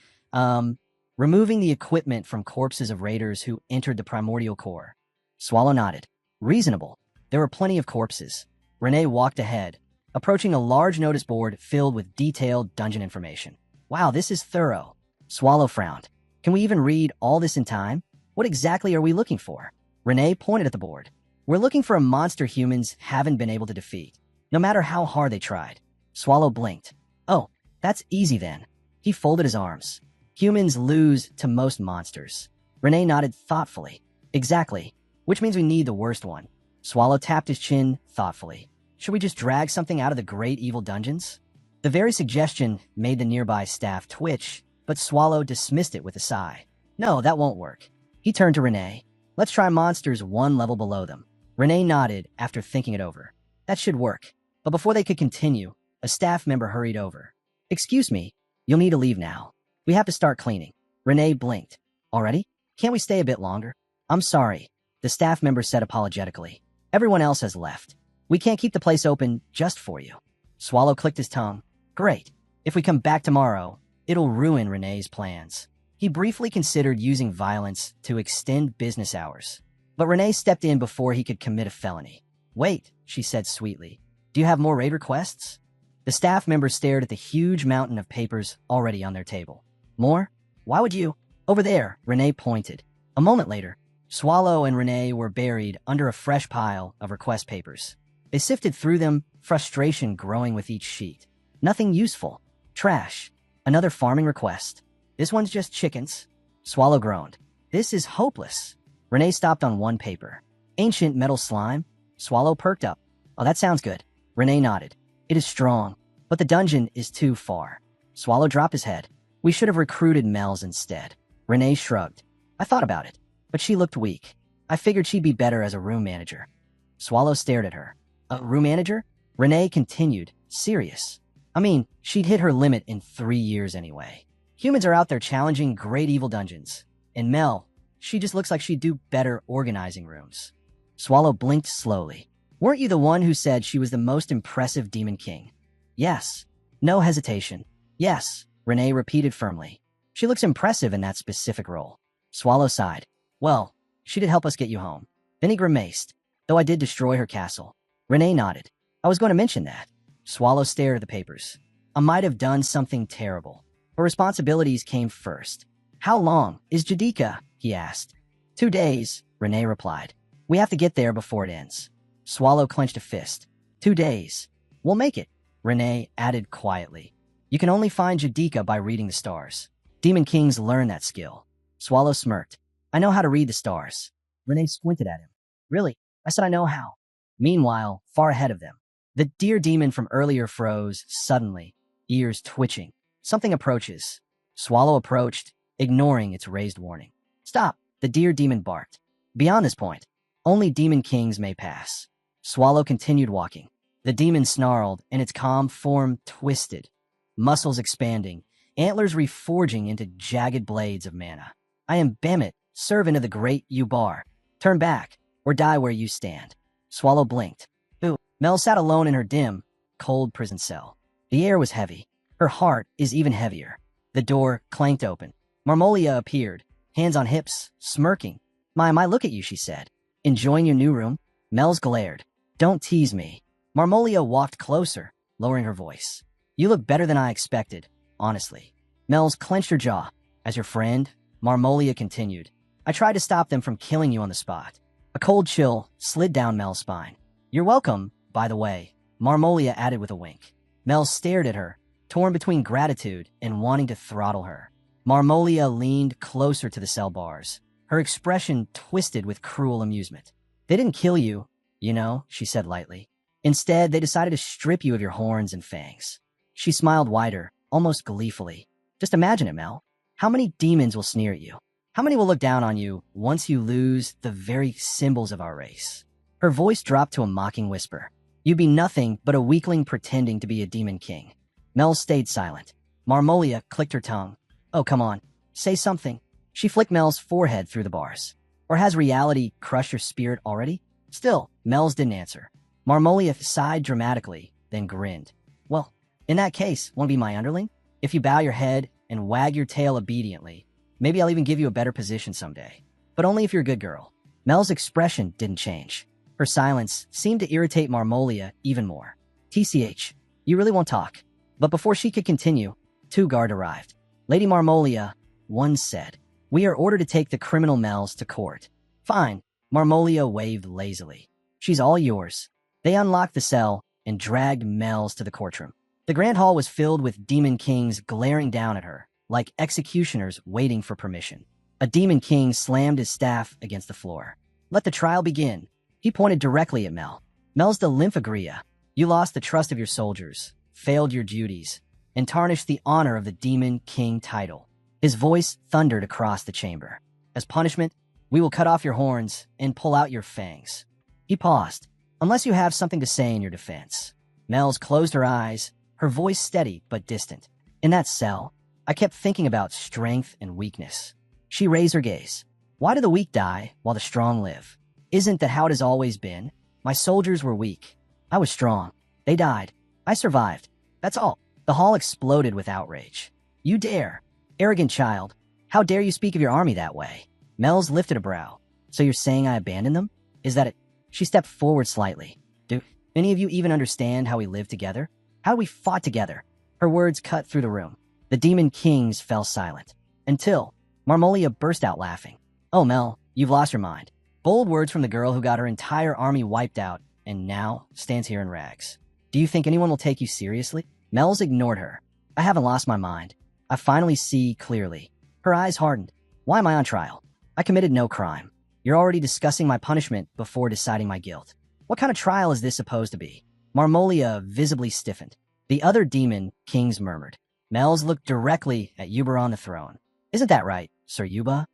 removing the equipment from corpses of raiders who entered the primordial core. Swallow nodded. Reasonable. There were plenty of corpses. Renee walked ahead, approaching a large notice board filled with detailed dungeon information. Wow, this is thorough. Swallow frowned. Can we even read all this in time? What exactly are we looking for? Renee pointed at the board. We're looking for a monster humans haven't been able to defeat, no matter how hard they tried. Swallow blinked. Oh, that's easy then. He folded his arms. Humans lose to most monsters. Renee nodded thoughtfully. Exactly. Which means we need the worst one. Swallow tapped his chin thoughtfully. Should we just drag something out of the great evil dungeons? The very suggestion made the nearby staff twitch, but Swallow dismissed it with a sigh. No, that won't work. He turned to Renee. Let's try monsters one level below them. Renee nodded after thinking it over. That should work. But before they could continue, a staff member hurried over. Excuse me, you'll need to leave now. We have to start cleaning. Renee blinked. Already? Can't we stay a bit longer? I'm sorry, the staff member said apologetically. Everyone else has left. We can't keep the place open just for you. Swallow clicked his tongue. Great. If we come back tomorrow, it'll ruin Renee's plans. He briefly considered using violence to extend business hours. But Renee stepped in before he could commit a felony. Wait, she said sweetly. Do you have more raid requests? The staff member stared at the huge mountain of papers already on their table. More? Why would you? Over there, Renee pointed. A moment later, Swallow and Renee were buried under a fresh pile of request papers. They sifted through them, frustration growing with each sheet. Nothing useful. Trash. Another farming request. This one's just chickens. Swallow groaned. This is hopeless. Renee stopped on one paper. Ancient metal slime? Swallow perked up. Oh, that sounds good. Renee nodded. It is strong, but the dungeon is too far. Swallow dropped his head. We should have recruited Mel's instead. Renee shrugged. I thought about it, but she looked weak. I figured she'd be better as a room manager. Swallow stared at her. A room manager? Renee continued, serious. I mean, she'd hit her limit in 3 years anyway. Humans are out there challenging great evil dungeons. And Mel, she just looks like she'd do better organizing rooms. Swallow blinked slowly. Weren't you the one who said she was the most impressive Demon King? Yes. No hesitation. Yes, Renee repeated firmly. She looks impressive in that specific role. Swallow sighed. Well, she did help us get you home. Then he grimaced. Though I did destroy her castle. Renee nodded. I was going to mention that. Swallow stared at the papers. I might have done something terrible. Her responsibilities came first. How long is Jadika? He asked. 2 days, Renee replied. We have to get there before it ends. Swallow clenched a fist. 2 days. We'll make it, Renee added quietly. You can only find Jadika by reading the stars. Demon Kings learn that skill. Swallow smirked. I know how to read the stars. Renee squinted at him. Really? I said I know how. Meanwhile, far ahead of them, the deer demon from earlier froze suddenly, ears twitching. Something approaches. Swallow approached, ignoring its raised warning. Stop, the deer demon barked. Beyond this point, only demon kings may pass. Swallow continued walking. The demon snarled, and its calm form twisted. Muscles expanding, antlers reforging into jagged blades of mana. I am Bemet, servant of the great Ubar. Turn back, or die where you stand. Swallow blinked. Ooh, Mel sat alone in her dim, cold prison cell. The air was heavy. Her heart is even heavier. The door clanked open. Marmolia appeared, hands on hips, smirking. My, look at you, she said. Enjoying your new room? Mel's glared. Don't tease me. Marmolia walked closer, lowering her voice. You look better than I expected, honestly. Mel's clenched her jaw. As your friend, Marmolia continued. I tried to stop them from killing you on the spot. A cold chill slid down Mel's spine. You're welcome, by the way, Marmolia added with a wink. Mel stared at her, torn between gratitude and wanting to throttle her. Marmolia leaned closer to the cell bars, her expression twisted with cruel amusement. They didn't kill you, you know, she said lightly. Instead, they decided to strip you of your horns and fangs. She smiled wider, almost gleefully. Just imagine it, Mel. How many demons will sneer at you? How many will look down on you once you lose the very symbols of our race? Her voice dropped to a mocking whisper. You'd be nothing but a weakling pretending to be a demon king. Mel stayed silent. Marmolia clicked her tongue. Oh, come on. Say something. She flicked Mel's forehead through the bars. Or has reality crushed your spirit already? Still, Mel's didn't answer. Marmolia sighed dramatically, then grinned. Well, in that case, want to be my underling? If you bow your head and wag your tail obediently, maybe I'll even give you a better position someday. But only if you're a good girl. Mel's expression didn't change. Her silence seemed to irritate Marmolia even more. TCH, you really won't talk. But before she could continue, 2 guards arrived. Lady Marmolia, one said, we are ordered to take the criminal Mels to court. Fine, Marmolia waved lazily. She's all yours. They unlocked the cell and dragged Mels to the courtroom. The grand hall was filled with demon kings glaring down at her, like executioners waiting for permission. A demon king slammed his staff against the floor. Let the trial begin. He pointed directly at Mel. Mel's the Lymphagria. You lost the trust of your soldiers, failed your duties, and tarnished the honor of the demon king title. His voice thundered across the chamber. As punishment, we will cut off your horns and pull out your fangs. He paused. Unless you have something to say in your defense. Mel's closed her eyes, her voice steady but distant. In that cell, I kept thinking about strength and weakness. She raised her gaze. Why do the weak die while the strong live? Isn't that how it has always been? My soldiers were weak. I was strong. They died. I survived. That's all. The hall exploded with outrage. You dare. Arrogant child. How dare you speak of your army that way? Mel's lifted a brow. So you're saying I abandoned them? Is that it? She stepped forward slightly. Do any of you even understand how we lived together? How we fought together? Her words cut through the room. The demon kings fell silent. Until Marmolia burst out laughing. Oh, Mel, you've lost your mind. Bold words from the girl who got her entire army wiped out and now stands here in rags. Do you think anyone will take you seriously? Mel's ignored her. I haven't lost my mind. I finally see clearly. Her eyes hardened. Why am I on trial? I committed no crime. You're already discussing my punishment before deciding my guilt. What kind of trial is this supposed to be? Marmolia visibly stiffened. The other demon kings murmured. Mel's looked directly at Yuba on the throne. Isn't that right, Sir Yuba?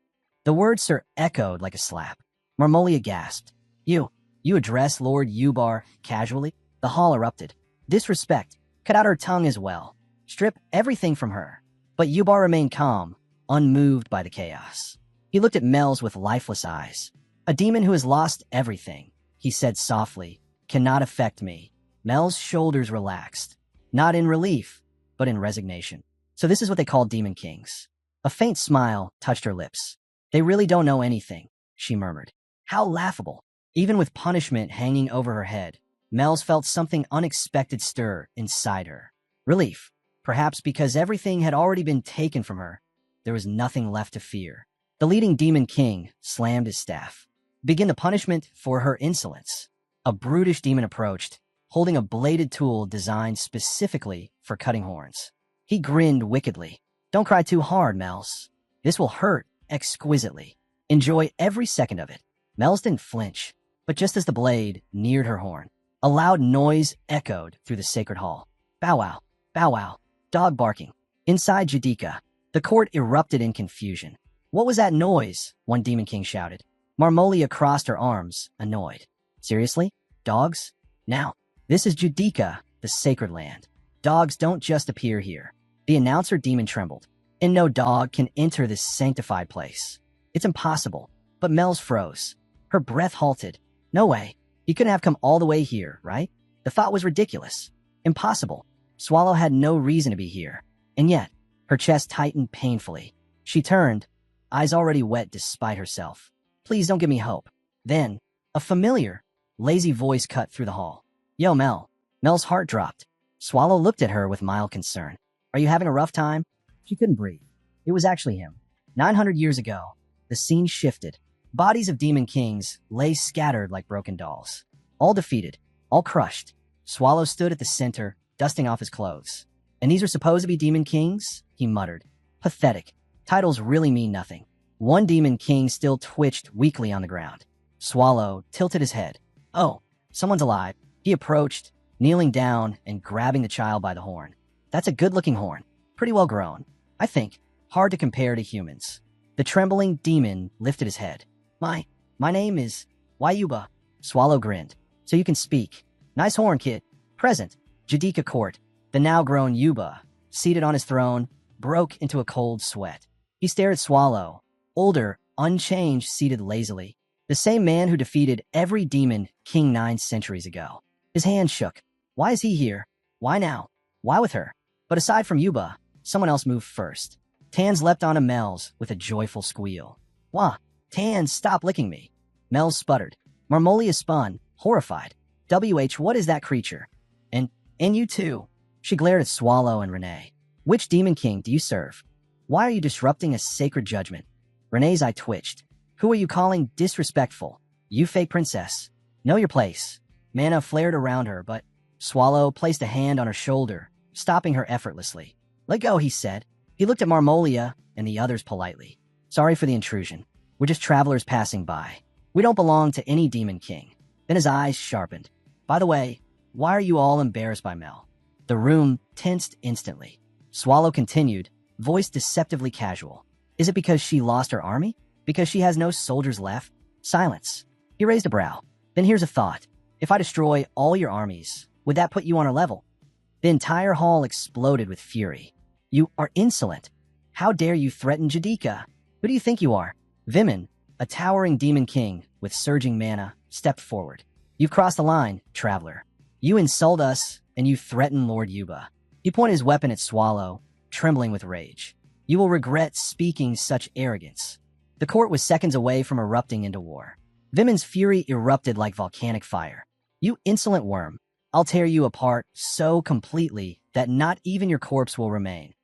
The word Sir echoed like a slap. Marmolia gasped. You address Lord Yubar casually? The hall erupted. Disrespect. Cut out her tongue as well. Strip everything from her. But Yubar remained calm, unmoved by the chaos. He looked at Mel's with lifeless eyes. A demon who has lost everything, he said softly, cannot affect me. Mel's shoulders relaxed. Not in relief, but in resignation. So this is what they call demon kings. A faint smile touched her lips. They really don't know anything, she murmured. How laughable. Even with punishment hanging over her head, Mel's felt something unexpected stir inside her. Relief, perhaps because everything had already been taken from her. There was nothing left to fear. The leading demon king slammed his staff. Begin the punishment for her insolence. A brutish demon approached, holding a bladed tool designed specifically for cutting horns. He grinned wickedly. Don't cry too hard, Mels. This will hurt exquisitely. Enjoy every second of it. Mels didn't flinch, but just as the blade neared her horn, a loud noise echoed through the sacred hall. Bow wow, bow wow, dog barking. Inside Jadika, the court erupted in confusion. What was that noise? One demon king shouted. Marmolia crossed her arms, annoyed. Seriously? Dogs? Now, this is Judika, the sacred land. Dogs don't just appear here. The announcer demon trembled. And no dog can enter this sanctified place. It's impossible. But Mel's froze. Her breath halted. No way. He couldn't have come all the way here, right? The thought was ridiculous. Impossible. Swallow had no reason to be here. And yet, her chest tightened painfully. She turned, eyes already wet despite herself. Please don't give me hope. Then, a familiar, lazy voice cut through the hall. Yo, Mel. Mel's heart dropped. Swallow looked at her with mild concern. Are you having a rough time? She couldn't breathe. It was actually him. 900 years ago, the scene shifted. Bodies of demon kings lay scattered like broken dolls. All defeated, all crushed. Swallow stood at the center, dusting off his clothes. And these are supposed to be demon kings? He muttered. Pathetic. Titles really mean nothing. One demon king still twitched weakly on the ground. Swallow tilted his head. Oh, someone's alive. He approached, kneeling down and grabbing the child by the horn. That's a good-looking horn. Pretty well grown. I think. Hard to compare to humans. The trembling demon lifted his head. My name is Wayuba. Swallow grinned. So you can speak. Nice horn, kid. Present. Jadika court. The now-grown Yuba, seated on his throne, broke into a cold sweat. He stared at Swallow, older, unchanged, seated lazily. The same man who defeated every demon king 9 centuries ago. His hand shook. Why is he here? Why now? Why with her? But aside from Yuba, someone else moved first. Tans leapt onto Mel's with a joyful squeal. Wah! Tans, stop licking me. Mel sputtered. Marmolia spun, horrified. WH, what is that creature? And you too. She glared at Swallow and Renee. Which demon king do you serve? Why are you disrupting a sacred judgment? Renee's eye twitched. Who are you calling disrespectful? You fake princess. Know your place. Mana flared around her, but Swallow placed a hand on her shoulder, stopping her effortlessly. Let go, he said. He looked at Marmolia and the others politely. Sorry for the intrusion. We're just travelers passing by. We don't belong to any demon king. Then his eyes sharpened. By the way, why are you all embarrassed by Mel? The room tensed instantly. Swallow continued. voice deceptively casual. Is it because she lost her army? Because she has no soldiers left? Silence. He raised a brow. Then here's a thought. If I destroy all your armies, would that put you on our level? The entire hall exploded with fury. You are insolent. How dare you threaten Jadika? Who do you think you are? Vimin, a towering demon king with surging mana, stepped forward. You've crossed the line, traveler. You insult us, and you threaten Lord Yuba. He pointed his weapon at Swallow, trembling with rage. You will regret speaking such arrogance. The court was seconds away from erupting into war. Vimin's fury erupted like volcanic fire. You insolent worm. I'll tear you apart so completely that not even your corpse will remain.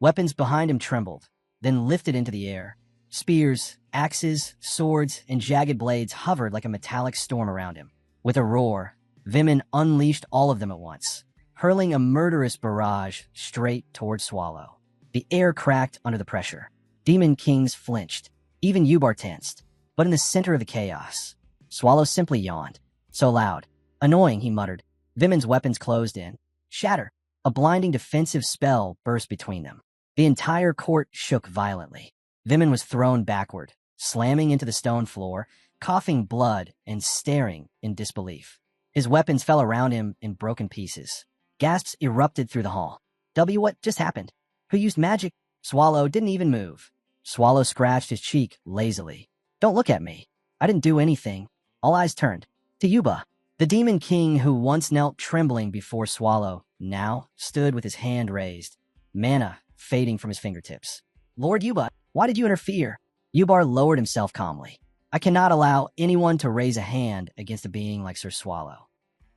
Weapons behind him trembled, then lifted into the air. Spears, axes, swords, and jagged blades hovered like a metallic storm around him. With a roar, Vimin unleashed all of them at once, hurling a murderous barrage straight toward Swallow. The air cracked under the pressure. Demon kings flinched. Even Yubar tensed. But in the center of the chaos, Swallow simply yawned. So loud. Annoying, he muttered. Vimin's weapons closed in. Shatter. A blinding defensive spell burst between them. The entire court shook violently. Vimin was thrown backward, slamming into the stone floor, coughing blood and staring in disbelief. His weapons fell around him in broken pieces. Gasps erupted through the hall. What just happened? Who used magic? Swallow didn't even move. Swallow scratched his cheek lazily. Don't look at me. I didn't do anything. All eyes turned to Yuba. The demon king who once knelt trembling before Swallow now stood with his hand raised, mana fading from his fingertips. Lord Yuba, why did you interfere? Yubar lowered himself calmly. I cannot allow anyone to raise a hand against a being like Sir Swallow.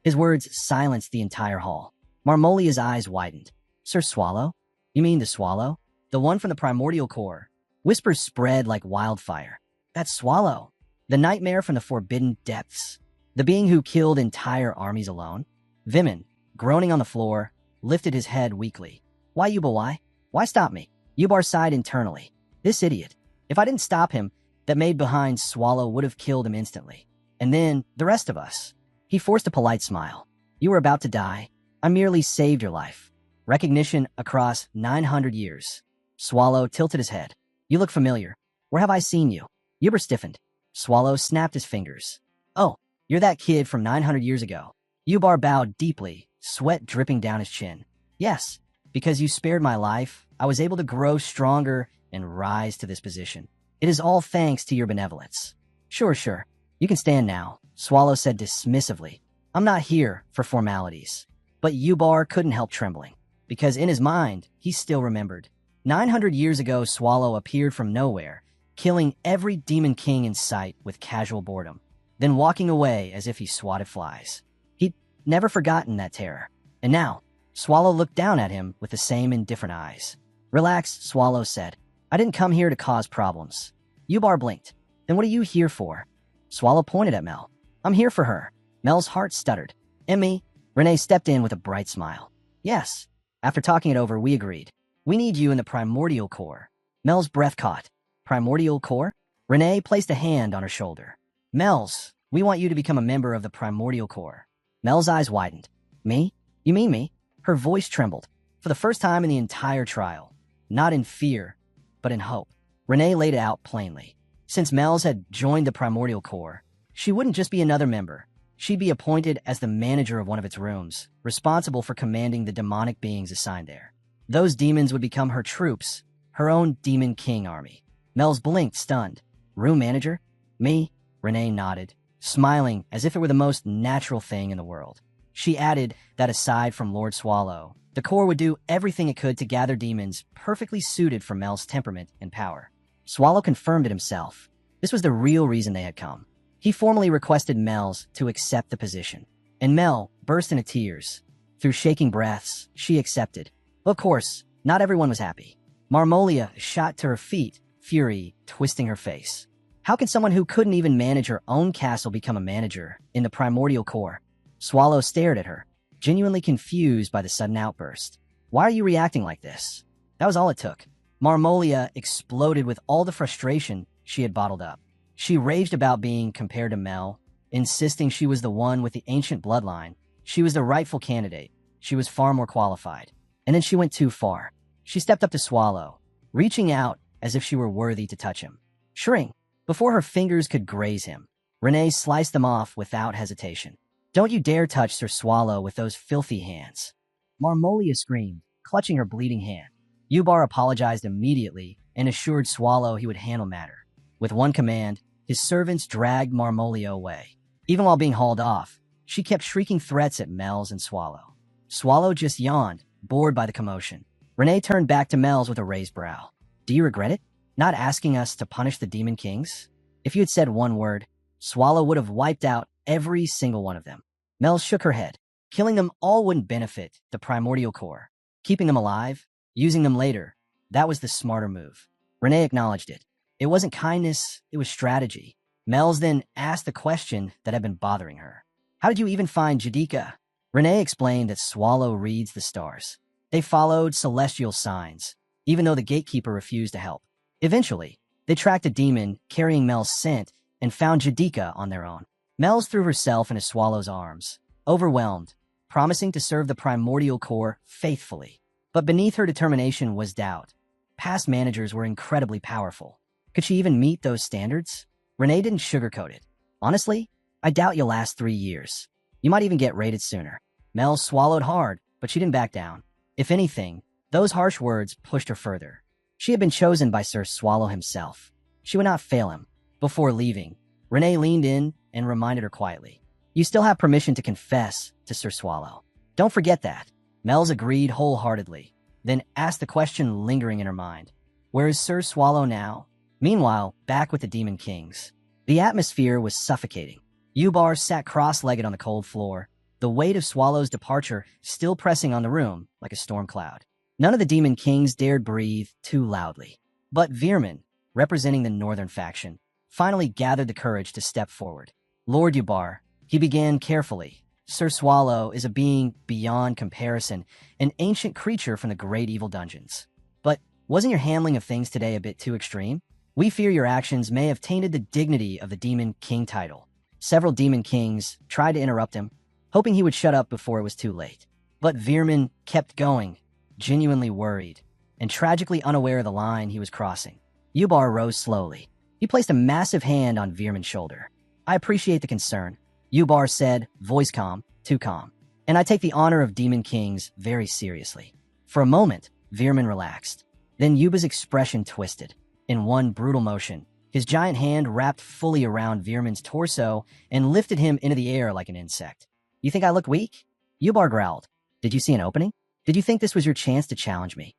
His words silenced the entire hall. Marmolia's eyes widened. Sir Swallow? You mean the Swallow? The one from the primordial core. Whispers spread like wildfire. That's Swallow. The nightmare from the forbidden depths. The being who killed entire armies alone. Vimin, groaning on the floor, lifted his head weakly. Why, Yuba, why? Why stop me? Yubar sighed internally. This idiot. If I didn't stop him, that maid behind Swallow would have killed him instantly. And then, the rest of us. He forced a polite smile. You were about to die. I merely saved your life. Recognition across 900 years. Swallow tilted his head. You look familiar. Where have I seen you? Yubar stiffened. Swallow snapped his fingers. Oh, you're that kid from 900 years ago. Yubar bowed deeply, sweat dripping down his chin. Yes, because you spared my life, I was able to grow stronger and rise to this position. It is all thanks to your benevolence. Sure. You can stand now, Swallow said dismissively. I'm not here for formalities. But Yubar couldn't help trembling, because in his mind, he still remembered. 900 years ago, Swallow appeared from nowhere, killing every demon king in sight with casual boredom, then walking away as if he swatted flies. He'd never forgotten that terror. And now, Swallow looked down at him with the same indifferent eyes. Relax, Swallow said. I didn't come here to cause problems. Yubar blinked. Then what are you here for? Swallow pointed at Mel. I'm here for her. Mel's heart stuttered. And me? Renee stepped in with a bright smile. Yes. After talking it over, we agreed. We need you in the primordial core. Mel's breath caught. Primordial core? Renee placed a hand on her shoulder. Mel's, we want you to become a member of the primordial core. Mel's eyes widened. Me? You mean me? Her voice trembled. For the first time in the entire trial. Not in fear, but in hope. Renee laid it out plainly. Since Mel's had joined the primordial core, she wouldn't just be another member. She'd be appointed as the manager of one of its rooms, responsible for commanding the demonic beings assigned there. Those demons would become her troops, her own demon king army. Mel's blinked, stunned. Room manager? Me? Renee nodded, smiling as if it were the most natural thing in the world. She added that aside from Lord Swallow, the core would do everything it could to gather demons perfectly suited for Mel's temperament and power. Swallow confirmed it himself. This was the real reason they had come. He formally requested Mel's to accept the position, and Mel burst into tears. Through shaking breaths, she accepted. Of course, not everyone was happy. Marmolia shot to her feet, fury twisting her face. How can someone who couldn't even manage her own castle become a manager in the primordial core? Swallow stared at her, genuinely confused by the sudden outburst. Why are you reacting like this? That was all it took. Marmolia exploded with all the frustration she had bottled up. She raged about being compared to Mel, insisting she was the one with the ancient bloodline. She was the rightful candidate. She was far more qualified. And then she went too far. She stepped up to Swallow, reaching out as if she were worthy to touch him. Shrink. Before her fingers could graze him, Renee sliced them off without hesitation. "Don't you dare touch Sir Swallow with those filthy hands." Marmolia screamed, clutching her bleeding hand. Ubar apologized immediately and assured Swallow he would handle matter. With one command, his servants dragged Marmolia away. Even while being hauled off, she kept shrieking threats at Mel's and Swallow. Swallow just yawned, bored by the commotion. Renee turned back to Mel's with a raised brow. "Do you regret it? Not asking us to punish the Demon Kings? If you had said one word, Swallow would have wiped out every single one of them." Mel shook her head. Killing them all wouldn't benefit the primordial core. Keeping them alive, using them later, that was the smarter move. Renee acknowledged it. It wasn't kindness, it was strategy. Mel's then asked the question that had been bothering her. "How did you even find Jadika?" Renee explained that Swallow reads the stars. They followed celestial signs, even though the gatekeeper refused to help. Eventually, they tracked a demon carrying Mel's scent and found Jadika on their own. Mel's threw herself into Swallow's arms, overwhelmed, promising to serve the primordial core faithfully. But beneath her determination was doubt. Past managers were incredibly powerful. Could she even meet those standards? Renee didn't sugarcoat it. "Honestly, I doubt you'll last 3 years. You might even get rated sooner." Mel swallowed hard, but she didn't back down. If anything, those harsh words pushed her further. She had been chosen by Sir Swallow himself. She would not fail him. Before leaving, Renee leaned in and reminded her quietly, "You still have permission to confess to Sir Swallow. Don't forget that." Mel's agreed wholeheartedly, then asked the question lingering in her mind. Where is Sir Swallow now? Meanwhile, back with the Demon Kings. The atmosphere was suffocating. Ubar sat cross-legged on the cold floor, the weight of Swallow's departure still pressing on the room like a storm cloud. None of the Demon Kings dared breathe too loudly. But Veerman, representing the northern faction, finally gathered the courage to step forward. "Lord Ubar," he began carefully, "Sir Swallow is a being beyond comparison, an ancient creature from the great evil dungeons. But wasn't your handling of things today a bit too extreme? We fear your actions may have tainted the dignity of the Demon King title." Several Demon Kings tried to interrupt him, hoping he would shut up before it was too late. But Veerman kept going, genuinely worried, and tragically unaware of the line he was crossing. Ubar rose slowly. He placed a massive hand on Veerman's shoulder. "I appreciate the concern," Ubar said, voice calm, too calm. "And I take the honor of Demon Kings very seriously." For a moment, Veerman relaxed. Then Yuba's expression twisted. In one brutal motion, his giant hand wrapped fully around Veerman's torso and lifted him into the air like an insect. "You think I look weak?" Ubar growled. "Did you see an opening? Did you think this was your chance to challenge me?"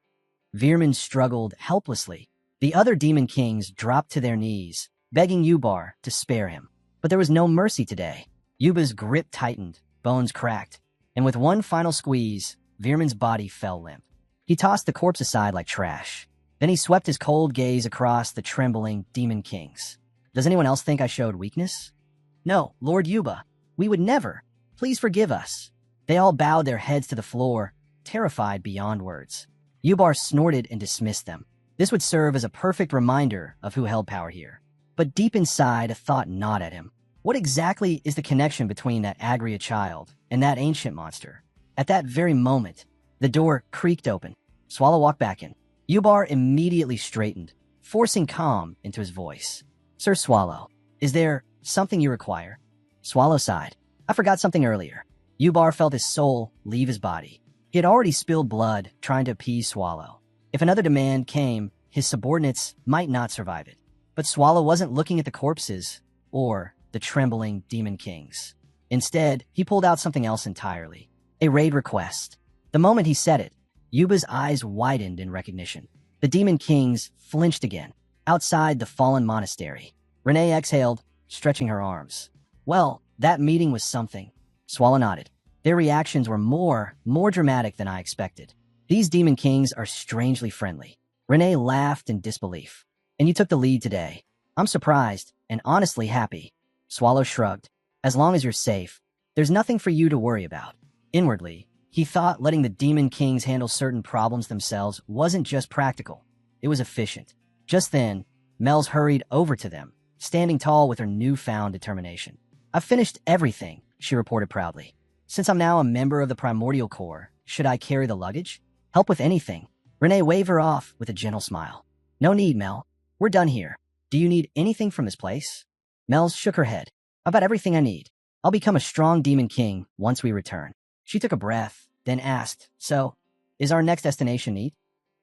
Veerman struggled helplessly. The other Demon Kings dropped to their knees, begging Ubar to spare him. But there was no mercy today. Yuba's grip tightened, bones cracked, and with one final squeeze, Veerman's body fell limp. He tossed the corpse aside like trash. Then he swept his cold gaze across the trembling Demon Kings. "Does anyone else think I showed weakness?" "No, Lord Yuba. We would never. Please forgive us." They all bowed their heads to the floor, terrified beyond words. Ubar snorted and dismissed them. This would serve as a perfect reminder of who held power here. But deep inside, a thought gnawed at him. What exactly is the connection between that Agria child and that ancient monster? At that very moment, the door creaked open. Swallow walked back in. Ubar immediately straightened, forcing calm into his voice. "Sir Swallow, is there something you require?" Swallow sighed. "I forgot something earlier." Ubar felt his soul leave his body. He had already spilled blood trying to appease Swallow. If another demand came, his subordinates might not survive it. But Swallow wasn't looking at the corpses or the trembling Demon Kings. Instead, he pulled out something else entirely. A raid request. The moment he said it, Yuba's eyes widened in recognition. The Demon Kings flinched again, outside the fallen monastery. Renee exhaled, stretching her arms. "Well, that meeting was something." Swallow nodded. Their reactions were more dramatic than I expected. "These Demon Kings are strangely friendly." Renee laughed in disbelief. "And you took the lead today. I'm surprised and honestly happy." Swallow shrugged. "As long as you're safe, there's nothing for you to worry about." Inwardly, he thought letting the Demon Kings handle certain problems themselves wasn't just practical. It was efficient. Just then, Mel's hurried over to them, standing tall with her newfound determination. "I've finished everything," she reported proudly. "Since I'm now a member of the Primordial Corps, should I carry the luggage? Help with anything?" Renee waved her off with a gentle smile. No need, Mel. We're done here. Do you need anything from this place? Mel shook her head. About everything I need. I'll become a strong demon king once we return. She took a breath, then asked, So, is our next destination neat?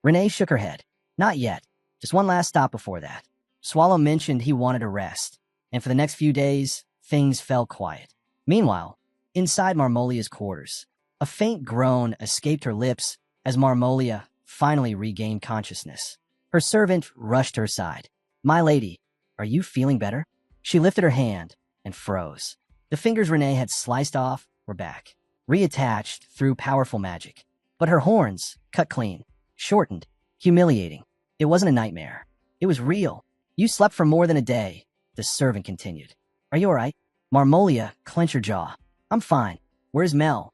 Renee shook her head. Not yet. Just one last stop before that. Swallow mentioned he wanted a rest, and for the next few days, things fell quiet. Meanwhile, inside Marmolia's quarters, a faint groan escaped her lips as Marmolia finally regained consciousness. Her servant rushed to her side. My lady, are you feeling better? She lifted her hand and froze. The fingers Renee had sliced off were back, reattached through powerful magic. But her horns, cut clean, shortened, humiliating. It wasn't a nightmare. It was real. You slept for more than a day, the servant continued. Are you all right? Marmolia clenched her jaw. I'm fine. Where's Mel?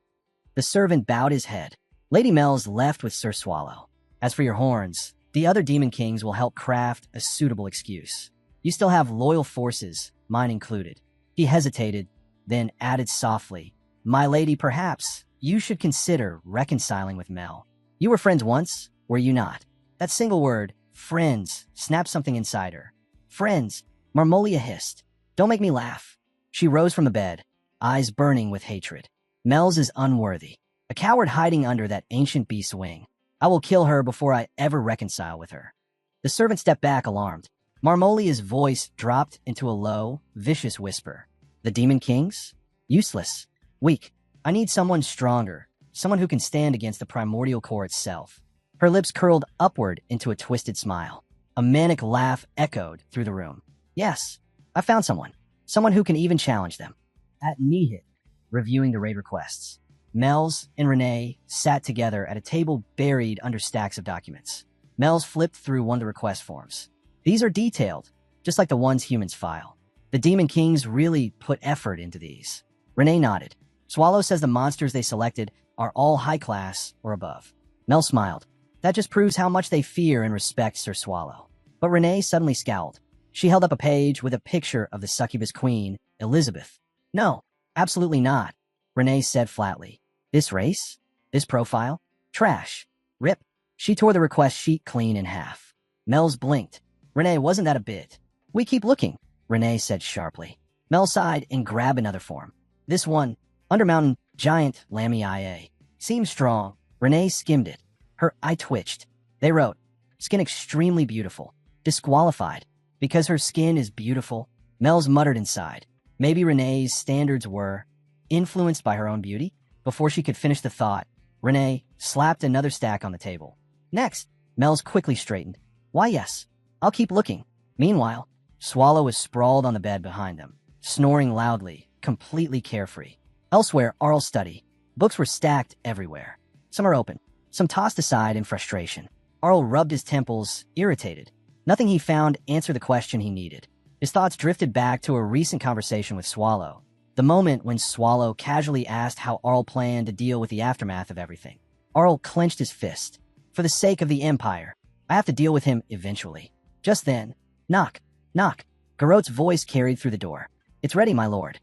The servant bowed his head. Lady Mel's left with Sir Swallow. As for your horns, the other demon kings will help craft a suitable excuse. You still have loyal forces, mine included. He hesitated, then added softly, My lady, perhaps you should consider reconciling with Mel. You were friends once, were you not? That single word, friends, snapped something inside her. Friends, Marmolia hissed. Don't make me laugh. She rose from the bed, eyes burning with hatred. Mel's is unworthy. A coward hiding under that ancient beast's wing. I will kill her before I ever reconcile with her. The servant stepped back, alarmed. Marmolia's voice dropped into a low, vicious whisper. The demon kings? Useless. Weak. I need someone stronger. Someone who can stand against the primordial core itself. Her lips curled upward into a twisted smile. A manic laugh echoed through the room. Yes, I found someone. Someone who can even challenge them. At Nihit, reviewing the raid requests, Mel's and Renee sat together at a table buried under stacks of documents. Mel's flipped through one of the request forms. These are detailed, just like the ones humans file. The Demon Kings really put effort into these. Renee nodded. Swallow says the monsters they selected are all high class or above. Mel smiled. That just proves how much they fear and respect Sir Swallow. But Renee suddenly scowled. She held up a page with a picture of the succubus queen, Elizabeth. No, absolutely not, Renee said flatly. This race? This profile? Trash. Rip. She tore the request sheet clean in half. Mel's blinked. Renee, wasn't that a bit? We keep looking, Renee said sharply. Mel sighed and grabbed another form. This one, Undermountain Giant Lammy IA. Seems strong. Renee skimmed it. Her eye twitched. They wrote, skin extremely beautiful. Disqualified. Because her skin is beautiful. Mel's muttered inside. Maybe Renee's standards were influenced by her own beauty? Before she could finish the thought, Renee slapped another stack on the table. Next, Mel's quickly straightened. Why, yes. I'll keep looking. Meanwhile, Swallow was sprawled on the bed behind them, snoring loudly, completely carefree. Elsewhere, Arl's study. Books were stacked everywhere. Some are open, some tossed aside in frustration. Arl rubbed his temples, irritated. Nothing he found answered the question he needed. His thoughts drifted back to a recent conversation with Swallow. The moment when Swallow casually asked how Arl planned to deal with the aftermath of everything. Arl clenched his fist. For the sake of the Empire, I have to deal with him eventually. Just then, knock, knock. Garot's voice carried through the door. It's ready, my lord.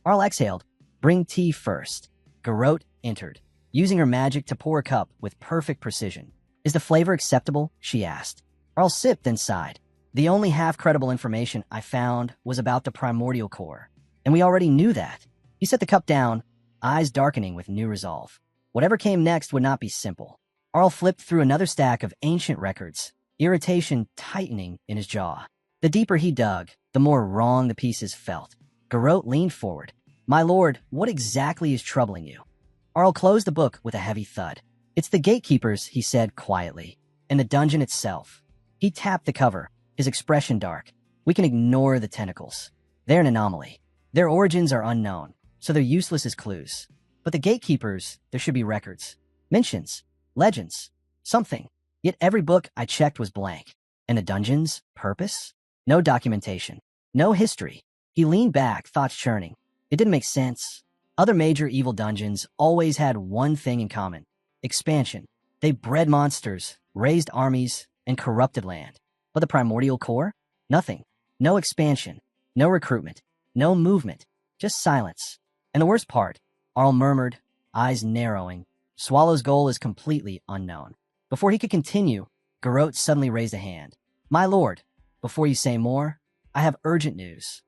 Arl exhaled. Bring tea first. Garot entered, using her magic to pour a cup with perfect precision. Is the flavor acceptable? She asked. Arl sipped and sighed. The only half-credible information I found was about the primordial core, and we already knew that. He set the cup down, eyes darkening with new resolve. Whatever came next would not be simple. Arl flipped through another stack of ancient records, irritation tightening in his jaw. The deeper he dug, the more wrong the pieces felt. Garot leaned forward. My lord, what exactly is troubling you? Arl closed the book with a heavy thud. It's the gatekeepers, he said quietly, and the dungeon itself. He tapped the cover, his expression dark. We can ignore the tentacles. They're an anomaly. Their origins are unknown, so they're useless as clues. But the gatekeepers, there should be records. Mentions. Legends. Something. Yet every book I checked was blank. And the dungeon's purpose? No documentation. No history. He leaned back, thoughts churning. It didn't make sense. Other major evil dungeons always had one thing in common. Expansion. They bred monsters, raised armies, and corrupted land. But the primordial core? Nothing. No expansion. No recruitment. No movement. Just silence. And the worst part, Arl murmured, eyes narrowing, Swallow's goal is completely unknown. Before he could continue, Garrote suddenly raised a hand. My lord, before you say more, I have urgent news.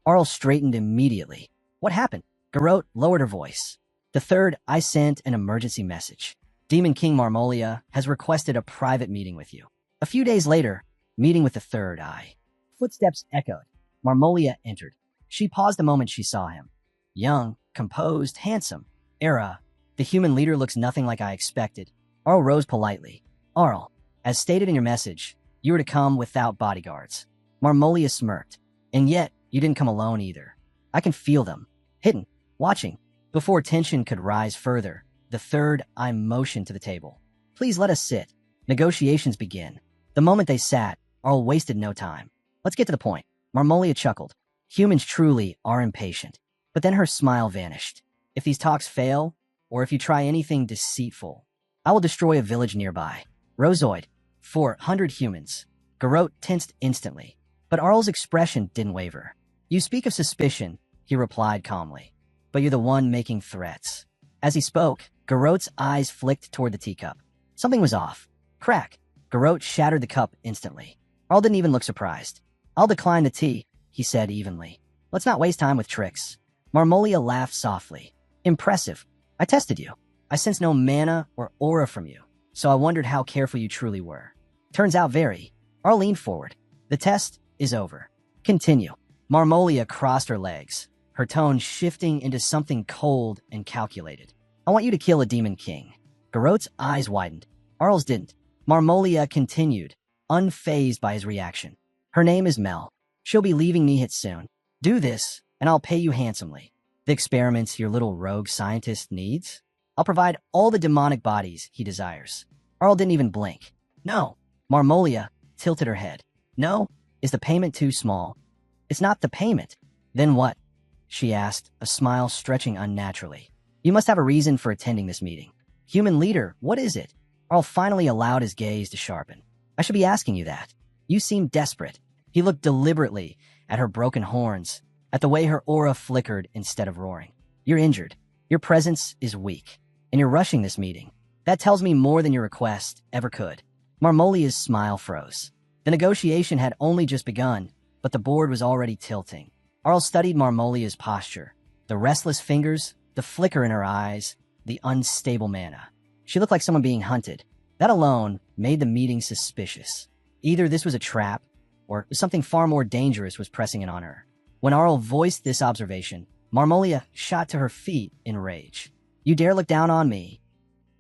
Arl straightened immediately. What happened? Garrote lowered her voice. The third, I sent an emergency message. Demon King Marmolia has requested a private meeting with you. A few days later, meeting with the third eye. Footsteps echoed. Marmolia entered. She paused the moment she saw him. Young, composed, handsome. The human leader looks nothing like I expected. Arl rose politely. Arl, as stated in your message, you were to come without bodyguards. Marmolia smirked. And yet, you didn't come alone either. I can feel them. Hidden. Watching. Before tension could rise further, the third eye motioned to the table. Please let us sit. Negotiations begin. The moment they sat, Arl wasted no time. Let's get to the point. Marmolia chuckled. Humans truly are impatient. But then her smile vanished. If these talks fail, or if you try anything deceitful, I will destroy a village nearby. Rozoid. 400 humans. Garrote tensed instantly. But Arl's expression didn't waver. You speak of suspicion, he replied calmly. But you're the one making threats. As he spoke, Garrote's eyes flicked toward the teacup. Something was off. Crack. Garrote shattered the cup instantly. Arl didn't even look surprised. I'll decline the tea, he said evenly. Let's not waste time with tricks. Marmolia laughed softly. Impressive. I tested you. I sensed no mana or aura from you, so I wondered how careful you truly were. Turns out very. Arl leaned forward. The test is over. Continue. Marmolia crossed her legs, her tone shifting into something cold and calculated. I want you to kill a demon king. Garrote's eyes widened. Arl's didn't. Marmolia continued, unfazed by his reaction. Her name is Mel. She'll be leaving Nihit soon. Do this, and I'll pay you handsomely. The experiments your little rogue scientist needs? I'll provide all the demonic bodies he desires. Arl didn't even blink. No. Marmolia tilted her head. No? Is the payment too small? It's not the payment. Then what? She asked, a smile stretching unnaturally. You must have a reason for attending this meeting. Human leader, what is it? Arl finally allowed his gaze to sharpen. I should be asking you that. You seem desperate. He looked deliberately at her broken horns, at the way her aura flickered instead of roaring. You're injured. Your presence is weak. And you're rushing this meeting. That tells me more than your request ever could. Marmolia's smile froze. The negotiation had only just begun, but the board was already tilting. Arl studied Marmolia's posture. The restless fingers, the flicker in her eyes, the unstable mana. She looked like someone being hunted. That alone made the meeting suspicious. Either this was a trap, or something far more dangerous was pressing in on her. When Arl voiced this observation, Marmolia shot to her feet in rage. You dare look down on me?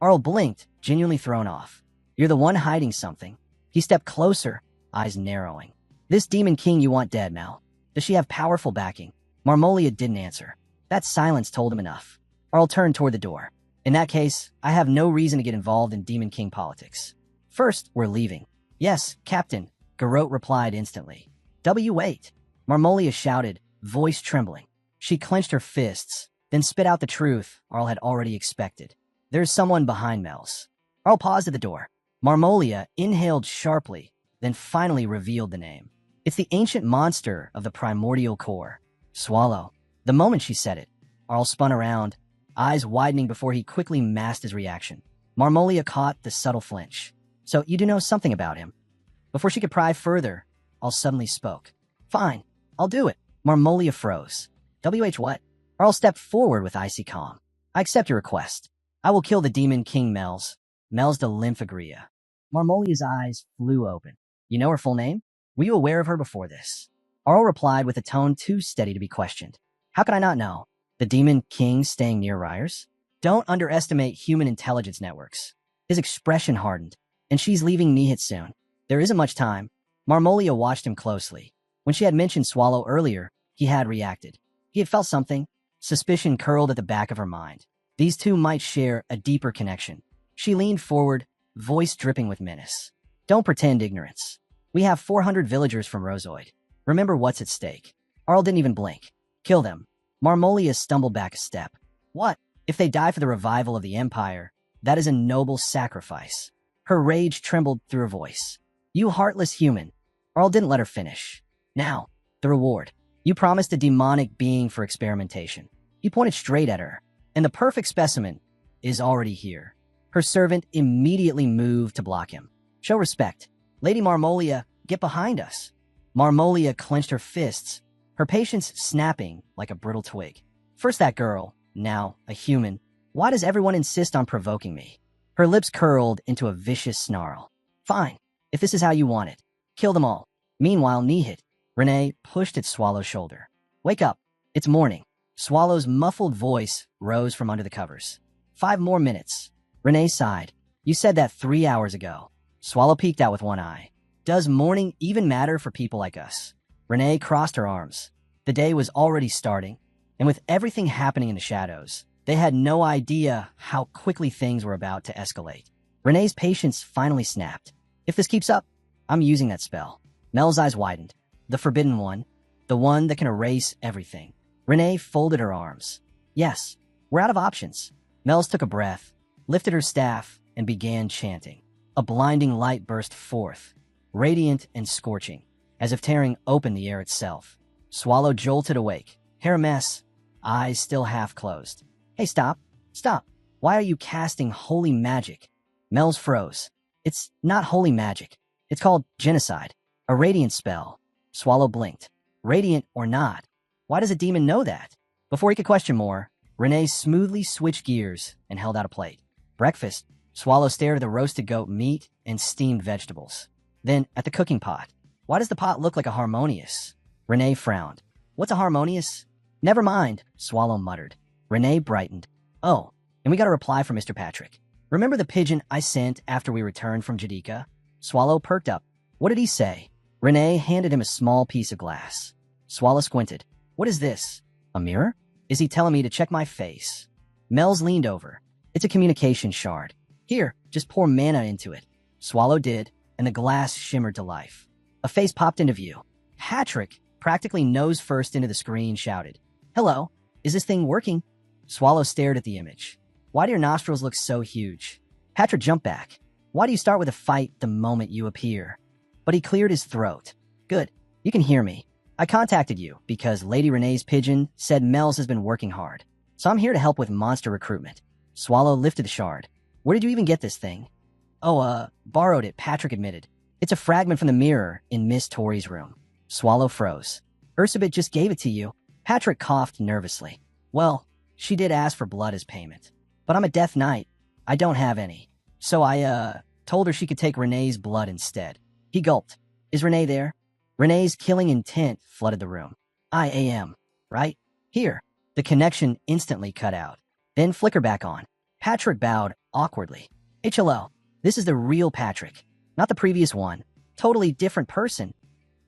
Arl blinked, genuinely thrown off. You're the one hiding something. He stepped closer, eyes narrowing. This demon king you want dead, Mel. Does she have powerful backing? Marmolia didn't answer. That silence told him enough. Arl turned toward the door. In that case, I have no reason to get involved in Demon King politics. First, we're leaving. Yes, Captain, Garrote replied instantly. Wait. Marmolia shouted, voice trembling. She clenched her fists, then spit out the truth Arl had already expected. There's someone behind Mel's. Arl paused at the door. Marmolia inhaled sharply, then finally revealed the name. It's the ancient monster of the primordial core, Swallow. The moment she said it, Arl spun around, eyes widening before he quickly masked his reaction. Marmolia caught the subtle flinch. So you do know something about him. Before she could pry further, Arl suddenly spoke. Fine, I'll do it. Marmolia froze. What? Arl stepped forward with icy calm. I accept your request. I will kill the demon king Mel's de Lymphagria. Marmolia's eyes flew open. You know her full name? Were you aware of her before this? Arl replied with a tone too steady to be questioned. How could I not know? The demon king staying near Ryers? Don't underestimate human intelligence networks. His expression hardened. And she's leaving Nihit soon. There isn't much time. Marmolia watched him closely. When she had mentioned Swallow earlier, he had reacted. He had felt something. Suspicion curled at the back of her mind. These two might share a deeper connection. She leaned forward, voice dripping with menace. Don't pretend ignorance. We have 400 villagers from Rozoid. Remember what's at stake. Arl didn't even blink. Kill them. Marmolia stumbled back a step. What? If they die for the revival of the Empire, that is a noble sacrifice. Her rage trembled through her voice. You heartless human. Arl didn't let her finish. Now, the reward. You promised a demonic being for experimentation. He pointed straight at her. And the perfect specimen is already here. Her servant immediately moved to block him. Show respect. Lady Marmolia, get behind us. Marmolia clenched her fists, her patience snapping like a brittle twig. First that girl, now a human. Why does everyone insist on provoking me? Her lips curled into a vicious snarl. Fine, if this is how you want it. Kill them all. Meanwhile, knee hit. Renee pushed at Swallow's shoulder. Wake up. It's morning. Swallow's muffled voice rose from under the covers. 5 more minutes. Renee sighed. You said that 3 hours ago. Swallow peeked out with one eye. Does morning even matter for people like us? Renee crossed her arms. The day was already starting, and with everything happening in the shadows, they had no idea how quickly things were about to escalate. Renee's patience finally snapped. If this keeps up, I'm using that spell. Mel's eyes widened. The forbidden one. The one that can erase everything. Renee folded her arms. Yes, we're out of options. Mel's took a breath, lifted her staff, and began chanting. A blinding light burst forth, radiant and scorching, as if tearing open the air itself. Swallow jolted awake, hair a mess, eyes still half closed. Hey, stop. Stop. Why are you casting holy magic? Mel's froze. It's not holy magic. It's called genocide. A radiant spell. Swallow blinked. Radiant or not, why does a demon know that? Before he could question more, Renee smoothly switched gears and held out a plate. Breakfast. Swallow stared at the roasted goat meat and steamed vegetables. Then at the cooking pot. Why does the pot look like a harmonious? Renee frowned. What's a harmonious? Never mind, Swallow muttered. Renee brightened. Oh, and we got a reply from Mr. Patrick. Remember the pigeon I sent after we returned from Jadika? Swallow perked up. What did he say? Renee handed him a small piece of glass. Swallow squinted. What is this? A mirror? Is he telling me to check my face? Mel's leaned over. It's a communication shard. Here, just pour mana into it. Swallow did, and the glass shimmered to life. A face popped into view. Patrick, practically nose first into the screen, shouted. Hello, is this thing working? Swallow stared at the image. Why do your nostrils look so huge? Patrick jumped back. Why do you start with a fight the moment you appear? But he cleared his throat. Good, you can hear me. I contacted you because Lady Renee's pigeon said Mel's has been working hard. So I'm here to help with monster recruitment. Swallow lifted the shard. Where did you even get this thing? Oh, borrowed it, Patrick admitted. It's a fragment from the mirror in Miss Tori's room. Swallow froze. Ursabit just gave it to you. Patrick coughed nervously. Well, she did ask for blood as payment. But I'm a Death Knight. I don't have any. So I, told her she could take Renee's blood instead. He gulped. Is Renee there? Renee's killing intent flooded the room. I am, right? Here. The connection instantly cut out. Then flickered back on. Patrick bowed awkwardly. HLO, this is the real Patrick, not the previous one. Totally different person.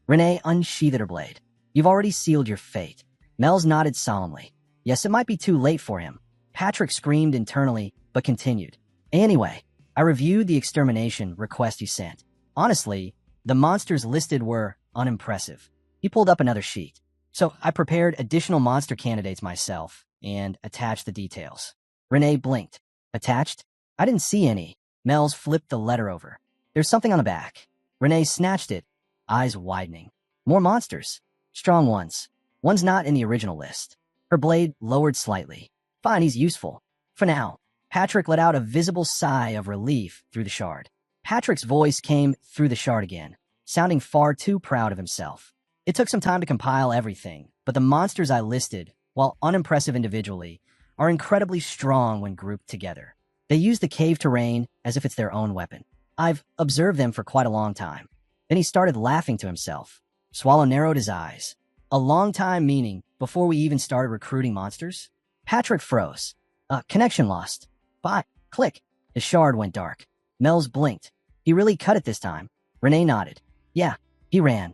Renee unsheathed her blade. You've already sealed your fate. Mel's nodded solemnly. Yes, it might be too late for him. Patrick screamed internally, but continued. Anyway, I reviewed the extermination request you sent. Honestly, the monsters listed were unimpressive. He pulled up another sheet. So I prepared additional monster candidates myself and attached the details. Renee blinked. Attached? I didn't see any. Mel's flipped the letter over. There's something on the back. Renee snatched it, eyes widening. More monsters. Strong ones. One's not in the original list. Her blade lowered slightly. Fine, he's useful. For now. Patrick let out a visible sigh of relief through the shard. Patrick's voice came through the shard again, sounding far too proud of himself. It took some time to compile everything, but the monsters I listed, while unimpressive individually, are incredibly strong when grouped together. They use the cave terrain as if it's their own weapon. I've observed them for quite a long time. Then he started laughing to himself. Swallow narrowed his eyes. A long time meaning before we even started recruiting monsters? Patrick froze. Connection lost. Bye. Click. The shard went dark. Mel's blinked. He really cut it this time. Renee nodded. Yeah, he ran.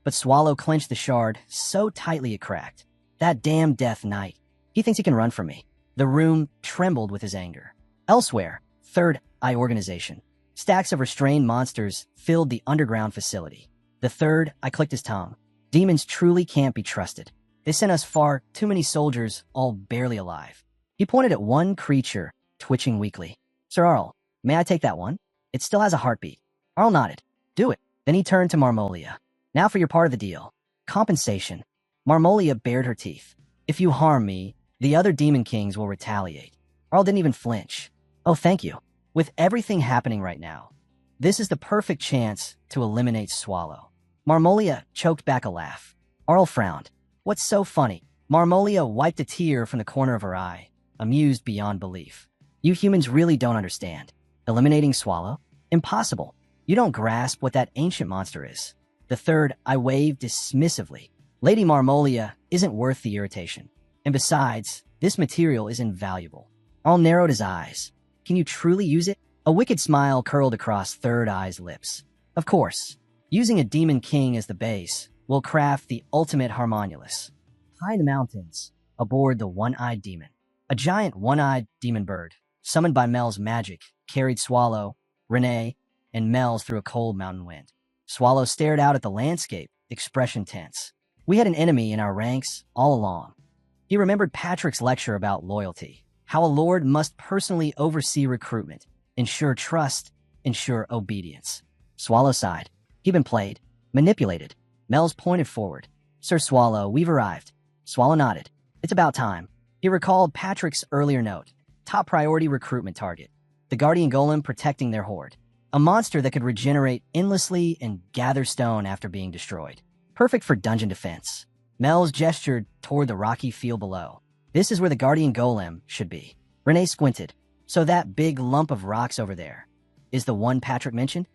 But Swallow clenched the shard so tightly it cracked. That damn Death Knight. He thinks he can run from me. The room trembled with his anger. Elsewhere, Third Eye Organization. Stacks of restrained monsters filled the underground facility. The Third Eye clicked his tongue. Demons truly can't be trusted. They sent us far too many soldiers, all barely alive. He pointed at one creature, twitching weakly. Sir Arl, may I take that one? It still has a heartbeat. Arl nodded. Do it. Then he turned to Marmolia. Now for your part of the deal. Compensation. Marmolia bared her teeth. If you harm me, the other demon kings will retaliate. Arl didn't even flinch. Oh, thank you. With everything happening right now, this is the perfect chance to eliminate Swallow. Marmolia choked back a laugh. Arl frowned. What's so funny? Marmolia wiped a tear from the corner of her eye, amused beyond belief. You humans really don't understand. Eliminating Swallow? Impossible. You don't grasp what that ancient monster is. The third, I waved dismissively. Lady Marmolia isn't worth the irritation. And besides, this material is invaluable. Arl narrowed his eyes. Can you truly use it? A wicked smile curled across Third Eye's lips. Of course. Using a Demon King as the base, we'll craft the ultimate Harmonulus. High in the mountains, aboard the One-Eyed Demon. A giant one-eyed demon bird, summoned by Mel's magic, carried Swallow, Renee, and Mel's through a cold mountain wind. Swallow stared out at the landscape, expression tense. We had an enemy in our ranks all along. He remembered Patrick's lecture about loyalty, how a lord must personally oversee recruitment, ensure trust, ensure obedience. Swallow sighed. He'd been played, manipulated. Mel's pointed forward. Sir Swallow, we've arrived. Swallow nodded. It's about time. He recalled Patrick's earlier note. Top priority recruitment target. The Guardian Golem protecting their horde. A monster that could regenerate endlessly and gather stone after being destroyed. Perfect for dungeon defense. Mel's gestured toward the rocky field below. This is where the Guardian Golem should be. Renee squinted. So that big lump of rocks over there is the one Patrick mentioned?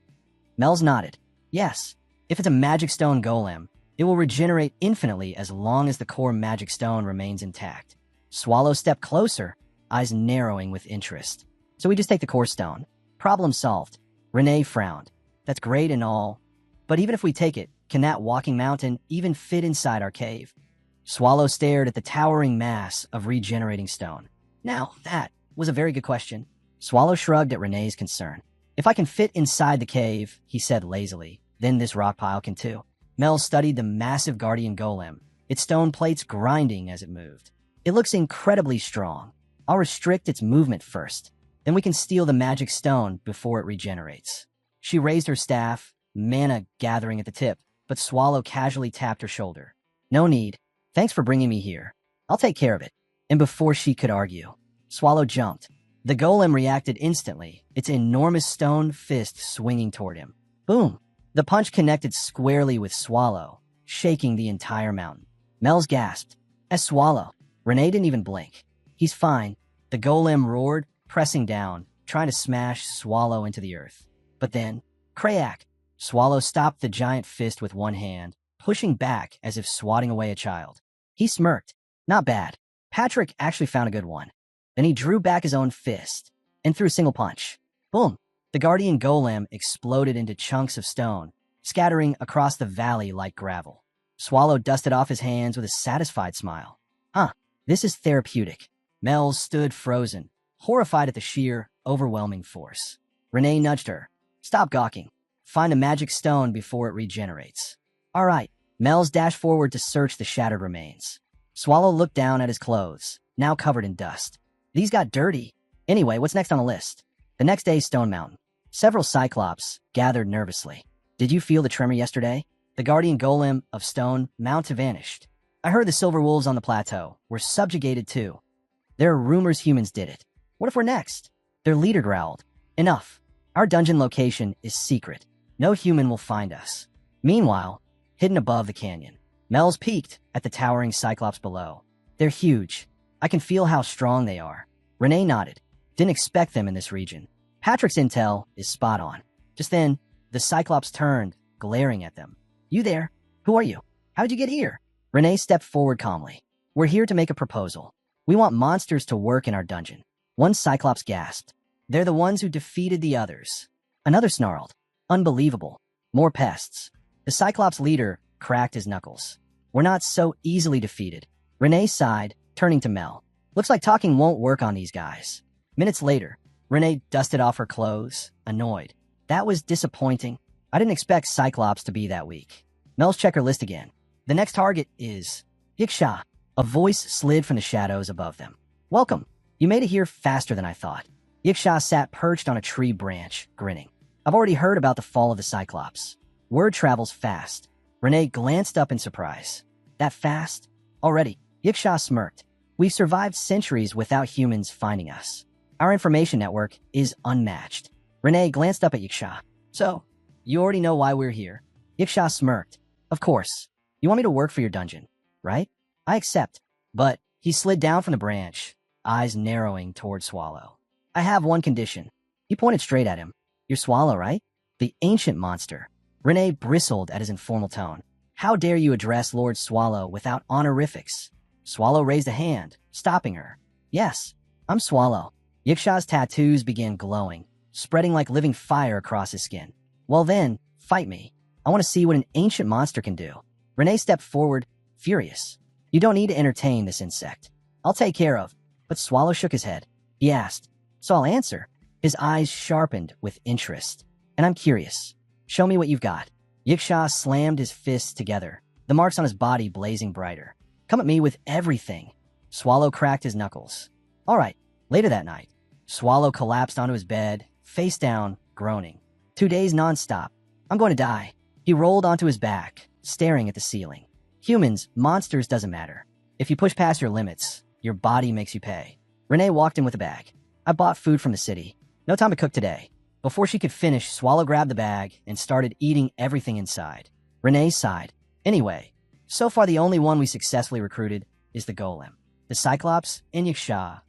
Mel's nodded. Yes. If it's a magic stone golem, it will regenerate infinitely as long as the core magic stone remains intact. Swallow stepped closer, eyes narrowing with interest. So we just take the core stone. Problem solved. Renee frowned. That's great and all, but even if we take it, can that walking mountain even fit inside our cave? Swallow stared at the towering mass of regenerating stone. Now, that was a very good question. Swallow shrugged at Renee's concern. If I can fit inside the cave, he said lazily, then this rock pile can too. Mel studied the massive Guardian Golem, its stone plates grinding as it moved. It looks incredibly strong. I'll restrict its movement first. Then we can steal the magic stone before it regenerates. She raised her staff, mana gathering at the tip, but Swallow casually tapped her shoulder. No need. Thanks for bringing me here. I'll take care of it. And before she could argue, Swallow jumped. The golem reacted instantly, its enormous stone fist swinging toward him. Boom! The punch connected squarely with Swallow, shaking the entire mountain. Mel's gasped. As Swallow. Renee didn't even blink. He's fine. The golem roared, pressing down, trying to smash Swallow into the earth. But then, crack! Swallow stopped the giant fist with one hand, pushing back as if swatting away a child. He smirked. Not bad. Patrick actually found a good one. Then he drew back his own fist and threw a single punch. Boom! The Guardian Golem exploded into chunks of stone, scattering across the valley like gravel. Swallow dusted off his hands with a satisfied smile. Huh, this is therapeutic. Mel stood frozen, horrified at the sheer, overwhelming force. Renee nudged her. Stop gawking. Find a magic stone before it regenerates. All right. Mel's dashed forward to search the shattered remains. Swallow looked down at his clothes, now covered in dust. These got dirty. Anyway, what's next on the list? The next day, Stone Mountain. Several Cyclops gathered nervously. Did you feel the tremor yesterday? The Guardian Golem of Stone Mount vanished. I heard the Silver Wolves on the plateau were subjugated too. There are rumors humans did it. What if we're next? Their leader growled. Enough. Our dungeon location is secret. No human will find us. Meanwhile, hidden above the canyon, Mel's peeked at the towering Cyclops below. They're huge. I can feel how strong they are. Renee nodded. Didn't expect them in this region. Patrick's intel is spot on. Just then, the Cyclops turned, glaring at them. You there? Who are you? How'd you get here? Renee stepped forward calmly. We're here to make a proposal. We want monsters to work in our dungeon. One Cyclops gasped. They're the ones who defeated the others. Another snarled. Unbelievable. More pests. The Cyclops leader cracked his knuckles. We're not so easily defeated. Renee sighed, turning to Mel. Looks like talking won't work on these guys. Minutes later, Renee dusted off her clothes, annoyed. That was disappointing. I didn't expect Cyclops to be that weak. Mel's checked her list again. The next target is Yiksha. A voice slid from the shadows above them. Welcome. You made it here faster than I thought. Yiksha sat perched on a tree branch, grinning. I've already heard about the fall of the Cyclops. Word travels fast. Renee glanced up in surprise. That fast? Already. Yiksha smirked. We've survived centuries without humans finding us. Our information network is unmatched. Renee glanced up at Yiksha. So, you already know why we're here. Yiksha smirked. Of course. You want me to work for your dungeon, right? I accept. But he slid down from the branch, eyes narrowing toward Swallow. I have one condition. He pointed straight at him. You're Swallow, right? The ancient monster. Renee bristled at his informal tone. How dare you address Lord Swallow without honorifics? Swallow raised a hand, stopping her. Yes, I'm Swallow. Yiksha's tattoos began glowing, spreading like living fire across his skin. Well then, fight me. I want to see what an ancient monster can do. Renee stepped forward, furious. You don't need to entertain this insect. I'll take care of. But Swallow shook his head. He asked, so I'll answer. His eyes sharpened with interest. And I'm curious. Show me what you've got. Yiksha slammed his fists together, the marks on his body blazing brighter. Come at me with everything. Swallow cracked his knuckles. All right, later that night, Swallow collapsed onto his bed, face down, groaning. 2 days nonstop. I'm going to die. He rolled onto his back, staring at the ceiling. Humans, monsters doesn't matter. If you push past your limits, your body makes you pay. Renee walked in with a bag. I bought food from the city. No time to cook today. Before she could finish, Swallow grabbed the bag and started eating everything inside. Renee sighed. Anyway, so far the only one we successfully recruited is the Golem. The Cyclops and Yiksha.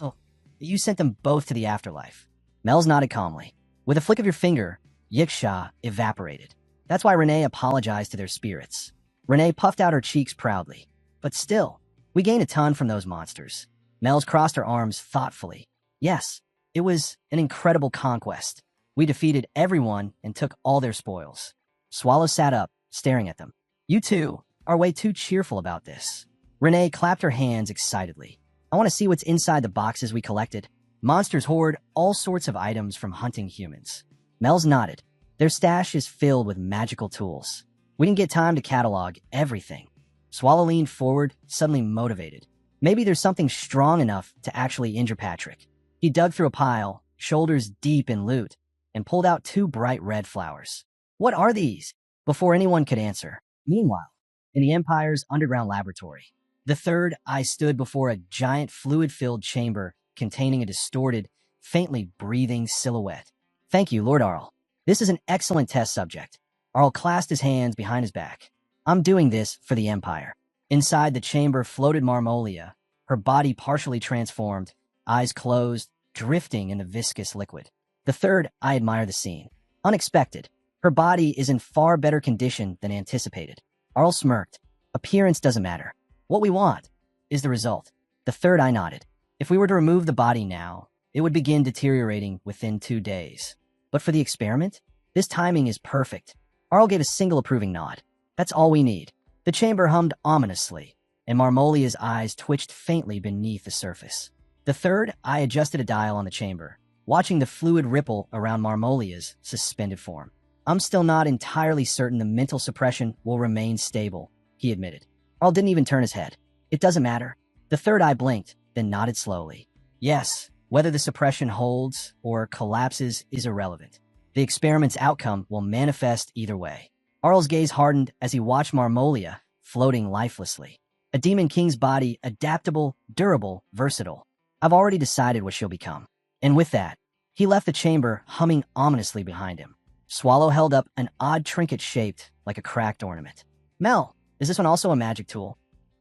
Oh, you sent them both to the afterlife. Mel's nodded calmly. With a flick of your finger, Yiksha evaporated. That's why Renee apologized to their spirits. Renee puffed out her cheeks proudly. But still, we gained a ton from those monsters. Mel's crossed her arms thoughtfully. Yes, it was an incredible conquest. We defeated everyone and took all their spoils. Swallow sat up, staring at them. You two are way too cheerful about this. Renee clapped her hands excitedly. I want to see what's inside the boxes we collected. Monsters hoard all sorts of items from hunting humans. Mel's nodded. Their stash is filled with magical tools. We didn't get time to catalog everything. Swallow leaned forward, suddenly motivated. Maybe there's something strong enough to actually injure Patrick. He dug through a pile, shoulders deep in loot, and pulled out 2 bright red flowers. What are these? Before anyone could answer. Meanwhile, in the Empire's underground laboratory, the third eye stood before a giant fluid-filled chamber containing a distorted, faintly breathing silhouette. Thank you, Lord Arl. This is an excellent test subject. Arl clasped his hands behind his back. I'm doing this for the Empire. Inside the chamber floated Marmolia, her body partially transformed, eyes closed, drifting in the viscous liquid. The third, I admire the scene. Unexpected. Her body is in far better condition than anticipated. Arl smirked. Appearance doesn't matter. What we want is the result. The third eye nodded. If we were to remove the body now, it would begin deteriorating within 2 days. But for the experiment, this timing is perfect. Arl gave a single approving nod. That's all we need. The chamber hummed ominously, and Marmolia's eyes twitched faintly beneath the surface. The third eye adjusted a dial on the chamber, watching the fluid ripple around Marmolia's suspended form. I'm still not entirely certain the mental suppression will remain stable, he admitted. Arl didn't even turn his head. It doesn't matter. The third eye blinked, then nodded slowly. Yes, whether the suppression holds or collapses is irrelevant. The experiment's outcome will manifest either way. Arl's gaze hardened as he watched Marmolia floating lifelessly. A demon king's body, adaptable, durable, versatile. I've already decided what she'll become. And with that, he left the chamber humming ominously behind him. Swallow held up an odd trinket shaped like a cracked ornament. Mel, is this one also a magic tool?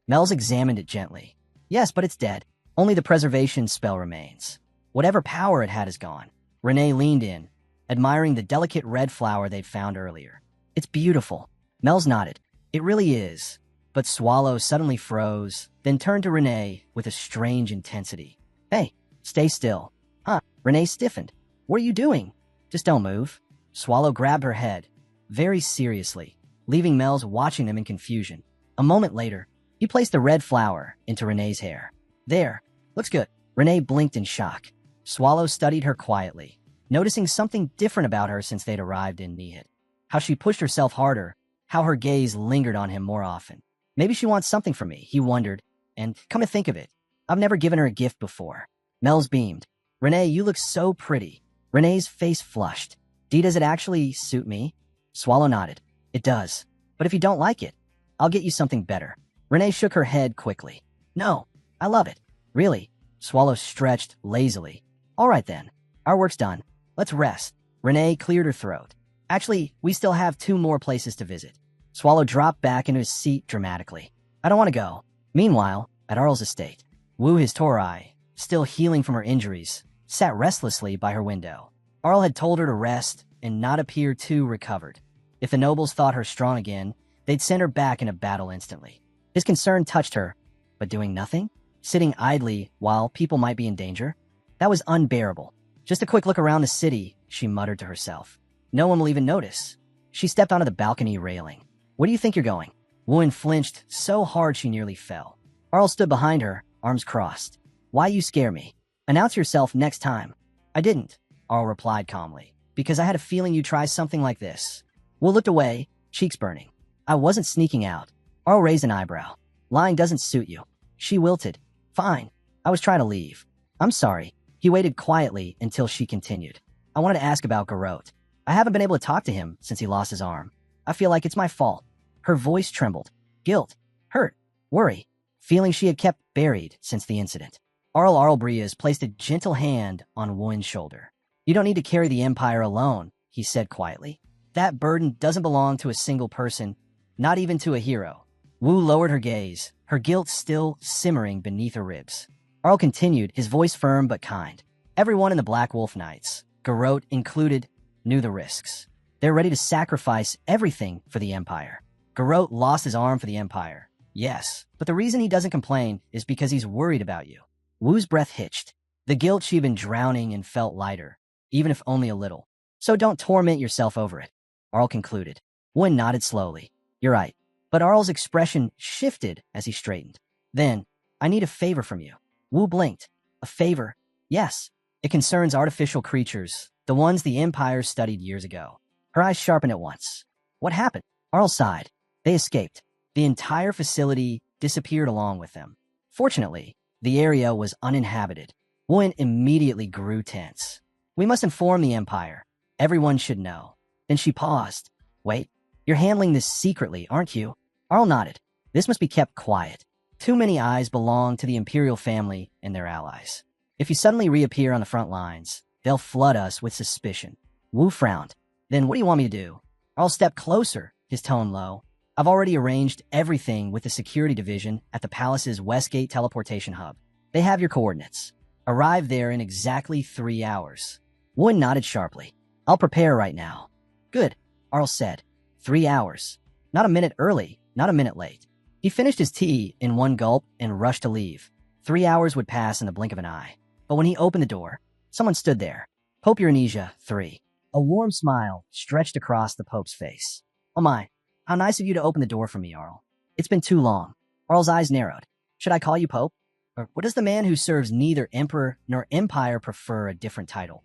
Mel's examined it gently. Yes, but it's dead. Only the preservation spell remains. Whatever power it had is gone. Renee leaned in, admiring the delicate red flower they'd found earlier. It's beautiful. Mel's nodded. It really is. But Swallow suddenly froze, then turned to Renee with a strange intensity. Hey, stay still. Huh? Renee stiffened. What are you doing? Just don't move. Swallow grabbed her head, very seriously, leaving Mel's watching them in confusion. A moment later, he placed the red flower into Renee's hair. There. Looks good. Renee blinked in shock. Swallow studied her quietly, noticing something different about her since they'd arrived in Nihit. How she pushed herself harder, how her gaze lingered on him more often. Maybe she wants something from me, he wondered, and come to think of it, I've never given her a gift before. Mel's beamed. Renee, you look so pretty. Renee's face flushed. Does it actually suit me? Swallow nodded. It does. But if you don't like it, I'll get you something better. Renee shook her head quickly. No, I love it. Really? Swallow stretched lazily. All right then. Our work's done. Let's rest. Renee cleared her throat. Actually, we still have 2 more places to visit. Swallow dropped back into his seat dramatically. I don't want to go. Meanwhile, at Arl's estate, Wu, his Torai, still healing from her injuries, sat restlessly by her window. Arl had told her to rest and not appear too recovered. If the nobles thought her strong again, they'd send her back into battle instantly. His concern touched her, but doing nothing? Sitting idly while people might be in danger? That was unbearable. Just a quick look around the city, she muttered to herself. No one will even notice. She stepped onto the balcony railing. Where do you think you're going? Wu flinched so hard she nearly fell. Arl stood behind her, arms crossed. Why you scare me? Announce yourself next time. I didn't, Arl replied calmly, because I had a feeling you'd try something like this. Wu looked away, cheeks burning. I wasn't sneaking out. Arl raised an eyebrow. Lying doesn't suit you. She wilted. Fine. I was trying to leave. I'm sorry. He waited quietly until she continued. I wanted to ask about Garrote. I haven't been able to talk to him since he lost his arm. I feel like it's my fault. Her voice trembled. Guilt. Hurt. Worry. Feeling she had kept buried since the incident. Arl Arlbrias placed a gentle hand on Wu's shoulder. You don't need to carry the Empire alone, he said quietly. That burden doesn't belong to a single person, not even to a hero. Wu lowered her gaze, her guilt still simmering beneath her ribs. Arl continued, his voice firm but kind. Everyone in the Black Wolf Knights, Garrote included, knew the risks. They're ready to sacrifice everything for the Empire. Garrote lost his arm for the Empire. Yes, but the reason he doesn't complain is because he's worried about you. Wu's breath hitched. The guilt she'd been drowning in felt lighter, even if only a little. So don't torment yourself over it, Arl concluded. Wu nodded slowly. You're right. But Arl's expression shifted as he straightened. Then, I need a favor from you. Wu blinked. A favor? Yes. It concerns artificial creatures, the ones the Empire studied years ago. Her eyes sharpened at once. What happened? Arl sighed. They escaped. The entire facility disappeared along with them. Fortunately, the area was uninhabited. Wu immediately grew tense. We must inform the Empire. Everyone should know. Then she paused. Wait, you're handling this secretly, aren't you? Arl nodded. This must be kept quiet. Too many eyes belong to the Imperial family and their allies. If you suddenly reappear on the front lines, they'll flood us with suspicion. Wu frowned. Then what do you want me to do? Arl stepped closer, his tone low. I've already arranged everything with the security division at the palace's Westgate teleportation hub. They have your coordinates. Arrive there in exactly 3 hours. Wu nodded sharply. I'll prepare right now. Good, Arl said. 3 hours. Not a minute early, not a minute late. He finished his tea in one gulp and rushed to leave. 3 hours would pass in the blink of an eye. But when he opened the door, someone stood there. Pope Uranisia, 3. A warm smile stretched across the Pope's face. Oh my, how nice of you to open the door for me, Arl. It's been too long. Arl's eyes narrowed. Should I call you Pope? Or what does the man who serves neither Emperor nor Empire prefer a different title?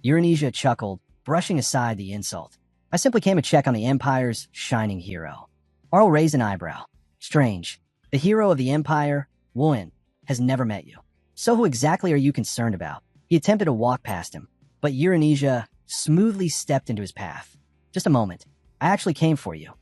Uranisia chuckled, brushing aside the insult. I simply came to check on the Empire's shining hero. Arl raised an eyebrow. Strange. The hero of the Empire, Wu, has never met you. So who exactly are you concerned about? He attempted to walk past him, but Uranisia smoothly stepped into his path. Just a moment. I actually came for you.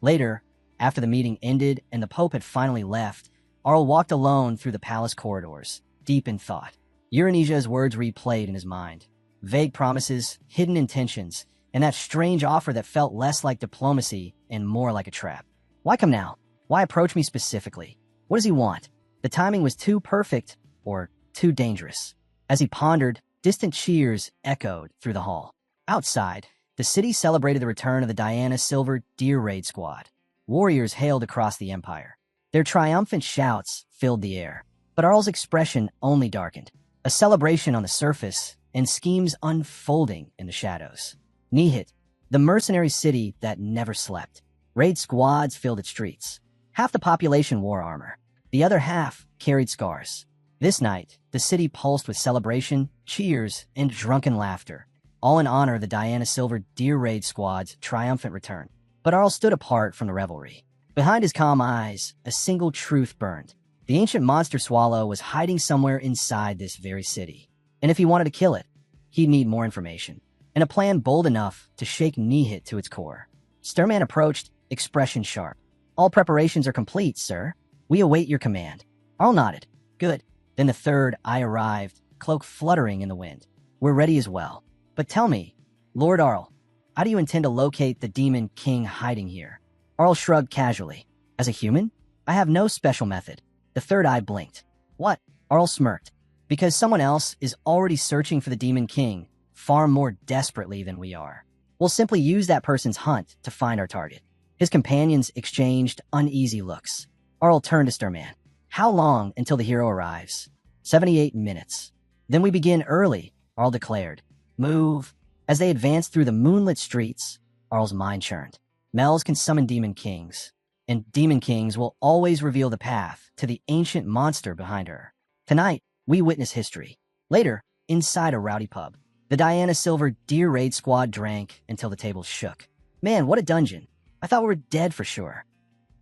Later, after the meeting ended and the Pope had finally left, Arl walked alone through the palace corridors, deep in thought. Uranisia's words replayed in his mind. Vague promises, hidden intentions, and that strange offer that felt less like diplomacy and more like a trap. Why come now? Why approach me specifically? What does he want? The timing was too perfect or too dangerous. As he pondered, distant cheers echoed through the hall. Outside, the city celebrated the return of the Diana Silver Deer Raid Squad. Warriors hailed across the Empire. Their triumphant shouts filled the air, but Arl's expression only darkened. A celebration on the surface and schemes unfolding in the shadows. Nihit, the mercenary city that never slept. Raid squads filled its streets. Half the population wore armor. The other half carried scars. This night, the city pulsed with celebration, cheers, and drunken laughter, all in honor of the Diana Silver Deer Raid Squad's triumphant return. But Arl stood apart from the revelry. Behind his calm eyes, a single truth burned. The ancient monster swallow was hiding somewhere inside this very city. And if he wanted to kill it, he'd need more information, and a plan bold enough to shake Nihit to its core. Sturman approached, expression sharp. All preparations are complete, sir. We await your command. Arl nodded. Good. Then the third eye arrived, cloak fluttering in the wind. We're ready as well. But tell me, Lord Arl, how do you intend to locate the Demon King hiding here? Arl shrugged casually. As a human? I have no special method. The third eye blinked. What? Arl smirked. Because someone else is already searching for the Demon King far more desperately than we are. We'll simply use that person's hunt to find our target. His companions exchanged uneasy looks. Arl turned to Sturman. How long until the hero arrives? 78 minutes. Then we begin early, Arl declared. Move. As they advanced through the moonlit streets, Arl's mind churned. Mel's can summon Demon Kings, and Demon Kings will always reveal the path to the ancient monster behind her. Tonight, we witness history. Later, inside a rowdy pub, the Diana Silver Deer Raid Squad drank until the tables shook. Man, what a dungeon. I thought we were dead for sure.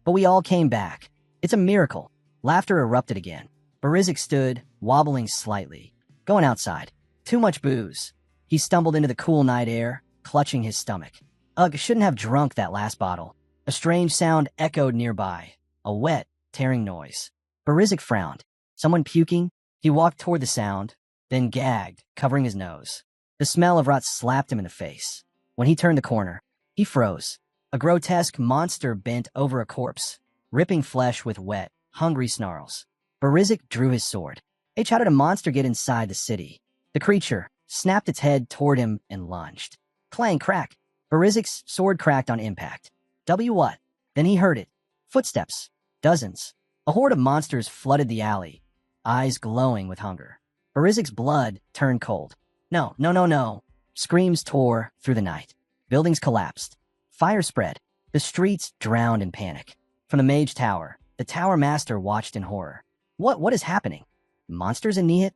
But we all came back. It's a miracle. Laughter erupted again. Barizik stood, wobbling slightly. Going outside. Too much booze. He stumbled into the cool night air, clutching his stomach. Ugh, shouldn't have drunk that last bottle. A strange sound echoed nearby. A wet, tearing noise. Barizik frowned. Someone puking? He walked toward the sound, then gagged, covering his nose. The smell of rot slapped him in the face. When he turned the corner, he froze. A grotesque monster bent over a corpse, ripping flesh with wet, hungry snarls. Barizik drew his sword. How did a monster get inside the city? The creature snapped its head toward him and lunged. Clang, crack. Barizik's sword cracked on impact. What? Then he heard it. Footsteps. Dozens. A horde of monsters flooded the alley, eyes glowing with hunger. Barizik's blood turned cold. No, no, no, no. Screams tore through the night. Buildings collapsed. Fire spread. The streets drowned in panic. From the mage tower, the tower master watched in horror. What is happening? Monsters in Nihit?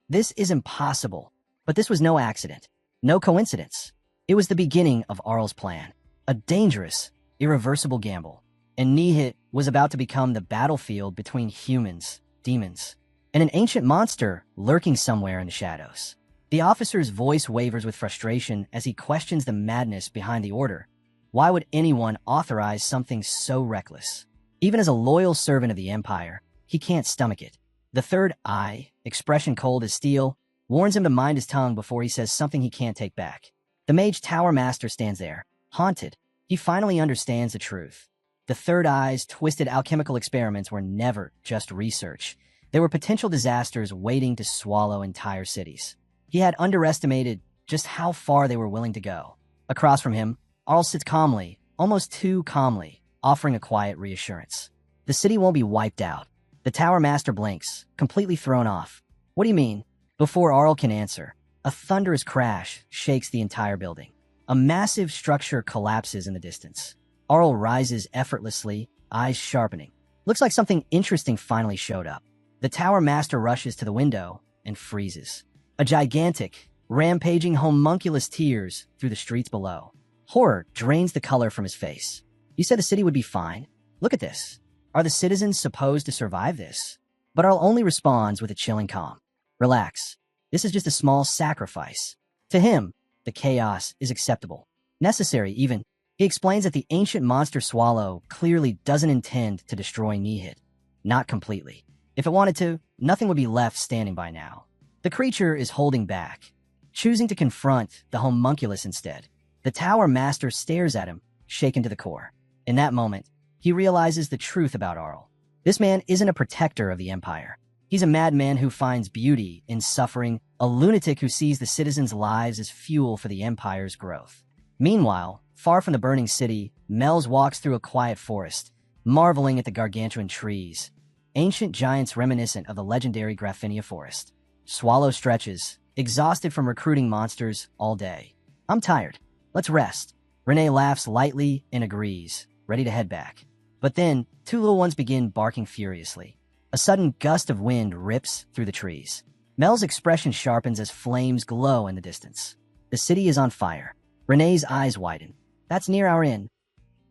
This is impossible. But this was no accident. No coincidence. It was the beginning of Arl's plan. A dangerous, irreversible gamble. And Nihit was about to become the battlefield between humans, demons, and an ancient monster lurking somewhere in the shadows. The officer's voice wavers with frustration as he questions the madness behind the order. Why would anyone authorize something so reckless? Even as a loyal servant of the Empire, he can't stomach it. The third eye, expression cold as steel, warns him to mind his tongue before he says something he can't take back. The mage tower master stands there, haunted. He finally understands the truth. The third eye's twisted alchemical experiments were never just research. They were potential disasters waiting to swallow entire cities. He had underestimated just how far they were willing to go. Across from him, Arl sits calmly, almost too calmly, offering a quiet reassurance. The city won't be wiped out. The tower master blinks, completely thrown off. What do you mean? Before Arl can answer, a thunderous crash shakes the entire building. A massive structure collapses in the distance. Arl rises effortlessly, eyes sharpening. Looks like something interesting finally showed up. The tower master rushes to the window and freezes. A gigantic, rampaging homunculus tears through the streets below. Horror drains the color from his face. You said the city would be fine? Look at this. Are the citizens supposed to survive this? But Arl only responds with a chilling calm. Relax. This is just a small sacrifice. To him, the chaos is acceptable. Necessary, even. He explains that the ancient monster swallow clearly doesn't intend to destroy Nihit. Not completely. If it wanted to, nothing would be left standing by now. The creature is holding back, choosing to confront the homunculus instead. The tower master stares at him, shaken to the core. In that moment, he realizes the truth about Arl. This man isn't a protector of the Empire. He's a madman who finds beauty in suffering, a lunatic who sees the citizens' lives as fuel for the Empire's growth. Meanwhile, far from the burning city, Mel's walks through a quiet forest, marveling at the gargantuan trees, ancient giants reminiscent of the legendary Graphinia forest. Swallow stretches, exhausted from recruiting monsters all day. I'm tired. Let's rest. Renee laughs lightly and agrees, ready to head back. But then, two little ones begin barking furiously. A sudden gust of wind rips through the trees. Mel's expression sharpens as flames glow in the distance. The city is on fire. Renee's eyes widen. That's near our inn.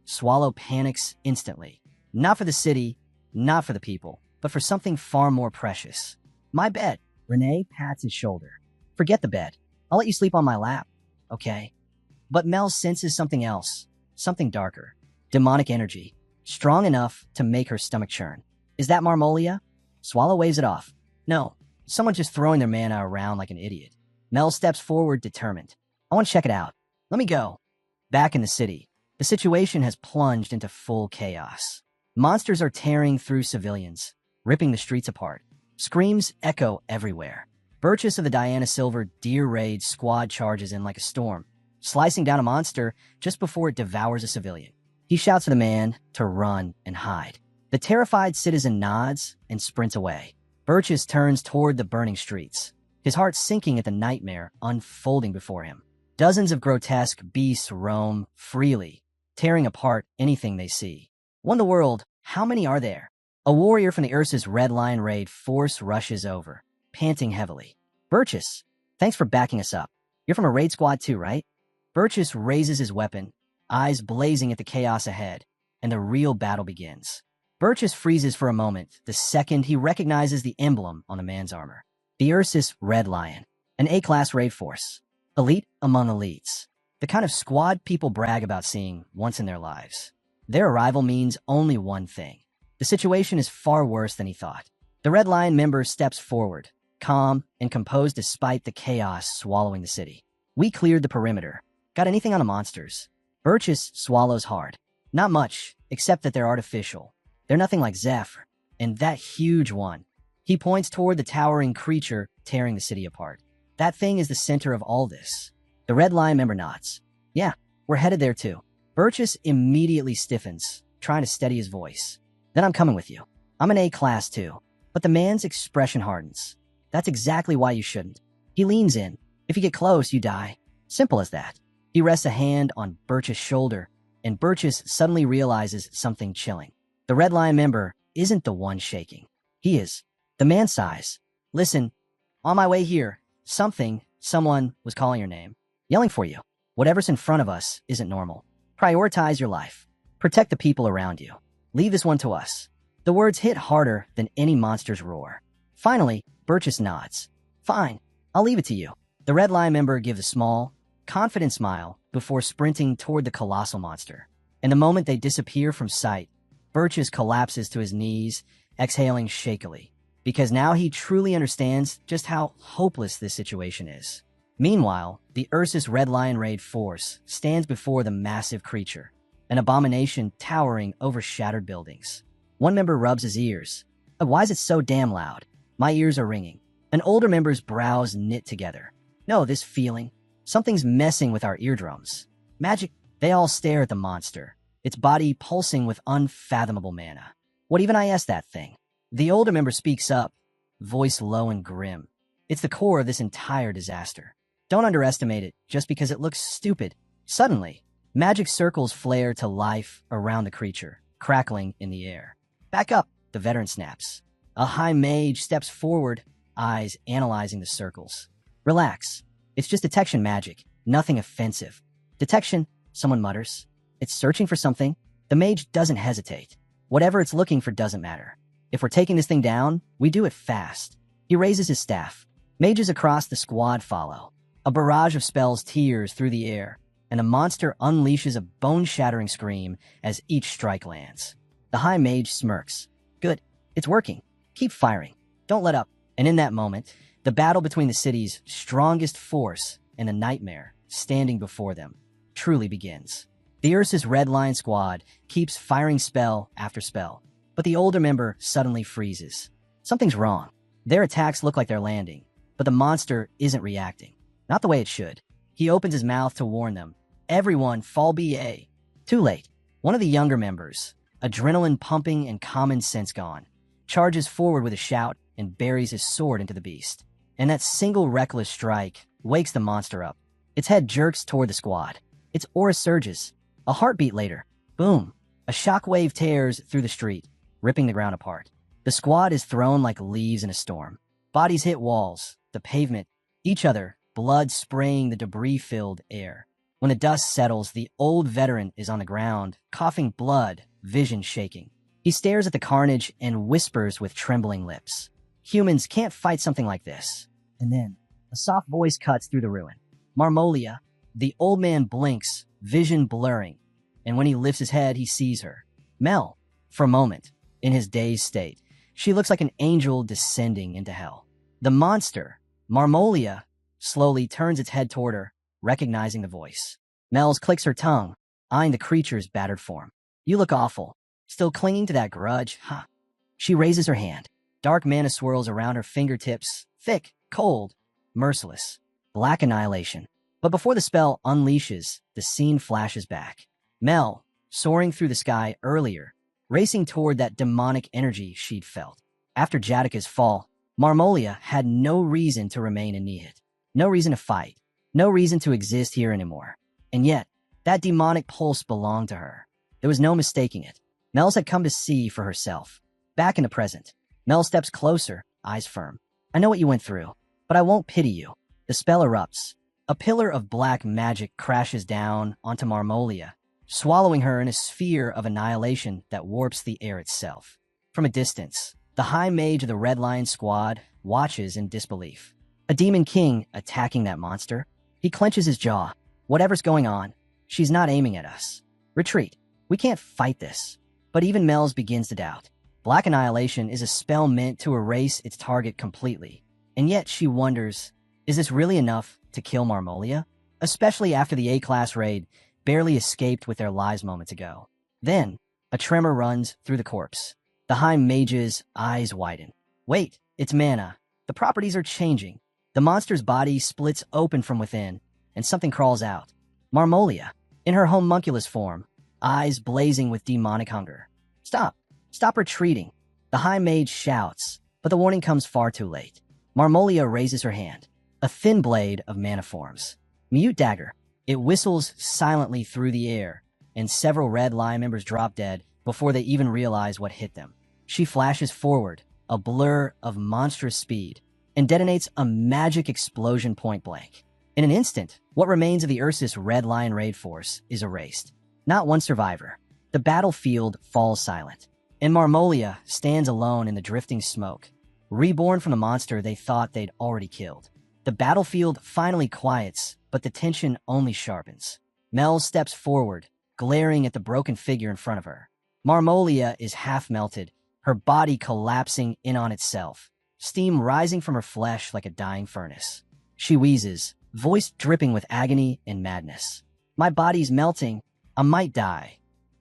Swallow panics instantly. Not for the city, not for the people, but for something far more precious. My bed. Renee pats his shoulder. Forget the bed. I'll let you sleep on my lap. Okay. But Mel senses something else. Something darker. Demonic energy. Strong enough to make her stomach churn. Is that Marmolia? Swallow waves it off. No, Someone just throwing their mana around like an idiot. Mel steps forward, determined. I want to check it out. Let me go. Back in the city, the situation has plunged into full chaos. Monsters are tearing through civilians, ripping the streets apart. Screams echo everywhere. Burgess of the Diana Silver Deer Raid squad charges in like a storm, slicing down a monster just before it devours a civilian. He shouts for the man to run and hide. The terrified citizen nods and sprints away. Burgess turns toward the burning streets, his heart sinking at the nightmare unfolding before him. Dozens of grotesque beasts roam freely, tearing apart anything they see. What in the world? How many are there? A warrior from the Ursa's Red Lion Raid force rushes over, panting heavily. Burgess, thanks for backing us up. You're from a raid squad too, right? Burgess raises his weapon, eyes blazing at the chaos ahead, and the real battle begins. Burgess freezes for a moment the second he recognizes the emblem on the man's armor. The Ursus Red Lion, an A-class raid force. Elite among elites. The kind of squad people brag about seeing once in their lives. Their arrival means only one thing. The situation is far worse than he thought. The Red Lion member steps forward, calm and composed despite the chaos swallowing the city. We cleared the perimeter. Got anything on the monsters? Burgess swallows hard. Not much, except that they're artificial. They're nothing like Zephyr, and that huge one. He points toward the towering creature tearing the city apart. That thing is the center of all this. The Red Lion member nods. Yeah, we're headed there too. Burgess immediately stiffens, trying to steady his voice. Then I'm coming with you. I'm an A-class too. But the man's expression hardens. That's exactly why you shouldn't. He leans in. If you get close, you die. Simple as that. He rests a hand on Burgess' shoulder, and Burgess suddenly realizes something chilling. The Red Lion member isn't the one shaking. He is. The man sighs. Listen, on my way here, someone was calling your name, yelling for you. Whatever's in front of us isn't normal. Prioritize your life. Protect the people around you. Leave this one to us. The words hit harder than any monster's roar. Finally, Burgess nods. Fine, I'll leave it to you. The Red Lion member gives a small, confident smile before sprinting toward the colossal monster. And the moment they disappear from sight, Burgess collapses to his knees, exhaling shakily, because now he truly understands just how hopeless this situation is. Meanwhile, the Ursus Red Lion Raid force stands before the massive creature, an abomination towering over shattered buildings. One member rubs his ears. Why is it so damn loud? My ears are ringing. An older member's brows knit together. No, this feeling. Something's messing with our eardrums. Magic. They all stare at the monster, its body pulsing with unfathomable mana. What even I asked that thing? The older member speaks up, voice low and grim. It's the core of this entire disaster. Don't underestimate it just because it looks stupid. Suddenly, magic circles flare to life around the creature, crackling in the air. Back up, the veteran snaps. A high mage steps forward, eyes analyzing the circles. Relax. It's just detection magic, nothing offensive. Detection, someone mutters. It's searching for something. The mage doesn't hesitate. Whatever it's looking for doesn't matter. If we're taking this thing down, we do it fast. He raises his staff. Mages across the squad follow. A barrage of spells tears through the air, and the monster unleashes a bone-shattering scream as each strike lands. The high mage smirks. Good. It's working. Keep firing. Don't let up. And in that moment, the battle between the city's strongest force and the nightmare standing before them truly begins. The Ursus Red Lion squad keeps firing spell after spell, but the older member suddenly freezes. Something's wrong. Their attacks look like they're landing, but the monster isn't reacting. Not the way it should. He opens his mouth to warn them. Everyone, fall BA. Too late. One of the younger members, adrenaline pumping and common sense gone, charges forward with a shout and buries his sword into the beast. And that single reckless strike wakes the monster up. Its head jerks toward the squad. Its aura surges. A heartbeat later, boom, a shockwave tears through the street, ripping the ground apart. The squad is thrown like leaves in a storm. Bodies hit walls, the pavement, each other, blood spraying the debris-filled air. When the dust settles, the old veteran is on the ground, coughing blood, vision shaking. He stares at the carnage and whispers with trembling lips. Humans can't fight something like this. And then, a soft voice cuts through the ruin. Marmolia. The old man blinks, vision blurring, and when he lifts his head, he sees her. Mel. For a moment, in his dazed state, she looks like an angel descending into hell. The monster, Marmolia, slowly turns its head toward her, recognizing the voice. Mel's clicks her tongue, eyeing the creature's battered form. You look awful. Still clinging to that grudge, huh? She raises her hand. Dark mana swirls around her fingertips, thick, cold, merciless. Black annihilation. But before the spell unleashes, the scene flashes back. Mel, soaring through the sky earlier, racing toward that demonic energy she'd felt. After Jadika's fall, Marmolia had no reason to remain in Nihit. No reason to fight. No reason to exist here anymore. And yet, that demonic pulse belonged to her. There was no mistaking it. Mel's had come to see for herself. Back in the present, Mel steps closer, eyes firm. I know what you went through, but I won't pity you. The spell erupts. A pillar of black magic crashes down onto Marmolia, swallowing her in a sphere of annihilation that warps the air itself. From a distance, the High Mage of the Red Lion Squad watches in disbelief. A Demon King attacking that monster? He clenches his jaw. Whatever's going on, she's not aiming at us. Retreat. We can't fight this. But even Mel's begins to doubt. Black Annihilation is a spell meant to erase its target completely. And yet she wonders, is this really enough to kill Marmolia? Especially after the A-Class raid barely escaped with their lives moments ago. Then, a tremor runs through the corpse. The High Mage's eyes widen. Wait, it's mana. The properties are changing. The monster's body splits open from within, and something crawls out. Marmolia, in her homunculus form, eyes blazing with demonic hunger. Stop. Stop retreating. The High Mage shouts, but the warning comes far too late. Marmolia raises her hand. A thin blade of mana forms. Mute dagger. It whistles silently through the air, and several Red Lion members drop dead before they even realize what hit them. She flashes forward, a blur of monstrous speed, and detonates a magic explosion point blank. In an instant, what remains of the Ursus Red Lion raid force is erased. Not one survivor. The battlefield falls silent, and Marmolia stands alone in the drifting smoke, reborn from the monster they thought they'd already killed. The battlefield finally quiets, but the tension only sharpens. Mel steps forward, glaring at the broken figure in front of her. Marmolia is half melted, her body collapsing in on itself, steam rising from her flesh like a dying furnace. She wheezes, voice dripping with agony and madness. My body's melting. I might die.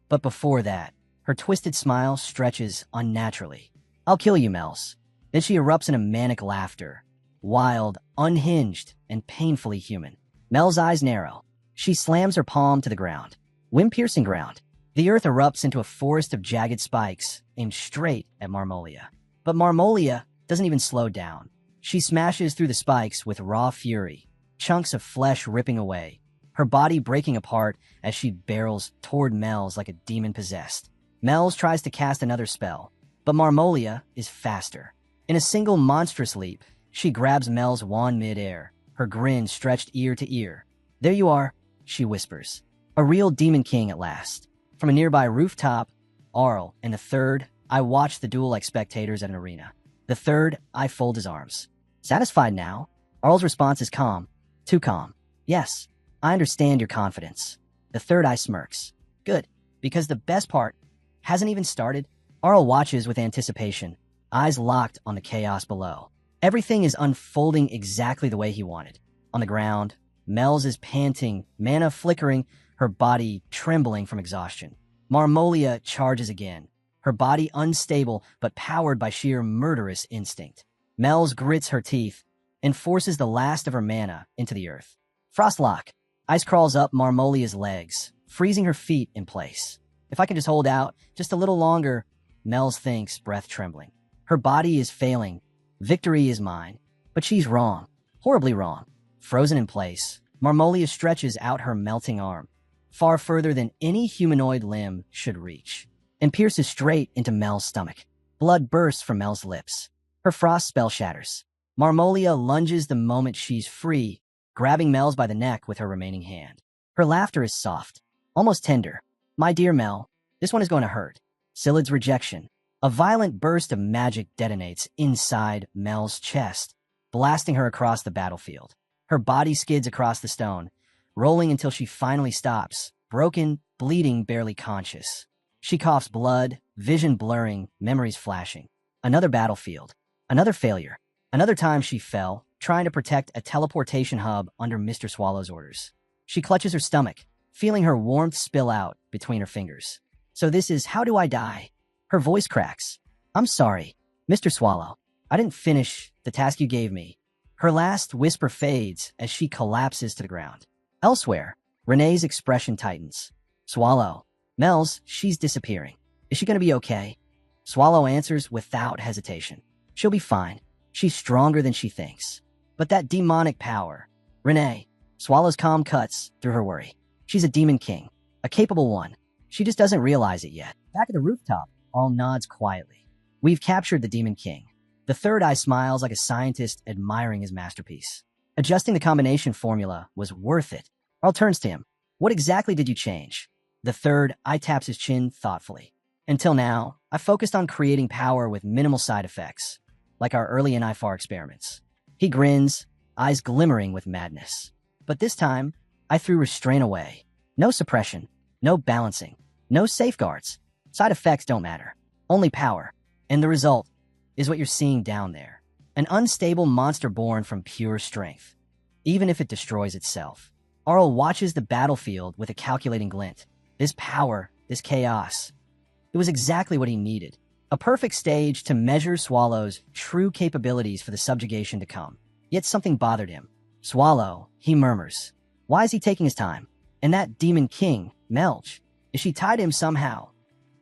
But before that, her twisted smile stretches unnaturally. I'll kill you, Mels. Then she erupts in a manic laughter. Wild, unhinged, and painfully human. Mel's eyes narrow. She slams her palm to the ground. Wind-piercing ground. The earth erupts into a forest of jagged spikes, aimed straight at Marmolia. But Marmolia doesn't even slow down. She smashes through the spikes with raw fury, chunks of flesh ripping away, her body breaking apart as she barrels toward Mel's like a demon possessed. Mel's tries to cast another spell, but Marmolia is faster. In a single monstrous leap, she grabs Mel's wand mid-air, her grin stretched ear to ear. There you are, she whispers. A real Demon King at last. From a nearby rooftop, Arl and the third, I watch the duel like spectators at an arena. The third, I fold his arms. Satisfied now? Arl's response is calm. Too calm. Yes, I understand your confidence. The third eye smirks. Good, because the best part hasn't even started. Arl watches with anticipation, eyes locked on the chaos below. Everything is unfolding exactly the way he wanted. On the ground, Mel's is panting, mana flickering, her body trembling from exhaustion. Marmolia charges again, her body unstable but powered by sheer murderous instinct. Mel's grits her teeth and forces the last of her mana into the earth. Frostlock. Ice crawls up Marmolia's legs, freezing her feet in place. If I can just hold out just a little longer, Mel's thinks, breath trembling. Her body is failing. Victory is mine. But she's wrong. Horribly wrong. Frozen in place, Marmolia stretches out her melting arm, far further than any humanoid limb should reach, and pierces straight into Mel's stomach. Blood bursts from Mel's lips. Her frost spell shatters. Marmolia lunges the moment she's free, grabbing Mel's by the neck with her remaining hand. Her laughter is soft, almost tender. My dear Mel, this one is going to hurt. Silid's rejection. A violent burst of magic detonates inside Mel's chest, blasting her across the battlefield. Her body skids across the stone, rolling until she finally stops, broken, bleeding, barely conscious. She coughs blood, vision blurring, memories flashing. Another battlefield. Another failure. Another time she fell, trying to protect a teleportation hub under Mr. Swallow's orders. She clutches her stomach, feeling her warmth spill out between her fingers. So this is how do I die? Her voice cracks. I'm sorry, Mr. Swallow. I didn't finish the task you gave me. Her last whisper fades as she collapses to the ground. Elsewhere, Renee's expression tightens. Swallow. Mel's, she's disappearing. Is she going to be okay? Swallow answers without hesitation. She'll be fine. She's stronger than she thinks. But that demonic power. Renee. Swallow's calm cuts through her worry. She's a demon king. A capable one. She just doesn't realize it yet. Back at the rooftop, Arl nods quietly. We've captured the demon king. The third eye smiles like a scientist admiring his masterpiece. Adjusting the combination formula was worth it. Arl turns to him. What exactly did you change? The third eye taps his chin thoughtfully. Until now, I focused on creating power with minimal side effects, like our early NIFAR experiments. He grins, eyes glimmering with madness. But this time, I threw restraint away. No suppression, no balancing, no safeguards. Side effects don't matter. Only power. And the result is what you're seeing down there. An unstable monster born from pure strength, even if it destroys itself. Arl watches the battlefield with a calculating glint. This power, this chaos. It was exactly what he needed. A perfect stage to measure Swallow's true capabilities for the subjugation to come. Yet something bothered him. Swallow, he murmurs. Why is he taking his time? And that demon king, Melch, is she tied to him somehow?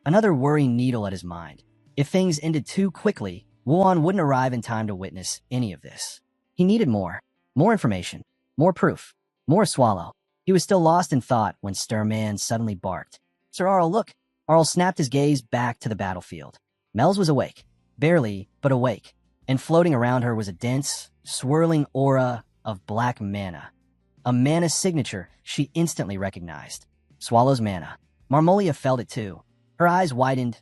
Another worrying needle at his mind. If things ended too quickly, Wuan wouldn't arrive in time to witness any of this. He needed more. More information. More proof. More Swallow. He was still lost in thought when Sturman suddenly barked. Sir Arl, look. Arl snapped his gaze back to the battlefield. Mel's was awake. Barely, but awake. And floating around her was a dense, swirling aura of black mana. A mana signature she instantly recognized. Swallow's mana. Marmolia felt it too. Her eyes widened,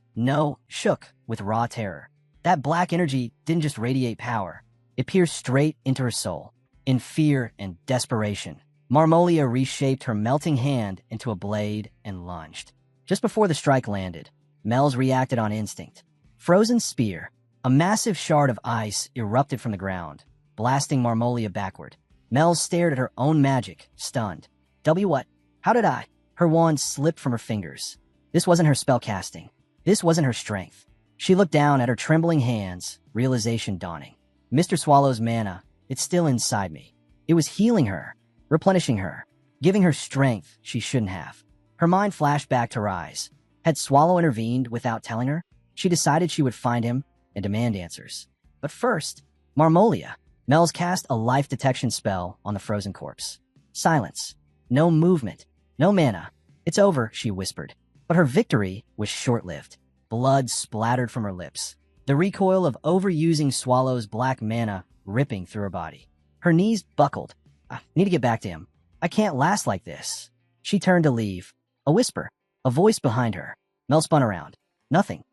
shook with raw terror. That black energy didn't just radiate power. It pierced straight into her soul. In fear and desperation, Marmolia reshaped her melting hand into a blade and lunged. Just before the strike landed, Mel's reacted on instinct. Frozen spear. A massive shard of ice erupted from the ground, blasting Marmolia backward. Mel stared at her own magic, stunned. What? How did I? Her wand slipped from her fingers. This wasn't her spell casting. This wasn't her strength. She looked down at her trembling hands, realization dawning. Mr. Swallow's mana, it's still inside me. It was healing her, replenishing her, giving her strength she shouldn't have. Her mind flashed back to Rise. Had Swallow intervened without telling her? She decided she would find him and demand answers. But first, Marmolia. Mel's cast a life detection spell on the frozen corpse. Silence. No movement. No mana. It's over, she whispered. But her victory was short-lived. Blood splattered from her lips. The recoil of overusing Swallow's black mana ripping through her body. Her knees buckled. I need to get back to him. I can't last like this. She turned to leave. A whisper. A voice behind her. Mel spun around. Nothing.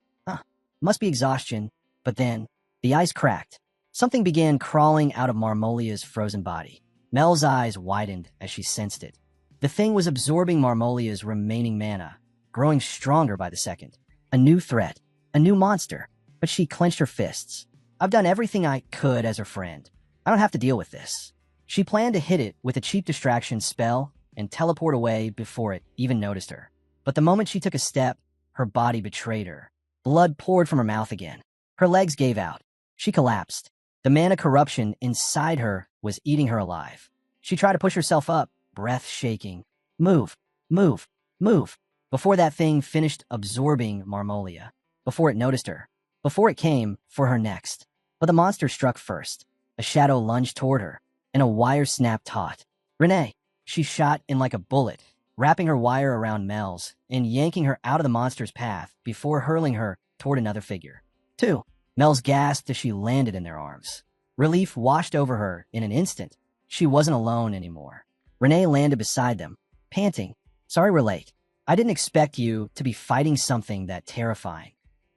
Must be exhaustion. But then, the ice cracked. Something began crawling out of Marmolia's frozen body. Mel's eyes widened as she sensed it. The thing was absorbing Marmolia's remaining mana, growing stronger by the second. A new threat. A new monster. But she clenched her fists. I've done everything I could as her friend. I don't have to deal with this. She planned to hit it with a cheap distraction spell and teleport away before it even noticed her. But the moment she took a step, her body betrayed her. Blood poured from her mouth again. Her legs gave out. She collapsed. The mana corruption inside her was eating her alive. She tried to push herself up, breath shaking. Move, move, move. Before that thing finished absorbing Marmolia. Before it noticed her. Before it came for her next. But the monster struck first. A shadow lunged toward her, and a wire snapped taut. Renee. She shot in like a bullet, wrapping her wire around Mel's and yanking her out of the monster's path before hurling her toward another figure. 2. Mel's gasped as she landed in their arms. Relief washed over her in an instant. She wasn't alone anymore. Renee landed beside them, panting. Sorry we're late. I didn't expect you to be fighting something that terrifying.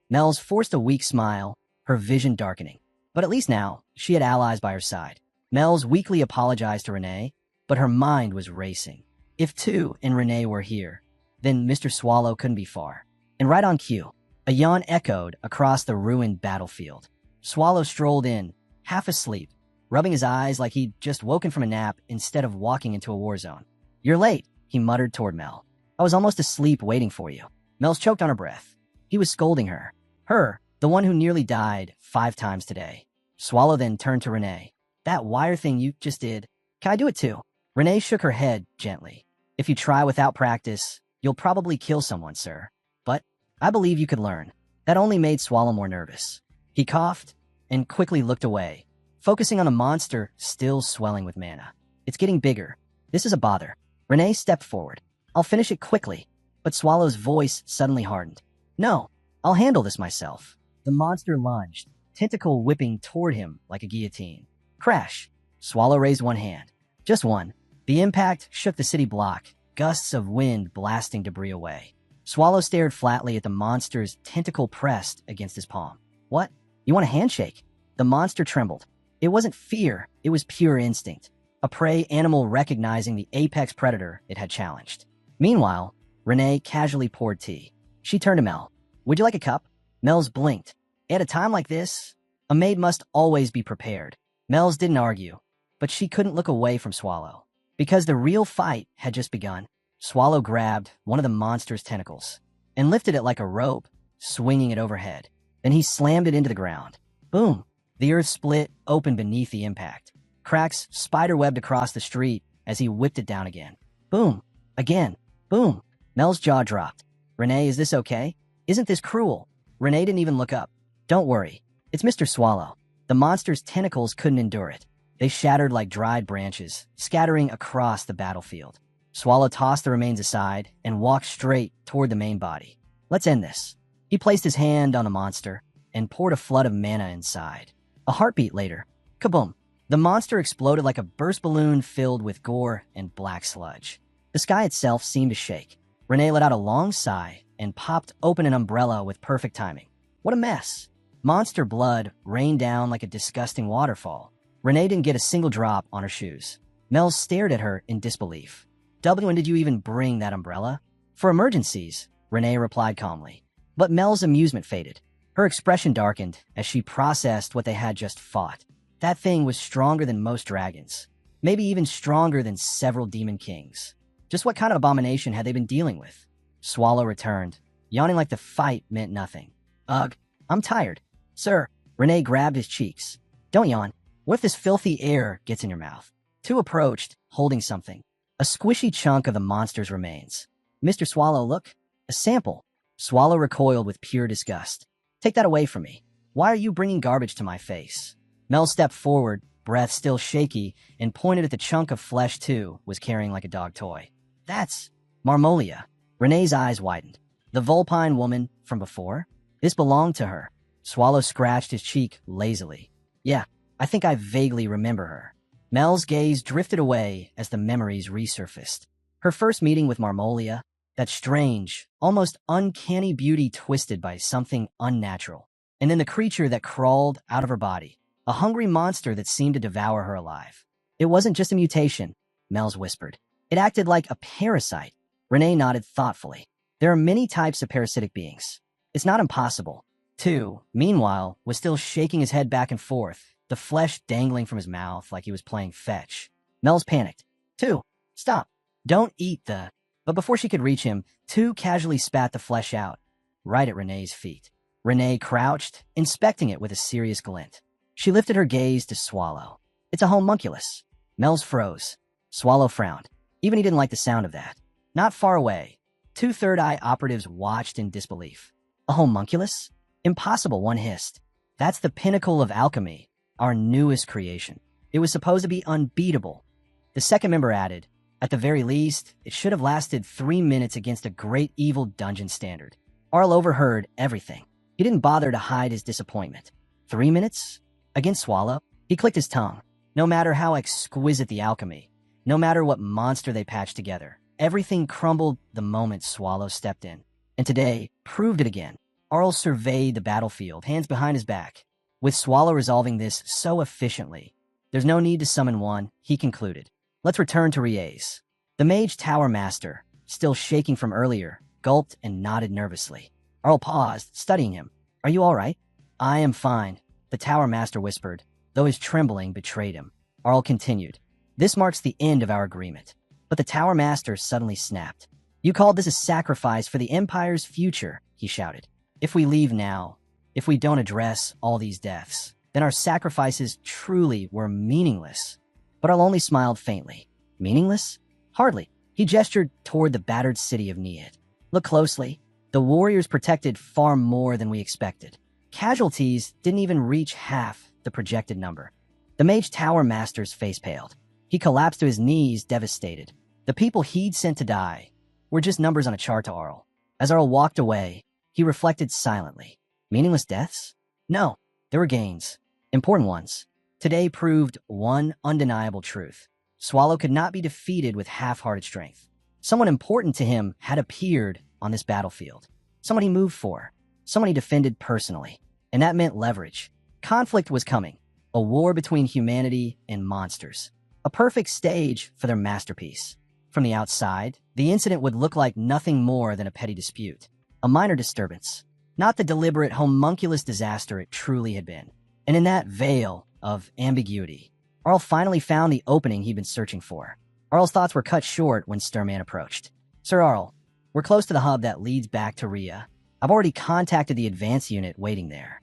Mel's forced a weak smile, her vision darkening. But at least now, she had allies by her side. Mel's weakly apologized to Renee, but her mind was racing. If 2 and Renee were here, then Mr. Swallow couldn't be far. And right on cue, a yawn echoed across the ruined battlefield. Swallow strolled in, half asleep, rubbing his eyes like he'd just woken from a nap instead of walking into a war zone. "You're late," he muttered toward Mel. "I was almost asleep waiting for you." Mel's choked on her breath. He was scolding her. Her, the one who nearly died 5 times today. Swallow then turned to Renee. "That wire thing you just did, can I do it too?" Renee shook her head gently. "If you try without practice, you'll probably kill someone, sir. But I believe you could learn." That only made Swallow more nervous. He coughed and quickly looked away, focusing on the monster still swelling with mana. "It's getting bigger. This is a bother." Renee stepped forward. "I'll finish it quickly." But Swallow's voice suddenly hardened. "No, I'll handle this myself." The monster lunged, tentacle whipping toward him like a guillotine. Crash! Swallow raised one hand. Just one. The impact shook the city block, gusts of wind blasting debris away. Swallow stared flatly at the monster's tentacle pressed against his palm. "What? You want a handshake?" The monster trembled. It wasn't fear, it was pure instinct. A prey animal recognizing the apex predator it had challenged. Meanwhile, Renee casually poured tea. She turned to Mel. "Would you like a cup?" Mel's blinked. At a time like this, a maid must always be prepared. Mel's didn't argue, but she couldn't look away from Swallow. Because the real fight had just begun. Swallow grabbed one of the monster's tentacles and lifted it like a rope, swinging it overhead. Then he slammed it into the ground. Boom! The earth split open beneath the impact. Cracks spiderwebbed across the street as he whipped it down again. Boom! Again. Boom! Mel's jaw dropped. "Renee, is this okay? Isn't this cruel?" Renee didn't even look up. "Don't worry. It's Mr. Swallow." The monster's tentacles couldn't endure it. They shattered like dried branches, scattering across the battlefield. Swallow tossed the remains aside and walked straight toward the main body. "Let's end this." He placed his hand on the monster and poured a flood of mana inside. A heartbeat later, kaboom! The monster exploded like a burst balloon filled with gore and black sludge. The sky itself seemed to shake. Renee let out a long sigh and popped open an umbrella with perfect timing. What a mess! Monster blood rained down like a disgusting waterfall. Renee didn't get a single drop on her shoes. Mel stared at her in disbelief. "When did you even bring that umbrella?" "For emergencies," Renee replied calmly. But Mel's amusement faded. Her expression darkened as she processed what they had just fought. That thing was stronger than most dragons. Maybe even stronger than several demon kings. Just what kind of abomination had they been dealing with? Swallow returned, yawning like the fight meant nothing. "Ugh, I'm tired." "Sir," Renee grabbed his cheeks. "Don't yawn. What if this filthy air gets in your mouth?" Two approached, holding something. A squishy chunk of the monster's remains. "Mr. Swallow, look. A sample." Swallow recoiled with pure disgust. "Take that away from me. Why are you bringing garbage to my face?" Mel stepped forward, breath still shaky, and pointed at the chunk of flesh too was carrying like a dog toy. "That's Marmolia." Renee's eyes widened. The vulpine woman from before? This belonged to her. Swallow scratched his cheek lazily. "Yeah, I think I vaguely remember her." Mel's gaze drifted away as the memories resurfaced. Her first meeting with Marmolia, that strange, almost uncanny beauty twisted by something unnatural. And then the creature that crawled out of her body, a hungry monster that seemed to devour her alive. "It wasn't just a mutation," Mel's whispered. "It acted like a parasite." Renee nodded thoughtfully. "There are many types of parasitic beings. It's not impossible." Two, meanwhile, was still shaking his head back and forth, the flesh dangling from his mouth like he was playing fetch. Mel's panicked. "Two, stop. Don't eat the..." But before she could reach him, Two casually spat the flesh out, right at Renee's feet. Renee crouched, inspecting it with a serious glint. She lifted her gaze to Swallow. "It's a homunculus." Mel's froze. Swallow frowned. Even he didn't like the sound of that. Not far away, two Third Eye operatives watched in disbelief. "A homunculus? Impossible," one hissed. "That's the pinnacle of alchemy, our newest creation. It was supposed to be unbeatable." The second member added, "At the very least, it should have lasted 3 minutes against a great evil dungeon standard." Arl overheard everything. He didn't bother to hide his disappointment. 3 minutes? Against Swallow? He clicked his tongue. No matter how exquisite the alchemy, no matter what monster they patched together, everything crumbled the moment Swallow stepped in. And today proved it again. Arl surveyed the battlefield, hands behind his back. With Swallow resolving this so efficiently, there's no need to summon one, he concluded. Let's return to Rie's. The Mage Tower Master, still shaking from earlier, gulped and nodded nervously. Arl paused, studying him. "Are you all right?" "I am fine," the Tower Master whispered, though his trembling betrayed him. Arl continued, "This marks the end of our agreement." But the Tower Master suddenly snapped. "You called this a sacrifice for the Empire's future," he shouted. "If we leave now, if we don't address all these deaths, then our sacrifices truly were meaningless." But Arl only smiled faintly. Meaningless? Hardly. He gestured toward the battered city of Niid. "Look closely. The warriors protected far more than we expected. Casualties didn't even reach half the projected number." The Mage Tower Master's face paled. He collapsed to his knees, devastated. The people he'd sent to die were just numbers on a chart to Arl. As Arl walked away, he reflected silently. Meaningless deaths? No, there were gains. Important ones. Today proved one undeniable truth. Swallow could not be defeated with half-hearted strength. Someone important to him had appeared on this battlefield. Someone he moved for. Someone he defended personally. And that meant leverage. Conflict was coming. A war between humanity and monsters. A perfect stage for their masterpiece. From the outside, the incident would look like nothing more than a petty dispute. A minor disturbance. Not the deliberate homunculus disaster it truly had been. And in that veil of ambiguity, Arl finally found the opening he'd been searching for. Arl's thoughts were cut short when Sturman approached. "Sir Arl, we're close to the hub that leads back to Rhea. I've already contacted the advance unit waiting there."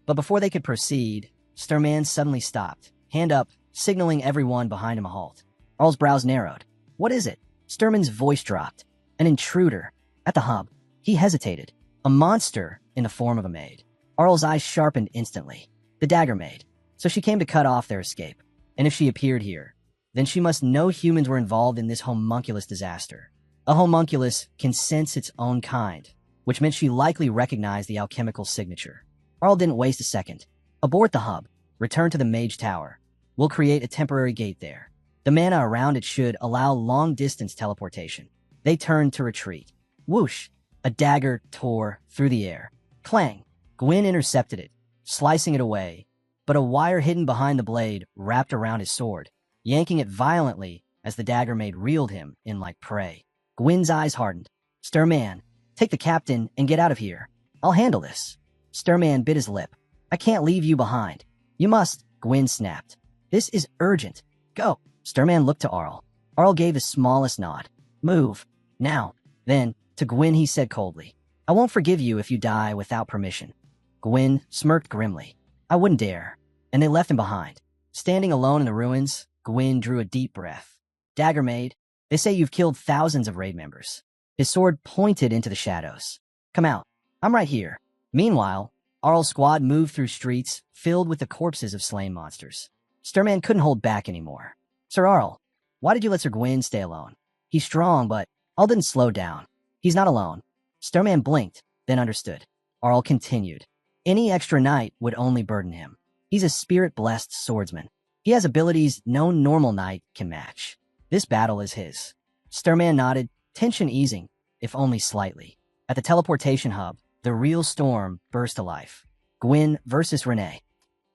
But before they could proceed, Sturman suddenly stopped, hand up, signaling everyone behind him a halt. Arl's brows narrowed. "What is it?" Sturman's voice dropped. "An intruder. At the hub." He hesitated. A monster in the form of a maid. Arl's eyes sharpened instantly. The dagger maid. So she came to cut off their escape. And if she appeared here, then she must know humans were involved in this homunculus disaster. A homunculus can sense its own kind, which meant she likely recognized the alchemical signature. Arl didn't waste a second. "Abort the hub. Return to the Mage Tower. We'll create a temporary gate there. The mana around it should allow long-distance teleportation." They turned to retreat. Whoosh! A dagger tore through the air. Clang! Gwyn intercepted it, slicing it away, but a wire hidden behind the blade wrapped around his sword, yanking it violently as the dagger maid reeled him in like prey. Gwyn's eyes hardened. "Sturman, take the captain and get out of here. I'll handle this." Sturman bit his lip. "I can't leave you behind." "You must," Gwyn snapped. "This is urgent. Go." Sturman looked to Arl. Arl gave his smallest nod. "Move. Now." Then, to Gwyn he said coldly, "I won't forgive you if you die without permission." Gwyn smirked grimly. "I wouldn't dare." And they left him behind. Standing alone in the ruins, Gwyn drew a deep breath. "Dagger maid, they say you've killed thousands of raid members." His sword pointed into the shadows. "Come out. I'm right here." Meanwhile, Arl's squad moved through streets filled with the corpses of slain monsters. Sturman couldn't hold back anymore. "Sir Arl, why did you let Sir Gwyn stay alone? He's strong, but..." Arl didn't slow down. "He's not alone." Sturman blinked, then understood. Arl continued. "Any extra knight would only burden him. He's a spirit-blessed swordsman. He has abilities no normal knight can match. This battle is his." Sturman nodded, tension easing, if only slightly. At the teleportation hub, the real storm burst to life. Gwyn versus Renee.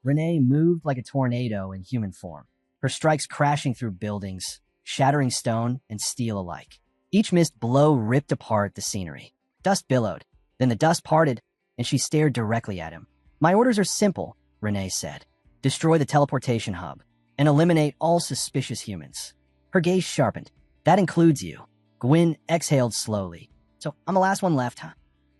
Renee moved like a tornado in human form, her strikes crashing through buildings, shattering stone and steel alike. Each missed blow ripped apart the scenery. Dust billowed. Then the dust parted, and she stared directly at him. "My orders are simple," Renee said. "Destroy the teleportation hub and eliminate all suspicious humans." Her gaze sharpened. "That includes you." Gwyn exhaled slowly. "So I'm the last one left, huh?"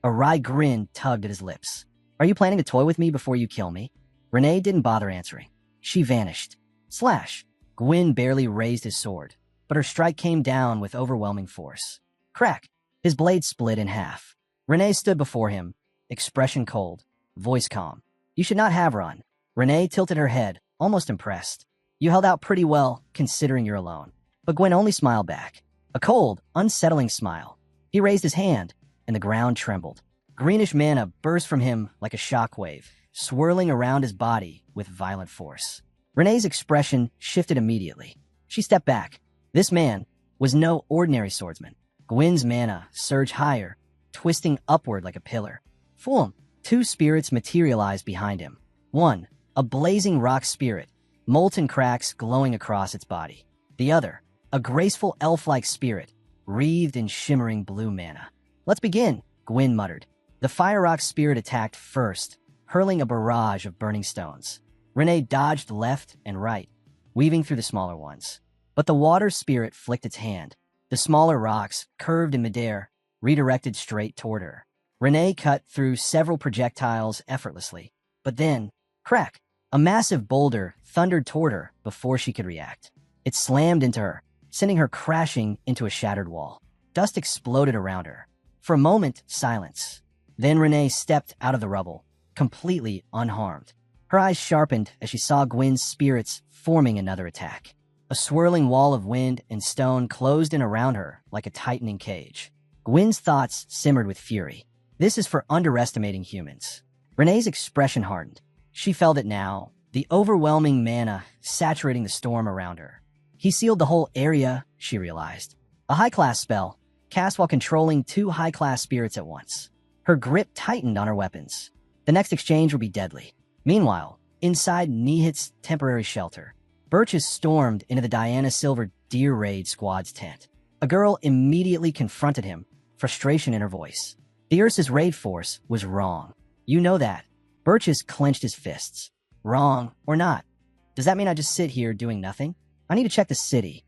A wry grin tugged at his lips. "Are you planning to toy with me before you kill me?" Renee didn't bother answering. She vanished. Slash! Gwyn barely raised his sword, but her strike came down with overwhelming force. Crack! His blade split in half. Renee stood before him, expression cold, voice calm. "You should not have run." Renee tilted her head, almost impressed. "You held out pretty well, considering you're alone." But Gwyn only smiled back. A cold, unsettling smile. He raised his hand, and the ground trembled. Greenish mana burst from him like a shockwave, swirling around his body with violent force. Renee's expression shifted immediately. She stepped back. This man was no ordinary swordsman. Gwyn's mana surged higher, twisting upward like a pillar. Fool! Two spirits materialized behind him. One, a blazing rock spirit, molten cracks glowing across its body. The other, a graceful elf-like spirit, wreathed in shimmering blue mana. "Let's begin," Gwyn muttered. The fire rock spirit attacked first, hurling a barrage of burning stones. Renee dodged left and right, weaving through the smaller ones. But the water spirit flicked its hand. The smaller rocks, curved in midair, redirected straight toward her. Renee cut through several projectiles effortlessly. But then, crack! A massive boulder thundered toward her before she could react. It slammed into her, sending her crashing into a shattered wall. Dust exploded around her. For a moment, silence. Then Renee stepped out of the rubble, completely unharmed. Her eyes sharpened as she saw Gwen's spirits forming another attack. A swirling wall of wind and stone closed in around her like a tightening cage. Gwen's thoughts simmered with fury. This is for underestimating humans. Renee's expression hardened. She felt it now, the overwhelming mana saturating the storm around her. He sealed the whole area, she realized. A high-class spell, cast while controlling two high-class spirits at once. Her grip tightened on her weapons. The next exchange would be deadly. Meanwhile, inside Nihit's temporary shelter, Birches stormed into the Diana Silver Deer Raid Squad's tent. A girl immediately confronted him, frustration in her voice. The Ursa's raid force was wrong. You know that. Birches clenched his fists. Wrong or not? Does that mean I just sit here doing nothing? I need to check the city.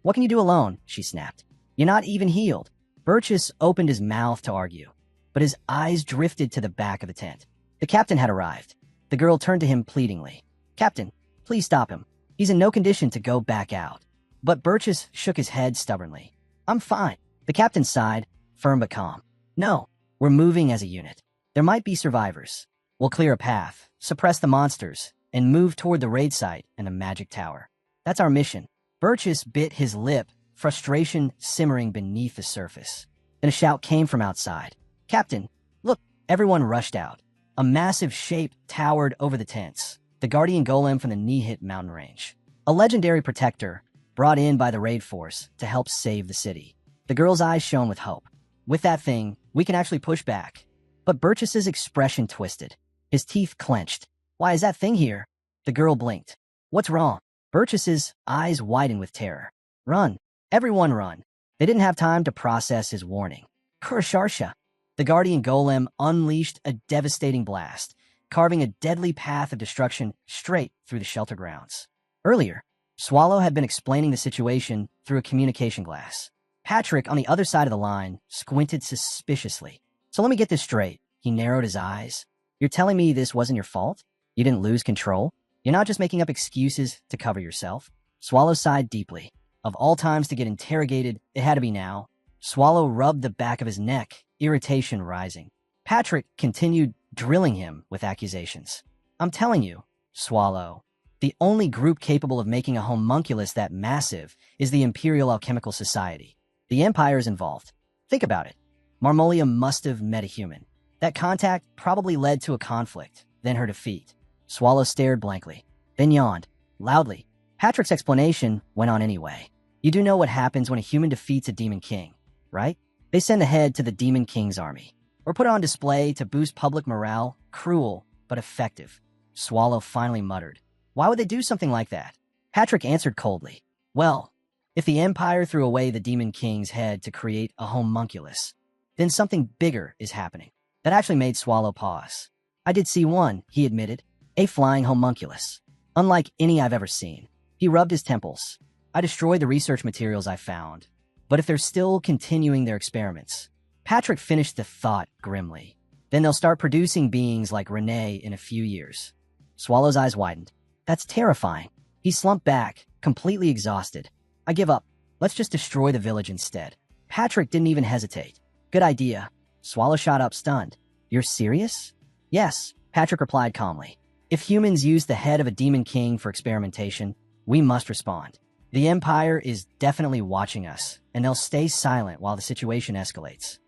What can you do alone? She snapped. You're not even healed. Birches opened his mouth to argue, but his eyes drifted to the back of the tent. The captain had arrived. The girl turned to him pleadingly. Captain, please stop him. He's in no condition to go back out. But Birches shook his head stubbornly. I'm fine. The captain sighed, firm but calm. No, we're moving as a unit. There might be survivors. We'll clear a path, suppress the monsters, and move toward the raid site and the magic tower. That's our mission. Birches bit his lip, frustration simmering beneath the surface. Then a shout came from outside. Captain, look! Everyone rushed out. A massive shape towered over the tents, the guardian golem from the Nihit mountain range. A legendary protector brought in by the raid force to help save the city. The girl's eyes shone with hope. With that thing, we can actually push back. But Birches's expression twisted. His teeth clenched. Why is that thing here? The girl blinked. What's wrong? Birches's eyes widened with terror. Run. Everyone run. They didn't have time to process his warning. Kurasharsha. The guardian golem unleashed a devastating blast, carving a deadly path of destruction straight through the shelter grounds. Earlier, Swallow had been explaining the situation through a communication glass. Patrick, on the other side of the line, squinted suspiciously. So let me get this straight. He narrowed his eyes. You're telling me this wasn't your fault? You didn't lose control? You're not just making up excuses to cover yourself? Swallow sighed deeply. Of all times to get interrogated, it had to be now. Swallow rubbed the back of his neck, irritation rising. Patrick continued drilling him with accusations. I'm telling you, Swallow, the only group capable of making a homunculus that massive is the Imperial Alchemical Society. The Empire's involved. Think about it. Marmolia must have met a human. That contact probably led to a conflict, then her defeat. Swallow stared blankly, then yawned, loudly. Patrick's explanation went on anyway. You do know what happens when a human defeats a Demon King, right? They send the head to the Demon King's army, or put it on display to boost public morale. Cruel, but effective. Swallow finally muttered. Why would they do something like that? Patrick answered coldly. Well, if the Empire threw away the Demon King's head to create a homunculus, then something bigger is happening. That actually made Swallow pause. I did see one, he admitted. A flying homunculus. Unlike any I've ever seen. He rubbed his temples. I destroyed the research materials I found. But if they're still continuing their experiments... Patrick finished the thought grimly. Then they'll start producing beings like Renee in a few years. Swallow's eyes widened. That's terrifying. He slumped back, completely exhausted. I give up. Let's just destroy the village instead. Patrick didn't even hesitate. Good idea. Swallow shot up stunned. You're serious? Yes, Patrick replied calmly. If humans use the head of a Demon King for experimentation, we must respond. The Empire is definitely watching us, and they'll stay silent while the situation escalates.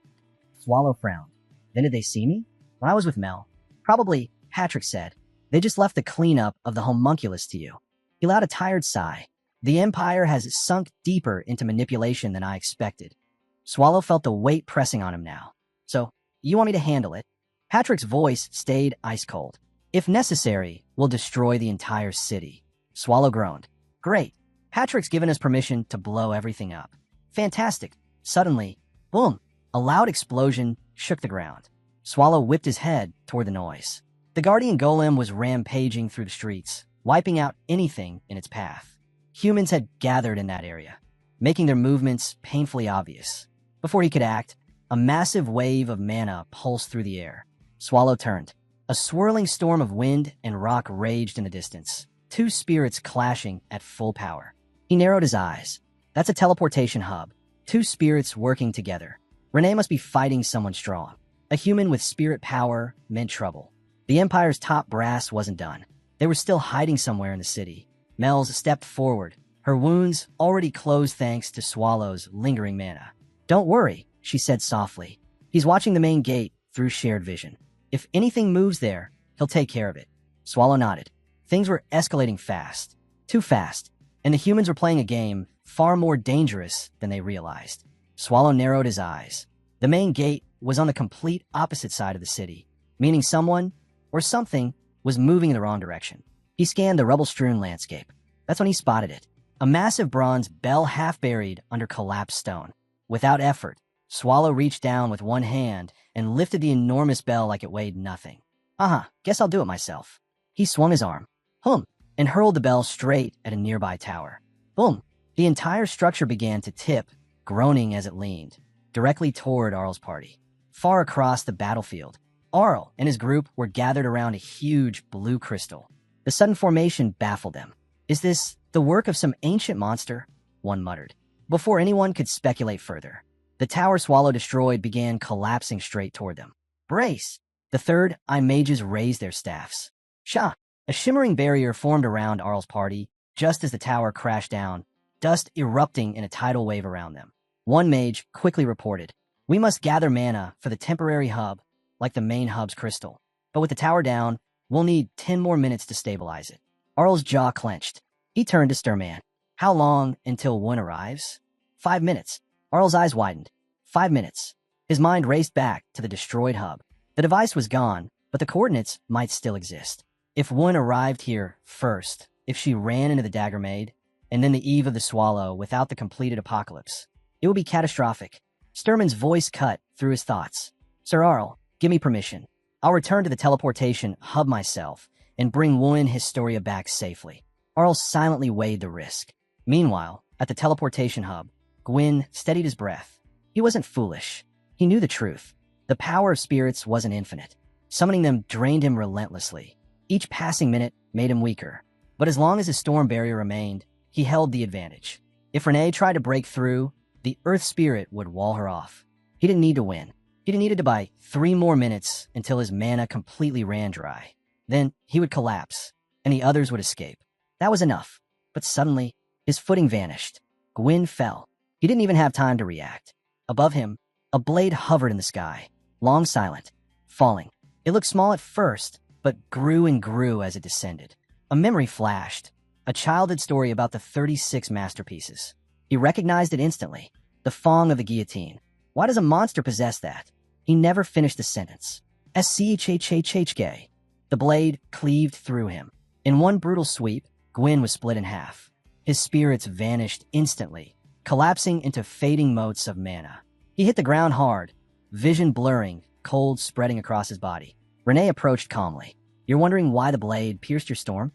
Swallow frowned. Then did they see me? When I was with Mel. Probably, Patrick said. They just left the cleanup of the homunculus to you. He allowed a tired sigh. The Empire has sunk deeper into manipulation than I expected. Swallow felt the weight pressing on him now. So, you want me to handle it? Patrick's voice stayed ice cold. If necessary, we'll destroy the entire city. Swallow groaned. Great. Patrick's given us permission to blow everything up. Fantastic. Suddenly, boom, a loud explosion shook the ground. Swallow whipped his head toward the noise. The guardian golem was rampaging through the streets, wiping out anything in its path. Humans had gathered in that area, making their movements painfully obvious. Before he could act, a massive wave of mana pulsed through the air. Swallow turned. A swirling storm of wind and rock raged in the distance, two spirits clashing at full power. He narrowed his eyes. That's a teleportation hub. Two spirits working together. Renee must be fighting someone strong. A human with spirit power meant trouble. The Empire's top brass wasn't done. They were still hiding somewhere in the city. Mel's stepped forward, her wounds already closed thanks to Swallow's lingering mana. "Don't worry," she said softly. "He's watching the main gate through shared vision. If anything moves there, he'll take care of it." Swallow nodded. Things were escalating fast. Too fast. And the humans were playing a game far more dangerous than they realized. Swallow narrowed his eyes. The main gate was on the complete opposite side of the city, meaning someone or something was moving in the wrong direction. He scanned the rubble-strewn landscape. That's when he spotted it. A massive bronze bell half buried under collapsed stone. Without effort, Swallow reached down with one hand and lifted the enormous bell like it weighed nothing. Guess I'll do it myself." He swung his arm, and hurled the bell straight at a nearby tower. Boom! The entire structure began to tip, groaning as it leaned, directly toward Arl's party. Far across the battlefield, Arl and his group were gathered around a huge blue crystal. The sudden formation baffled them. "Is this the work of some ancient monster?" one muttered. Before anyone could speculate further, the tower Swallow destroyed began collapsing straight toward them. "Brace!" The third eye mages raised their staffs. Shah! A shimmering barrier formed around Arl's party just as the tower crashed down, dust erupting in a tidal wave around them. One mage quickly reported, "We must gather mana for the temporary hub, like the main hub's crystal. But with the tower down, we'll need 10 more minutes to stabilize it." Arl's jaw clenched. He turned to Sturman. "How long until one arrives?" 5 minutes. Arl's eyes widened. 5 minutes. His mind raced back to the destroyed hub. The device was gone, but the coordinates might still exist. If one arrived here first, if she ran into the Dagger Maid, and then the eve of the Swallow without the completed apocalypse, it would be catastrophic. Sturman's voice cut through his thoughts. "Sir Arl, give me permission. I'll return to the teleportation hub myself and bring Wun Historia back safely." Arl silently weighed the risk. Meanwhile, at the teleportation hub, Gwyn steadied his breath. He wasn't foolish. He knew the truth. The power of spirits wasn't infinite. Summoning them drained him relentlessly. Each passing minute made him weaker. But as long as his storm barrier remained, he held the advantage. If Renee tried to break through, the Earth Spirit would wall her off. He didn't need to win. He needed to buy 3 more minutes until his mana completely ran dry. Then he would collapse, and the others would escape. That was enough. But suddenly, his footing vanished. Gwyn fell. He didn't even have time to react. Above him, a blade hovered in the sky, long silent, falling. It looked small at first, but grew and grew as it descended. A memory flashed, a childhood story about the 36 masterpieces. He recognized it instantly, the Fong of the guillotine. Why does a monster possess that? He never finished the sentence. SCHHHHK. The blade cleaved through him. In one brutal sweep, Gwyn was split in half. His spirits vanished instantly, collapsing into fading motes of mana. He hit the ground hard, vision blurring, cold spreading across his body. Renee approached calmly. "You're wondering why the blade pierced your storm?"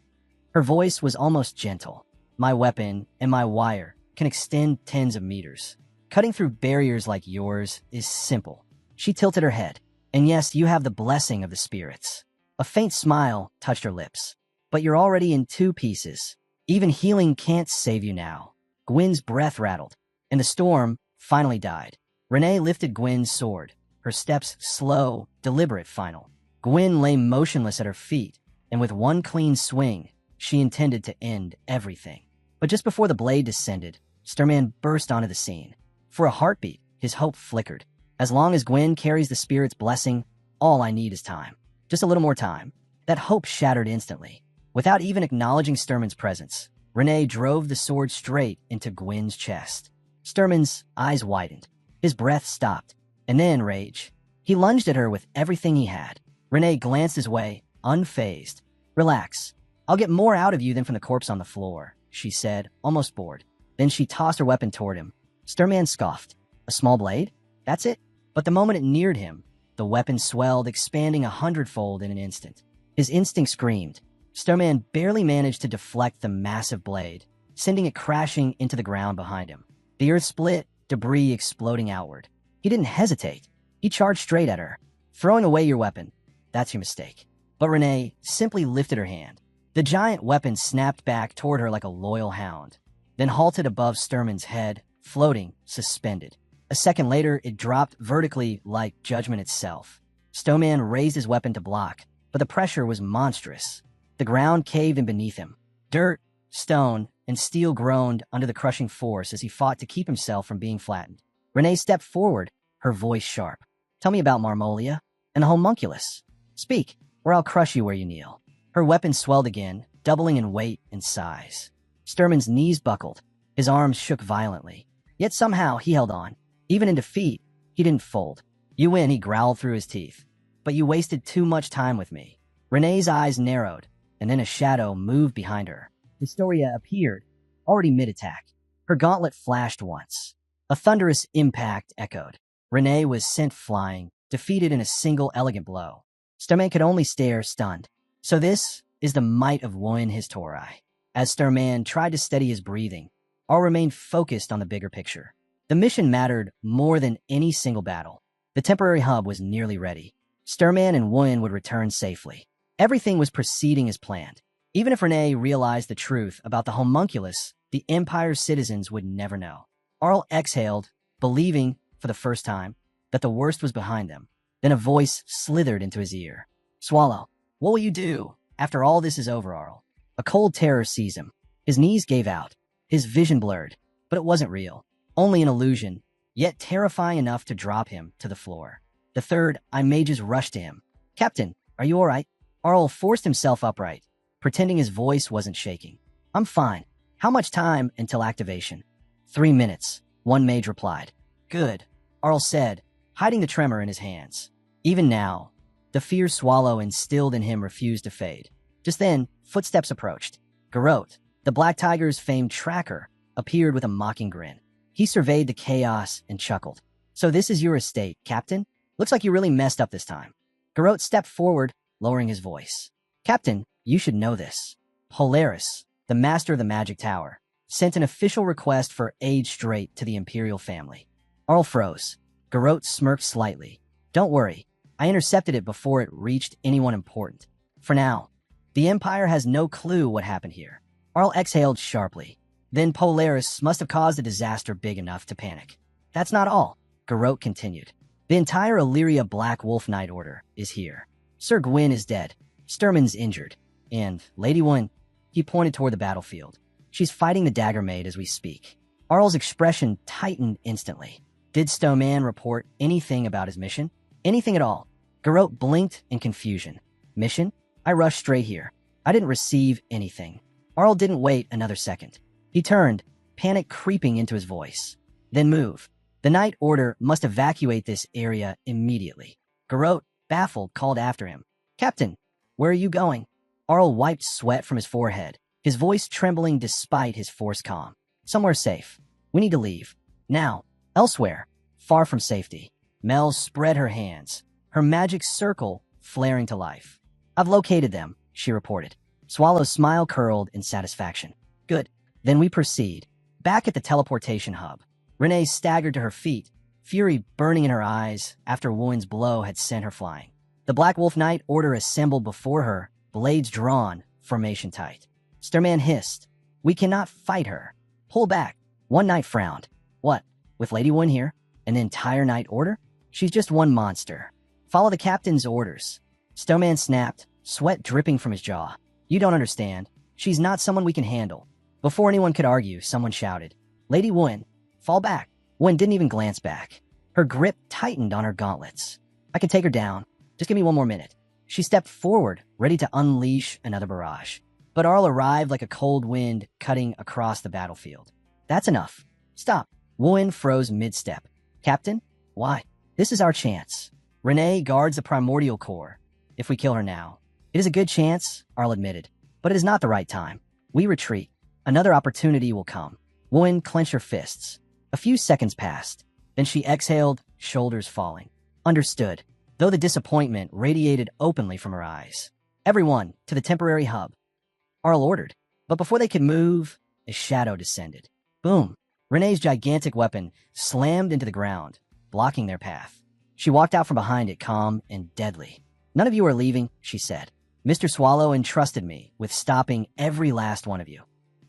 Her voice was almost gentle. "My weapon and my wire can extend tens of meters. Cutting through barriers like yours is simple." She tilted her head. "And yes, you have the blessing of the spirits." A faint smile touched her lips. "But you're already in 2 pieces. Even healing can't save you now." Gwyn's breath rattled, and the storm finally died. Renee lifted Gwyn's sword, her steps slow, deliberate, final. Gwyn lay motionless at her feet, and with one clean swing, she intended to end everything. But just before the blade descended, Sturman burst onto the scene. For a heartbeat, his hope flickered. "As long as Gwyn carries the spirit's blessing, all I need is time. Just a little more time." That hope shattered instantly. Without even acknowledging Sturman's presence, Renee drove the sword straight into Gwyn's chest. Sturman's eyes widened. His breath stopped. And then rage. He lunged at her with everything he had. Renee glanced his way, unfazed. "Relax. I'll get more out of you than from the corpse on the floor," she said, almost bored. Then she tossed her weapon toward him. Sturman scoffed. "A small blade? That's it?" But the moment it neared him, the weapon swelled, expanding 100-fold in an instant. His instinct screamed. Starman barely managed to deflect the massive blade, sending it crashing into the ground behind him. The earth split, debris exploding outward. He didn't hesitate. He charged straight at her. Throwing away your weapon. That's your mistake. But Renee simply lifted her hand. The giant weapon snapped back toward her like a loyal hound, then halted above Sturman's head, floating, suspended. A second later, it dropped vertically like judgment itself. Stoneman raised his weapon to block, but the pressure was monstrous. The ground caved in beneath him. Dirt, stone, and steel groaned under the crushing force as he fought to keep himself from being flattened. Renee stepped forward, her voice sharp. Tell me about Marmolia and the homunculus. Speak, or I'll crush you where you kneel. Her weapon swelled again, doubling in weight and size. Sturman's knees buckled. His arms shook violently. Yet somehow he held on. Even in defeat, he didn't fold. You win, he growled through his teeth. But you wasted too much time with me. Renee's eyes narrowed, and then a shadow moved behind her. Historia appeared, already mid-attack. Her gauntlet flashed once. A thunderous impact echoed. Renee was sent flying, defeated in a single elegant blow. Starman could only stare, stunned. So this is the might of Woin Historai. As Starman tried to steady his breathing, all remained focused on the bigger picture. The mission mattered more than any single battle. The temporary hub was nearly ready. Starman and Woin would return safely. Everything was proceeding as planned. Even if Renee realized the truth about the homunculus, the Empire's citizens would never know. Arl exhaled, believing, for the first time, that the worst was behind them. Then a voice slithered into his ear. Swallow, what will you do after all this is over, Arl? A cold terror seized him. His knees gave out. His vision blurred, but it wasn't real. Only an illusion, yet terrifying enough to drop him to the floor. The third eye mages rushed to him. Captain, are you all right? Arl forced himself upright, pretending his voice wasn't shaking. I'm fine. How much time until activation? 3 minutes, one mage replied. Good, Arl said, hiding the tremor in his hands. Even now, the fear Swallow instilled in him refused to fade. Just then, footsteps approached. Garrote, the Black Tiger's famed tracker, appeared with a mocking grin. He surveyed the chaos and chuckled. So this is your estate, Captain? Looks like you really messed up this time. Garrote stepped forward, lowering his voice. Captain, you should know this. Polaris, the master of the Magic Tower, sent an official request for aid straight to the Imperial family. Arl froze. Garrote smirked slightly. Don't worry, I intercepted it before it reached anyone important. For now, the Empire has no clue what happened here. Arl exhaled sharply. Then Polaris must have caused a disaster big enough to panic. That's not all, Garrote continued. The entire Illyria Black Wolf Knight Order is here. Sir Gwyn is dead. Sturman's injured. And Lady Woin, he pointed toward the battlefield. She's fighting the Dagger Maid as we speak. Arl's expression tightened instantly. Did Stoneman report anything about his mission? Anything at all? Garrote blinked in confusion. Mission? I rushed straight here. I didn't receive anything. Arl didn't wait another second. He turned, panic creeping into his voice. Then move. The Knight Order must evacuate this area immediately. Garrote, baffled, called after him. Captain, where are you going? Arl wiped sweat from his forehead, his voice trembling despite his forced calm. Somewhere safe. We need to leave. Now. Elsewhere. Far from safety. Mel spread her hands, her magic circle flaring to life. I've located them, she reported. Swallow's smile curled in satisfaction. Good. Then we proceed. Back at the teleportation hub, Renee staggered to her feet, fury burning in her eyes after Woin's blow had sent her flying. The Black Wolf Knight Order assembled before her, blades drawn, formation tight. Starman hissed. We cannot fight her. Pull back. One Knight frowned. What? With Lady Woin here? And the entire Knight Order? She's just one monster. Follow the captain's orders. Stoneman snapped, sweat dripping from his jaw. You don't understand. She's not someone we can handle. Before anyone could argue, someone shouted. Lady Woin, fall back. Woin didn't even glance back. Her grip tightened on her gauntlets. I can take her down. Just give me one more minute. She stepped forward, ready to unleash another barrage. But Arl arrived like a cold wind cutting across the battlefield. That's enough. Stop. Woin froze mid-step. Captain? Why? This is our chance. Renee guards the primordial core. If we kill her now. It is a good chance, Arl admitted. But it is not the right time. We retreat. Another opportunity will come. Woin clenched her fists. A few seconds passed. Then she exhaled, shoulders falling. Understood, though the disappointment radiated openly from her eyes. Everyone, to the temporary hub. Arl ordered. But before they could move, a shadow descended. Boom! Renee's gigantic weapon slammed into the ground, blocking their path. She walked out from behind it, calm and deadly. None of you are leaving, she said. Mr. Swallow entrusted me with stopping every last one of you.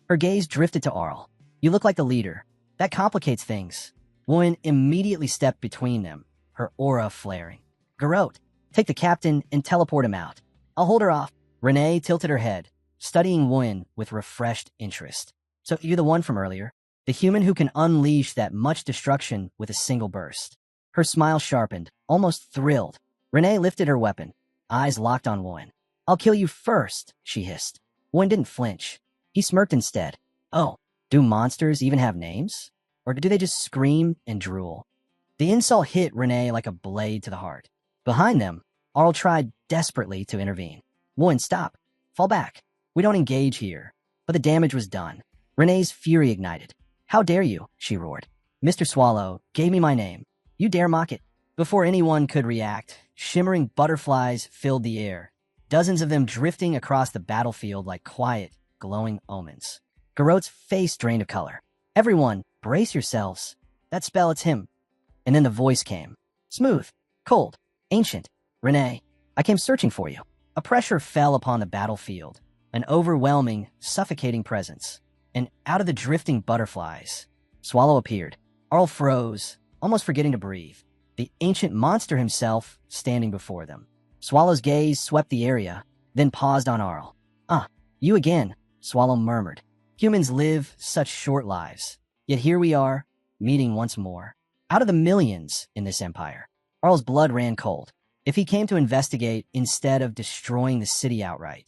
Her gaze drifted to Arl. You look like the leader. That complicates things. Wun immediately stepped between them, her aura flaring. Garrote, take the captain and teleport him out. I'll hold her off. Renee tilted her head, studying Wun with refreshed interest. So you're the one from earlier? The human who can unleash that much destruction with a single burst. Her smile sharpened, almost thrilled. Renee lifted her weapon, eyes locked on Wun. I'll kill you first, she hissed. Wun didn't flinch. He smirked instead. Oh, do monsters even have names? Or do they just scream and drool? The insult hit Renee like a blade to the heart. Behind them, Arl tried desperately to intervene. Wun, stop. Fall back. We don't engage here. But the damage was done. Renee's fury ignited. How dare you, she roared. Mr. Swallow gave me my name. You dare mock it? Before anyone could react, shimmering butterflies filled the air, dozens of them drifting across the battlefield like quiet, glowing omens. Garrote's face drained of color. Everyone, brace yourselves. That spell, it's him. And then the voice came. Smooth, cold, ancient. Renee, I came searching for you. A pressure fell upon the battlefield, an overwhelming, suffocating presence. And out of the drifting butterflies, Swallow appeared. Arl froze, almost forgetting to breathe. The ancient monster himself standing before them. Swallow's gaze swept the area, then paused on Arl. Ah, you again, Swallow murmured. Humans live such short lives. Yet here we are, meeting once more. Out of the millions in this empire, Arl's blood ran cold. If he came to investigate instead of destroying the city outright,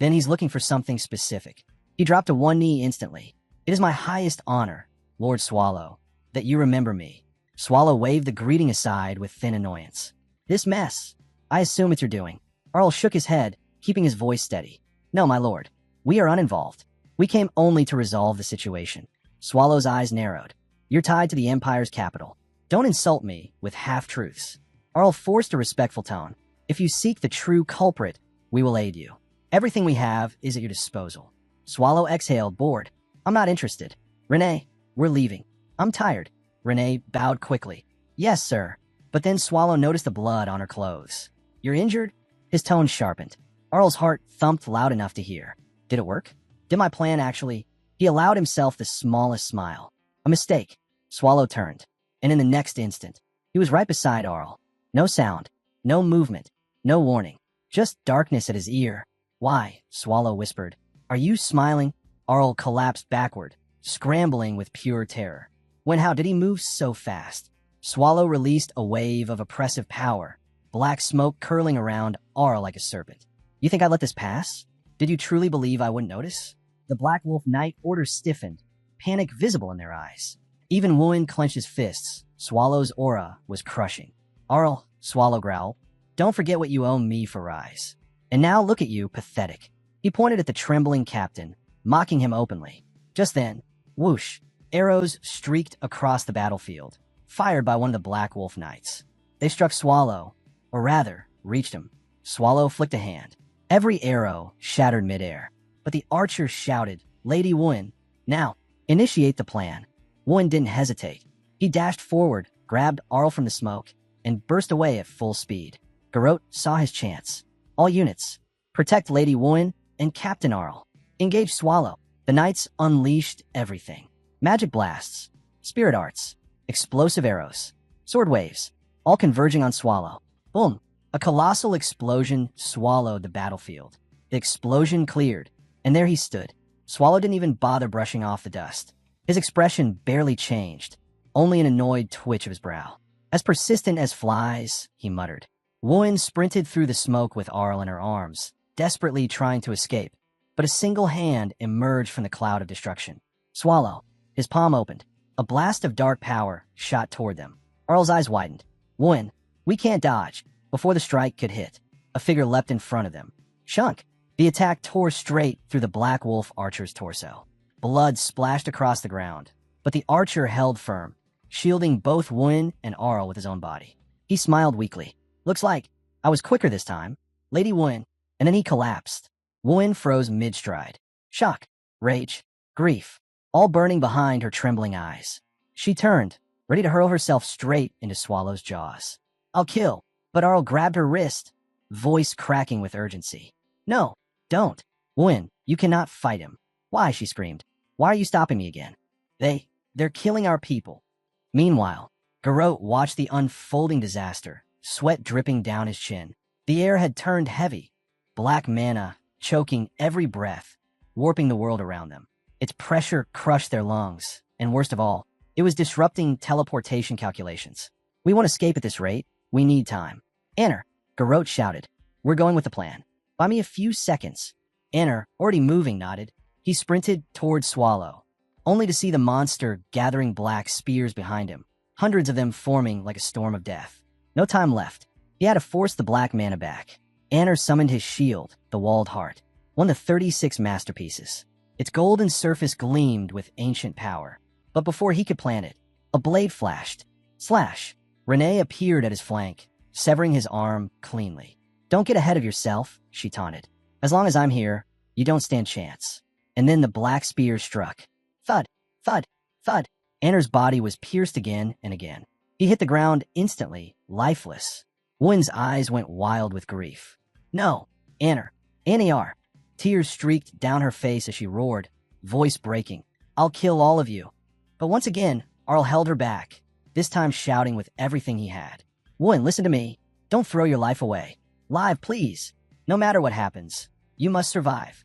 then he's looking for something specific. He dropped to one knee instantly. It is my highest honor, Lord Swallow, that you remember me. Swallow waved the greeting aside with thin annoyance. This mess, I assume it's your doing. Arl shook his head, keeping his voice steady. No, my lord. We are uninvolved. We came only to resolve the situation. Swallow's eyes narrowed. You're tied to the Empire's capital. Don't insult me with half-truths. Arl forced a respectful tone. If you seek the true culprit, we will aid you. Everything we have is at your disposal. Swallow exhaled, bored. I'm not interested. Renee, we're leaving. I'm tired. Renee bowed quickly. Yes, sir. But then Swallow noticed the blood on her clothes. You're injured? His tone sharpened. Arl's heart thumped loud enough to hear. Did it work? Did my plan actually? He allowed himself the smallest smile. A mistake. Swallow turned. And in the next instant, he was right beside Arl. No sound. No movement. No warning. Just darkness at his ear. Why? Swallow whispered. Are you smiling? Arl collapsed backward, scrambling with pure terror. How did he move so fast? Swallow released a wave of oppressive power, black smoke curling around Arl like a serpent. You think I'd let this pass? Did you truly believe I wouldn't notice? The Black Wolf Knight order stiffened, panic visible in their eyes. Even Wun clenched his fists. Swallow's aura was crushing. Arl, Swallow growled, don't forget what you owe me for Rise. And now look at you, pathetic. He pointed at the trembling captain, mocking him openly. Just then, whoosh, arrows streaked across the battlefield, fired by one of the Black Wolf Knights. They struck Swallow, or rather, reached him. Swallow flicked a hand. Every arrow shattered midair, but the archer shouted, Lady Wun, now, initiate the plan. Wun didn't hesitate. He dashed forward, grabbed Arl from the smoke, and burst away at full speed. Garrote saw his chance. All units, protect Lady Wun and Captain Arl. Engage Swallow. The knights unleashed everything. Magic blasts, spirit arts, explosive arrows, sword waves, all converging on Swallow. Boom! A colossal explosion swallowed the battlefield. The explosion cleared, and there he stood. Swallow didn't even bother brushing off the dust. His expression barely changed, only an annoyed twitch of his brow. As persistent as flies, he muttered. Wun sprinted through the smoke with Arl in her arms, desperately trying to escape, but a single hand emerged from the cloud of destruction. Swallow. His palm opened. A blast of dark power shot toward them. Arl's eyes widened. Wun, we can't dodge. Before the strike could hit, a figure leapt in front of them. Shunk. The attack tore straight through the Black Wolf archer's torso. Blood splashed across the ground, but the archer held firm, shielding both Wun and Arl with his own body. He smiled weakly. Looks like I was quicker this time. Lady Wun, and then he collapsed. Wen froze mid-stride. Shock, rage, grief, all burning behind her trembling eyes. She turned, ready to hurl herself straight into Swallow's jaws. I'll kill, but Arl grabbed her wrist, voice cracking with urgency. No, don't. Wen, you cannot fight him. Why, she screamed. Why are you stopping me again? They're killing our people. Meanwhile, Garrote watched the unfolding disaster, sweat dripping down his chin. The air had turned heavy, black mana choking every breath, warping the world around them. Its pressure crushed their lungs, and worst of all, it was disrupting teleportation calculations. We won't escape at this rate. We need time. Anner, Garrote shouted. We're going with the plan. Buy me a few seconds. Anner, already moving, nodded. He sprinted toward Swallow, only to see the monster gathering black spears behind him, hundreds of them forming like a storm of death. No time left. He had to force the black mana back. Anner summoned his shield, the Walled Heart, one of the 36 masterpieces. Its golden surface gleamed with ancient power. But before he could plant it, a blade flashed. Slash! Renee appeared at his flank, severing his arm cleanly. Don't get ahead of yourself, she taunted. As long as I'm here, you don't stand chance. And then the black spear struck. Thud, thud, thud. Anner's body was pierced again and again. He hit the ground instantly, lifeless. Wen's eyes went wild with grief. No, Anner, Anniar. Tears streaked down her face as she roared, voice breaking. I'll kill all of you. But once again, Arl held her back, this time shouting with everything he had. Wen, listen to me. Don't throw your life away. Live, please. No matter what happens, you must survive.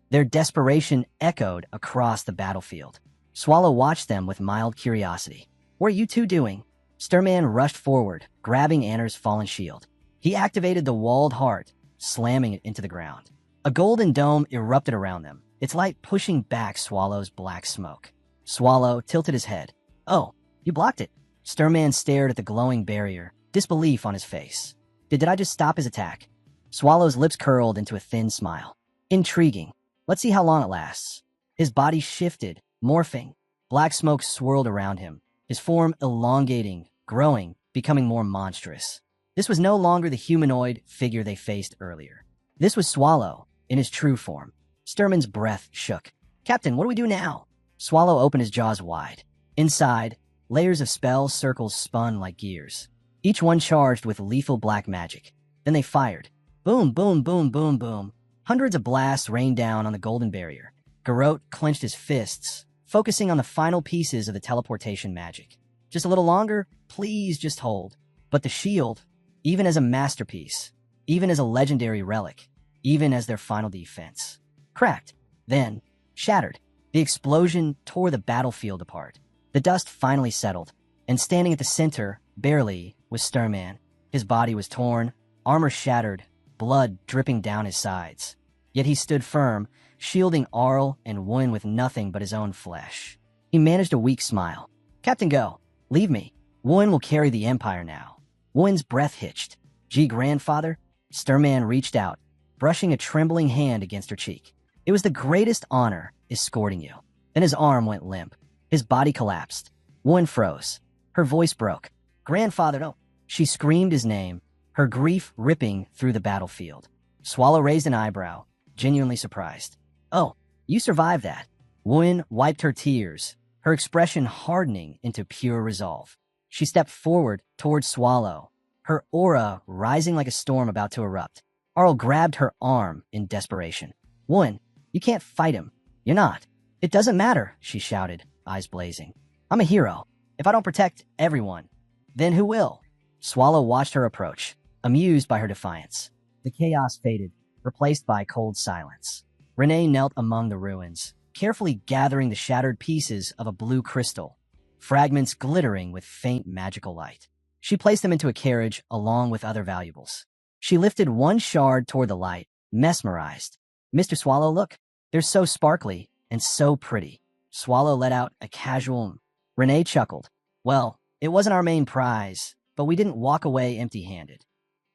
Their desperation echoed across the battlefield. Swallow watched them with mild curiosity. What are you two doing? Sturman rushed forward, grabbing Anner's fallen shield. He activated the Walled Heart, slamming it into the ground. A golden dome erupted around them, its light pushing back Swallow's black smoke. Swallow tilted his head. Oh, you blocked it. Sturman stared at the glowing barrier, disbelief on his face. Did I just stop his attack? Swallow's lips curled into a thin smile. Intriguing. Let's see how long it lasts. His body shifted, morphing. Black smoke swirled around him, his form elongating, growing, becoming more monstrous. This was no longer the humanoid figure they faced earlier. This was Swallow, in his true form. Sturman's breath shook. Captain, what do we do now? Swallow opened his jaws wide. Inside, layers of spell circles spun like gears, each one charged with lethal black magic. Then they fired. Boom, boom, boom, boom, boom. Hundreds of blasts rained down on the golden barrier. Garrote clenched his fists, focusing on the final pieces of the teleportation magic. Just a little longer? Please just hold. But the shield, even as a masterpiece, even as a legendary relic, even as their final defense, cracked, then shattered. The explosion tore the battlefield apart. The dust finally settled, and standing at the center, barely, was Sturman. His body was torn, armor shattered, blood dripping down his sides. Yet he stood firm, shielding Arl and Wen with nothing but his own flesh. He managed a weak smile. Captain, go. Leave me. Wen will carry the Empire now. Wen's breath hitched. Gee, grandfather? Sturman reached out, brushing a trembling hand against her cheek. It was the greatest honor, escorting you. Then his arm went limp. His body collapsed. Wen froze. Her voice broke. Grandfather, no. She screamed his name, her grief ripping through the battlefield. Swallow raised an eyebrow, genuinely surprised. Oh, you survived that. Wen wiped her tears, her expression hardening into pure resolve. She stepped forward towards Swallow, her aura rising like a storm about to erupt. Arl grabbed her arm in desperation. Wen, you can't fight him. You're not. It doesn't matter, she shouted, eyes blazing. I'm a hero. If I don't protect everyone, then who will? Swallow watched her approach, amused by her defiance. The chaos faded, replaced by cold silence. Renee knelt among the ruins, carefully gathering the shattered pieces of a blue crystal, fragments glittering with faint magical light. She placed them into a carriage along with other valuables. She lifted one shard toward the light, mesmerized. Mr. Swallow, look. They're so sparkly and so pretty. Swallow let out a casual. Renee chuckled. Well, it wasn't our main prize, but we didn't walk away empty-handed.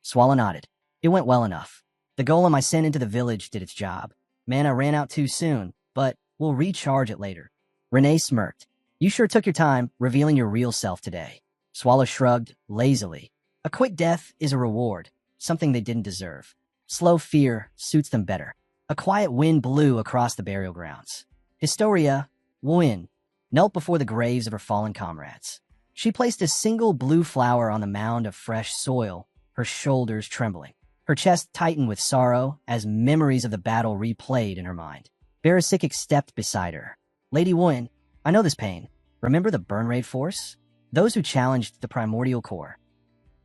Swallow nodded. It went well enough. The golem I sent into the village did its job. Mana ran out too soon, but we'll recharge it later. Renee smirked. You sure took your time revealing your real self today. Swallow shrugged lazily. A quick death is a reward, something they didn't deserve. Slow fear suits them better. A quiet wind blew across the burial grounds. Historia, Wu-in, knelt before the graves of her fallen comrades. She placed a single blue flower on the mound of fresh soil, her shoulders trembling. Her chest tightened with sorrow as memories of the battle replayed in her mind. Barisikic stepped beside her. Lady Wu-in, I know this pain. Remember the burn raid force? Those who challenged the primordial core.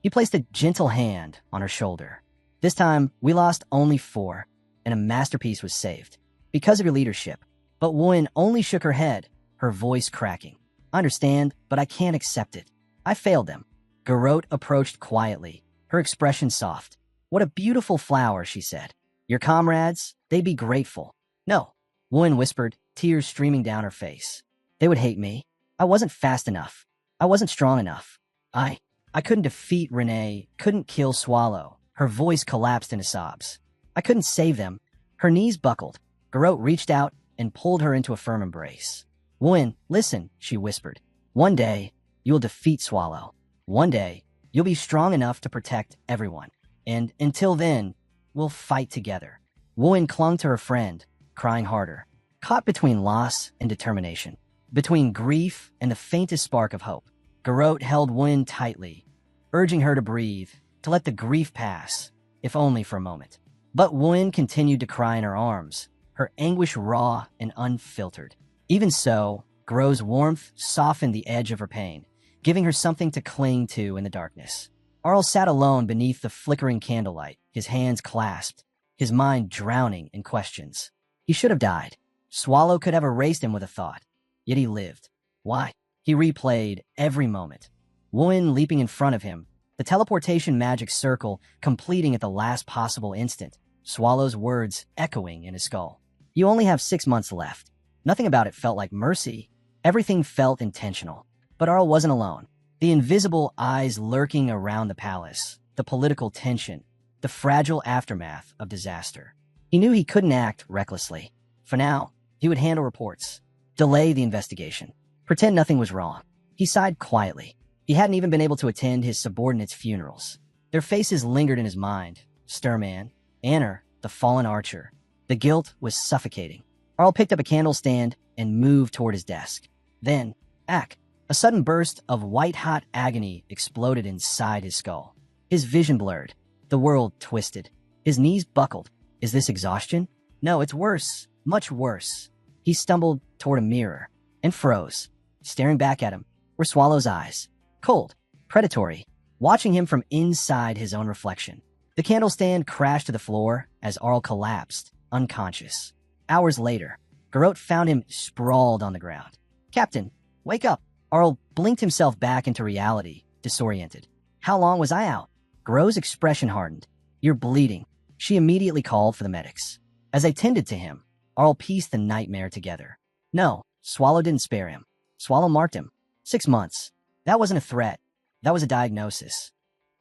He placed a gentle hand on her shoulder. This time, we lost only 4, and a masterpiece was saved. Because of your leadership. But Wu-in only shook her head, her voice cracking. I understand, but I can't accept it. I failed them. Garrote approached quietly, her expression soft. What a beautiful flower, she said. Your comrades, they'd be grateful. No, Wu-in whispered, tears streaming down her face. They would hate me. I wasn't fast enough. I wasn't strong enough. I couldn't defeat Renee, couldn't kill Swallow. Her voice collapsed into sobs. I couldn't save them. Her knees buckled. Garrote reached out and pulled her into a firm embrace. Wu-in, listen, she whispered. One day, you'll defeat Swallow. One day, you'll be strong enough to protect everyone. And until then, we'll fight together. Wu-in clung to her friend, crying harder, caught between loss and determination, between grief and the faintest spark of hope. Garrote held Wu-in tightly, urging her to breathe, to let the grief pass, if only for a moment. But Wu-in continued to cry in her arms, her anguish raw and unfiltered. Even so, Garrote's warmth softened the edge of her pain, giving her something to cling to in the darkness. Arl sat alone beneath the flickering candlelight, his hands clasped, his mind drowning in questions. He should have died. Swallow could have erased him with a thought. Yet he lived. Why? He replayed every moment. Wu-in leaping in front of him, the teleportation magic circle completing at the last possible instant, Swallow's words echoing in his skull. You only have 6 months left. Nothing about it felt like mercy. Everything felt intentional. But Arl wasn't alone. The invisible eyes lurking around the palace, the political tension, the fragile aftermath of disaster. He knew he couldn't act recklessly. For now, he would handle reports, delay the investigation, pretend nothing was wrong. He sighed quietly. He hadn't even been able to attend his subordinates' funerals. Their faces lingered in his mind. Sturman, Anner, the fallen archer. The guilt was suffocating. Arl picked up a candle stand and moved toward his desk. Then, a sudden burst of white-hot agony exploded inside his skull. His vision blurred. The world twisted. His knees buckled. Is this exhaustion? No, it's worse. Much worse. He stumbled toward a mirror and froze. Staring back at him were Swallow's eyes. Cold, predatory, watching him from inside his own reflection. The candle stand crashed to the floor as Arl collapsed, unconscious. Hours later, Garrote found him sprawled on the ground. Captain, wake up! Arl blinked himself back into reality, disoriented. How long was I out? Garrote's expression hardened. You're bleeding. She immediately called for the medics. As they tended to him, Arl pieced the nightmare together. No, Swallow didn't spare him. Swallow marked him. 6 months. That wasn't a threat. That was a diagnosis.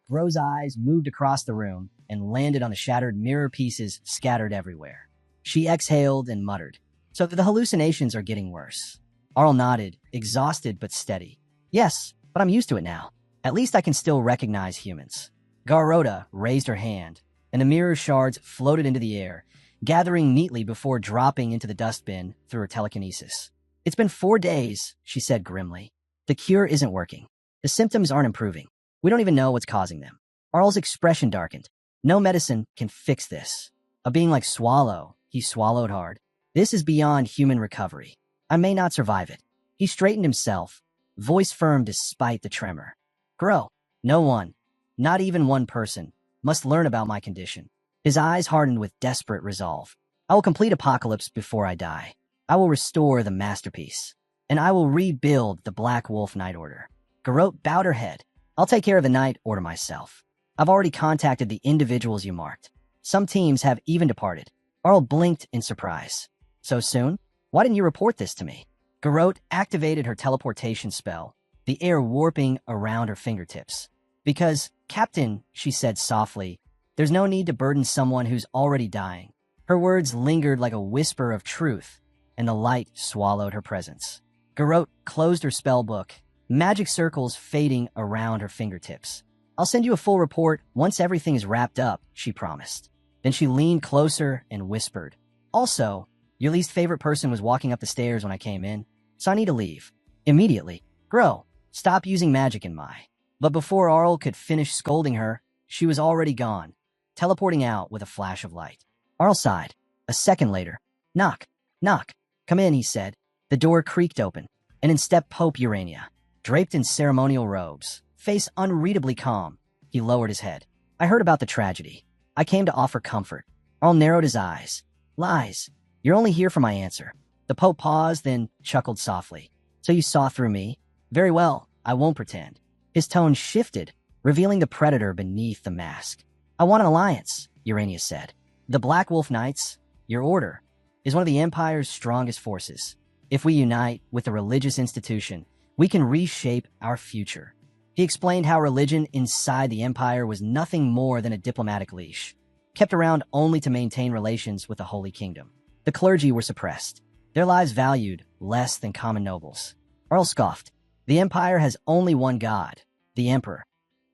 Garrote's eyes moved across the room and landed on the shattered mirror pieces scattered everywhere. She exhaled and muttered. So the hallucinations are getting worse. Arl nodded, exhausted but steady. Yes, but I'm used to it now. At least I can still recognize humans. Garrote raised her hand, and the mirror shards floated into the air, gathering neatly before dropping into the dustbin through her telekinesis. It's been 4 days, she said grimly. The cure isn't working. The symptoms aren't improving. We don't even know what's causing them. Arl's expression darkened. No medicine can fix this. A being like Swallow, he swallowed hard. This is beyond human recovery. I may not survive it. He straightened himself, voice firm despite the tremor. Grow. No one, not even one person, must learn about my condition. His eyes hardened with desperate resolve. I will complete Apocalypse before I die. I will restore the masterpiece. And I will rebuild the Black Wolf Night Order. Garrote bowed her head. I'll take care of the Night Order myself. I've already contacted the individuals you marked. Some teams have even departed. Arl blinked in surprise. So soon? Why didn't you report this to me? Garrote activated her teleportation spell, the air warping around her fingertips. Because, Captain, she said softly, there's no need to burden someone who's already dying. Her words lingered like a whisper of truth, and the light swallowed her presence. Garrote closed her spell book, magic circles fading around her fingertips. I'll send you a full report once everything is wrapped up, she promised. Then she leaned closer and whispered, "Also, your least favorite person was walking up the stairs when I came in, so I need to leave." Immediately. "Grow, stop using magic in my..." But before Arl could finish scolding her, she was already gone, teleporting out with a flash of light. Arl sighed. A second later, "Knock, knock, come in," he said. The door creaked open, and in stepped Pope Urania, draped in ceremonial robes, face unreadably calm. He lowered his head. "I heard about the tragedy. I came to offer comfort." Arl narrowed his eyes. "Lies. You're only here for my answer." The Pope paused, then chuckled softly. "So you saw through me? Very well, I won't pretend." His tone shifted, revealing the predator beneath the mask. "I want an alliance," Urania said. "The Black Wolf Knights, your order, is one of the Empire's strongest forces. If we unite with a religious institution, we can reshape our future." He explained how religion inside the Empire was nothing more than a diplomatic leash, kept around only to maintain relations with the Holy Kingdom. The clergy were suppressed, their lives valued less than common nobles. Earl scoffed. "The Empire has only one god, the Emperor."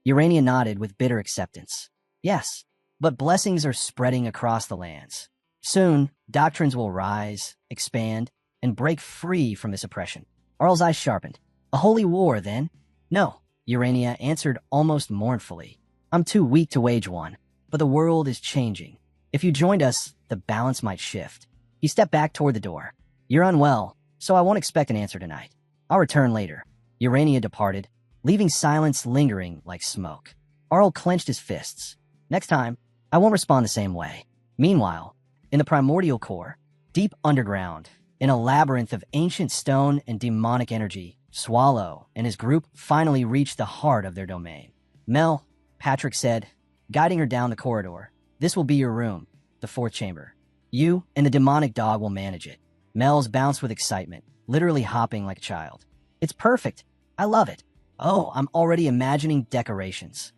Urania nodded with bitter acceptance. "Yes, but blessings are spreading across the lands. Soon, doctrines will rise, expand, and break free from this oppression." Earl's eyes sharpened. "A holy war, then?" "No," Urania answered almost mournfully. "I'm too weak to wage one, but the world is changing. If you joined us, the balance might shift." He stepped back toward the door. "You're unwell, so I won't expect an answer tonight. I'll return later." Urania departed, leaving silence lingering like smoke. Arl clenched his fists. "Next time, I won't respond the same way." Meanwhile, in the primordial core, deep underground, in a labyrinth of ancient stone and demonic energy, Swallow and his group finally reached the heart of their domain. "Mel," Patrick said, guiding her down the corridor, "this will be your room, the fourth chamber. You and the demonic dog will manage it." Mel's bounced with excitement, literally hopping like a child. "It's perfect. I love it. Oh, I'm already imagining decorations."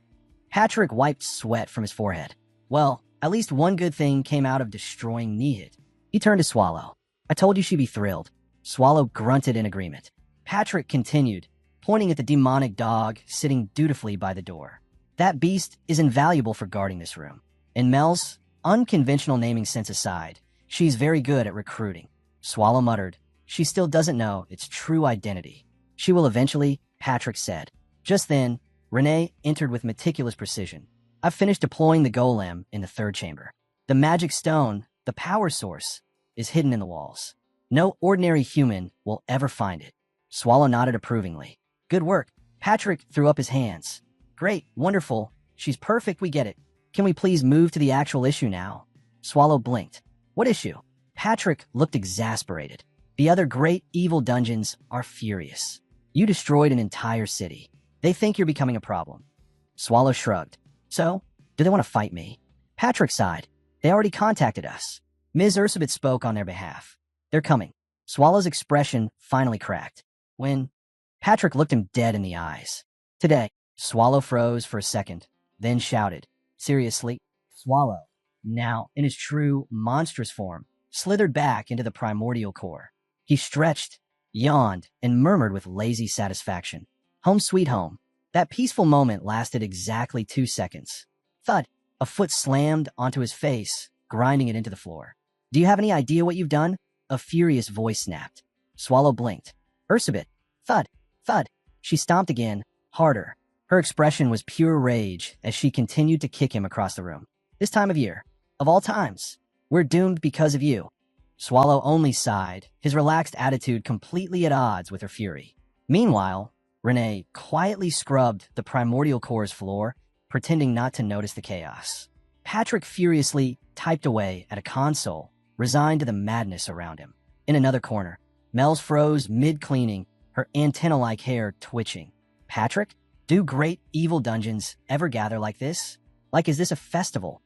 Patrick wiped sweat from his forehead. "Well, at least one good thing came out of destroying Nihit." He turned to Swallow. "I told you she'd be thrilled." Swallow grunted in agreement. Patrick continued, pointing at the demonic dog sitting dutifully by the door. "That beast is invaluable for guarding this room. And Mel's unconventional naming sense aside, she's very good at recruiting." Swallow muttered, "She still doesn't know its true identity." "She will eventually," Patrick said. Just then, Renee entered with meticulous precision. "I've finished deploying the golem in the third chamber. The magic stone, the power source, is hidden in the walls. No ordinary human will ever find it." Swallow nodded approvingly. "Good work." Patrick threw up his hands. "Great, wonderful. She's perfect, we get it. Can we please move to the actual issue now?" Swallow blinked. "What issue?" Patrick looked exasperated. "The other great evil dungeons are furious. You destroyed an entire city. They think you're becoming a problem." Swallow shrugged. "So, do they want to fight me?" Patrick sighed. "They already contacted us. Ms. Ursabit spoke on their behalf. They're coming." Swallow's expression finally cracked. "When?" Patrick looked him dead in the eyes. "Today." Swallow froze for a second, then shouted, "Seriously?" Swallow, now in his true, monstrous form, slithered back into the primordial core. He stretched, yawned, and murmured with lazy satisfaction, "Home sweet home." That peaceful moment lasted exactly 2 seconds. Thud! A foot slammed onto his face, grinding it into the floor. "Do you have any idea what you've done?" A furious voice snapped. Swallow blinked. "Ursabit." Thud! Thud! She stomped again, harder. Her expression was pure rage as she continued to kick him across the room. "This time of year. Of all times. We're doomed because of you." Swallow only sighed, his relaxed attitude completely at odds with her fury. Meanwhile, Renee quietly scrubbed the primordial core's floor, pretending not to notice the chaos. Patrick furiously typed away at a console, resigned to the madness around him. In another corner, Mel's froze mid-cleaning, her antenna-like hair twitching. "Patrick, do great evil dungeons ever gather like this? Like, is this a festival?"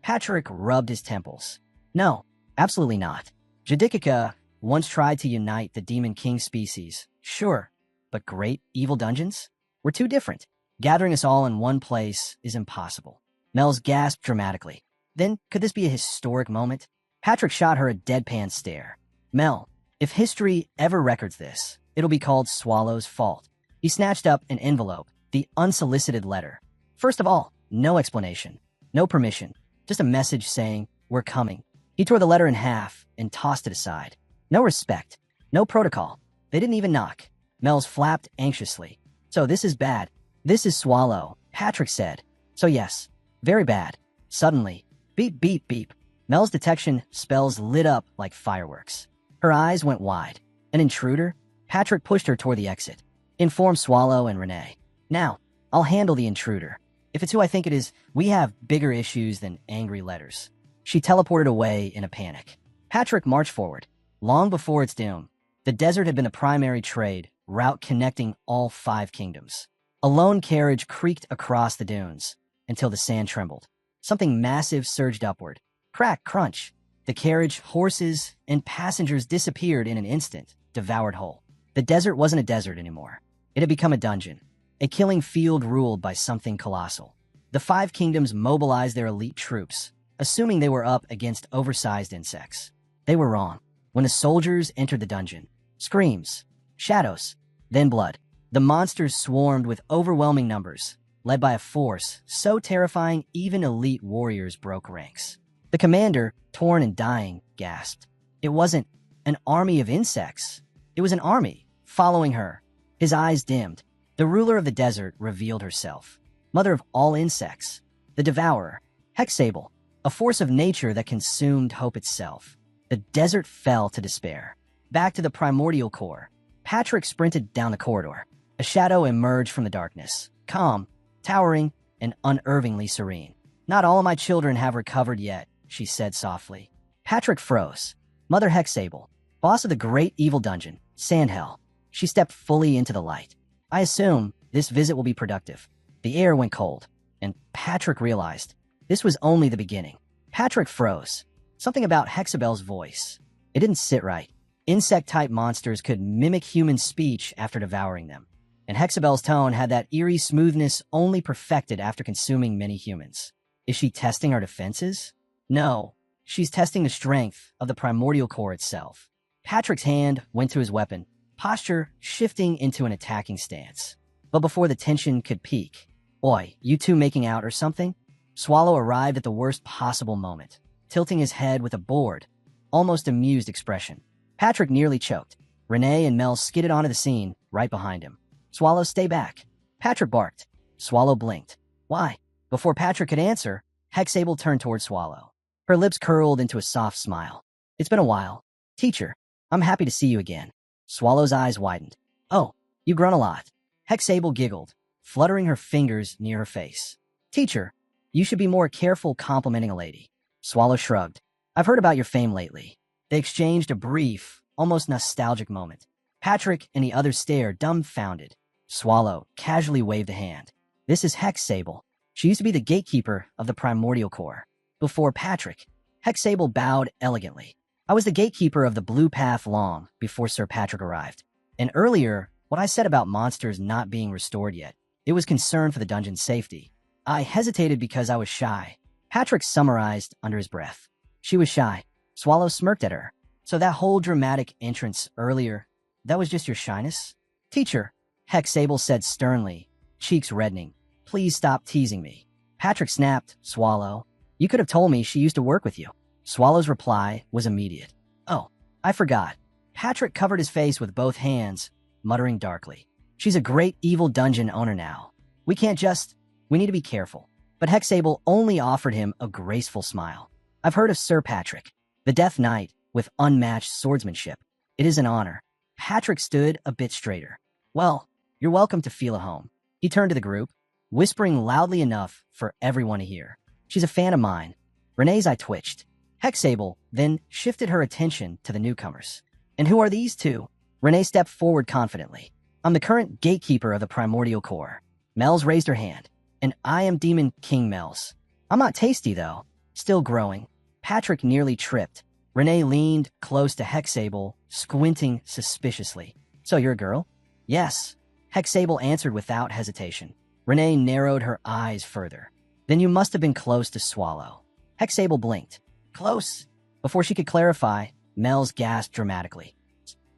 Patrick rubbed his temples. "No, absolutely not. Judicica once tried to unite the Demon King species, sure, but great evil dungeons? We're too different. Gathering us all in one place is impossible." Mel's gasped dramatically. "Then, could this be a historic moment?" Patrick shot her a deadpan stare. "Mel, if history ever records this, it'll be called Swallow's fault." He snatched up an envelope, the unsolicited letter. "First of all, no explanation, no permission. Just a message saying, "We're coming." He tore the letter in half and tossed it aside. No respect. No protocol. They didn't even knock. Mel's flapped anxiously. "So this is bad. This is Swallow," Patrick said. "So yes. Very bad." Suddenly, beep, beep, beep. Mel's detection spells lit up like fireworks. Her eyes went wide. "An intruder?" Patrick pushed her toward the exit. "Inform Swallow and Renee. Now, I'll handle the intruder. If it's who I think it is, we have bigger issues than angry letters." She teleported away in a panic. Patrick marched forward. Long before its doom, the desert had been the primary trade route connecting all 5 kingdoms. A lone carriage creaked across the dunes until the sand trembled. Something massive surged upward. Crack, crunch. The carriage, horses, and passengers disappeared in an instant, devoured whole. The desert wasn't a desert anymore. It had become a dungeon, a killing field ruled by something colossal. The 5 kingdoms mobilized their elite troops, assuming they were up against oversized insects. They were wrong. When the soldiers entered the dungeon, screams, shadows, then blood. The monsters swarmed with overwhelming numbers, led by a force so terrifying even elite warriors broke ranks. The commander, torn and dying, gasped. It wasn't an army of insects. It was an army, following her. His eyes dimmed. The ruler of the desert revealed herself. Mother of all insects. The devourer. Hexable. A force of nature that consumed hope itself. The desert fell to despair. Back to the primordial core. Patrick sprinted down the corridor. A shadow emerged from the darkness. Calm, towering, and unervingly serene. "Not all of my children have recovered yet," she said softly. Patrick froze. Mother Hexable, boss of the great evil dungeon, Sandhell. She stepped fully into the light. "I assume this visit will be productive." The air went cold, and Patrick realized this was only the beginning. Patrick froze. Something about Hexabel's voice. It didn't sit right. Insect-type monsters could mimic human speech after devouring them. And Hexabel's tone had that eerie smoothness only perfected after consuming many humans. Is she testing our defenses? No. She's testing the strength of the primordial core itself. Patrick's hand went to his weapon, posture shifting into an attacking stance. But before the tension could peak, "Oi, you two making out or something?" Swallow arrived at the worst possible moment, tilting his head with a bored, almost amused expression. Patrick nearly choked. Renee and Mel skidded onto the scene right behind him. "Swallow, stay back." Patrick barked. Swallow blinked. "Why?" Before Patrick could answer, Hexable turned toward Swallow. Her lips curled into a soft smile. "It's been a while. Teacher, I'm happy to see you again." Swallow's eyes widened. "Oh, you grown a lot." Hexable giggled, fluttering her fingers near her face. "Teacher, you should be more careful complimenting a lady." Swallow shrugged. "I've heard about your fame lately." They exchanged a brief, almost nostalgic moment. Patrick and the others stared, dumbfounded. Swallow casually waved a hand. "This is Hexable. She used to be the gatekeeper of the primordial core." Before Patrick, Hexable bowed elegantly. "I was the gatekeeper of the blue path long before Sir Patrick arrived. And earlier, what I said about monsters not being restored yet, it was concern for the dungeon's safety. I hesitated because I was shy." Patrick summarized under his breath. "She was shy." Swallow smirked at her. "So that whole dramatic entrance earlier, that was just your shyness?" "Teacher," Hexable said sternly, cheeks reddening, "please stop teasing me." Patrick snapped. "Swallow, you could have told me she used to work with you." Swallow's reply was immediate. "Oh, I forgot." Patrick covered his face with both hands, muttering darkly. "She's a great evil dungeon owner now. We need to be careful." But Hexable only offered him a graceful smile. "I've heard of Sir Patrick, the Death Knight with unmatched swordsmanship. It is an honor." Patrick stood a bit straighter. "Well, you're welcome to feel at home." He turned to the group, whispering loudly enough for everyone to hear. "She's a fan of mine." Renee's eye twitched. Hexable then shifted her attention to the newcomers. "And who are these two?" Renee stepped forward confidently. "I'm the current gatekeeper of the primordial core." Mel's raised her hand. "And I am Demon King Mel's. I'm not tasty, though. Still growing." Patrick nearly tripped. Renee leaned close to Hexable, squinting suspiciously. "So you're a girl?" "Yes." Hexable answered without hesitation. Renee narrowed her eyes further. "Then you must have been close to Swallow." Hexable blinked. "Close?" Before she could clarify, Mel's gasped dramatically.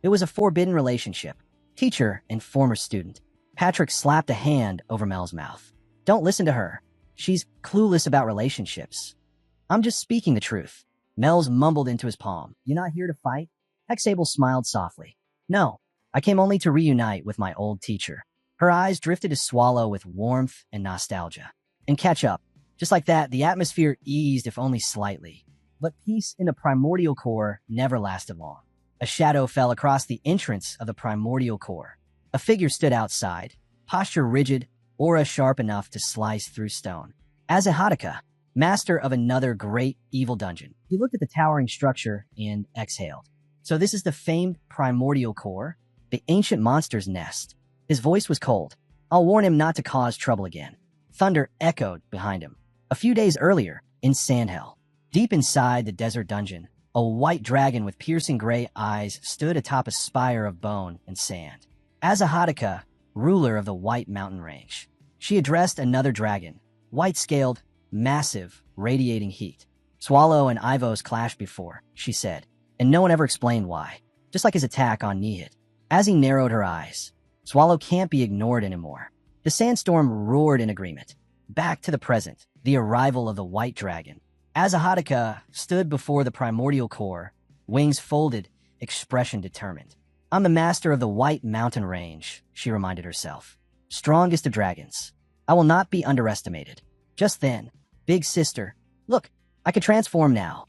"It was a forbidden relationship. Teacher and former student." Patrick slapped a hand over Mel's mouth. "Don't listen to her. She's clueless about relationships." I'm just speaking the truth. Mel's mumbled into his palm. You not here to fight? Hexable smiled softly. No, I came only to reunite with my old teacher. Her eyes drifted to Swallow with warmth and nostalgia. And catch up. Just like that, the atmosphere eased if only slightly. But peace in the primordial core never lasted long. A shadow fell across the entrance of the primordial core. A figure stood outside, posture rigid, aura sharp enough to slice through stone. Azahadaka, master of another great evil dungeon. He looked at the towering structure and exhaled. So this is the famed primordial core, the ancient monster's nest. His voice was cold. I'll warn him not to cause trouble again. Thunder echoed behind him. A few days earlier, in Sandhell, deep inside the desert dungeon, a white dragon with piercing gray eyes stood atop a spire of bone and sand. Azahadaka, ruler of the White Mountain Range. She addressed another dragon, white-scaled, massive, radiating heat. Swallow and Ivos clashed before, she said, and no one ever explained why, just like his attack on Nihit. As he narrowed her eyes, Swallow can't be ignored anymore. The sandstorm roared in agreement. Back to the present, the arrival of the white dragon. Azahadaka stood before the primordial core, wings folded, expression determined. I'm the master of the White Mountain Range, she reminded herself. Strongest of dragons. I will not be underestimated. Just then, big sister, look, I can transform now.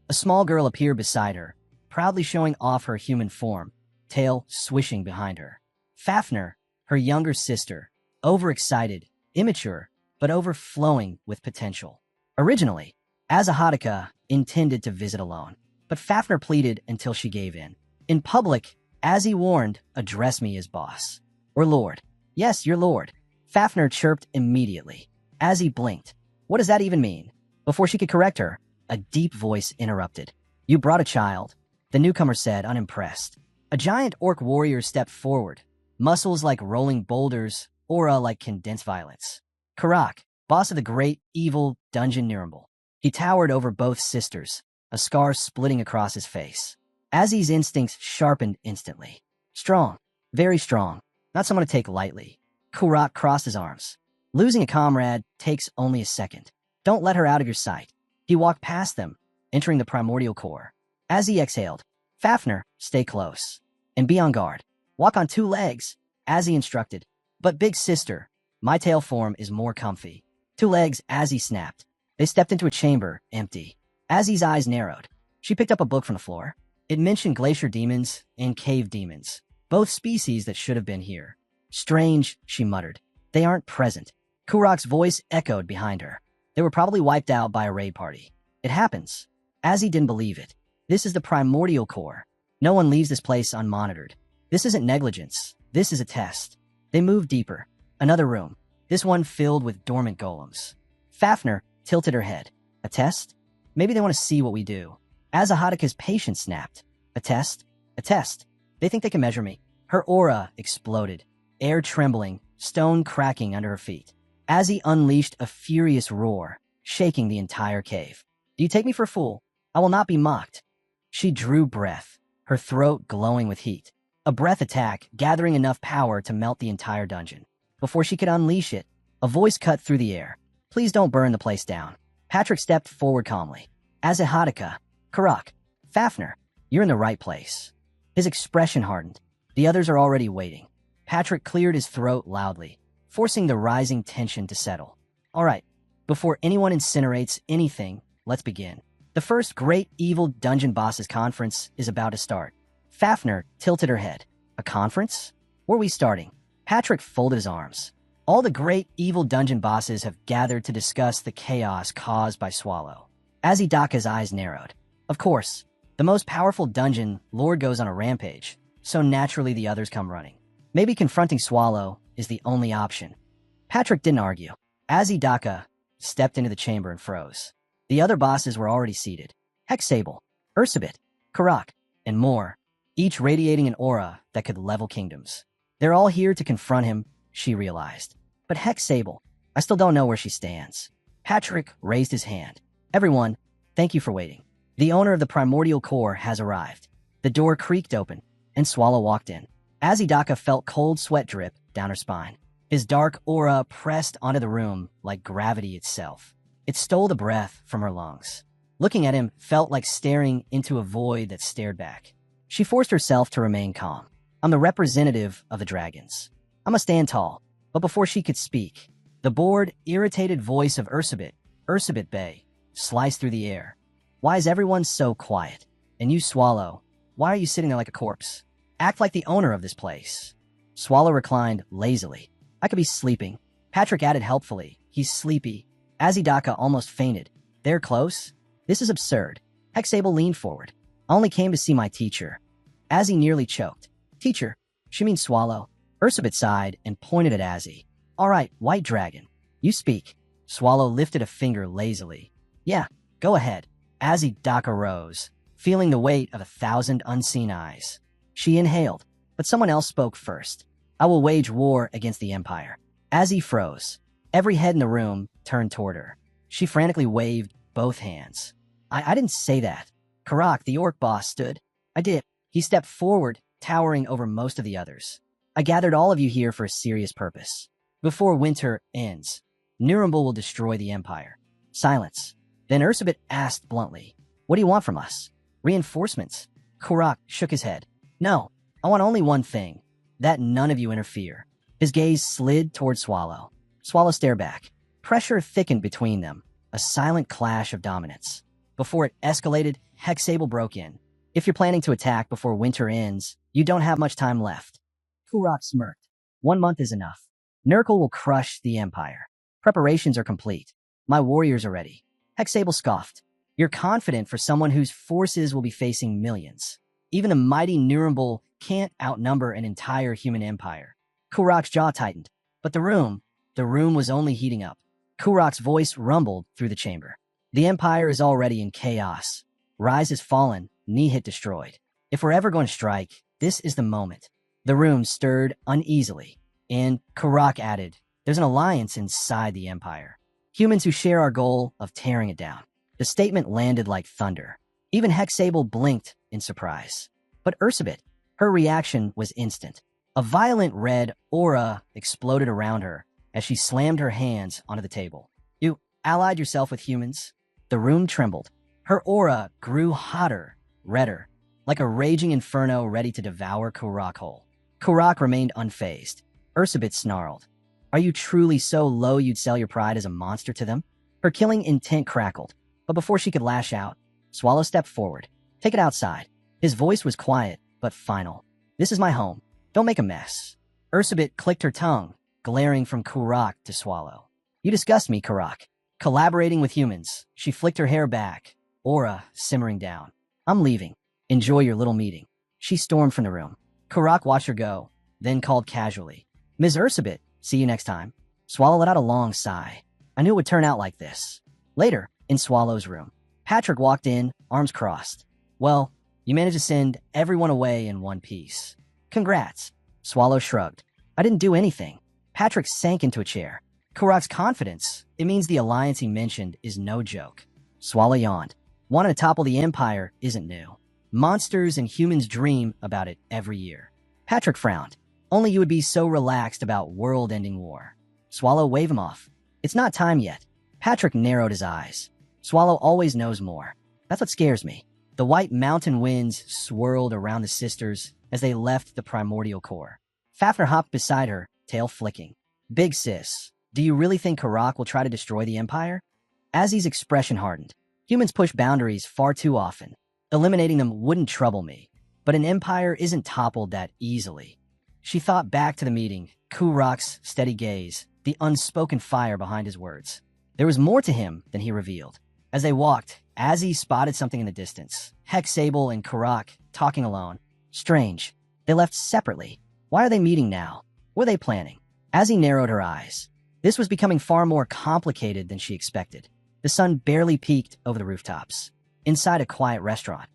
A small girl appeared beside her, proudly showing off her human form, tail swishing behind her. Fafnir, her younger sister, overexcited, immature, but overflowing with potential. Originally, Azahadaka intended to visit alone, but Fafnir pleaded until she gave in. In public, as he warned, address me as boss. Or lord. Yes, your lord. Fafnir chirped immediately. As he blinked. What does that even mean? Before she could correct her, a deep voice interrupted. You brought a child, the newcomer said, unimpressed. A giant orc warrior stepped forward, muscles like rolling boulders, aura like condensed violets. Karak, boss of the great, evil dungeon Nirumble. He towered over both sisters, a scar splitting across his face. Azzy's instincts sharpened instantly. Strong, very strong, not someone to take lightly. Karak crossed his arms. Losing a comrade takes only a second. Don't let her out of your sight. He walked past them, entering the primordial core. As he exhaled, Fafnir, stay close. And be on guard. Walk on 2 legs, as he instructed. But big sister, my tail form is more comfy. 2 legs, as he snapped. They stepped into a chamber, empty. Azzy's eyes narrowed. She picked up a book from the floor. It mentioned glacier demons and cave demons, both species that should have been here. Strange, she muttered. They aren't present. Kurak's voice echoed behind her. They were probably wiped out by a raid party. It happens. Azzy didn't believe it. This is the primordial core. No one leaves this place unmonitored. This isn't negligence. This is a test. They moved deeper. Another room. This one filled with dormant golems. Fafnir tilted her head. A test? Maybe they want to see what we do. Azahadaka's patience snapped. A test? A test. They think they can measure me. Her aura exploded. Air trembling, stone cracking under her feet. Azzy unleashed a furious roar, shaking the entire cave. Do you take me for a fool? I will not be mocked. She drew breath, her throat glowing with heat. A breath attack, gathering enough power to melt the entire dungeon. Before she could unleash it, a voice cut through the air. Please don't burn the place down. Patrick stepped forward calmly. Azahadaka, Karak, Fafnir, you're in the right place. His expression hardened. The others are already waiting. Patrick cleared his throat loudly, forcing the rising tension to settle. All right, before anyone incinerates anything, let's begin. The first Great Evil Dungeon Bosses Conference is about to start. Fafnir tilted her head. A conference? Where are we starting? Patrick folded his arms. All the Great Evil Dungeon Bosses have gathered to discuss the chaos caused by Swallow. Azidaka's eyes narrowed. Of course, the most powerful dungeon lord goes on a rampage, so naturally the others come running. Maybe confronting Swallow is the only option. Patrick didn't argue. Azidaka stepped into the chamber and froze. The other bosses were already seated. Hexable, Ursabit, Karak, and more, each radiating an aura that could level kingdoms. They're all here to confront him, she realized. But Hexable, I still don't know where she stands. Patrick raised his hand. Everyone, thank you for waiting. The owner of the primordial core has arrived. The door creaked open, and Swallow walked in. Azidaka felt cold sweat drip down her spine. His dark aura pressed onto the room like gravity itself. It stole the breath from her lungs. Looking at him felt like staring into a void that stared back. She forced herself to remain calm. I'm the representative of the dragons. I must stand tall. But before she could speak, the bored, irritated voice of Ursabet Bey, sliced through the air. Why is everyone so quiet? And you, Swallow, why are you sitting there like a corpse? Act like the owner of this place. Swallow reclined lazily. I could be sleeping. Patrick added helpfully. He's sleepy. Azidaka almost fainted. They're close? This is absurd. Hexable leaned forward. I only came to see my teacher. Azzy nearly choked. Teacher? She means Swallow. Ursabet sighed and pointed at Azzy. All right, White Dragon. You speak. Swallow lifted a finger lazily. Yeah, go ahead. Azidaka rose, feeling the weight of 1,000 unseen eyes. She inhaled, but someone else spoke first. I will wage war against the Empire. Azzy froze. Every head in the room turned toward her. She frantically waved both hands. I didn't say that. Karak, the orc boss, stood. I did. He stepped forward, towering over most of the others. I gathered all of you here for a serious purpose. Before winter ends, Nuremberg will destroy the Empire. Silence. Then Ursabet asked bluntly, what do you want from us? Reinforcements. Karak shook his head. No, I want only one thing. That none of you interfere. His gaze slid toward Swallow. Swallow stared back. Pressure thickened between them, a silent clash of dominance. Before it escalated, Hexable broke in. If you're planning to attack before winter ends, you don't have much time left. Kurak smirked. 1 month is enough. Nurgle will crush the Empire. Preparations are complete. My warriors are ready. Hexable scoffed. You're confident for someone whose forces will be facing millions. Even a mighty Nuremberg can't outnumber an entire human empire. Kurak's jaw tightened. But the room was only heating up. Kurak's voice rumbled through the chamber. The Empire is already in chaos. Rise has fallen, Nihit destroyed. If we're ever going to strike, this is the moment. The room stirred uneasily, and Kurak added, there's an alliance inside the Empire. Humans who share our goal of tearing it down. The statement landed like thunder. Even Hexable blinked in surprise. But Ursabet, her reaction was instant. A violent red aura exploded around her as she slammed her hands onto the table. You allied yourself with humans? The room trembled. Her aura grew hotter, redder, like a raging inferno ready to devour Kurak whole. Kurak remained unfazed. Ursabet snarled. Are you truly so low you'd sell your pride as a monster to them? Her killing intent crackled, but before she could lash out, Swallow stepped forward. Take it outside. His voice was quiet, but final. This is my home. Don't make a mess. Ursabet clicked her tongue, glaring from Kurak to Swallow. You disgust me, Kurak. Collaborating with humans. She flicked her hair back, aura simmering down. I'm leaving. Enjoy your little meeting. She stormed from the room. Kurak watched her go, then called casually. Ms. Ursabet, see you next time. Swallow let out a long sigh. I knew it would turn out like this. Later, in Swallow's room, Patrick walked in, arms crossed. Well, you managed to send everyone away in one piece. Congrats. Swallow shrugged. I didn't do anything. Patrick sank into a chair. Kurak's confidence, it means the alliance he mentioned is no joke. Swallow yawned. Wanting to topple the Empire isn't new. Monsters and humans dream about it every year. Patrick frowned. Only you would be so relaxed about world-ending war. Swallow waved him off. It's not time yet. Patrick narrowed his eyes. Swallow always knows more. That's what scares me. The white mountain winds swirled around the sisters as they left the primordial core. Fafnir hopped beside her, tail flicking. Big sis, do you really think Karak will try to destroy the Empire? Azzy's expression hardened. Humans push boundaries far too often. Eliminating them wouldn't trouble me. But an empire isn't toppled that easily. She thought back to the meeting, Kurak's steady gaze, the unspoken fire behind his words. There was more to him than he revealed. As they walked, Azzy spotted something in the distance. Hexable and Kurak talking alone. Strange. They left separately. Why are they meeting now? What are they planning? Azzy narrowed her eyes. This was becoming far more complicated than she expected. The sun barely peeked over the rooftops. Inside a quiet restaurant,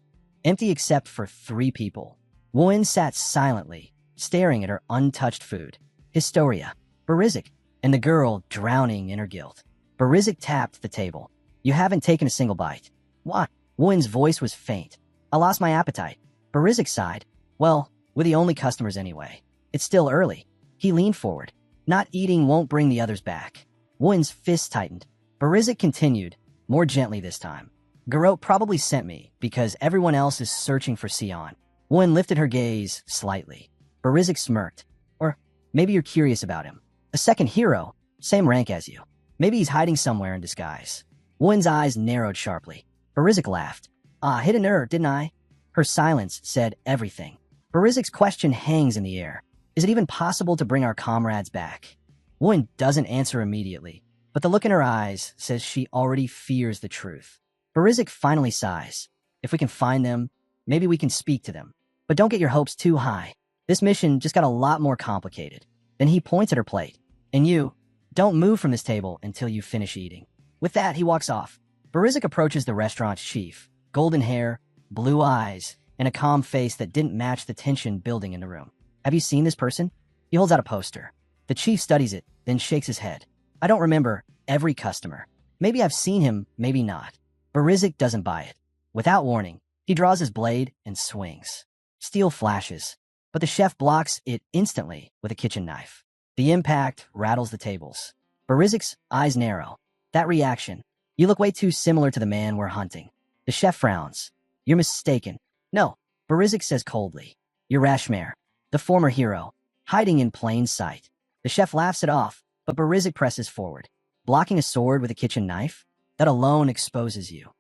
empty except for 3 people. Woon sat silently, staring at her untouched food. Historia, Barizik, and the girl drowning in her guilt. Barizik tapped the table. You haven't taken a single bite. Why? Woon's voice was faint. I lost my appetite. Barizik sighed. Well, we're the only customers anyway. It's still early. He leaned forward. Not eating won't bring the others back. Woon's fist tightened. Barizik continued, more gently this time. Garot probably sent me because everyone else is searching for Sion. Wun lifted her gaze slightly. Barizik smirked. Or maybe you're curious about him. A second hero, same rank as you. Maybe he's hiding somewhere in disguise. Wun's eyes narrowed sharply. Barizik laughed. Hit a nerve, didn't I? Her silence said everything. Barizik's question hangs in the air. Is it even possible to bring our comrades back? Wun doesn't answer immediately, but the look in her eyes says she already fears the truth. Barizik finally sighs. If we can find them, maybe we can speak to them. But don't get your hopes too high. This mission just got a lot more complicated. Then he points at her plate. And you, don't move from this table until you finish eating. With that, he walks off. Barizik approaches the restaurant's chief. Golden hair, blue eyes, and a calm face that didn't match the tension building in the room. Have you seen this person? He holds out a poster. The chief studies it, then shakes his head. I don't remember every customer. Maybe I've seen him, maybe not. Barizik doesn't buy it. Without warning, he draws his blade and swings. Steel flashes, but the chef blocks it instantly with a kitchen knife. The impact rattles the tables. Barizik's eyes narrow. That reaction. You look way too similar to the man we're hunting. The chef frowns. You're mistaken. No, Barizik says coldly. You're Rashmare, the former hero, hiding in plain sight. The chef laughs it off, but Barizik presses forward. Blocking a sword with a kitchen knife? That alone exposes you.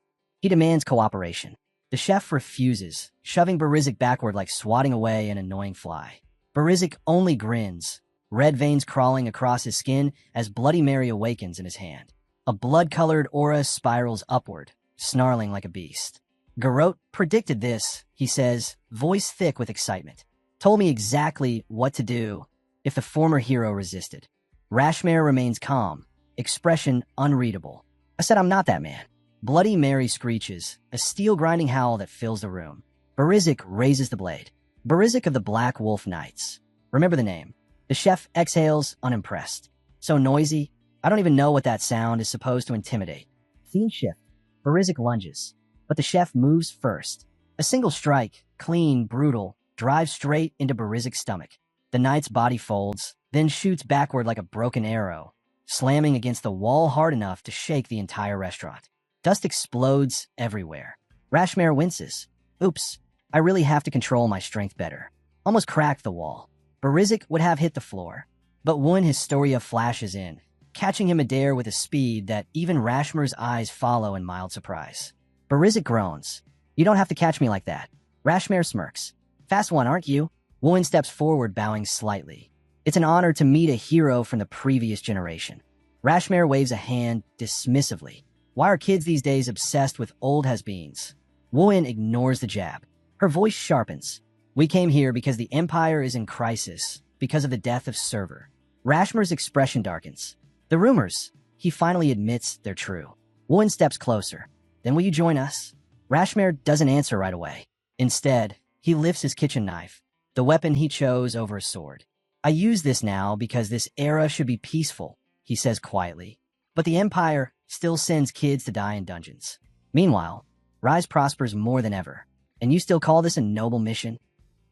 He demands cooperation. The chef refuses, shoving Barizik backward like swatting away an annoying fly. Barizik only grins, red veins crawling across his skin as Bloody Mary awakens in his hand. A blood-colored aura spirals upward, snarling like a beast. Garot predicted this, he says, voice thick with excitement. Told me exactly what to do if the former hero resisted. Rashmare remains calm, expression unreadable. I said I'm not that man. Bloody Mary screeches, a steel-grinding howl that fills the room. Barizik raises the blade. Barizik of the Black Wolf Knights. Remember the name. The chef exhales, unimpressed. So noisy, I don't even know what that sound is supposed to intimidate. Scene shift. Barizik lunges, but the chef moves first. A single strike, clean, brutal, drives straight into Barizik's stomach. The knight's body folds, then shoots backward like a broken arrow, slamming against the wall hard enough to shake the entire restaurant. Dust explodes everywhere. Rashmare winces. Oops, I really have to control my strength better. Almost cracked the wall. Barizik would have hit the floor, but one Historia flashes in, catching him midair with a speed that even Rashmare's eyes follow in mild surprise. Barizik groans. You don't have to catch me like that. Rashmare smirks. Fast one, aren't you? Woolen steps forward, bowing slightly. It's an honor to meet a hero from the previous generation. Rashmare waves a hand dismissively. Why are kids these days obsessed with old has-beens? Woolen ignores the jab. Her voice sharpens. We came here because the Empire is in crisis, because of the death of Server. Rashmare's expression darkens. The rumors, he finally admits they're true. Woolen steps closer. Then will you join us? Rashmare doesn't answer right away. Instead, he lifts his kitchen knife, the weapon he chose over a sword. I use this now because this era should be peaceful, he says quietly. But the Empire still sends kids to die in dungeons. Meanwhile, Rise prospers more than ever. And you still call this a noble mission?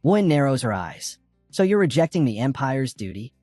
Woolen narrows her eyes. So you're rejecting the Empire's duty?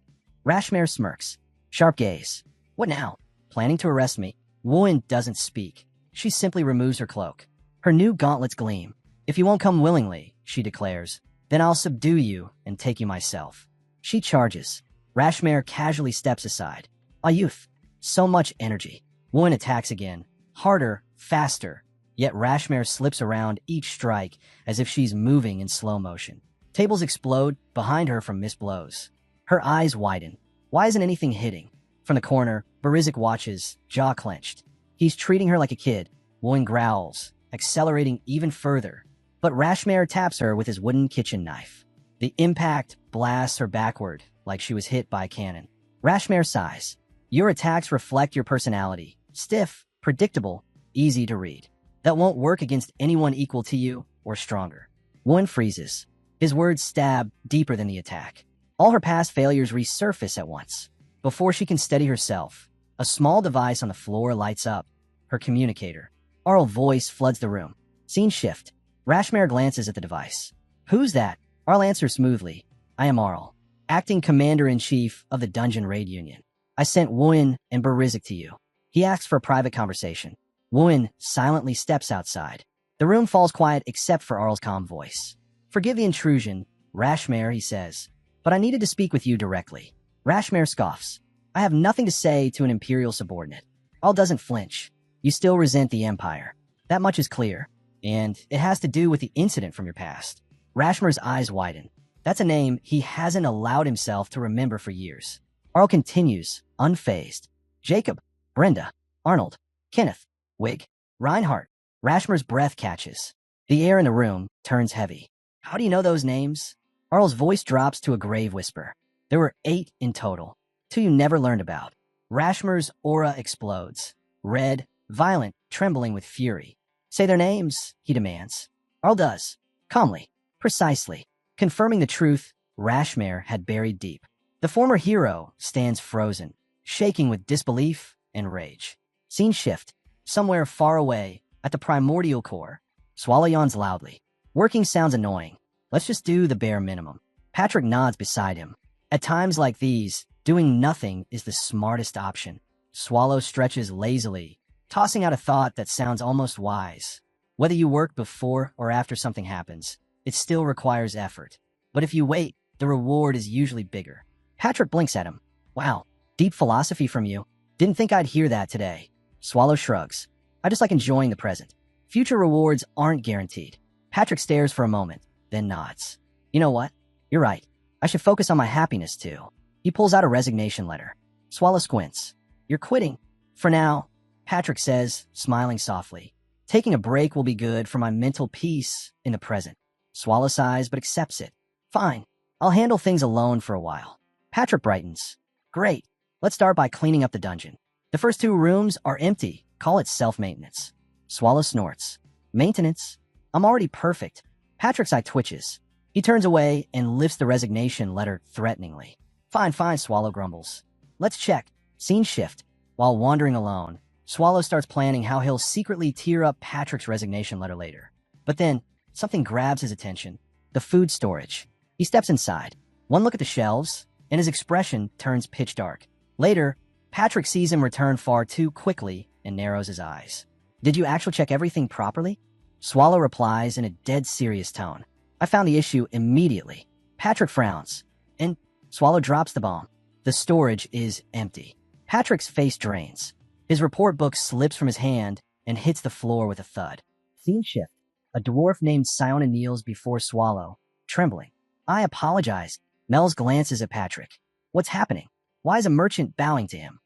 Rashmare smirks. Sharp gaze. What now? Planning to arrest me? Woolen doesn't speak. She simply removes her cloak. Her new gauntlets gleam. If you won't come willingly, she declares, then I'll subdue you and take you myself. She charges. Rashmare casually steps aside. A youth. So much energy. Woolen attacks again. Harder, faster. Yet Rashmare slips around each strike as if she's moving in slow motion. Tables explode behind her from missed blows. Her eyes widen. Why isn't anything hitting? From the corner, Barizik watches, jaw clenched. He's treating her like a kid. Woolen growls, accelerating even further. But Rashmare taps her with his wooden kitchen knife. The impact blasts her backward like she was hit by a cannon. Rashmare sighs. Your attacks reflect your personality. Stiff, predictable, easy to read. That won't work against anyone equal to you or stronger. Woolen freezes. His words stab deeper than the attack. All her past failures resurface at once. Before she can steady herself, a small device on the floor lights up. Her communicator. Arl's voice floods the room. Scene shift. Rashmare glances at the device. Who's that? Arl answers smoothly. I am Arl, acting commander-in-chief of the Dungeon Raid Union. I sent Woolen and Barizik to you. He asks for a private conversation. Wooin silently steps outside. The room falls quiet except for Arl's calm voice. Forgive the intrusion, Rashmare, he says, but I needed to speak with you directly. Rashmare scoffs. I have nothing to say to an imperial subordinate. Arl doesn't flinch. You still resent the Empire. That much is clear, and it has to do with the incident from your past. Rashmare's eyes widen. That's a name he hasn't allowed himself to remember for years. Arl continues, unfazed. Jacob, Brenda, Arnold, Kenneth, Wig, Reinhardt. Rashmare's breath catches. The air in the room turns heavy. How do you know those names? Arl's voice drops to a grave whisper. There were 8 in total. 2 you never learned about. Rashmare's aura explodes. Red, violent, trembling with fury. Say their names, he demands. Arl does. Calmly. Precisely. Confirming the truth Rashmare had buried deep. The former hero stands frozen, shaking with disbelief and rage. Scene shift. Somewhere far away, at the primordial core, Swallow yawns loudly. Working sounds annoying. Let's just do the bare minimum. Patrick nods beside him. At times like these, doing nothing is the smartest option. Swallow stretches lazily, tossing out a thought that sounds almost wise. Whether you work before or after something happens, it still requires effort. But if you wait, the reward is usually bigger. Patrick blinks at him. Wow, deep philosophy from you. Didn't think I'd hear that today. Swallow shrugs. I just like enjoying the present. Future rewards aren't guaranteed. Patrick stares for a moment, then nods. You know what? You're right. I should focus on my happiness too. He pulls out a resignation letter. Swallow squints. You're quitting. For now, Patrick says, smiling softly. Taking a break will be good for my mental peace in the present. Swallow sighs but accepts it. Fine. I'll handle things alone for a while. Patrick brightens. Great. Let's start by cleaning up the dungeon. The first 2 rooms are empty. Call it self-maintenance. Swallow snorts. Maintenance? I'm already perfect. Patrick's eye twitches. He turns away and lifts the resignation letter threateningly. Fine, Swallow grumbles. Let's check. Scene shift. While wandering alone, Swallow starts planning how he'll secretly tear up Patrick's resignation letter later. But then, something grabs his attention. The food storage. He steps inside. One look at the shelves, and his expression turns pitch dark. Later, Patrick sees him return far too quickly and narrows his eyes. Did you actually check everything properly? Swallow replies in a dead serious tone. I found the issue immediately. Patrick frowns, and Swallow drops the bomb. The storage is empty. Patrick's face drains. His report book slips from his hand and hits the floor with a thud. Scene shift. A dwarf named Siona kneels before Swallow, trembling. I apologize. Mel's glances at Patrick. What's happening? Why is a merchant bowing to him?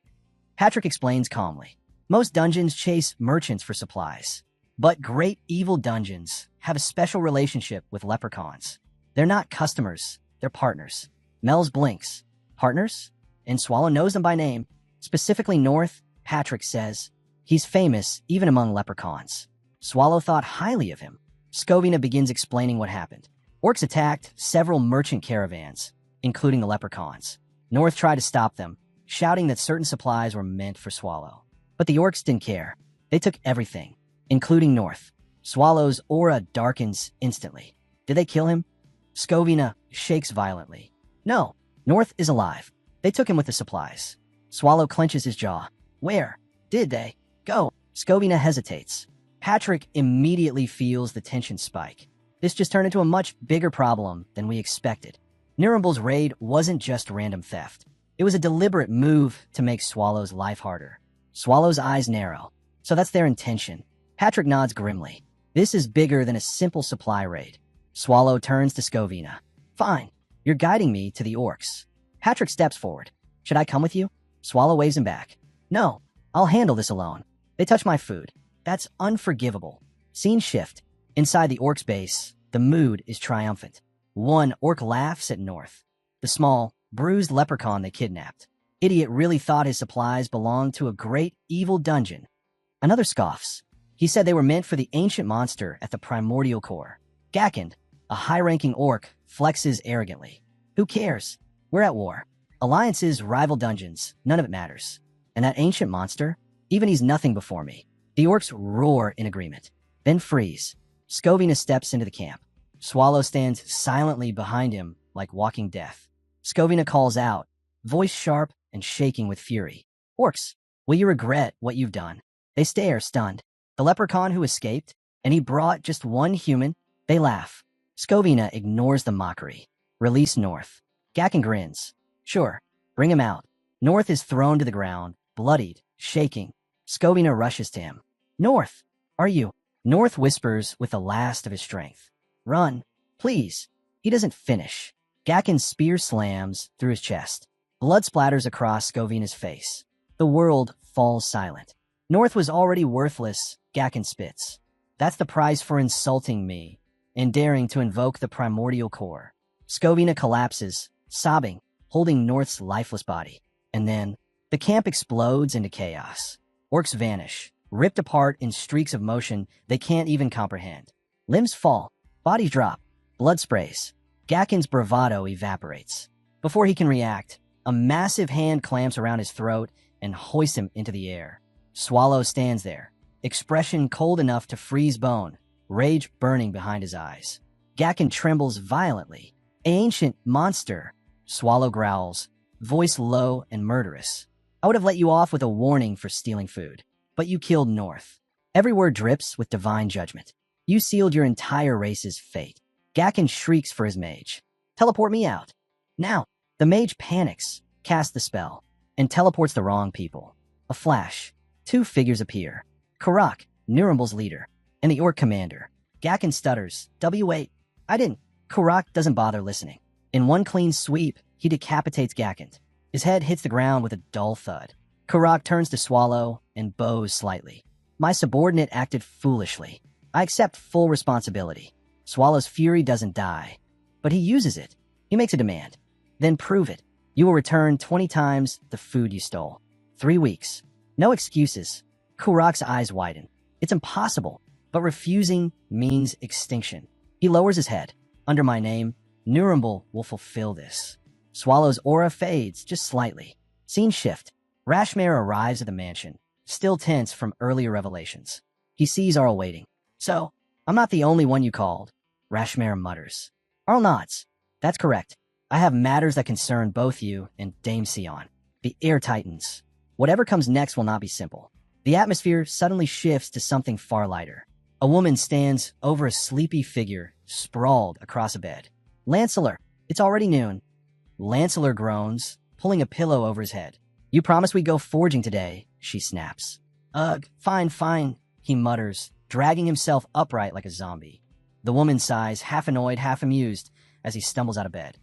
Patrick explains calmly. Most dungeons chase merchants for supplies. But great evil dungeons have a special relationship with leprechauns. They're not customers, they're partners. Mel's blinks. Partners? And Swallow knows them by name. Specifically North, Patrick says. He's famous even among leprechauns. Swallow thought highly of him. Scovina begins explaining what happened. Orcs attacked several merchant caravans, including the leprechauns. North tried to stop them, shouting that certain supplies were meant for Swallow. But the orcs didn't care. They took everything, including North. Swallow's aura darkens instantly. Did they kill him? Scovina shakes violently. No, North is alive. They took him with the supplies. Swallow clenches his jaw. Where? Did they? Go. Scovina hesitates. Patrick immediately feels the tension spike. This just turned into a much bigger problem than we expected. Nirumble's raid wasn't just random theft. It was a deliberate move to make Swallow's life harder. Swallow's eyes narrow. So that's their intention. Patrick nods grimly. This is bigger than a simple supply raid. Swallow turns to Scovina. Fine. You're guiding me to the orcs. Patrick steps forward. Should I come with you? Swallow waves him back. No, I'll handle this alone. They touch my food. That's unforgivable. Scene shift. Inside the orcs' base, the mood is triumphant. One orc laughs at North, the small, bruised leprechaun they kidnapped. Idiot really thought his supplies belonged to a great evil dungeon. Another scoffs. He said they were meant for the ancient monster at the primordial core. Gakend, a high-ranking orc, flexes arrogantly. Who cares? We're at war. Alliances rival dungeons. None of it matters. And that ancient monster? Even he's nothing before me. The orcs roar in agreement, then freeze. Scovina steps into the camp. Swallow stands silently behind him like walking death. Scovina calls out, voice sharp and shaking with fury. Orcs, Will you regret what you've done? They stare, stunned. The leprechaun who escaped, and he brought just one human? They laugh. Scovina ignores the mockery. Release North. Gakken grins. Sure, bring him out. North is thrown to the ground, bloodied, shaking. Scovina rushes to him. North, are you? North whispers with the last of his strength. Run, please. He doesn't finish. Gakken's spear slams through his chest. Blood splatters across Scovina's face. The world falls silent. North was already worthless, Gakken spits. That's the price for insulting me and daring to invoke the primordial core. Scovina collapses, sobbing, holding North's lifeless body. And then, the camp explodes into chaos. Orcs vanish, ripped apart in streaks of motion they can't even comprehend. Limbs fall, bodies drop, blood sprays. Gakken's bravado evaporates. Before he can react, a massive hand clamps around his throat and hoists him into the air. Swallow stands there, expression cold enough to freeze bone, rage burning behind his eyes. Gakken trembles violently. Ancient monster, Swallow growls, voice low and murderous. I would have let you off with a warning for stealing food, but you killed North. Every word drips with divine judgment. You sealed your entire race's fate. Gakken shrieks for his mage. Teleport me out. Now, the mage panics, casts the spell, and teleports the wrong people. A flash. Two figures appear. Karak, Nurembul's leader, and the orc commander. Gakken stutters. W8. I didn't. Karak doesn't bother listening. In one clean sweep, he decapitates Gakken. His head hits the ground with a dull thud. Karak turns to Swallow and bows slightly. My subordinate acted foolishly. I accept full responsibility. Swallow's fury doesn't die, but he uses it. He makes a demand. Then prove it. You will return 20 times the food you stole. 3 weeks. No excuses. Karak's eyes widen. It's impossible, but refusing means extinction. He lowers his head. Under my name, Nurembul will fulfill this. Swallow's aura fades just slightly. Scene shift. Rashmare arrives at the mansion, still tense from earlier revelations. He sees Arl waiting. So, I'm not the only one you called, Rashmare mutters. Arl nods. That's correct. I have matters that concern both you and Dame Sion. The air tightens. Whatever comes next will not be simple. The atmosphere suddenly shifts to something far lighter. A woman stands over a sleepy figure, sprawled across a bed. Lancelor, it's already noon. Lancelor groans, pulling a pillow over his head. You promised we'd go forging today, she snaps. Ugh, fine, he mutters, dragging himself upright like a zombie. The woman sighs, half annoyed, half amused, as he stumbles out of bed.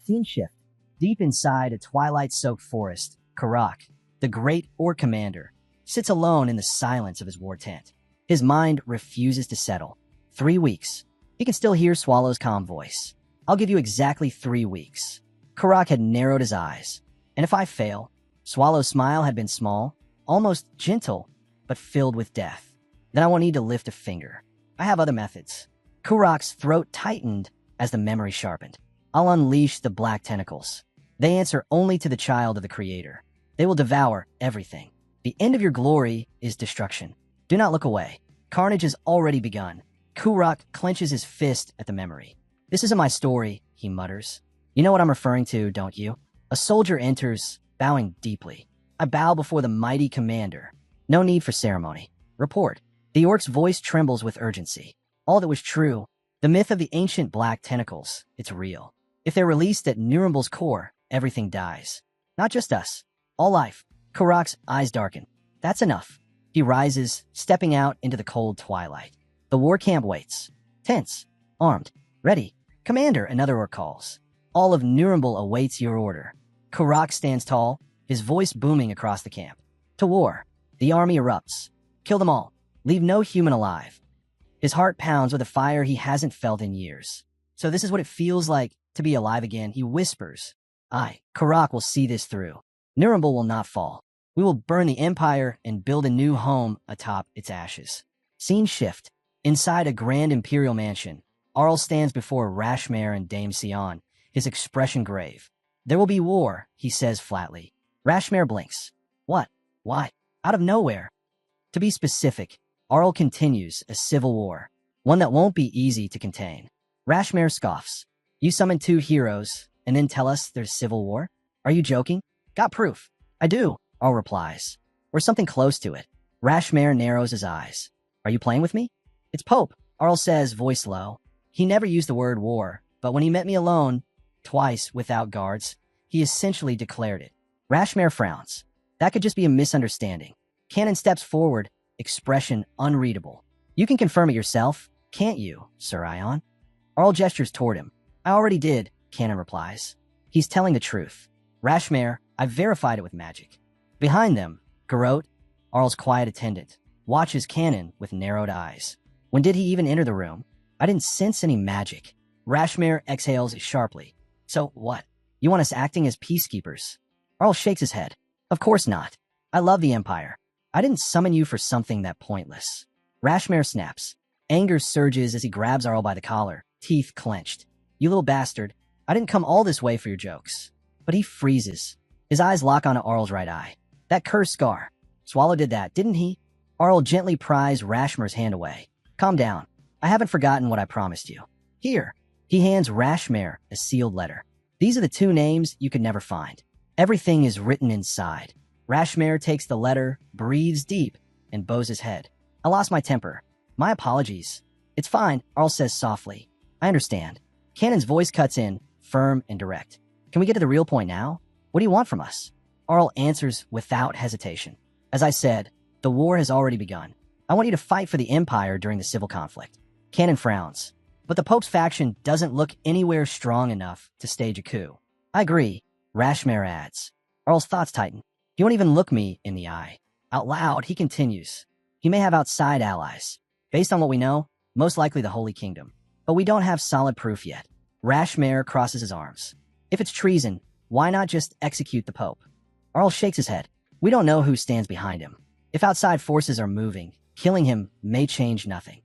Scene shift. Deep inside a twilight-soaked forest, Karak, the great orc commander, sits alone in the silence of his war tent. His mind refuses to settle. 3 weeks. He can still hear Swallow's calm voice. I'll give you exactly 3 weeks. Karak had narrowed his eyes. And if I fail, Swallow's smile had been small, almost gentle, but filled with death. Then I won't need to lift a finger. I have other methods. Karak's throat tightened as the memory sharpened. I'll unleash the black tentacles. They answer only to the child of the Creator. They will devour everything. The end of your glory is destruction. Do not look away. Carnage has already begun. Karak clenches his fist at the memory. This isn't my story, he mutters. You know what I'm referring to, don't you? A soldier enters, bowing deeply. I bow before the mighty commander. No need for ceremony. Report. The orc's voice trembles with urgency. All that was true. The myth of the ancient black tentacles. It's real. If they're released at Nurembul's core, everything dies. Not just us. All life. Karak's eyes darken. That's enough. He rises, stepping out into the cold twilight. The war camp waits. Tense. Armed. Ready. Commander, another orc calls. All of Nurembul awaits your order. Karak stands tall, his voice booming across the camp. To war. The army erupts. Kill them all. Leave no human alive. His heart pounds with a fire he hasn't felt in years. So this is what it feels like to be alive again, he whispers. Karak will see this through. Nurembul will not fall. We will burn the empire and build a new home atop its ashes. Scene shift. Inside a grand imperial mansion, Arl stands before Rashmare and Dame Sion, his expression grave. There will be war, he says flatly. Rashmare blinks. What? Why? Out of nowhere. To be specific, Arl continues a civil war, one that won't be easy to contain. Rashmare scoffs. You summon 2 heroes, and then tell us there's civil war? Are you joking? Got proof. I do, Arl replies. or something close to it. Rashmare narrows his eyes. Are you playing with me? It's Pope, Arl says, voice low. He never used the word war, but when he met me alone, twice without guards, he essentially declared it. Rashmare frowns. That could just be a misunderstanding. Canon steps forward, expression unreadable. You can confirm it yourself, can't you, Sir Ion? Arl gestures toward him. I already did, Canon replies. He's telling the truth. Rashmare, I've verified it with magic. Behind them, Garrote, Arl's quiet attendant, watches Canon with narrowed eyes. When did he even enter the room? I didn't sense any magic. Rashmare exhales sharply. So what? You want us acting as peacekeepers? Arl shakes his head. Of course not. I love the Empire. I didn't summon you for something that pointless. Rashmare snaps. Anger surges as he grabs Arl by the collar, teeth clenched. You little bastard. I didn't come all this way for your jokes. But he freezes. His eyes lock onto Arl's right eye. That cursed scar. Swallow did that, didn't he? Arl gently pries Rashmare's hand away. Calm down. I haven't forgotten what I promised you. Here. He hands Rashmare a sealed letter. These are the two names you could never find. Everything is written inside. Rashmare takes the letter, breathes deep, and bows his head. I lost my temper. My apologies. It's fine, Arl says softly. I understand. Canon's voice cuts in, firm and direct. Can we get to the real point now? What do you want from us? Arl answers without hesitation. As I said, the war has already begun. I want you to fight for the Empire during the civil conflict. Canon frowns. But the Pope's faction doesn't look anywhere strong enough to stage a coup. I agree, Rashmare adds. Arl's thoughts tighten. He won't even look me in the eye. Out loud, he continues. He may have outside allies. Based on what we know, most likely the Holy Kingdom. But we don't have solid proof yet. Rashmare crosses his arms. If it's treason, why not just execute the Pope? Arl shakes his head. We don't know who stands behind him. If outside forces are moving, killing him may change nothing.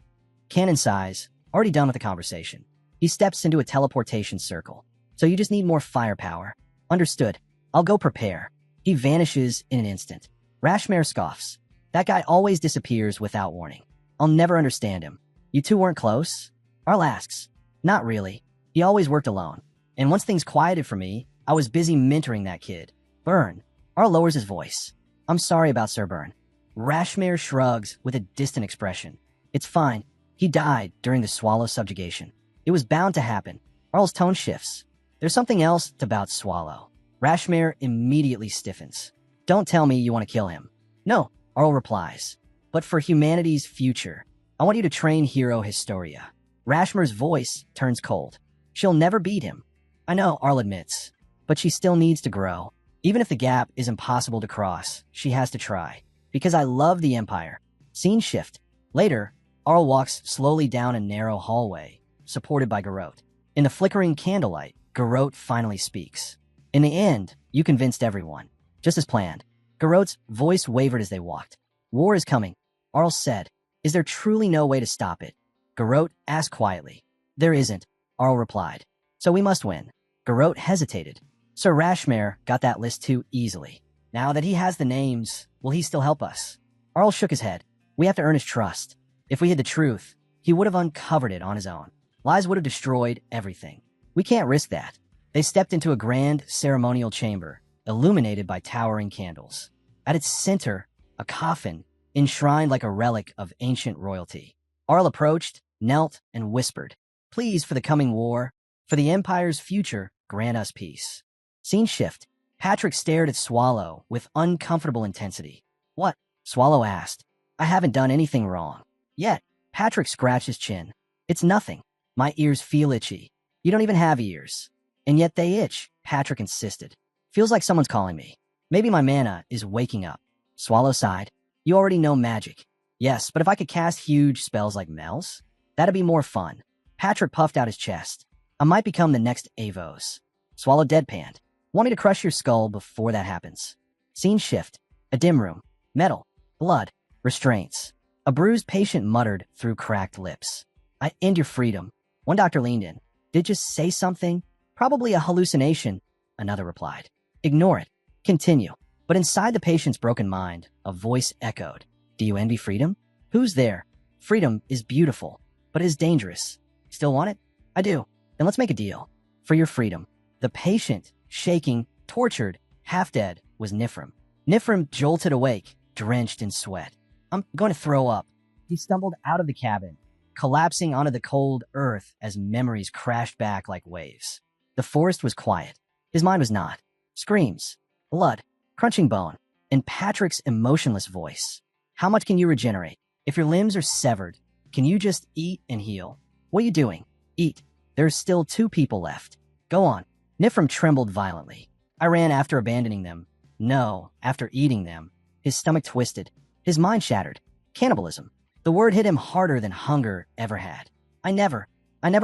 Canon sighs, already done with the conversation. He steps into a teleportation circle. So you just need more firepower. Understood. I'll go prepare. He vanishes in an instant. Rashmare scoffs. That guy always disappears without warning. I'll never understand him. You two weren't close? Arl asks. Not really. He always worked alone. And once things quieted for me, I was busy mentoring that kid. Burn. Arl lowers his voice. I'm sorry about Sir Burn. Rashmare shrugs with a distant expression. It's fine. He died during the Swallow subjugation. It was bound to happen. Arl's tone shifts. There's something else about Swallow. Rashmare immediately stiffens. Don't tell me you want to kill him. No, Arl replies. But for humanity's future, I want you to train Hero Historia. Rashmare's voice turns cold. She'll never beat him. I know, Arl admits. But she still needs to grow. Even if the gap is impossible to cross, she has to try. Because I love the Empire. Scene shift. Later, Arl walks slowly down a narrow hallway, supported by Garrote. In the flickering candlelight, Garrote finally speaks. In the end, you convinced everyone. Just as planned. Garrote's voice wavered as they walked. War is coming, Arl said. Is there truly no way to stop it? Garrote asked quietly. There isn't, Arl replied. So we must win. Garrote hesitated. Sir Rashmare got that list too easily. Now that he has the names, will he still help us? Arl shook his head. We have to earn his trust. If we hid the truth, he would have uncovered it on his own. Lies would have destroyed everything. We can't risk that. They stepped into a grand ceremonial chamber, illuminated by towering candles. At its center, a coffin, enshrined like a relic of ancient royalty. Arl approached, knelt, and whispered, Please, for the coming war, for the Empire's future, grant us peace. Scene shift. Patrick stared at Swallow with uncomfortable intensity. What? Swallow asked. I haven't done anything wrong. Yet, Patrick scratched his chin. It's nothing. My ears feel itchy. You don't even have ears. And yet they itch, Patrick insisted. Feels like someone's calling me. Maybe my mana is waking up. Swallow sighed. You already know magic. Yes, but if I could cast huge spells like Mel's, that'd be more fun. Patrick puffed out his chest. I might become the next Avos. Swallow deadpanned. Want me to crush your skull before that happens? Scene shift. A dim room. Metal. Blood. Restraints. A bruised patient muttered through cracked lips. I end your freedom. One doctor leaned in. Did just say something? Probably a hallucination, another replied. Ignore it. Continue. But inside the patient's broken mind, a voice echoed. Do you envy freedom? Who's there? Freedom is beautiful, but it is dangerous. Still want it? I do. Then let's make a deal. For your freedom. The patient, shaking, tortured, half dead, was Nifrim. Nifrim jolted awake, drenched in sweat. I'm going to throw up. He stumbled out of the cabin, collapsing onto the cold earth as memories crashed back like waves. The forest was quiet. His mind was not. Screams, blood, crunching bone, and Patrick's emotionless voice. How much can you regenerate? If your limbs are severed, can you just eat and heal? What are you doing? Eat. There's still 2 people left. Go on. Nifrim trembled violently. I ran after abandoning them. No, after eating them. His stomach twisted. His mind shattered. Cannibalism. The word hit him harder than hunger ever had. I never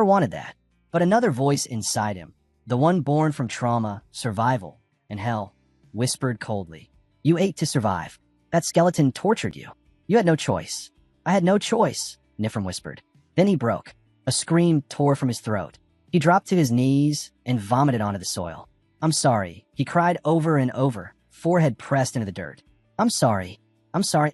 wanted that. But another voice inside him, the one born from trauma, survival, and hell, whispered coldly. You ate to survive. That skeleton tortured you. You had no choice. I had no choice, Nifrim whispered. Then he broke. A scream tore from his throat. He dropped to his knees and vomited onto the soil. I'm sorry, he cried over and over, forehead pressed into the dirt. I'm sorry,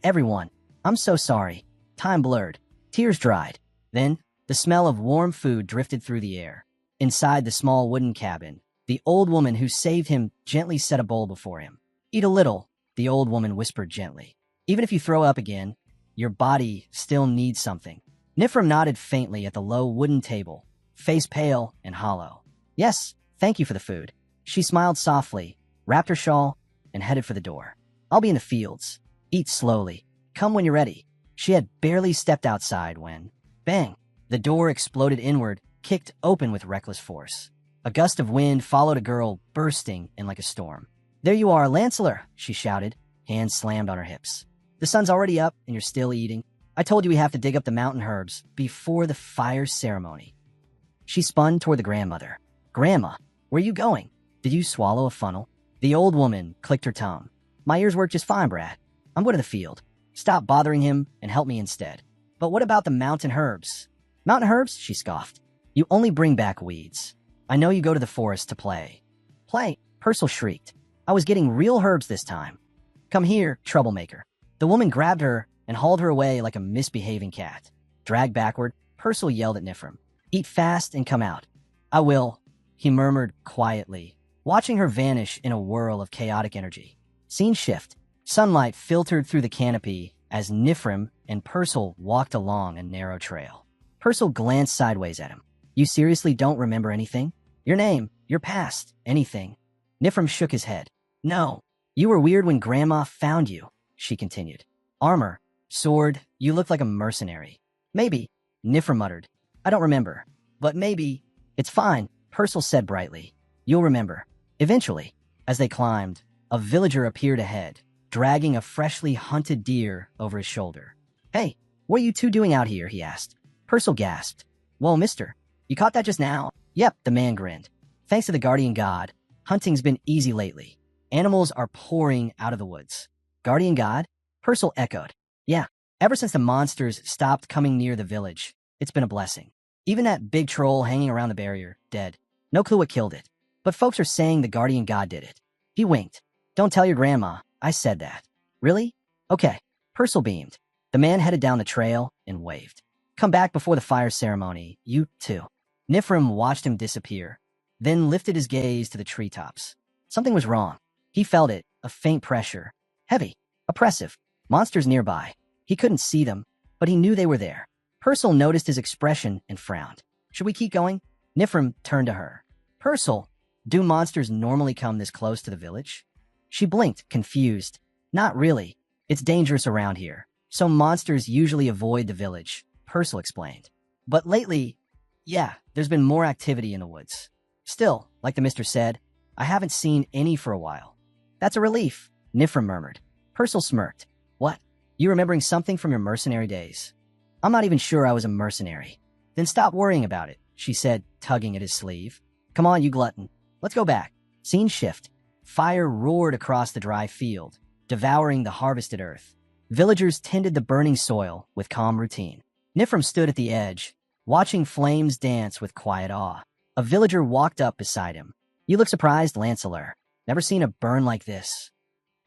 everyone. I'm so sorry. Time blurred. Tears dried. Then, the smell of warm food drifted through the air. Inside the small wooden cabin, the old woman who saved him gently set a bowl before him. Eat a little, the old woman whispered gently. Even if you throw up again, your body still needs something. Nifrim nodded faintly at the low wooden table, face pale and hollow. Yes, thank you for the food. She smiled softly, wrapped her shawl, and headed for the door. I'll be in the fields. Eat slowly. Come when you're ready. She had barely stepped outside when, bang, the door exploded inward, kicked open with reckless force. A gust of wind followed a girl bursting in like a storm. There you are, Lancelor, she shouted, hands slammed on her hips. The sun's already up and you're still eating. I told you we have to dig up the mountain herbs before the fire ceremony. She spun toward the grandmother. Grandma, where are you going? Did you swallow a funnel? The old woman clicked her tongue. My ears work just fine, Brad. I'm going to the field. Stop bothering him and help me instead. But what about the mountain herbs? Mountain herbs? She scoffed. You only bring back weeds. I know you go to the forest to play. Play? Purcell shrieked. I was getting real herbs this time. Come here, troublemaker. The woman grabbed her and hauled her away like a misbehaving cat. Dragged backward, Purcell yelled at Nifrim. Eat fast and come out. I will, he murmured quietly, watching her vanish in a whirl of chaotic energy. Scene shift. Sunlight filtered through the canopy as Nifrim and Purcell walked along a narrow trail. Purcell glanced sideways at him. You seriously don't remember anything? Your name, your past, anything? Nifrim shook his head. No. You were weird when Grandma found you, she continued. Armor, sword, you look like a mercenary. Maybe, Nifrim muttered. I don't remember. But maybe. It's fine, Purcell said brightly. You'll remember. Eventually, as they climbed, a villager appeared ahead, dragging a freshly hunted deer over his shoulder. Hey, what are you two doing out here? He asked. Purcell gasped. Whoa, mister, you caught that just now? Yep, the man grinned. Thanks to the guardian god, hunting's been easy lately. Animals are pouring out of the woods. Guardian god? Purcell echoed. Yeah, ever since the monsters stopped coming near the village, it's been a blessing. Even that big troll hanging around the barrier, dead. No clue what killed it. But folks are saying the guardian god did it. He winked. Don't tell your grandma, I said that. Really? Okay. Purcell beamed. The man headed down the trail and waved. Come back before the fire ceremony, you too. Nifrim watched him disappear, then lifted his gaze to the treetops. Something was wrong. He felt it, a faint pressure. Heavy, oppressive. Monsters nearby. He couldn't see them, but he knew they were there. Purcell noticed his expression and frowned. Should we keep going? Nifrim turned to her. Purcell, do monsters normally come this close to the village? She blinked, confused. Not really. It's dangerous around here, so monsters usually avoid the village, Purcell explained. But lately, yeah, there's been more activity in the woods. Still, like the mister said, I haven't seen any for a while. That's a relief, Nifrim murmured. Purcell smirked. What? You remembering something from your mercenary days? I'm not even sure I was a mercenary. Then stop worrying about it, she said, tugging at his sleeve. Come on, you glutton. Let's go back. Scene shift. Fire roared across the dry field, devouring the harvested earth. Villagers tended the burning soil with calm routine. Nifrim stood at the edge, watching flames dance with quiet awe. A villager walked up beside him. You look surprised, Lancelor. Never seen a burn like this.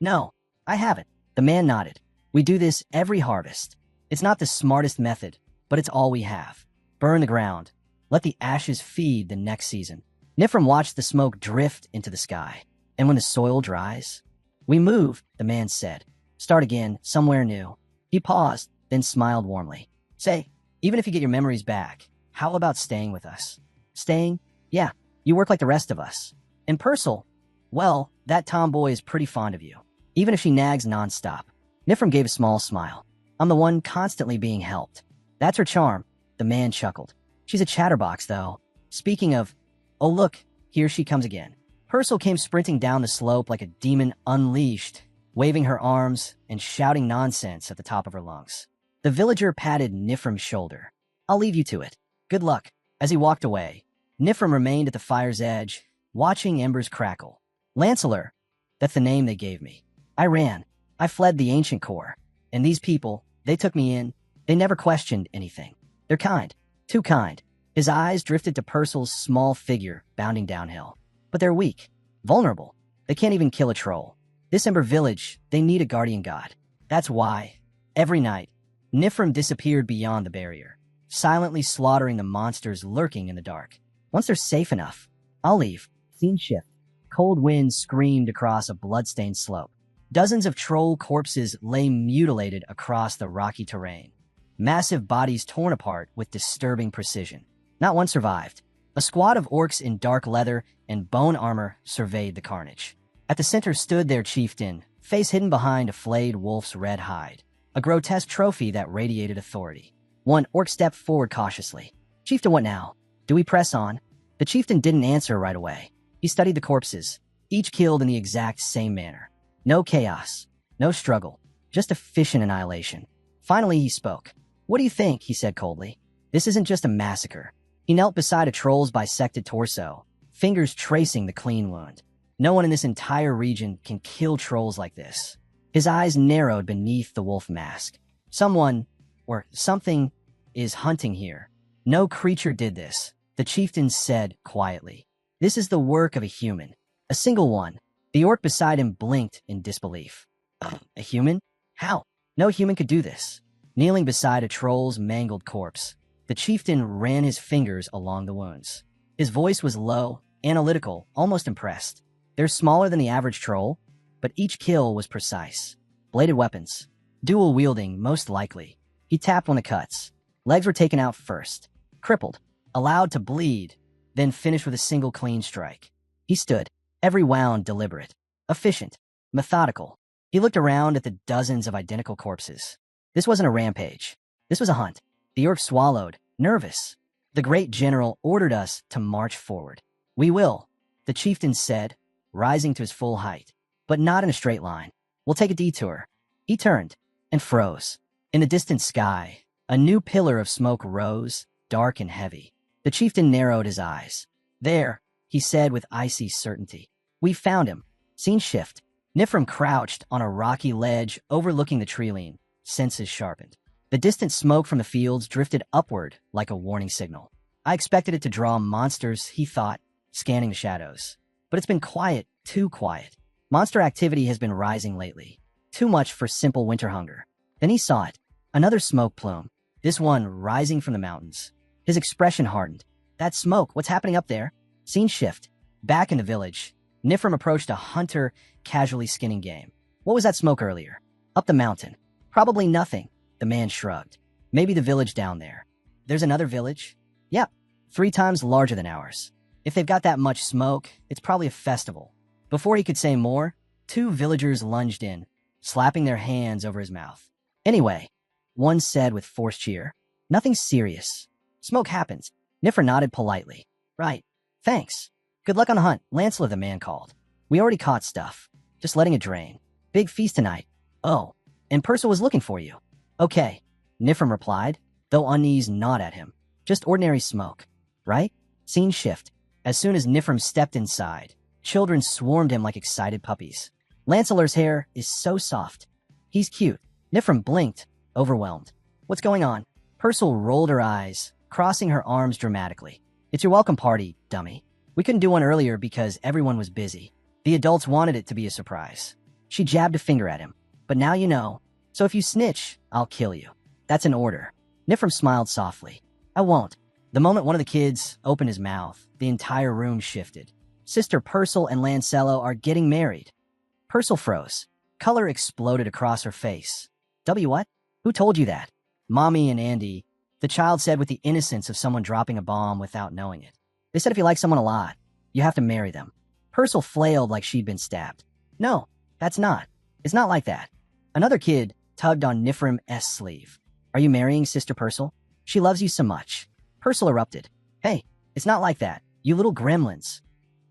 No, I haven't. The man nodded. We do this every harvest. It's not the smartest method, but it's all we have. Burn the ground. Let the ashes feed the next season. Nifrim watched the smoke drift into the sky. And when the soil dries? We move, the man said. Start again, somewhere new. He paused, then smiled warmly. Say, even if you get your memories back, how about staying with us? Staying? Yeah, you work like the rest of us. And Purcell, well, that tomboy is pretty fond of you, even if she nags nonstop. Nifrim gave a small smile. I'm the one constantly being helped. That's her charm, the man chuckled. She's a chatterbox, though. Speaking of, oh look, here she comes again. Purcell came sprinting down the slope like a demon unleashed, waving her arms and shouting nonsense at the top of her lungs. The villager patted Nifrim's shoulder. I'll leave you to it. Good luck. As he walked away, Nifrim remained at the fire's edge, watching embers crackle. Lancelor, that's the name they gave me. I ran. I fled the ancient core. And these people, they took me in. They never questioned anything. They're kind. Too kind. His eyes drifted to Purcell's small figure bounding downhill. But they're weak. Vulnerable. They can't even kill a troll. This Ember Village, they need a guardian god. That's why, every night, Nifrim disappeared beyond the barrier, silently slaughtering the monsters lurking in the dark. Once they're safe enough, I'll leave. Scene shift. Cold winds screamed across a blood-stained slope. Dozens of troll corpses lay mutilated across the rocky terrain. Massive bodies torn apart with disturbing precision. Not one survived. A squad of orcs in dark leather and bone armor surveyed the carnage. At the center stood their chieftain, face hidden behind a flayed wolf's red hide, a grotesque trophy that radiated authority. One orc stepped forward cautiously. Chieftain, what now? Do we press on? The chieftain didn't answer right away. He studied the corpses, each killed in the exact same manner. No chaos, no struggle, just efficient annihilation. Finally, he spoke. What do you think? He said coldly. This isn't just a massacre. He knelt beside a troll's bisected torso, fingers tracing the clean wound. No one in this entire region can kill trolls like this. His eyes narrowed beneath the wolf mask. Someone, or something, is hunting here. No creature did this, the chieftain said quietly. This is the work of a human. A single one. The orc beside him blinked in disbelief. A human? How? No human could do this. Kneeling beside a troll's mangled corpse, the chieftain ran his fingers along the wounds. His voice was low, analytical, almost impressed. They're smaller than the average troll, but each kill was precise. Bladed weapons. Dual-wielding, most likely. He tapped on the cuts. Legs were taken out first. Crippled. Allowed to bleed, then finished with a single clean strike. He stood, every wound deliberate, efficient, methodical. He looked around at the dozens of identical corpses. This wasn't a rampage. This was a hunt. The orc swallowed, nervous. The great general ordered us to march forward. We will, the chieftain said, rising to his full height, but not in a straight line. We'll take a detour. He turned and froze. In the distant sky, a new pillar of smoke rose, dark and heavy. The chieftain narrowed his eyes. There, he said with icy certainty. We found him. Scene shift. Nifrim crouched on a rocky ledge overlooking the treeline, senses sharpened. The distant smoke from the fields drifted upward like a warning signal. I expected it to draw monsters, he thought, scanning the shadows. But it's been quiet, too quiet. Monster activity has been rising lately. Too much for simple winter hunger. Then he saw it. Another smoke plume. This one rising from the mountains. His expression hardened. That smoke, what's happening up there? Scene shift. Back in the village, Nifrim approached a hunter casually skinning game. What was that smoke earlier? Up the mountain. Probably nothing. The man shrugged. Maybe the village down there. There's another village? Yep. 3 times larger than ours. If they've got that much smoke, it's probably a festival. Before he could say more, 2 villagers lunged in, slapping their hands over his mouth. Anyway, one said with forced cheer, nothing serious. Smoke happens. Nifrim nodded politely. Right. Thanks. Good luck on the hunt, Lancelor, the man called. We already caught stuff. Just letting it drain. Big feast tonight. Oh, and Purcell was looking for you. Okay, Nifrim replied, though unease gnawed at him. Just ordinary smoke, right? Scene shift. As soon as Nifrim stepped inside, children swarmed him like excited puppies. Lancelor's hair is so soft. He's cute. Nifrim blinked, overwhelmed. What's going on? Purcell rolled her eyes, crossing her arms dramatically. It's your welcome party, dummy. We couldn't do one earlier because everyone was busy. The adults wanted it to be a surprise. She jabbed a finger at him. But now you know. So if you snitch, I'll kill you. That's an order. Nifrim smiled softly. I won't. The moment one of the kids opened his mouth, the entire room shifted. Sister Purcell and Lancello are getting married. Purcell froze. Color exploded across her face. What? Who told you that? Mommy and Andy, the child said with the innocence of someone dropping a bomb without knowing it. They said if you like someone a lot, you have to marry them. Purcell flailed like she'd been stabbed. No, that's not. It's not like that. Another kid tugged on Nifrim's sleeve. Are you marrying Sister Purcell? She loves you so much. Purcell erupted. Hey, it's not like that, you little gremlins.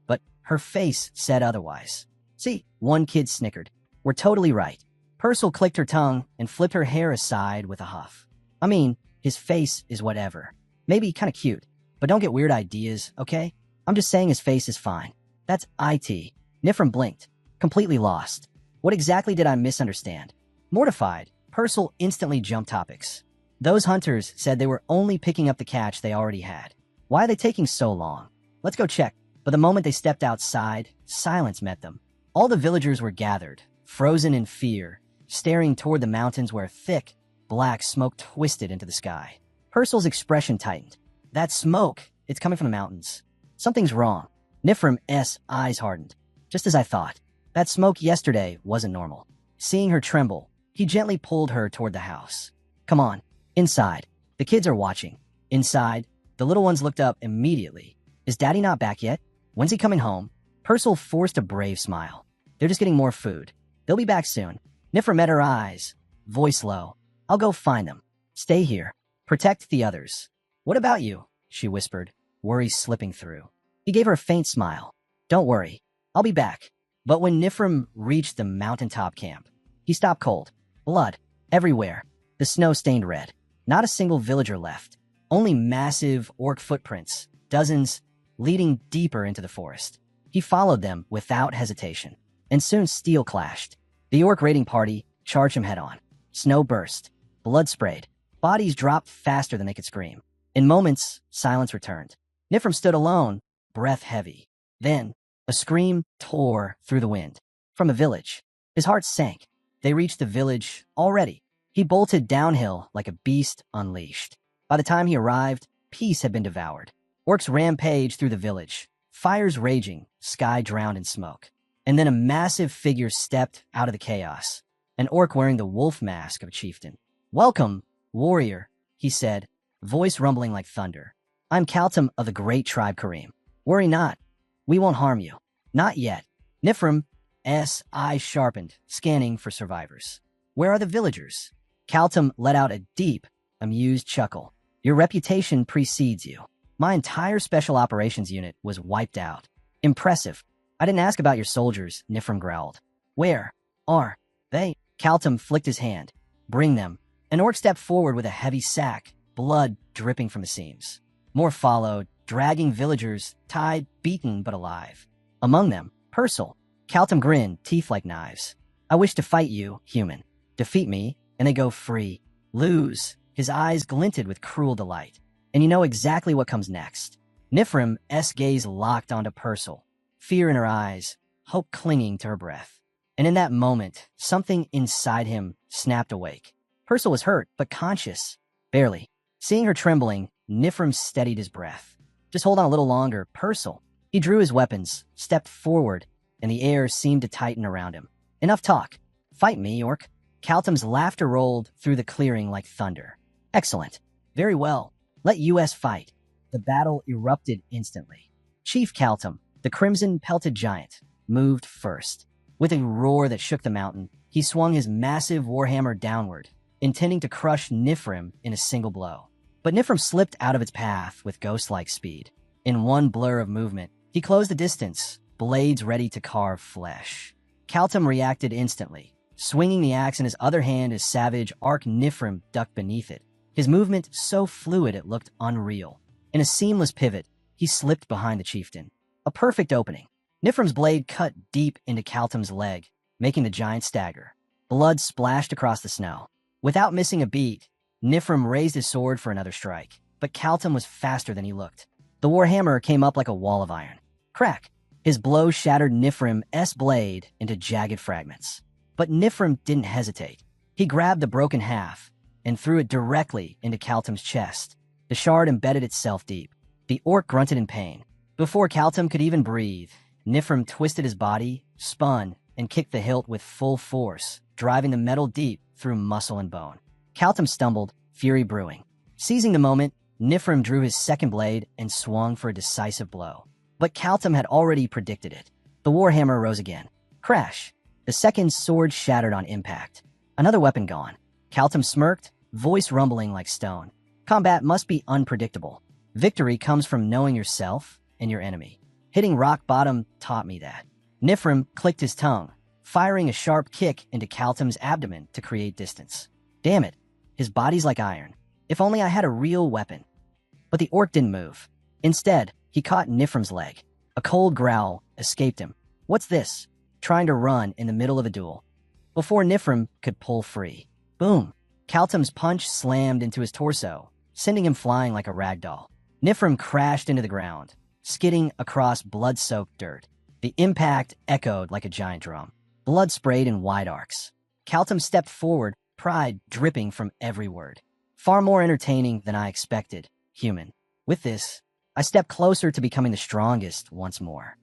But her face said otherwise. See, one kid snickered. We're totally right. Purcell clicked her tongue and flipped her hair aside with a huff. I mean, his face is whatever. Maybe kind of cute, but don't get weird ideas, okay? I'm just saying his face is fine. That's IT. Nifrim blinked, completely lost. What exactly did I misunderstand? Mortified, Purcell instantly jumped topics. Those hunters said they were only picking up the catch they already had. Why are they taking so long? Let's go check. But the moment they stepped outside, silence met them. All the villagers were gathered, frozen in fear, staring toward the mountains where thick, black smoke twisted into the sky. Purcell's expression tightened. That smoke, it's coming from the mountains. Something's wrong. Nifrim's eyes hardened. Just as I thought. That smoke yesterday wasn't normal. Seeing her tremble, he gently pulled her toward the house. Come on, inside. The kids are watching. Inside, the little ones looked up immediately. Is Daddy not back yet? When's he coming home? Purcell forced a brave smile. They're just getting more food. They'll be back soon. Nifrim met her eyes, voice low. I'll go find them. Stay here. Protect the others. What about you? She whispered, worry slipping through. He gave her a faint smile. Don't worry. I'll be back. But when Nifrim reached the mountaintop camp, he stopped cold. Blood everywhere. The snow stained red. Not a single villager left. Only massive orc footprints, dozens, leading deeper into the forest. He followed them without hesitation, and soon steel clashed. The orc raiding party charged him head-on. Snow burst. Blood sprayed. Bodies dropped faster than they could scream. In moments, silence returned. Nifrim stood alone, breath heavy. Then, a scream tore through the wind. From a village. His heart sank. They reached the village already. He bolted downhill like a beast unleashed. By the time he arrived, peace had been devoured. Orcs rampaged through the village. Fires raging, sky drowned in smoke. And then a massive figure stepped out of the chaos. An orc wearing the wolf mask of a chieftain. Welcome, warrior, he said, voice rumbling like thunder. I'm Kaltum of the great tribe Kareem. Worry not. We won't harm you. Not yet. Nifrim's eyes sharpened, scanning for survivors. Where are the villagers? Kaltum let out a deep, amused chuckle. Your reputation precedes you. My entire special operations unit was wiped out. Impressive. I didn't ask about your soldiers, Nifrim growled. Where are they? Kaltum flicked his hand. Bring them. An orc stepped forward with a heavy sack, blood dripping from the seams. More followed, dragging villagers, tied, beaten, but alive. Among them, Purcell. Kaltum grinned, teeth like knives. I wish to fight you, human. Defeat me, and they go free. Lose. His eyes glinted with cruel delight. And you know exactly what comes next. Nifrim's gaze locked onto Purcell. Fear in her eyes, hope clinging to her breath. And in that moment, something inside him snapped awake. Purcell was hurt, but conscious. Barely. Seeing her trembling, Nifrim steadied his breath. Just hold on a little longer, Purcell. He drew his weapons, stepped forward, and the air seemed to tighten around him. Enough talk. Fight me, orc. Kaltum's laughter rolled through the clearing like thunder. Excellent. Very well. Let us fight. The battle erupted instantly. Chief Kaltum, the crimson-pelted giant, moved first. With a roar that shook the mountain, he swung his massive warhammer downward, intending to crush Nifrim in a single blow. But Nifrim slipped out of its path with ghost-like speed. In one blur of movement, he closed the distance, blades ready to carve flesh. Kaltum reacted instantly, swinging the axe in his other hand as savage Arc Nifrim ducked beneath it. His movement so fluid it looked unreal. In a seamless pivot, he slipped behind the chieftain. A perfect opening. Nifrim's blade cut deep into Kaltum's leg, making the giant stagger. Blood splashed across the snow. Without missing a beat, Nifrim raised his sword for another strike, but Kaltum was faster than he looked. The warhammer came up like a wall of iron. Crack! His blow shattered Nifrim's blade into jagged fragments. But Nifrim didn't hesitate. He grabbed the broken half and threw it directly into Kaltum's chest. The shard embedded itself deep. The orc grunted in pain. Before Kaltum could even breathe, Nifrim twisted his body, spun, and kicked the hilt with full force, driving the metal deep through muscle and bone. Kaltum stumbled, fury brewing. Seizing the moment, Nifrim drew his second blade and swung for a decisive blow. But Kaltum had already predicted it. The warhammer rose again. Crash! The second sword shattered on impact. Another weapon gone. Kaltum smirked, voice rumbling like stone. Combat must be unpredictable. Victory comes from knowing yourself and your enemy. Hitting rock bottom taught me that. Nifrim clicked his tongue, firing a sharp kick into Kaltum's abdomen to create distance. Damn it, his body's like iron. If only I had a real weapon. But the orc didn't move. Instead, he caught Nifrim's leg. A cold growl escaped him. What's this? Trying to run in the middle of a duel. Before Nifrim could pull free. Boom! Kaltum's punch slammed into his torso, sending him flying like a rag doll. Nifrim crashed into the ground, skidding across blood-soaked dirt. The impact echoed like a giant drum. Blood sprayed in wide arcs. Kaltum stepped forward, pride dripping from every word. Far more entertaining than I expected, human. With this, I stepped closer to becoming the strongest once more.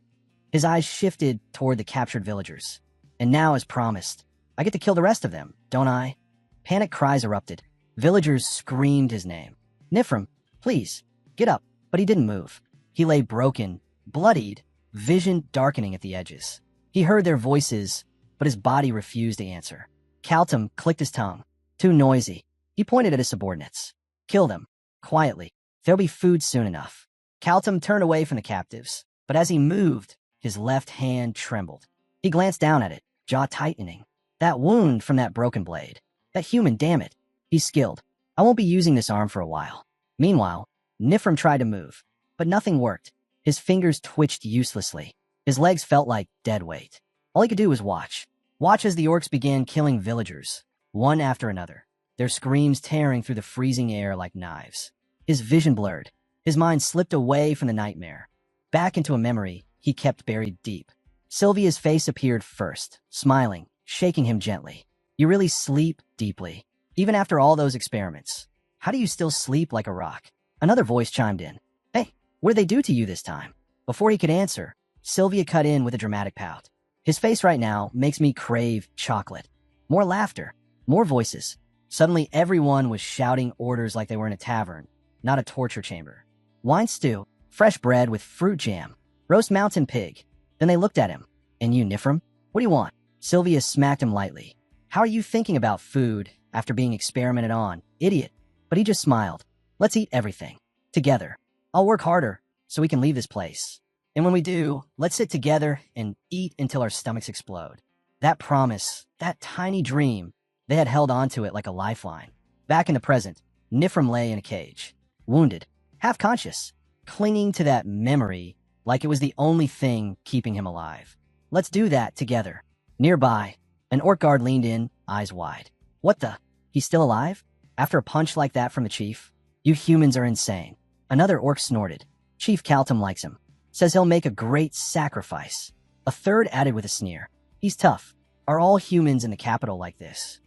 His eyes shifted toward the captured villagers. And now, as promised, I get to kill the rest of them, don't I? Panic cries erupted. Villagers screamed his name. Nifrim, please, get up. But he didn't move. He lay broken, bloodied, vision darkening at the edges. He heard their voices, but his body refused to answer. Kaltum clicked his tongue. Too noisy. He pointed at his subordinates. Kill them. Quietly. There'll be food soon enough. Kaltum turned away from the captives, but as he moved, his left hand trembled. He glanced down at it, jaw tightening. That wound from that broken blade. That human, damn it. He's skilled. I won't be using this arm for a while. Meanwhile, Nifrim tried to move, but nothing worked. His fingers twitched uselessly. His legs felt like dead weight. All he could do was watch. Watch as the orcs began killing villagers, one after another, their screams tearing through the freezing air like knives. His vision blurred. His mind slipped away from the nightmare, back into a memory he kept buried deep. Sylvia's face appeared first, smiling, shaking him gently. You really sleep deeply, even after all those experiments. How do you still sleep like a rock? Another voice chimed in. Hey, what did they do to you this time? Before he could answer, Sylvia cut in with a dramatic pout. His face right now makes me crave chocolate. More laughter, more voices. Suddenly everyone was shouting orders like they were in a tavern, not a torture chamber. Wine stew, fresh bread with fruit jam, roast mountain pig. Then they looked at him. And you, Nifrim? What do you want? Sylvia smacked him lightly. How are you thinking about food after being experimented on, idiot? But he just smiled. Let's eat everything. Together. I'll work harder so we can leave this place. And when we do, let's sit together and eat until our stomachs explode. That promise, that tiny dream, they had held onto it like a lifeline. Back in the present, Nifrim lay in a cage, wounded, half-conscious, clinging to that memory like it was the only thing keeping him alive. Let's do that together. Nearby, an orc guard leaned in, eyes wide. What the? He's still alive? After a punch like that from the chief? You humans are insane. Another orc snorted. Chief Kaltum likes him. Says he'll make a great sacrifice. A third added with a sneer. He's tough. Are all humans in the capital like this?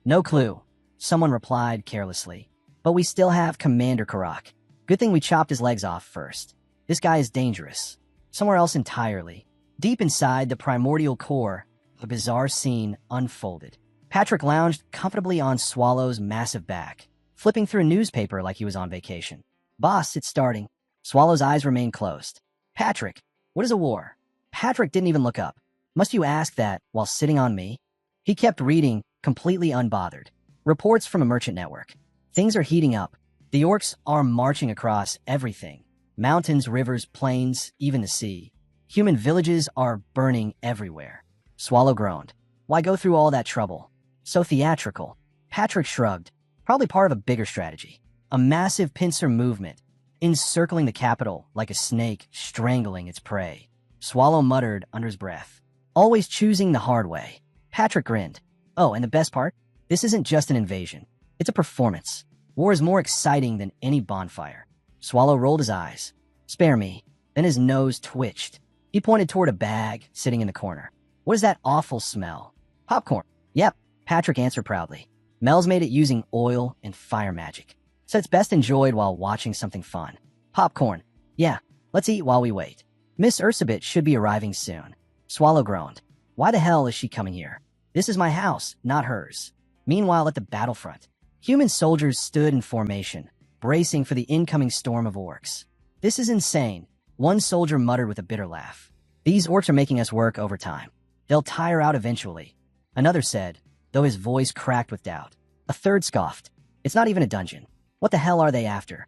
No clue. Someone replied carelessly. But we still have Commander Karak. Good thing we chopped his legs off first. This guy is dangerous. Somewhere else entirely. Deep inside the primordial core, a bizarre scene unfolded. Patrick lounged comfortably on Swallow's massive back, flipping through a newspaper like he was on vacation. Boss, it's starting. Swallow's eyes remained closed. Patrick, what is a war? Patrick didn't even look up. Must you ask that while sitting on me? He kept reading, completely unbothered. Reports from a merchant network. Things are heating up. The orcs are marching across everything. Mountains, rivers, plains, even the sea. Human villages are burning everywhere. Swallow groaned. Why go through all that trouble? So theatrical. Patrick shrugged. Probably part of a bigger strategy. A massive pincer movement, encircling the capital like a snake strangling its prey. Swallow muttered under his breath. Always choosing the hard way. Patrick grinned. Oh, and the best part? This isn't just an invasion. It's a performance. War is more exciting than any bonfire. Swallow rolled his eyes. Spare me. Then his nose twitched. He pointed toward a bag sitting in the corner. What is that awful smell? Popcorn. Yep, Patrick answered proudly. Mel's made it using oil and fire magic. So it's best enjoyed while watching something fun. Popcorn. Yeah, let's eat while we wait. Miss Ursabit should be arriving soon. Swallow groaned. Why the hell is she coming here? This is my house, not hers. Meanwhile, at the battlefront, human soldiers stood in formation, bracing for the incoming storm of orcs. This is insane, one soldier muttered with a bitter laugh. These orcs are making us work overtime. They'll tire out eventually. Another said, though his voice cracked with doubt. A third scoffed. It's not even a dungeon. What the hell are they after?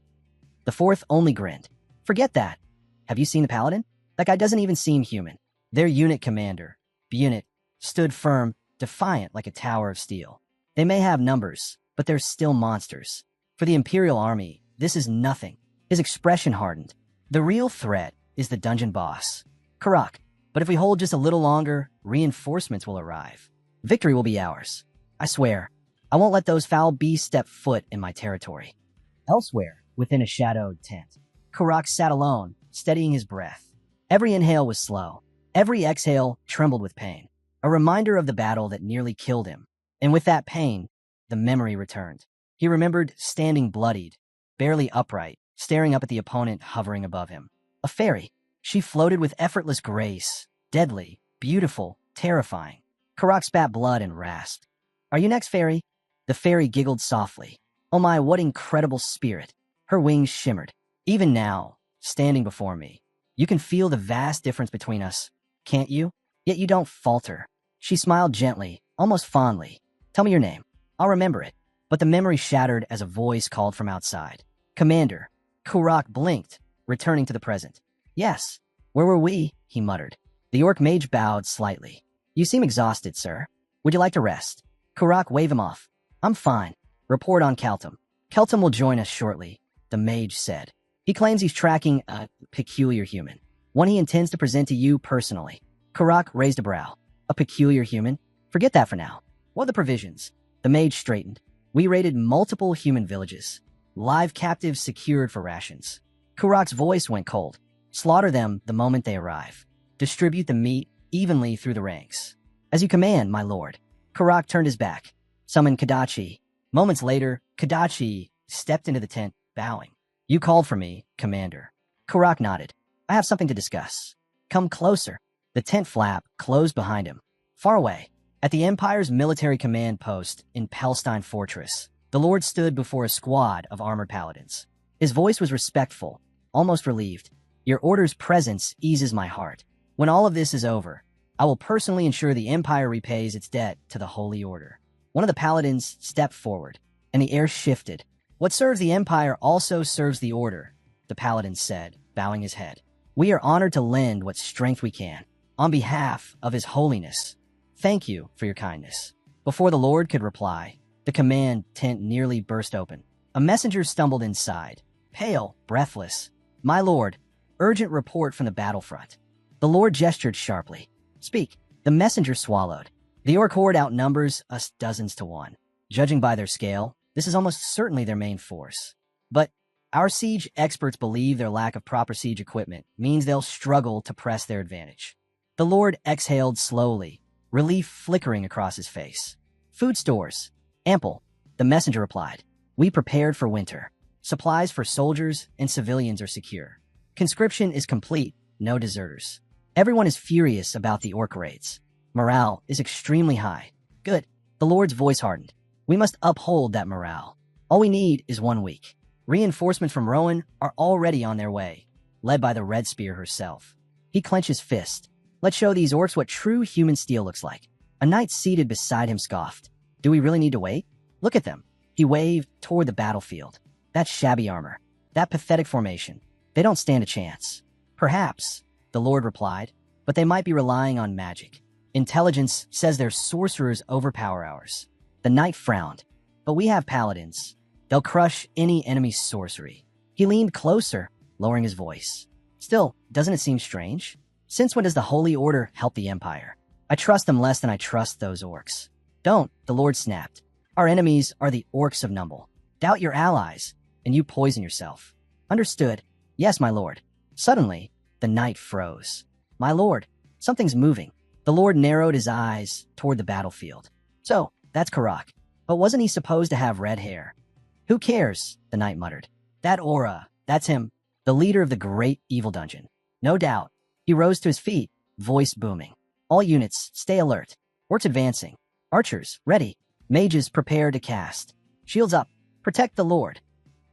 The fourth only grinned. Forget that. Have you seen the paladin? That guy doesn't even seem human. Their unit commander, Bunit, stood firm, defiant like a tower of steel. They may have numbers, but they're still monsters. For the Imperial Army, this is nothing. His expression hardened. The real threat is the dungeon boss, Karak. But if we hold just a little longer, reinforcements will arrive. Victory will be ours. I swear, I won't let those foul beasts step foot in my territory. Elsewhere, within a shadowed tent, Karak sat alone, steadying his breath. Every inhale was slow. Every exhale trembled with pain. A reminder of the battle that nearly killed him. And with that pain, the memory returned. He remembered standing bloodied, barely upright, staring up at the opponent hovering above him. A fairy. She floated with effortless grace, deadly, beautiful, terrifying. Karak spat blood and rasped. Are you next, fairy? The fairy giggled softly. Oh my, what incredible spirit. Her wings shimmered. Even now, standing before me, you can feel the vast difference between us, can't you? Yet you don't falter. She smiled gently, almost fondly. Tell me your name. I'll remember it. But the memory shattered as a voice called from outside. Commander. Karak blinked, returning to the present. Yes. Where were we? He muttered. The orc mage bowed slightly. You seem exhausted, sir. Would you like to rest? Karak waved him off. I'm fine. Report on Keltum. Keltum will join us shortly, the mage said. He claims he's tracking a peculiar human, one he intends to present to you personally. Karak raised a brow. A peculiar human? Forget that for now. What are the provisions? The mage straightened. We raided multiple human villages. Live captives secured for rations. Karak's voice went cold. Slaughter them the moment they arrive. Distribute the meat evenly through the ranks. As you command, my lord. Karak turned his back. Summoned Kadachi. Moments later, Kadachi stepped into the tent, bowing. You called for me, commander. Karak nodded. I have something to discuss. Come closer. The tent flap closed behind him. Far away, at the Empire's military command post in Pelstein Fortress, the Lord stood before a squad of armored paladins. His voice was respectful, almost relieved. Your order's presence eases my heart. When all of this is over, I will personally ensure the Empire repays its debt to the Holy Order. One of the paladins stepped forward, and the air shifted. What serves the Empire also serves the Order, the paladin said, bowing his head. We are honored to lend what strength we can. On behalf of His Holiness, thank you for your kindness. Before the Lord could reply, the command tent nearly burst open. A messenger stumbled inside, pale, breathless. My lord, urgent report from the battlefront. The Lord gestured sharply. Speak. The messenger swallowed. The orc horde outnumbers us dozens to one. Judging by their scale, this is almost certainly their main force. But our siege experts believe their lack of proper siege equipment means they'll struggle to press their advantage. The Lord exhaled slowly, relief flickering across his face. Food stores. Ample. The messenger replied. We prepared for winter. Supplies for soldiers and civilians are secure. Conscription is complete. No deserters. Everyone is furious about the orc raids. Morale is extremely high. Good. The Lord's voice hardened. We must uphold that morale. All we need is 1 week. Reinforcements from Rowan are already on their way, led by the Red Spear herself. He clenched his fist. Let's show these orcs what true human steel looks like. A knight seated beside him scoffed. Do we really need to wait? Look at them. He waved toward the battlefield. That shabby armor. That pathetic formation. They don't stand a chance. Perhaps, the Lord replied, but they might be relying on magic. Intelligence says their sorcerers overpower ours. The knight frowned. But we have paladins. They'll crush any enemy's sorcery. He leaned closer, lowering his voice. Still, doesn't it seem strange? Since when does the Holy Order help the Empire? I trust them less than I trust those orcs. Don't, the Lord snapped. Our enemies are the orcs of Numble. Doubt your allies, and you poison yourself. Understood. Yes, my lord. Suddenly, the knight froze. My lord, something's moving. The Lord narrowed his eyes toward the battlefield. So, that's Karak. But wasn't he supposed to have red hair? Who cares? The knight muttered. That aura, that's him, the leader of the great evil dungeon. No doubt. He rose to his feet, voice booming. All units, stay alert. Orcs advancing. Archers, ready. Mages, prepare to cast. Shields up. Protect the Lord.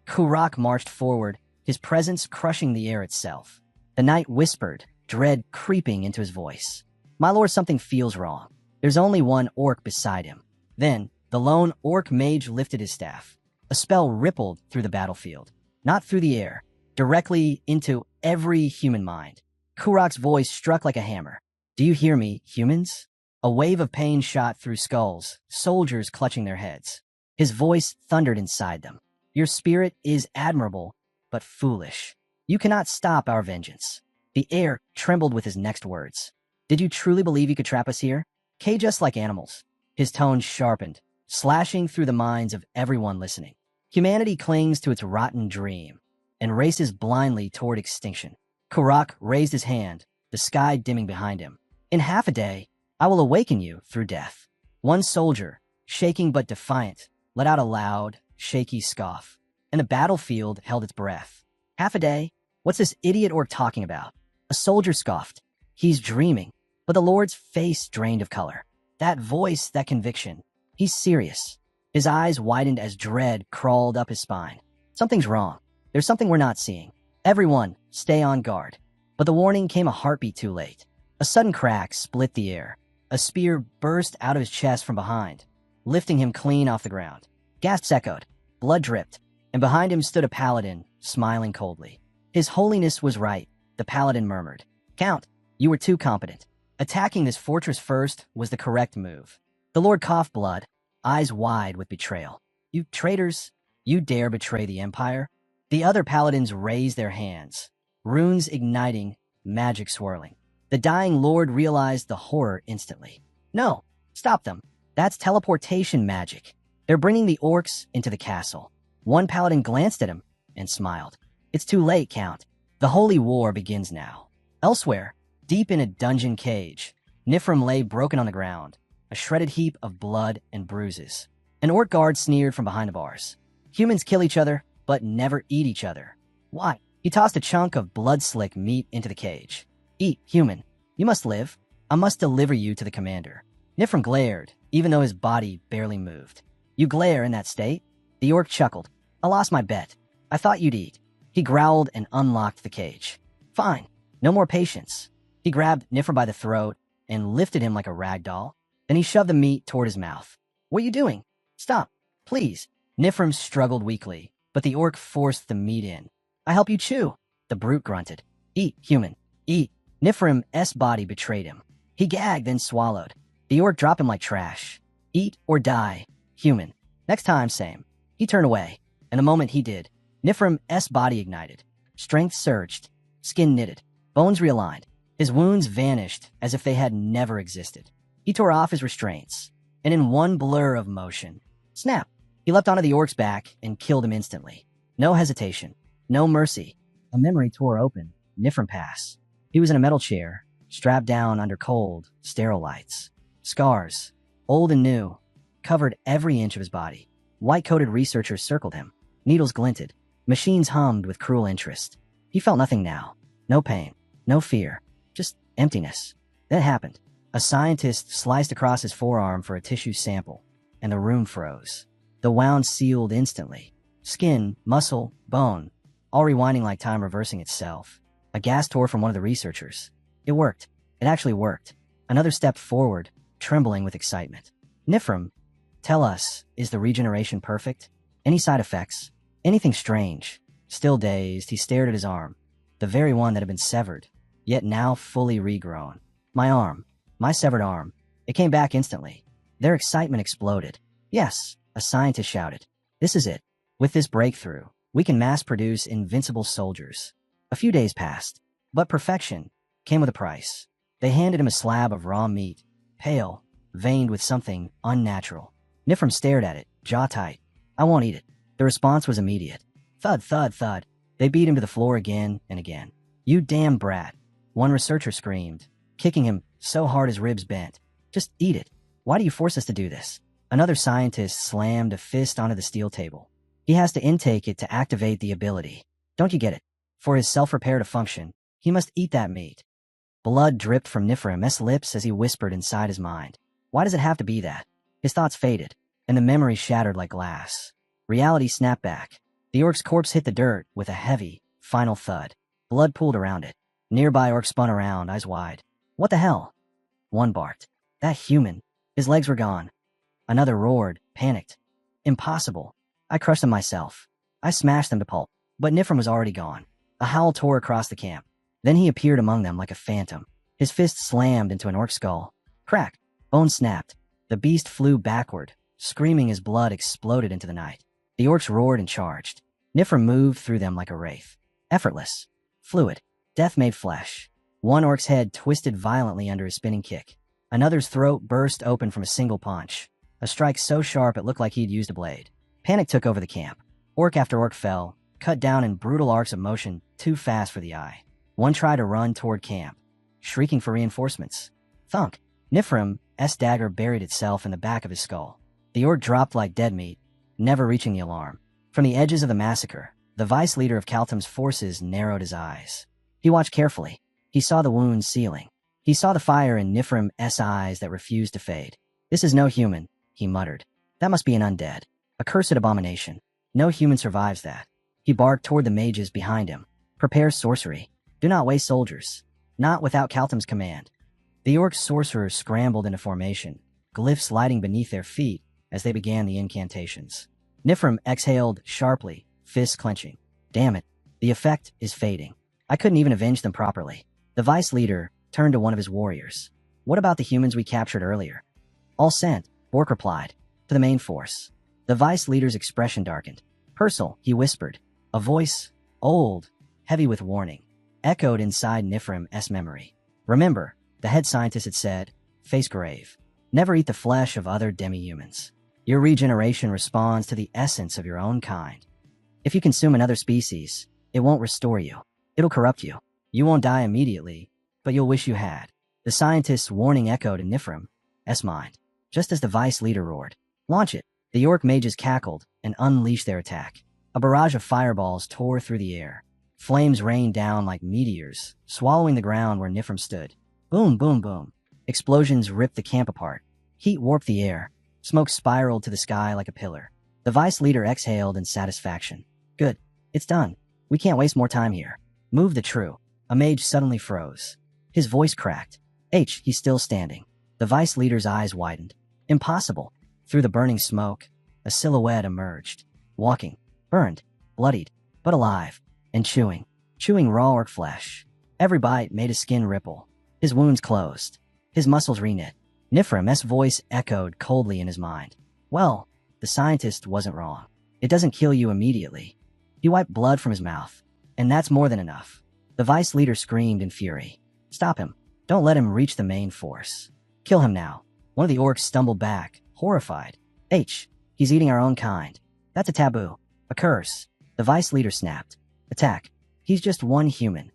Kurak marched forward, his presence crushing the air itself. The knight whispered, dread creeping into his voice. My lord, something feels wrong. There's only one orc beside him. Then, the lone orc mage lifted his staff. A spell rippled through the battlefield, not through the air, directly into every human mind. Kurak's voice struck like a hammer. Do you hear me, humans? A wave of pain shot through skulls, soldiers clutching their heads. His voice thundered inside them. Your spirit is admirable, but foolish. You cannot stop our vengeance. The air trembled with his next words. Did you truly believe you could trap us here? Cage us like animals. His tone sharpened, slashing through the minds of everyone listening. Humanity clings to its rotten dream and races blindly toward extinction. Kurak raised his hand, the sky dimming behind him. In half a day, I will awaken you through death. One soldier, shaking but defiant, let out a loud, shaky scoff, and the battlefield held its breath. Half a day? What's this idiot orc talking about? A soldier scoffed. He's dreaming, but the Lord's face drained of color. That voice, that conviction. He's serious. His eyes widened as dread crawled up his spine. Something's wrong. There's something we're not seeing. Everyone, stay on guard. But the warning came a heartbeat too late. A sudden crack split the air. A spear burst out of his chest from behind, lifting him clean off the ground. Gasps echoed. Blood dripped, and behind him stood a paladin, smiling coldly. His holiness was right, the paladin murmured. Count, you were too competent. Attacking this fortress first was the correct move. The Lord coughed blood, eyes wide with betrayal. You traitors, you dare betray the Empire? The other paladins raised their hands, runes igniting, magic swirling. The dying lord realized the horror instantly. No, stop them. That's teleportation magic. They're bringing the orcs into the castle. One paladin glanced at him and smiled. It's too late, Count. The holy war begins now. Elsewhere, deep in a dungeon cage, Nifrim lay broken on the ground, a shredded heap of blood and bruises. An orc guard sneered from behind the bars. Humans kill each other, but never eat each other. Why? He tossed a chunk of blood-slick meat into the cage. Eat, human. You must live. I must deliver you to the commander. Nifrim glared, even though his body barely moved. You glare in that state? The orc chuckled. I lost my bet. I thought you'd eat. He growled and unlocked the cage. Fine. No more patience. He grabbed Nifrim by the throat and lifted him like a rag doll. Then he shoved the meat toward his mouth. What are you doing? Stop. Please. Nifrim struggled weakly, but the orc forced the meat in. I help you chew. The brute grunted. Eat, human. Eat. Nifrim's body betrayed him. He gagged, then swallowed. The orc dropped him like trash. Eat or die, human. Next time, same. He turned away, and the moment he did, Nifrim's body ignited. Strength surged, skin knitted, bones realigned. His wounds vanished as if they had never existed. He tore off his restraints, and in one blur of motion, snap, he leapt onto the orc's back and killed him instantly. No hesitation, no mercy. A memory tore open. Nifrim pass. He was in a metal chair, strapped down under cold, sterile lights. Scars, old and new, covered every inch of his body. White-coated researchers circled him. Needles glinted. Machines hummed with cruel interest. He felt nothing now. No pain, no fear, just emptiness. Then it happened. A scientist sliced across his forearm for a tissue sample, and the room froze. The wound sealed instantly. Skin, muscle, bone, all rewinding like time reversing itself. A gas tore from one of the researchers. It worked. It actually worked. Another stepped forward, trembling with excitement. Nifrim, tell us, is the regeneration perfect? Any side effects? Anything strange? Still dazed, he stared at his arm, the very one that had been severed, yet now fully regrown. My arm. My severed arm. It came back instantly. Their excitement exploded. Yes, a scientist shouted. This is it. With this breakthrough, we can mass-produce invincible soldiers. A few days passed, but perfection came with a price. They handed him a slab of raw meat, pale, veined with something unnatural. Nifrim stared at it, jaw tight. I won't eat it. The response was immediate. Thud, thud, thud. They beat him to the floor again and again. You damn brat. One researcher screamed, kicking him so hard his ribs bent. Just eat it. Why do you force us to do this? Another scientist slammed a fist onto the steel table. He has to intake it to activate the ability. Don't you get it? For his self-repair to function, he must eat that meat. Blood dripped from Nifrim's lips as he whispered inside his mind. Why does it have to be that? His thoughts faded, and the memory shattered like glass. Reality snapped back. The orc's corpse hit the dirt with a heavy, final thud. Blood pooled around it. Nearby orc spun around, eyes wide. What the hell? One barked. That human. His legs were gone. Another roared, panicked. Impossible. I crushed them myself. I smashed them to pulp. But Nifrim was already gone. A howl tore across the camp. Then he appeared among them like a phantom. His fist slammed into an orc skull. Crack! Bone snapped. The beast flew backward, screaming as blood exploded into the night. The orcs roared and charged. Nifrim moved through them like a wraith. Effortless. Fluid. Death made flesh. One orc's head twisted violently under his spinning kick. Another's throat burst open from a single punch. A strike so sharp it looked like he'd used a blade. Panic took over the camp. Orc after orc fell, cut down in brutal arcs of motion too fast for the eye. One tried to run toward camp, shrieking for reinforcements. Thunk! Nifrim's dagger buried itself in the back of his skull. The orc dropped like dead meat, never reaching the alarm. From the edges of the massacre, the vice leader of Kaltum's forces narrowed his eyes. He watched carefully. He saw the wounds sealing. He saw the fire in Nifrim's eyes that refused to fade. This is no human, he muttered. That must be an undead. A cursed abomination. No human survives that. He barked toward the mages behind him. Prepare sorcery. Do not waste soldiers. Not without Kaltum's command. The orc sorcerers scrambled into formation, glyphs lighting beneath their feet as they began the incantations. Nifrim exhaled sharply, fists clenching. Damn it, the effect is fading. I couldn't even avenge them properly. The vice leader turned to one of his warriors. What about the humans we captured earlier? All sent, Bork replied. To the main force. The vice leader's expression darkened. Purcell, he whispered. A voice, old, heavy with warning, echoed inside Nifrim's memory. Remember, the head scientist had said, face grave. Never eat the flesh of other demi-humans. Your regeneration responds to the essence of your own kind. If you consume another species, it won't restore you. It'll corrupt you. You won't die immediately, but you'll wish you had. The scientist's warning echoed in Nifrim's mind, just as the vice leader roared. Launch it. The orc mages cackled and unleashed their attack. A barrage of fireballs tore through the air. Flames rained down like meteors, swallowing the ground where Nifrim stood. Boom, boom, boom. Explosions ripped the camp apart. Heat warped the air. Smoke spiraled to the sky like a pillar. The vice leader exhaled in satisfaction. Good. It's done. We can't waste more time here. Move the true. A mage suddenly froze. His voice cracked. He's still standing. The vice leader's eyes widened. Impossible. Through the burning smoke, a silhouette emerged. Walking. Burned. Bloodied. But alive. And chewing. Chewing raw orc flesh. Every bite made his skin ripple. His wounds closed. His muscles reknit. Nifrim's voice echoed coldly in his mind. Well, the scientist wasn't wrong. It doesn't kill you immediately. He wiped blood from his mouth. And that's more than enough. The vice leader screamed in fury. Stop him. Don't let him reach the main force. Kill him now. One of the orcs stumbled back, horrified. He's eating our own kind. That's a taboo. A curse. The vice leader snapped. Attack. He's just one human.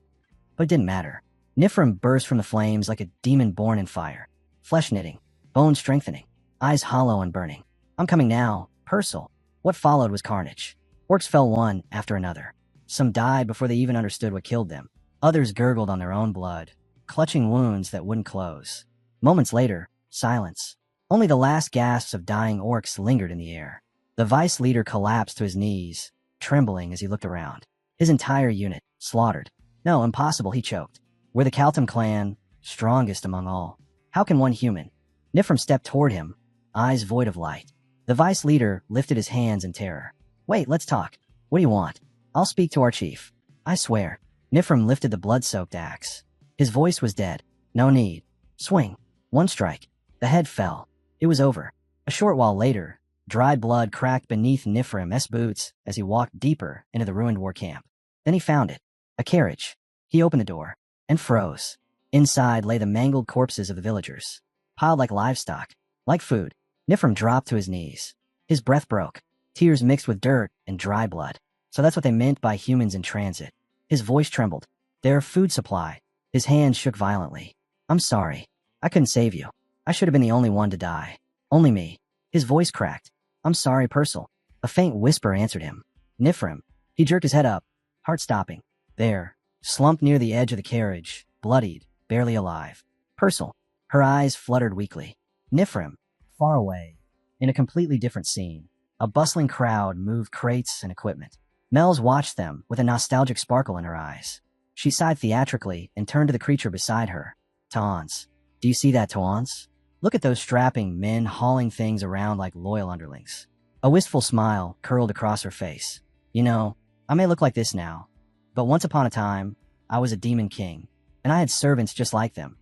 But it didn't matter. Nifrim burst from the flames like a demon born in fire. Flesh knitting. Bone strengthening. Eyes hollow and burning. I'm coming now, Purcell. What followed was carnage. Orcs fell one after another. Some died before they even understood what killed them. Others gurgled on their own blood, clutching wounds that wouldn't close. Moments later, silence. Only the last gasps of dying orcs lingered in the air. The vice leader collapsed to his knees, trembling as he looked around. His entire unit, slaughtered. No, impossible, he choked. We're the Kaltum clan, strongest among all. How can one human? Nifrim stepped toward him, eyes void of light. The vice leader lifted his hands in terror. Wait, let's talk. What do you want? I'll speak to our chief. I swear. Nifrim lifted the blood-soaked axe. His voice was dead. No need. Swing. One strike. The head fell. It was over. A short while later, dried blood cracked beneath Nifrim's boots as he walked deeper into the ruined war camp. Then he found it. A carriage. He opened the door and froze. Inside lay the mangled corpses of the villagers, piled like livestock, like food. Nifrim dropped to his knees. His breath broke. Tears mixed with dirt and dry blood. So that's what they meant by humans in transit. His voice trembled. Their food supply. His hands shook violently. I'm sorry. I couldn't save you. I should have been the only one to die. Only me. His voice cracked. I'm sorry, Purcell. A faint whisper answered him. Nifrim. He jerked his head up, heart stopping. There, slumped near the edge of the carriage, bloodied, barely alive. Purcell. Her eyes fluttered weakly. Nifrim. Far away. In a completely different scene. A bustling crowd moved crates and equipment. Mel's watched them with a nostalgic sparkle in her eyes. She sighed theatrically and turned to the creature beside her. Tawns. Do you see that, Tawns? Look at those strapping men hauling things around like loyal underlings. A wistful smile curled across her face. You know, I may look like this now, but once upon a time, I was a demon king, and I had servants just like them,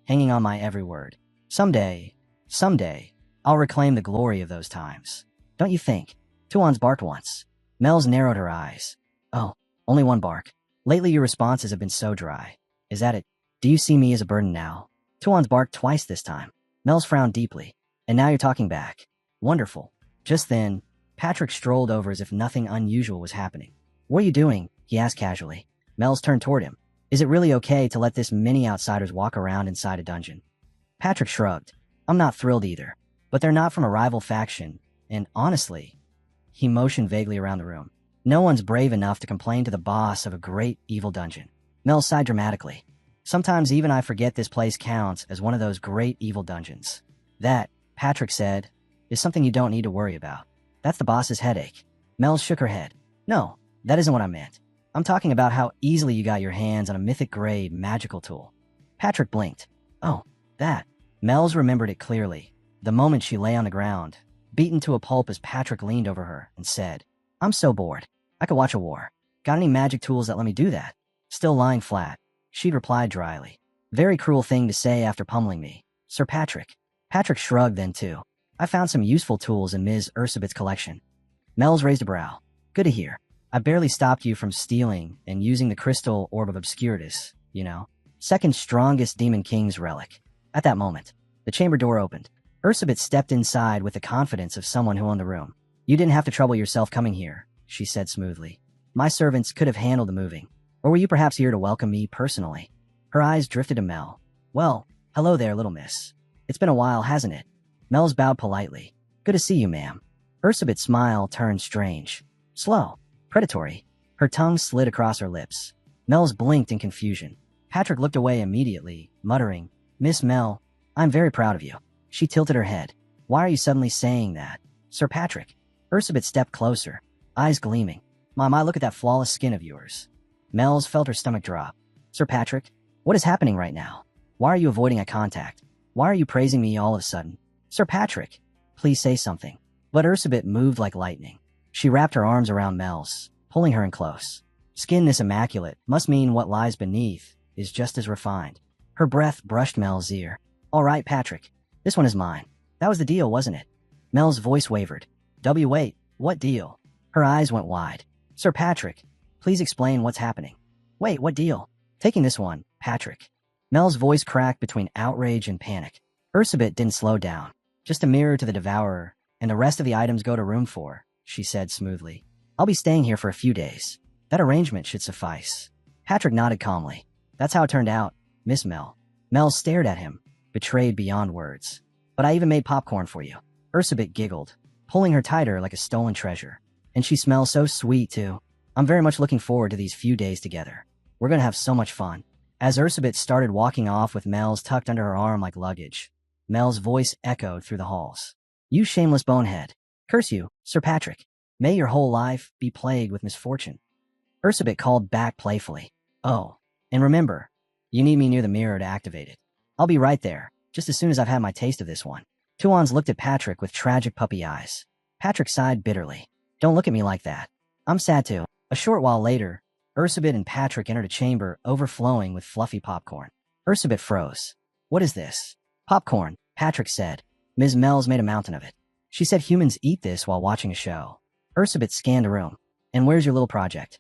hanging on my every word. Someday, I'll reclaim the glory of those times. Don't you think? Tuan's barked once. Mel's narrowed her eyes. Oh, only one bark. Lately your responses have been so dry. Is that it? Do you see me as a burden now? Tuan's barked twice this time. Mel's frowned deeply. And now you're talking back. Wonderful. Just then, Patrick strolled over as if nothing unusual was happening. What are you doing? He asked casually. Mel's turned toward him. Is it really okay to let this many outsiders walk around inside a dungeon? Patrick shrugged. I'm not thrilled either. But they're not from a rival faction, and honestly, he motioned vaguely around the room. No one's brave enough to complain to the boss of a great evil dungeon. Mel sighed dramatically. Sometimes even I forget this place counts as one of those great evil dungeons. That, Patrick said, is something you don't need to worry about. That's the boss's headache. Mel shook her head. No, that isn't what I meant. I'm talking about how easily you got your hands on a mythic-grade magical tool. Patrick blinked. Oh, that. Mel's remembered it clearly. The moment she lay on the ground, beaten to a pulp as Patrick leaned over her and said, I'm so bored. I could watch a war. Got any magic tools that let me do that? Still lying flat, she'd replied dryly. Very cruel thing to say after pummeling me. Sir Patrick. Patrick shrugged then too. I found some useful tools in Ms. Ursabit's collection. Mel's raised a brow. Good to hear. I barely stopped you from stealing and using the crystal orb of obscuritas, you know. Second strongest demon king's relic. At that moment, the chamber door opened. Ursabit stepped inside with the confidence of someone who owned the room. You didn't have to trouble yourself coming here, she said smoothly. My servants could have handled the moving. Or were you perhaps here to welcome me personally? Her eyes drifted to Mel. Well, hello there, little miss. It's been a while, hasn't it? Mel's bowed politely. Good to see you, ma'am. Ursabit's smile turned strange. Slow. Predatory. Her tongue slid across her lips. Mel's blinked in confusion. Patrick looked away immediately, muttering, Miss Mel, I'm very proud of you. She tilted her head. Why are you suddenly saying that? Sir Patrick. Ursabit stepped closer, eyes gleaming. My, look at that flawless skin of yours. Mel's felt her stomach drop. Sir Patrick, what is happening right now? Why are you avoiding eye contact? Why are you praising me all of a sudden? Sir Patrick, please say something. But Ursabit moved like lightning. She wrapped her arms around Mel's, pulling her in close. Skin this immaculate must mean what lies beneath is just as refined. Her breath brushed Mel's ear. All right, Patrick. This one is mine. That was the deal, wasn't it? Mel's voice wavered. Wait, what deal? Her eyes went wide. Sir Patrick, please explain what's happening. Wait, what deal? Taking this one, Patrick. Mel's voice cracked between outrage and panic. Ursabit didn't slow down. Just a mirror to the devourer, and the rest of the items go to room 4, she said smoothly. I'll be staying here for a few days. That arrangement should suffice. Patrick nodded calmly. That's how it turned out, Miss Mel. Mel stared at him, betrayed beyond words. But I even made popcorn for you. Ursabit giggled, pulling her tighter like a stolen treasure. And she smells so sweet, too. I'm very much looking forward to these few days together. We're gonna have so much fun. As Ursabit started walking off with Mel's tucked under her arm like luggage, Mel's voice echoed through the halls. You shameless bonehead. Curse you, Sir Patrick. May your whole life be plagued with misfortune. Ursabit called back playfully. Oh, and remember, you need me near the mirror to activate it. I'll be right there, just as soon as I've had my taste of this one. Tuans looked at Patrick with tragic puppy eyes. Patrick sighed bitterly. Don't look at me like that. I'm sad too. A short while later, Ursabit and Patrick entered a chamber overflowing with fluffy popcorn. Ursabit froze. What is this? Popcorn, Patrick said. Ms. Mel's made a mountain of it. She said humans eat this while watching a show. Ursabit scanned the room. And where's your little project?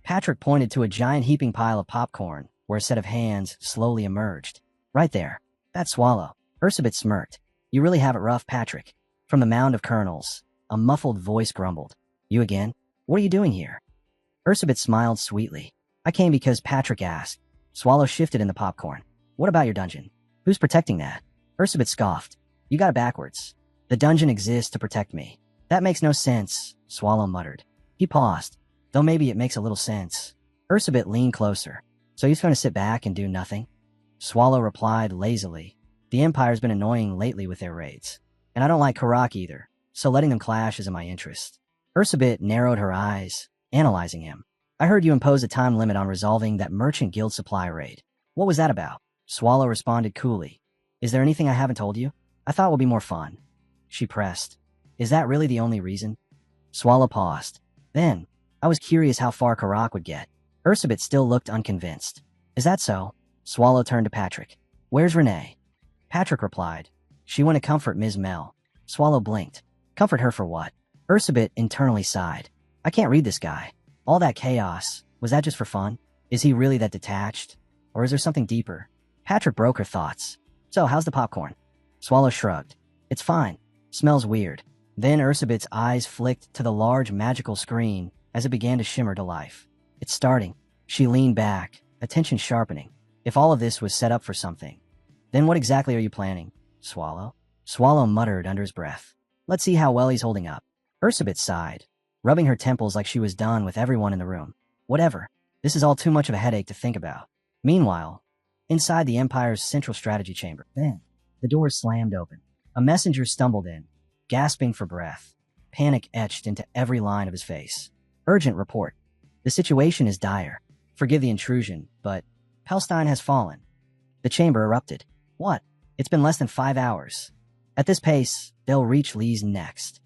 Patrick pointed to a giant heaping pile of popcorn, where a set of hands slowly emerged. Right there. That swallow. Ursabit smirked. You really have it rough, Patrick. From the mound of kernels, a muffled voice grumbled. You again? What are you doing here? Ursabit smiled sweetly. I came because Patrick asked. Swallow shifted in the popcorn. What about your dungeon? Who's protecting that? Ursabit scoffed. You got it backwards. The dungeon exists to protect me. That makes no sense, Swallow muttered. He paused. Though maybe it makes a little sense. Ursabit leaned closer. So you're going to sit back and do nothing? Swallow replied lazily. The Empire's been annoying lately with their raids. And I don't like Karak either, so letting them clash is in my interest. Ursabit narrowed her eyes, analyzing him. I heard you impose a time limit on resolving that Merchant Guild supply raid. What was that about? Swallow responded coolly. Is there anything I haven't told you? I thought it would be more fun. She pressed. Is that really the only reason? Swallow paused. Then, I was curious how far Karak would get. Ursabit still looked unconvinced. Is that so? Swallow turned to Patrick. Where's Renee? Patrick replied. She went to comfort Ms. Mel. Swallow blinked. Comfort her for what? Ursabit internally sighed. I can't read this guy. All that chaos, was that just for fun? Is he really that detached? Or is there something deeper? Patrick broke her thoughts. So, how's the popcorn? Swallow shrugged. It's fine. Smells weird. Then Ursabit's eyes flicked to the large magical screen as it began to shimmer to life. It's starting. She leaned back, attention sharpening. If all of this was set up for something, then what exactly are you planning? Swallow? Swallow muttered under his breath. Let's see how well he's holding up. Ursabit sighed, rubbing her temples like she was done with everyone in the room. Whatever. This is all too much of a headache to think about. Meanwhile, inside the Empire's central strategy chamber, then, the door slammed open. A messenger stumbled in, gasping for breath, panic etched into every line of his face. Urgent report. The situation is dire. Forgive the intrusion, but Palestine has fallen. The chamber erupted. What? It's been less than 5 hours. At this pace, they'll reach Lee's next.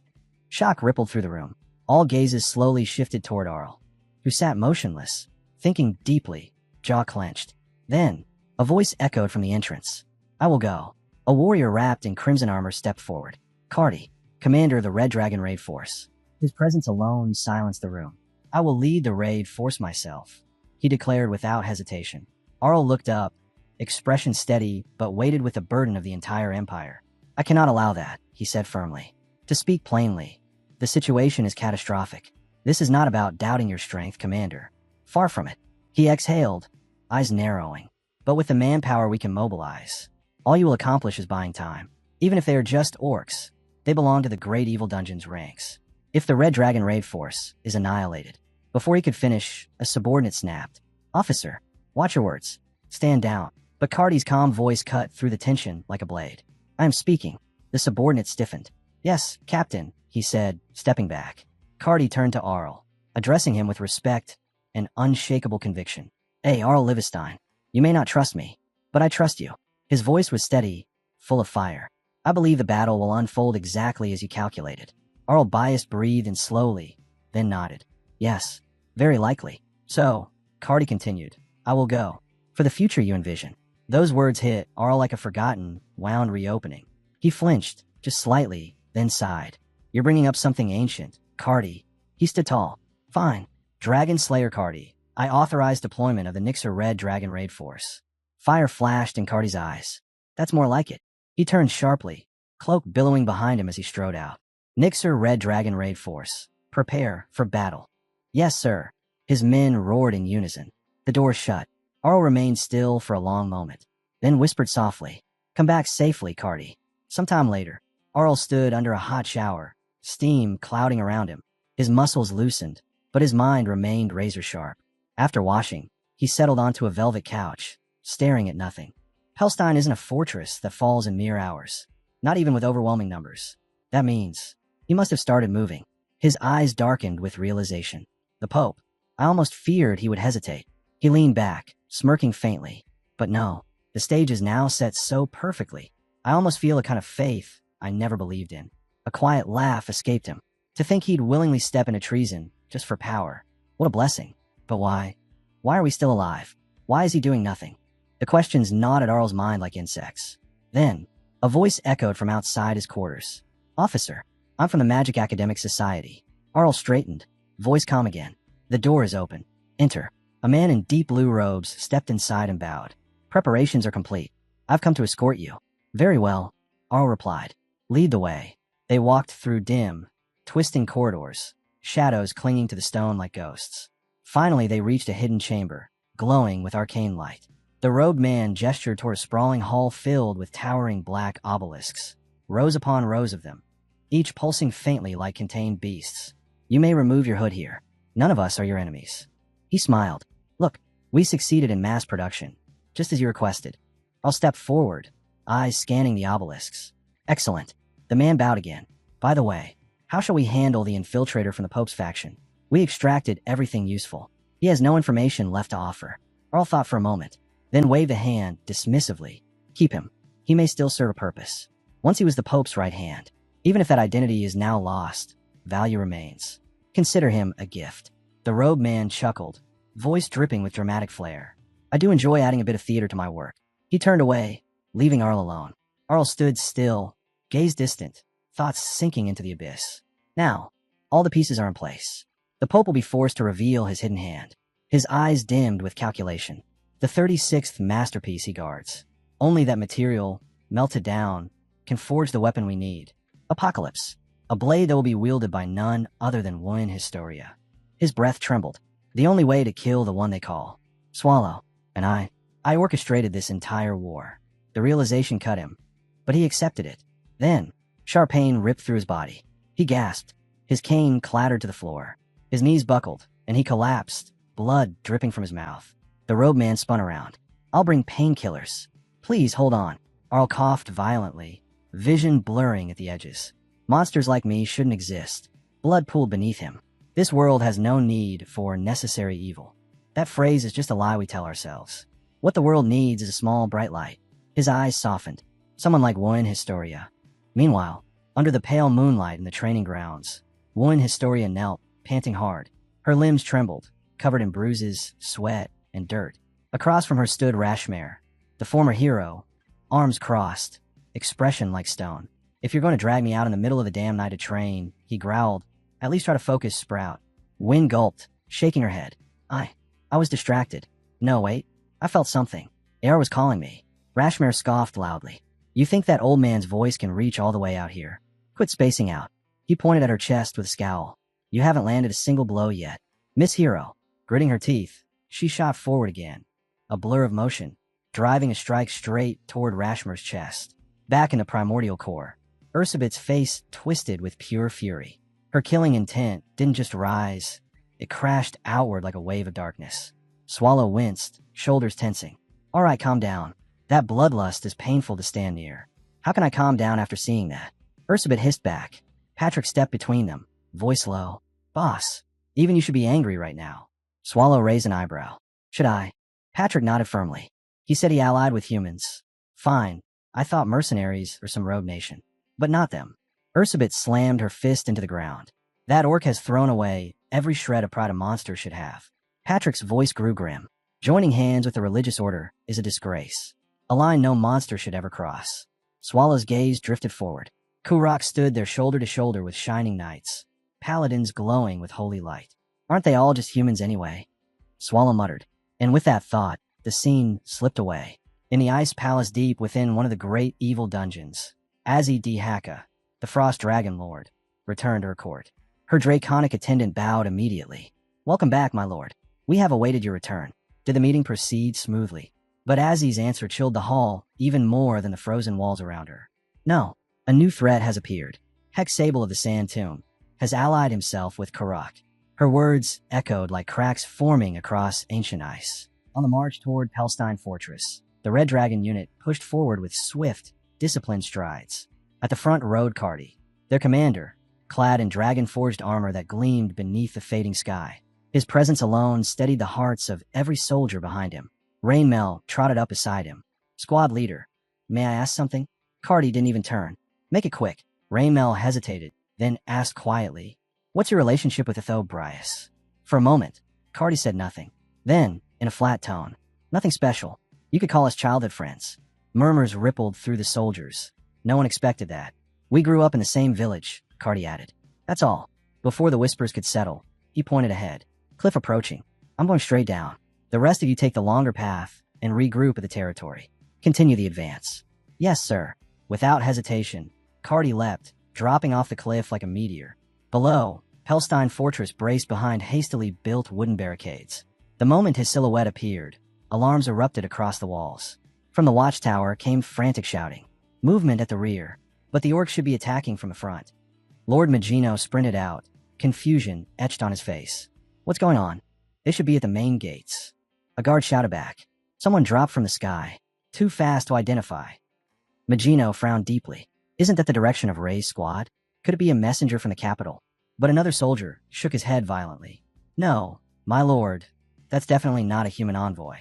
Shock rippled through the room. All gazes slowly shifted toward Arl, who sat motionless, thinking deeply, jaw clenched. Then, a voice echoed from the entrance. I will go. A warrior wrapped in crimson armor stepped forward. Cardi, commander of the Red Dragon Raid Force. His presence alone silenced the room. I will lead the raid force myself, he declared without hesitation. Arl looked up, expression steady, but weighted with the burden of the entire empire. I cannot allow that, he said firmly. To speak plainly, the situation is catastrophic. This is not about doubting your strength, Commander. Far from it. He exhaled, eyes narrowing. But with the manpower we can mobilize, all you will accomplish is buying time. Even if they are just orcs, they belong to the Great Evil Dungeon's ranks. If the Red Dragon Raid Force is annihilated, before he could finish, a subordinate snapped. Officer, watch your words. Stand down. But Cardi's calm voice cut through the tension like a blade. I am speaking. The subordinate stiffened. Yes, Captain, he said, stepping back. Cardi turned to Arl, addressing him with respect and unshakable conviction. Hey, Arl Livestein, you may not trust me, but I trust you. His voice was steady, full of fire. I believe the battle will unfold exactly as you calculated. Arl biased breathed and slowly, then nodded. Yes, very likely. So, Cardi continued, I will go. For the future you envision. Those words hit Arl like a forgotten, wound reopening. He flinched, just slightly, then sighed. You're bringing up something ancient, Cardi. He stood tall. Fine. Dragon Slayer Cardi. I authorize deployment of the Nixer Red Dragon Raid Force. Fire flashed in Cardi's eyes. That's more like it. He turned sharply, cloak billowing behind him as he strode out. Nixer Red Dragon Raid Force. Prepare for battle. Yes, sir. His men roared in unison. The door shut. Arl remained still for a long moment, then whispered softly, Come back safely, Cardi. Sometime later, Arl stood under a hot shower, steam clouding around him. His muscles loosened, but his mind remained razor-sharp. After washing, he settled onto a velvet couch, staring at nothing. Pelstein isn't a fortress that falls in mere hours, not even with overwhelming numbers. That means he must have started moving. His eyes darkened with realization. The Pope. I almost feared he would hesitate. He leaned back, smirking faintly. But no, the stage is now set so perfectly. I almost feel a kind of faith I never believed in. A quiet laugh escaped him. To think he'd willingly step into treason just for power. What a blessing. But why? Why are we still alive? Why is he doing nothing? The questions gnawed at Arl's mind like insects. Then, a voice echoed from outside his quarters. Officer, I'm from the Magic Academic Society. Arl straightened, voice calm again. The door is open. Enter. A man in deep blue robes stepped inside and bowed. Preparations are complete. I've come to escort you. Very well, Arl replied. Lead the way. They walked through dim, twisting corridors, shadows clinging to the stone like ghosts. Finally, they reached a hidden chamber, glowing with arcane light. The robed man gestured toward a sprawling hall filled with towering black obelisks, rows upon rows of them, each pulsing faintly like contained beasts. You may remove your hood here. None of us are your enemies. He smiled. Look, we succeeded in mass production, just as you requested. I'll step forward, eyes scanning the obelisks. Excellent. The man bowed again. By the way, how shall we handle the infiltrator from the Pope's faction? We extracted everything useful. He has no information left to offer. Earl thought for a moment, then waved a hand dismissively. Keep him. He may still serve a purpose. Once he was the Pope's right hand. Even if that identity is now lost, value remains. Consider him a gift. The robed man chuckled, voice dripping with dramatic flair. I do enjoy adding a bit of theater to my work. He turned away, leaving Arl alone. Arl stood still, gaze distant, thoughts sinking into the abyss. Now, all the pieces are in place. The Pope will be forced to reveal his hidden hand. His eyes dimmed with calculation. The 36th masterpiece he guards. Only that material, melted down, can forge the weapon we need. Apocalypse. A blade that will be wielded by none other than one Historia. His breath trembled. The only way to kill the one they call Swallow. And I orchestrated this entire war. The realization cut him, but he accepted it. Then, sharp pain ripped through his body. He gasped. His cane clattered to the floor. His knees buckled, and he collapsed, blood dripping from his mouth. The robed man spun around. I'll bring painkillers. Please hold on. Arl coughed violently, vision blurring at the edges. Monsters like me shouldn't exist. Blood pooled beneath him. This world has no need for necessary evil. That phrase is just a lie we tell ourselves. What the world needs is a small, bright light. His eyes softened. Someone like one Historia. Meanwhile, under the pale moonlight in the training grounds, one Historia knelt, panting hard. Her limbs trembled, covered in bruises, sweat, and dirt. Across from her stood Rashmare, the former hero, arms crossed, expression like stone. If you're going to drag me out in the middle of the damn night to train, he growled, at least try to focus, Sprout. Wynn gulped, shaking her head. I was distracted. No, wait. I felt something. Air was calling me. Rashmare scoffed loudly. You think that old man's voice can reach all the way out here? Quit spacing out. He pointed at her chest with a scowl. You haven't landed a single blow yet. Miss Hero, gritting her teeth, she shot forward again. A blur of motion, driving a strike straight toward Rashmare's chest. Back in the primordial core, Ursabet's face twisted with pure fury. Her killing intent didn't just rise, it crashed outward like a wave of darkness. Swallow winced, shoulders tensing. All right, calm down. That bloodlust is painful to stand near. How can I calm down after seeing that? Ursabet hissed back. Patrick stepped between them, voice low. Boss, even you should be angry right now. Swallow raised an eyebrow. Should I? Patrick nodded firmly. He said he allied with humans. Fine. I thought mercenaries or some rogue nation. But not them. Ursabet slammed her fist into the ground. That orc has thrown away every shred of pride a monster should have. Patrick's voice grew grim. Joining hands with the religious order is a disgrace. A line no monster should ever cross. Swallow's gaze drifted forward. Kurok stood there shoulder to shoulder with shining knights, paladins glowing with holy light. Aren't they all just humans anyway? Swallow muttered. And with that thought, the scene slipped away. In the ice palace deep within one of the great evil dungeons, Azzy D. Haka, the Frost Dragon Lord, returned to her court. Her draconic attendant bowed immediately. Welcome back, my lord. We have awaited your return. Did the meeting proceed smoothly? But Azzy's answer chilled the hall even more than the frozen walls around her. No, a new threat has appeared. Hex Sable of the Sand Tomb has allied himself with Kurok. Her words echoed like cracks forming across ancient ice. On the march toward Pelstein Fortress, the Red Dragon unit pushed forward with swift, disciplined strides. At the front rode Cardi, their commander, clad in dragon-forged armor that gleamed beneath the fading sky. His presence alone steadied the hearts of every soldier behind him. Rainmel trotted up beside him. Squad leader, may I ask something? Cardi didn't even turn. Make it quick. Rainmel hesitated, then asked quietly, what's your relationship with Ethobrius? For a moment, Cardi said nothing. Then, in a flat tone, nothing special. You could call us childhood friends. Murmurs rippled through the soldiers. No one expected that. We grew up in the same village, Cardi added. That's all. Before the whispers could settle, he pointed ahead. Cliff approaching. I'm going straight down. The rest of you take the longer path and regroup at the territory. Continue the advance. Yes, sir. Without hesitation, Cardi leapt, dropping off the cliff like a meteor. Below, Pelstein Fortress braced behind hastily built wooden barricades. The moment his silhouette appeared, alarms erupted across the walls. From the watchtower came frantic shouting. Movement at the rear, but the orcs should be attacking from the front. Lord Magino sprinted out, confusion etched on his face. What's going on? They should be at the main gates. A guard shouted back. Someone dropped from the sky. Too fast to identify. Magino frowned deeply. Isn't that the direction of Ray's squad? Could it be a messenger from the capital? But another soldier shook his head violently. No, my lord, that's definitely not a human envoy.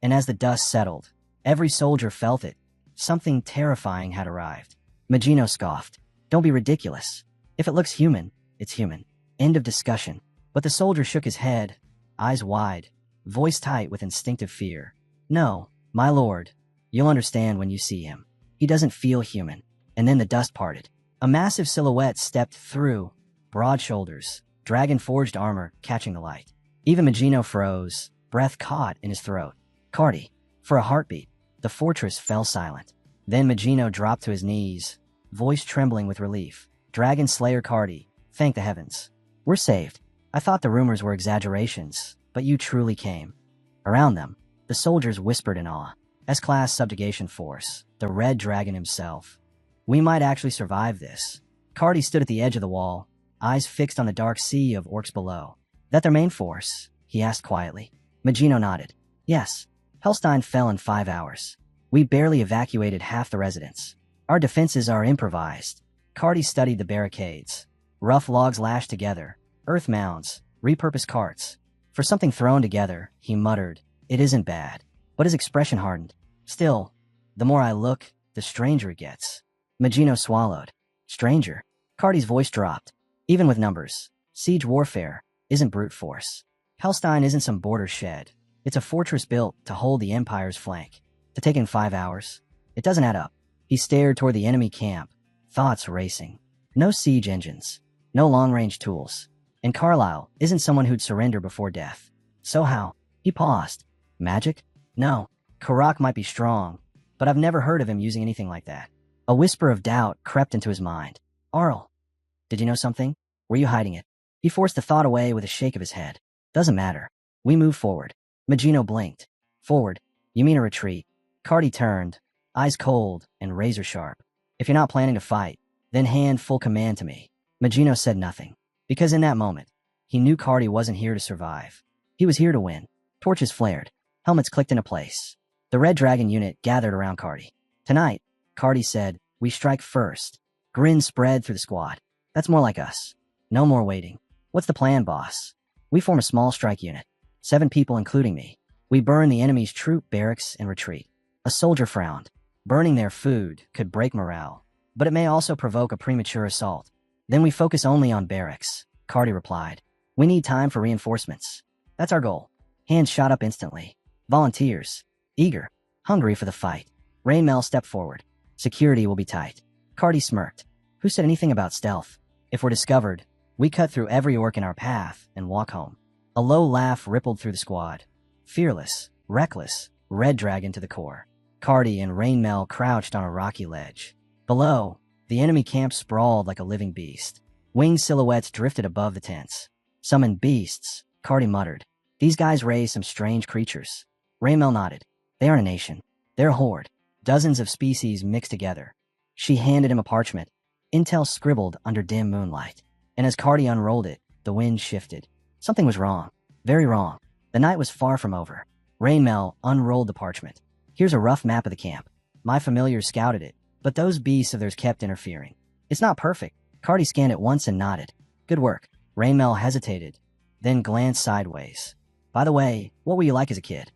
And as the dust settled, every soldier felt it. Something terrifying had arrived. Magino scoffed. Don't be ridiculous. If it looks human, it's human. End of discussion. But the soldier shook his head, eyes wide, voice tight with instinctive fear. No, my lord, you'll understand when you see him. He doesn't feel human. And then the dust parted. A massive silhouette stepped through, broad shoulders, dragon-forged armor catching the light. Even Magino froze, breath caught in his throat. Cardi. For a heartbeat, the fortress fell silent. Then Magino dropped to his knees, voice trembling with relief. Dragon Slayer Cardi, thank the heavens. We're saved. I thought the rumors were exaggerations, but you truly came. Around them, the soldiers whispered in awe. S-Class Subjugation Force, the Red Dragon himself. We might actually survive this. Cardi stood at the edge of the wall, eyes fixed on the dark sea of orcs below. That their main force? He asked quietly. Magino nodded. Yes. Hellstein fell in 5 hours. We barely evacuated half the residents. Our defenses are improvised. Cardi studied the barricades. Rough logs lashed together, earth mounds, repurposed carts. For something thrown together, he muttered, it isn't bad. But his expression hardened. Still, the more I look, the stranger it gets. Magino swallowed. Stranger? Cardi's voice dropped. Even with numbers, siege warfare isn't brute force. Hellstein isn't some border shed. It's a fortress built to hold the Empire's flank. To take in 5 hours? It doesn't add up. He stared toward the enemy camp, thoughts racing. No siege engines, no long-range tools. And Carlyle isn't someone who'd surrender before death. So how? He paused. Magic? No. Karak might be strong, but I've never heard of him using anything like that. A whisper of doubt crept into his mind. Arl, did you know something? Were you hiding it? He forced the thought away with a shake of his head. Doesn't matter. We move forward. Magino blinked. Forward? You mean a retreat? Cardi turned, eyes cold and razor sharp. If you're not planning to fight, then hand full command to me. Magino said nothing, because in that moment, he knew Cardi wasn't here to survive. He was here to win. Torches flared. Helmets clicked into place. The Red Dragon unit gathered around Cardi. Tonight, Cardi said, we strike first. Grin spread through the squad. That's more like us. No more waiting. What's the plan, boss? We form a small strike unit. 7 people including me. We burn the enemy's troop barracks and retreat. A soldier frowned. Burning their food could break morale, but it may also provoke a premature assault. Then we focus only on barracks, Cardi replied. We need time for reinforcements. That's our goal. Hands shot up instantly. Volunteers. Eager. Hungry for the fight. Raymel stepped forward. Security will be tight. Cardi smirked. Who said anything about stealth? If we're discovered, we cut through every orc in our path and walk home. A low laugh rippled through the squad. Fearless, reckless, Red Dragon to the core. Cardi and Rainmel crouched on a rocky ledge. Below, the enemy camp sprawled like a living beast. Winged silhouettes drifted above the tents. Summoned beasts, Cardi muttered. These guys raised some strange creatures. Raymel nodded. They aren't a nation. They're a horde. Dozens of species mixed together. She handed him a parchment. Intel scribbled under dim moonlight. And as Cardi unrolled it, the wind shifted. Something was wrong. Very wrong. The night was far from over. Raymel unrolled the parchment. Here's a rough map of the camp. My familiars scouted it, but those beasts of theirs kept interfering. It's not perfect. Cardi scanned it once and nodded. Good work. Raymel hesitated, then glanced sideways. By the way, what were you like as a kid?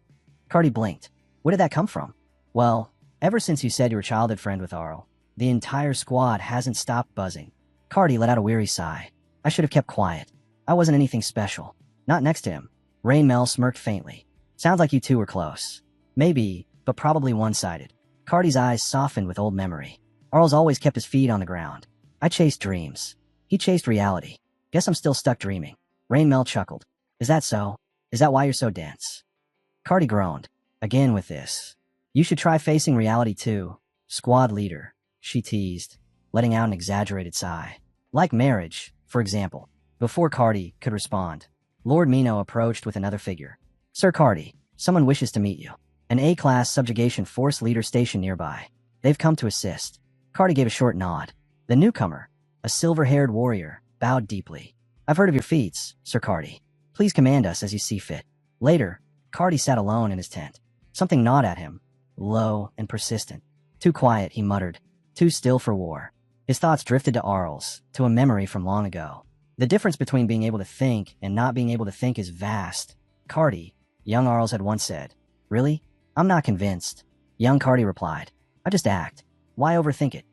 Cardi blinked. Where did that come from? Well, ever since you said you were childhood friend with Arl, the entire squad hasn't stopped buzzing. Cardi let out a weary sigh. I should have kept quiet. I wasn't anything special. Not next to him. Raymel smirked faintly. Sounds like you two were close. Maybe, but probably one-sided. Cardi's eyes softened with old memory. Arl's always kept his feet on the ground. I chased dreams. He chased reality. Guess I'm still stuck dreaming. Raymel chuckled. Is that so? Is that why you're so dense? Cardi groaned. Again with this. You should try facing reality too. Squad leader, she teased, letting out an exaggerated sigh. Like marriage, for example. Before Cardi could respond, Lord Mino approached with another figure. Sir Cardi, someone wishes to meet you. An A-class subjugation force leader stationed nearby. They've come to assist. Cardi gave a short nod. The newcomer, a silver-haired warrior, bowed deeply. I've heard of your feats, Sir Cardi. Please command us as you see fit. Later, Cardi sat alone in his tent. Something gnawed at him. low and persistent. Too quiet, he muttered. Too still for war. His thoughts drifted to Arl's, to a memory from long ago. The difference between being able to think and not being able to think is vast. Cardi, young Arls had once said. Really? I'm not convinced. Young Cardi replied. I just act. Why overthink it?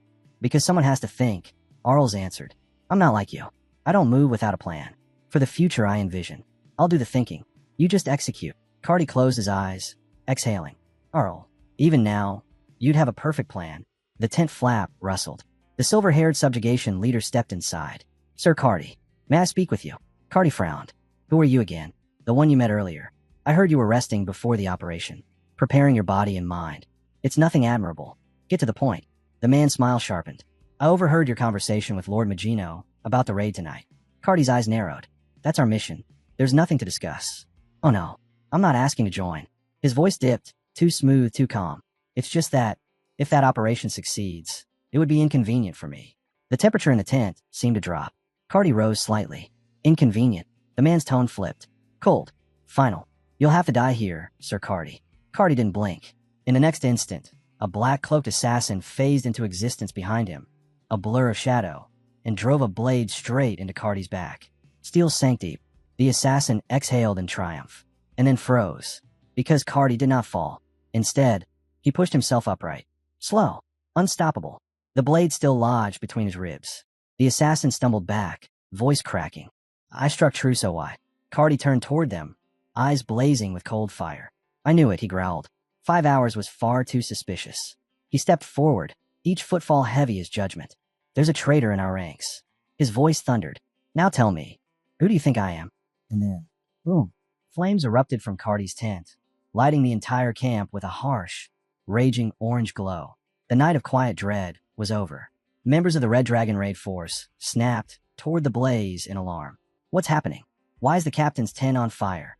Because someone has to think, Arls answered. I'm not like you. I don't move without a plan. For the future I envision. I'll do the thinking. You just execute. Cardi closed his eyes, exhaling. Arl, even now, you'd have a perfect plan. The tent flap rustled. The silver-haired subjugation leader stepped inside. Sir Cardi, may I speak with you? Cardi frowned. Who are you again? The one you met earlier. I heard you were resting before the operation, preparing your body and mind. It's nothing admirable. Get to the point. The man's smile sharpened. I overheard your conversation with Lord Magino about the raid tonight. Cardi's eyes narrowed. That's our mission. There's nothing to discuss. Oh no, I'm not asking to join. His voice dipped, too smooth, too calm. It's just that, if that operation succeeds, it would be inconvenient for me. The temperature in the tent seemed to drop. Cardi rose slightly. Inconvenient. The man's tone flipped. Cold. Final. You'll have to die here, Sir Cardi. Cardi didn't blink. In the next instant, a black-cloaked assassin phased into existence behind him, a blur of shadow, and drove a blade straight into Cardi's back. Steel sank deep. The assassin exhaled in triumph, and then froze, because Cardi did not fall. Instead, he pushed himself upright. Slow. Unstoppable. The blade still lodged between his ribs. The assassin stumbled back, voice cracking. I struck true, so why? Cardi turned toward them, eyes blazing with cold fire. I knew it, he growled. 5 hours was far too suspicious. He stepped forward, each footfall heavy as judgment. There's a traitor in our ranks. His voice thundered. Now tell me, who do you think I am? And then, boom, flames erupted from Cardi's tent, lighting the entire camp with a harsh, raging orange glow. The night of quiet dread was over. Members of the Red Dragon raid force snapped toward the blaze in alarm. What's happening? Why is the captain's tent on fire?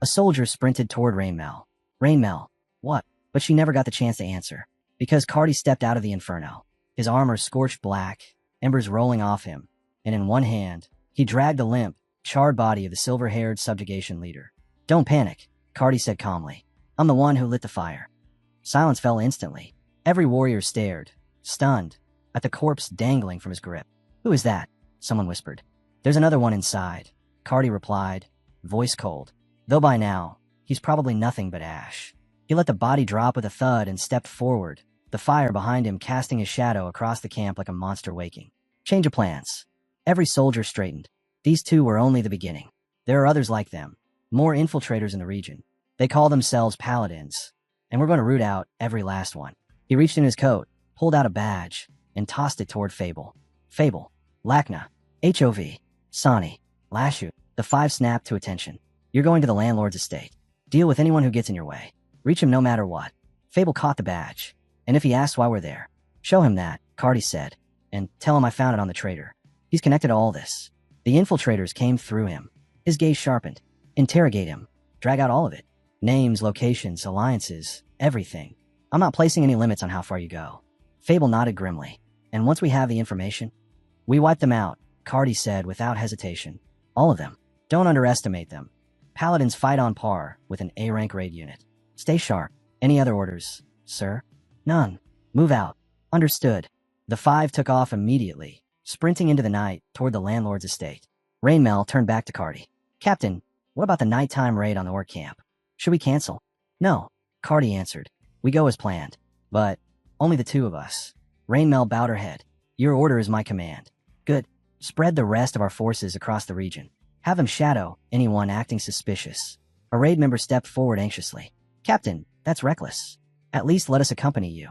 A soldier sprinted toward Rainmel. Rainmel, what? But she never got the chance to answer, because Cardi stepped out of the inferno, his armor scorched black, embers rolling off him, and in one hand, he dragged the limp, charred body of the silver-haired subjugation leader. Don't panic, Cardi said calmly. I'm the one who lit the fire. Silence fell instantly. Every warrior stared, stunned, at the corpse dangling from his grip. Who is that? Someone whispered. There's another one inside, Cardi replied, voice cold. Though by now, he's probably nothing but ash. He let the body drop with a thud and stepped forward, the fire behind him casting his shadow across the camp like a monster waking. Change of plans. Every soldier straightened. These two were only the beginning. There are others like them, more infiltrators in the region. They call themselves paladins, and we're going to root out every last one. He reached in his coat, pulled out a badge, and tossed it toward Fable. Fable, Lachna, HOV, Sani, Lashu. The five snapped to attention. You're going to the landlord's estate. Deal with anyone who gets in your way. Reach him no matter what. Fable caught the badge, and if he asks why we're there, show him that, Cardi said, and tell him I found it on the traitor. He's connected to all this. The infiltrators came through him. His gaze sharpened. Interrogate him. Drag out all of it. Names, locations, alliances, everything. I'm not placing any limits on how far you go. Fable nodded grimly. And once we have the information, we wipe them out, Cardi said without hesitation. All of them. Don't underestimate them. Paladins fight on par with an A-rank raid unit. Stay sharp. Any other orders, sir? None. Move out. Understood. The five took off immediately, sprinting into the night toward the landlord's estate. Rainmel turned back to Cardi. Captain, what about the nighttime raid on the orc camp? Should we cancel? No, Cardi answered. We go as planned. But only the two of us. Rainmel bowed her head. Your order is my command. Good. Spread the rest of our forces across the region. Have them shadow anyone acting suspicious. A raid member stepped forward anxiously. Captain, that's reckless. At least let us accompany you.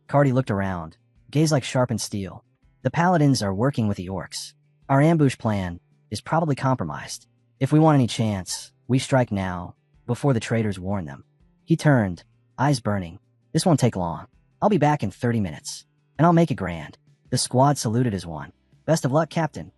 Cardi looked around, gaze like sharpened steel. The paladins are working with the orcs. Our ambush plan is probably compromised. If we want any chance, we strike now, before the traitors warn them. He turned, eyes burning. This won't take long. I'll be back in 30 minutes, and I'll make it grand. The squad saluted as one. Best of luck, Captain.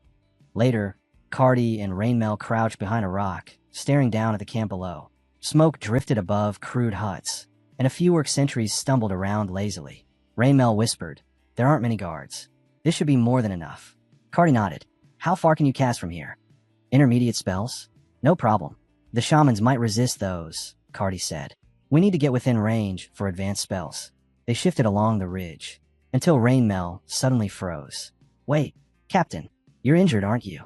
Later, Cardi and Rainmel crouched behind a rock, staring down at the camp below. Smoke drifted above crude huts, and a few orc sentries stumbled around lazily. Rainmel whispered, there aren't many guards. This should be more than enough. Cardi nodded. How far can you cast from here? Intermediate spells? No problem. The shamans might resist those, Cardi said. We need to get within range for advanced spells. They shifted along the ridge, until Rainmel suddenly froze. Wait, Captain, you're injured, aren't you?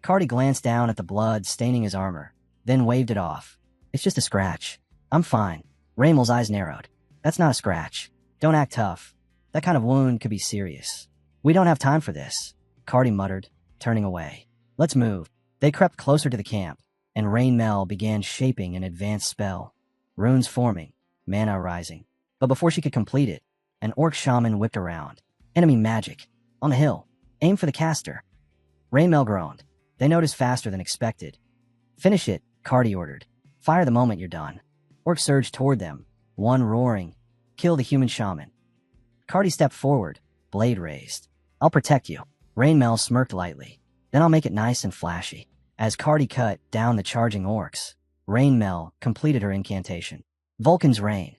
Cardi glanced down at the blood staining his armor, then waved it off. It's just a scratch. I'm fine. Raymel's eyes narrowed. That's not a scratch. Don't act tough. That kind of wound could be serious. We don't have time for this, Cardi muttered, turning away. Let's move. They crept closer to the camp, and Rainmel began shaping an advanced spell. Runes forming, mana rising. But before she could complete it, an orc shaman whipped around. Enemy magic. On the hill. Aim for the caster. Rainmel groaned. They noticed faster than expected. Finish it, Cardi ordered. Fire the moment you're done. Orcs surged toward them, one roaring. Kill the human shaman. Cardi stepped forward, blade raised. I'll protect you. Rainmel smirked lightly. Then I'll make it nice and flashy. As Cardi cut down the charging orcs, Rainmel completed her incantation. Vulcan's Rain.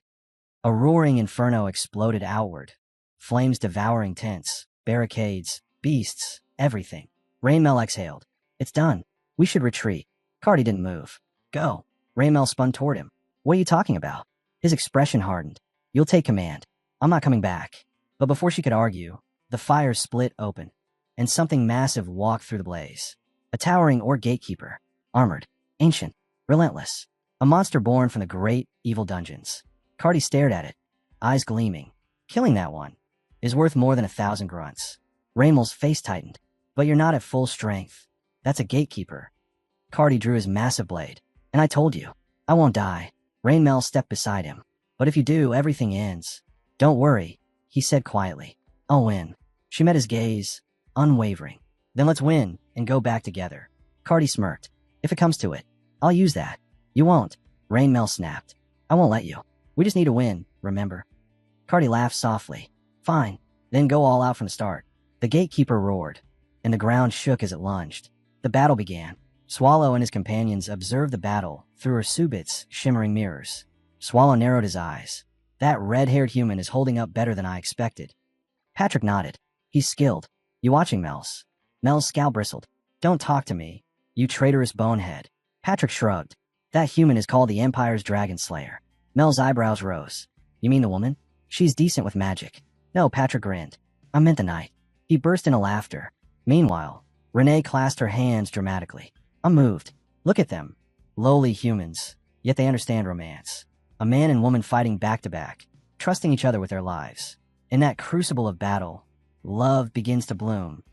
A roaring inferno exploded outward. Flames devouring tents, barricades, beasts, everything. Rainmel exhaled. It's done. We should retreat. Cardi didn't move. Go. Rainmel spun toward him. What are you talking about? His expression hardened. You'll take command. I'm not coming back. But before she could argue, the fire split open, and something massive walked through the blaze. A towering orc gatekeeper, armored, ancient, relentless. A monster born from the great, evil dungeons. Cardi stared at it, eyes gleaming. Killing that one is worth more than 1,000 grunts. Raymel's face tightened. But you're not at full strength. That's a gatekeeper. Cardi drew his massive blade. And I told you, I won't die. Rainmel stepped beside him. But if you do, everything ends. Don't worry, he said quietly. I'll win. She met his gaze, unwavering. Then let's win and go back together. Cardi smirked. If it comes to it, I'll use that. You won't. Rainmel snapped. I won't let you. We just need to win, remember? Cardi laughed softly. Fine. Then go all out from the start. The gatekeeper roared, and the ground shook as it lunged. The battle began. Swallow and his companions observed the battle through her subit's shimmering mirrors. Swallow narrowed his eyes. That red-haired human is holding up better than I expected. Patrick nodded. He's skilled. You watching, Mel's? Mel's scowl bristled. Don't talk to me, you traitorous bonehead. Patrick shrugged. That human is called the Empire's Dragon Slayer. Mel's eyebrows rose. You mean the woman? She's decent with magic. No, Patrick grinned. I meant the knight. He burst into laughter. Meanwhile, Renee clasped her hands dramatically. I'm moved. Look at them. Lowly humans, yet they understand romance. A man and woman fighting back to back, trusting each other with their lives. In that crucible of battle, love begins to bloom.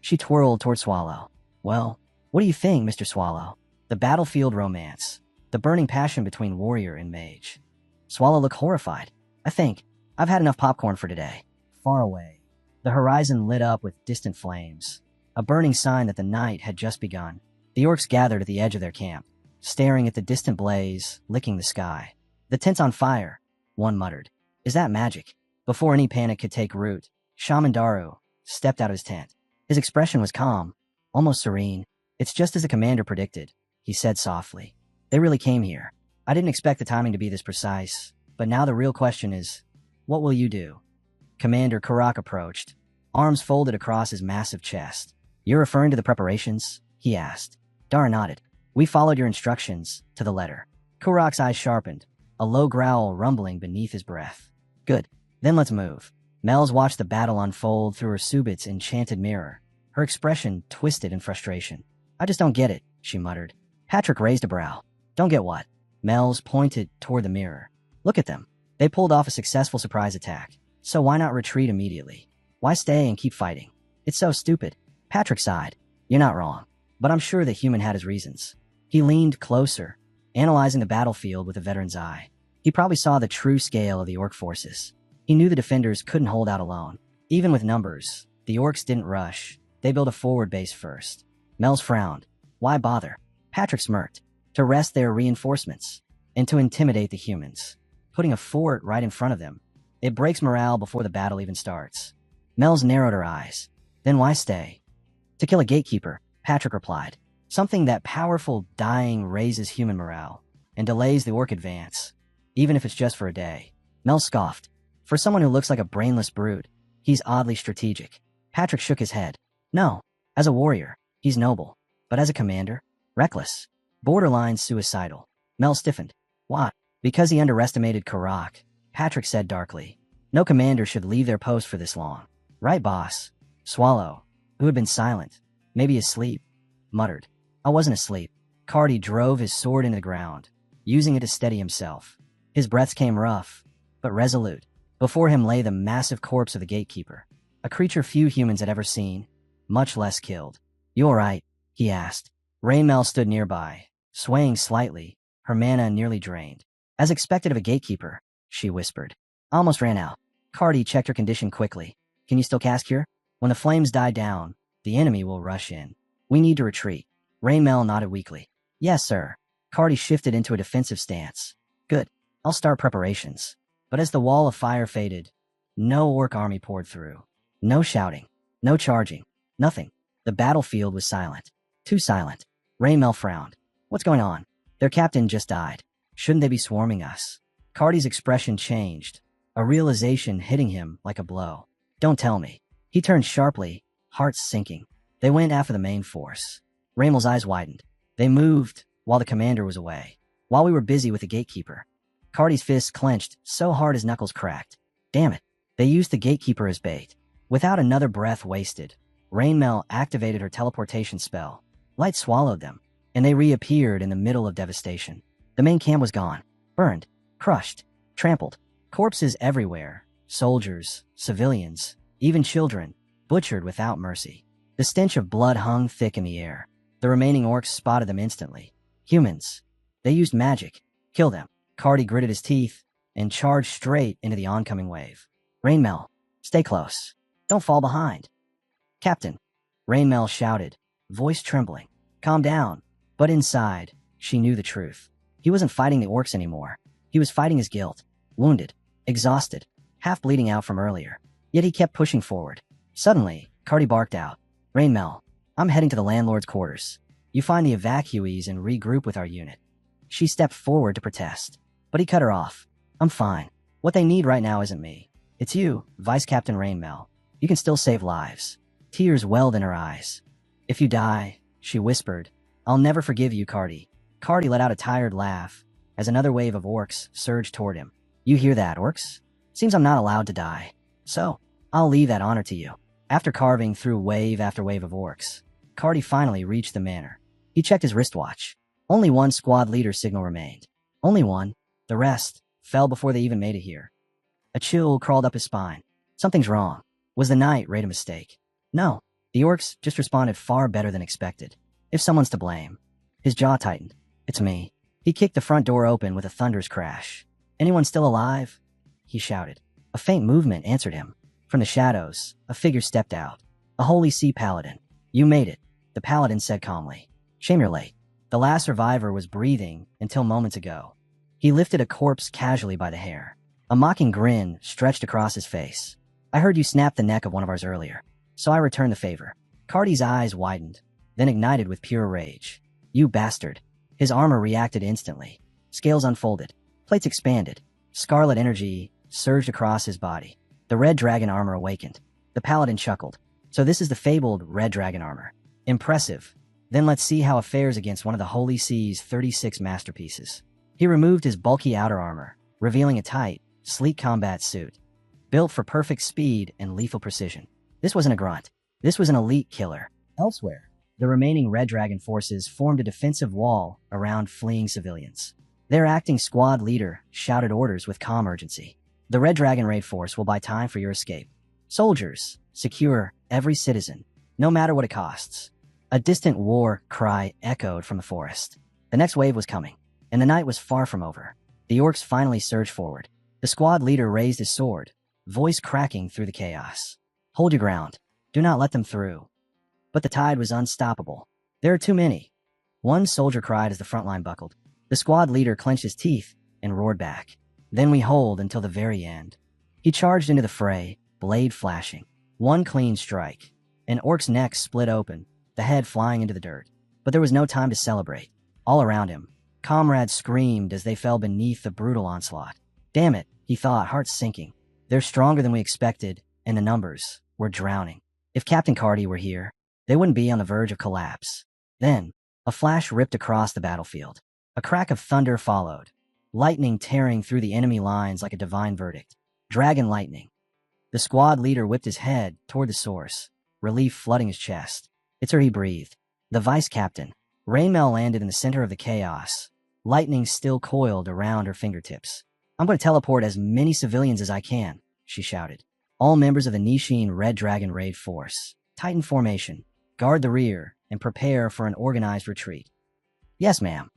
She twirled toward Swallow. Well, what do you think, Mr. Swallow? The battlefield romance. The burning passion between warrior and mage. Swallow looked horrified. I think I've had enough popcorn for today. Far away, the horizon lit up with distant flames, a burning sign that the night had just begun. The orcs gathered at the edge of their camp, staring at the distant blaze, licking the sky. The tent's on fire, one muttered. Is that magic? Before any panic could take root, Shaman Daru stepped out of his tent. His expression was calm, almost serene. It's just as the commander predicted, he said softly. They really came here. I didn't expect the timing to be this precise, but now the real question is, what will you do? Commander Kurak approached, arms folded across his massive chest. You're referring to the preparations? He asked. Dar nodded. We followed your instructions to the letter. Kurak's eyes sharpened, a low growl rumbling beneath his breath. Good. Then let's move. Mel's watched the battle unfold through her Subit's enchanted mirror, her expression twisted in frustration. I just don't get it, she muttered. Patrick raised a brow. Don't get what? Mel's pointed toward the mirror. Look at them. They pulled off a successful surprise attack. So why not retreat immediately? Why stay and keep fighting? It's so stupid. Patrick sighed. You're not wrong. But I'm sure the human had his reasons. He leaned closer, analyzing the battlefield with a veteran's eye. He probably saw the true scale of the orc forces. He knew the defenders couldn't hold out alone. Even with numbers, the orcs didn't rush. They built a forward base first. Mel's frowned. Why bother? Patrick smirked. To wrest their reinforcements, and to intimidate the humans. Putting a fort right in front of them. It breaks morale before the battle even starts. Mel's narrowed her eyes. Then why stay? To kill a gatekeeper, Patrick replied. Something that powerful dying raises human morale, and delays the orc advance, even if it's just for a day. Mel scoffed. For someone who looks like a brainless brute, he's oddly strategic. Patrick shook his head. No, as a warrior, he's noble. But as a commander, reckless. Borderline suicidal. Mel stiffened. What? Because he underestimated Karak, Patrick said darkly. No commander should leave their post for this long. Right, boss? Swallow, who had been silent, maybe asleep, muttered. I wasn't asleep. Cardi drove his sword into the ground, using it to steady himself. His breaths came rough, but resolute. Before him lay the massive corpse of the gatekeeper, a creature few humans had ever seen, much less killed. You all right? He asked. Rainmel stood nearby, swaying slightly, her mana nearly drained. As expected of a gatekeeper, she whispered. Almost ran out. Cardi checked her condition quickly. Can you still cast Cure? When the flames die down, the enemy will rush in. We need to retreat. Rainmel nodded weakly. Yes, sir. Cardi shifted into a defensive stance. Good. I'll start preparations. But as the wall of fire faded, no orc army poured through. No shouting. No charging. Nothing. The battlefield was silent. Too silent. Rainmel frowned. What's going on? Their captain just died. Shouldn't they be swarming us? Cardi's expression changed, a realization hitting him like a blow. Don't tell me. He turned sharply, heart sinking. They went after the main force. Raymel's eyes widened. They moved while the commander was away. While we were busy with the gatekeeper. Cardi's fists clenched so hard his knuckles cracked. Damn it. They used the gatekeeper as bait. Without another breath wasted, Rainmel activated her teleportation spell. Light swallowed them, and they reappeared in the middle of devastation. The main camp was gone. Burned. Crushed. Trampled. Corpses everywhere. Soldiers. Civilians. Even children. Butchered without mercy. The stench of blood hung thick in the air. The remaining orcs spotted them instantly. Humans. They used magic. Kill them. Cardi gritted his teeth and charged straight into the oncoming wave. Rainmel, stay close. Don't fall behind. Captain, Rainmel shouted, voice trembling. Calm down. But inside, she knew the truth. He wasn't fighting the orcs anymore. He was fighting his guilt. Wounded. Exhausted. Half bleeding out from earlier. Yet he kept pushing forward. Suddenly, Cardi barked out. Rainmel, I'm heading to the landlord's quarters. You find the evacuees and regroup with our unit. She stepped forward to protest, but he cut her off. I'm fine. What they need right now isn't me. It's you, Vice Captain Rainmel. You can still save lives. Tears welled in her eyes. If you die, she whispered, I'll never forgive you, Cardi. Cardi let out a tired laugh as another wave of orcs surged toward him. You hear that, orcs? Seems I'm not allowed to die. So, I'll leave that honor to you. After carving through wave after wave of orcs, Cardi finally reached the manor. He checked his wristwatch. Only one squad leader signal remained. Only one. The rest fell before they even made it here. A chill crawled up his spine. Something's wrong. Was the night raid a mistake? No. The orcs just responded far better than expected. If someone's to blame. His jaw tightened. It's me. He kicked the front door open with a thunderous crash. Anyone still alive? He shouted. A faint movement answered him. From the shadows, a figure stepped out. A Holy Sea Paladin. You made it, the Paladin said calmly. Shame you're late. The last survivor was breathing until moments ago. He lifted a corpse casually by the hair. A mocking grin stretched across his face. I heard you snap the neck of one of ours earlier, so I returned the favor. Cardi's eyes widened, then ignited with pure rage. You bastard. His armor reacted instantly. Scales unfolded. Plates expanded. Scarlet energy surged across his body. The red dragon armor awakened. The paladin chuckled. So this is the fabled red dragon armor. Impressive. Then let's see how it fares against one of the Holy Sea's 36 masterpieces. He removed his bulky outer armor, revealing a tight, sleek combat suit, built for perfect speed and lethal precision. This wasn't a grunt. This was an elite killer. Elsewhere, the remaining Red Dragon forces formed a defensive wall around fleeing civilians. Their acting squad leader shouted orders with calm urgency. The Red Dragon raid force will buy time for your escape. Soldiers, secure every citizen, no matter what it costs. A distant war cry echoed from the forest. The next wave was coming, and the night was far from over. The orcs finally surged forward. The squad leader raised his sword, voice cracking through the chaos. Hold your ground. Do not let them through. But the tide was unstoppable. There are too many. One soldier cried as the front line buckled. The squad leader clenched his teeth and roared back. Then we hold until the very end. He charged into the fray, blade flashing. One clean strike. An orc's neck split open, the head flying into the dirt. But there was no time to celebrate. All around him, comrades screamed as they fell beneath the brutal onslaught. Damn it, he thought, heart sinking. They're stronger than we expected, and the numbers were drowning. If Captain Cardi were here, they wouldn't be on the verge of collapse. Then, a flash ripped across the battlefield. A crack of thunder followed. lightning tearing through the enemy lines like a divine verdict. Dragon lightning. The squad leader whipped his head toward the source, relief flooding his chest. It's her, he breathed. The vice captain. Raymel landed in the center of the chaos, lightning still coiled around her fingertips. I'm going to teleport as many civilians as I can, she shouted. All members of the Nishin Red Dragon Raid Force. Tighten formation. Guard the rear and prepare for an organized retreat. Yes, ma'am.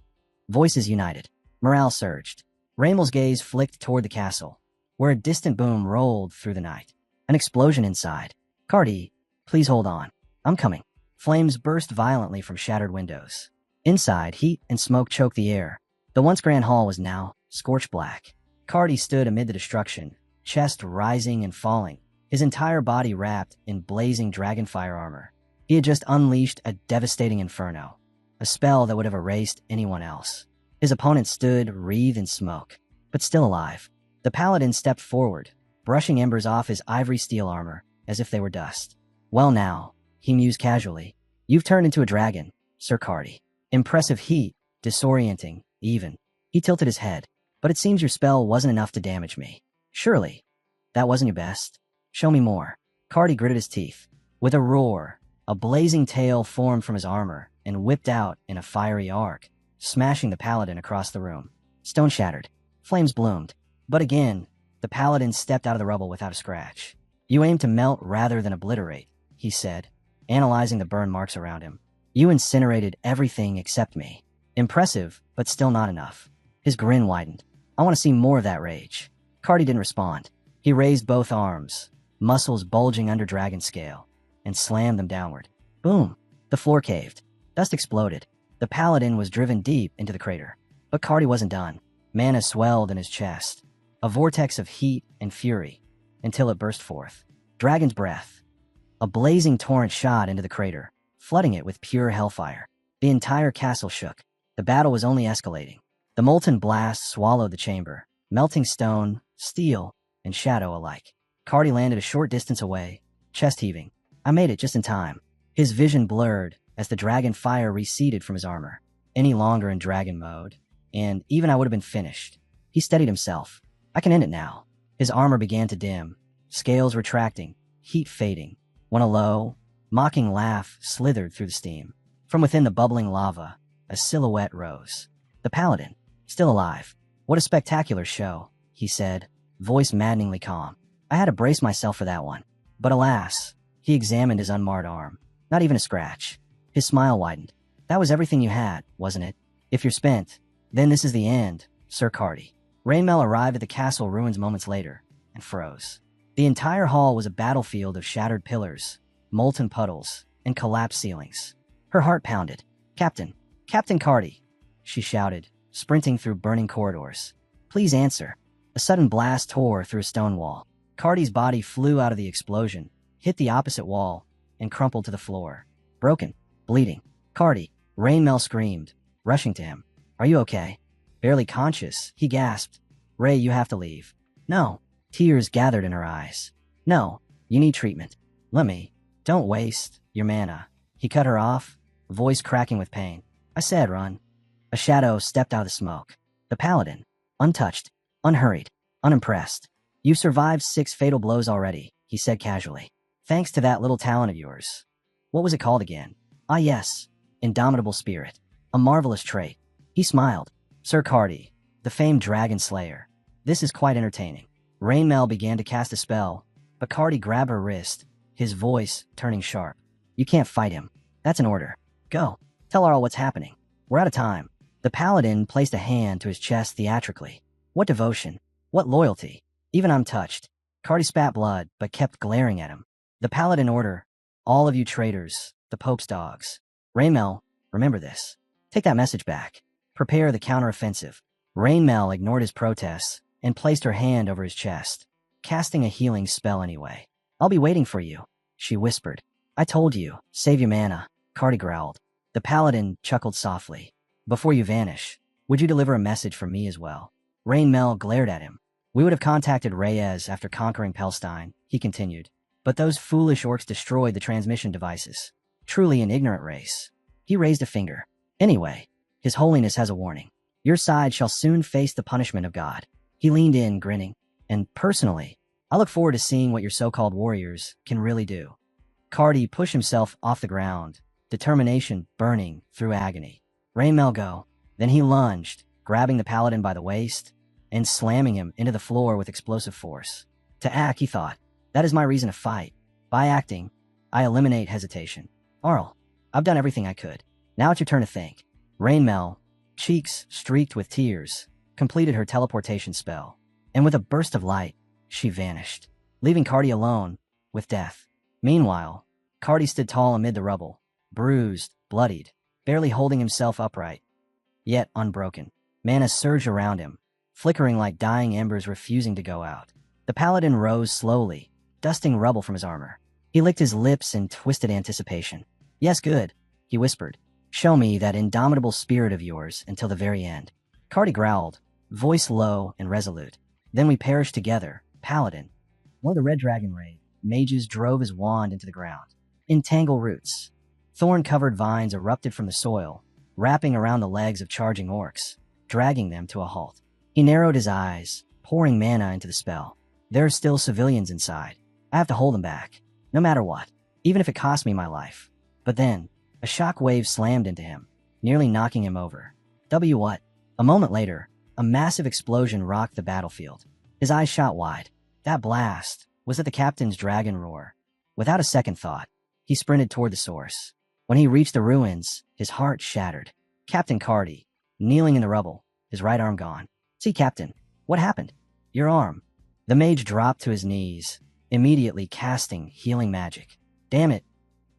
Voices united. Morale surged. Raymel's gaze flicked toward the castle, where a distant boom rolled through the night. An explosion inside. Cardi, please hold on. I'm coming. Flames burst violently from shattered windows. Inside, heat and smoke choked the air. The once grand hall was now scorched black. Cardi stood amid the destruction, chest rising and falling, his entire body wrapped in blazing dragonfire armor. He had just unleashed a devastating inferno, a spell that would have erased anyone else. His opponent stood wreathed in smoke, but still alive. The paladin stepped forward, brushing embers off his ivory steel armor as if they were dust. Well now, he mused casually, you've turned into a dragon, Sir Cardi. Impressive heat, disorienting, even. He tilted his head. But it seems your spell wasn't enough to damage me. Surely. That wasn't your best. Show me more. Cardi gritted his teeth. With a roar, a blazing tail formed from his armor and whipped out in a fiery arc, smashing the paladin across the room. Stone shattered. Flames bloomed. But again, the paladin stepped out of the rubble without a scratch. You aim to melt rather than obliterate, he said, analyzing the burn marks around him. You incinerated everything except me. Impressive, but still not enough. His grin widened. I want to see more of that rage. Cardi didn't respond. He raised both arms, muscles bulging under dragon scale, and slammed them downward. Boom! The floor caved. Dust exploded. The paladin was driven deep into the crater. But Cardi wasn't done. Mana swelled in his chest, a vortex of heat and fury, until it burst forth. Dragon's breath. A blazing torrent shot into the crater, flooding it with pure hellfire. The entire castle shook. The battle was only escalating. The molten blast swallowed the chamber, melting stone, steel, and shadow alike. Cardi landed a short distance away, chest heaving. I made it just in time. His vision blurred as the dragon fire receded from his armor. Any longer in dragon mode, and even I would have been finished. He steadied himself. I can end it now. His armor began to dim, scales retracting, heat fading, when a low, mocking laugh slithered through the steam. From within the bubbling lava, a silhouette rose. The paladin, still alive. What a spectacular show, he said, voice maddeningly calm. I had to brace myself for that one. But alas, he examined his unmarred arm. Not even a scratch. His smile widened. That was everything you had, wasn't it? If you're spent, then this is the end, Sir Cardi. Raymel arrived at the castle ruins moments later, and froze. The entire hall was a battlefield of shattered pillars, molten puddles, and collapsed ceilings. Her heart pounded. Captain Cardi, she shouted, sprinting through burning corridors. Please answer. A sudden blast tore through a stone wall. Cardi's body flew out of the explosion, hit the opposite wall, and crumpled to the floor. Broken, bleeding. Cardi, Raymel screamed, rushing to him. Are you okay? Barely conscious, he gasped. Ray, you have to leave. No. Tears gathered in her eyes. No, you need treatment. Let me. Don't waste your mana. He cut her off, voice cracking with pain. I said run. A shadow stepped out of the smoke. The paladin, untouched, unhurried, unimpressed. You've survived 6 fatal blows already, he said casually. Thanks to that little talent of yours. What was it called again? Ah yes, indomitable spirit. A marvelous trait. He smiled. Sir Cardi, the famed dragon slayer. This is quite entertaining. Raymel began to cast a spell, but Cardi grabbed her wrist, his voice turning sharp. You can't fight him. That's an order. Go. Tell Arl what's happening. We're out of time. The paladin placed a hand to his chest theatrically. What devotion. What loyalty. Even I'm touched. Cardi spat blood, but kept glaring at him. The paladin order. All of you traitors, the Pope's dogs. Raymel, remember this. Take that message back. Prepare the counteroffensive. Raymel ignored his protests and placed her hand over his chest, casting a healing spell anyway. I'll be waiting for you, she whispered. I told you, save your mana, Cardi growled. The paladin chuckled softly. Before you vanish, would you deliver a message from me as well? Raymel glared at him. We would have contacted Reyes after conquering Pelstein, he continued. But those foolish orcs destroyed the transmission devices. Truly an ignorant race. He raised a finger. Anyway, His Holiness has a warning. Your side shall soon face the punishment of God. He leaned in, grinning. And personally, I look forward to seeing what your so-called warriors can really do. Cardi pushed himself off the ground, determination burning through agony. Rainmail go. Then he lunged, grabbing the paladin by the waist and slamming him into the floor with explosive force. To act, he thought, that is my reason to fight. By acting, I eliminate hesitation. Arl, I've done everything I could. Now it's your turn to think. Rainmail, cheeks streaked with tears, completed her teleportation spell, and with a burst of light, she vanished, leaving Cardi alone with death. Meanwhile, Cardi stood tall amid the rubble, bruised, bloodied, barely holding himself upright, yet unbroken. Mana surged around him, flickering like dying embers refusing to go out. The paladin rose slowly, dusting rubble from his armor. He licked his lips in twisted anticipation. Yes, good, he whispered. Show me that indomitable spirit of yours until the very end. Cardi growled, voice low and resolute. Then we perish together, paladin. One of the red dragon raid mages drove his wand into the ground. Entangle roots. Thorn-covered vines erupted from the soil, wrapping around the legs of charging orcs, dragging them to a halt. He narrowed his eyes, pouring mana into the spell. There are still civilians inside. I have to hold them back, no matter what, even if it costs me my life. But then, a shock wave slammed into him, nearly knocking him over. What? A moment later, a massive explosion rocked the battlefield. His eyes shot wide. That blast was at the captain's dragon roar. Without a second thought, he sprinted toward the source. When he reached the ruins, his heart shattered. Captain Cardi, kneeling in the rubble, his right arm gone. See, Captain, what happened? Your arm. The mage dropped to his knees, immediately casting healing magic. Damn it,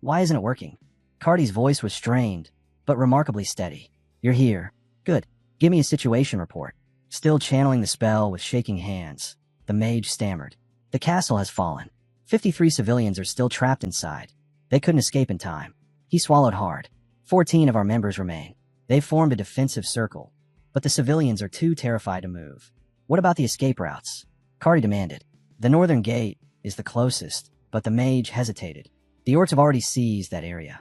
why isn't it working? Cardi's voice was strained, but remarkably steady. You're here. Good. Give me a situation report. Still channeling the spell with shaking hands, the mage stammered. The castle has fallen. 53 civilians are still trapped inside. They couldn't escape in time. He swallowed hard. 14 of our members remain. They've formed a defensive circle, but the civilians are too terrified to move. What about the escape routes? Cardi demanded. The northern gate is the closest, but the mage hesitated. The orcs have already seized that area.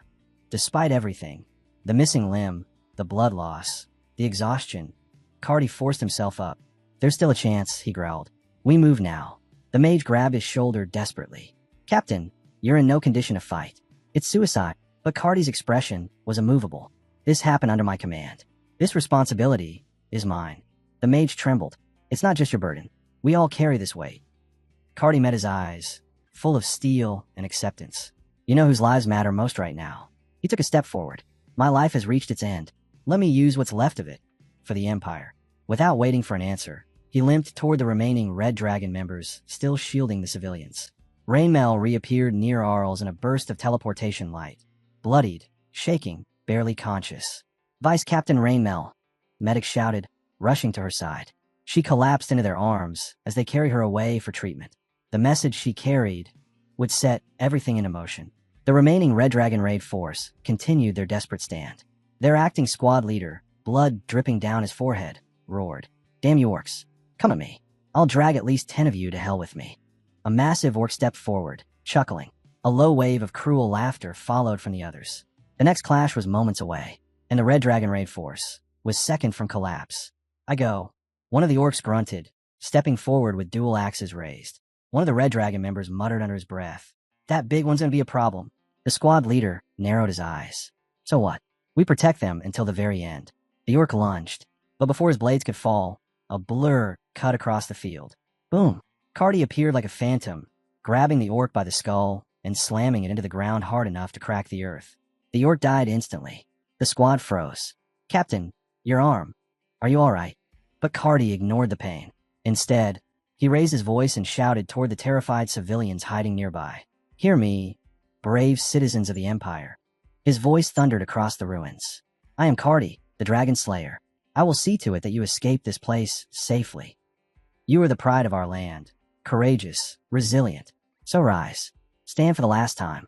Despite everything, the missing limb, the blood loss, the exhaustion, Cardi forced himself up. There's still a chance, he growled. We move now. The mage grabbed his shoulder desperately. Captain, you're in no condition to fight. It's suicide. But Cardi's expression was immovable. This happened under my command. This responsibility is mine. The mage trembled. It's not just your burden. We all carry this weight. Cardi met his eyes, full of steel and acceptance. You know whose lives matter most right now. He took a step forward. My life has reached its end. Let me use what's left of it for the Empire. Without waiting for an answer, he limped toward the remaining Red Dragon members, still shielding the civilians. Rainmail reappeared near Arles in a burst of teleportation light. Bloodied, shaking, barely conscious. Vice Captain Rainmail, medic shouted, rushing to her side. She collapsed into their arms as they carried her away for treatment. The message she carried would set everything into motion. The remaining Red Dragon raid force continued their desperate stand. Their acting squad leader, blood dripping down his forehead, roared, Damn you orcs, come at me. I'll drag at least 10 of you to hell with me. A massive orc stepped forward, chuckling. A low wave of cruel laughter followed from the others. The next clash was moments away, and the Red Dragon raid force was second from collapse. I go. One of the orcs grunted, stepping forward with dual axes raised. One of the Red Dragon members muttered under his breath, That big one's gonna be a problem. The squad leader narrowed his eyes. So what? We protect them until the very end. The orc lunged, but before his blades could fall, a blur cut across the field. Boom! Cardi appeared like a phantom, grabbing the orc by the skull and slamming it into the ground hard enough to crack the earth. The orc died instantly. The squad froze. Captain, your arm. Are you all right? But Cardi ignored the pain. Instead, he raised his voice and shouted toward the terrified civilians hiding nearby. Hear me, brave citizens of the Empire. His voice thundered across the ruins. I am Cardi, the Dragon Slayer. I will see to it that you escape this place safely. You are the pride of our land, courageous, resilient. So rise. Stand for the last time.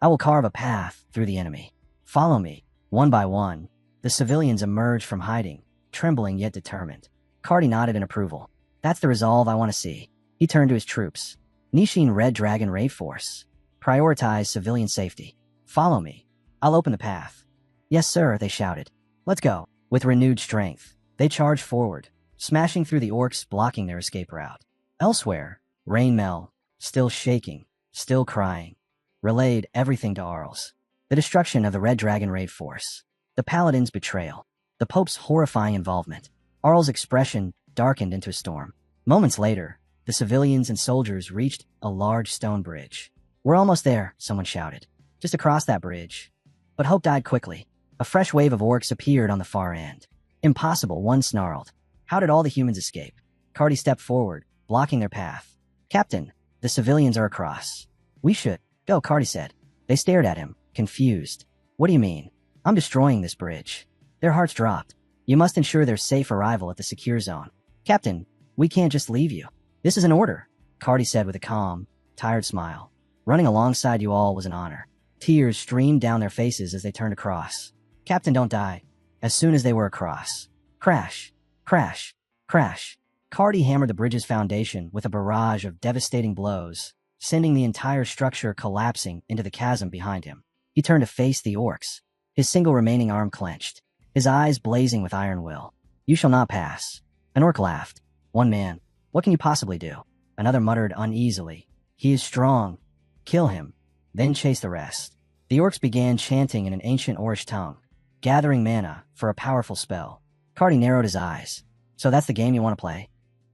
I will carve a path through the enemy. Follow me. One by one, the civilians emerged from hiding, trembling yet determined. Cardi nodded in approval. That's the resolve I want to see. He turned to his troops. Nishin Red Dragon Raid Force. Prioritize civilian safety. Follow me. I'll open the path. Yes, sir, they shouted. Let's go. With renewed strength, They charged forward, smashing through the orcs, blocking their escape route. Elsewhere, Rain Mel, still shaking, still crying, relayed everything to Arls. The destruction of the Red Dragon raid force, the Paladin's betrayal, the Pope's horrifying involvement. Arl's expression darkened into a storm. Moments later, the civilians and soldiers reached a large stone bridge. "We're almost there," someone shouted. "Just across that bridge." But hope died quickly. A fresh wave of orcs appeared on the far end. "Impossible," one snarled. "How did all the humans escape?" Cardi stepped forward, blocking their path. "Captain, the civilians are across." "We should go," Cardi said. They stared at him, confused. "What do you mean?" "I'm destroying this bridge." Their hearts dropped. "You must ensure their safe arrival at the secure zone." "Captain, we can't just leave you." "This is an order," Cardi said with a calm, tired smile. "Running alongside you all was an honor." Tears streamed down their faces as they turned across. "Captain, don't die." As soon as they were across, crash, crash, crash. Cardi hammered the bridge's foundation with a barrage of devastating blows, sending the entire structure collapsing into the chasm behind him. He turned to face the orcs, his single remaining arm clenched, his eyes blazing with iron will. "You shall not pass." An orc laughed. "One man. What can you possibly do?" Another muttered uneasily. "He is strong. Kill him, then chase the rest." The orcs began chanting in an ancient Orish tongue, gathering mana for a powerful spell. Cardi narrowed his eyes. "So that's the game you want to play?"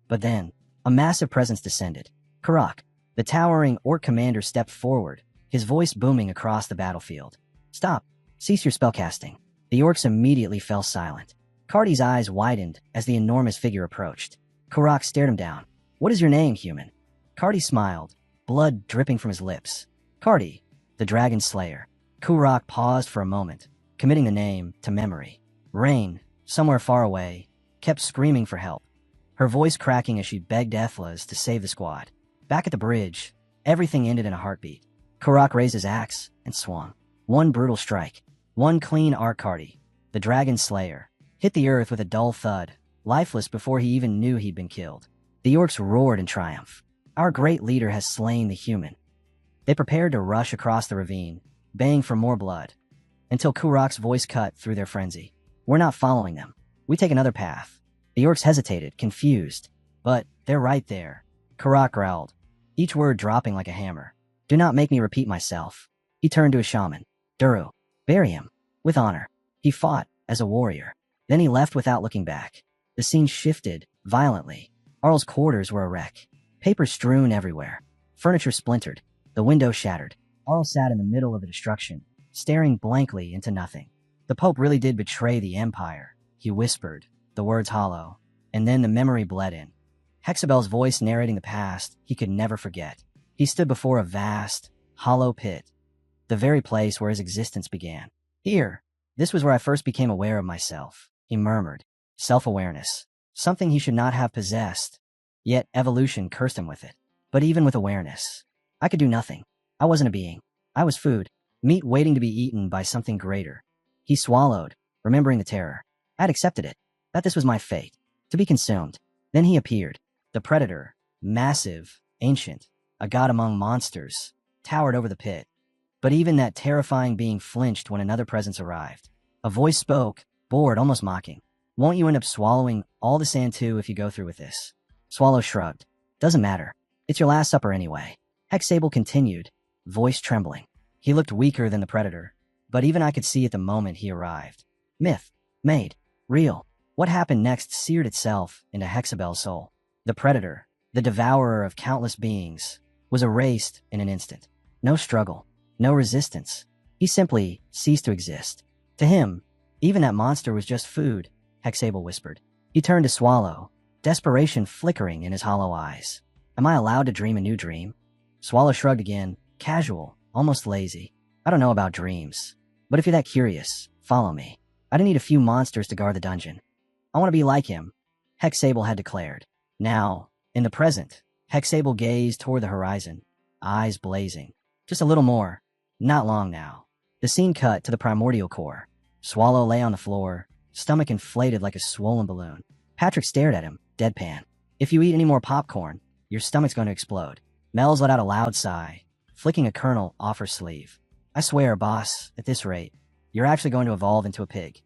But then, a massive presence descended. Karak, the towering orc commander, stepped forward, his voice booming across the battlefield. "Stop. Cease your spellcasting." The orcs immediately fell silent. Cardi's eyes widened as the enormous figure approached. Karak stared him down. "What is your name, human?" Cardi smiled, blood dripping from his lips. "Cardi, the Dragon Slayer." Karak paused for a moment, committing the name to memory. Rain, somewhere far away, kept screaming for help, her voice cracking as she begged Ethlas to save the squad. Back at the bridge, everything ended in a heartbeat. Karak raised his axe and swung. One brutal strike, one clean arc. Cardi, the Dragon Slayer, hit the earth with a dull thud, lifeless before he even knew he'd been killed. The orcs roared in triumph. "Our great leader has slain the human." They prepared to rush across the ravine, baying for more blood, until Kurak's voice cut through their frenzy. "We're not following them. We take another path." The orcs hesitated, confused. "But they're right there," Kurak growled, each word dropping like a hammer. "Do not make me repeat myself." He turned to a shaman. "Duru, bury him. With honor." He fought as a warrior. Then he left without looking back. The scene shifted violently. Arl's quarters were a wreck. Papers strewn everywhere. Furniture splintered. The window shattered. Arl sat in the middle of the destruction, staring blankly into nothing. "The Pope really did betray the Empire," he whispered, the words hollow. And then the memory bled in. Hexabel's voice narrating the past he could never forget. He stood before a vast, hollow pit, the very place where his existence began. "Here, this was where I first became aware of myself," he murmured. Self-awareness. Something he should not have possessed. Yet evolution cursed him with it. But even with awareness, I could do nothing. I wasn't a being. I was food. Meat waiting to be eaten by something greater. He swallowed, remembering the terror. I had accepted it. That this was my fate. To be consumed. Then he appeared. The predator. Massive. Ancient. A god among monsters. Towered over the pit. But even that terrifying being flinched when another presence arrived. A voice spoke, bored, almost mocking. "Won't you end up swallowing all the sand too if you go through with this?" Swallow shrugged. "Doesn't matter. It's your last supper anyway." Hexable continued, voice trembling. He looked weaker than the predator, but even I could see at the moment he arrived. Myth. Made. Real. What happened next seared itself into Hexabel's soul. The predator, the devourer of countless beings, was erased in an instant. No struggle. No resistance. He simply ceased to exist. To him, even that monster was just food, Hexable whispered. He turned to Swallow, desperation flickering in his hollow eyes. "Am I allowed to dream a new dream?" Swallow shrugged again, casual, almost lazy. "I don't know about dreams, but if you're that curious, follow me. I didn't need a few monsters to guard the dungeon. I want to be like him," Hexable had declared. Now, in the present, Hexable gazed toward the horizon, eyes blazing. Just a little more. Not long now. The scene cut to the primordial core. Swallow lay on the floor, stomach inflated like a swollen balloon. Patrick stared at him, deadpan. "If you eat any more popcorn, your stomach's going to explode." Mel's let out a loud sigh, flicking a kernel off her sleeve. "I swear, boss, at this rate, you're actually going to evolve into a pig."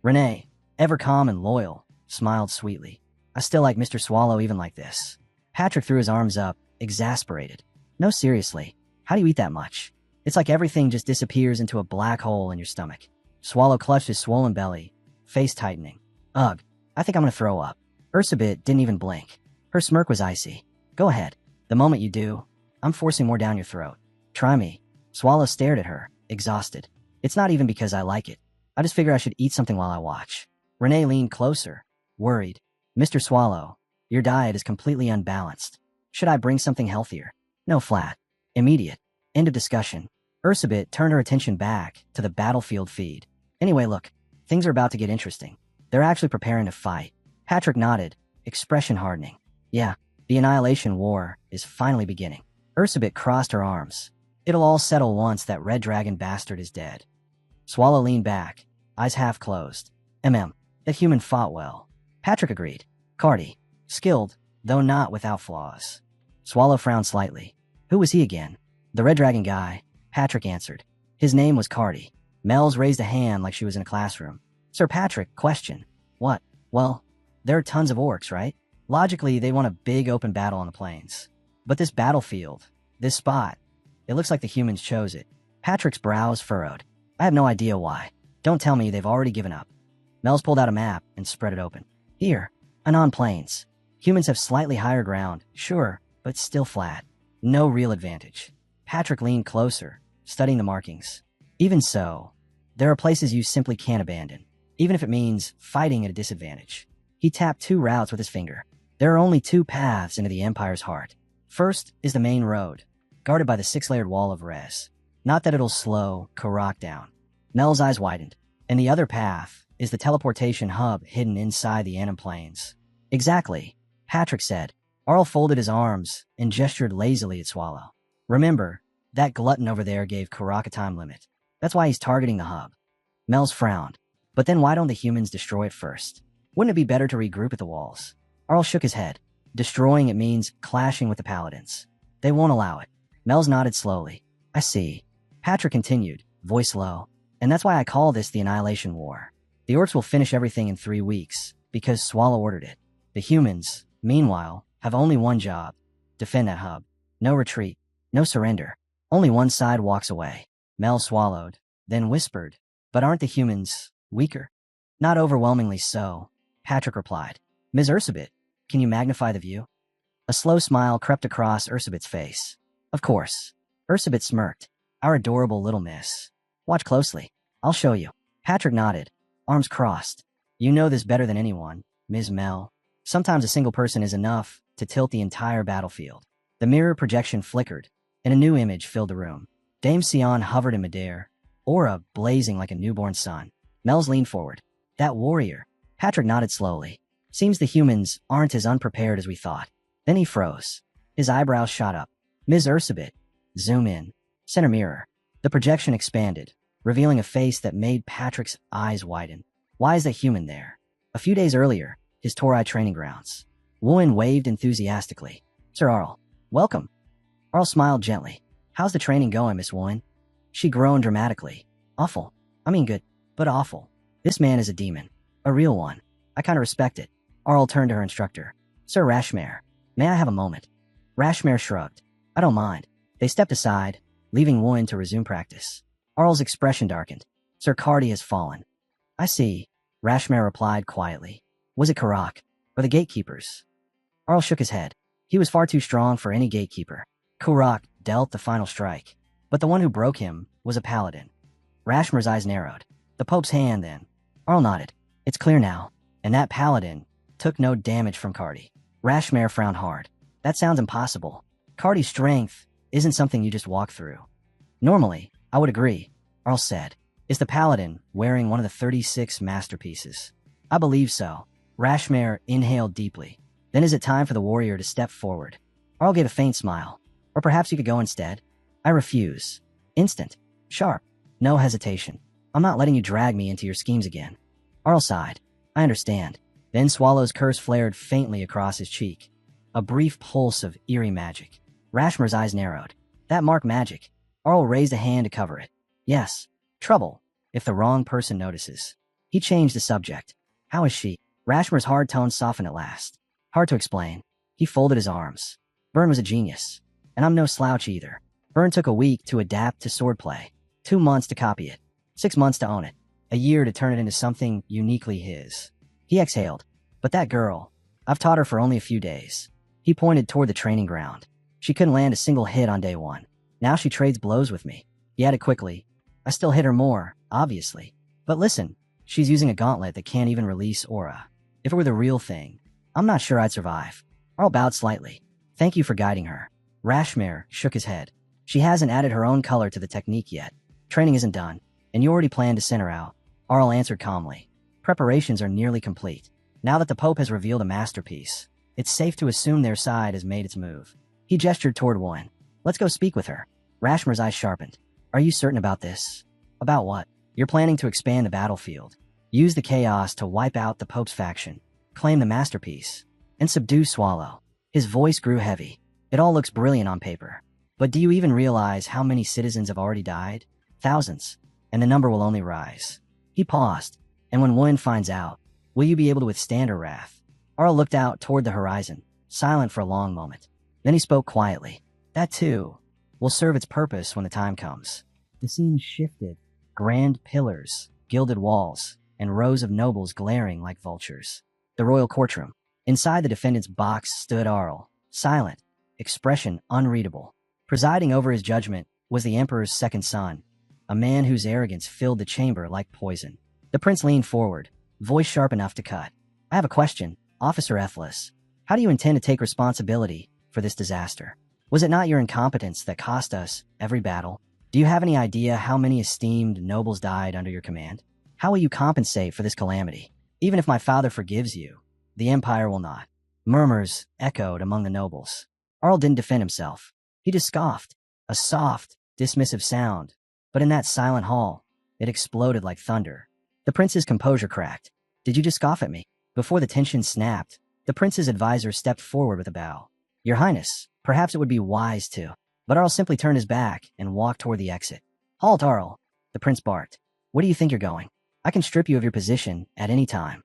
Renee, ever calm and loyal, smiled sweetly. I still like Mr. Swallow even like this. Patrick threw his arms up, exasperated. No, seriously. How do you eat that much? It's like everything just disappears into a black hole in your stomach. Swallow clutched his swollen belly, face tightening. Ugh, I think I'm gonna throw up. Ursabit didn't even blink. Her smirk was icy. Go ahead. The moment you do, I'm forcing more down your throat. Try me. Swallow stared at her, exhausted. It's not even because I like it. I just figure I should eat something while I watch. Renee leaned closer, worried. Mr. Swallow, your diet is completely unbalanced. Should I bring something healthier? No, flat. Immediate. End of discussion. Ursabit turned her attention back to the battlefield feed. Anyway, look. Things are about to get interesting. They're actually preparing to fight. Patrick nodded, expression hardening. Yeah, the Annihilation War is finally beginning. Ursabit crossed her arms. It'll all settle once that red dragon bastard is dead. Swallow leaned back, eyes half closed. That human fought well. Patrick agreed. Cardi. Skilled, though not without flaws. Swallow frowned slightly. Who was he again? The red dragon guy, Patrick answered. His name was Cardi. Mel's raised a hand like she was in a classroom. Sir Patrick, question. What? Well, there are tons of orcs, right? Logically, they want a big open battle on the plains. But this battlefield, this spot, it looks like the humans chose it. Patrick's brows furrowed. I have no idea why. Don't tell me they've already given up. Mel's pulled out a map and spread it open. Here, Anon Plains. Humans have slightly higher ground, sure, but still flat. No real advantage. Patrick leaned closer, studying the markings. Even so, there are places you simply can't abandon, even if it means fighting at a disadvantage. He tapped 2 routes with his finger. There are only 2 paths into the Empire's heart. First is the main road, guarded by the 6-layered wall of res. Not that it'll slow Karak down. Mel's eyes widened. And the other path is the teleportation hub hidden inside the Anon Plains. Exactly, Patrick said. Arl folded his arms and gestured lazily at Swallow. Remember, that glutton over there gave Karak a time limit. That's why he's targeting the hub. Mel's frowned. But then why don't the humans destroy it first? Wouldn't it be better to regroup at the walls? Arl shook his head. Destroying it means clashing with the paladins. They won't allow it. Mel's nodded slowly. I see. Patrick continued, voice low. And that's why I call this the Annihilation War. The orcs will finish everything in 3 weeks, because Swallow ordered it. The humans, meanwhile, have only one job. Defend that hub. No retreat. No surrender. Only one side walks away. Mel swallowed, then whispered, but aren't the humans weaker? Not overwhelmingly so, Patrick replied. Ms. Ursabit, can you magnify the view? A slow smile crept across Ursabit's face. Of course. Ursabit smirked. Our adorable little miss. Watch closely. I'll show you. Patrick nodded, arms crossed. You know this better than anyone, Ms. Mel. Sometimes a single person is enough to tilt the entire battlefield. The mirror projection flickered, and a new image filled the room. Dame Sion hovered in midair, aura blazing like a newborn sun. Mel's leaned forward. That warrior. Patrick nodded slowly. Seems the humans aren't as unprepared as we thought. Then he froze. His eyebrows shot up. Ms. Ursabit. Zoom in. Center mirror. The projection expanded, revealing a face that made Patrick's eyes widen. Why is that human there? A few days earlier, his Torai training grounds. Wooin waved enthusiastically. Sir Arl, welcome. Arl smiled gently. How's the training going, Miss Wooin? She groaned dramatically. Awful. I mean good, but awful. This man is a demon. A real one. I kinda respect it. Arl turned to her instructor. Sir Rashmare, may I have a moment? Rashmare shrugged. I don't mind. They stepped aside, leaving Wooin to resume practice. Arl's expression darkened. Sir Cardi has fallen. I see, Rashmare replied quietly. Was it Karak, or the gatekeepers? Arl shook his head. He was far too strong for any gatekeeper. Karak dealt the final strike, but the one who broke him was a paladin. Rashmare's eyes narrowed. The Pope's hand, then. Arl nodded. It's clear now, and that paladin took no damage from Cardi. Rashmare frowned hard. That sounds impossible. Cardi's strength isn't something you just walk through. Normally, I would agree, Arl said. Is the paladin wearing one of the 36 masterpieces? I believe so. Rashmare inhaled deeply. Then is it time for the warrior to step forward? Arl gave a faint smile. Or perhaps you could go instead? I refuse. Instant. Sharp. No hesitation. I'm not letting you drag me into your schemes again. Arl sighed. I understand. Then Swallow's curse flared faintly across his cheek. A brief pulse of eerie magic. Rashmare's eyes narrowed. That marked magic. Arl raised a hand to cover it. Yes. Trouble, if the wrong person notices. He changed the subject. How is she? Rashmer's hard tone softened at last. Hard to explain. He folded his arms. Byrne was a genius. And I'm no slouch either. Byrne took a week to adapt to swordplay. 2 months to copy it. 6 months to own it. A year to turn it into something uniquely his. He exhaled. But that girl, I've taught her for only a few days. He pointed toward the training ground. She couldn't land a single hit on day 1. Now she trades blows with me. He added quickly. I still hit her more, obviously. But listen, she's using a gauntlet that can't even release aura. If it were the real thing, I'm not sure I'd survive. Arl bowed slightly. Thank you for guiding her. Rashmer shook his head. She hasn't added her own color to the technique yet. Training isn't done, and you already planned to send her out. Arl answered calmly. Preparations are nearly complete. Now that the Pope has revealed a masterpiece, it's safe to assume their side has made its move. He gestured toward one. Let's go speak with her. Rashmer's eyes sharpened. Are you certain about this? About what? You're planning to expand the battlefield. Use the chaos to wipe out the Pope's faction. Claim the masterpiece. And subdue Swallow. His voice grew heavy. It all looks brilliant on paper. But do you even realize how many citizens have already died? Thousands. And the number will only rise. He paused. And when Wen finds out, will you be able to withstand her wrath? Arl looked out toward the horizon, silent for a long moment. Then he spoke quietly. That too will serve its purpose when the time comes. The scene shifted. Grand pillars, gilded walls, and rows of nobles glaring like vultures. The royal courtroom. Inside the defendant's box stood Arl, silent, expression unreadable. Presiding over his judgment was the Emperor's second son, a man whose arrogance filled the chamber like poison. The prince leaned forward, voice sharp enough to cut. I have a question, Officer Ethlis. How do you intend to take responsibility for this disaster? Was it not your incompetence that cost us every battle? Do you have any idea how many esteemed nobles died under your command? How will you compensate for this calamity? Even if my father forgives you, the Empire will not. Murmurs echoed among the nobles. Arl didn't defend himself. He just scoffed, a soft, dismissive sound. But in that silent hall, it exploded like thunder. The prince's composure cracked. Did you just scoff at me? Before the tension snapped, the prince's advisor stepped forward with a bow. Your Highness, perhaps it would be wise to. But Arl simply turned his back and walked toward the exit. Halt, Arl, the prince barked. Where do you think you're going? I can strip you of your position at any time.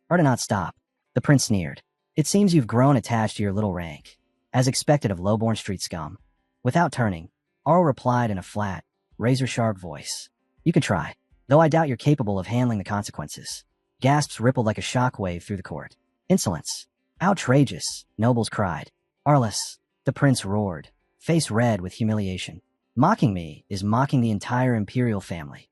Or to not stop. The prince sneered. It seems you've grown attached to your little rank, as expected of lowborn street scum. Without turning, Arl replied in a flat, razor-sharp voice. You can try, though I doubt you're capable of handling the consequences. Gasps rippled like a shockwave through the court. Insolence. Outrageous, nobles cried. Arliss, the prince roared, face red with humiliation. Mocking me is mocking the entire imperial family.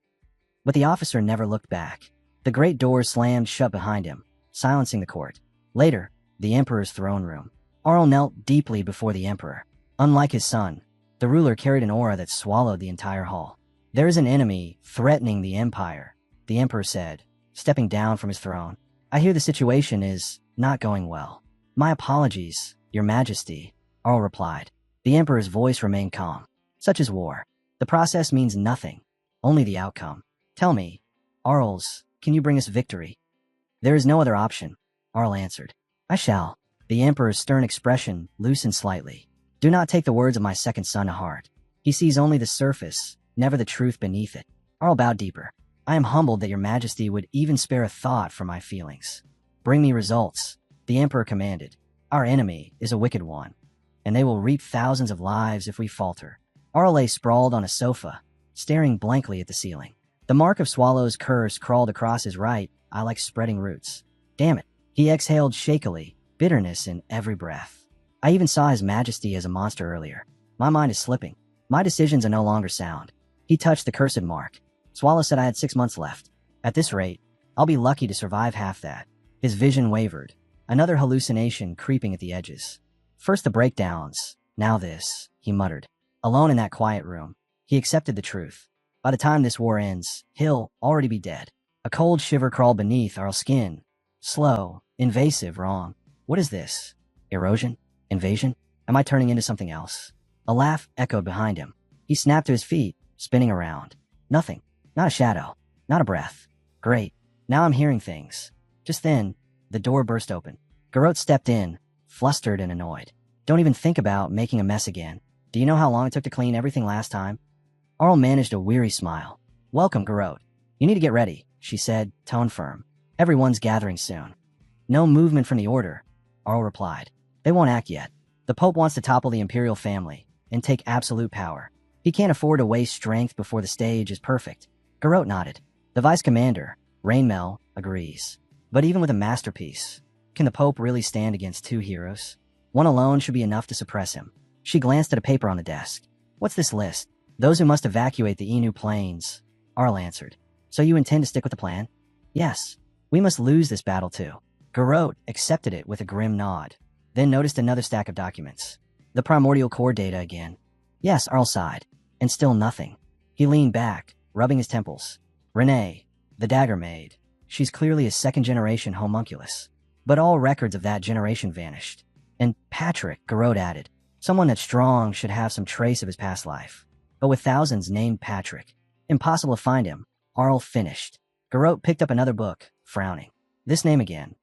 But the officer never looked back. The great doors slammed shut behind him, silencing the court. Later, the emperor's throne room. Arl knelt deeply before the emperor. Unlike his son, the ruler carried an aura that swallowed the entire hall. There is an enemy threatening the empire, the emperor said, stepping down from his throne. I hear the situation is not going well. My apologies, your majesty, Arl replied. The emperor's voice remained calm. Such is war. The process means nothing, only the outcome. Tell me, Arls, can you bring us victory? There is no other option, Arl answered. I shall. The emperor's stern expression loosened slightly. Do not take the words of my second son to heart. He sees only the surface, never the truth beneath it. Arl bowed deeper. I am humbled that your majesty would even spare a thought for my feelings. Bring me results, the emperor commanded. Our enemy is a wicked one, and they will reap thousands of lives if we falter. Arl lay sprawled on a sofa, staring blankly at the ceiling. The mark of Swallow's curse crawled across his right eye like spreading roots. Damn it. He exhaled shakily, bitterness in every breath. I even saw his majesty as a monster earlier. My mind is slipping. My decisions are no longer sound. He touched the cursed mark. Swallow said I had 6 months left. At this rate, I'll be lucky to survive half that. His vision wavered, another hallucination creeping at the edges. First the breakdowns, now this, he muttered. Alone in that quiet room, he accepted the truth. By the time this war ends, he'll already be dead. A cold shiver crawled beneath Arl's skin. Slow, invasive, wrong. What is this? Erosion? Invasion? Am I turning into something else? A laugh echoed behind him. He snapped to his feet, spinning around. Nothing. Not a shadow. Not a breath. Great. Now I'm hearing things. Just then, the door burst open. Garrote stepped in, flustered and annoyed. Don't even think about making a mess again. Do you know how long it took to clean everything last time? Arl managed a weary smile. Welcome, Garrote. You need to get ready, she said, tone firm. Everyone's gathering soon. No movement from the order, Arl replied. They won't act yet. The Pope wants to topple the imperial family and take absolute power. He can't afford to waste strength before the stage is perfect. Garrote nodded. The vice commander, Rainmel, agrees. But even with a masterpiece, can the Pope really stand against two heroes? One alone should be enough to suppress him. She glanced at a paper on the desk. What's this list? Those who must evacuate the Inu plains, Arl answered. So you intend to stick with the plan? Yes. We must lose this battle too. Garrote accepted it with a grim nod, then noticed another stack of documents. The primordial core data again. Yes, Arl sighed. And still nothing. He leaned back, rubbing his temples. Renee, the dagger maid. She's clearly a second-generation homunculus. But all records of that generation vanished. And Patrick, Garrote added. Someone that's strong should have some trace of his past life. But with thousands named Patrick, impossible to find him. Arl finished. Garrote picked up another book, frowning. This name again.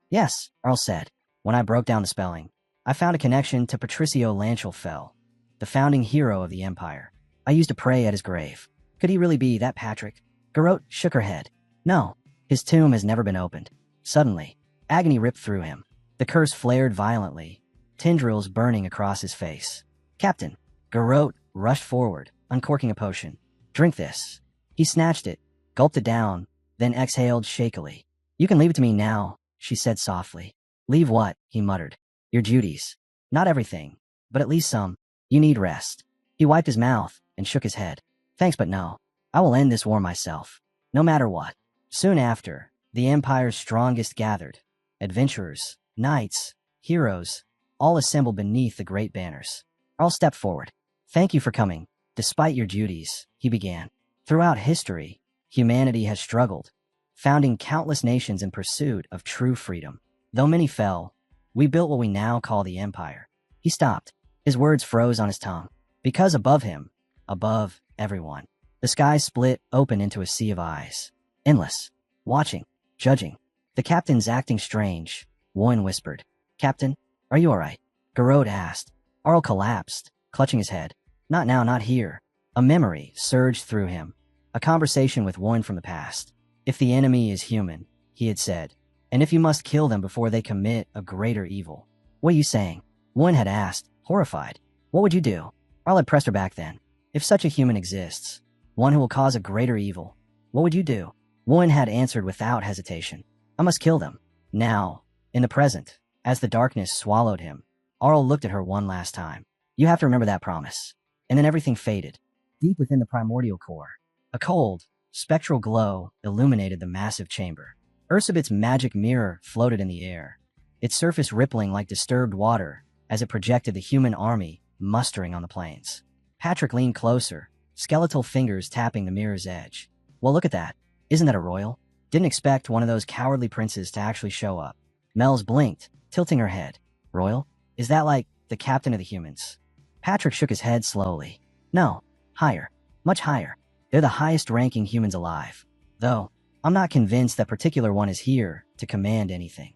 Yes, Arl said. When I broke down the spelling, I found a connection to Patricio Lanchel, the founding hero of the Empire. I used to pray at his grave. Could he really be that Patrick? Garrote shook her head. No, his tomb has never been opened. Suddenly, agony ripped through him. The curse flared violently, tendrils burning across his face. Captain, Garrote rushed forward, uncorking a potion. Drink this. He snatched it, gulped it down, then exhaled shakily. You can leave it to me now, she said softly. Leave what? He muttered. Your duties. Not everything, but at least some. You need rest. He wiped his mouth and shook his head. Thanks, but no. I will end this war myself, no matter what. Soon after, the Empire's strongest gathered. Adventurers, knights, heroes, all assembled beneath the great banners. Arl stepped forward. Thank you for coming. Despite your duties, he began. Throughout history, humanity has struggled, founding countless nations in pursuit of true freedom. Though many fell, we built what we now call the Empire. He stopped. His words froze on his tongue. Because above him, above everyone, the sky split open into a sea of eyes. Endless. Watching. Judging. The captain's acting strange. Warren whispered. Captain, are you all right? Garrote asked. Arl collapsed, clutching his head. Not now, not here. A memory surged through him. A conversation with Warren from the past. If the enemy is human, he had said, and if you must kill them before they commit a greater evil. What are you saying? Warren had asked, horrified. What would you do? Arl had pressed her back then. If such a human exists, one who will cause a greater evil, what would you do? Warren had answered without hesitation. I must kill them. Now, in the present, as the darkness swallowed him, Arl looked at her one last time. You have to remember that promise. And then everything faded. Deep within the primordial core, a cold, spectral glow illuminated the massive chamber. Ursabit's magic mirror floated in the air, its surface rippling like disturbed water as it projected the human army mustering on the plains. Patrick leaned closer, skeletal fingers tapping the mirror's edge. Well, look at that. Isn't that a royal? Didn't expect one of those cowardly princes to actually show up. Mel's blinked, tilting her head. Royal? Is that like the captain of the humans? Patrick shook his head slowly. No, higher. Much higher. They're the highest-ranking humans alive. Though, I'm not convinced that particular one is here to command anything.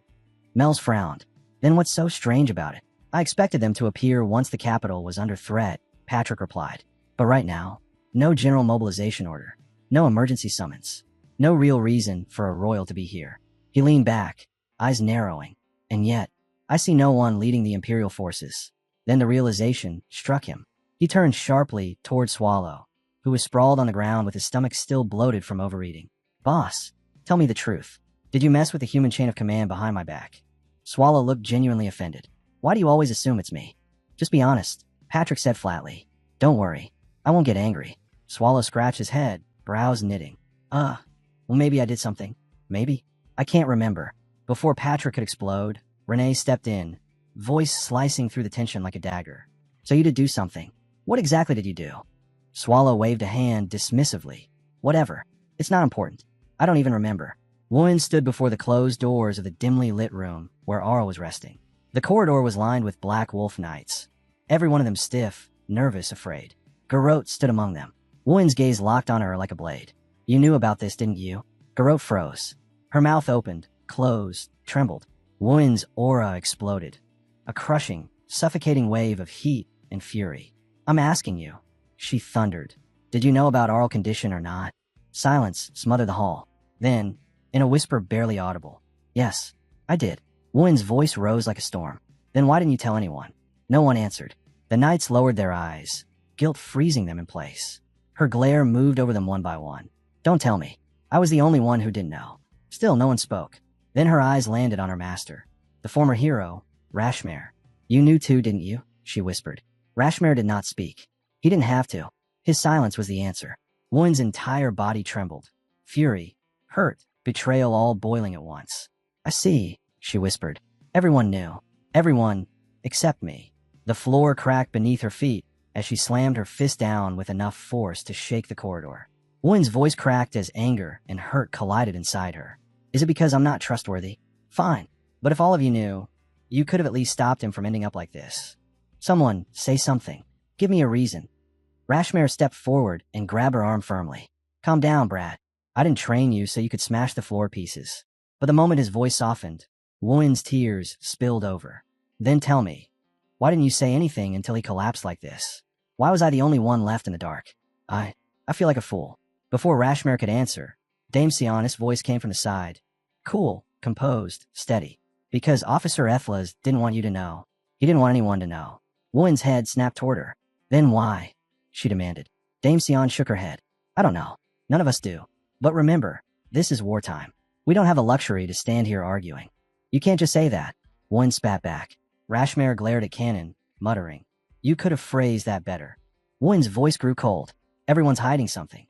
Mel's frowned. Then what's so strange about it? I expected them to appear once the capital was under threat, Patrick replied. But right now, no general mobilization order. No emergency summons. No real reason for a royal to be here. He leaned back, eyes narrowing. And yet, I see no one leading the Imperial forces. Then the realization struck him. He turned sharply toward Swallow, who was sprawled on the ground with his stomach still bloated from overeating. Boss, tell me the truth. Did you mess with the human chain of command behind my back? Swallow looked genuinely offended. Why do you always assume it's me? Just be honest, Patrick said flatly. Don't worry, I won't get angry. Swallow scratched his head, brows knitting. Well, maybe I did something. Maybe. I can't remember. Before Patrick could explode, Renee stepped in, voice slicing through the tension like a dagger. So you did do something. What exactly did you do? Swallow waved a hand dismissively. Whatever. It's not important. I don't even remember. Warren stood before the closed doors of the dimly lit room where Arl was resting. The corridor was lined with black wolf knights, every one of them stiff, nervous, afraid. Garrote stood among them. Warren's gaze locked on her like a blade. You knew about this, didn't you? Garrote froze. Her mouth opened, closed, trembled. Warren's aura exploded. A crushing, suffocating wave of heat and fury. I'm asking you, she thundered. Did you know about Arl condition or not? Silence smothered the hall. Then, in a whisper barely audible, yes, I did. Wuen's voice rose like a storm. Then why didn't you tell anyone? No one answered. The knights lowered their eyes, guilt freezing them in place. Her glare moved over them one by one. Don't tell me. I was the only one who didn't know. Still, no one spoke. Then her eyes landed on her master, the former hero, Rashmare. You knew too, didn't you? She whispered. Rashmare did not speak. He didn't have to. His silence was the answer. Wuen's entire body trembled. Fury, hurt, betrayal all boiling at once. I see, she whispered. Everyone knew. Everyone, except me. The floor cracked beneath her feet as she slammed her fist down with enough force to shake the corridor. Wuen's voice cracked as anger and hurt collided inside her. Is it because I'm not trustworthy? Fine. But if all of you knew, you could have at least stopped him from ending up like this. Someone, say something. Give me a reason. Rashmare stepped forward and grabbed her arm firmly. Calm down, Brad. I didn't train you so you could smash the floor pieces. But the moment his voice softened, Wuen's tears spilled over. Then tell me, why didn't you say anything until he collapsed like this? Why was I the only one left in the dark? I feel like a fool. Before Rashmare could answer, Dame Sion's voice came from the side. Cool, composed, steady. Because Officer Ethlas didn't want you to know. He didn't want anyone to know. Wuen's head snapped toward her. Then why? She demanded. Dame Sion shook her head. I don't know. None of us do. But remember, this is wartime. We don't have the luxury to stand here arguing. You can't just say that. Wuen spat back. Rashmare glared at Cannon, muttering. You could have phrased that better. Wuen's voice grew cold. Everyone's hiding something.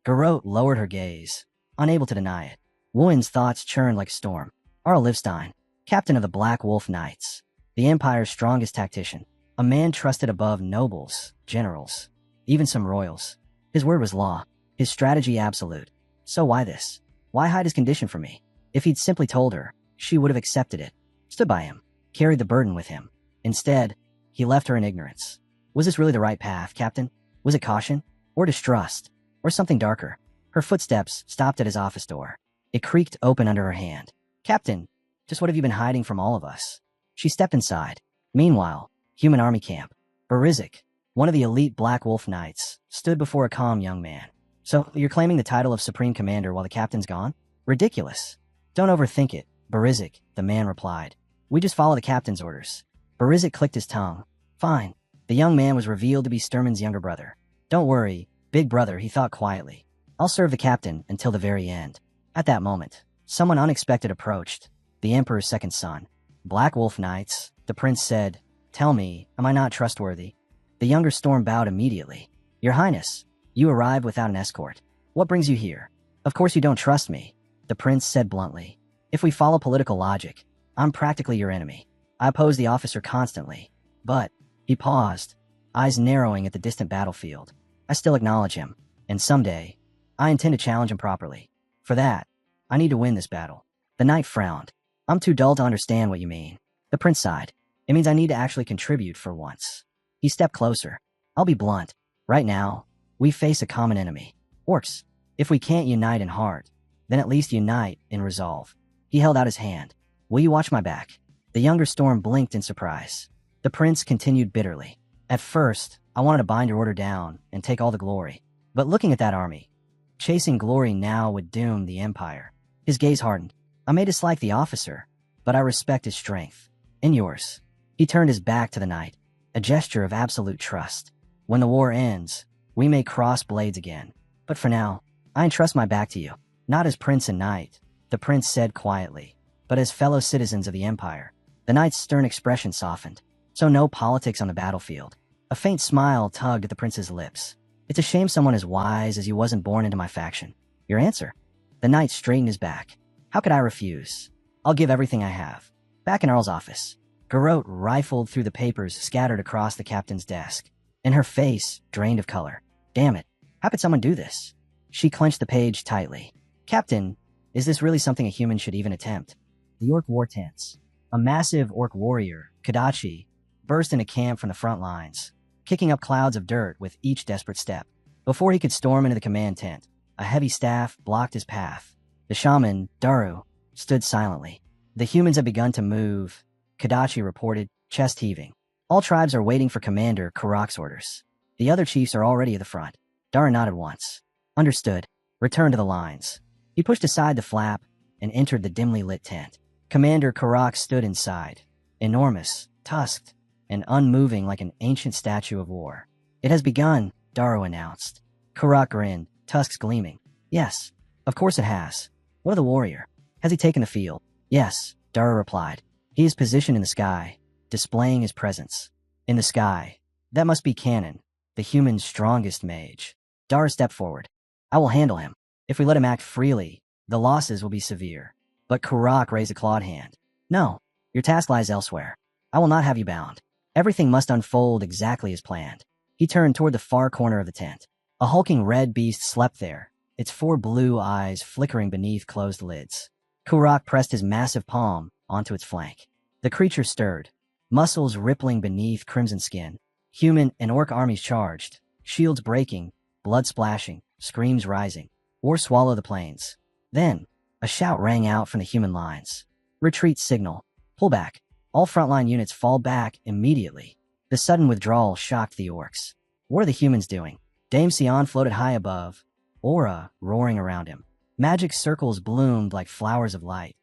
Garrote lowered her gaze, unable to deny it. Wuen's thoughts churned like a storm. Arl Livstein, captain of the Black Wolf Knights, the Empire's strongest tactician, a man trusted above nobles, generals, even some royals. His word was law, his strategy absolute. So why this? Why hide his condition from me? If he'd simply told her, she would have accepted it, stood by him, carried the burden with him. Instead, he left her in ignorance. Was this really the right path, Captain? Was it caution? Or distrust? Or something darker? Her footsteps stopped at his office door. It creaked open under her hand. Captain, just what have you been hiding from all of us? She stepped inside. Meanwhile, human army camp. Berizik, one of the elite Black Wolf Knights, stood before a calm young man. So, you're claiming the title of Supreme Commander while the captain's gone? Ridiculous. Don't overthink it, Berizik, the man replied. We just follow the captain's orders. Berizik clicked his tongue. Fine. The young man was revealed to be Sturman's younger brother. Don't worry, big brother, he thought quietly. I'll serve the captain until the very end. At that moment, someone unexpected approached. The Emperor's second son. Black Wolf Knights, the prince said. Tell me, am I not trustworthy? The younger Storm bowed immediately. Your Highness, you arrived without an escort. What brings you here? Of course you don't trust me, the prince said bluntly. If we follow political logic, I'm practically your enemy. I oppose the officer constantly. But, he paused, eyes narrowing at the distant battlefield. I still acknowledge him, and someday, I intend to challenge him properly. For that, I need to win this battle. The knight frowned. I'm too dull to understand what you mean. The prince sighed. It means I need to actually contribute for once. He stepped closer. I'll be blunt. Right now, we face a common enemy. Orcs. If we can't unite in heart, then at least unite in resolve. He held out his hand. Will you watch my back? The younger Storm blinked in surprise. The prince continued bitterly. At first, I wanted to bind your order down and take all the glory. But looking at that army, chasing glory now would doom the Empire. His gaze hardened. I may dislike the officer, but I respect his strength. And yours. He turned his back to the knight, a gesture of absolute trust. When the war ends, we may cross blades again. But for now, I entrust my back to you. Not as prince and knight, the prince said quietly, but as fellow citizens of the Empire. The knight's stern expression softened. So no politics on the battlefield. A faint smile tugged at the prince's lips. It's a shame someone as wise as you wasn't born into my faction. Your answer? The knight straightened his back. How could I refuse? I'll give everything I have. Back in Earl's office, Garrote rifled through the papers scattered across the captain's desk, and her face drained of color. Damn it. How could someone do this? She clenched the page tightly. Captain, is this really something a human should even attempt? The orc war tents. A massive orc warrior, Kadachi, burst into camp from the front lines, kicking up clouds of dirt with each desperate step. Before he could storm into the command tent, a heavy staff blocked his path. The shaman, Daru, stood silently. The humans had begun to move, Kadachi reported, chest heaving. All tribes are waiting for Commander Karak's orders. The other chiefs are already at the front. Daru nodded once. Understood. Return to the lines. He pushed aside the flap and entered the dimly lit tent. Commander Karak stood inside, enormous, tusked, and unmoving like an ancient statue of war. It has begun, Daro announced. Karak grinned, tusks gleaming. Yes, of course it has. What of the warrior? Has he taken the field? Yes, Daro replied. He is positioned in the sky, displaying his presence. In the sky. That must be Cannon, the human's strongest mage. Daro stepped forward. I will handle him. If we let him act freely, the losses will be severe. But Karak raised a clawed hand. No, your task lies elsewhere. I will not have you bound. Everything must unfold exactly as planned. He turned toward the far corner of the tent. A hulking red beast slept there, its 4 blue eyes flickering beneath closed lids. Karak pressed his massive palm onto its flank. The creature stirred, muscles rippling beneath crimson skin. Human and orc armies charged, shields breaking, blood splashing, screams rising. War swallowed the plains. Then, a shout rang out from the human lines. Retreat signal. Pull back. All frontline units fall back immediately. The sudden withdrawal shocked the orcs. What are the humans doing? Dame Sion floated high above, aura roaring around him. Magic circles bloomed like flowers of light,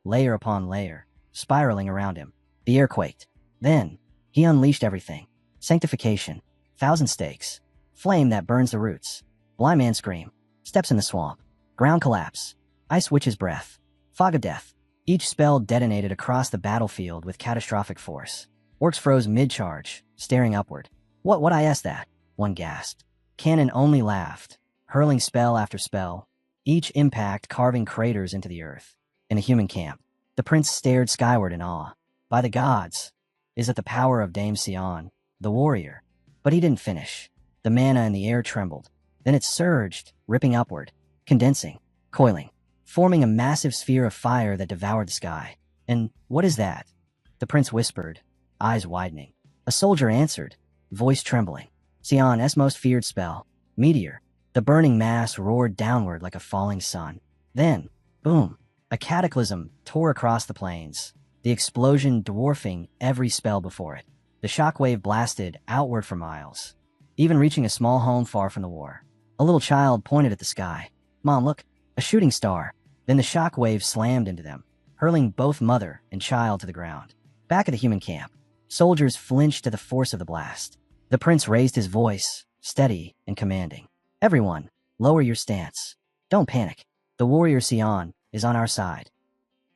layer upon layer, spiraling around him. The air quaked. Then, he unleashed everything. Sanctification. 1,000 stakes. Flame that burns the roots. Blind man scream. Steps in the swamp. Ground collapse. Ice witch's breath. Fog of death. Each spell detonated across the battlefield with catastrophic force. Orcs froze mid-charge, staring upward. What I asked that? One gasped. Cannon only laughed, hurling spell after spell, each impact carving craters into the earth. In a human camp, the prince stared skyward in awe. By the gods, is it the power of Dame Sion, the warrior? But he didn't finish. The mana in the air trembled. Then it surged, ripping upward, condensing, coiling, forming a massive sphere of fire that devoured the sky. And what is that? The prince whispered, eyes widening. A soldier answered, voice trembling. Sion's most feared spell, Meteor. The burning mass roared downward like a falling sun. Then, boom, a cataclysm tore across the plains, the explosion dwarfing every spell before it. The shockwave blasted outward for miles, even reaching a small home far from the war. A little child pointed at the sky. Mom, look, a shooting star. Then the shockwave slammed into them, hurling both mother and child to the ground. Back at the human camp, soldiers flinched to the force of the blast. The prince raised his voice, steady and commanding. Everyone, lower your stance. Don't panic. The warrior Sion is on our side.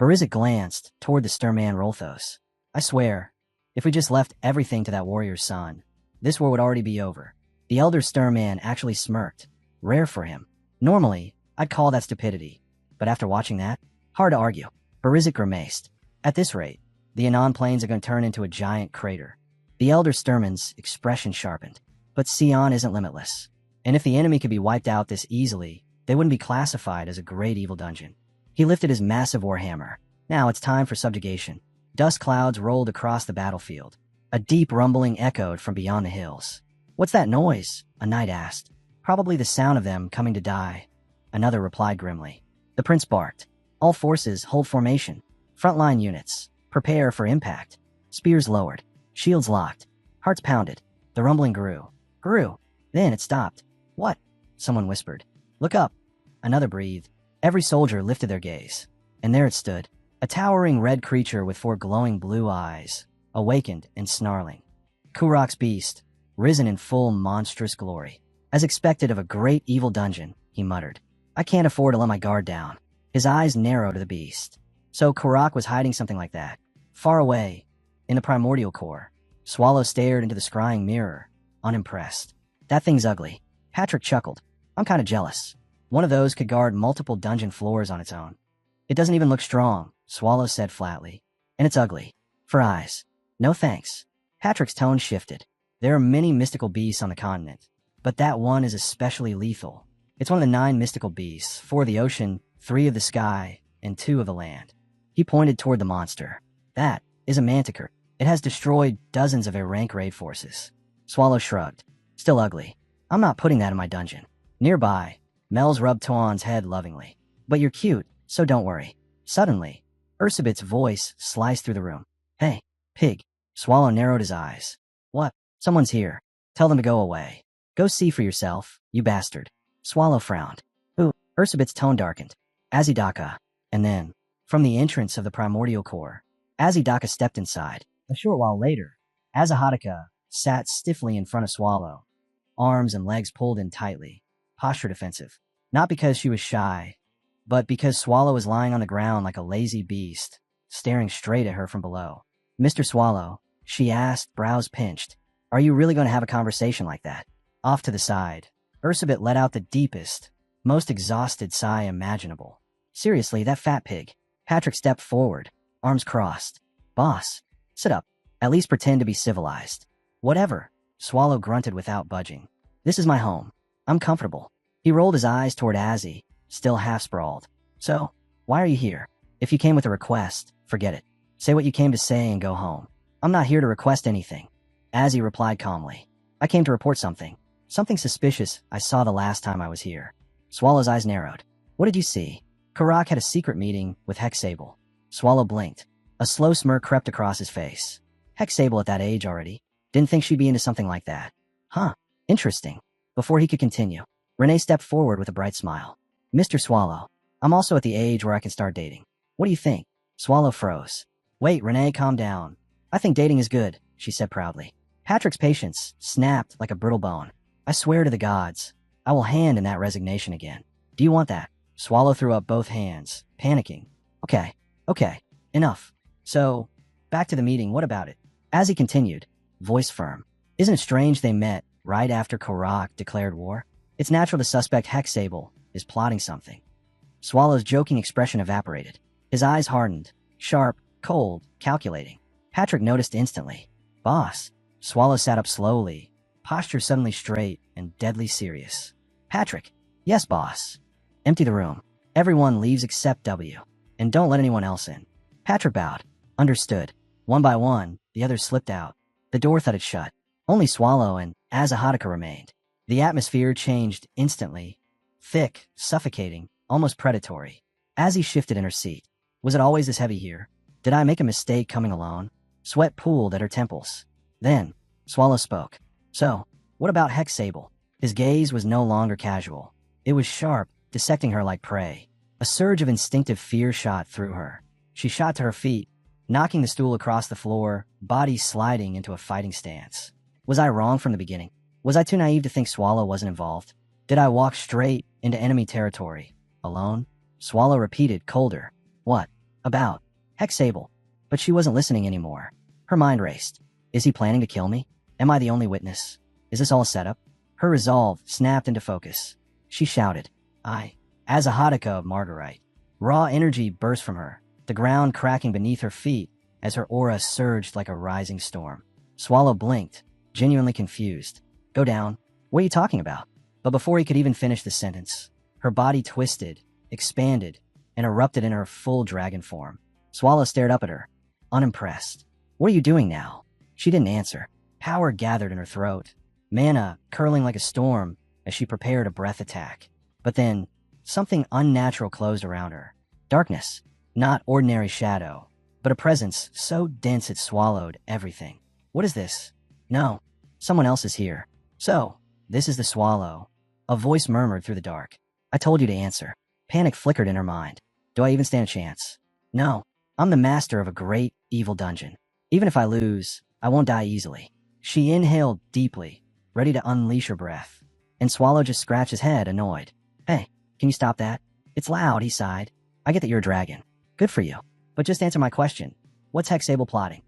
Barizik glanced toward the stern man Rolthos. I swear, if we just left everything to that warrior's son, this war would already be over. The elder stern man actually smirked. Rare for him. Normally, I'd call that stupidity. But after watching that, hard to argue. Barizik grimaced. At this rate, the Anon plains are going to turn into a giant crater. The elder Sturman's expression sharpened. But Sion isn't limitless. And if the enemy could be wiped out this easily, they wouldn't be classified as a great evil dungeon. He lifted his massive warhammer. Now it's time for subjugation. Dust clouds rolled across the battlefield. A deep rumbling echoed from beyond the hills. What's that noise? A knight asked. Probably the sound of them coming to die. Another replied grimly. The prince barked. All forces hold formation. Frontline units, prepare for impact. Spears lowered. Shields locked. Hearts pounded. The rumbling grew. Then it stopped. What? Someone whispered. Look up. Another breathed. Every soldier lifted their gaze. And there it stood. A towering red creature with 4 glowing blue eyes, awakened and snarling. Kurak's beast, risen in full monstrous glory. As expected of a great evil dungeon, he muttered. I can't afford to let my guard down. His eyes narrowed to the beast. So Kurak was hiding something like that. Far away, in the primordial core, Swallow stared into the scrying mirror, unimpressed. That thing's ugly. Patrick chuckled. I'm kind of jealous. One of those could guard multiple dungeon floors on its own. It doesn't even look strong, Swallow said flatly. And it's ugly. For eyes. No thanks. Patrick's tone shifted. There are many mystical beasts on the continent, but that one is especially lethal. It's one of the 9 mystical beasts, 4 of the ocean, 3 of the sky, and 2 of the land. He pointed toward the monster. That is a manticore. It has destroyed dozens of rank raid forces. Swallow shrugged. Still ugly. I'm not putting that in my dungeon. Nearby, Mel's rubbed Tuan's head lovingly. But you're cute, so don't worry. Suddenly, Ursabit's voice sliced through the room. Hey, pig. Swallow narrowed his eyes. What? Someone's here. Tell them to go away. Go see for yourself, you bastard. Swallow frowned. Ooh, Ursabit's tone darkened. Azidaka. And then, from the entrance of the primordial core. Azidaka stepped inside. A short while later, Azahadaka sat stiffly in front of Swallow, arms and legs pulled in tightly, posture defensive. Not because she was shy, but because Swallow was lying on the ground like a lazy beast, staring straight at her from below. Mr. Swallow, she asked, brows pinched, are you really going to have a conversation like that? Off to the side, Ursabet let out the deepest, most exhausted sigh imaginable. Seriously, that fat pig. Patrick stepped forward, arms crossed. Boss, sit up. At least pretend to be civilized. Whatever. Swallow grunted without budging. This is my home. I'm comfortable. He rolled his eyes toward Azzy, still half sprawled. So, why are you here? If you came with a request, forget it. Say what you came to say and go home. I'm not here to request anything. Azzy replied calmly. I came to report something. Something suspicious I saw the last time I was here. Swallow's eyes narrowed. What did you see? Karak had a secret meeting with Hexable. Swallow blinked. A slow smirk crept across his face. Hexable at that age already. Didn't think she'd be into something like that. Huh. Interesting. Before he could continue, Renee stepped forward with a bright smile. Mr. Swallow, I'm also at the age where I can start dating. What do you think? Swallow froze. Wait, Renee, calm down. I think dating is good, she said proudly. Patrick's patience snapped like a brittle bone. I swear to the gods, I will hand in that resignation again. Do you want that? Swallow threw up both hands, panicking. Okay, enough. So, back to the meeting, what about it? As he continued, voice firm. Isn't it strange they met right after Karak declared war? It's natural to suspect Hexable is plotting something. Swallow's joking expression evaporated. His eyes hardened, sharp, cold, calculating. Patrick noticed instantly. Boss. Swallow sat up slowly, posture suddenly straight and deadly serious. Patrick. Yes, boss. Empty the room. Everyone leaves except W. And don't let anyone else in. Patrick bowed. Understood. One by one, the others slipped out. The door thudded shut. Only Swallow and Azahadaka remained. The atmosphere changed instantly. Thick, suffocating, almost predatory. As he shifted in her seat. Was it always this heavy here? Did I make a mistake coming alone? Sweat pooled at her temples. Then, Swallow spoke. So, what about Hexable? His gaze was no longer casual. It was sharp, dissecting her like prey. A surge of instinctive fear shot through her. She shot to her feet, knocking the stool across the floor, body sliding into a fighting stance. Was I wrong from the beginning? Was I too naive to think Swallow wasn't involved? Did I walk straight into enemy territory? Alone? Swallow repeated, colder. What? About? Hexable. But she wasn't listening anymore. Her mind raced. Is he planning to kill me? Am I the only witness? Is this all a setup? Her resolve snapped into focus. She shouted. Azahadaka of Marguerite. Raw energy burst from her, the ground cracking beneath her feet as her aura surged like a rising storm. Swallow blinked, genuinely confused. Go down. What are you talking about? But before he could even finish the sentence, her body twisted, expanded, and erupted in her full dragon form. Swallow stared up at her, unimpressed. What are you doing now? She didn't answer. Power gathered in her throat, mana curling like a storm as she prepared a breath attack. But then, something unnatural closed around her. Darkness. Not ordinary shadow, but a presence so dense it swallowed everything. What is this? No. Someone else is here. So, this is the Swallow. A voice murmured through the dark. I told you to answer. Panic flickered in her mind. Do I even stand a chance? No. I'm the master of a great, evil dungeon. Even if I lose, I won't die easily. She inhaled deeply, ready to unleash her breath. And Swallow just scratched his head, annoyed. Hey, can you stop that? It's loud, he sighed. I get that you're a dragon. Good for you. But just answer my question. What's Hexable plotting?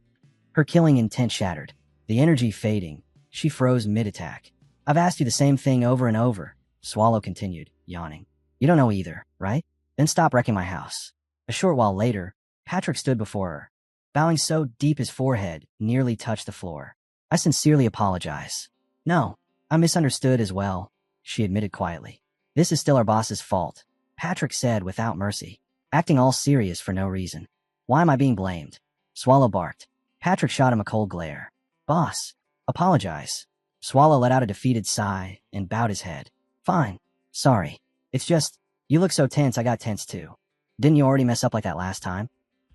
Her killing intent shattered. The energy fading. She froze mid-attack. I've asked you the same thing over and over, Swallow continued, yawning. You don't know either, right? Then stop wrecking my house. A short while later, Patrick stood before her, bowing so deep his forehead nearly touched the floor. I sincerely apologize. No, I misunderstood as well, she admitted quietly. This is still our boss's fault, Patrick said without mercy, acting all serious for no reason. Why am I being blamed? Swallow barked. Patrick shot him a cold glare. Boss, apologize. Swallow let out a defeated sigh and bowed his head. Fine. Sorry. It's just, you look so tense I got tense too. Didn't you already mess up like that last time?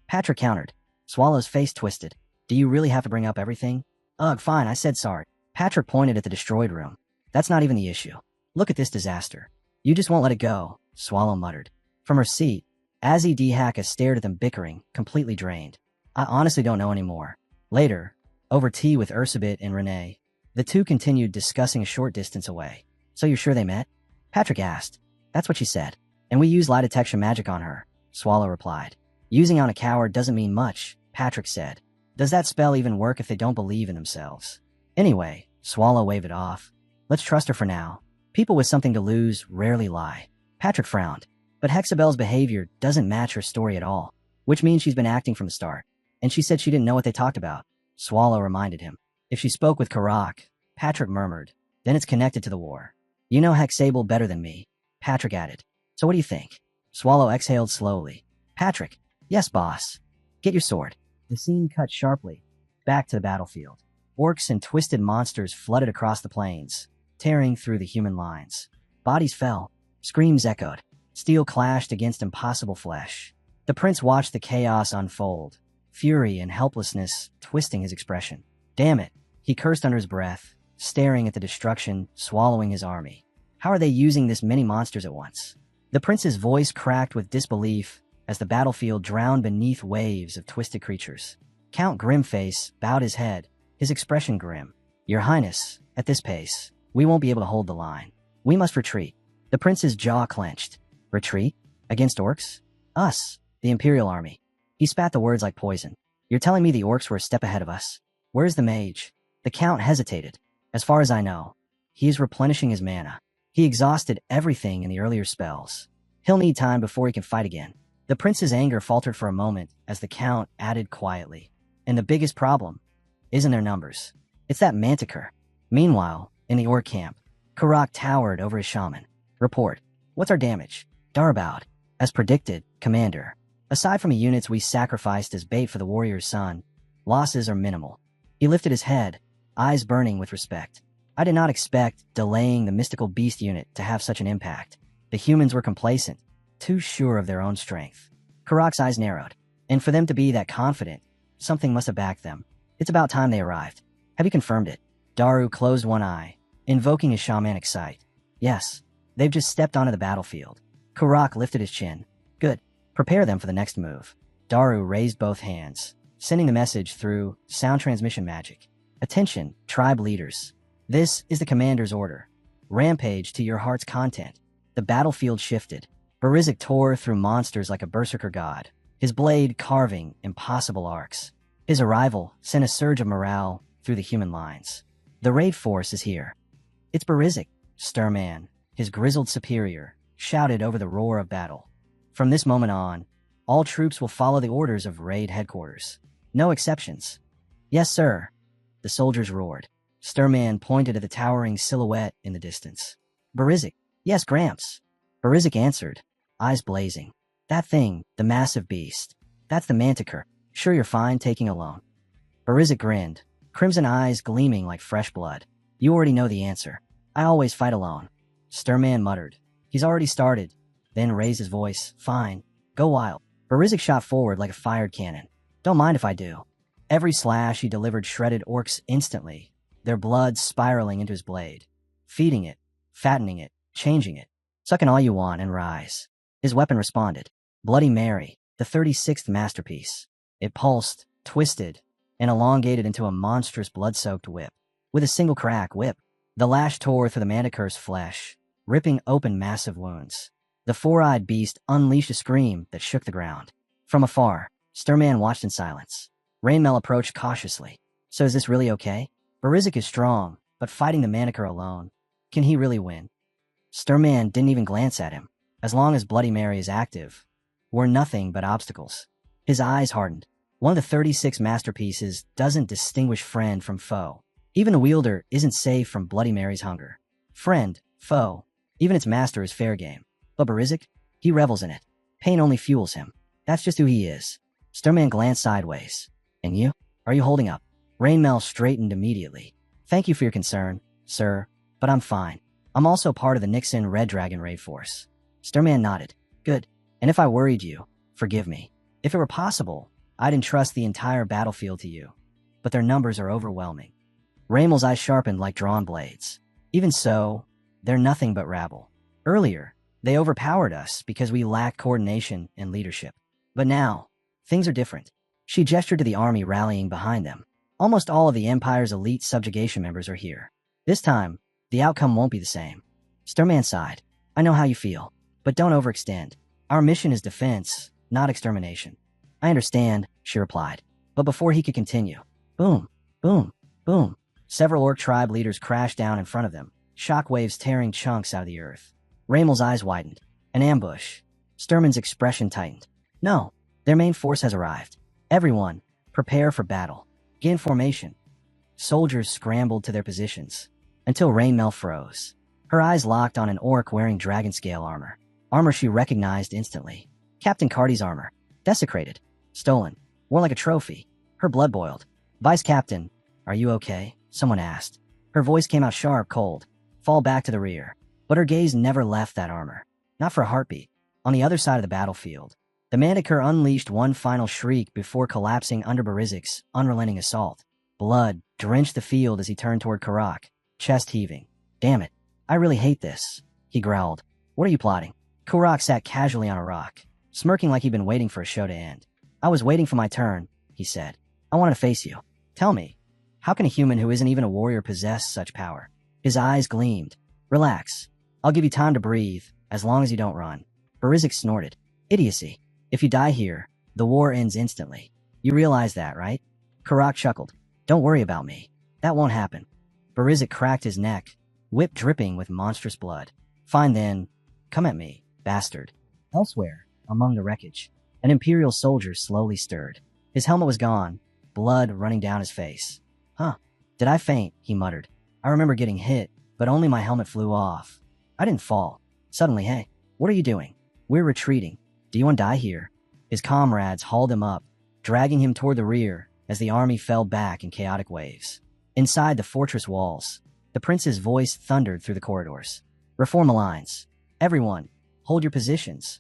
Patrick countered. Swallow's face twisted. Do you really have to bring up everything? Ugh, fine, I said sorry. Patrick pointed at the destroyed room. That's not even the issue. Look at this disaster. You just won't let it go, Swallow muttered. From her seat, Azzy Dhaka stared at them bickering, completely drained. I honestly don't know anymore. Later, over tea with Ursabit and Renee, the two continued discussing a short distance away. So you're sure they met? Patrick asked. That's what she said. And we used lie detection magic on her, Swallow replied. Using on a coward doesn't mean much, Patrick said. Does that spell even work if they don't believe in themselves? Anyway, Swallow waved it off. Let's trust her for now. People with something to lose rarely lie. Patrick frowned. But Hexabelle's behavior doesn't match her story at all, which means she's been acting from the start. And she said she didn't know what they talked about. Swallow reminded him. If she spoke with Karak, Patrick murmured, then it's connected to the war. You know Hexable better than me, Patrick added. So what do you think? Swallow exhaled slowly. Patrick, yes, boss. Get your sword. The scene cut sharply. Back to the battlefield. Orcs and twisted monsters flooded across the plains, tearing through the human lines. Bodies fell. Screams echoed. Steel clashed against impossible flesh. The prince watched the chaos unfold, fury and helplessness twisting his expression. Damn it, he cursed under his breath, staring at the destruction swallowing his army. How are they using this many monsters at once? The prince's voice cracked with disbelief as the battlefield drowned beneath waves of twisted creatures. Count Grimface bowed his head, his expression grim. Your Highness, at this pace, we won't be able to hold the line. We must retreat. The prince's jaw clenched. Retreat? Against orcs? Us, the Imperial Army. He spat the words like poison. You're telling me the orcs were a step ahead of us? Where's the mage? The Count hesitated. As far as I know, he is replenishing his mana. He exhausted everything in the earlier spells. He'll need time before he can fight again. The prince's anger faltered for a moment as the Count added quietly. And the biggest problem isn't their numbers. It's that manticore. Meanwhile, in the orc camp, Karak towered over his shaman. Report. What's our damage? Dara bowed. As predicted, Commander. Aside from the units we sacrificed as bait for the warrior's son, losses are minimal. He lifted his head, eyes burning with respect. I did not expect delaying the mystical beast unit to have such an impact. The humans were complacent, too sure of their own strength. Karak's eyes narrowed. And for them to be that confident, something must have backed them. It's about time they arrived. Have you confirmed it? Daru closed one eye, invoking his shamanic sight. Yes, they've just stepped onto the battlefield. Karak lifted his chin. Good. Prepare them for the next move. Daru raised both hands, sending the message through sound transmission magic. Attention, tribe leaders. This is the commander's order. Rampage to your heart's content. The battlefield shifted. Barizik tore through monsters like a berserker god, his blade carving impossible arcs. His arrival sent a surge of morale through the human lines. The raid force is here. It's Barizik, Sturman, his grizzled superior, shouted over the roar of battle. From this moment on, all troops will follow the orders of raid headquarters. No exceptions. Yes, sir. The soldiers roared. Sturman pointed at the towering silhouette in the distance. Barizik. Yes, Gramps. Barizik answered, eyes blazing. That thing, the massive beast. That's the manticore. Sure you're fine taking alone. Barizik grinned, crimson eyes gleaming like fresh blood. You already know the answer. I always fight alone. Sturman muttered. He's already started, then raised his voice. Fine. Go wild. Barizik shot forward like a fired cannon. Don't mind if I do. Every slash he delivered shredded orcs instantly, their blood spiraling into his blade. Feeding it, fattening it, changing it. Suck in all you want and rise. His weapon responded. Bloody Mary, the 36th masterpiece. It pulsed, twisted, and elongated into a monstrous blood-soaked whip. With a single crack, whip. The lash tore through the manticore's flesh, ripping open massive wounds. The four-eyed beast unleashed a scream that shook the ground. From afar, Sturman watched in silence. Rainmel approached cautiously. So is this really okay? Barizik is strong, but fighting the manticore alone, can he really win? Sturman didn't even glance at him. As long as Bloody Mary is active, we're nothing but obstacles. His eyes hardened. One of the 36 masterpieces doesn't distinguish friend from foe. Even the wielder isn't safe from Bloody Mary's hunger. Friend, foe, even its master is fair game. But Barizik, he revels in it. Pain only fuels him. That's just who he is. Sturman glanced sideways. And you? Are you holding up? Rainmel straightened immediately. Thank you for your concern, sir, but I'm fine. I'm also part of the Nixon Red Dragon raid force. Sturman nodded. Good. And if I worried you, forgive me. If it were possible, I'd entrust the entire battlefield to you. But their numbers are overwhelming. Raimel's eyes sharpened like drawn blades. Even so, they're nothing but rabble. Earlier, They overpowered us because we lacked coordination and leadership. But now, things are different. She gestured to the army rallying behind them. Almost all of the Empire's elite subjugation members are here. This time, the outcome won't be the same. Sturman sighed. I know how you feel, but don't overextend. Our mission is defense, not extermination. I understand, she replied. But before he could continue, boom, boom, boom. Several orc tribe leaders crashed down in front of them, shock waves tearing chunks out of the earth. Ramel's eyes widened. An ambush. Sturman's expression tightened. No, their main force has arrived. Everyone, prepare for battle. Get in formation. Soldiers scrambled to their positions, until Raimel froze. Her eyes locked on an orc wearing dragon scale armor. Armor she recognized instantly. Captain Carty's armor. Desecrated. Stolen. More like a trophy. Her blood boiled. Vice Captain, are you okay? Someone asked. Her voice came out sharp, cold. Fall back to the rear. But her gaze never left that armor. Not for a heartbeat. On the other side of the battlefield, the Manticore unleashed one final shriek before collapsing under Barizik's unrelenting assault. Blood drenched the field as he turned toward Karak, chest heaving. Damn it. I really hate this, he growled. What are you plotting? Karak sat casually on a rock, smirking like he'd been waiting for a show to end. I was waiting for my turn, he said. I wanted to face you. Tell me, how can a human who isn't even a warrior possess such power? His eyes gleamed. Relax. I'll give you time to breathe, as long as you don't run. Barizik snorted. Idiocy. If you die here, the war ends instantly. You realize that, right? Karak chuckled. Don't worry about me. That won't happen. Barizik cracked his neck, whip dripping with monstrous blood. Fine then. Come at me, bastard. Elsewhere, among the wreckage, an Imperial soldier slowly stirred. His helmet was gone, blood running down his face. Huh. Did I faint? He muttered. I remember getting hit, but only my helmet flew off. I didn't fall. Suddenly, hey, what are you doing? We're retreating. Do you want to die here? His comrades hauled him up, dragging him toward the rear as the army fell back in chaotic waves. Inside the fortress walls, the prince's voice thundered through the corridors. Reform the lines. Everyone, hold your positions.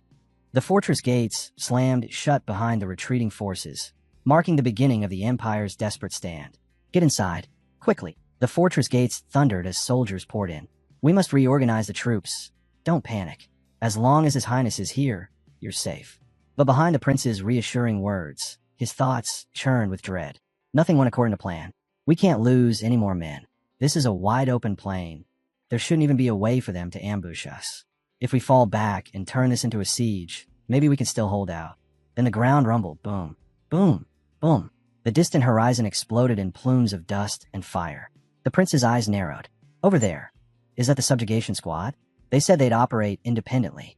The fortress gates slammed shut behind the retreating forces, marking the beginning of the Empire's desperate stand. Get inside. Quickly. The fortress gates thundered as soldiers poured in. We must reorganize the troops. Don't panic. As long as His Highness is here, you're safe. But behind the prince's reassuring words, his thoughts churned with dread. Nothing went according to plan. We can't lose any more men. This is a wide-open plain. There shouldn't even be a way for them to ambush us. If we fall back and turn this into a siege, maybe we can still hold out. Then the ground rumbled. Boom. Boom. Boom. The distant horizon exploded in plumes of dust and fire. The prince's eyes narrowed. Over there. Is that the subjugation squad? They said they'd operate independently.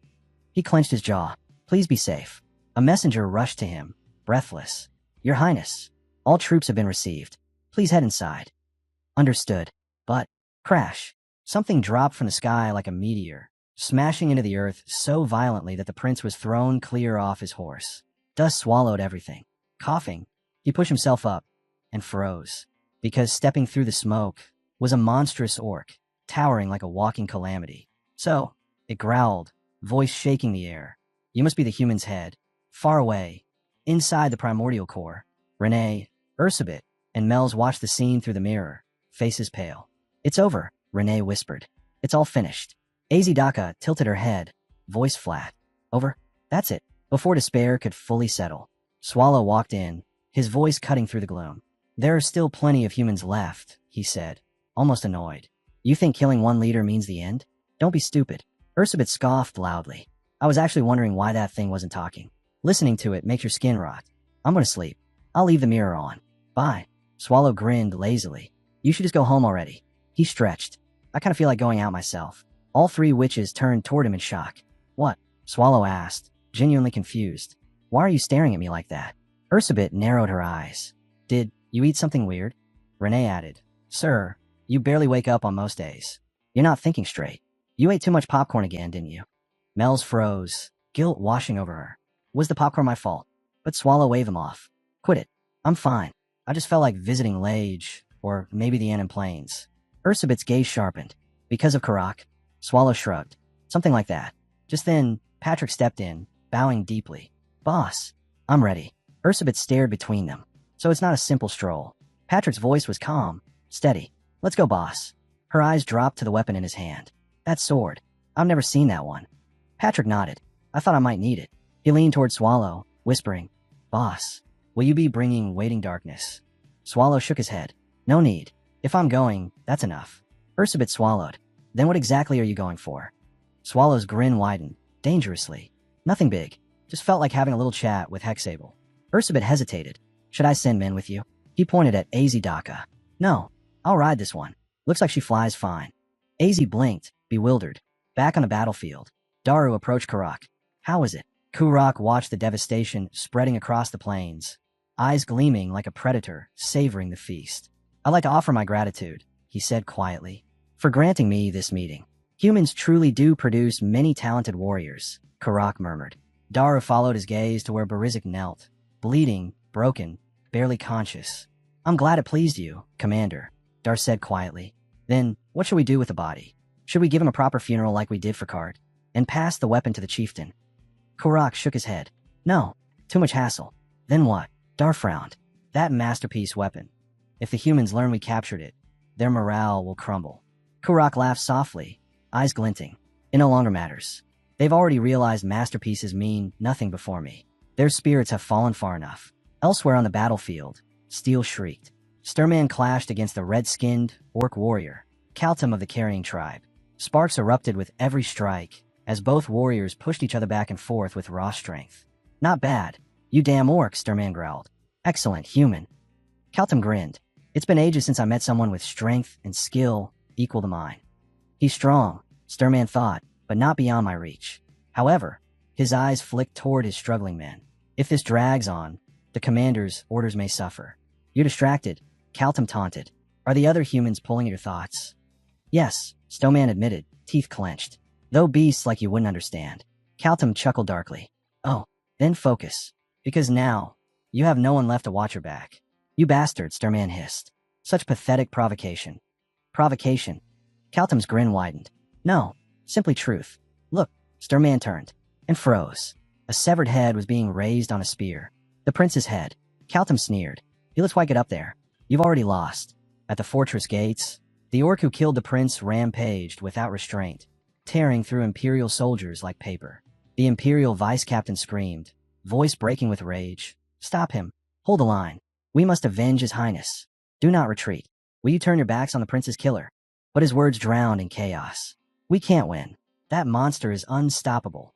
He clenched his jaw. Please be safe. A messenger rushed to him, breathless. Your Highness, all troops have been received. Please head inside. Understood. But, crash. Something dropped from the sky like a meteor, smashing into the earth so violently that the prince was thrown clear off his horse. Dust swallowed everything. Coughing, he pushed himself up and froze, because stepping through the smoke was a monstrous orc, towering like a walking calamity. So, it growled, voice shaking the air. You must be the human's head. Far away, inside the primordial core, Renee, Ursabit, and Mel's watched the scene through the mirror, faces pale. It's over, Renee whispered. It's all finished. Azidaka tilted her head, voice flat. Over? That's it. Before despair could fully settle, Swallow walked in, his voice cutting through the gloom. There are still plenty of humans left, he said, almost annoyed. You think killing one leader means the end? Don't be stupid. Ursabit scoffed loudly. I was actually wondering why that thing wasn't talking. Listening to it makes your skin rot. I'm gonna sleep. I'll leave the mirror on. Bye. Swallow grinned lazily. You should just go home already. He stretched. I kind of feel like going out myself. All three witches turned toward him in shock. What? Swallow asked, genuinely confused. Why are you staring at me like that? Ursabit narrowed her eyes. Did you eat something weird? Renee added. Sir, you barely wake up on most days. You're not thinking straight. You ate too much popcorn again, didn't you? Mel's froze, guilt washing over her. Was the popcorn my fault? But Swallow waved him off. Quit it. I'm fine. I just felt like visiting Lage, or maybe the Anon Plains. Ursabit's gaze sharpened. Because of Karak? Swallow shrugged. Something like that. Just then, Patrick stepped in, bowing deeply. Boss, I'm ready. Ursabit stared between them. So it's not a simple stroll. Patrick's voice was calm, steady. Let's go, boss. Her eyes dropped to the weapon in his hand. That sword. I've never seen that one. Patrick nodded. I thought I might need it. He leaned toward Swallow, whispering, Boss, will you be bringing waiting darkness? Swallow shook his head. No need. If I'm going, that's enough. Ursabet swallowed. Then what exactly are you going for? Swallow's grin widened, dangerously. Nothing big. Just felt like having a little chat with Hexable. Ursabet hesitated. Should I send men with you? He pointed at Azidaka. No, I'll ride this one. Looks like she flies fine. Az blinked, bewildered. Back on the battlefield, Daru approached Karak. How is it? Kurak watched the devastation spreading across the plains, eyes gleaming like a predator, savoring the feast. I'd like to offer my gratitude, he said quietly, for granting me this meeting. Humans truly do produce many talented warriors, Karak murmured. Daru followed his gaze to where Barizik knelt, bleeding, broken, barely conscious. I'm glad it pleased you, Commander, Dar said quietly. Then, what should we do with the body? Should we give him a proper funeral like we did for Cart, and pass the weapon to the chieftain? Karak shook his head. No, too much hassle. Then what? Dar frowned. That masterpiece weapon. If the humans learn we captured it, their morale will crumble. Karak laughed softly, eyes glinting. It no longer matters. They've already realized masterpieces mean nothing before me. Their spirits have fallen far enough. Elsewhere on the battlefield, steel shrieked. Sturman clashed against the red-skinned orc warrior, Kaltum of the Carrying Tribe. Sparks erupted with every strike, as both warriors pushed each other back and forth with raw strength. Not bad. You damn orcs, Sturman growled. Excellent, human. Kaltum grinned. It's been ages since I met someone with strength and skill equal to mine. He's strong, Sturman thought, but not beyond my reach. However, his eyes flicked toward his struggling men. If this drags on, the commander's orders may suffer. You're distracted, Kaltum taunted. Are the other humans pulling at your thoughts? Yes, Stoneman admitted, teeth clenched. Though beasts like you wouldn't understand. Kaltum chuckled darkly. Oh, then focus. Because now, you have no one left to watch your back. You bastard, Sturman hissed. Such pathetic provocation. Provocation. Kaltum's grin widened. No, simply truth. Look, Sturman turned and froze. A severed head was being raised on a spear. The prince's head. Kaltum sneered. He looks like it up there. You've already lost. At the fortress gates, the orc who killed the prince rampaged without restraint, tearing through Imperial soldiers like paper. The Imperial vice-captain screamed, voice breaking with rage. Stop him. Hold the line. We must avenge his highness. Do not retreat. Will you turn your backs on the prince's killer? But his words drowned in chaos. We can't win. That monster is unstoppable.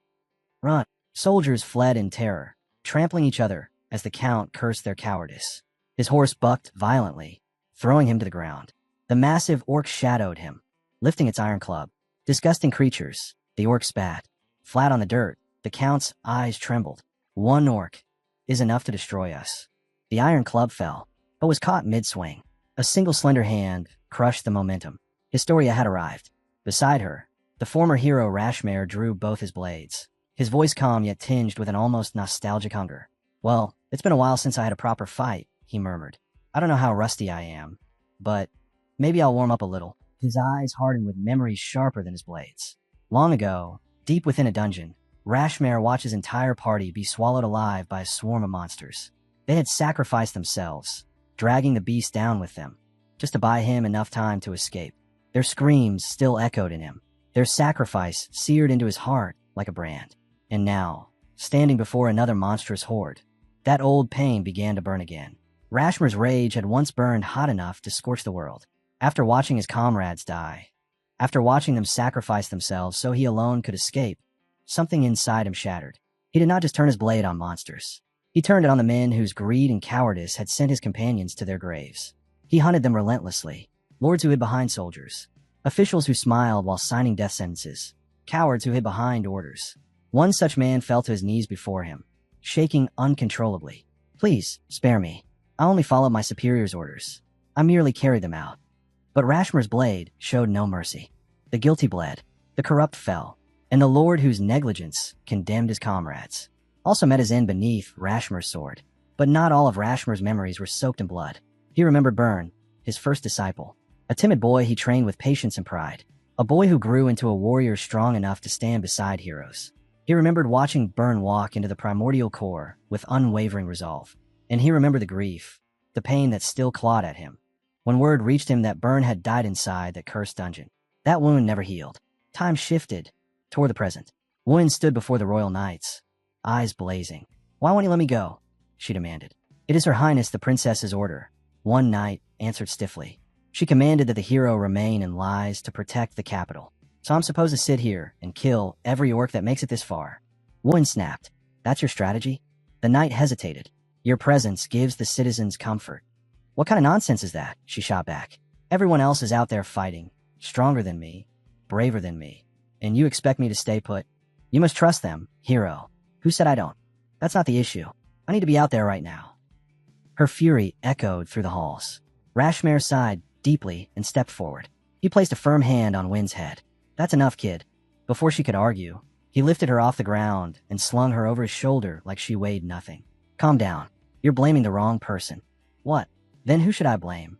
Run. Soldiers fled in terror, trampling each other as the count cursed their cowardice. His horse bucked violently, throwing him to the ground. The massive orc shadowed him, lifting its iron club. Disgusting creatures, the orc spat. Flat on the dirt, the count's eyes trembled. One orc is enough to destroy us. The iron club fell, but was caught mid-swing. A single slender hand crushed the momentum. Historia had arrived. Beside her, the former hero Rashmare drew both his blades. His voice calm yet tinged with an almost nostalgic hunger. Well, it's been a while since I had a proper fight, he murmured. I don't know how rusty I am, but maybe I'll warm up a little. His eyes hardened with memories sharper than his blades. Long ago, deep within a dungeon, Rashmare watched his entire party be swallowed alive by a swarm of monsters. They had sacrificed themselves, dragging the beast down with them, just to buy him enough time to escape. Their screams still echoed in him, their sacrifice seared into his heart like a brand. And now, standing before another monstrous horde, that old pain began to burn again. Rashmer's rage had once burned hot enough to scorch the world. After watching his comrades die, after watching them sacrifice themselves so he alone could escape, something inside him shattered. He did not just turn his blade on monsters. He turned it on the men whose greed and cowardice had sent his companions to their graves. He hunted them relentlessly. Lords who hid behind soldiers. Officials who smiled while signing death sentences. Cowards who hid behind orders. One such man fell to his knees before him, shaking uncontrollably. Please, spare me. I only followed my superior's orders. I merely carried them out. But Rashmer's blade showed no mercy. The guilty bled, the corrupt fell, and the lord whose negligence condemned his comrades also met his end beneath Rashmer's sword. But not all of Rashmer's memories were soaked in blood. He remembered Byrne, his first disciple, a timid boy he trained with patience and pride, a boy who grew into a warrior strong enough to stand beside heroes. He remembered watching Byrne walk into the primordial core with unwavering resolve. And he remembered the grief, the pain that still clawed at him, when word reached him that Byrne had died inside that cursed dungeon. That wound never healed. Time shifted toward the present. Wen stood before the royal knights, eyes blazing. "Why won't you let me go?" she demanded. "It is Her Highness the Princess's order." One knight answered stiffly. "She commanded that the hero remain in lies to protect the capital. So I'm supposed to sit here and kill every orc that makes it this far." Wen snapped. "That's your strategy?" The knight hesitated. "Your presence gives the citizens comfort." "What kind of nonsense is that?" she shot back. "Everyone else is out there fighting, stronger than me, braver than me. And you expect me to stay put? You must trust them, hero." "Who said I don't? That's not the issue. I need to be out there right now." Her fury echoed through the halls. Rashmare sighed deeply and stepped forward. He placed a firm hand on Wen's head. "That's enough, kid." Before she could argue, he lifted her off the ground and slung her over his shoulder like she weighed nothing. "Calm down. You're blaming the wrong person." "What? Then who should I blame?"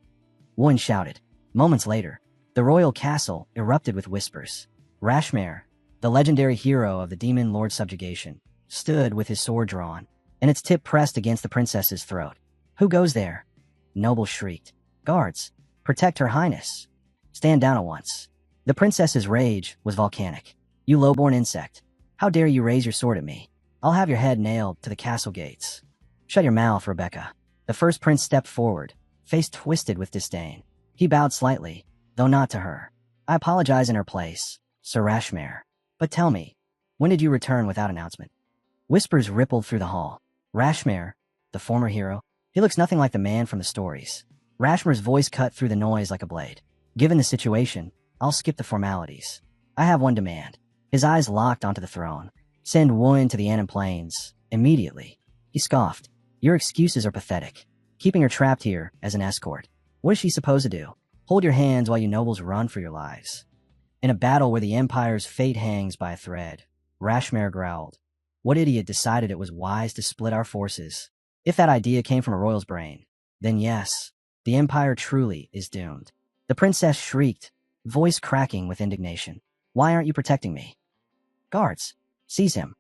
Wen shouted. Moments later, the royal castle erupted with whispers. Rashmare, the legendary hero of the Demon Lord subjugation, stood with his sword drawn, and its tip pressed against the princess's throat. "Who goes there?" Noble shrieked. "Guards, protect Her Highness. Stand down at once." The princess's rage was volcanic. "You lowborn insect. How dare you raise your sword at me? I'll have your head nailed to the castle gates." "Shut your mouth, Rebecca." The first prince stepped forward, face twisted with disdain. He bowed slightly, though not to her. "I apologize in her place, Sir Rashmare. But tell me, when did you return without announcement?" Whispers rippled through the hall. "Rashmare, the former hero, he looks nothing like the man from the stories." Rashmare's voice cut through the noise like a blade. "Given the situation, I'll skip the formalities. I have one demand." His eyes locked onto the throne. "Send Wen to the Annan Plains, immediately." He scoffed. "Your excuses are pathetic. Keeping her trapped here as an escort. What is she supposed to do? Hold your hands while you nobles run for your lives?" "In a battle where the Empire's fate hangs by a thread," Rashmare growled. "What idiot decided it was wise to split our forces? If that idea came from a royal's brain, then yes, the Empire truly is doomed." The princess shrieked, voice cracking with indignation. "Why aren't you protecting me?" "Guards, seize him."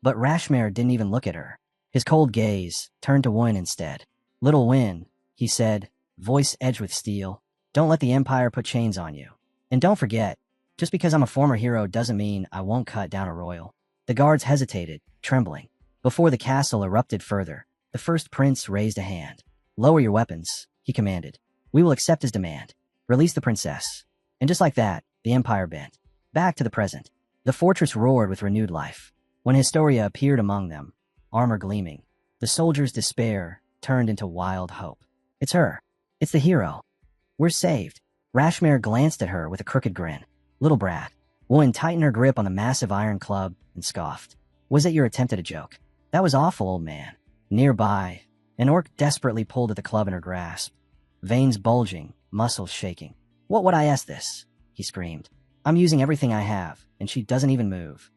But Rashmare didn't even look at her. His cold gaze turned to Wen instead. "Little Wen," he said, voice edged with steel, "don't let the Empire put chains on you. And don't forget, just because I'm a former hero doesn't mean I won't cut down a royal." The guards hesitated, trembling. Before the castle erupted further, the first prince raised a hand. "Lower your weapons," he commanded. "We will accept his demand. Release the princess." And just like that, the Empire bent. Back to the present. The fortress roared with renewed life. When Historia appeared among them, armor gleaming, the soldiers' despair turned into wild hope. "It's her. It's the hero. We're saved." Rashmare glanced at her with a crooked grin. "Little brat." Wen tightened her grip on the massive iron club and scoffed. "Was it your attempt at a joke?" "That was awful, old man." Nearby, an orc desperately pulled at the club in her grasp, veins bulging, muscles shaking. "What would I ask this?" he screamed. "I'm using everything I have, and she doesn't even move."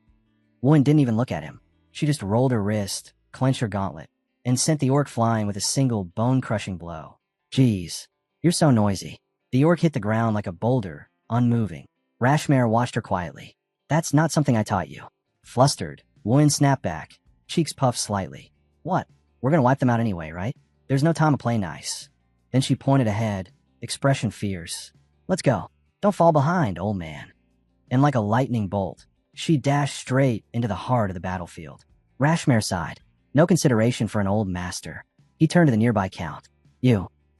Wen didn't even look at him. She just rolled her wrist, clenched her gauntlet, and sent the orc flying with a single bone-crushing blow. "Geez, you're so noisy." The orc hit the ground like a boulder, unmoving. Rashmare watched her quietly. "That's not something I taught you." Flustered, Wen snapped back, cheeks puffed slightly. "What? We're gonna wipe them out anyway, right? There's no time to play nice." Then she pointed ahead, expression fierce. "Let's go. Don't fall behind, old man." And like a lightning bolt, she dashed straight into the heart of the battlefield. Rashmare sighed. No consideration for an old master. He turned to the nearby count.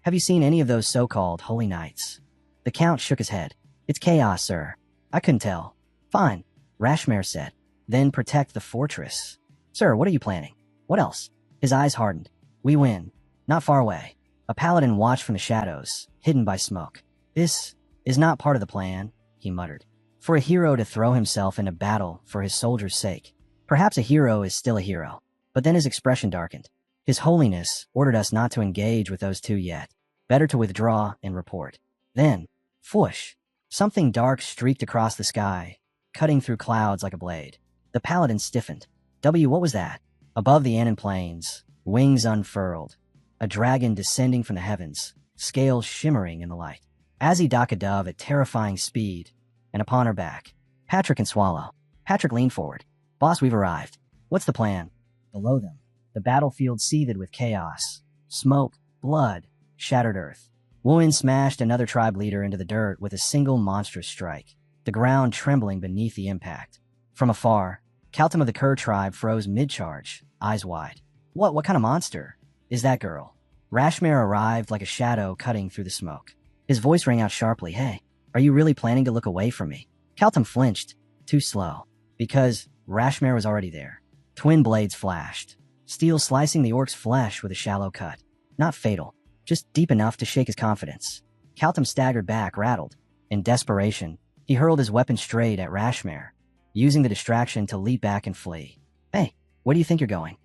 Have you seen any of those so-called holy knights?" The count shook his head. "It's chaos, sir. I couldn't tell." "Fine," Rashmare said. "Then protect the fortress." "Sir, what are you planning?" "What else?" His eyes hardened. "We win. Not far away." A paladin watched from the shadows, hidden by smoke. "This is not part of the plan," he muttered. "For a hero to throw himself into battle for his soldiers' sake. Perhaps a hero is still a hero." But then his expression darkened. "His Holiness ordered us not to engage with those two yet. Better to withdraw and report." Then, whoosh, something dark streaked across the sky, cutting through clouds like a blade. The paladin stiffened. What was that?" Above the Annan Plains, wings unfurled, a dragon descending from the heavens, scales shimmering in the light. As he docked a dove at terrifying speed, and upon her back, Patrick and Swallow. Patrick leaned forward. "Boss, we've arrived. What's the plan?" Below them, the battlefield seethed with chaos. Smoke, blood, shattered earth. Wen smashed another tribe leader into the dirt with a single monstrous strike, the ground trembling beneath the impact. From afar, Kaltum of the Kerr tribe froze mid-charge, eyes wide. What kind of monster is that girl? Rashmare arrived like a shadow cutting through the smoke. His voice rang out sharply. Hey, are you really planning to look away from me? Kaltum flinched, too slow, because Rashmare was already there. Twin blades flashed, steel slicing the orc's flesh with a shallow cut. Not fatal, just deep enough to shake his confidence. Kaltum staggered back, rattled. In desperation, he hurled his weapon straight at Rashmare, using the distraction to leap back and flee. Hey, where do you think you're going?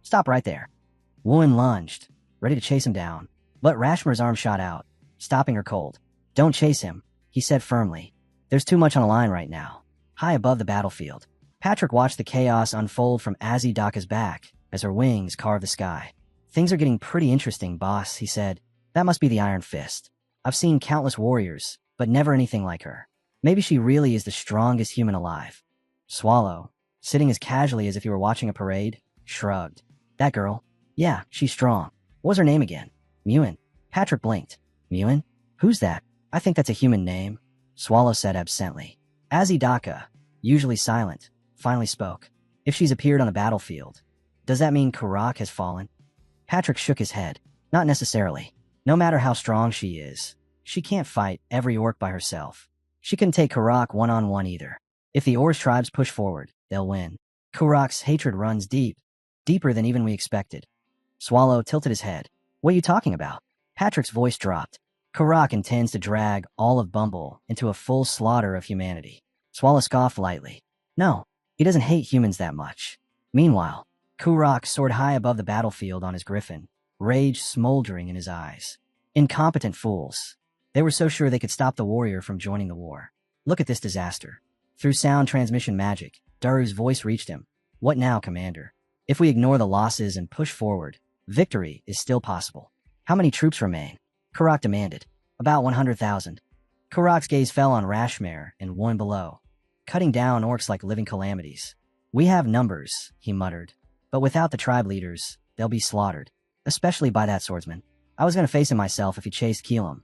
Stop right there. Wooin lunged, ready to chase him down, but Rashmare's arm shot out, stopping her cold. Don't chase him, he said firmly. There's too much on the line right now. High above the battlefield, Patrick watched the chaos unfold from Azidaka's back as her wings carved the sky. Things are getting pretty interesting, boss, he said. That must be the Iron Fist. I've seen countless warriors, but never anything like her. Maybe she really is the strongest human alive. Swallow, sitting as casually as if he were watching a parade, shrugged. That girl? Yeah, she's strong. What was her name again? Muin. Patrick blinked. Muin? Who's that? I think that's a human name, Swallow said absently. Azidaka, usually silent, finally spoke. If she's appeared on the battlefield, does that mean Karak has fallen? Patrick shook his head. Not necessarily. No matter how strong she is, she can't fight every orc by herself. She couldn't take Karak one-on-one either. If the Orc tribes push forward, they'll win. Karak's hatred runs deep, deeper than even we expected. Swallow tilted his head. What are you talking about? Patrick's voice dropped. Karak intends to drag all of Bumble into a full slaughter of humanity. Swallow scoffed lightly. No, he doesn't hate humans that much. Meanwhile, Karak soared high above the battlefield on his griffin, rage smoldering in his eyes. Incompetent fools. They were so sure they could stop the warrior from joining the war. Look at this disaster. Through sound transmission magic, Daru's voice reached him. What now, Commander? If we ignore the losses and push forward, victory is still possible. How many troops remain? Karak demanded. About 100,000. Karak's gaze fell on Rashmare and one below, cutting down orcs like living calamities. We have numbers, he muttered, but without the tribe leaders, they'll be slaughtered, especially by that swordsman. I was going to face him myself if he chased Keelam,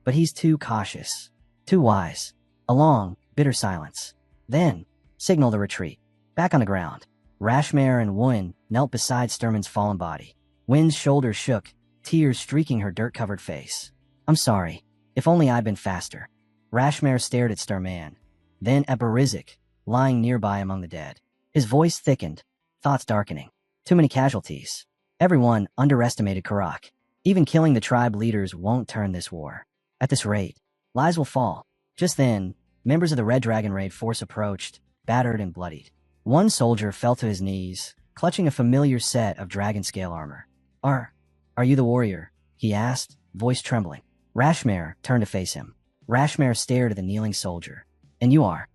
but he's too cautious, too wise. A long, bitter silence. Then, signaled a retreat. Back on the ground, Rashmare and Wooin knelt beside Sturman's fallen body. Wynn's shoulders shook, tears streaking her dirt-covered face. I'm sorry. If only I'd been faster. Rashmare stared at Sturman, then at Barizik, lying nearby among the dead. His voice thickened, thoughts darkening. Too many casualties. Everyone underestimated Karak. Even killing the tribe leaders won't turn this war. At this rate, lives will fall. Just then, members of the Red Dragon Raid force approached, battered and bloodied. One soldier fell to his knees, clutching a familiar set of dragon scale armor. Are you the warrior? He asked, voice trembling. Rashmare turned to face him. Rashmare stared at the kneeling soldier. And you are?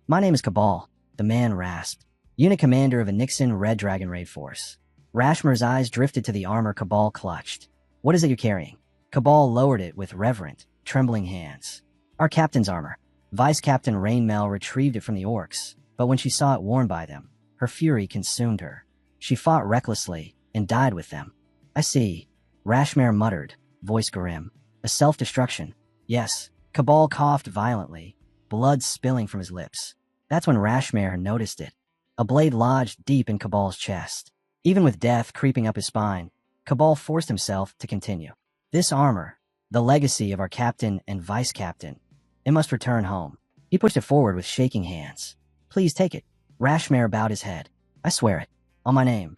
My name is Cabal, the man rasped. Unit commander of a Nixon Red Dragon Raid force. Rashmare's eyes drifted to the armor Cabal clutched. What is it you're carrying? Cabal lowered it with reverent, trembling hands. Our captain's armor. Vice Captain Rainmel retrieved it from the orcs, but when she saw it worn by them, her fury consumed her. She fought recklessly and died with them. I see, Rashmare muttered, voice grim. A self-destruction. Yes, Cabal coughed violently, blood spilling from his lips. That's when Rashmare noticed it. A blade lodged deep in Cabal's chest. Even with death creeping up his spine, Cabal forced himself to continue. This armor, the legacy of our captain and vice captain, it must return home. He pushed it forward with shaking hands. Please take it. Rashmare bowed his head. I swear it. On my name.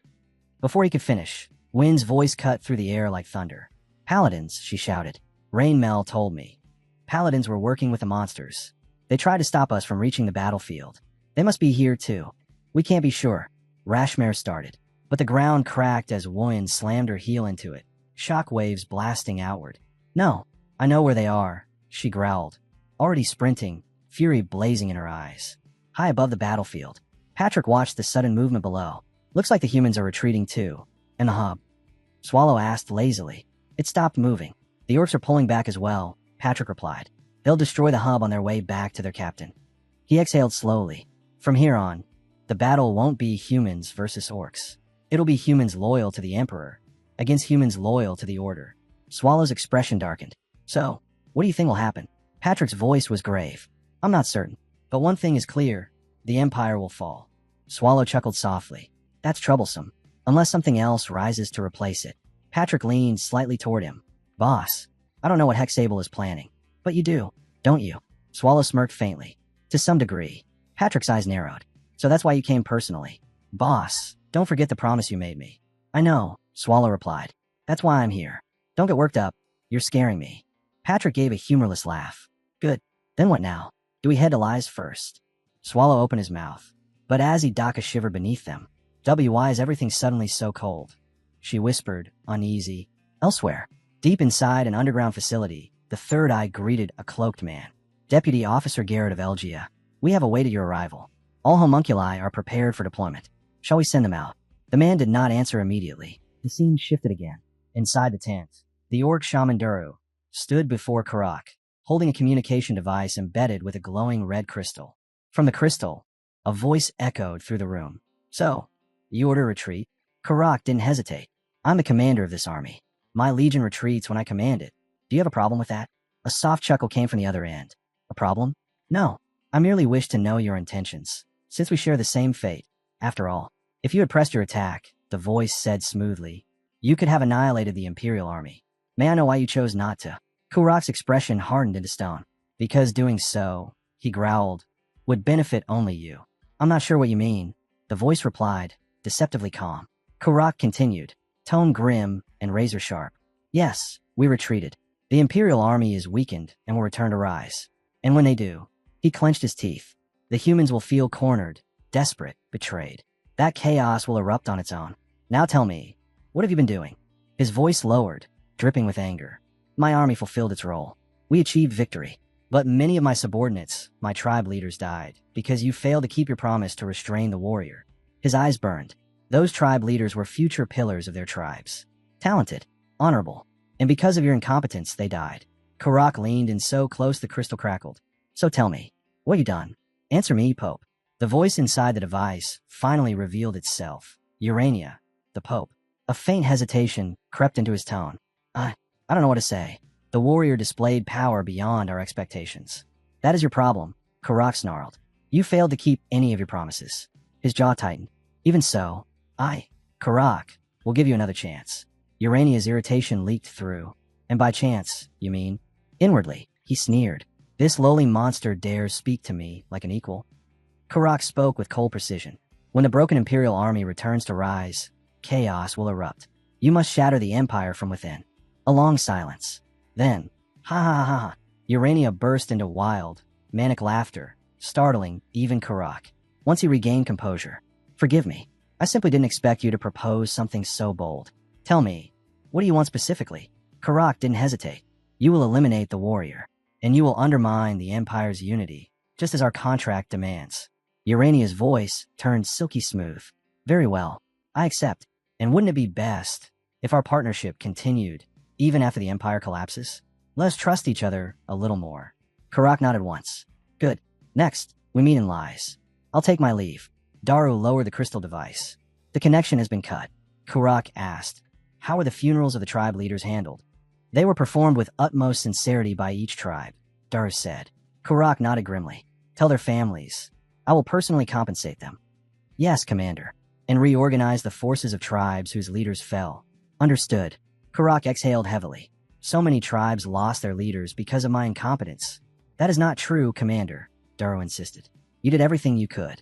Before he could finish, Wynn's voice cut through the air like thunder. Paladins, she shouted. Rainmel told me. Paladins were working with the monsters. They tried to stop us from reaching the battlefield. They must be here too. We can't be sure. Rashmare started. But the ground cracked as Wooin slammed her heel into it, shock waves blasting outward. No, I know where they are, she growled, already sprinting, fury blazing in her eyes. High above the battlefield, Patrick watched the sudden movement below. Looks like the humans are retreating too. And the hub? Swallow asked lazily. It stopped moving. The orcs are pulling back as well, Patrick replied. They'll destroy the hub on their way back to their captain. He exhaled slowly. From here on, the battle won't be humans versus orcs. It'll be humans loyal to the Emperor against humans loyal to the Order. Swallow's expression darkened. So, what do you think will happen? Patrick's voice was grave. I'm not certain, but one thing is clear. The Empire will fall. Swallow chuckled softly. That's troublesome. Unless something else rises to replace it. Patrick leaned slightly toward him. Boss, I don't know what Hexable is planning. But you do, don't you? Swallow smirked faintly. To some degree. Patrick's eyes narrowed. So that's why you came personally. Boss, don't forget the promise you made me. I know, Swallow replied. That's why I'm here. Don't get worked up. You're scaring me. Patrick gave a humorless laugh. Good. Then what now? Do we head to lies first? Swallow opened his mouth. But as Daka shivered beneath them. Why is everything suddenly so cold? She whispered, uneasy. Elsewhere, deep inside an underground facility, the third eye greeted a cloaked man. Deputy Officer Garrett of Elgia. We have awaited your arrival. All homunculi are prepared for deployment. Shall we send them out? The man did not answer immediately. The scene shifted again. Inside the tent, the orc shaman Duru stood before Karak, holding a communication device embedded with a glowing red crystal. From the crystal, a voice echoed through the room. So, you order retreat? Karak didn't hesitate. I'm the commander of this army. My legion retreats when I command it. Do you have a problem with that? A soft chuckle came from the other end. A problem? No. I merely wish to know your intentions, since we share the same fate. After all, if you had pressed your attack, the voice said smoothly, you could have annihilated the Imperial army. May I know why you chose not to? Karak's expression hardened into stone. Because doing so, he growled, would benefit only you. I'm not sure what you mean. The voice replied, deceptively calm. Karak continued, tone grim and razor sharp. Yes, we retreated. The Imperial army is weakened and will return to rise. And when they do, he clenched his teeth. The humans will feel cornered, desperate, betrayed. That chaos will erupt on its own. Now tell me, what have you been doing? His voice lowered, dripping with anger. My army fulfilled its role. We achieved victory. But many of my subordinates, my tribe leaders, died because you failed to keep your promise to restrain the warrior. His eyes burned. Those tribe leaders were future pillars of their tribes. Talented, honorable, and because of your incompetence, they died. Karak leaned in so close the crystal crackled. So tell me, what you done? Answer me, Pope. The voice inside the device finally revealed itself. Urania, the Pope. A faint hesitation crept into his tone. I don't know what to say. The warrior displayed power beyond our expectations. That is your problem, Karak snarled. You failed to keep any of your promises. His jaw tightened. Even so, Karak, will give you another chance. Urania's irritation leaked through. And by chance, you mean? Inwardly, he sneered. This lowly monster dares speak to me like an equal. Karak spoke with cold precision. When the broken Imperial army returns to rise, chaos will erupt. You must shatter the Empire from within. A long silence. Then, ha ha ha ha, Urania burst into wild, manic laughter, startling even Karak. Once he regained composure. Forgive me. I simply didn't expect you to propose something so bold. Tell me, what do you want specifically? Karak didn't hesitate. You will eliminate the warrior, and you will undermine the Empire's unity, just as our contract demands. Urania's voice turned silky smooth. Very well, I accept. And wouldn't it be best if our partnership continued, even after the Empire collapses? Let's trust each other a little more. Karak nodded once. Good. Next, we meet in lies. I'll take my leave. Daru lowered the crystal device. The connection has been cut. Karak asked, how were the funerals of the tribe leaders handled? They were performed with utmost sincerity by each tribe, Daru said. Karak nodded grimly. Tell their families. I will personally compensate them. Yes, Commander. And reorganize the forces of tribes whose leaders fell. Understood. Karak exhaled heavily. So many tribes lost their leaders because of my incompetence. That is not true, Commander, Daru insisted. You did everything you could.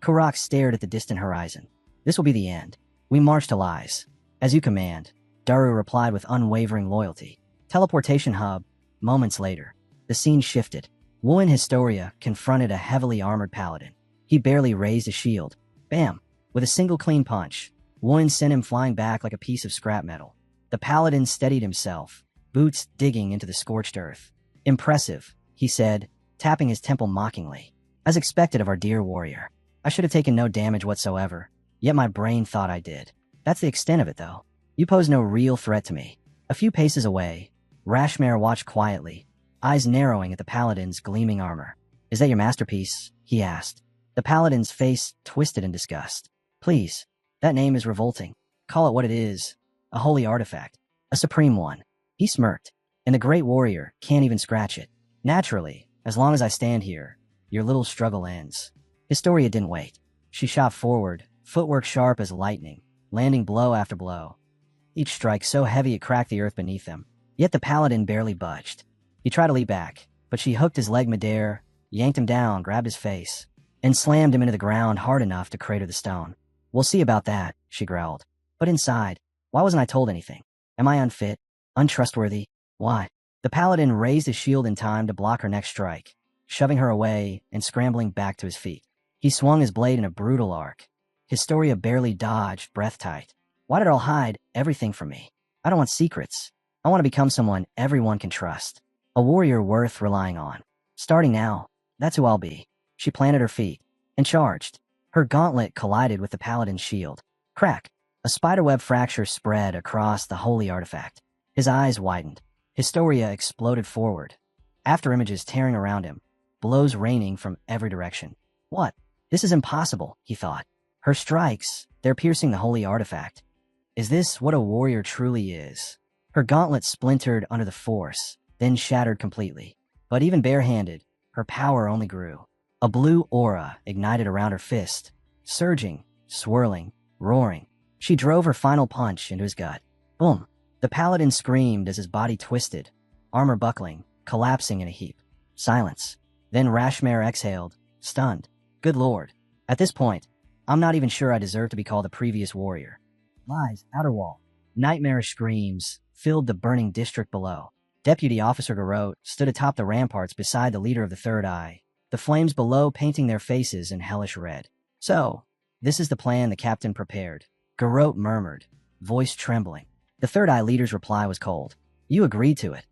Karak stared at the distant horizon. This will be the end. We march to lies. As you command, Daru replied with unwavering loyalty. Teleportation hub. Moments later, the scene shifted. Wuin Historia confronted a heavily armored paladin. He barely raised a shield. Bam! With a single clean punch, Wuin sent him flying back like a piece of scrap metal. The paladin steadied himself, boots digging into the scorched earth. Impressive, he said, tapping his temple mockingly. As expected of our dear warrior. I should have taken no damage whatsoever, yet my brain thought I did. That's the extent of it, though. You pose no real threat to me. A few paces away, Rashmare watched quietly, eyes narrowing at the paladin's gleaming armor. Is that your masterpiece? He asked. The paladin's face twisted in disgust. Please, that name is revolting. Call it what it is. A holy artifact. A supreme one. He smirked. And the great warrior can't even scratch it. Naturally, as long as I stand here, your little struggle ends. Historia didn't wait. She shot forward, footwork sharp as lightning, landing blow after blow. Each strike so heavy it cracked the earth beneath them. Yet the paladin barely budged. He tried to leap back, but she hooked his leg midair, yanked him down, grabbed his face, and slammed him into the ground hard enough to crater the stone. "We'll see about that," she growled. But inside, why wasn't I told anything? Am I unfit? Untrustworthy? Why? The paladin raised his shield in time to block her next strike, shoving her away and scrambling back to his feet. He swung his blade in a brutal arc. Historia barely dodged, breath tight. Why did it all hide everything from me? I don't want secrets. I want to become someone everyone can trust. A warrior worth relying on. Starting now, that's who I'll be. She planted her feet and charged. Her gauntlet collided with the paladin's shield. Crack! A spiderweb fracture spread across the holy artifact. His eyes widened. Historia exploded forward. After images tearing around him, blows raining from every direction. What? This is impossible, he thought. Her strikes, they're piercing the holy artifact. Is this what a warrior truly is? Her gauntlet splintered under the force, then shattered completely. But even barehanded, her power only grew. A blue aura ignited around her fist, surging, swirling, roaring. She drove her final punch into his gut. Boom! The paladin screamed as his body twisted, armor buckling, collapsing in a heap. Silence. Then Rashmare exhaled, stunned. Good lord. At this point, I'm not even sure I deserve to be called a previous warrior. Lies, outer wall. Nightmarish screams filled the burning district below. Deputy Officer Garrote stood atop the ramparts beside the leader of the Third Eye, the flames below painting their faces in hellish red. So, this is the plan the captain prepared, Garrote murmured, voice trembling. The Third Eye leader's reply was cold. You agreed to it.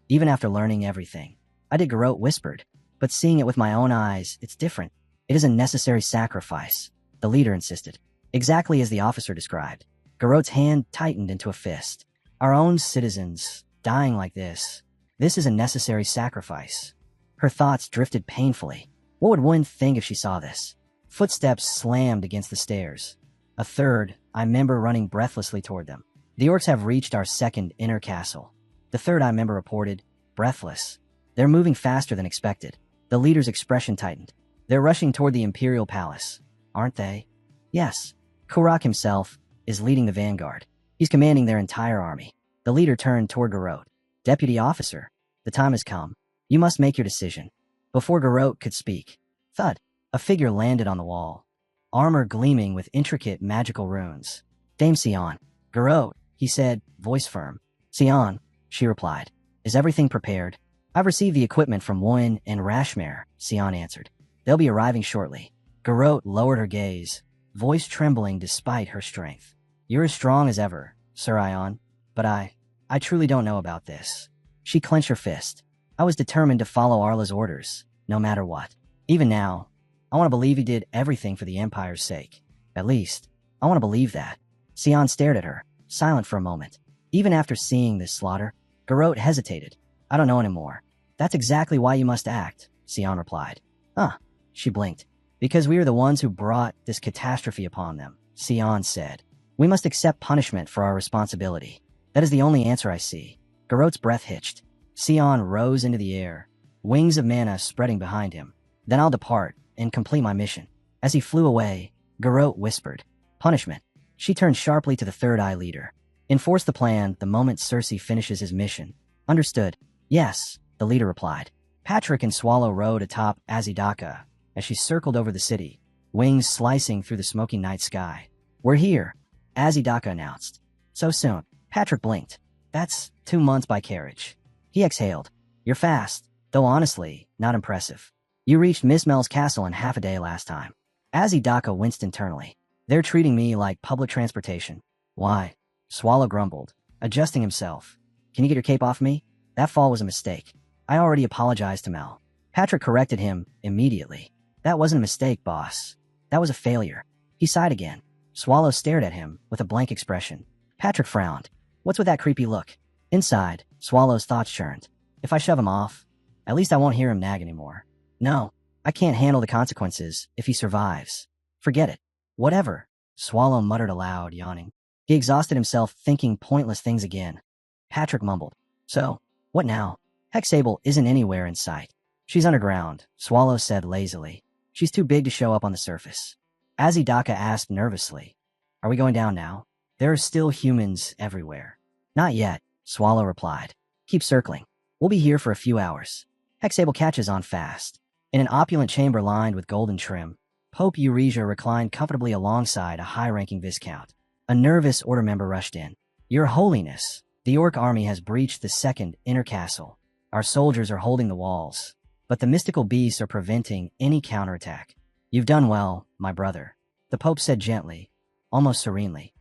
Even after learning everything. I did, Garrote whispered. But seeing it with my own eyes, it's different. It is a necessary sacrifice, the leader insisted. Exactly as the officer described. Garrote's hand tightened into a fist. Our own citizens, dying like this. This is a necessary sacrifice. Her thoughts drifted painfully. What would Wen think if she saw this? Footsteps slammed against the stairs. A third Eye member running breathlessly toward them. The orcs have reached our second inner castle. The Third Eye member reported, breathless. They're moving faster than expected. The leader's expression tightened. They're rushing toward the Imperial Palace, aren't they? Yes. Kurak himself is leading the vanguard. He's commanding their entire army. The leader turned toward Garrote. Deputy Officer, the time has come. You must make your decision. Before Garrote could speak, thud, a figure landed on the wall. Armor gleaming with intricate magical runes. Dame Sion. Garrote, he said, voice firm. Sion, she replied. Is everything prepared? I've received the equipment from Woin and Rashmare, Sion answered. They'll be arriving shortly. Garrote lowered her gaze, voice trembling despite her strength. You're as strong as ever, Sir Ion, but I truly don't know about this. She clenched her fist. I was determined to follow Arla's orders, no matter what. Even now, I want to believe he did everything for the Empire's sake. At least, I want to believe that. Sion stared at her, silent for a moment. Even after seeing this slaughter, Garrote hesitated. I don't know anymore. That's exactly why you must act, Sion replied. Huh, she blinked. Because we are the ones who brought this catastrophe upon them, Sion said. We must accept punishment for our responsibility. That is the only answer I see. Garrote's breath hitched. Sion rose into the air, wings of mana spreading behind him. Then I'll depart and complete my mission. As he flew away, Garrote whispered, punishment. She turned sharply to the Third Eye leader. Enforce the plan the moment Cersei finishes his mission. Understood. Yes, the leader replied. Patrick and Swallow rode atop Azidaka as she circled over the city, wings slicing through the smoky night sky. We're here, Azidaka announced. So soon. Patrick blinked. That's 2 months by carriage. He exhaled. You're fast, though honestly, not impressive. You reached Miss Mel's castle in half a day last time. Azidaka winced internally. They're treating me like public transportation. Why? Swallow grumbled, adjusting himself. Can you get your cape off me? That fall was a mistake. I already apologized to Mel. Patrick corrected him immediately. That wasn't a mistake, boss. That was a failure. He sighed again. Swallow stared at him with a blank expression. Patrick frowned. What's with that creepy look? Inside, Swallow's thoughts churned. If I shove him off, at least I won't hear him nag anymore. No, I can't handle the consequences if he survives. Forget it. Whatever, Swallow muttered aloud, yawning. He exhausted himself thinking pointless things again. Patrick mumbled. So, what now? Hexable isn't anywhere in sight. She's underground, Swallow said lazily. She's too big to show up on the surface. Azidaka asked nervously. Are we going down now? There are still humans everywhere. Not yet, Swallow replied. Keep circling. We'll be here for a few hours. Hexable catches on fast. In an opulent chamber lined with golden trim, Pope Euresia reclined comfortably alongside a high-ranking viscount. A nervous order member rushed in. Your Holiness, the Orc army has breached the second inner castle. Our soldiers are holding the walls, but the mystical beasts are preventing any counterattack. You've done well, my brother, the Pope said gently, almost serenely.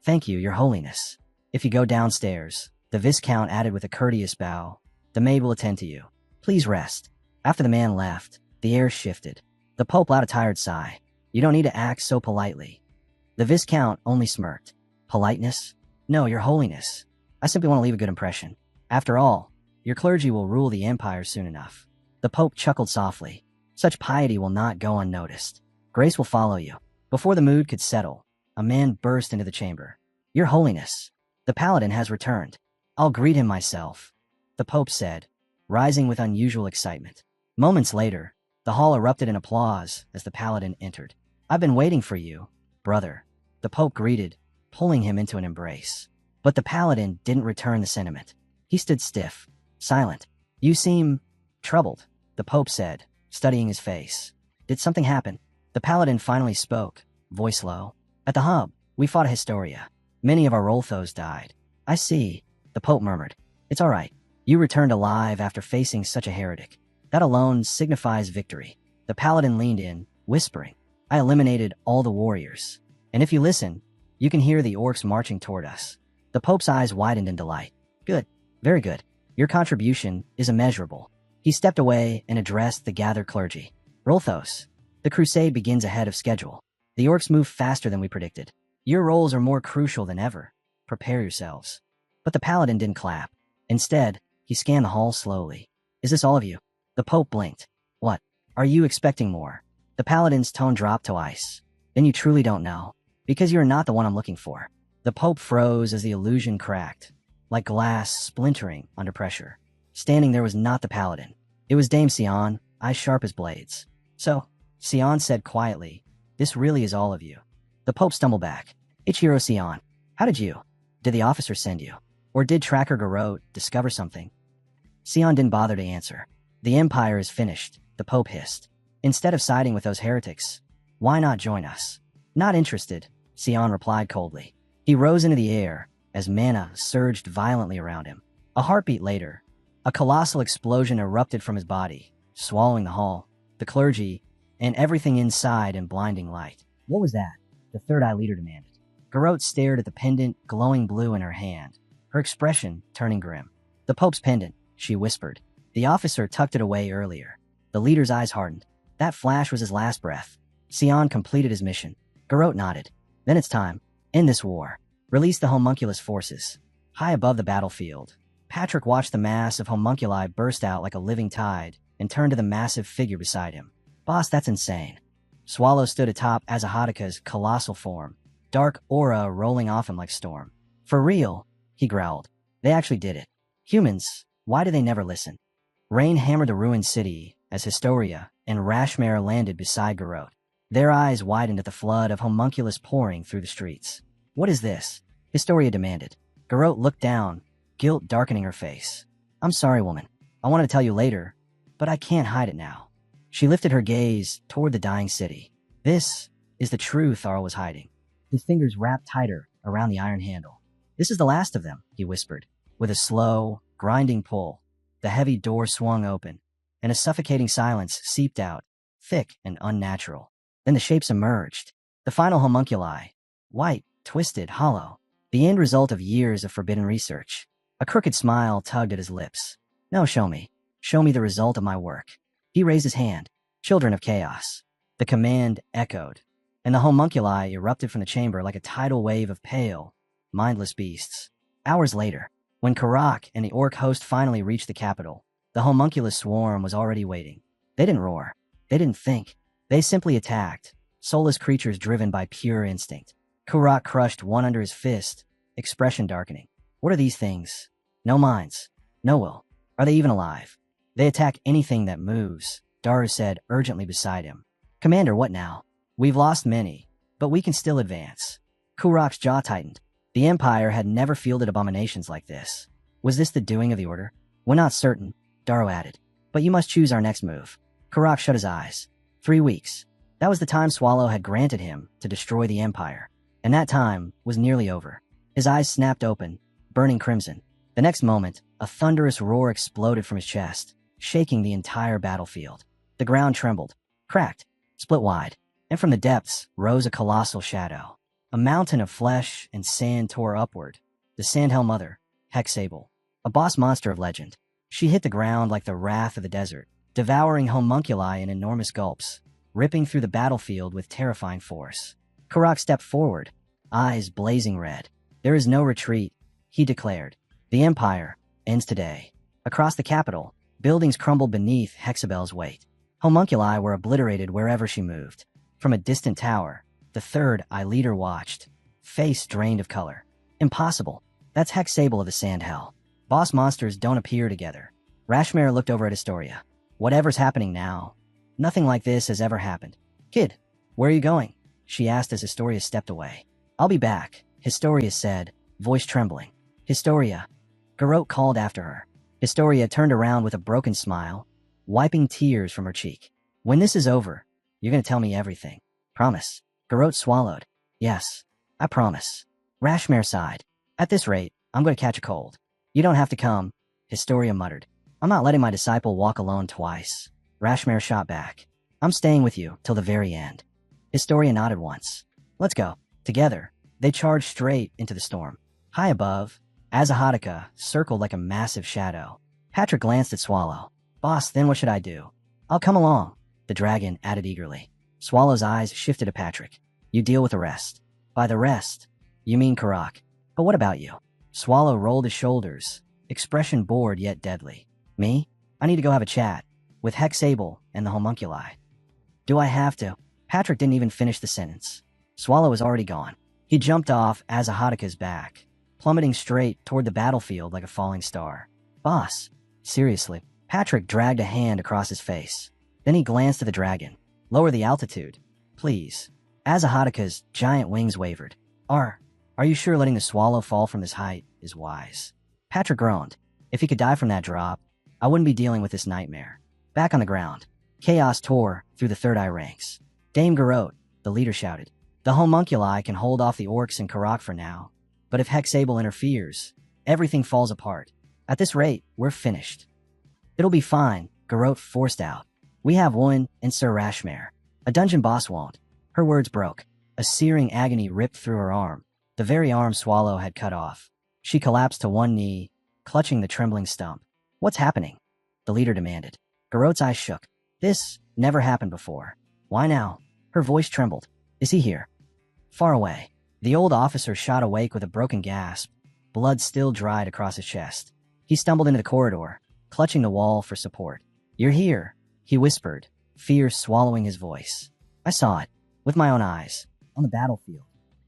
Thank you, Your Holiness. If you go downstairs, the Viscount added with a courteous bow, the maid will attend to you. Please rest. After the man left, the air shifted. The Pope let out a tired sigh. You don't need to act so politely. The Viscount only smirked. Politeness? No, Your Holiness. I simply want to leave a good impression. After all, your clergy will rule the empire soon enough. The Pope chuckled softly. Such piety will not go unnoticed. Grace will follow you. Before the mood could settle, a man burst into the chamber. Your Holiness, the Paladin has returned. I'll greet him myself, the Pope said, rising with unusual excitement. Moments later, the hall erupted in applause as the Paladin entered. I've been waiting for you, brother, the Pope greeted, pulling him into an embrace. But the Paladin didn't return the sentiment. He stood stiff, silent. You seem troubled, the Pope said, studying his face. Did something happen? The Paladin finally spoke, voice low. At the hub, we fought a Historia. Many of our Rolthos died. I see, the Pope murmured. It's all right. You returned alive after facing such a heretic. That alone signifies victory. The Paladin leaned in, whispering. I eliminated all the warriors. And if you listen, you can hear the orcs marching toward us. The Pope's eyes widened in delight. Good. Very good. Your contribution is immeasurable. He stepped away and addressed the gathered clergy. Rolthos, the crusade begins ahead of schedule. The orcs move faster than we predicted. Your roles are more crucial than ever. Prepare yourselves. But the Paladin didn't clap. Instead, he scanned the hall slowly. Is this all of you? The Pope blinked. What? Are you expecting more? The Paladin's tone dropped to ice. Then you truly don't know. Because you're not the one I'm looking for. The Pope froze as the illusion cracked, like glass splintering under pressure. Standing there was not the Paladin. It was Dame Sion, eyes sharp as blades. So, Sion said quietly, this really is all of you. The Pope stumbled back. Ichiro Sion, how did you? Did the officer send you? Or did Tracker Garrote discover something? Sion didn't bother to answer. The Empire is finished, the Pope hissed. Instead of siding with those heretics, why not join us? Not interested, Sion replied coldly. He rose into the air as mana surged violently around him. A heartbeat later, a colossal explosion erupted from his body, swallowing the hall, the clergy, and everything inside in blinding light. What was that? The Third Eye leader demanded. Garrote stared at the pendant glowing blue in her hand, her expression turning grim. The Pope's pendant, she whispered. The officer tucked it away earlier. The leader's eyes hardened. That flash was his last breath. Sion completed his mission. Garrote nodded. Then it's time. End this war. Release the homunculus forces. High above the battlefield, Patrick watched the mass of homunculi burst out like a living tide and turned to the massive figure beside him. Boss, that's insane. Swallow stood atop Azahadika's colossal form, dark aura rolling off him like storm. For real, he growled. They actually did it. Humans, why do they never listen? Rain hammered the ruined city as Historia and Rashmare landed beside Garrote. Their eyes widened at the flood of homunculus pouring through the streets. What is this? Historia demanded. Garrote looked down, guilt darkening her face. I'm sorry, woman. I wanted to tell you later, but I can't hide it now. She lifted her gaze toward the dying city. This is the truth Arl was hiding. His fingers wrapped tighter around the iron handle. This is the last of them, he whispered. With a slow, grinding pull, the heavy door swung open, and a suffocating silence seeped out, thick and unnatural. Then the shapes emerged. The final homunculi, white, twisted, hollow. The end result of years of forbidden research. A crooked smile tugged at his lips. No, show me. Show me the result of my work. He raised his hand. Children of Chaos. The command echoed, and the homunculi erupted from the chamber like a tidal wave of pale, mindless beasts. Hours later, when Karak and the orc host finally reached the capital, the homunculus swarm was already waiting. They didn't roar. They didn't think. They simply attacked, soulless creatures driven by pure instinct. Karak crushed one under his fist, expression darkening. What are these things? No minds. No will. Are they even alive? They attack anything that moves, Daru said urgently beside him. Commander, what now? We've lost many, but we can still advance. Kurok's jaw tightened. The Empire had never fielded abominations like this. Was this the doing of the Order? We're not certain, Darrow added. But you must choose our next move. Kurok shut his eyes. 3 weeks. That was the time Swallow had granted him to destroy the Empire. And that time was nearly over. His eyes snapped open, burning crimson. The next moment, a thunderous roar exploded from his chest, shaking the entire battlefield. The ground trembled, cracked, split wide, and from the depths rose a colossal shadow. A mountain of flesh and sand tore upward. The Sandhelm Mother, Hexable, a boss monster of legend. She hit the ground like the wrath of the desert, devouring homunculi in enormous gulps, ripping through the battlefield with terrifying force. Kurok stepped forward, eyes blazing red. There is no retreat, he declared. The Empire ends today. Across the capital, buildings crumbled beneath Hexabel's weight. Homunculi were obliterated wherever she moved. From a distant tower, the third eye leader watched, face drained of color. Impossible. That's Hexable of the Sandhell. Boss monsters don't appear together. Rashmare looked over at Historia. Whatever's happening now, nothing like this has ever happened. Kid, where are you going? She asked as Historia stepped away. I'll be back, Historia said, voice trembling. Historia. Garrote called after her. Historia turned around with a broken smile, wiping tears from her cheek. When this is over, you're going to tell me everything. Promise. Garrote swallowed. Yes, I promise. Rashmare sighed. At this rate, I'm going to catch a cold. You don't have to come, Historia muttered. I'm not letting my disciple walk alone twice. Rashmare shot back. I'm staying with you till the very end. Historia nodded once. Let's go. Together, they charged straight into the storm. High above, Azahadaka circled like a massive shadow. Patrick glanced at Swallow. Boss, then what should I do? I'll come along, the dragon added eagerly. Swallow's eyes shifted to Patrick. You deal with the rest. By the rest, you mean Kurok. But what about you? Swallow rolled his shoulders, expression bored yet deadly. Me? I need to go have a chat with Hexable and the homunculi. Do I have to? Patrick didn't even finish the sentence. Swallow was already gone. He jumped off Azahadaka's back, plummeting straight toward the battlefield like a falling star. Boss, seriously. Patrick dragged a hand across his face. Then he glanced at the dragon. Lower the altitude, please. Azahadaka's giant wings wavered. Are you sure letting the swallow fall from this height is wise? Patrick groaned. If he could die from that drop, I wouldn't be dealing with this nightmare. Back on the ground, chaos tore through the Third Eye ranks. Dame Garrote, the leader shouted. The homunculi can hold off the orcs and Kurok for now, but if Hexable interferes, everything falls apart. At this rate, we're finished. It'll be fine, Garrote forced out. We have one and Sir Rashmare. A dungeon boss won't. Her words broke. A searing agony ripped through her arm, the very arm Swallow had cut off. She collapsed to one knee, clutching the trembling stump. What's happening? The leader demanded. Garrote's eyes shook. This never happened before. Why now? Her voice trembled. Is he here? Far away. The old officer shot awake with a broken gasp, blood still dried across his chest. He stumbled into the corridor, clutching the wall for support. You're here, he whispered, fear swallowing his voice. I saw it, with my own eyes, on the battlefield.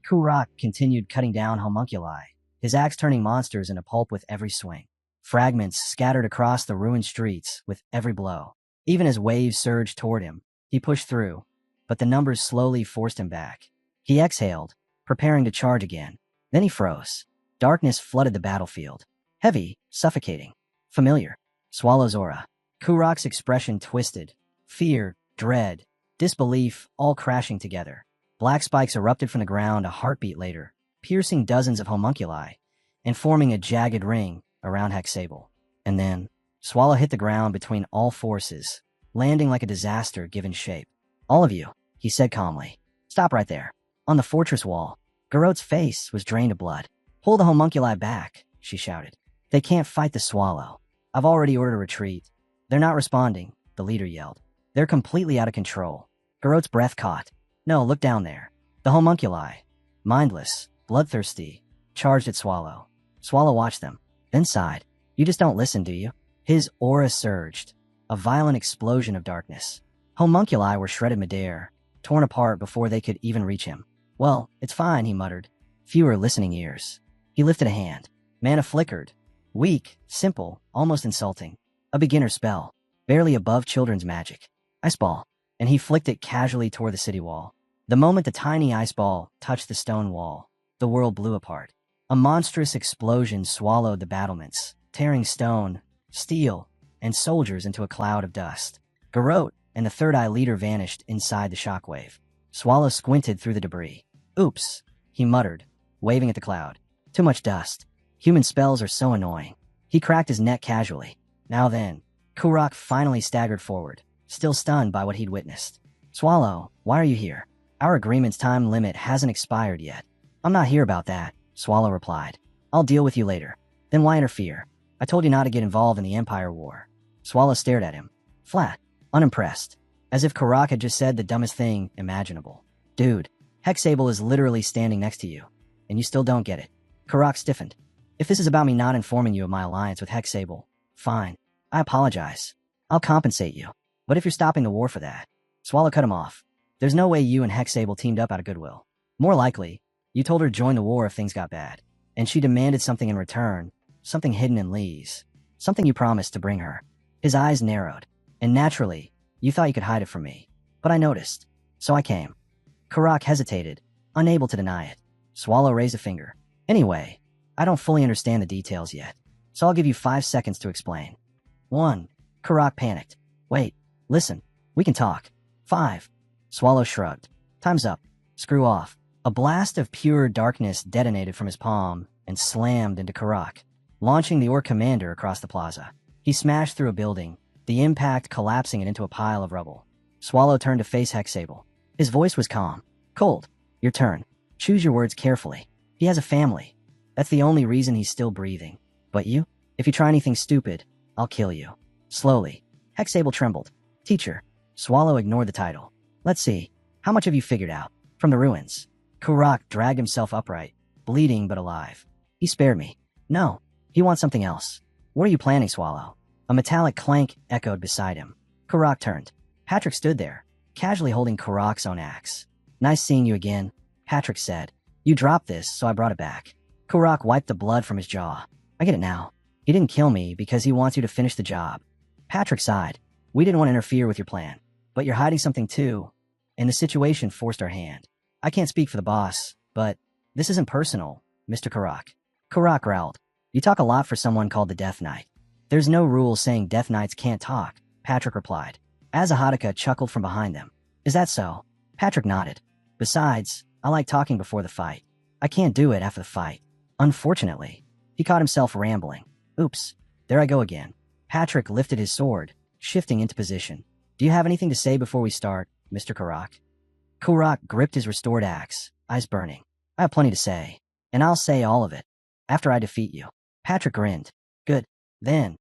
Kurok continued cutting down homunculi, his axe turning monsters into pulp with every swing. Fragments scattered across the ruined streets with every blow. Even as waves surged toward him, he pushed through, but the numbers slowly forced him back. He exhaled, preparing to charge again. Then he froze. Darkness flooded the battlefield. Heavy, suffocating, familiar. Swallow's aura. Kurok's expression twisted. Fear, dread, disbelief, all crashing together. Black spikes erupted from the ground a heartbeat later, piercing dozens of homunculi and forming a jagged ring around Hexable. And then, Swallow hit the ground between all forces, landing like a disaster given shape. All of you, he said calmly. Stop right there. On the fortress wall, Garrote's face was drained of blood. Pull the homunculi back, she shouted. They can't fight the swallow. I've already ordered a retreat. They're not responding, the leader yelled. They're completely out of control. Garrote's breath caught. No, look down there. The homunculi, mindless, bloodthirsty, charged at Swallow. Swallow watched them, then sighed. You just don't listen, do you? His aura surged, a violent explosion of darkness. Homunculi were shredded midair, torn apart before they could even reach him. Well, it's fine, he muttered. Fewer listening ears. He lifted a hand. Mana flickered. Weak, simple, almost insulting. A beginner spell, barely above children's magic. Ice ball. And he flicked it casually toward the city wall. The moment the tiny ice ball touched the stone wall, the world blew apart. A monstrous explosion swallowed the battlements, tearing stone, steel, and soldiers into a cloud of dust. Garrote and the Third Eye leader vanished inside the shockwave. Swallow squinted through the debris. Oops, he muttered, waving at the cloud. Too much dust. Human spells are so annoying. He cracked his neck casually. Now then, Kurok finally staggered forward, still stunned by what he'd witnessed. Swallow, why are you here? Our agreement's time limit hasn't expired yet. I'm not here about that, Swallow replied. I'll deal with you later. Then why interfere? I told you not to get involved in the Empire War. Swallow stared at him, flat, unimpressed, as if Kurok had just said the dumbest thing imaginable. Dude, Hexable is literally standing next to you, and you still don't get it. Kurok stiffened. If this is about me not informing you of my alliance with Hexable, fine. I apologize. I'll compensate you. But if you're stopping the war for that, Swallow cut him off. There's no way you and Hexable teamed up out of goodwill. More likely, you told her to join the war if things got bad, and she demanded something in return, something hidden in Lee's, something you promised to bring her. His eyes narrowed, and naturally, you thought you could hide it from me. But I noticed, so I came. Kurok hesitated, unable to deny it. Swallow raised a finger. Anyway, I don't fully understand the details yet, so I'll give you 5 seconds to explain. 1. Kurok panicked. Wait, listen, we can talk. 5. Swallow shrugged. Time's up. Screw off. A blast of pure darkness detonated from his palm and slammed into Kurok, launching the Orc commander across the plaza. He smashed through a building, the impact collapsing it into a pile of rubble. Swallow turned to face Hexable. His voice was calm. Cold. Your turn. Choose your words carefully. He has a family. That's the only reason he's still breathing. But you? If you try anything stupid, I'll kill you. Slowly. Hexable trembled. Teacher. Swallow ignored the title. Let's see. How much have you figured out? From the ruins. Kurok dragged himself upright, bleeding but alive. He spared me. No. He wants something else. What are you planning, Swallow? A metallic clank echoed beside him. Kurok turned. Patrick stood there, casually holding Kurok's own axe. Nice seeing you again, Patrick said. You dropped this, so I brought it back. Kurok wiped the blood from his jaw. I get it now. He didn't kill me because he wants you to finish the job. Patrick sighed. We didn't want to interfere with your plan, but you're hiding something too, and the situation forced our hand. I can't speak for the boss, but this isn't personal, Mr. Kurok. Kurok growled. You talk a lot for someone called the Death Knight. There's no rule saying Death Knights can't talk, Patrick replied. Azahadaka chuckled from behind them. Is that so? Patrick nodded. Besides, I like talking before the fight. I can't do it after the fight. Unfortunately, he caught himself rambling. Oops, there I go again. Patrick lifted his sword, shifting into position. Do you have anything to say before we start, Mr. Kurok? Kurok gripped his restored axe, eyes burning. I have plenty to say, and I'll say all of it after I defeat you. Patrick grinned. Good. Then,